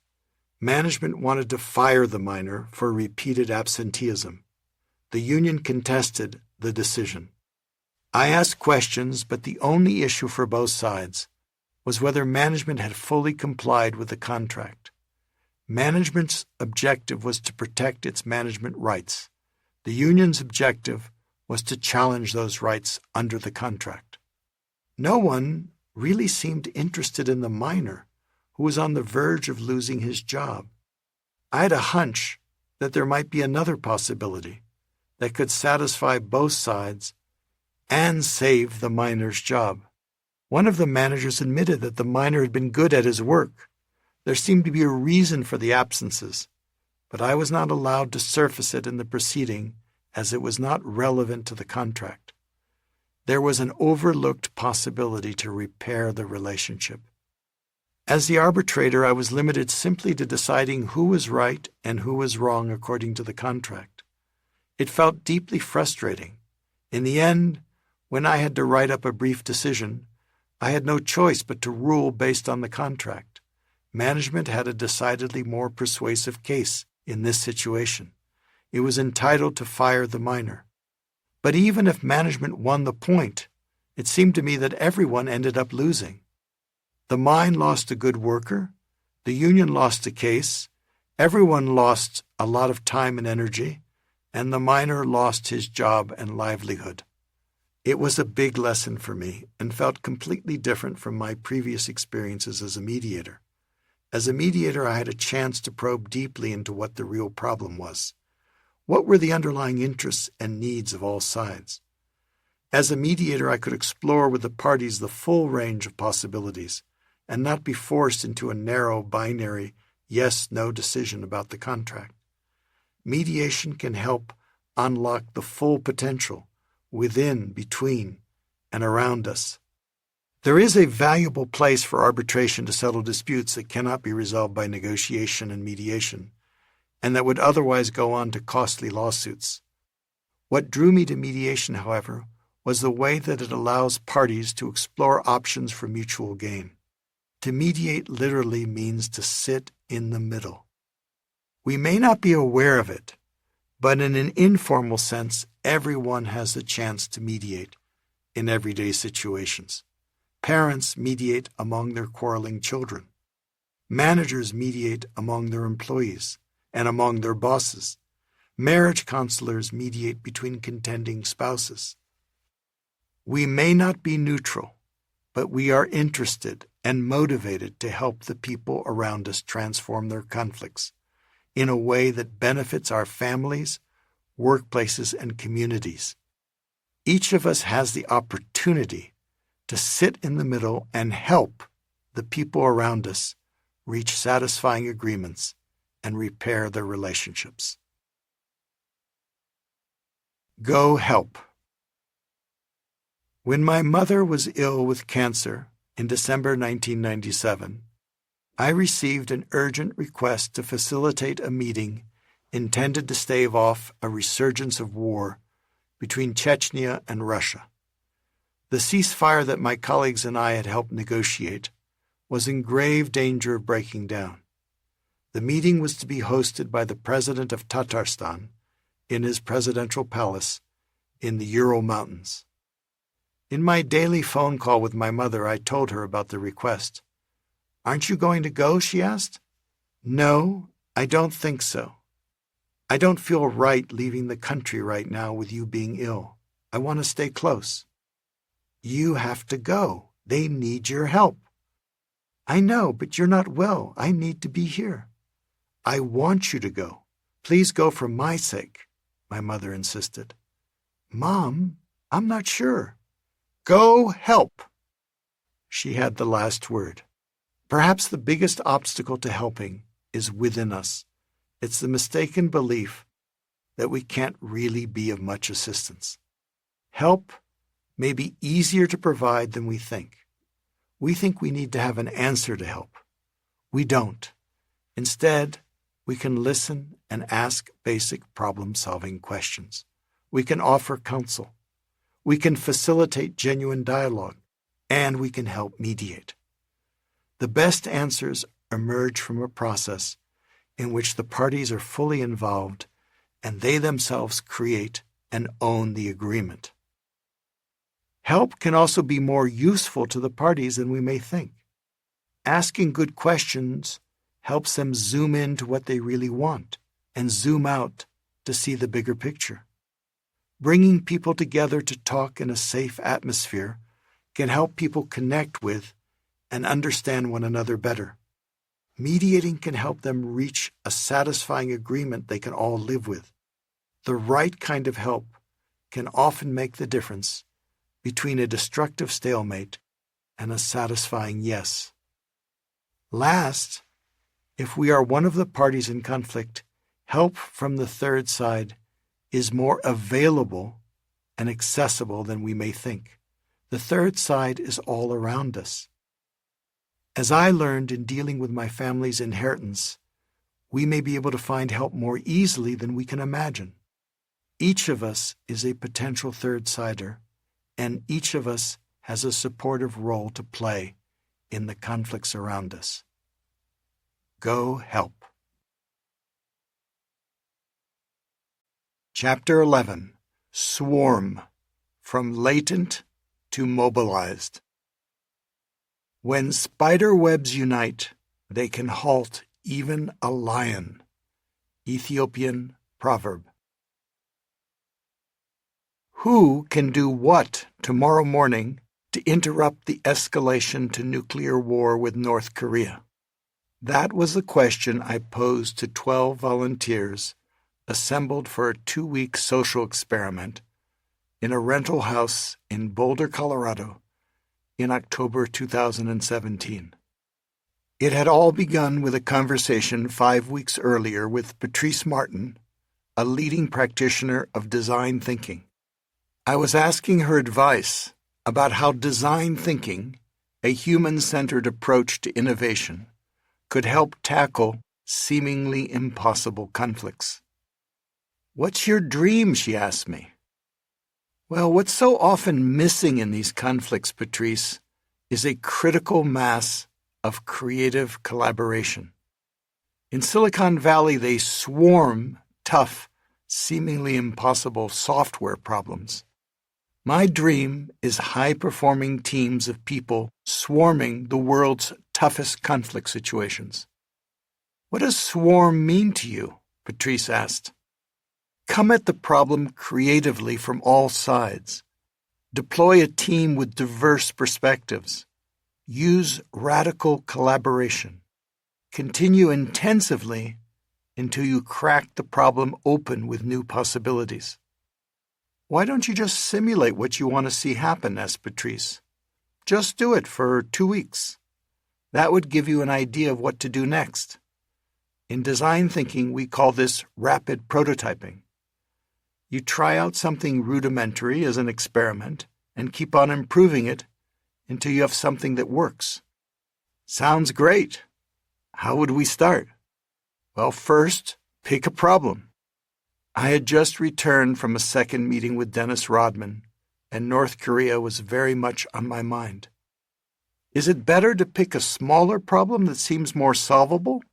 Management wanted to fire the miner for repeated absenteeism. The union contested the decision. I asked questions, but the only issue for both sides was whether management had fully complied with the contract. Management's objective was to protect its management rights. The union's objective was to challenge those rights under the contract. No one really seemed interested in the miner who was on the verge of losing his job. I had a hunch that there might be another possibility that could satisfy both sides and save the miner's job. One of the managers admitted that the miner had been good at his work. There seemed to be a reason for the absences, but I was not allowed to surface it in the proceeding as it was not relevant to the contract. There was an overlooked possibility to repair the relationship. As the arbitrator, I was limited simply to deciding who was right and who was wrong according to the contract. It felt deeply frustrating. In the end, when I had to write up a brief decision, I had no choice but to rule based on the contract. Management had a decidedly more persuasive case in this situation. It was entitled to fire the miner. But even if management won the point, it seemed to me that everyone ended up losing. The mine lost a good worker, the union lost a case, everyone lost a lot of time and energy, and the miner lost his job and livelihood. It was a big lesson for me and felt completely different from my previous experiences as a mediator. As a mediator, I had a chance to probe deeply into what the real problem was. What were the underlying interests and needs of all sides? As a mediator, I could explore with the parties the full range of possibilities and not be forced into a narrow, binary, yes-no decision about the contract. Mediation can help unlock the full potential within, between, and around us. There is a valuable place for arbitration to settle disputes that cannot be resolved by negotiation and mediation, and that would otherwise go on to costly lawsuits. What drew me to mediation, however, was the way that it allows parties to explore options for mutual gain. To mediate literally means to sit in the middle. We may not be aware of it, but in an informal sense, everyone has the chance to mediate in everyday situations. Parents mediate among their quarreling children. Managers mediate among their employees and among their bosses. Marriage counselors mediate between contending spouses. We may not be neutral, but we are interested and motivated to help the people around us transform their conflicts in a way that benefits our families, workplaces, and communities. Each of us has the opportunity to sit in the middle and help the people around us reach satisfying agreements and repair their relationships. Go help. When my mother was ill with cancer in December 1997, I received an urgent request to facilitate a meeting intended to stave off a resurgence of war between Chechnya and Russia. The ceasefire that my colleagues and I had helped negotiate was in grave danger of breaking down. The meeting was to be hosted by the president of Tatarstan in his presidential palace in the Ural Mountains. In my daily phone call with my mother, I told her about the request. "Aren't you going to go?" she asked. "No, I don't think so. I don't feel right leaving the country right now with you being ill. I want to stay close." "You have to go. They need your help." "I know, but you're not well. I need to be here." "I want you to go. Please go for my sake," my mother insisted. "Mom, I'm not sure." "Go help." She had the last word. Perhaps the biggest obstacle to helping is within us. It's the mistaken belief that we can't really be of much assistance. Help may be easier to provide than we think. We think we need to have an answer to help. We don't. Instead, we can listen and ask basic problem-solving questions. We can offer counsel. We can facilitate genuine dialogue, and we can help mediate. The best answers emerge from a process in which the parties are fully involved and they themselves create and own the agreement. Help can also be more useful to the parties than we may think. Asking good questions helps them zoom in to what they really want and zoom out to see the bigger picture. Bringing people together to talk in a safe atmosphere can help people connect with and understand one another better. Mediating can help them reach a satisfying agreement they can all live with. The right kind of help can often make the difference between a destructive stalemate and a satisfying yes. Last, if we are one of the parties in conflict, help from the third side is more available and accessible than we may think. The third side is all around us. As I learned in dealing with my family's inheritance, we may be able to find help more easily than we can imagine. Each of us is a potential third-sider, and each of us has a supportive role to play in the conflicts around us. Go help. Chapter 11. Swarm. From Latent to Mobilized. When spider webs unite, they can halt even a lion. Ethiopian proverb. Who can do what tomorrow morning to interrupt the escalation to nuclear war with North Korea? That was the question I posed to 12 volunteers assembled for a 2-week social experiment in a rental house in Boulder, Colorado, in October 2017. It had all begun with a conversation 5 weeks earlier with Patrice Martin, a leading practitioner of design thinking. I was asking her advice about how design thinking, a human-centered approach to innovation, could help tackle seemingly impossible conflicts. "What's your dream?" she asked me. Well, what's so often missing in these conflicts, Patrice, is a critical mass of creative collaboration. In Silicon Valley, they swarm tough, seemingly impossible software problems. My dream is high-performing teams of people swarming the world's toughest conflict situations. What does swarm mean to you? Patrice asked. Come at the problem creatively from all sides. Deploy a team with diverse perspectives. Use radical collaboration. Continue intensively until you crack the problem open with new possibilities. Why don't you just simulate what you want to see happen, asked Patrice. Just do it for 2 weeks. That would give you an idea of what to do next. In design thinking, we call this rapid prototyping. You try out something rudimentary as an experiment and keep on improving it until you have something that works. Sounds great. How would we start? Well, first, pick a problem. I had just returned from a second meeting with Dennis Rodman, and North Korea was very much on my mind. Is it better to pick a smaller problem that seems more solvable?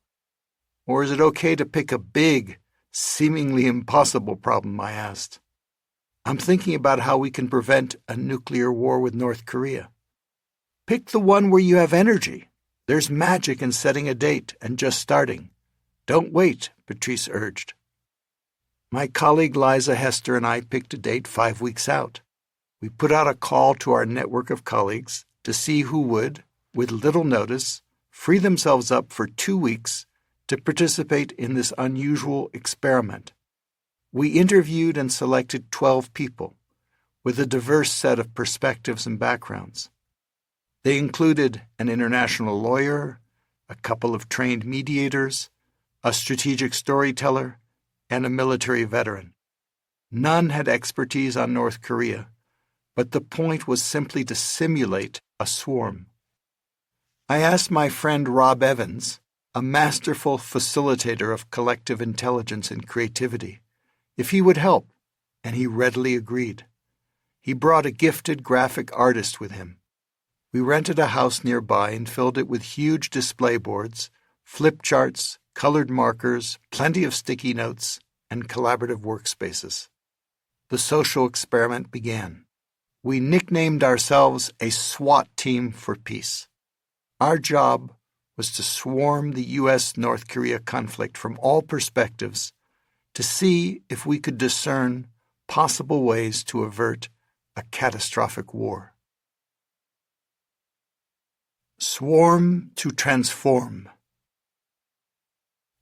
Or is it okay to pick a big, seemingly impossible problem, I asked. I'm thinking about how we can prevent a nuclear war with North Korea. Pick the one where you have energy. There's magic in setting a date and just starting. Don't wait, Patrice urged. My colleague Liza Hester and I picked a date 5 weeks out. We put out a call to our network of colleagues to see who would, with little notice, free themselves up for 2 weeks to participate in this unusual experiment. We interviewed and selected 12 people with a diverse set of perspectives and backgrounds. They included an international lawyer, a couple of trained mediators, a strategic storyteller, and a military veteran. None had expertise on North Korea, but the point was simply to simulate a swarm. I asked my friend Rob Evans, a masterful facilitator of collective intelligence and creativity, if he would help, and he readily agreed. He brought a gifted graphic artist with him. We rented a house nearby and filled it with huge display boards, flip charts, colored markers, plenty of sticky notes, and collaborative workspaces. The social experiment began. we nicknamed ourselves a SWAT team for peace. Our job was to swarm the U.S.-North Korea conflict from all perspectives to see if we could discern possible ways to avert a catastrophic war. Swarm to transform.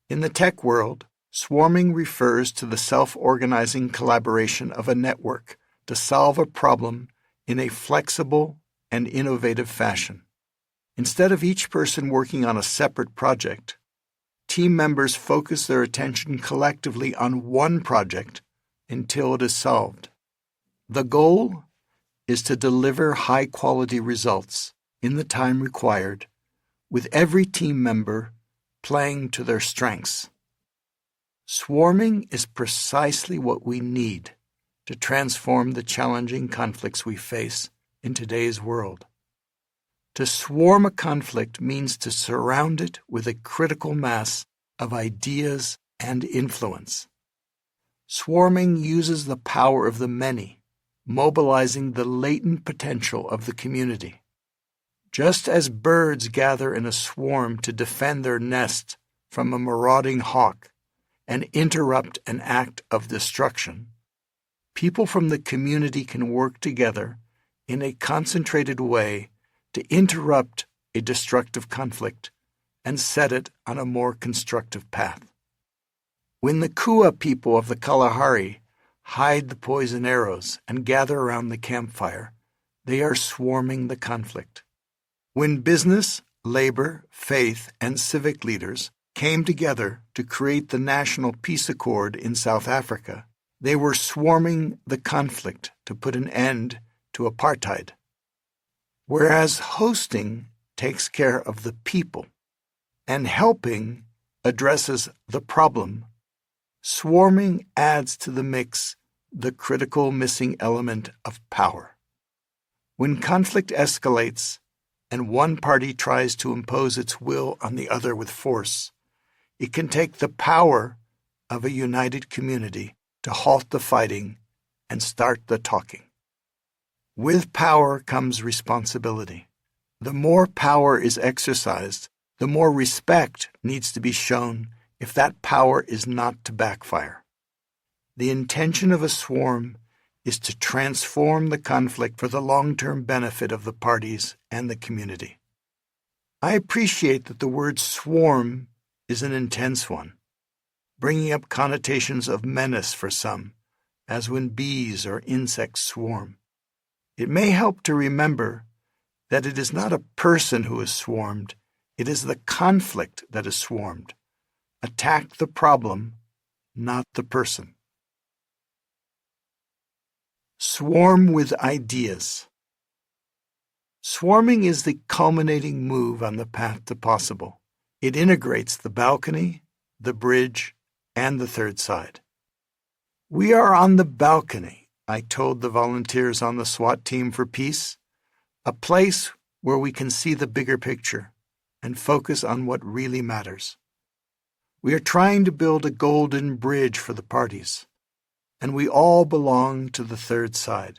In the tech world, swarming refers to the self-organizing collaboration of a network to solve a problem in a flexible and innovative fashion. Instead of each person working on a separate project, team members focus their attention collectively on one project until it is solved. The goal is to deliver high-quality results in the time required, with every team member playing to their strengths. Swarming is precisely what we need to transform the challenging conflicts we face in today's world. To swarm a conflict means to surround it with a critical mass of ideas and influence. Swarming uses the power of the many, mobilizing the latent potential of the community. Just as birds gather in a swarm to defend their nest from a marauding hawk and interrupt an act of destruction, people from the community can work together in a concentrated way to interrupt a destructive conflict and set it on a more constructive path. When the Kua people of the Kalahari hide the poison arrows and gather around the campfire, they are swarming the conflict. When business, labor, faith, and civic leaders came together to create the National Peace Accord in South Africa, they were swarming the conflict to put an end to apartheid. Whereas hosting takes care of the people and helping addresses the problem, swarming adds to the mix the critical missing element of power. When conflict escalates and one party tries to impose its will on the other with force, it can take the power of a united community to halt the fighting and start the talking. With power comes responsibility. The more power is exercised, the more respect needs to be shown if that power is not to backfire. The intention of a swarm is to transform the conflict for the long-term benefit of the parties and the community. I appreciate that the word swarm is an intense one, bringing up connotations of menace for some, as when bees or insects swarm. It may help to remember that it is not a person who is swarmed, it is the conflict that is swarmed. Attack the problem, not the person. Swarm with ideas. Swarming is the culminating move on the path to possible. It integrates the balcony, the bridge, and the third side. We are on the balcony, I told the volunteers on the SWAT team for peace, a place where we can see the bigger picture and focus on what really matters. We are trying to build a golden bridge for the parties, and we all belong to the third side,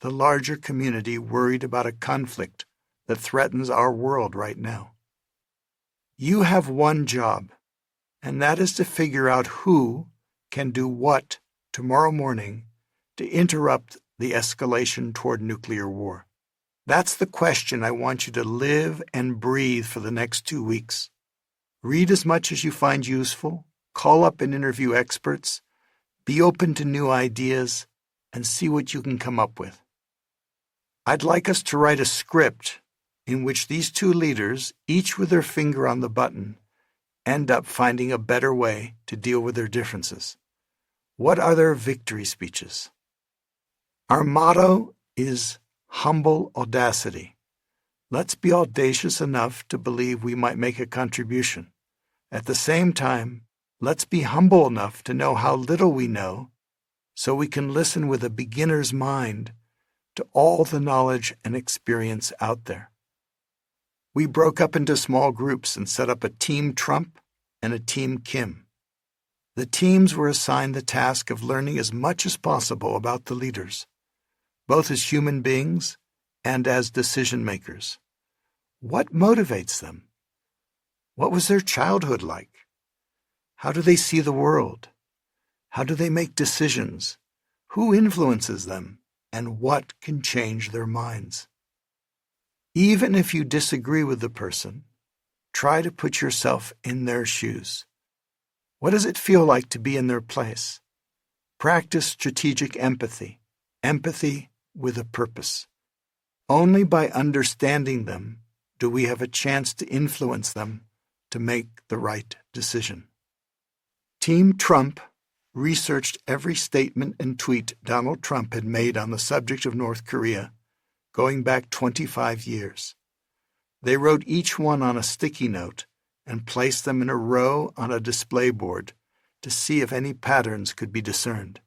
the larger community worried about a conflict that threatens our world right now. You have one job, and that is to figure out who can do what tomorrow morning to interrupt the escalation toward nuclear war. That's the question I want you to live and breathe for the next 2 weeks. Read as much as you find useful, call up and interview experts, be open to new ideas, and see what you can come up with. I'd like us to write a script in which these two leaders, each with their finger on the button, end up finding a better way to deal with their differences. What are their victory speeches? Our motto is humble audacity. Let's be audacious enough to believe we might make a contribution. At the same time, let's be humble enough to know how little we know so we can listen with a beginner's mind to all the knowledge and experience out there. We broke up into small groups and set up a Team Trump and a Team Kim. The teams were assigned the task of learning as much as possible about the leaders. both as human beings and as decision makers. What motivates them? What was their childhood like? How do they see the world? How do they make decisions? Who influences them? And what can change their minds? Even if you disagree with the person, try to put yourself in their shoes. What does it feel like to be in their place? Practice strategic empathy, empathy with a purpose. Only by understanding them do we have a chance to influence them to make the right decision. Team Trump researched every statement and tweet Donald Trump had made on the subject of North Korea, going back 25 years. They wrote each one on a sticky note and placed them in a row on a display board to see if any patterns could be discerned.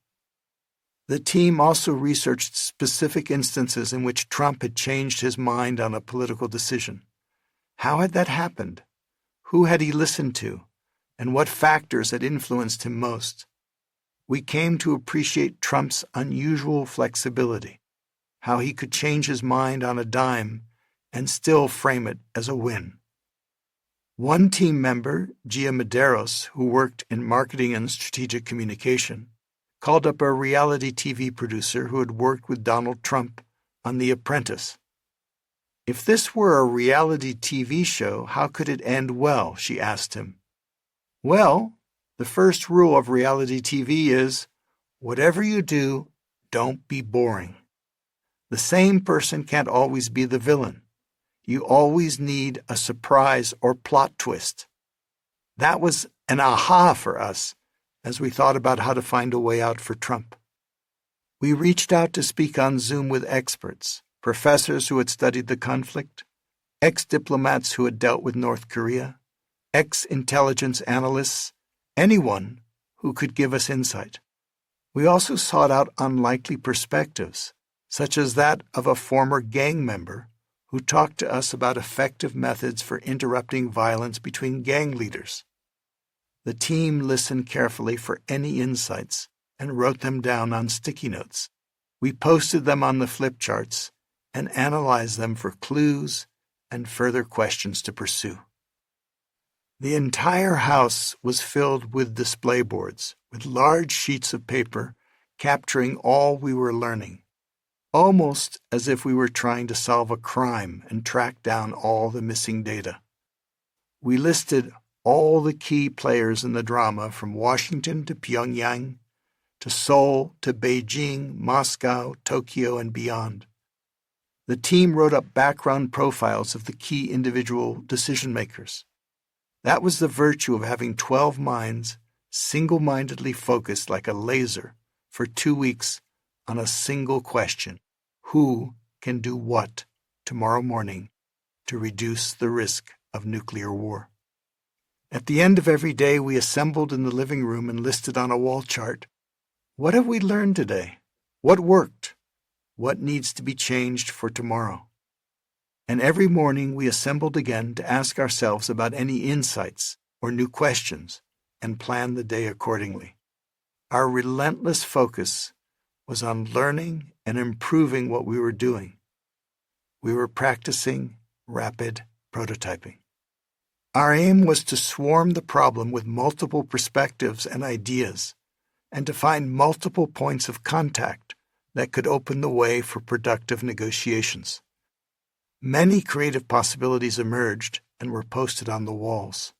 The team also researched specific instances in which Trump had changed his mind on a political decision. How had that happened? Who had he listened to? And what factors had influenced him most? We came to appreciate Trump's unusual flexibility, how he could change his mind on a dime and still frame it as a win. One team member, Gia Medeiros, who worked in marketing and strategic communication, called up a reality TV producer who had worked with Donald Trump on The Apprentice. If this were a reality TV show, how could it end well? She asked him. Well, the first rule of reality TV is, whatever you do, don't be boring. The same person can't always be the villain. You always need a surprise or plot twist. That was an aha for us as we thought about how to find a way out for Trump. We reached out to speak on Zoom with experts, professors who had studied the conflict, ex-diplomats who had dealt with North Korea, ex-intelligence analysts, anyone who could give us insight. We also sought out unlikely perspectives, such as that of a former gang member who talked to us about effective methods for interrupting violence between gang leaders. The team listened carefully for any insights and wrote them down on sticky notes. We posted them on the flip charts and analyzed them for clues and further questions to pursue. The entire house was filled with display boards, with large sheets of paper capturing all we were learning, almost as if we were trying to solve a crime and track down all the missing data. We listed all the key players in the drama from Washington to Pyongyang, to Seoul to Beijing, Moscow, Tokyo, and beyond. The team wrote up background profiles of the key individual decision-makers. That was the virtue of having 12 minds single-mindedly focused like a laser for 2 weeks on a single question: who can do what tomorrow morning to reduce the risk of nuclear war? At the end of every day, we assembled in the living room and listed on a wall chart, what have we learned today? What worked? What needs to be changed for tomorrow? And every morning we assembled again to ask ourselves about any insights or new questions and plan the day accordingly. Our relentless focus was on learning and improving what we were doing. We were practicing rapid prototyping. Our aim was to swarm the problem with multiple perspectives and ideas, and to find multiple points of contact that could open the way for productive negotiations. Many creative possibilities emerged and were posted on the walls.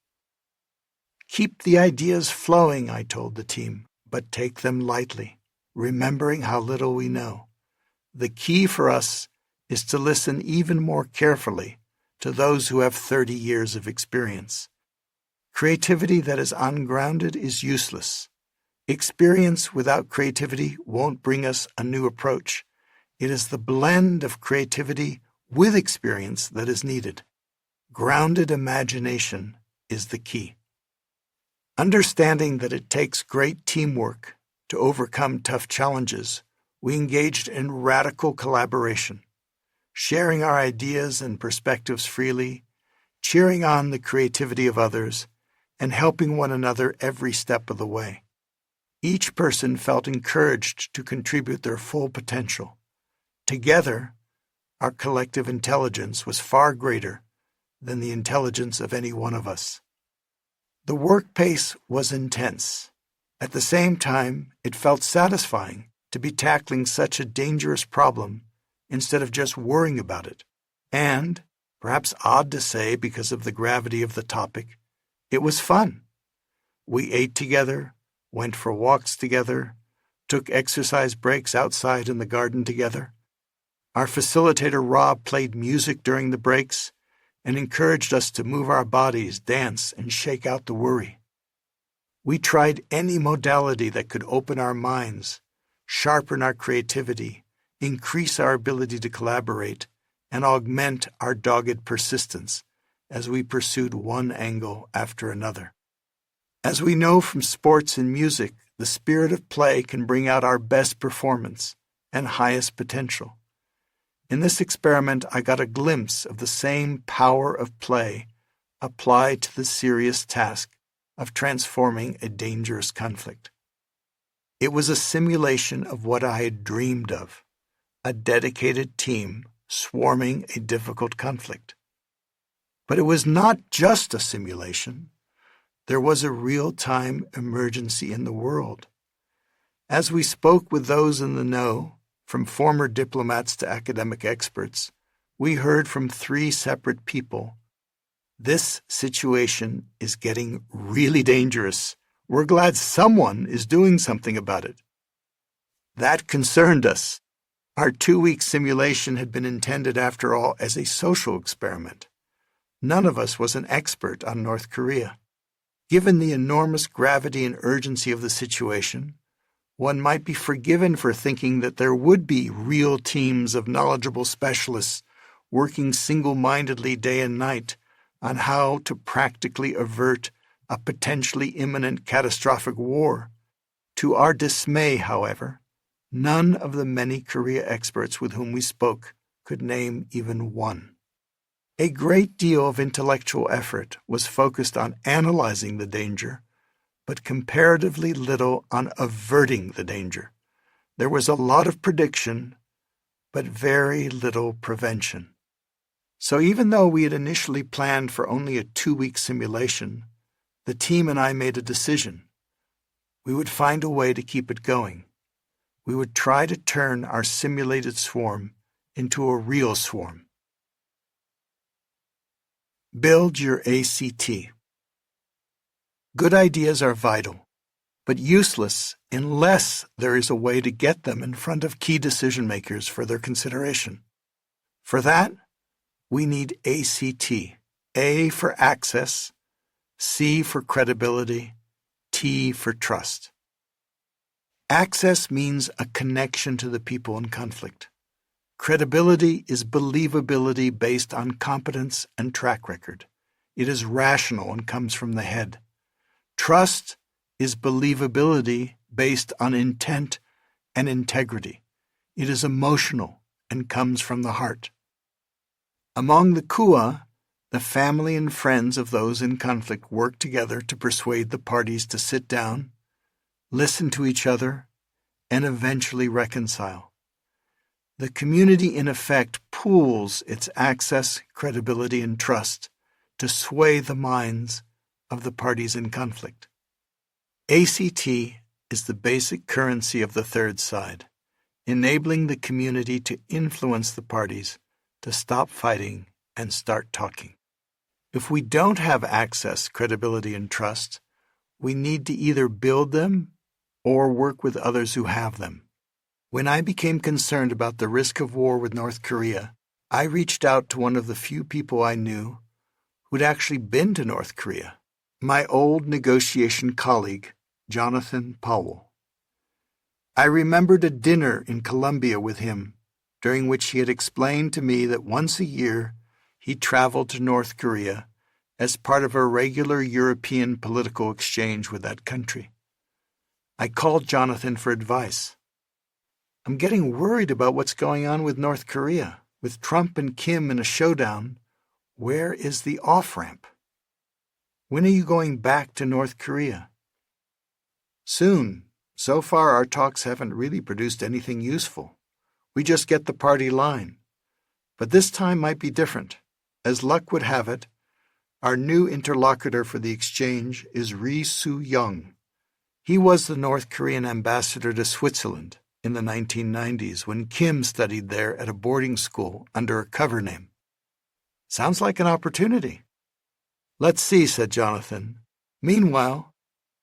Keep the ideas flowing, I told the team, but take them lightly, remembering how little we know. The key for us is to listen even more carefully to those who have 30 years of experience. Creativity that is ungrounded is useless. Experience without creativity won't bring us a new approach. It is the blend of creativity with experience that is needed. Grounded imagination is the key. Understanding that it takes great teamwork to overcome tough challenges, we engaged in radical collaboration, sharing our ideas and perspectives freely, cheering on the creativity of others, and helping one another every step of the way. Each person felt encouraged to contribute their full potential, Together, our collective intelligence was far greater than the intelligence of any one of us. The work pace was intense. At the same time, it felt satisfying to be tackling such a dangerous problem instead of just worrying about it. And, perhaps odd to say because of the gravity of the topic, it was fun. We ate together, went for walks together, took exercise breaks outside in the garden together. Our facilitator Rob played music during the breaks and encouraged us to move our bodies, dance, and shake out the worry. We tried any modality that could open our minds, sharpen our creativity, increase our ability to collaborate, and augment our dogged persistence as we pursued one angle after another. As we know from sports and music, the spirit of play can bring out our best performance and highest potential. In this experiment, I got a glimpse of the same power of play applied to the serious task of transforming a dangerous conflict. It was a simulation of what I had dreamed of, a dedicated team swarming a difficult conflict. But it was not just a simulation. There was a real-time emergency in the world. As we spoke with those in the know, from former diplomats to academic experts, we heard from 3 separate people. This situation is getting really dangerous. We're glad someone is doing something about it. That concerned us. Our 2-week simulation had been intended, after all, as a social experiment. None of us was an expert on North Korea. Given the enormous gravity and urgency of the situation, one might be forgiven for thinking that there would be real teams of knowledgeable specialists working single-mindedly day and night on how to practically avert a potentially imminent catastrophic war. To our dismay, however, none of the many Korea experts with whom we spoke could name even one. A great deal of intellectual effort was focused on analyzing the danger, but comparatively little on averting the danger. There was a lot of prediction, but very little prevention. So even though we had initially planned for only a 2-week simulation, the team and I made a decision. We would find a way to keep it going. We would try to turn our simulated swarm into a real swarm. Build your ACT. Good ideas are vital, but useless unless there is a way to get them in front of key decision makers for their consideration. For that, we need ACT. A for access, C for credibility, T for trust. Access means a connection to the people in conflict. Credibility is believability based on competence and track record. It is rational and comes from the head. Trust is believability based on intent and integrity. It is emotional and comes from the heart. Among the Kua, the family and friends of those in conflict work together to persuade the parties to sit down, listen to each other, and eventually reconcile. The community, in effect, pools its access, credibility, and trust to sway the minds of the parties in conflict. ACT is the basic currency of the third side, enabling the community to influence the parties to stop fighting and start talking. If we don't have access, credibility, and trust, we need to either build them or work with others who have them. When I became concerned about the risk of war with North Korea, I reached out to one of the few people I knew who'd actually been to North Korea, my old negotiation colleague, Jonathan Powell. I remembered a dinner in Colombia with him, during which he had explained to me that once a year he traveled to North Korea as part of a regular European political exchange with that country. I called Jonathan for advice. I'm getting worried about what's going on with North Korea. With Trump and Kim in a showdown, where is the off-ramp? When are you going back to North Korea? Soon. So far, our talks haven't really produced anything useful. We just get the party line. But this time might be different. As luck would have it, our new interlocutor for the exchange is Ri Soo-young. He was the North Korean ambassador to Switzerland in the 1990s when Kim studied there at a boarding school under a cover name. Sounds like an opportunity. Let's see, said Jonathan. Meanwhile,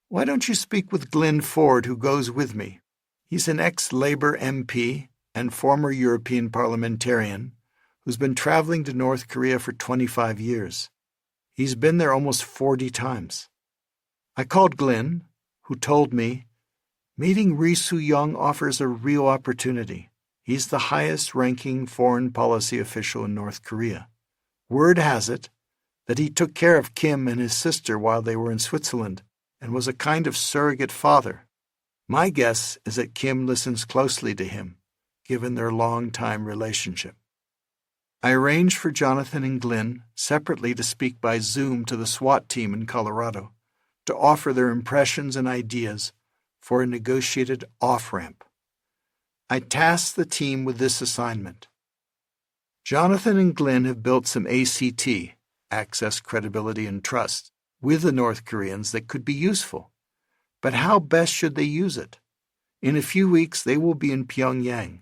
why don't you speak with Glyn Ford, who goes with me? He's an ex-Labour MP and former European parliamentarian who's been traveling to North Korea for 25 years. He's been there almost 40 times. I called Glyn, who told me, meeting Ri Soo-young offers a real opportunity. He's the highest-ranking foreign policy official in North Korea. Word has it that he took care of Kim and his sister while they were in Switzerland and was a kind of surrogate father. My guess is that Kim listens closely to him, given their long-time relationship. I arranged for Jonathan and Glyn separately to speak by Zoom to the SWAT team in Colorado to offer their impressions and ideas for a negotiated off-ramp. I tasked the team with this assignment. Jonathan and Glyn have built some ACT, Access, Credibility, and Trust, with the North Koreans that could be useful. But how best should they use it? In a few weeks, they will be in Pyongyang.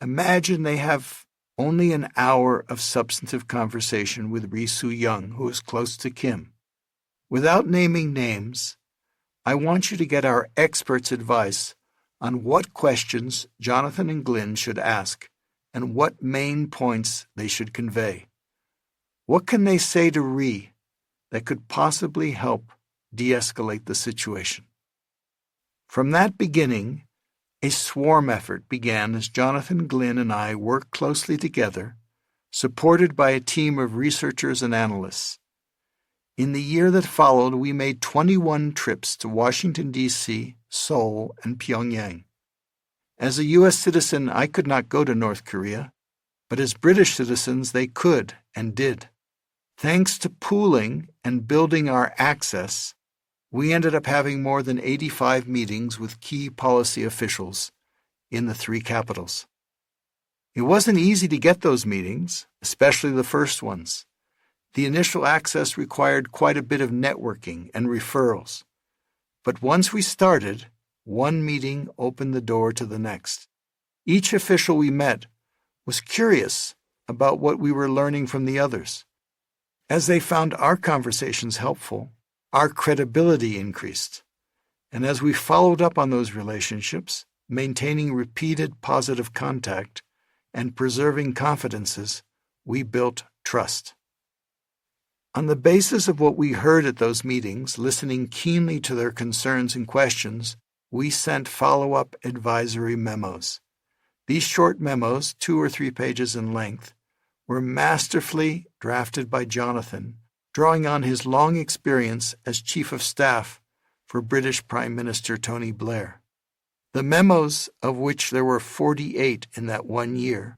Imagine they have only an hour of substantive conversation with Ri Soo-young, who is close to Kim. Without naming names, I want you to get our experts' advice on what questions Jonathan and Glyn should ask and what main points they should convey. What can they say to Ri that could possibly help de-escalate the situation? From that beginning, a swarm effort began as Jonathan, Glyn, and I worked closely together, supported by a team of researchers and analysts. In the year that followed, we made 21 trips to Washington, D.C., Seoul, and Pyongyang. As a U.S. citizen, I could not go to North Korea, but as British citizens, they could and did. Thanks to pooling and building our access, we ended up having more than 85 meetings with key policy officials in the three capitals. It wasn't easy to get those meetings, especially the first ones. The initial access required quite a bit of networking and referrals. But once we started, one meeting opened the door to the next. Each official we met was curious about what we were learning from the others. As they found our conversations helpful, our credibility increased. And as we followed up on those relationships, maintaining repeated positive contact and preserving confidences, we built trust. On the basis of what we heard at those meetings, listening keenly to their concerns and questions, we sent follow-up advisory memos. These short memos, 2 or 3 pages in length, were masterfully drafted by Jonathan, drawing on his long experience as Chief of Staff for British Prime Minister Tony Blair. The memos, of which there were 48 in that 1 year,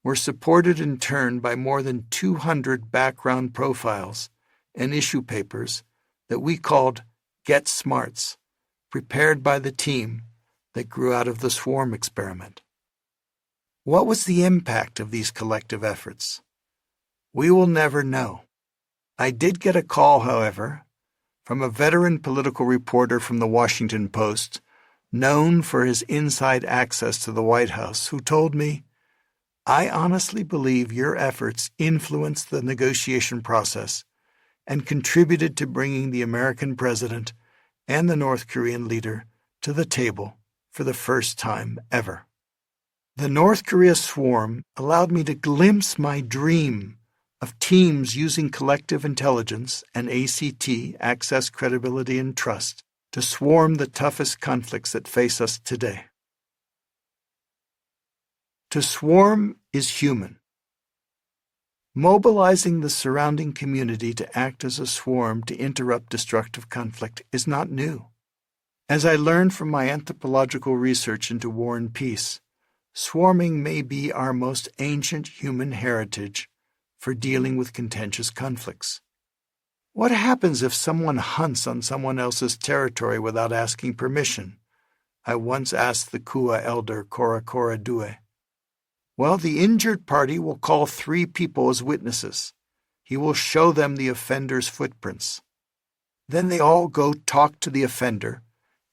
were supported in turn by more than 200 background profiles and issue papers that we called Get Smarts, prepared by the team that grew out of the swarm experiment. What was the impact of these collective efforts? We will never know. I did get a call, however, from a veteran political reporter from the Washington Post, known for his inside access to the White House, who told me, "I honestly believe your efforts influenced the negotiation process and contributed to bringing the American president and the North Korean leader to the table for the first time ever." The North Korea swarm allowed me to glimpse my dream of teams using collective intelligence and ACT, Access, Credibility, and Trust, to swarm the toughest conflicts that face us today. To swarm is human. Mobilizing the surrounding community to act as a swarm to interrupt destructive conflict is not new. As I learned from my anthropological research into war and peace, swarming may be our most ancient human heritage for dealing with contentious conflicts. What happens if someone hunts on someone else's territory without asking permission? I once asked the Kua elder Kora Kora Due. Well, the injured party will call 3 people as witnesses. He will show them the offender's footprints. Then they all go talk to the offender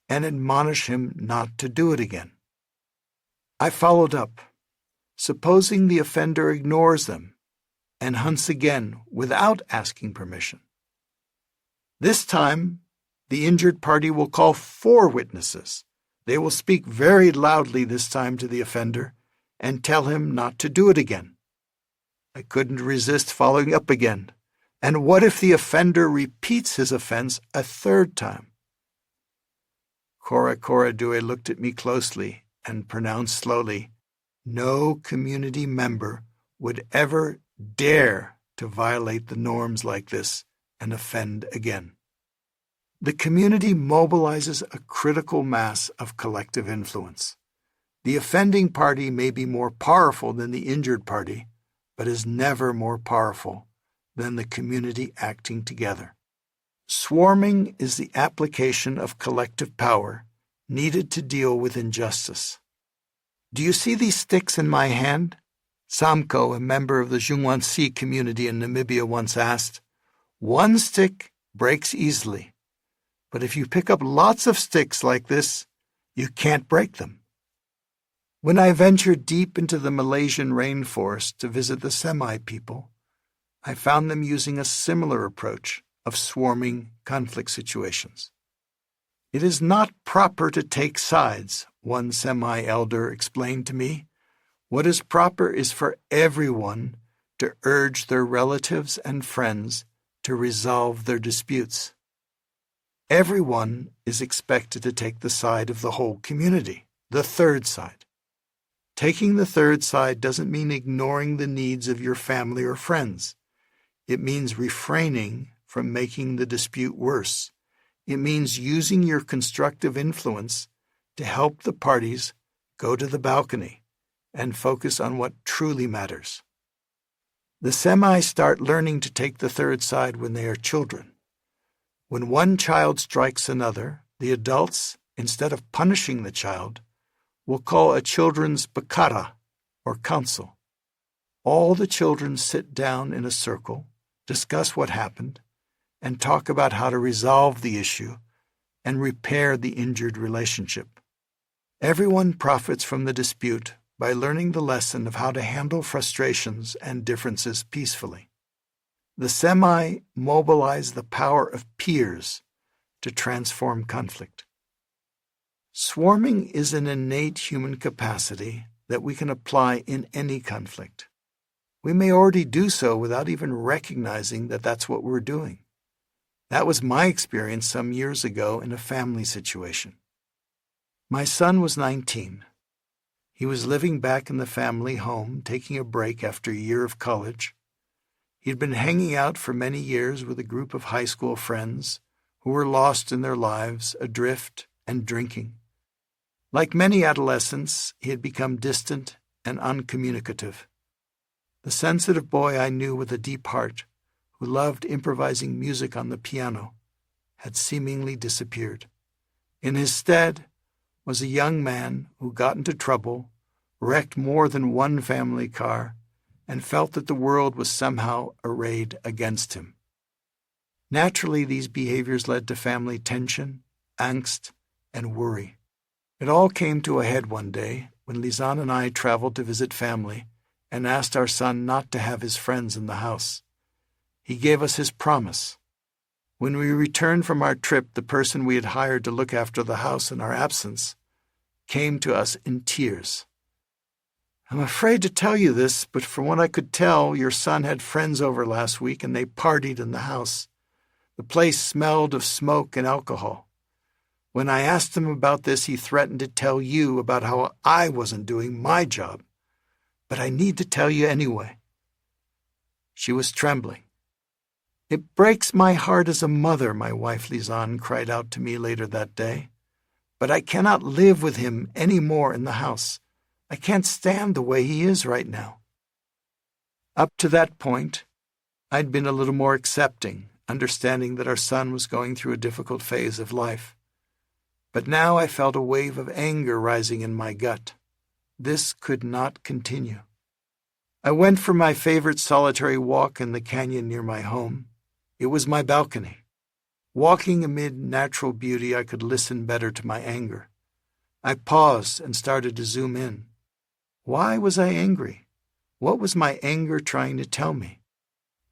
and admonish him not to do it again. I followed up. Supposing the offender ignores them and hunts again without asking permission. This time, the injured party will call 4 witnesses. They will speak very loudly this time to the offender and tell him not to do it again. I couldn't resist following up again. And what if the offender repeats his offense a 3rd time? Cora Due looked at me closely and pronounced slowly, "No community member would ever dare to violate the norms like this and offend again." The community mobilizes a critical mass of collective influence. The offending party may be more powerful than the injured party, but is never more powerful than the community acting together. Swarming is the application of collective power needed to deal with injustice. Do you see these sticks in my hand? Samko, a member of the Jungwansi community in Namibia, once asked. One stick breaks easily, but if you pick up lots of sticks like this, you can't break them. When I ventured deep into the Malaysian rainforest to visit the Semai people, I found them using a similar approach of swarming conflict situations. It is not proper to take sides, one Semai elder explained to me. What is proper is for everyone to urge their relatives and friends to resolve their disputes. Everyone is expected to take the side of the whole community, the 3rd side. Taking the 3rd side doesn't mean ignoring the needs of your family or friends. It means refraining from making the dispute worse. It means using your constructive influence to help the parties go to the balcony and focus on what truly matters. The Semai start learning to take the 3rd side when they are children. When one child strikes another, the adults, instead of punishing the child, will call a children's bakara, or council. All the children sit down in a circle, discuss what happened, and talk about how to resolve the issue and repair the injured relationship. Everyone profits from the dispute by learning the lesson of how to handle frustrations and differences peacefully. The Semai mobilize the power of peers to transform conflict. Swarming is an innate human capacity that we can apply in any conflict. We may already do so without even recognizing that that's what we're doing. That was my experience some years ago in a family situation. My son was 19. He was living back in the family home, taking a break after a year of college. He'd been hanging out for many years with a group of high school friends who were lost in their lives, adrift, and drinking. Like many adolescents, he had become distant and uncommunicative. The sensitive boy I knew with a deep heart, who loved improvising music on the piano, had seemingly disappeared. In his stead was a young man who got into trouble, wrecked more than one family car, and felt that the world was somehow arrayed against him. Naturally, these behaviors led to family tension, angst, and worry. It all came to a head one day when Lisanne and I traveled to visit family and asked our son not to have his friends in the house. He gave us his promise. When we returned from our trip, the person we had hired to look after the house in our absence came to us in tears. "I'm afraid to tell you this, but from what I could tell, your son had friends over last week and they partied in the house. The place smelled of smoke and alcohol. When I asked him about this, he threatened to tell you about how I wasn't doing my job. But I need to tell you anyway." She was trembling. "It breaks my heart as a mother," my wife Lisanne cried out to me later that day. "But I cannot live with him any more in the house. I can't stand the way he is right now." Up to that point, I'd been a little more accepting, understanding that our son was going through a difficult phase of life. But now I felt a wave of anger rising in my gut. This could not continue. I went for my favorite solitary walk in the canyon near my home. It was my balcony. Walking amid natural beauty, I could listen better to my anger. I paused and started to zoom in. Why was I angry? What was my anger trying to tell me?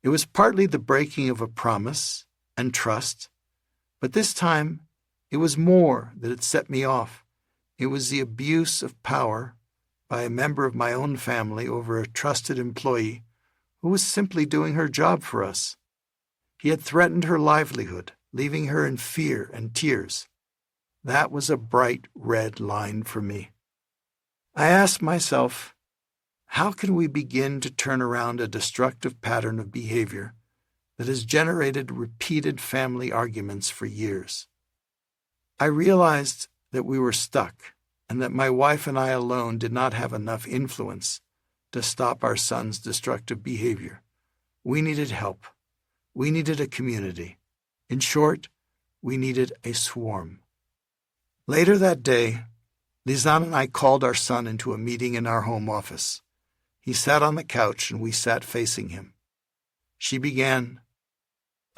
It was partly the breaking of a promise and trust, but this time it was more that had set me off. It was the abuse of power by a member of my own family over a trusted employee who was simply doing her job for us. He had threatened her livelihood, leaving her in fear and tears. That was a bright red line for me. I asked myself, how can we begin to turn around a destructive pattern of behavior that has generated repeated family arguments for years? I realized that we were stuck and that my wife and I alone did not have enough influence to stop our son's destructive behavior. We needed help. We needed a community. In short, we needed a swarm. Later that day, Lizanne and I called our son into a meeting in our home office. He sat on the couch and we sat facing him. She began,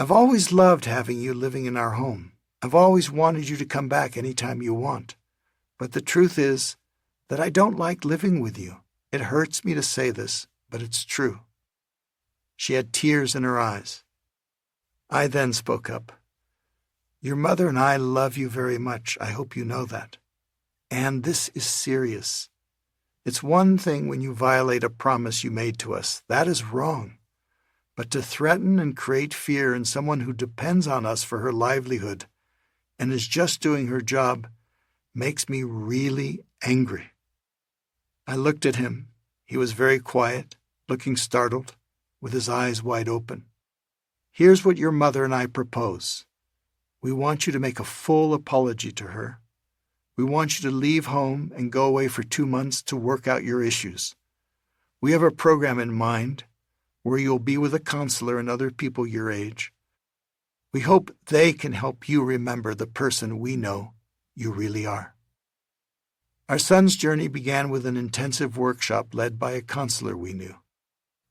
"I've always loved having you living in our home. I've always wanted you to come back anytime you want. But the truth is that I don't like living with you. It hurts me to say this, but it's true." She had tears in her eyes. I then spoke up. "Your mother and I love you very much. I hope you know that. And this is serious. It's one thing when you violate a promise you made to us. That is wrong. But to threaten and create fear in someone who depends on us for her livelihood and is just doing her job makes me really angry." I looked at him. He was very quiet, looking startled, with his eyes wide open. "Here's what your mother and I propose. We want you to make a full apology to her. We want you to leave home and go away for 2 months to work out your issues. We have a program in mind where you'll be with a counselor and other people your age. We hope they can help you remember the person we know you really are." Our son's journey began with an intensive workshop led by a counselor we knew.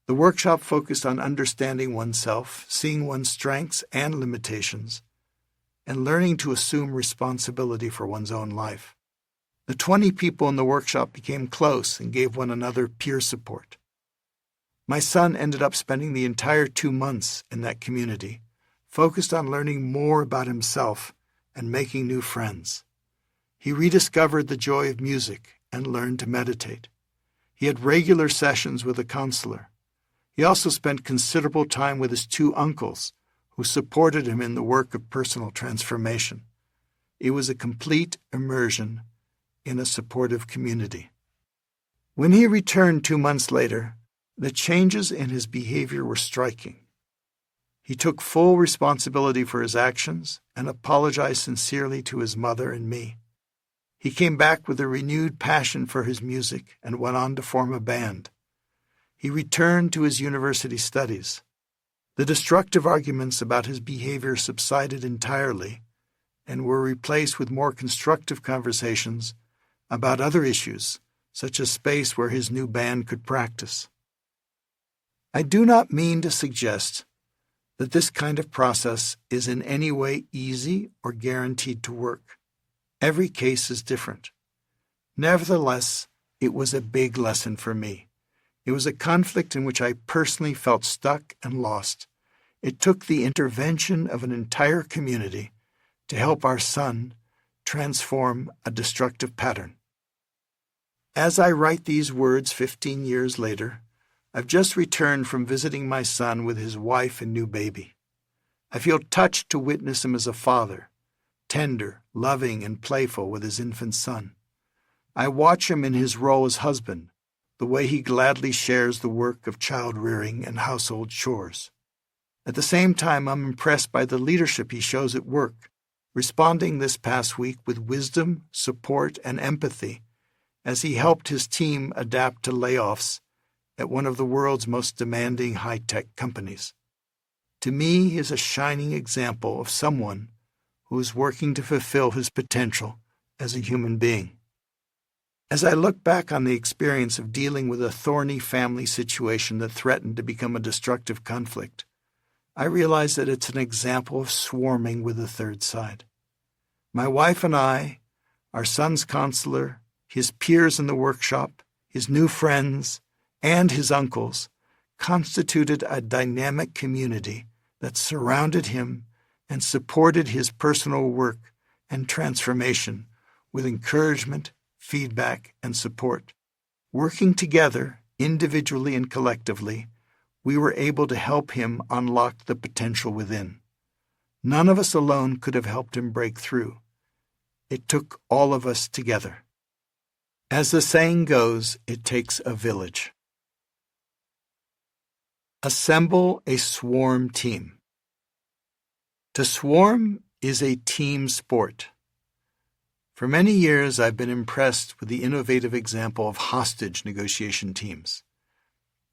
The workshop focused on understanding oneself, seeing one's strengths and limitations, and learning to assume responsibility for one's own life. The 20 people in the workshop became close and gave one another peer support. My son ended up spending the entire 2 months in that community, focused on learning more about himself and making new friends. He rediscovered the joy of music and learned to meditate. He had regular sessions with a counselor. He also spent considerable time with his 2 uncles, who supported him in the work of personal transformation. It was a complete immersion in a supportive community. When he returned 2 months later, the changes in his behavior were striking. He took full responsibility for his actions and apologized sincerely to his mother and me. He came back with a renewed passion for his music and went on to form a band. He returned to his university studies. The destructive arguments about his behavior subsided entirely and were replaced with more constructive conversations about other issues, such as space where his new band could practice. I do not mean to suggest that this kind of process is in any way easy or guaranteed to work. Every case is different. Nevertheless, it was a big lesson for me. It was a conflict in which I personally felt stuck and lost. It took the intervention of an entire community to help our son transform a destructive pattern. As I write these words 15 years later, I've just returned from visiting my son with his wife and new baby. I feel touched to witness him as a father, tender, loving, and playful with his infant son. I watch him in his role as husband, the way he gladly shares the work of child-rearing and household chores. At the same time, I'm impressed by the leadership he shows at work, responding this past week with wisdom, support, and empathy as he helped his team adapt to layoffs at one of the world's most demanding high-tech companies. To me, he is a shining example of someone who is working to fulfill his potential as a human being. As I look back on the experience of dealing with a thorny family situation that threatened to become a destructive conflict, I realize that it's an example of swarming with the third side. My wife and I, our son's counselor, his peers in the workshop, his new friends, and his uncles constituted a dynamic community that surrounded him and supported his personal work and transformation with encouragement, feedback, and support. Working together, individually and collectively, we were able to help him unlock the potential within. None of us alone could have helped him break through. It took all of us together. As the saying goes, it takes a village. Assemble a swarm team. To swarm is a team sport. For many years, I've been impressed with the innovative example of hostage negotiation teams.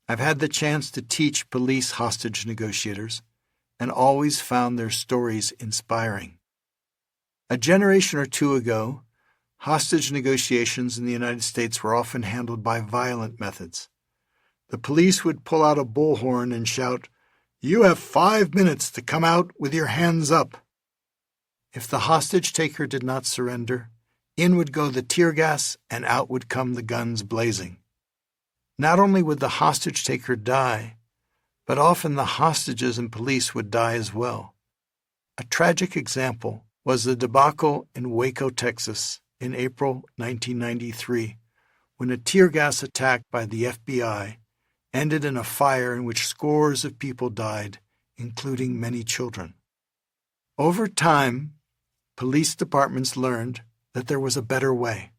I've had the chance to teach police hostage negotiators and always found their stories inspiring. A generation or two ago, hostage negotiations in the United States were often handled by violent methods. The police would pull out a bullhorn and shout, "You have 5 minutes to come out with your hands up." If the hostage taker did not surrender, in would go the tear gas and out would come the guns blazing. Not only would the hostage taker die, but often the hostages and police would die as well. A tragic example was the debacle in Waco, Texas, in April 1993, when a tear gas attack by the FBI ended in a fire in which scores of people died, including many children. Over time, police departments learned that there was a better way: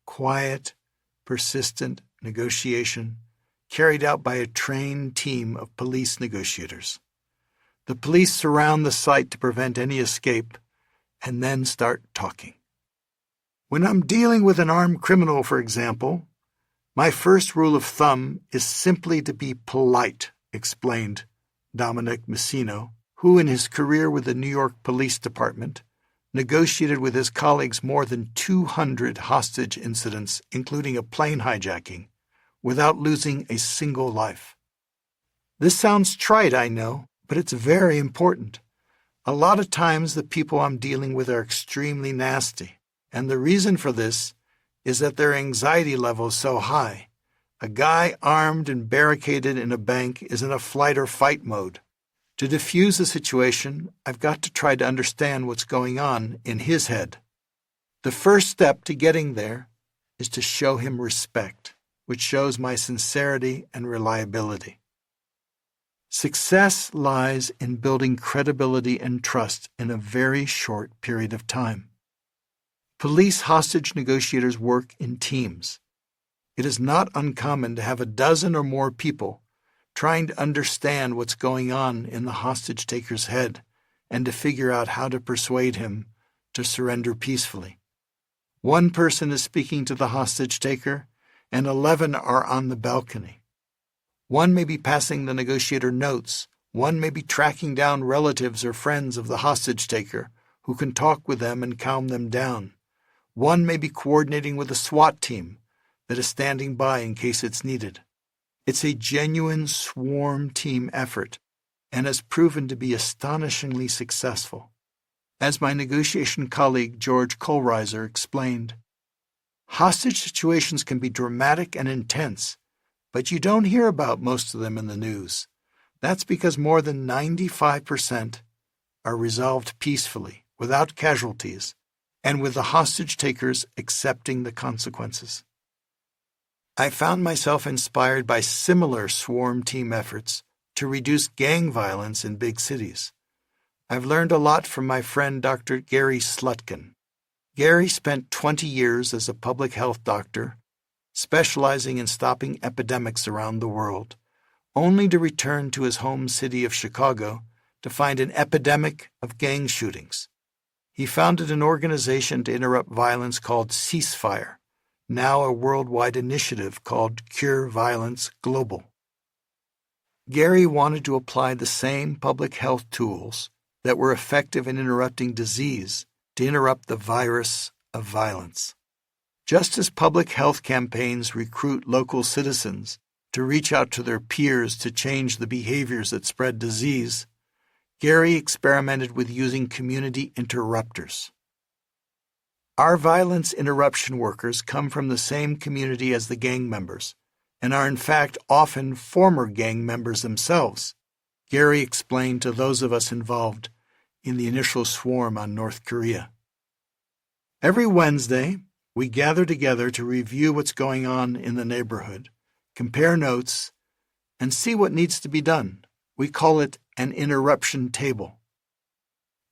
quiet, persistent negotiation carried out by a trained team of police negotiators. The police surround the site to prevent any escape and then start talking. When I'm dealing with an armed criminal, for example, my first rule of thumb is simply to be polite, explained Dominic Messino, who in his career with the New York Police Department negotiated with his colleagues more than 200 hostage incidents, including a plane hijacking, without losing a single life. This sounds trite, I know, but it's very important. A lot of times the people I'm dealing with are extremely nasty, and the reason for this is that their anxiety level is so high. A guy armed and barricaded in a bank is in a flight or fight mode. To diffuse the situation, I've got to try to understand what's going on in his head. The first step to getting there is to show him respect, which shows my sincerity and reliability. Success lies in building credibility and trust in a very short period of time. Police hostage negotiators work in teams. It is not uncommon to have a dozen or more people trying to understand what's going on in the hostage taker's head and to figure out how to persuade him to surrender peacefully. One person is speaking to the hostage taker, and 11 are on the balcony. One may be passing the negotiator notes. One may be tracking down relatives or friends of the hostage taker who can talk with them and calm them down. One may be coordinating with a SWAT team that is standing by in case it's needed. It's a genuine swarm team effort and has proven to be astonishingly successful. As my negotiation colleague George Kohlreiser explained, hostage situations can be dramatic and intense, but you don't hear about most of them in the news. That's because more than 95% are resolved peacefully, without casualties, and with the hostage takers accepting the consequences. I found myself inspired by similar swarm team efforts to reduce gang violence in big cities. I've learned a lot from my friend Dr. Gary Slutkin. Gary spent 20 years as a public health doctor, specializing in stopping epidemics around the world, only to return to his home city of Chicago to find an epidemic of gang shootings. He founded an organization to interrupt violence called Ceasefire, now a worldwide initiative called Cure Violence Global. Gary wanted to apply the same public health tools that were effective in interrupting disease to interrupt the virus of violence. Just as public health campaigns recruit local citizens to reach out to their peers to change the behaviors that spread disease, Gary experimented with using community interrupters. Our violence interruption workers come from the same community as the gang members and are in fact often former gang members themselves, Gary explained to those of us involved in the initial swarm on North Korea. Every Wednesday, we gather together to review what's going on in the neighborhood, compare notes, and see what needs to be done. We call it an interruption table.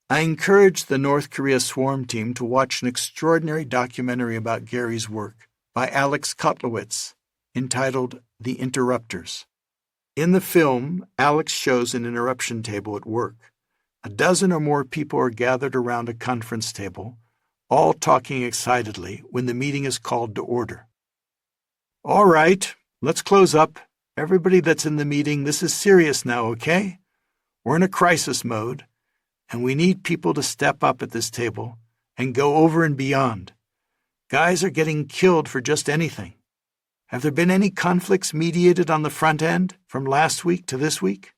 I encouraged the North Korea swarm team to watch an extraordinary documentary about Gary's work by Alex Kotlowitz entitled The Interrupters. In the film, Alex shows an interruption table at work. A dozen or more people are gathered around a conference table, all talking excitedly when the meeting is called to order. All right, let's close up. Everybody that's in the meeting, this is serious now, okay? We're in a crisis mode, and we need people to step up at this table and go over and beyond. Guys are getting killed for just anything. Have there been any conflicts mediated on the front end from last week to this week?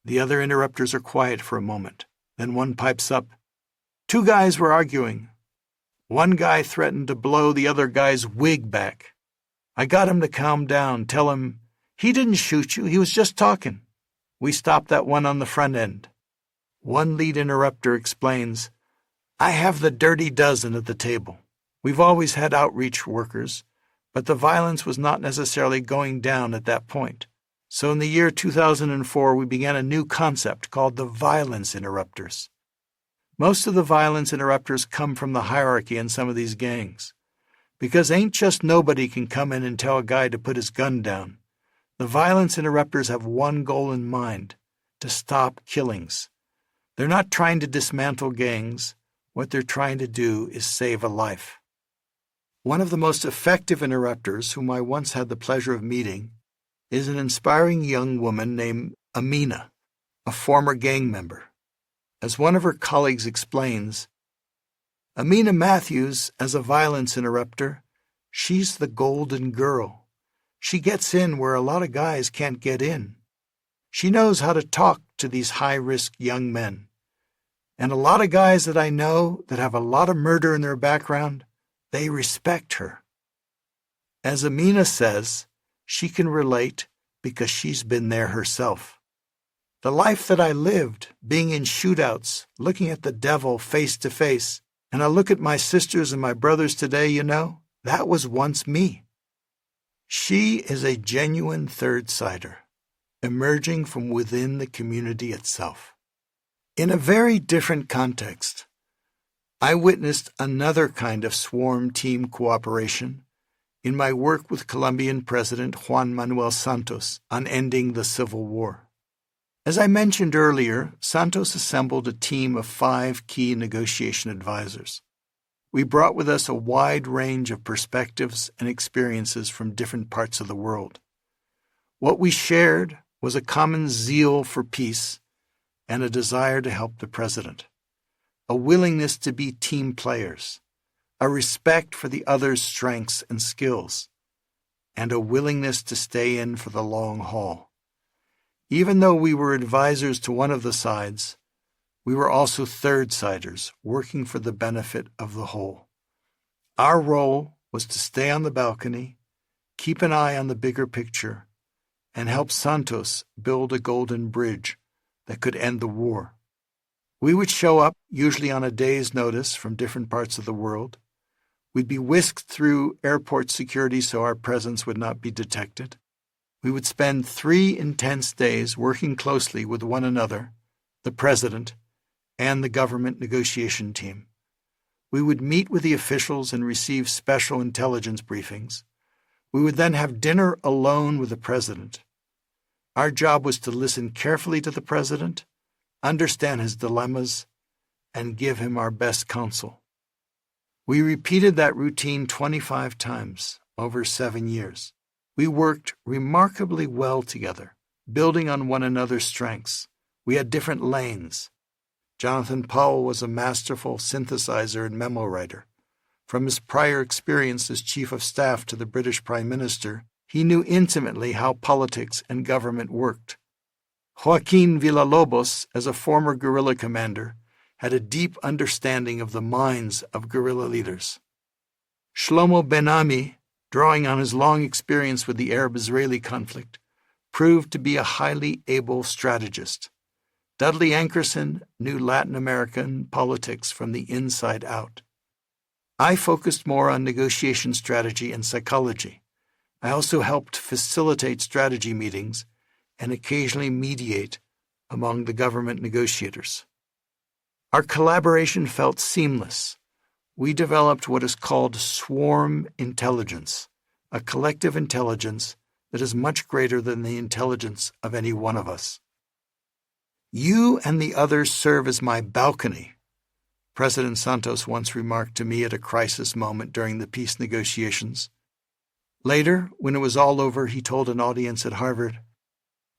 The other interrupters are quiet for a moment. Then one pipes up. 2 guys were arguing. One guy threatened to blow the other guy's wig back. I got him to calm down, tell him, he didn't shoot you, he was just talking. We stopped that one on the front end. One lead interrupter explains, I have the dirty dozen at the table. We've always had outreach workers, but the violence was not necessarily going down at that point. So in the year 2004, we began a new concept called the violence interrupters. Most of the violence interrupters come from the hierarchy in some of these gangs. Because ain't just nobody can come in and tell a guy to put his gun down. The violence interrupters have one goal in mind, to stop killings. They're not trying to dismantle gangs. What they're trying to do is save a life. One of the most effective interrupters, whom I once had the pleasure of meeting, is an inspiring young woman named Amina, a former gang member. As one of her colleagues explains, Amina Matthews, as a violence interrupter, she's the golden girl. She gets in where a lot of guys can't get in. She knows how to talk to these high-risk young men. And a lot of guys that I know that have a lot of murder in their background, they respect her. As Amina says, she can relate because she's been there herself. The life that I lived, being in shootouts, looking at the devil face to face, and I look at my sisters and my brothers today, that was once me. She is a genuine third-sider, emerging from within the community itself. In a very different context, I witnessed another kind of swarm team cooperation in my work with Colombian President Juan Manuel Santos on ending the Civil War. As I mentioned earlier, Santos assembled a team of 5 key negotiation advisors. We brought with us a wide range of perspectives and experiences from different parts of the world. What we shared was a common zeal for peace and a desire to help the president, a willingness to be team players, a respect for the other's strengths and skills, and a willingness to stay in for the long haul. Even though we were advisors to one of the sides, we were also third-siders working for the benefit of the whole. Our role was to stay on the balcony, keep an eye on the bigger picture, and help Santos build a golden bridge that could end the war. We would show up, usually on a day's notice from different parts of the world. We'd be whisked through airport security so our presence would not be detected. We would spend 3 intense days working closely with one another, the president, and the government negotiation team. We would meet with the officials and receive special intelligence briefings. We would then have dinner alone with the president. Our job was to listen carefully to the president, understand his dilemmas, and give him our best counsel. We repeated that routine 25 times over 7 years. We worked remarkably well together, building on one another's strengths. We had different lanes. Jonathan Powell was a masterful synthesizer and memo writer. From his prior experience as Chief of Staff to the British Prime Minister, he knew intimately how politics and government worked. Joaquin Villalobos, as a former guerrilla commander, had a deep understanding of the minds of guerrilla leaders. Shlomo Ben-Ami, drawing on his long experience with the Arab-Israeli conflict, proved to be a highly able strategist. Dudley Ankerson knew Latin American politics from the inside out. I focused more on negotiation strategy and psychology. I also helped facilitate strategy meetings and occasionally mediate among the government negotiators. Our collaboration felt seamless. We developed what is called swarm intelligence, a collective intelligence that is much greater than the intelligence of any one of us. You and the others serve as my balcony, President Santos once remarked to me at a crisis moment during the peace negotiations. Later, when it was all over, he told an audience at Harvard,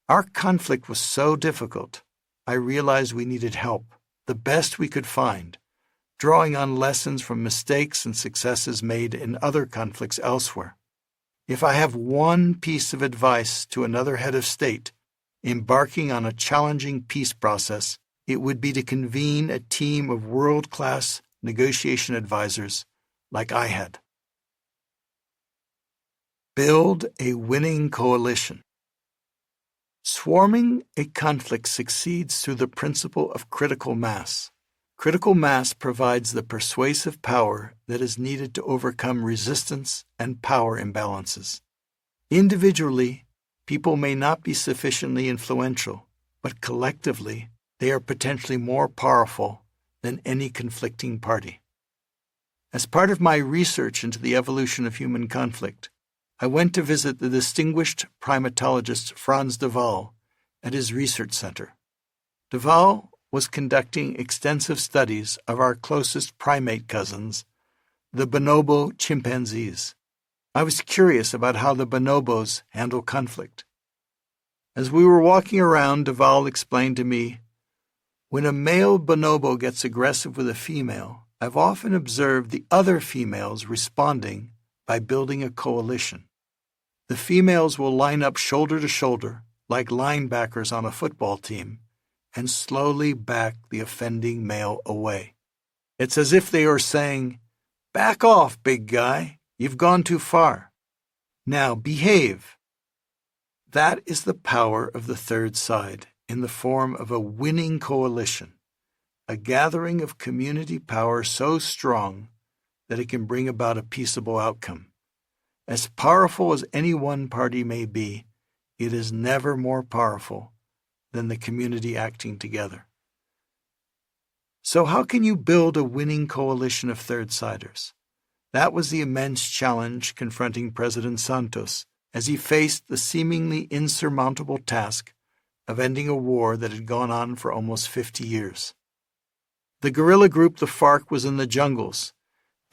"Our conflict was so difficult, I realized we needed help, the best we could find, drawing on lessons from mistakes and successes made in other conflicts elsewhere. If I have one piece of advice to another head of state embarking on a challenging peace process, it would be to convene a team of world-class negotiation advisors like I had." Build a winning coalition. Swarming a conflict succeeds through the principle of critical mass. Critical mass provides the persuasive power that is needed to overcome resistance and power imbalances. Individually, people may not be sufficiently influential, but collectively, they are potentially more powerful than any conflicting party. As part of my research into the evolution of human conflict, I went to visit the distinguished primatologist Frans de Waal at his research center. De Waal was conducting extensive studies of our closest primate cousins, the bonobo chimpanzees. I was curious about how the bonobos handle conflict. As we were walking around, de Waal explained to me, "When a male bonobo gets aggressive with a female, I've often observed the other females responding by building a coalition. The females will line up shoulder to shoulder, like linebackers on a football team, and slowly back the offending male away. It's as if they are saying, 'Back off, big guy. You've gone too far. Now behave.' That is the power of the third side in the form of a winning coalition, a gathering of community power so strong that it can bring about a peaceable outcome. As powerful as any one party may be, it is never more powerful than the community acting together." So how can you build a winning coalition of third-siders? That was the immense challenge confronting President Santos as he faced the seemingly insurmountable task of ending a war that had gone on for almost 50 years. The guerrilla group the FARC was in the jungles,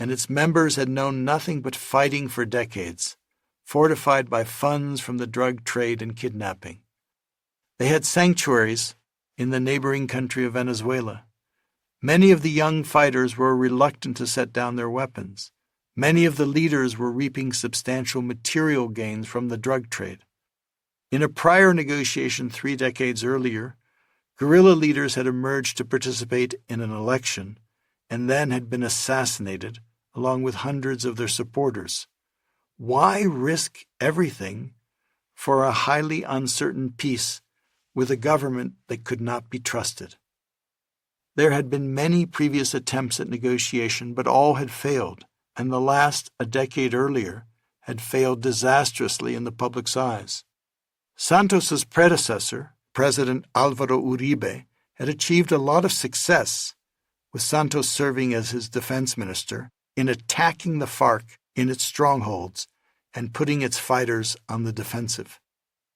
and its members had known nothing but fighting for decades, fortified by funds from the drug trade and kidnapping. They had sanctuaries in the neighboring country of Venezuela. Many of the young fighters were reluctant to set down their weapons. Many of the leaders were reaping substantial material gains from the drug trade. In a prior negotiation 3 decades earlier, guerrilla leaders had emerged to participate in an election and then had been assassinated along with hundreds of their supporters. Why risk everything for a highly uncertain peace with a government that could not be trusted? There had been many previous attempts at negotiation, but all had failed, and the last, a decade earlier, had failed disastrously in the public's eyes. Santos's predecessor, President Álvaro Uribe, had achieved a lot of success, with Santos serving as his defense minister, in attacking the FARC in its strongholds and putting its fighters on the defensive.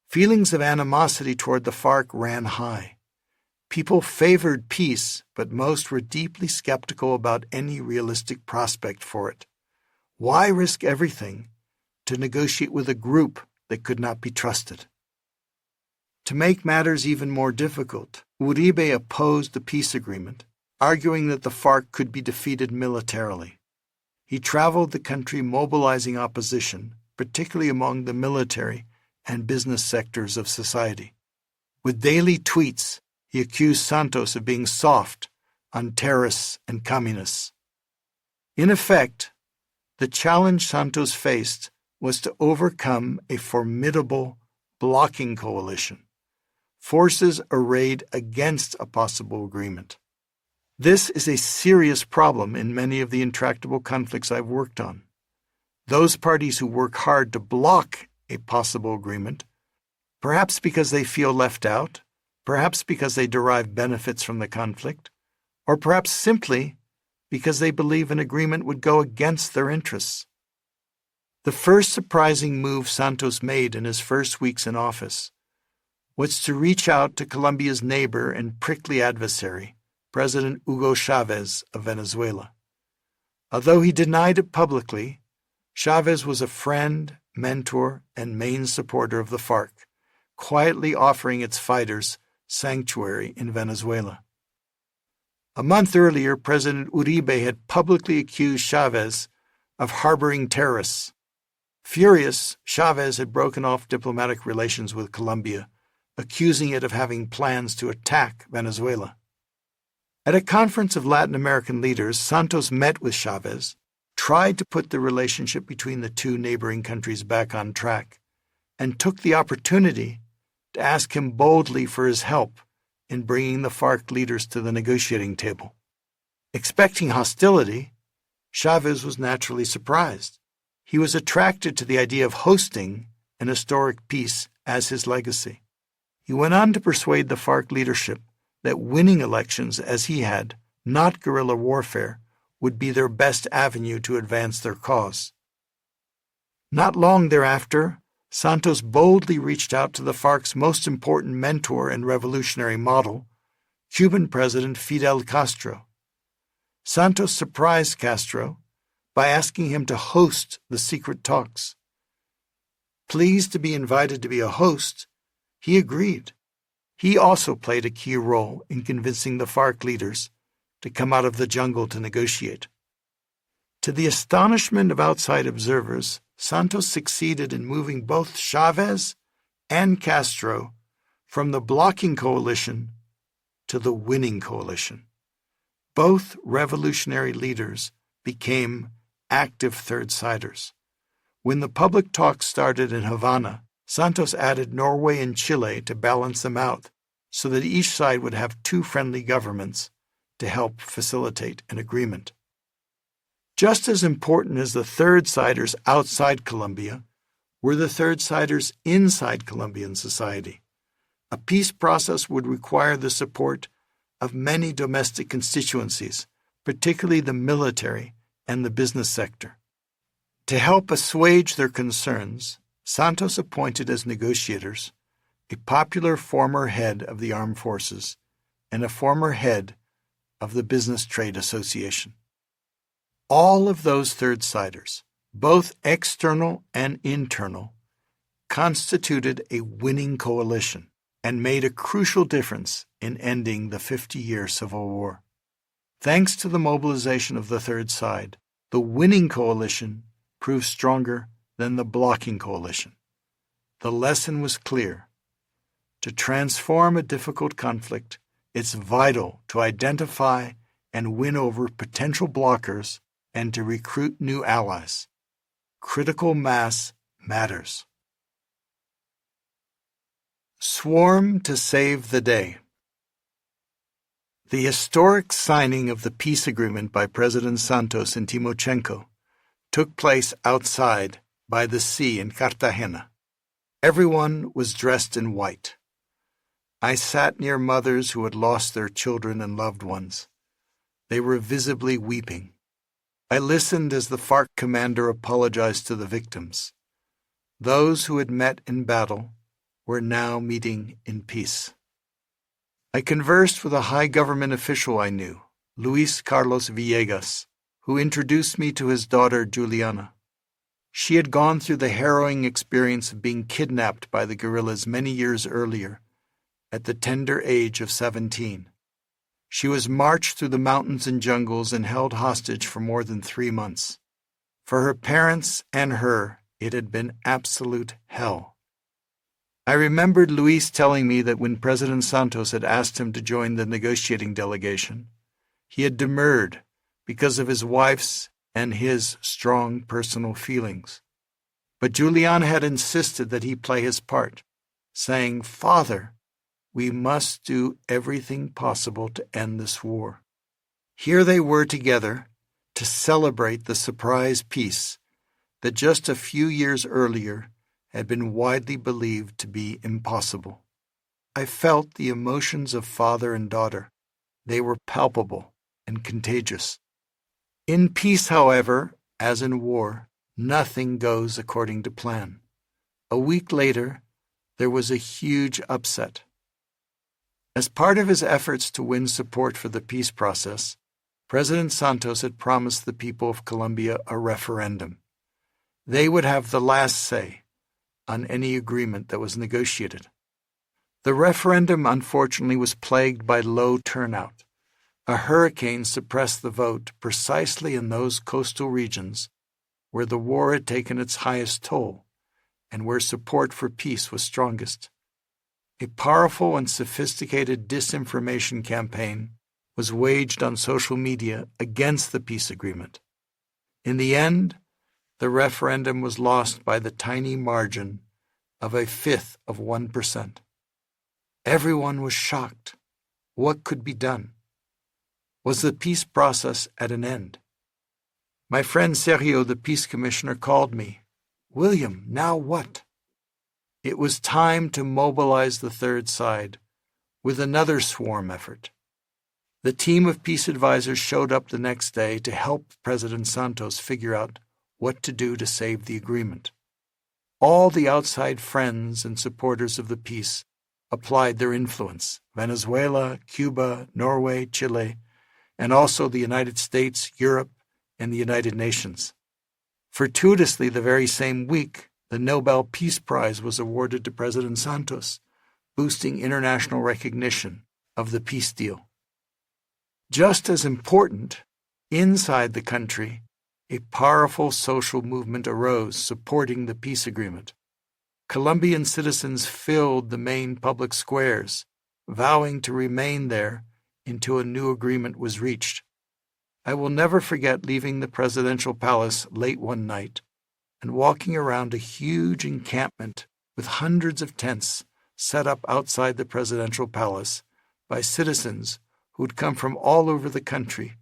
Feelings of animosity toward the FARC ran high. People favored peace, but most were deeply skeptical about any realistic prospect for it. Why risk everything to negotiate with a group that could not be trusted? To make matters even more difficult, Uribe opposed the peace agreement, arguing that the FARC could be defeated militarily. he traveled the country mobilizing opposition, particularly among the military and business sectors of society. With daily tweets, he accused Santos of being soft on terrorists and communists. In effect, the challenge Santos faced was to overcome a formidable blocking coalition, forces arrayed against a possible agreement. This is a serious problem in many of the intractable conflicts I've worked on. Those parties who work hard to block a possible agreement, perhaps because they feel left out, perhaps because they derive benefits from the conflict, or perhaps simply because they believe an agreement would go against their interests. The first surprising move Santos made in his first weeks in office was to reach out to Colombia's neighbor and prickly adversary, President Hugo Chavez of Venezuela. Although he denied it publicly, Chavez was a friend, mentor, and main supporter of the FARC, quietly offering its fighters sanctuary in Venezuela. A month earlier, President Uribe had publicly accused Chavez of harboring terrorists. Furious, Chavez had broken off diplomatic relations with Colombia, accusing it of having plans to attack Venezuela. At a conference of Latin American leaders, Santos met with Chavez, tried to put the relationship between the two neighboring countries back on track, and took the opportunity to ask him boldly for his help in bringing the FARC leaders to the negotiating table. Expecting hostility, Chavez was naturally surprised. He was attracted to the idea of hosting an historic peace as his legacy. He went on to persuade the FARC leadership that winning elections as he had, not guerrilla warfare, would be their best avenue to advance their cause. Not long thereafter, Santos boldly reached out to the FARC's most important mentor and revolutionary model, Cuban President Fidel Castro. Santos surprised Castro by asking him to host the secret talks. Pleased to be invited to be a host, he agreed. He also played a key role in convincing the FARC leaders to come out of the jungle to negotiate. To the astonishment of outside observers, Santos succeeded in moving both Chavez and Castro from the blocking coalition to the winning coalition. Both revolutionary leaders became active third-siders. When the public talks started in Havana, Santos added Norway and Chile to balance them out so that each side would have two friendly governments to help facilitate an agreement. Just as important as the third-siders outside Colombia were the third-siders inside Colombian society. A peace process would require the support of many domestic constituencies, particularly the military and the business sector. To help assuage their concerns, Santos appointed as negotiators a popular former head of the armed forces and a former head of the Business Trade Association. All of those third-siders, both external and internal, constituted a winning coalition and made a crucial difference in ending the 50-year Civil War. Thanks to the mobilization of the third side, the winning coalition proved stronger than the blocking coalition. The lesson was clear. To transform a difficult conflict, it's vital to identify and win over potential blockers and to recruit new allies. Critical mass matters. Swarm to save the day. The historic signing of the peace agreement by President Santos and Timochenko took place outside by the sea in Cartagena. Everyone was dressed in white. I sat near mothers who had lost their children and loved ones. They were visibly weeping. I listened as the FARC commander apologized to the victims. Those who had met in battle were now meeting in peace. I conversed with a high government official I knew, Luis Carlos Villegas, who introduced me to his daughter Juliana. She had gone through the harrowing experience of being kidnapped by the guerrillas many years earlier, at the tender age of 17. She was marched through the mountains and jungles and held hostage for more than 3 months. For her parents and her, it had been absolute hell. I remembered Luis telling me that when President Santos had asked him to join the negotiating delegation, he had demurred because of his wife's and his strong personal feelings. But Juliana had insisted that he play his part, saying, "Father, we must do everything possible to end this war." Here they were together to celebrate the surprise peace that just a few years earlier had been widely believed to be impossible. I felt the emotions of father and daughter. They were palpable and contagious. In peace, however, as in war, nothing goes according to plan. A week later, there was a huge upset. As part of his efforts to win support for the peace process, President Santos had promised the people of Colombia a referendum. They would have the last say on any agreement that was negotiated. The referendum, unfortunately, was plagued by low turnout. A hurricane suppressed the vote precisely in those coastal regions where the war had taken its highest toll and where support for peace was strongest. A powerful and sophisticated disinformation campaign was waged on social media against the peace agreement. In the end, the referendum was lost by the tiny margin of 0.1%. Everyone was shocked. What could be done? Was the peace process at an end? My friend Sergio, the peace commissioner, called me. "William, now what?" It was time to mobilize the third side with another swarm effort. The team of peace advisors showed up the next day to help President Santos figure out what to do to save the agreement. All the outside friends and supporters of the peace applied their influence: Venezuela, Cuba, Norway, Chile, and also the United States, Europe, and the United Nations. Fortuitously, the very same week, the Nobel Peace Prize was awarded to President Santos, boosting international recognition of the peace deal. Just as important, inside the country, a powerful social movement arose supporting the peace agreement. Colombian citizens filled the main public squares, vowing to remain there until a new agreement was reached. I will never forget leaving the presidential palace late one night and walking around a huge encampment with hundreds of tents set up outside the presidential palace by citizens who'd come from all over the country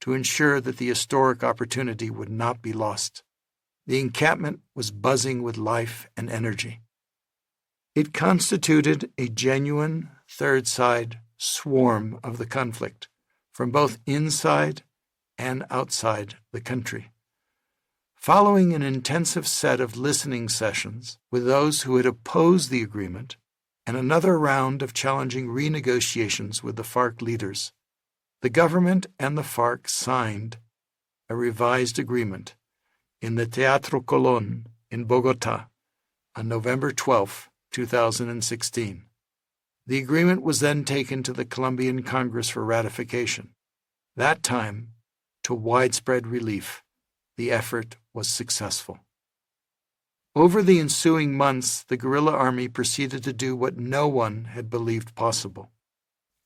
to ensure that the historic opportunity would not be lost. The encampment was buzzing with life and energy. It constituted a genuine third side swarm of the conflict from both inside and outside the country. Following an intensive set of listening sessions with those who had opposed the agreement and another round of challenging renegotiations with the FARC leaders, the government and the FARC signed a revised agreement in the Teatro Colón in Bogotá on November 12, 2016. The agreement was then taken to the Colombian Congress for ratification. That time, to widespread relief, the effort was successful. Over the ensuing months, the guerrilla army proceeded to do what no one had believed possible.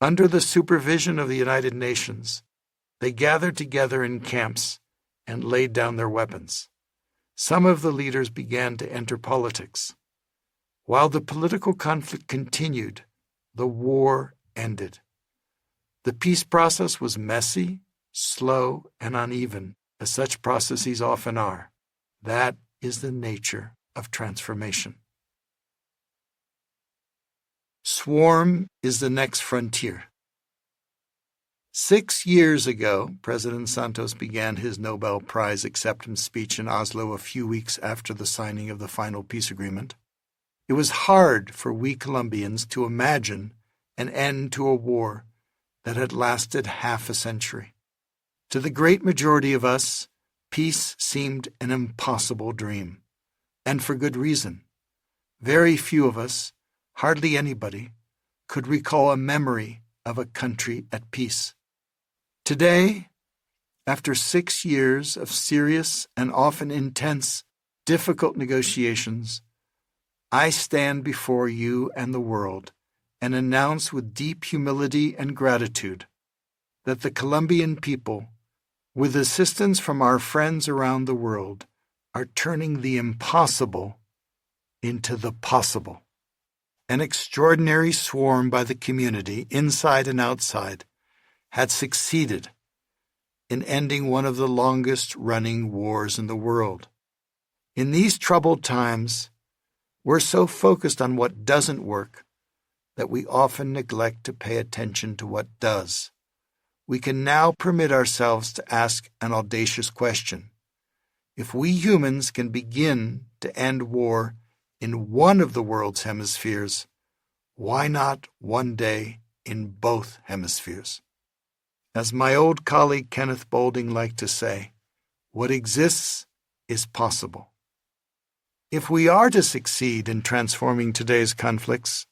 Under the supervision of the United Nations, they gathered together in camps and laid down their weapons. Some of the leaders began to enter politics. While the political conflict continued, the war ended. The peace process was messy, slow, and uneven, as such processes often are. That is the nature of transformation. Swarm is the next frontier. 6 years ago, President Santos began his Nobel Prize acceptance speech in Oslo a few weeks after the signing of the final peace agreement. It was hard for we Colombians to imagine an end to a war that had lasted half a century. To the great majority of us, peace seemed an impossible dream, and for good reason. Very few of us, hardly anybody, could recall a memory of a country at peace. Today, After 6 years of serious and often intense, difficult negotiations, I stand before you and the world and announce with deep humility and gratitude that the Colombian people, with assistance from our friends around the world, are turning the impossible into the possible. An extraordinary swarm by the community, inside and outside, had succeeded in ending one of the longest-running wars in the world. In these troubled times, we're so focused on what doesn't work that we often neglect to pay attention to what does. We can now permit ourselves to ask an audacious question. If we humans can begin to end war in one of the world's hemispheres, why not one day in both hemispheres? As my old colleague Kenneth Boulding liked to say, what exists is possible. If we are to succeed in transforming today's conflicts,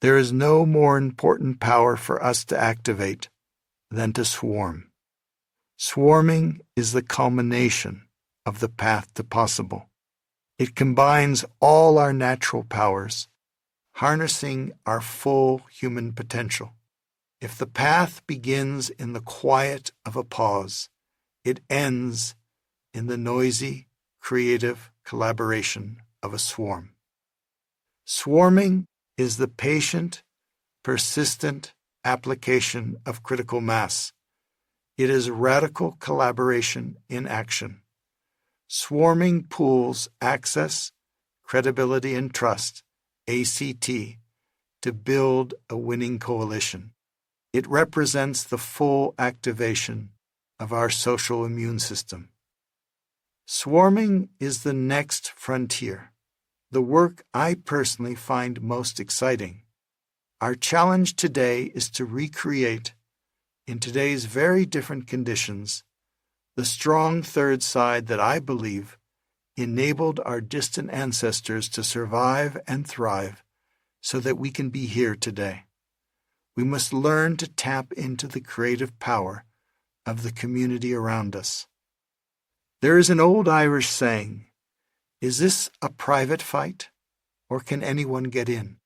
there is no more important power for us to activate than to swarm. Swarming is the culmination of the path to possible. It combines all our natural powers, harnessing our full human potential. If the path begins in the quiet of a pause, it ends in the noisy, creative collaboration of a swarm. Swarming is the patient, persistent application of critical mass. It is radical collaboration in action. Swarming pools access, credibility, and trust, ACT, to build a winning coalition. It represents the full activation of our social immune system. Swarming is the next frontier, the work I personally find most exciting. Our challenge today is to recreate, in today's very different conditions, the strong third side that I believe enabled our distant ancestors to survive and thrive so that we can be here today. We must learn to tap into the creative power of the community around us. There is an old Irish saying, "Is this a private fight, or can anyone get in?"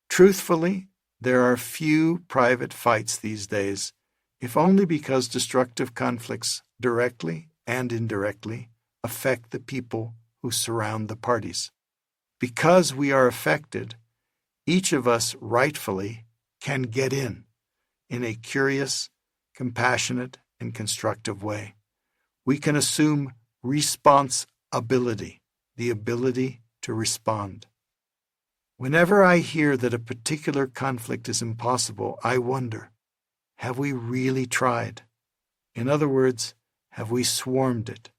Truthfully, there are few private fights these days, if only because destructive conflicts directly and indirectly affect the people who surround the parties. Because we are affected, each of us rightfully can get in a curious, compassionate, and constructive way. We can assume responsibility, the ability to respond. Whenever I hear that a particular conflict is impossible, I wonder, have we really tried? In other words, have we swarmed it?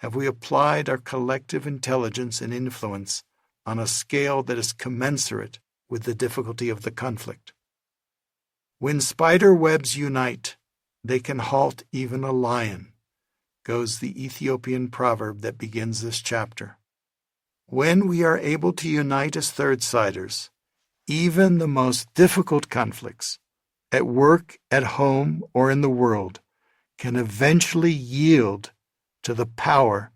Have we applied our collective intelligence and influence on a scale that is commensurate with the difficulty of the conflict? When spider webs unite, they can halt even a lion, goes the Ethiopian proverb that begins this chapter. When we are able to unite as third-siders, even the most difficult conflicts, at work, at home, or in the world, can eventually yield to the power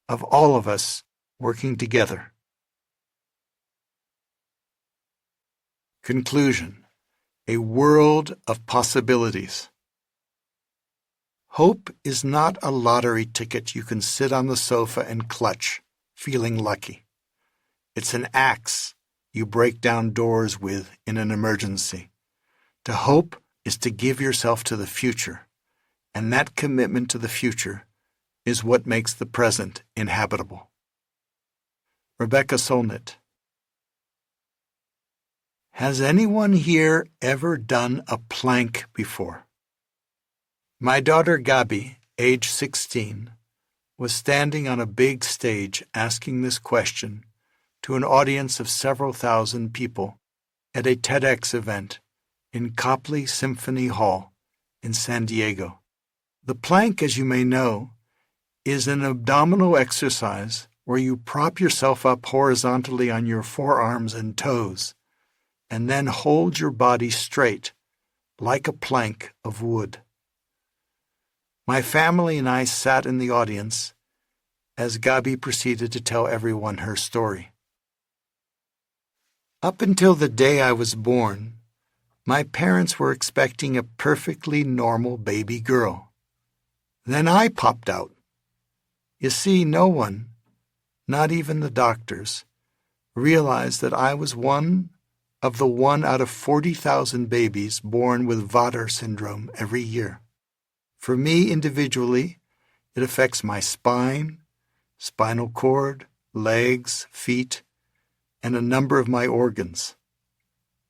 of all of us working together. Conclusion. A world of possibilities. Hope is not a lottery ticket you can sit on the sofa and clutch, feeling lucky. It's an axe you break down doors with in an emergency. To hope is to give yourself to the future, and that commitment to the future is what makes the present inhabitable. Rebecca Solnit. Has anyone here ever done a plank before? My daughter Gabi, age 16, was standing on a big stage asking this question to an audience of several thousand people at a TEDx event in Copley Symphony Hall in San Diego. The plank, as you may know, is an abdominal exercise where you prop yourself up horizontally on your forearms and toes, and then hold your body straight, like a plank of wood. My family and I sat in the audience as Gabi proceeded to tell everyone her story. Up until the day I was born, my parents were expecting a perfectly normal baby girl. Then I popped out. You see, no one, not even the doctors, realized that I was one of the 1 out of 40,000 babies born with Vater syndrome every year. For me individually, it affects my spine, spinal cord, legs, feet, and a number of my organs.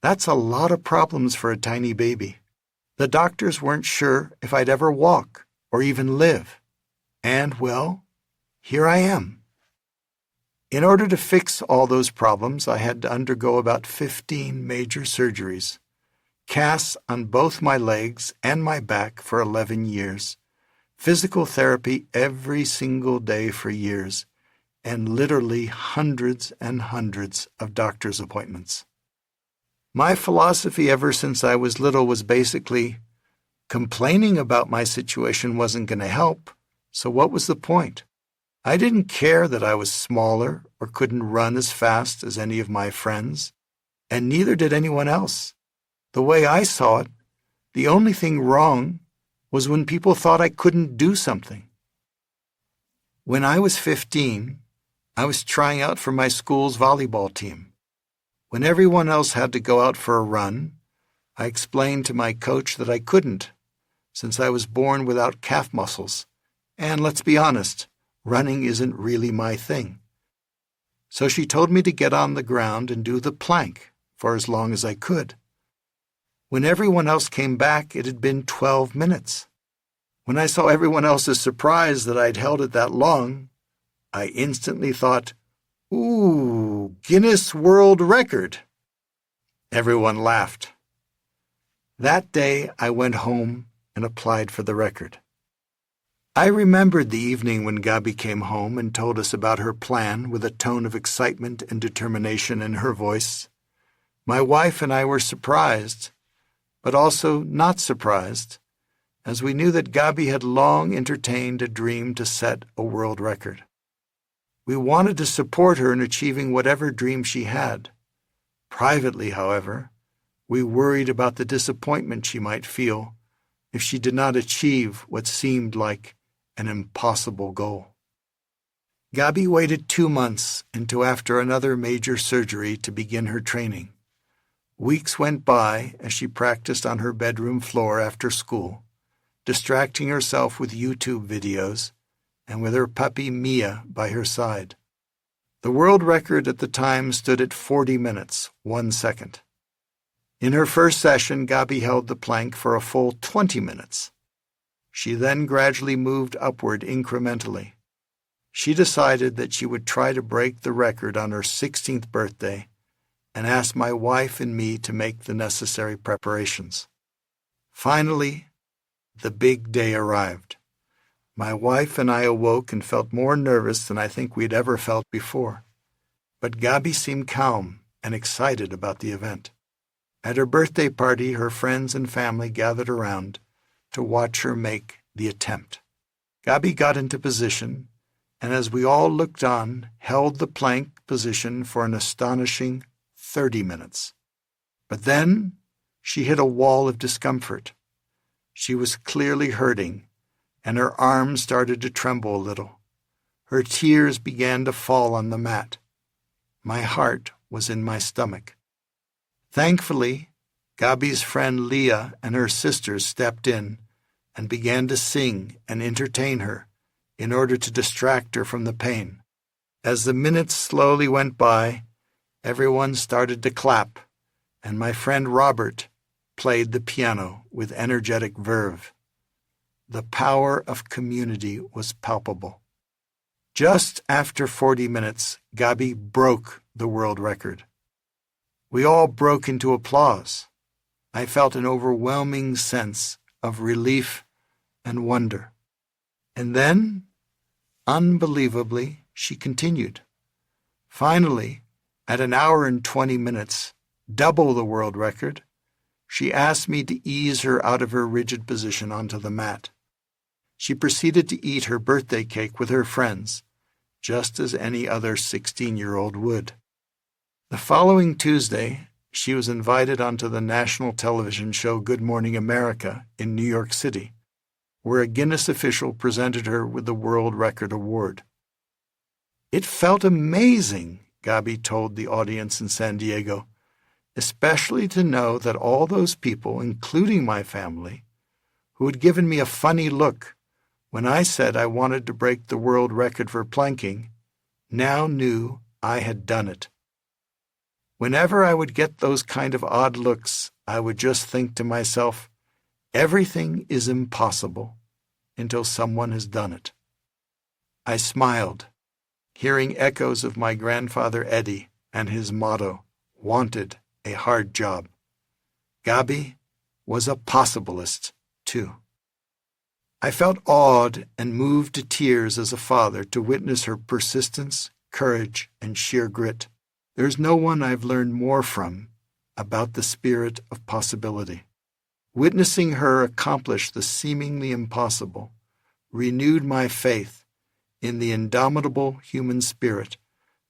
That's a lot of problems for a tiny baby. The doctors weren't sure if I'd ever walk or even live. And, well, here I am. In order to fix all those problems, I had to undergo about 15 major surgeries, casts on both my legs and my back for 11 years, physical therapy every single day for years, and literally hundreds and hundreds of doctor's appointments. My philosophy ever since I was little was basically, complaining about my situation wasn't going to help, so what was the point? I didn't care that I was smaller or couldn't run as fast as any of my friends, and neither did anyone else. The way I saw it, the only thing wrong was when people thought I couldn't do something. When I was 15, I was trying out for my school's volleyball team. When everyone else had to go out for a run, I explained to my coach that I couldn't, since I was born without calf muscles, and let's be honest, running isn't really my thing. So she told me to get on the ground and do the plank for as long as I could. When everyone else came back, it had been 12 minutes. When I saw everyone else's surprise that I'd held it that long, I instantly thought, "Ooh, Guinness World Record." Everyone laughed. That day, I went home and applied for the record. I remembered the evening when Gabi came home and told us about her plan with a tone of excitement and determination in her voice. My wife and I were surprised, but also not surprised, as we knew that Gabi had long entertained a dream to set a world record. We wanted to support her in achieving whatever dream she had. Privately, however, we worried about the disappointment she might feel if she did not achieve what seemed like an impossible goal. Gabi waited 2 months until after another major surgery to begin her training. Weeks went by as she practiced on her bedroom floor after school, distracting herself with YouTube videos and with her puppy Mia by her side. The world record at the time stood at 40 minutes, 1 second. In her first session, Gabi held the plank for a full 20 minutes. She then gradually moved upward incrementally. She decided that she would try to break the record on her 16th birthday and asked my wife and me to make the necessary preparations. Finally, the big day arrived. My wife and I awoke and felt more nervous than I think we'd ever felt before. But Gabi seemed calm and excited about the event. At her birthday party, her friends and family gathered around to watch her make the attempt. Gabi got into position, and as we all looked on, held the plank position for an astonishing 30 minutes. But then she hit a wall of discomfort. She was clearly hurting, and her arms started to tremble a little. Her tears began to fall on the mat. My heart was in my stomach. Thankfully, Gabi's friend Leah and her sisters stepped in and began to sing and entertain her in order to distract her from the pain. As the minutes slowly went by, everyone started to clap, and my friend Robert played the piano with energetic verve. The power of community was palpable. Just after 40 minutes, Gabi broke the world record. We all broke into applause. I felt an overwhelming sense of relief and wonder. And then, unbelievably, she continued. Finally, at 1 hour and 20 minutes, double the world record, she asked me to ease her out of her rigid position onto the mat. she proceeded to eat her birthday cake with her friends, just as any other 16-year-old would. The following Tuesday, she was invited onto the national television show Good Morning America in New York City, where a Guinness official presented her with the World Record Award. "It felt amazing," Gabi told the audience in San Diego, "especially to know that all those people, including my family, who had given me a funny look when I said I wanted to break the world record for planking, now knew I had done it. Whenever I would get those kind of odd looks, I would just think to myself, everything is impossible until someone has done it." I smiled, hearing echoes of my grandfather Eddie and his motto, "Wanted, a hard job." Gabi was a possibilist, too. I felt awed and moved to tears as a father to witness her persistence, courage, and sheer grit. There's no one I've learned more from about the spirit of possibility. Witnessing her accomplish the seemingly impossible renewed my faith in the indomitable human spirit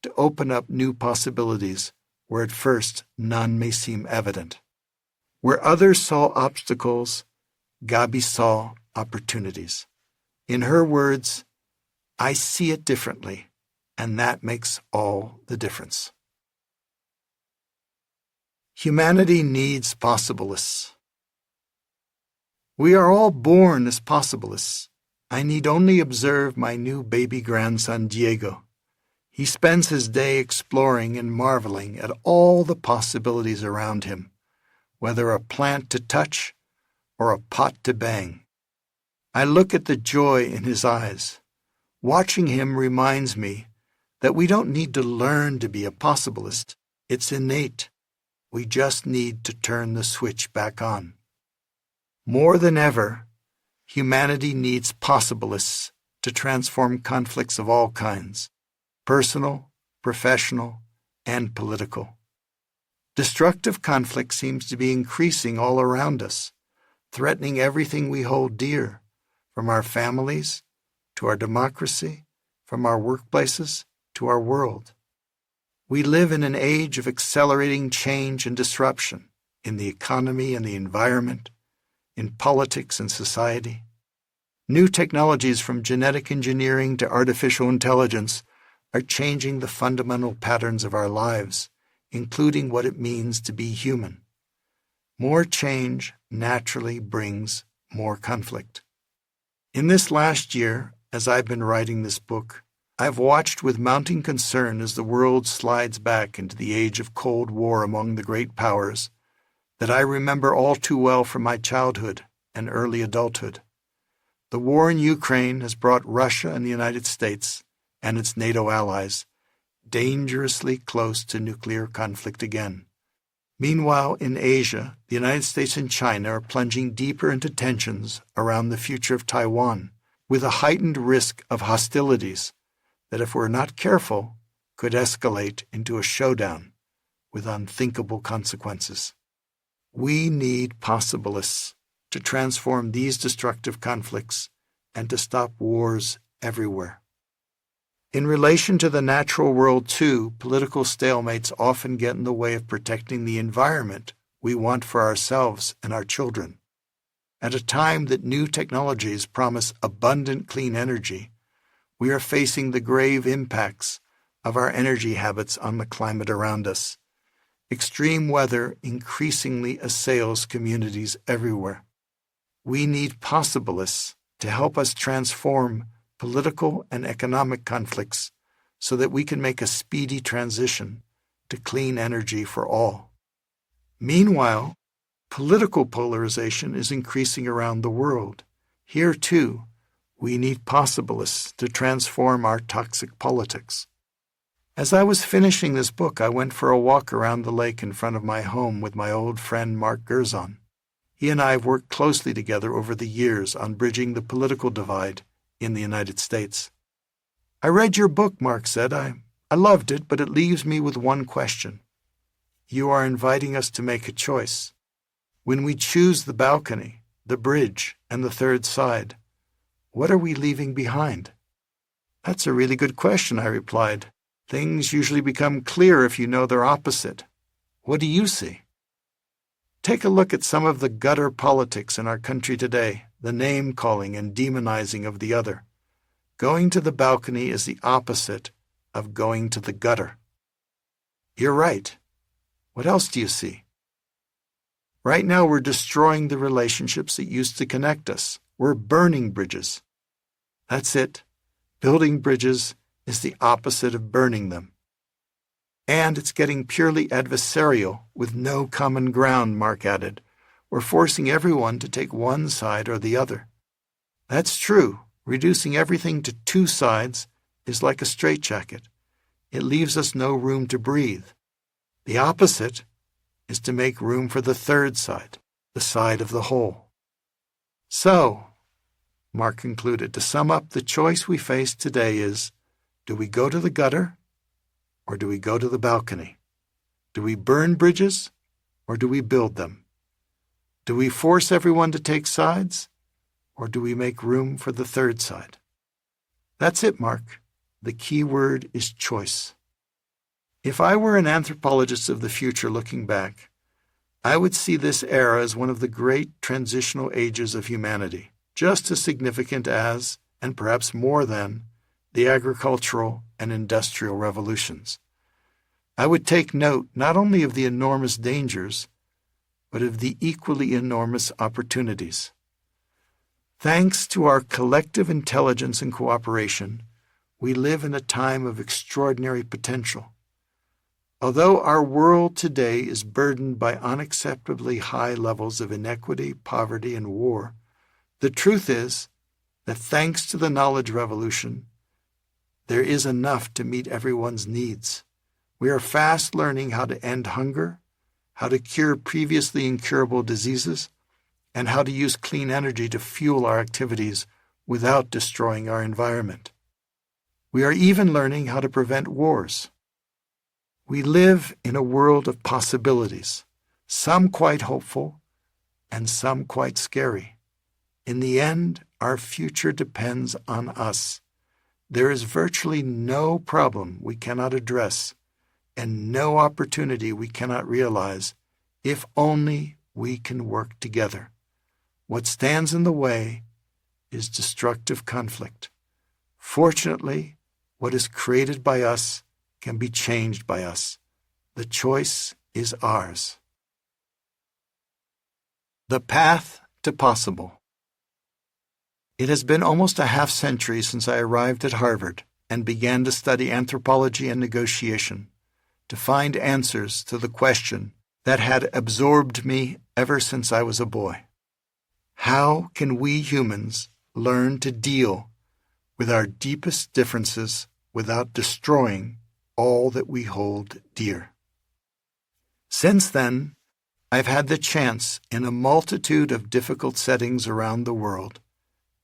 to open up new possibilities where at first none may seem evident. Where others saw obstacles, Gabi saw opportunities. In her words, "I see it differently, and that makes all the difference." Humanity needs possibilists. We are all born as possibilists. I need only observe my new baby grandson Diego. He spends his day exploring and marveling at all the possibilities around him, whether a plant to touch or a pot to bang. I look at the joy in his eyes. Watching him reminds me that we don't need to learn to be a possibilist. It's innate. We just need to turn the switch back on. More than ever, humanity needs possibilists to transform conflicts of all kinds, personal, professional, and political. Destructive conflict seems to be increasing all around us, threatening everything we hold dear, from our families to our democracy, from our workplaces to our world. We live in an age of accelerating change and disruption in the economy and the environment, in politics and society. New technologies from genetic engineering to artificial intelligence are changing the fundamental patterns of our lives, including what it means to be human. More change naturally brings more conflict. In this last year, as I've been writing this book, I've watched with mounting concern as the world slides back into the age of Cold War among the great powers that I remember all too well from my childhood and early adulthood. The war in Ukraine has brought Russia and the United States and its NATO allies dangerously close to nuclear conflict again. Meanwhile, in Asia, the United States and China are plunging deeper into tensions around the future of Taiwan, with a heightened risk of hostilities that, if we're not careful, could escalate into a showdown with unthinkable consequences. We need possibilists to transform these destructive conflicts and to stop wars everywhere. In relation to the natural world, too, political stalemates often get in the way of protecting the environment we want for ourselves and our children. At a time that new technologies promise abundant clean energy, we are facing the grave impacts of our energy habits on the climate around us. Extreme weather increasingly assails communities everywhere. We need possibilists to help us transform political and economic conflicts so that we can make a speedy transition to clean energy for all. Meanwhile, political polarization is increasing around the world. Here, too, we need possibilists to transform our toxic politics. As I was finishing this book, I went for a walk around the lake in front of my home with my old friend Mark Gerzon. He and I have worked closely together over the years on bridging the political divide in the United States. "I read your book," Mark said. I loved it, but it leaves me with one question. You are inviting us to make a choice. When we choose the balcony, the bridge, and the third side, What are we leaving behind? That's a really good question, I replied. Things usually become clear if you know their opposite. What do you see? Take a look at some of the gutter politics in our country today, the name-calling and demonizing of the other. Going to the balcony is the opposite of going to the gutter. You're right. What else do you see? Right now we're destroying the relationships that used to connect us. We're burning bridges. That's it. Building bridges is the opposite of burning them. And it's getting purely adversarial with no common ground, Mark added. We're forcing everyone to take one side or the other. That's true. Reducing everything to two sides is like a straitjacket. It leaves us no room to breathe. The opposite is to make room for the third side, the side of the whole. So, Mark concluded, to sum up, the choice we face today is, do we go to the gutter or do we go to the balcony? Do we burn bridges or do we build them? Do we force everyone to take sides or do we make room for the third side? That's it, Mark. The key word is choice. If I were an anthropologist of the future looking back, I would see this era as one of the great transitional ages of humanity, just as significant as, and perhaps more than, the agricultural and industrial revolutions. I would take note not only of the enormous dangers, but of the equally enormous opportunities. Thanks to our collective intelligence and cooperation, we live in a time of extraordinary potential. Although our world today is burdened by unacceptably high levels of inequity, poverty, and war, the truth is that thanks to the knowledge revolution, there is enough to meet everyone's needs. We are fast learning how to end hunger, how to cure previously incurable diseases, and how to use clean energy to fuel our activities without destroying our environment. We are even learning how to prevent wars. We live in a world of possibilities, some quite hopeful and some quite scary. In the end, our future depends on us. There is virtually no problem we cannot address and no opportunity we cannot realize if only we can work together. What stands in the way is destructive conflict. Fortunately, what is created by us can be changed by us. The choice is ours. The path to possible. It has been almost a half-century since I arrived at Harvard and began to study anthropology and negotiation, to find answers to the question that had absorbed me ever since I was a boy. How can we humans learn to deal with our deepest differences without destroying all that we hold dear? Since then, I've had the chance in a multitude of difficult settings around the world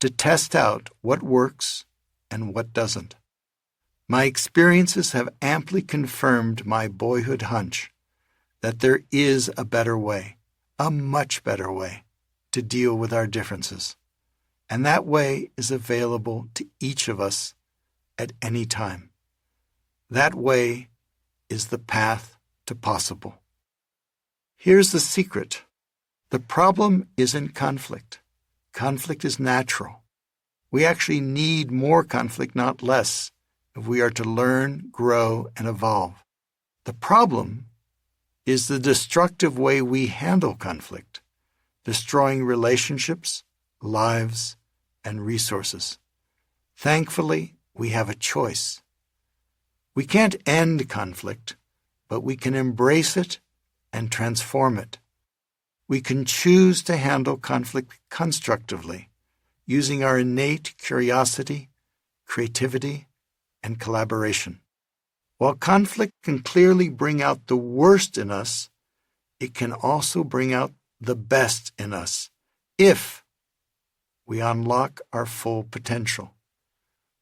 to test out what works and what doesn't. My experiences have amply confirmed my boyhood hunch that there is a better way, a much better way, to deal with our differences. And that way is available to each of us at any time. That way is the path to possible. Here's the secret. The problem isn't conflict. Conflict is natural. We actually need more conflict, not less, if we are to learn, grow, and evolve. The problem is the destructive way we handle conflict, destroying relationships, lives, and resources. Thankfully, we have a choice. We can't end conflict, but we can embrace it and transform it. We can choose to handle conflict constructively, using our innate curiosity, creativity, and collaboration. While conflict can clearly bring out the worst in us, it can also bring out the best in us if we unlock our full potential.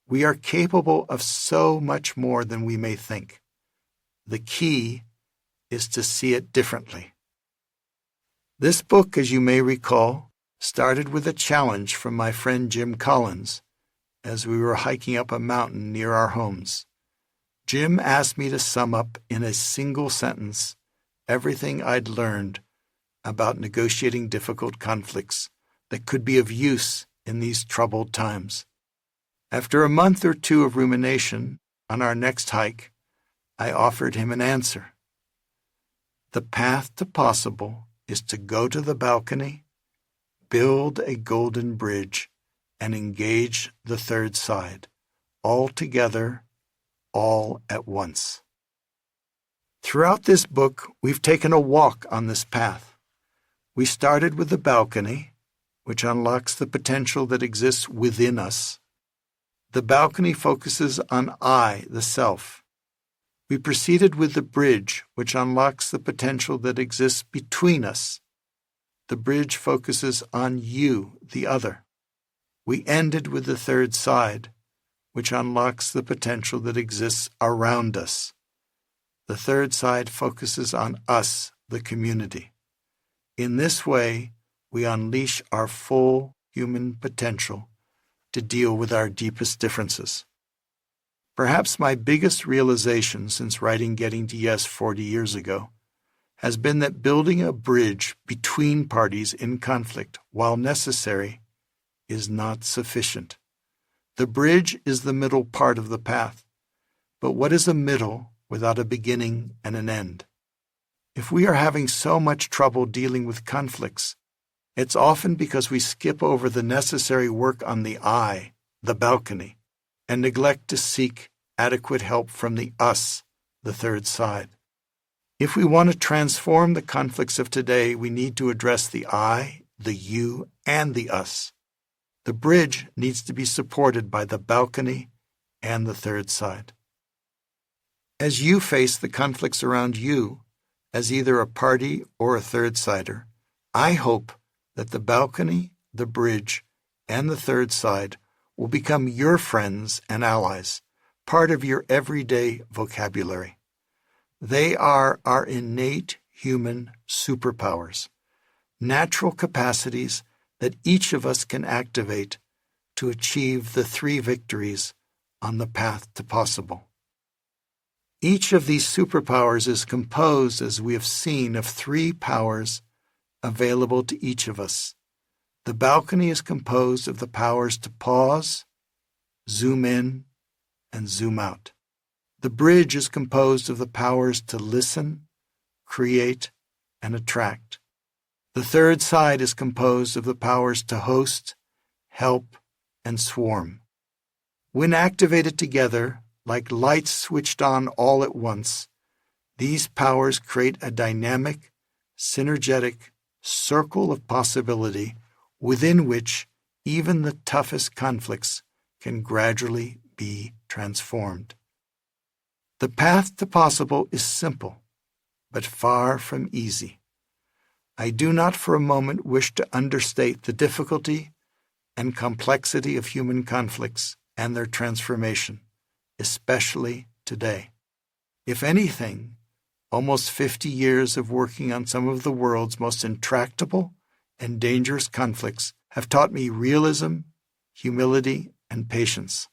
We are capable of so much more than we may think. The key is to see it differently. This book, as you may recall, started with a challenge from my friend Jim Collins as we were hiking up a mountain near our homes. Jim asked me to sum up in a single sentence everything I'd learned about negotiating difficult conflicts that could be of use in these troubled times. After a month or two of rumination on our next hike, I offered him an answer. The path to possible is to go to the balcony, build a golden bridge, and engage the third side, all together, all at once. Throughout this book, we've taken a walk on this path. We started with the balcony, which unlocks the potential that exists within us. The balcony focuses on I, the self. We proceeded with the bridge, which unlocks the potential that exists between us. The bridge focuses on you, the other. We ended with the third side, which unlocks the potential that exists around us. The third side focuses on us, the community. In this way, we unleash our full human potential to deal with our deepest differences. Perhaps my biggest realization since writing Getting to Yes 40 years ago has been that building a bridge between parties in conflict, while necessary, is not sufficient. The bridge is the middle part of the path, but what is a middle without a beginning and an end? If we are having so much trouble dealing with conflicts, it's often because we skip over the necessary work on the I, the balcony, and neglect to seek adequate help from the us, the third side. If we want to transform the conflicts of today, we need to address the I, the you, and the us. The bridge needs to be supported by the balcony and the third side. As you face the conflicts around you, as either a party or a third-sider, I hope that the balcony, the bridge, and the third side will become your friends and allies, part of your everyday vocabulary. They are our innate human superpowers, natural capacities that each of us can activate to achieve the 3 victories on the path to possible. Each of these superpowers is composed, as we have seen, of 3 powers available to each of us. The balcony is composed of the powers to pause, zoom in, and zoom out. The bridge is composed of the powers to listen, create, and attract. The third side is composed of the powers to host, help, and swarm. When activated together, like lights switched on all at once, these powers create a dynamic, synergetic circle of possibility within which even the toughest conflicts can gradually be transformed. The path to possible is simple, but far from easy. I do not for a moment wish to understate the difficulty and complexity of human conflicts and their transformation, especially today. If anything, almost 50 years of working on some of the world's most intractable and dangerous conflicts have taught me realism, humility, and patience.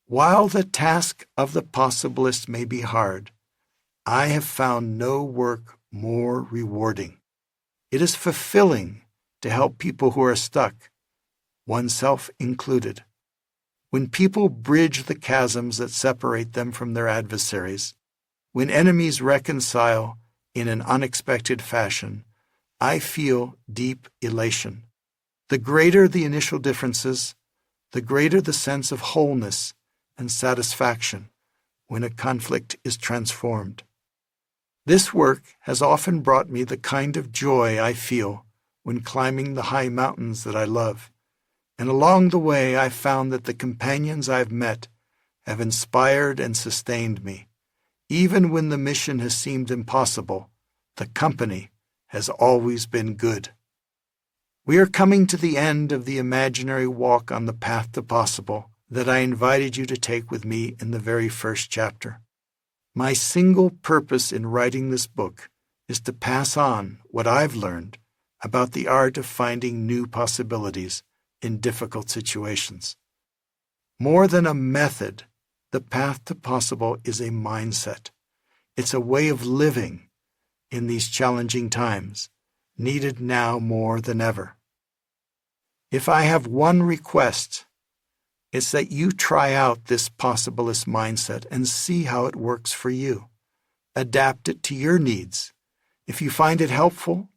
While the task of the possibilist may be hard, I have found no work more rewarding. It is fulfilling to help people who are stuck, oneself included. When people bridge the chasms that separate them from their adversaries, when enemies reconcile in an unexpected fashion, I feel deep elation. The greater the initial differences, the greater the sense of wholeness and satisfaction when a conflict is transformed. This work has often brought me the kind of joy I feel when climbing the high mountains that I love, and along the way I found that the companions I've met have inspired and sustained me. Even when the mission has seemed impossible, the company has always been good. We are coming to the end of the imaginary walk on the path to possible that I invited you to take with me in the very first chapter. My single purpose in writing this book is to pass on what I've learned about the art of finding new possibilities in difficult situations. More than a method, the path to possible is a mindset. It's a way of living in these challenging times, needed now more than ever. If I have one request, it's that you try out this possibilist mindset and see how it works for you. Adapt it to your needs. If you find it helpful,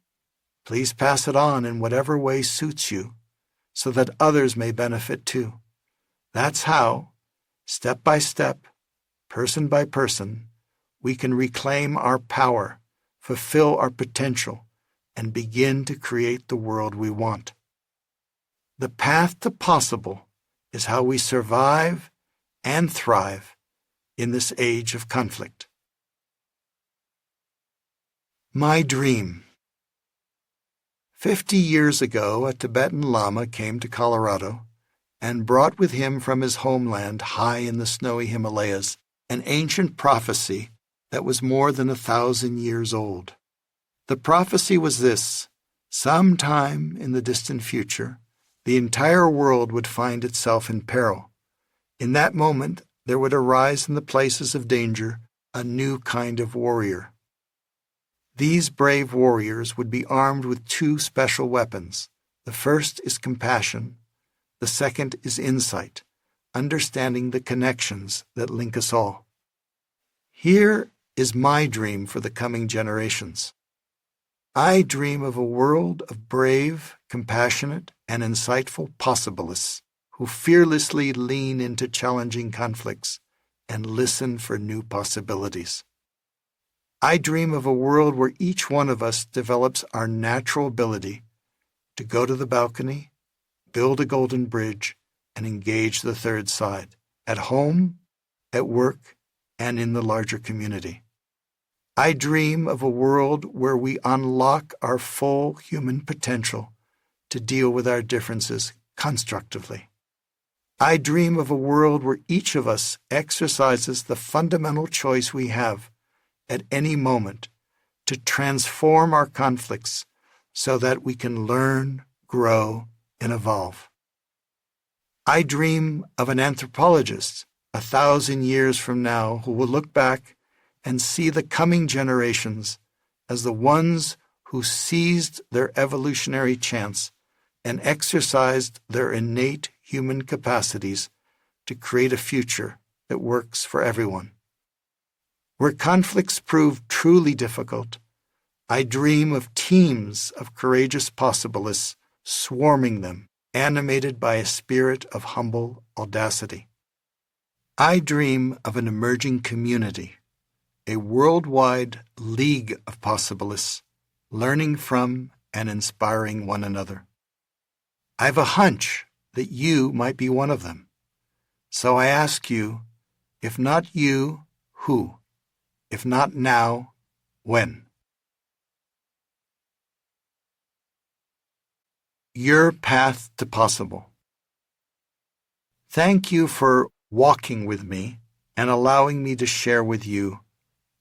please pass it on in whatever way suits you so that others may benefit too. That's how, step by step, person by person, we can reclaim our power, fulfill our potential, and begin to create the world we want. The path to possible is how we survive and thrive in this age of conflict. My dream. 50 years ago, a Tibetan Lama came to Colorado and brought with him from his homeland high in the snowy Himalayas an ancient prophecy that was more than 1,000 years old. The prophecy was this: sometime in the distant future, the entire world would find itself in peril. In that moment, there would arise in the places of danger a new kind of warrior. These brave warriors would be armed with two special weapons. The first is compassion. The second is insight, understanding the connections that link us all. Here is my dream for the coming generations. I dream of a world of brave, compassionate, and insightful possibilists who fearlessly lean into challenging conflicts and listen for new possibilities. I dream of a world where each one of us develops our natural ability to go to the balcony, build a golden bridge, and engage the third side, at home, at work, and in the larger community. I dream of a world where we unlock our full human potential to deal with our differences constructively. I dream of a world where each of us exercises the fundamental choice we have at any moment to transform our conflicts so that we can learn, grow, and evolve. I dream of an anthropologist 1,000 years from now who will look back and see the coming generations as the ones who seized their evolutionary chance and exercised their innate human capacities to create a future that works for everyone. Where conflicts prove truly difficult, I dream of teams of courageous possibilists swarming them, animated by a spirit of humble audacity. I dream of an emerging community, a worldwide league of possibilists, learning from and inspiring one another. I have a hunch that you might be one of them. So I ask you, if not you, who? If not now, when? Your path to possible. Thank you for walking with me and allowing me to share with you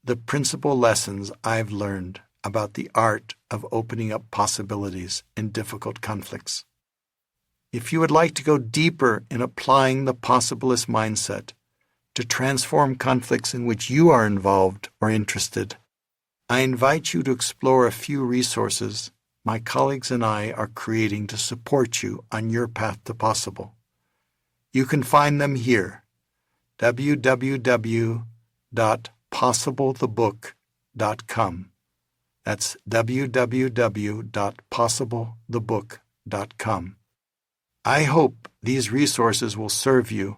the principal lessons I've learned about the art of opening up possibilities in difficult conflicts. If you would like to go deeper in applying the possibilist mindset to transform conflicts in which you are involved or interested, I invite you to explore a few resources my colleagues and I are creating to support you on your path to possible. You can find them here, www.possiblethebook.com. That's www.possiblethebook.com. I hope these resources will serve you,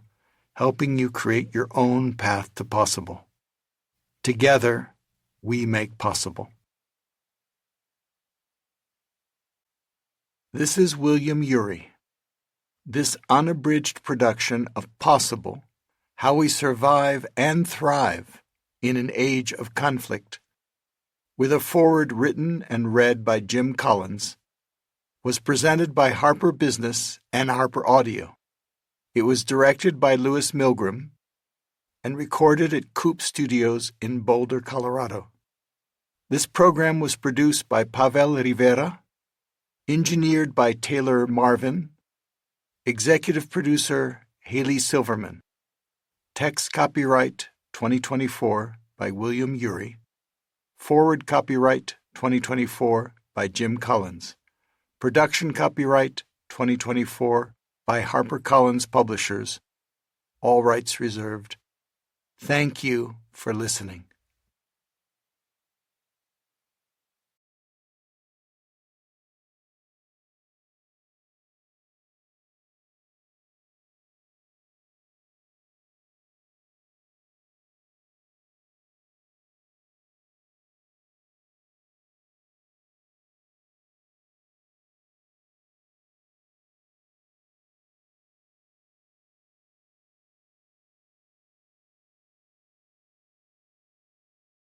helping you create your own path to possible. Together, we make possible. This is William Ury. This unabridged production of Possible, How We Survive and Thrive in an Age of Conflict, with a foreword written and read by Jim Collins, was presented by Harper Business and Harper Audio. It was directed by Louis Milgram and recorded at Coop Studios in Boulder, Colorado. This program was produced by Pavel Rivera Engineered by Taylor Marvin. Executive producer Haley Silverman. Text copyright 2024 by William Ury. Forward copyright 2024 by Jim Collins. Production copyright 2024 by HarperCollins Publishers. All rights reserved. Thank you for listening.